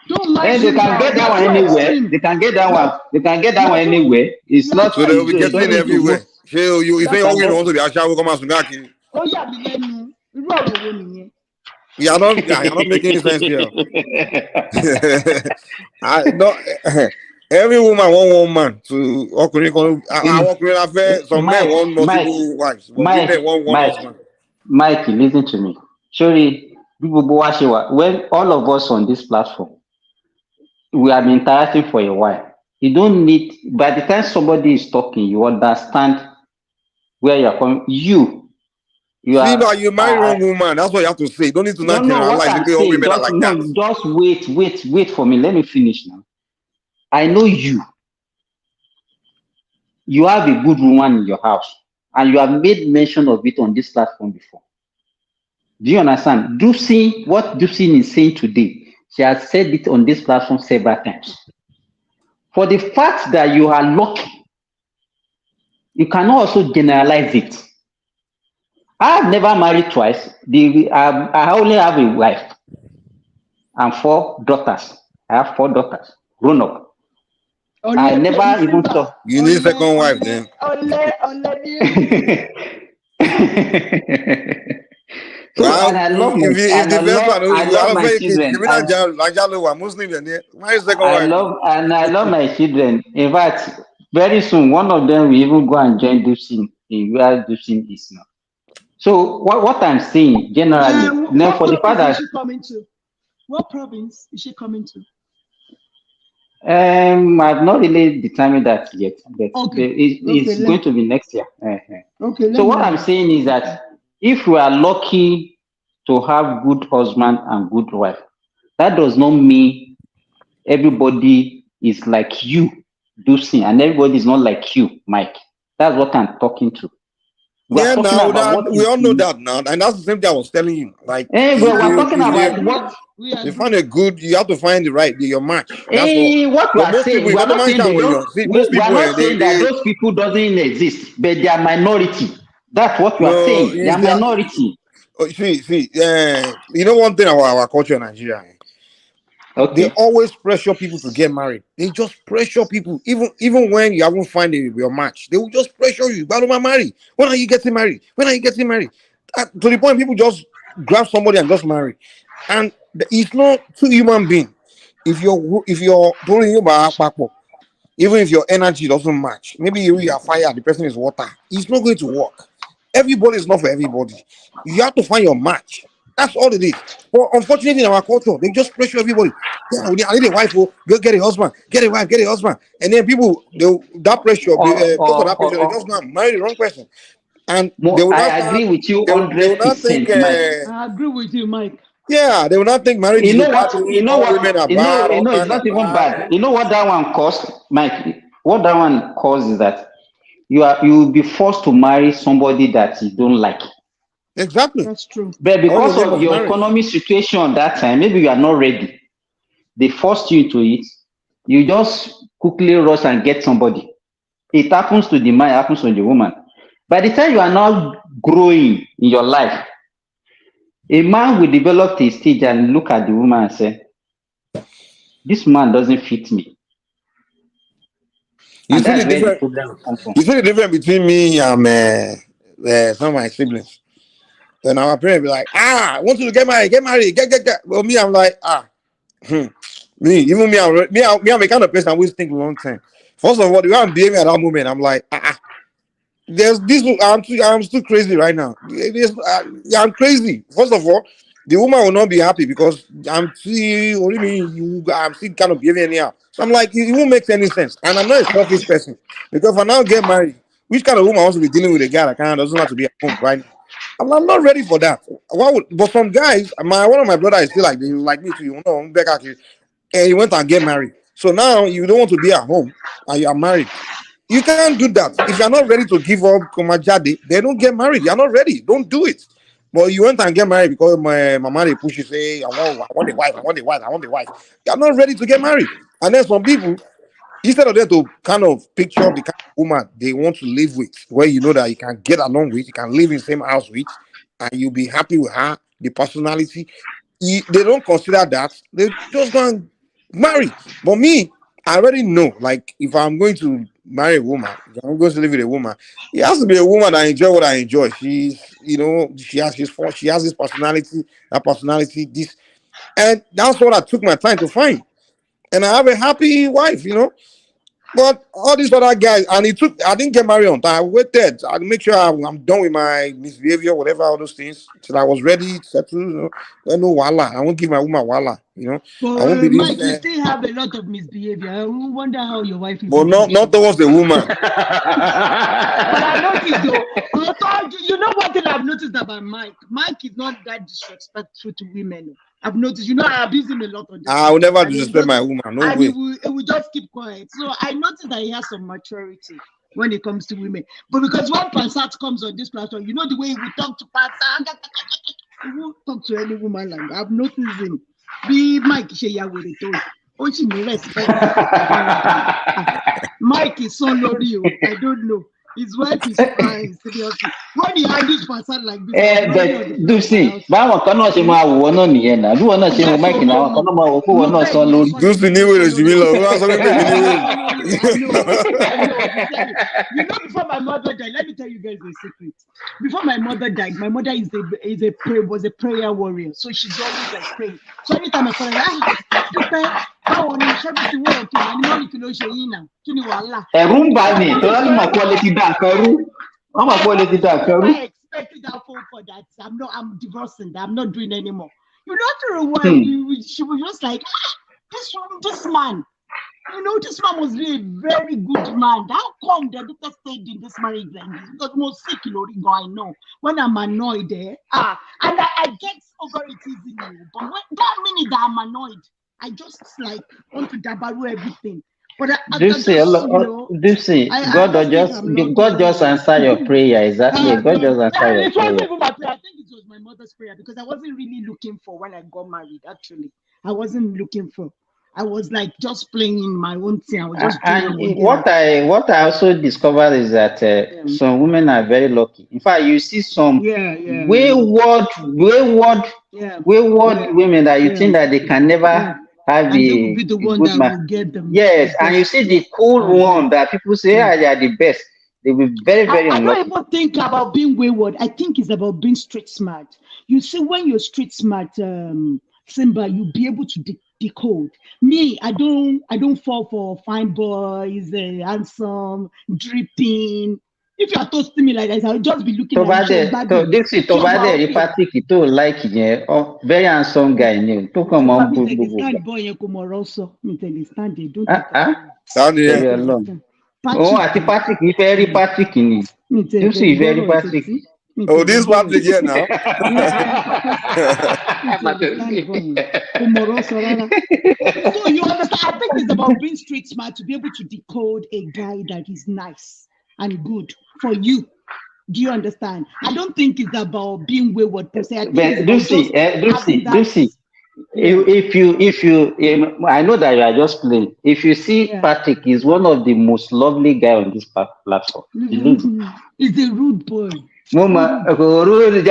Don't lie, And they can get that one anywhere. They can get that one. They can get that one anywhere. It's not. So they'll be They don't getting need to everywhere. move. Say, you They say, can oh, we get. want to be a shower, come and swing. Oh yeah, be lẹ́nu. Irú ọ̀rọ̀ wo nìyẹn? You're not making any sense here. No, every woman want one man to some men want multiple wives, but women want one husband. Mike, listen to me. Sorry, when all of us on this platform, we have been interacting for a while. You don't need, by the time somebody is talking, you understand where you're coming. You are. You marry wrong woman. That's what you have to say. You don't need to not No, what generalize. I'm All saying, women are like that. just wait for me. Let me finish now. I know you. You have a good woman in your house, and you have made mention of it on this platform before. Do you understand? What Dupsy is saying today, she has said it on this platform several times. For the fact that you are lucky, you cannot also generalize it. I have never married twice. I only have a wife and 4 daughters. I have 4 daughters, grown up. I never even thought. You need a second wife then. So, and I love my, if the best one, I love my children. I love my children. In fact, very soon one of them will even go and join Dupsy in where Dupsy is now. So what I'm saying generally, What for the fact province that is she coming to? What province is she coming to? I've not really determined that yet, but it's going to be next year. Okay. So what I'm saying is that if we are lucky to have good husband and good wife, that does not mean everybody is like you, Dupsy, and everybody is not like you, Mike. That's what I'm talking to. We all know that now, and that's the same thing I was telling you. Like, we're talking about what you find a good, you have to find your match. That's what we are saying. We are not saying that those people doesn't exist, but they are minority. That's what we are saying. They are minority. You know one thing about our culture in Nigeria. They always pressure people to get married. They just pressure people, even when you haven't found your match. They will just pressure you. Marry. When are you getting married? When are you getting married? To the point people just grab somebody and just marry. And it's not 2 human beings. If you're pulling you back, even if your energy doesn't match, maybe you are fire, the person is water. It's not going to work. Everybody is not for everybody. You have to find your match. That's all it is. But unfortunately, in our culture, they just pressure everybody. Yeah, I need a wife. Go get a husband. Get a wife. Get a husband. And then people, that pressure, because of that pressure, they just go and marry the wrong person. And they will I agree with you 100%, Mike. I agree with you, Mike. Yeah, they will not think marriage is a bad thing. Women are bad. It's not even bad. You know what that one costs, Mike? What that one causes is that you will be forced to marry somebody that you don't like. Exactly. That's true. But because of your economic situation that time, maybe you are not ready. They forced you into it. You just quickly rush and get somebody. It happens to the man, it happens to the woman. By the time you are now growing in your life, a man will develop his stage and look at the woman and say, this man doesn't fit me. You And see that's the where the difference. problem comes from. You see the difference between me and some of my siblings. Then our parents be like, I want you to get married, get. Well, me, I'm like, me, even me, I'm the kind of person I always think long time. First of all, the way I'm behaving at that moment, I'm like, there's this. I'm still crazy right now. Yeah, I'm crazy. First of all, the woman will not be happy because I'm still, what do you mean? I'm still kind of behaving anyhow. So I'm like, it won't make any sense. And I'm not a selfish person because if I now get married, which kind of woman wants to be dealing with a guy that kind of doesn't have to be at home right now? I'm not ready for that. But some guys, one of my brothers is still like me too. You know, and he went and get married. So now you don't want to be at home and you are married. You can't do that. If you're not ready to give up Komajade, they don't get married. You're not ready. Don't do it. But you went and get married because my mama they push you, say, I want a wife, I want a wife, I want a wife. You're not ready to get married. And then some people, instead of them to kind of picture the kind of woman they want to live with, where you know that you can get along with, you can live in the same house with, and you'll be happy with her, the personality. They don't consider that. They just go and marry. But me, I already know, like, if I'm going to marry a woman, if I'm going to live with a woman, it has to be a woman that enjoy what I enjoy. She's, she has this personality, that personality, this. And that's what I took my time to find. And I have a happy wife. But all these other guys, and I didn't get married on time. I waited. I make sure I'm done with my misbehavior, whatever, all those things, till I was ready, settled. No wala. I won't give my woman wala. I won't be But Mike, this. you still have a lot of misbehavior. I wonder how your wife is. But not towards the woman. But I noticed though, you know one thing I've noticed about Mike? Mike is not that disrespectful to women. I've noticed, I abuse him a lot on this. I will never disrespect my woman. No and way. He will just keep quiet. So I noticed that he has some maturity when it comes to women. But because when Pansat comes on this platform, you know the way he will talk to Pansat, he won't talk to any woman like that. I've noticed him. Be Mike Sheya with it. Oh, she may respect. Mike is so loyal. I don't know. His wife is fine, seriously. When he had this person like this, but do see, báwọn kan náà ṣe máa wò wọ́n náà nìyẹn náà bí wọ́n náà ṣe wo Mike náà àwọn kan náà máa wò pé wọ́n náà sọ lórí. Do see new way to me, love. Before my mother died, let me tell you guys a secret. Before my mother died, my mother was a prayer warrior, so she's always like praying. So every time I call her, ẹ̀rù ń bà mí tó lọ́ọ́ mọ̀ pé ó lè ti dá nǹkan rú wọ́n mọ̀ pé ó lè ti dá nǹkan rú. I expected that phone call that I'm divorcing, that I'm not doing anymore. After a while, she was just like, this man. This man was really a very good man. How come the doctor stayed in this marriage like this? Because most sick, I know. When I'm annoyed, and I get over it easily. But when that minute that I'm annoyed, I just want to dabaru everything. But God just answer your prayer. Exactly. God just answer your prayer. Even my prayer. I think it was my mother's prayer because I wasn't really looking for when I got married. Actually, I wasn't looking for. I was like just playing in my own thing. I was just and what I also discovered is that some women are very lucky. In fact, you see some wayward women that you think that they can never have the one that will get them. Yes, and you see the cool one that people say they are the best. They will be very, very unlucky. I don't even think about being wayward. I think it's about being street smart. You see, when you're street smart, Simba, you'll be able to decode. Me, I don't fall for fine boys, handsome, dripping. If you are toasting me like that, I'll just be looking at you. This is Tobade, Patrick, to like very handsome guy. To come on, boy, also. Understand they don't. Oh, I think Patrick, if very Patrick in it. You see, very Patrick. Oh, this Patrick here now. So you understand? I think it's about being street smart to be able to decode a guy that is nice and good for you. Do you understand? I don't think it's about being wayward per se. But Lucy, I know that you are just playing. If you see Yeah. Patrick, he's one of the most lovely guy on this platform. Believe me. He's a rude boy. Mama, I'm telling you, rude.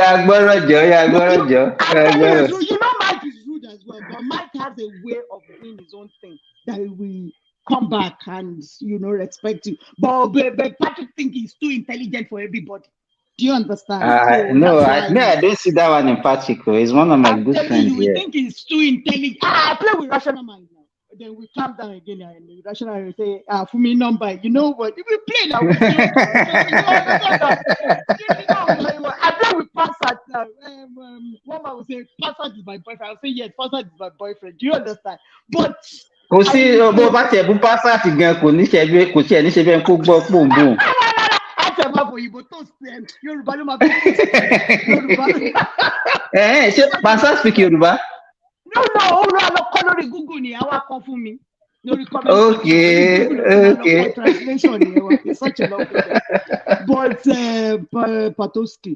it's rude. You know, Mike is rude as well, but Mike has a way of doing his own thing that we come back and respect you. But Patrick thinks he's too intelligent for everybody. Do you understand? So No, that's why I don't see that one in particular. He's one of my I'm good telling friends you, we here. think he's too intelligent. I play with rational mind now. Then we calm down again and the rational mind say, for me number. You know what? If we play now, we joke. I play with Passat now. One man will say, Passat is my boyfriend. I'll say, yes, Passat is my boyfriend. Do you understand? But Kò sí bó bá tiẹ̀ bú pásátì gan kò ní ṣe ẹ̀ ní ṣe bẹ́ẹ̀ kó gbọ́ pòǹbò. Yorùbá ló máa fi Yorùbá. Ṣé Passat speak Yorùbá? No, ó lọ kọ́ lórí Google ni àwa kọ́ fún mi. Lórí comment Okay. translation ni ẹwà. It's such a long thing. But Patoski,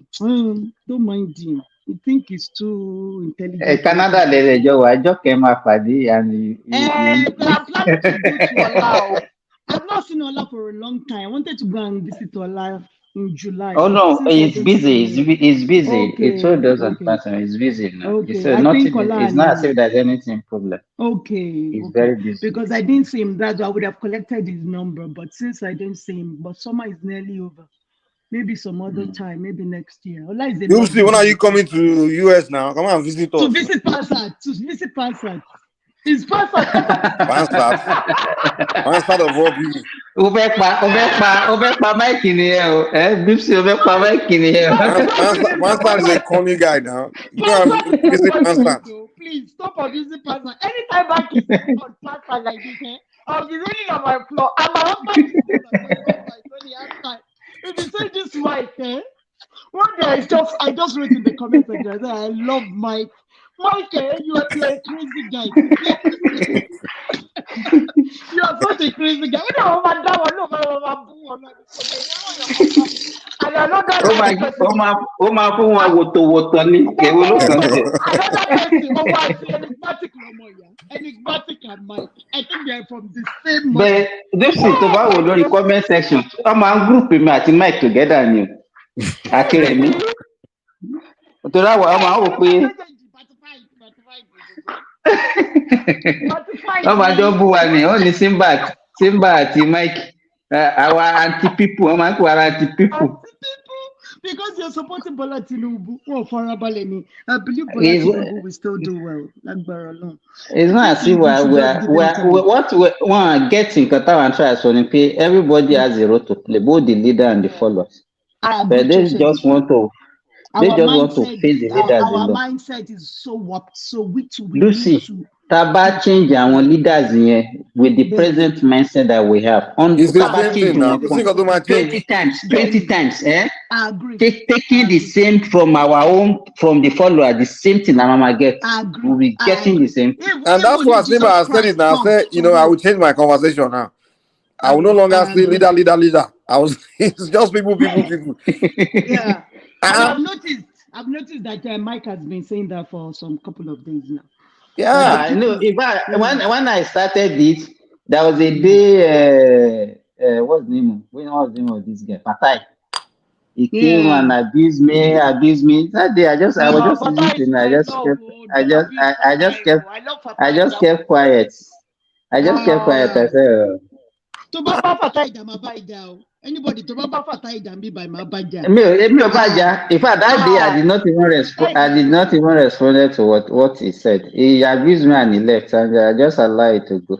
don't mind him. You think he's too intelligent. Canada lè jọ wà ẹjọ́ kẹ́ máa pàdé and I'm planning to go to Ola. I've not seen Ola for a long time. I wanted to go and visit Ola in July. Oh no, he's busy. He's busy. Okay, It's all doesn't matter. He's busy now. Okay. So it's not as if there's anything problem. Okay. He's very busy. Because I didn't see him that I would have collected his number, but since I didn't see him, but summer is nearly over. Maybe some other time, maybe next year. Ola is You see, when are you coming to US now? Come on, visit us. To visit Passat. It's Passat. Passat of all people. Ó fẹ́ pa Mike nìyẹn o. Bíbsì ó fẹ́ pa Mike nìyẹn o. Passat is a corny guy now. You know, visit Passat. Please stop abusing Passat. Anytime back is on Passat like this, I'll be running on my floor. And my husband is outside. If you say this Mike, one day I just wrote in the comment section, I said, I love Mike. Mike, you are a crazy guy. You are such a crazy guy. Ó máa fún wọn wòtòwòtò ní èwo ló kàn sí. Enigmatic and Mike. I think they are from the same. But this is tó bá wò lórí comment section. Wọ́n máa ń group mi àti Mike together ni o. Akérèmí. Torí àwọn ọmọ àwọn pé wọ́n máa jọ bú wa ni wọ́n ní Simba àti Mike our anti people wọ́n máa ń kó ara anti people. Because you're supporting Bola Tinubu. I believe Bola Tinubu will still do well. It's not as if what we getting Qatar and try so everybody has a role to play, both the leader and the followers. But they just want to face the leaders our alone. mindset is so warped, so weak to Lucy, Taba change our leaders here with the present mindset that we have. On Taba change 20 times, I agree. Taking the same from our own, from the follower, the same thing that Mama get. We'll be getting the same. And that's why Simba has said it now. I said, I will change my conversation now. I will no longer say leader. It's just people. Yeah. I've noticed that Mike has been saying that for some couple of days now. Yeah, I know. When I started this, there was a day. What's the name of this guy? Fatai. He came and abused me. That day, I was just listening. I just kept quiet. I said. Anybody to Fatai than me by my badger. In fact, that day I did not even respond. I did not even respond to what he said. He abused me and he left, and I just allowed it to go.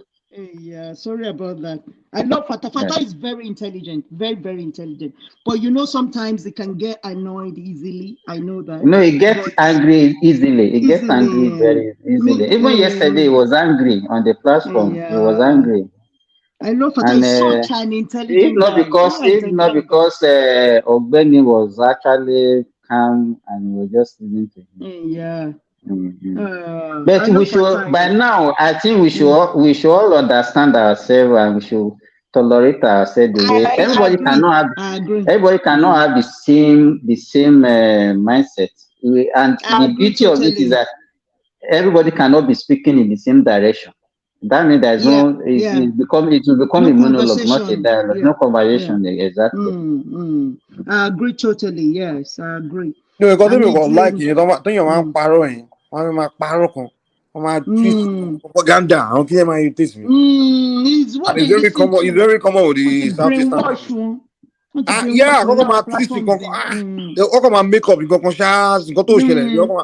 Yeah, sorry about that. I love Fata. Fata is very intelligent, very, very intelligent. But sometimes it can get annoyed easily. I know that. No, it gets angry easily. It gets angry very easily. Even yesterday, he was angry on the platform. Yeah. He was angry. I know Fata is such an intelligent If not because Ogbeni was actually calm and we were just listening to him. Yeah. Mm-hmm. But we should, by now, I think we should all understand ourselves and we should tolerate ourselves. Everybody cannot have the same mindset. And the beauty of it is that everybody cannot be speaking in the same direction. That means there's no, it will become No a monologue, not a conversation. dialogue, no conversation, exactly. I agree totally. Yes, I agree. No, because And people it's like you don't you want paroing. Want paro twist propaganda. I don't care my irritates me. it's what And they it's very listen common. to. It's very common with Want the to Southeastern brainwash countries. one. Want to Yeah, brainwash go on come our and twist it. platforms. They all come and make up. You go conscious. You go to share.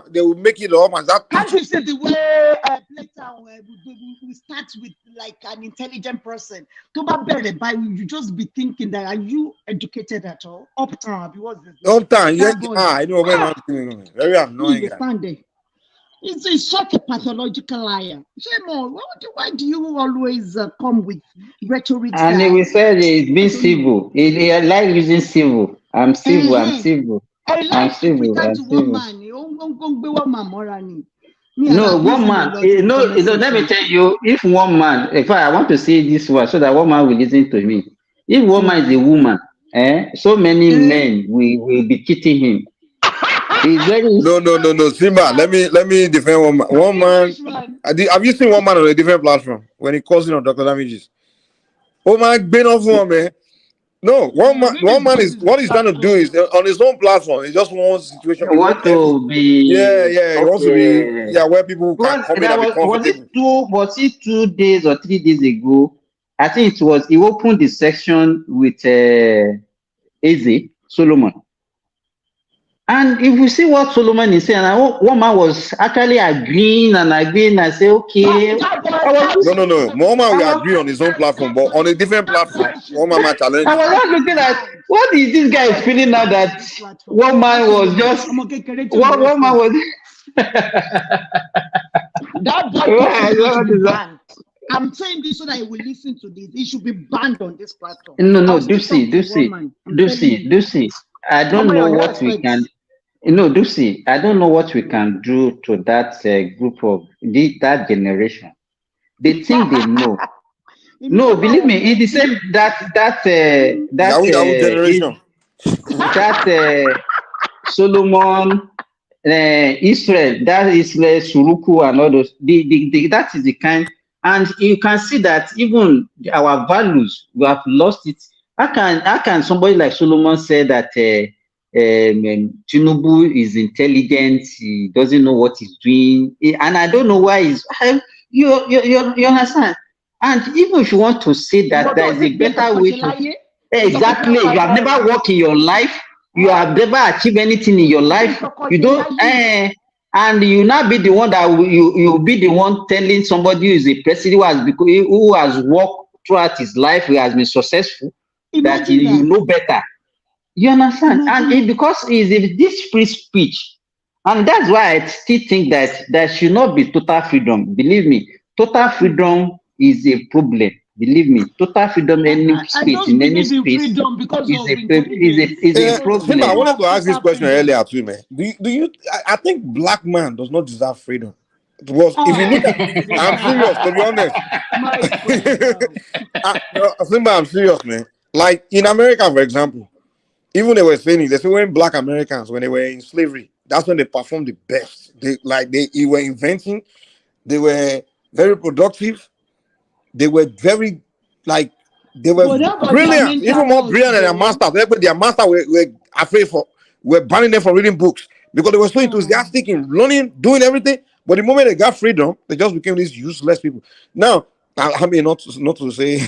They will make it all. That can't you see the way Playtown we start with like an intelligent person? To by you just be thinking that are you educated at all? Uptown, what's this? Uptown, yeah. I know man. Very annoying guy. It's such a pathological liar. Shemo, why do you always come with rhetoric? And we said it's being civil. He like using civil. I'm civil. I'm civil. I'm civil. I'm civil. No, one man. No, let me tell you. If one man, in fact, I want to say this word so that one man will listen to me. If one man is a woman, so many men will be cheating him. He's very No, Simba. Let me defend one man. One man. Have you seen one man on a different platform when he calls in on Dr. Damages? Oh man, been off one man. No, one man is what he's trying to do is on his own platform. He just wants situation. He want to be He wants to be where people can come in and be comfortable. Was it 2 days or 3 days ago? I think it was. He opened the section with Eze Solomon. And if we see what Solomon is saying, one man was actually agreeing and say, okay. No. One man will agree on his own platform, but on a different platform, one man might challenge. I was not looking at what is this guy feeling now that one man was just one man was that boy should be banned. I'm saying this so that he will listen to this. He should be banned on this platform. No, do see. I don't know what we can. No, Dusi, I don't know what we can do to that group of that generation. They think they know. No, believe me, in the same generation, Solomon, Israel, that is Suruku and all those. That is the kind, and you can see that even our values, we have lost it. How can somebody like Solomon say that? Tinubu is intelligent, he doesn't know what he's doing, and I don't know why he's you understand. And even if you want to say that there is a better way to exactly, you have never worked in your life, you have never achieved anything in your life, you don't and you now be the one that you be the one telling somebody who is a president who has worked throughout his life, who has been successful, that you know better. You understand? And because it's this free speech, and that's why I still think that there should not be total freedom. Believe me, total freedom is a problem. Believe me, total freedom in any space, is a problem. I wanted to ask this question earlier too, man. Do you? I think black man does not deserve freedom. Because if you look at, I'm serious, to be honest. Simba, I'm serious, man. Like in America, for example. Even they were saying it. They say when black Americans, when they were in slavery, that's when they performed the best. They were inventing. They were very productive. They were very they were brilliant, even more brilliant than their masters. Their masters were afraid were banning them from reading books because they were so enthusiastic in learning, doing everything. But the moment they got freedom, they just became these useless people. Now, I mean, not to say,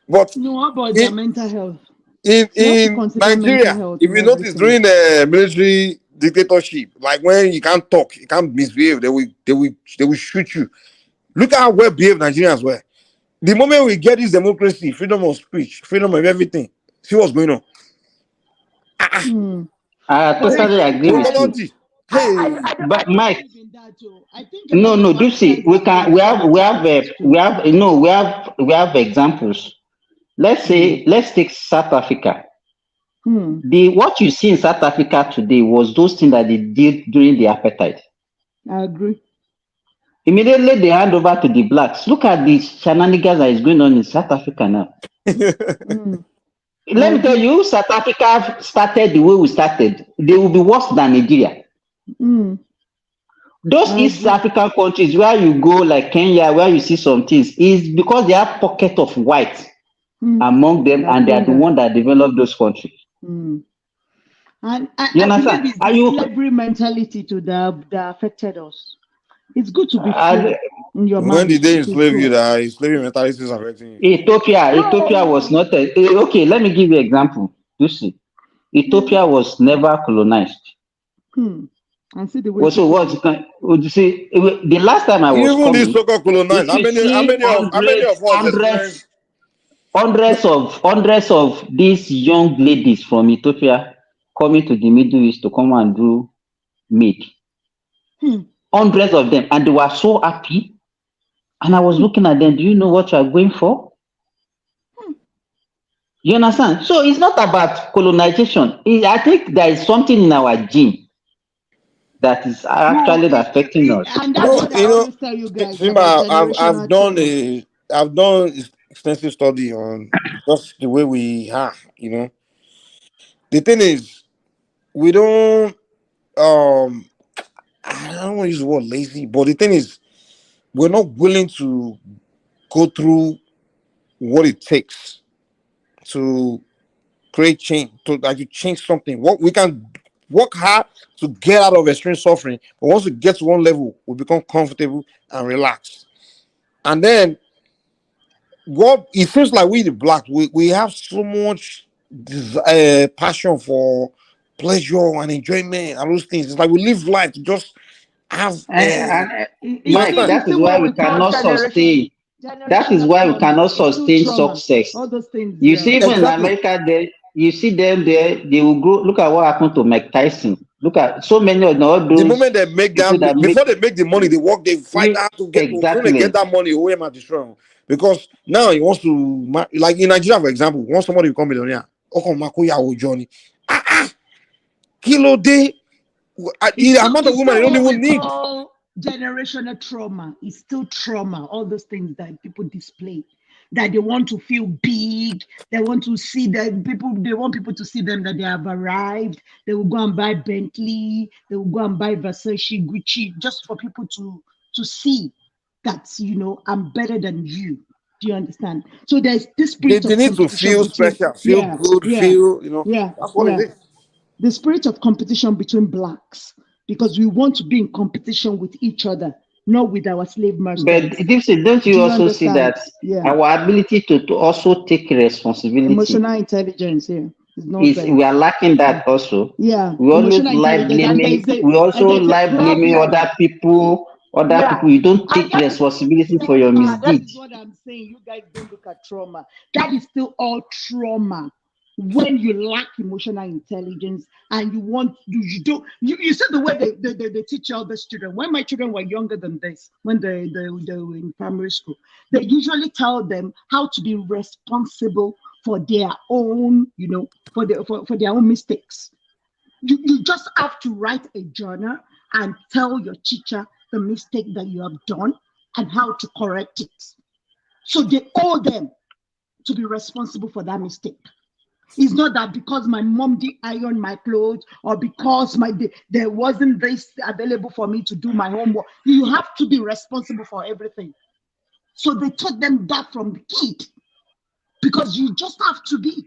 but no, about their mental health. In Nigeria, if you notice during the military dictatorship, like when you can't talk, you can't misbehave, they will shoot you. Look at how well behaved Nigerians were. The moment we get this democracy, freedom of speech, freedom of everything, see what's going on. I totally agree with you. Hey, but Mike, no, do see, we have examples. Let's take South Africa. What you see in South Africa today was those things that they did during the apartheid. I agree. Immediately they hand over to the blacks. Look at the shenanigans that is going on in South Africa now. Let me tell you, South Africa started the way we started. They will be worse than Nigeria. Those East African countries where you go, like Kenya, where you see some things, is because they have pocket of white among them, and they are the one that developed those countries. And You I believe understand? it's the slavery mentality that affected us. It's good to be free in your mind. When did they enslave you? That slavery mentality is affecting you. Ethiopia was not okay. Let me give you an example. You see, Ethiopia was never colonized. And see the way. So what you see? The last time I was even this so-called colonized, how many of us experienced? Hundreds of these young ladies from Ethiopia coming to the Middle East to come and do maid. Hundreds of them, and they were so happy. And I was looking at them. Do you know what you are going for? You understand? So it's not about colonization. I think there is something in our gene that is actually affecting us. And that's what I always tell you guys. Simba, I've done extensive study on just the way we are. The thing is, we don't. I don't want to use the word lazy, but the thing is, we're not willing to go through what it takes to create change, to change something. What we can work hard to get out of extreme suffering, but once we get to one level, we become comfortable and relaxed. And then, what it seems like we the black, we have so much passion for pleasure and enjoyment and those things. It's like we live life to just have. Mike, that is why we cannot sustain. That is why we cannot sustain success. All those things. You see, even in America, you see them there. They will go. Look at what happened to Mike Tyson. Look at so many of those. The moment they make that, before they make the money, they work. They fight hard to get that money. Who am I destroying? Because now he wants to, like in Nigeria, for example, once somebody become millionaire, Johnny, kilo day. The amount of women I don't even need. Generational trauma is still trauma. All those things that people display, that they want to feel big, they want to see that they want people to see them that they have arrived. They will go and buy Bentley, they will go and buy Versace, Gucci, just for people to see that I'm better than you. Do you understand? So there's this spirit they need to feel special, feel good, feel that's what it is. The spirit of competition between blacks, because we want to be in competition with each other, not with our slave masters. But don't you also see that our ability to also take responsibility, emotional intelligence, we are lacking that also. Yeah, we always like blaming. We also like blaming other people. People, you don't take responsibility for your misdeeds. That is what I'm saying. You guys don't look at trauma. That is still all trauma. When you lack emotional intelligence and you see the way they teach all these children. When my children were younger than this, when they were in primary school, they usually tell them how to be responsible for their own, for their own mistakes. You just have to write a journal and tell your teacher the mistake that you have done and how to correct it. So they owe them to be responsible for that mistake. It's not that because my mom did iron my clothes or because there wasn't this available for me to do my homework. You have to be responsible for everything. So they taught them that from the kid, because you just have to be.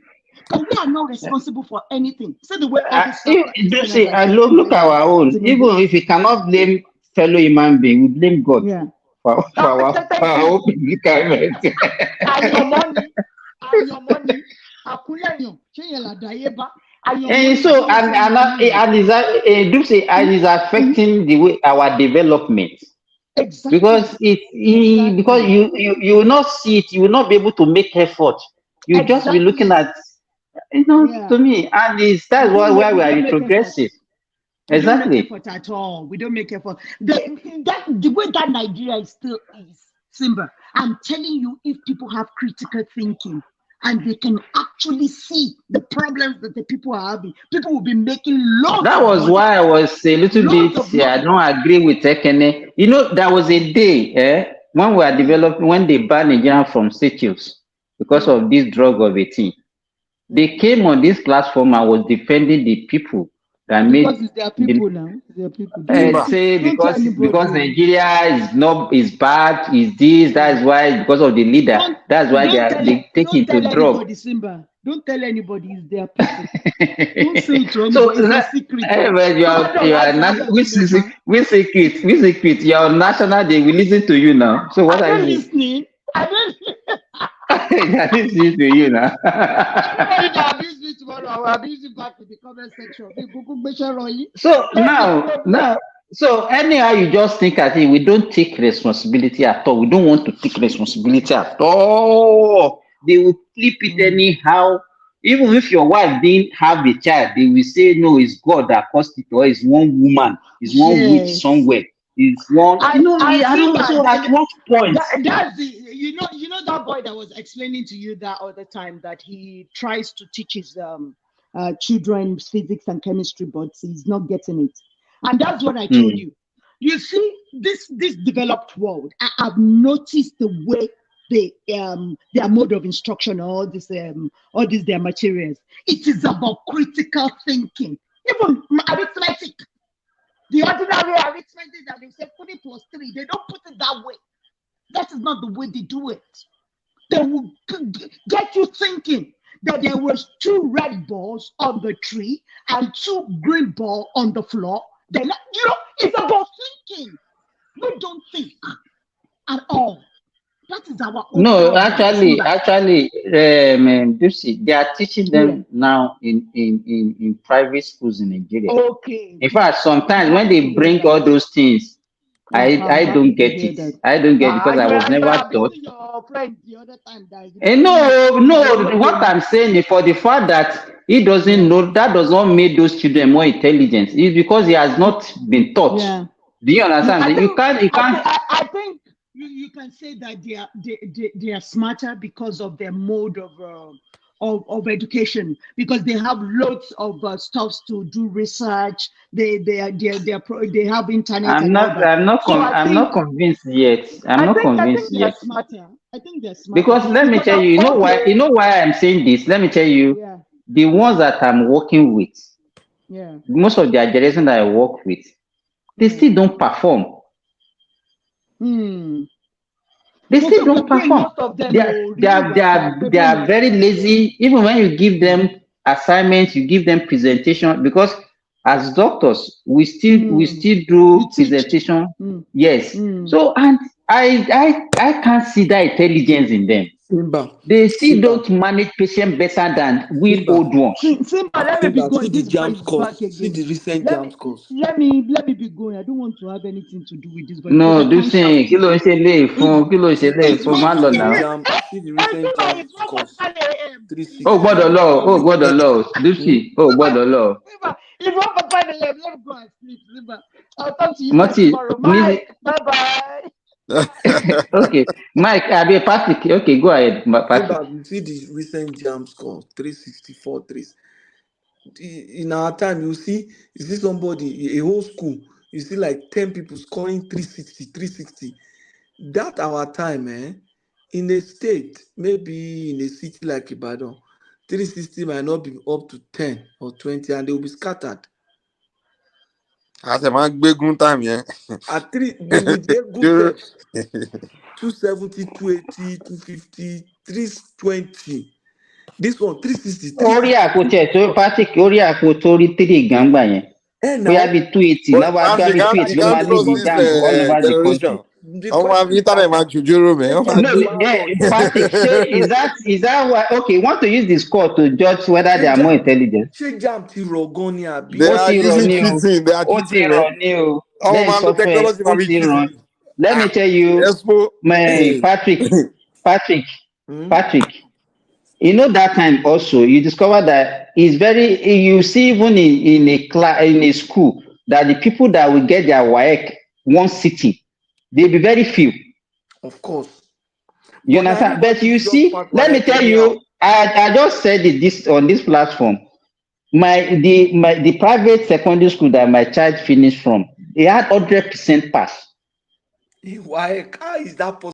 But we are not responsible for anything. So the way look at our own. Even if we cannot blame fellow human being, we blame God for our own predicament. And your money. And so is affecting the way our development. Exactly. Because because you will not see it, you will not be able to make effort. You just be looking at to me, and that's why we are retrogressive. Exactly. We don't make effort at all. We don't make effort. The way that Nigeria still is, Simba, I'm telling you, if people have critical thinking and they can actually see the problems that the people are having, people will be making lots. That was why I was a little bit. I don't agree with Ekene. There was a day when we are developing, when they banned Nigerian from statues because of this drug of a thing. They came on this platform and was defending the people that Because made it's their people now. It's their people. say Don't tell because anybody. Nigeria is bad, is this, that's why, because of the leader, that's why they take it to Don't tell drug. anybody, Simba. Don't tell anybody. It's their people. Don't say it to So anybody. It's a secret. anyway, you are not which secret. You are national day. We listen to you now. So what are you listening? I don't. they are listening to you now. Anybody that abuse me tomorrow, I will abuse you back in the comment section. So anyhow, you just think as if we don't take responsibility at all. We don't want to take responsibility at all. They will flip it anyhow. Even if your wife didn't have a child, they will say no, it's God that caused it, or it's one woman, it's one witch somewhere. It's one, I don't know. So at what point? That's the you know that boy that was explaining to you that all the time that he tries to teach his children physics and chemistry, but he's not getting it. And that's what I told you. You see, this developed world, I've noticed the way their mode of instruction, all these their materials. It is about critical thinking, even arithmetic. The ordinary arithmetic that they say 3 + 3, they don't put it that way. That is not the way they do it. They will get you thinking that there was 2 red balls on the tree and 2 green balls on the floor. Then it's about thinking. We don't think at all. That is our own No, actually, they are teaching them now in private schools in Nigeria. Okay. In fact, sometimes when they bring all those things, I don't get it. I don't get it because I was never taught. Your friend the other time No. What I'm saying is for the fact that he doesn't know, that does not make those children more intelligent. It's because he has not been taught. Yeah. Do you understand? You can't. I think you can say that they are smarter because of their mode of education, because they have loads of stuff to do research. They have internet. I'm not convinced yet. I'm not convinced yet. Smarter. I think they're smarter. Because let me tell you, you know why I'm saying this. Let me tell you, the ones that I'm working with, most of their generation that I work with, they still don't perform. They still don't perform. They are very lazy. Even when you give them assignments, you give them presentation, because as doctors, we still do presentation. Yes. So and I can't see that intelligence in them. They still don't manage patient better than we old ones. Let me be going. See the jam scores. See the recent jam scores. Let me be going. I don't want to have anything to do with this. But no, do saying kilo ṣẹlẹ̀ fún má lọ now. See the recent jam scores. Oh, gbọ́dọ̀ lọ. Dipsy, gbọ́dọ̀ lọ. If you want to find the lab, let's go and sleep. I'll talk to you tomorrow. Bye. Bye. Okay, Mike, I'll be Patrick. Okay, go ahead, Patrick. You see the recent jam score, 364, 3. In our time, you see somebody, a whole school, you see like 10 people scoring 360. That our time, in a state, maybe in a city like Ibadan, 360 might not be up to 10 or 20, and they will be scattered. As a man, big time, At 3, with their good 270, 280, 250, 320. This one 360. Patrick, Tori 3 gangba yẹn. We have 280. Now we have 280. No matter the country. Patrick, is that why? Okay, want to use the score to judge whether they are more intelligent? They are using cheating. They are cheating. Let me tell you, my Patrick. You know that time also you discover that it's very. You see even in a school that the people that will get their WAEC one city, they'll be very few. Of course. You understand? But you see, let me tell you, I just said this on this platform. The private secondary school that my child finished from, they had 100% pass. Why is that possible?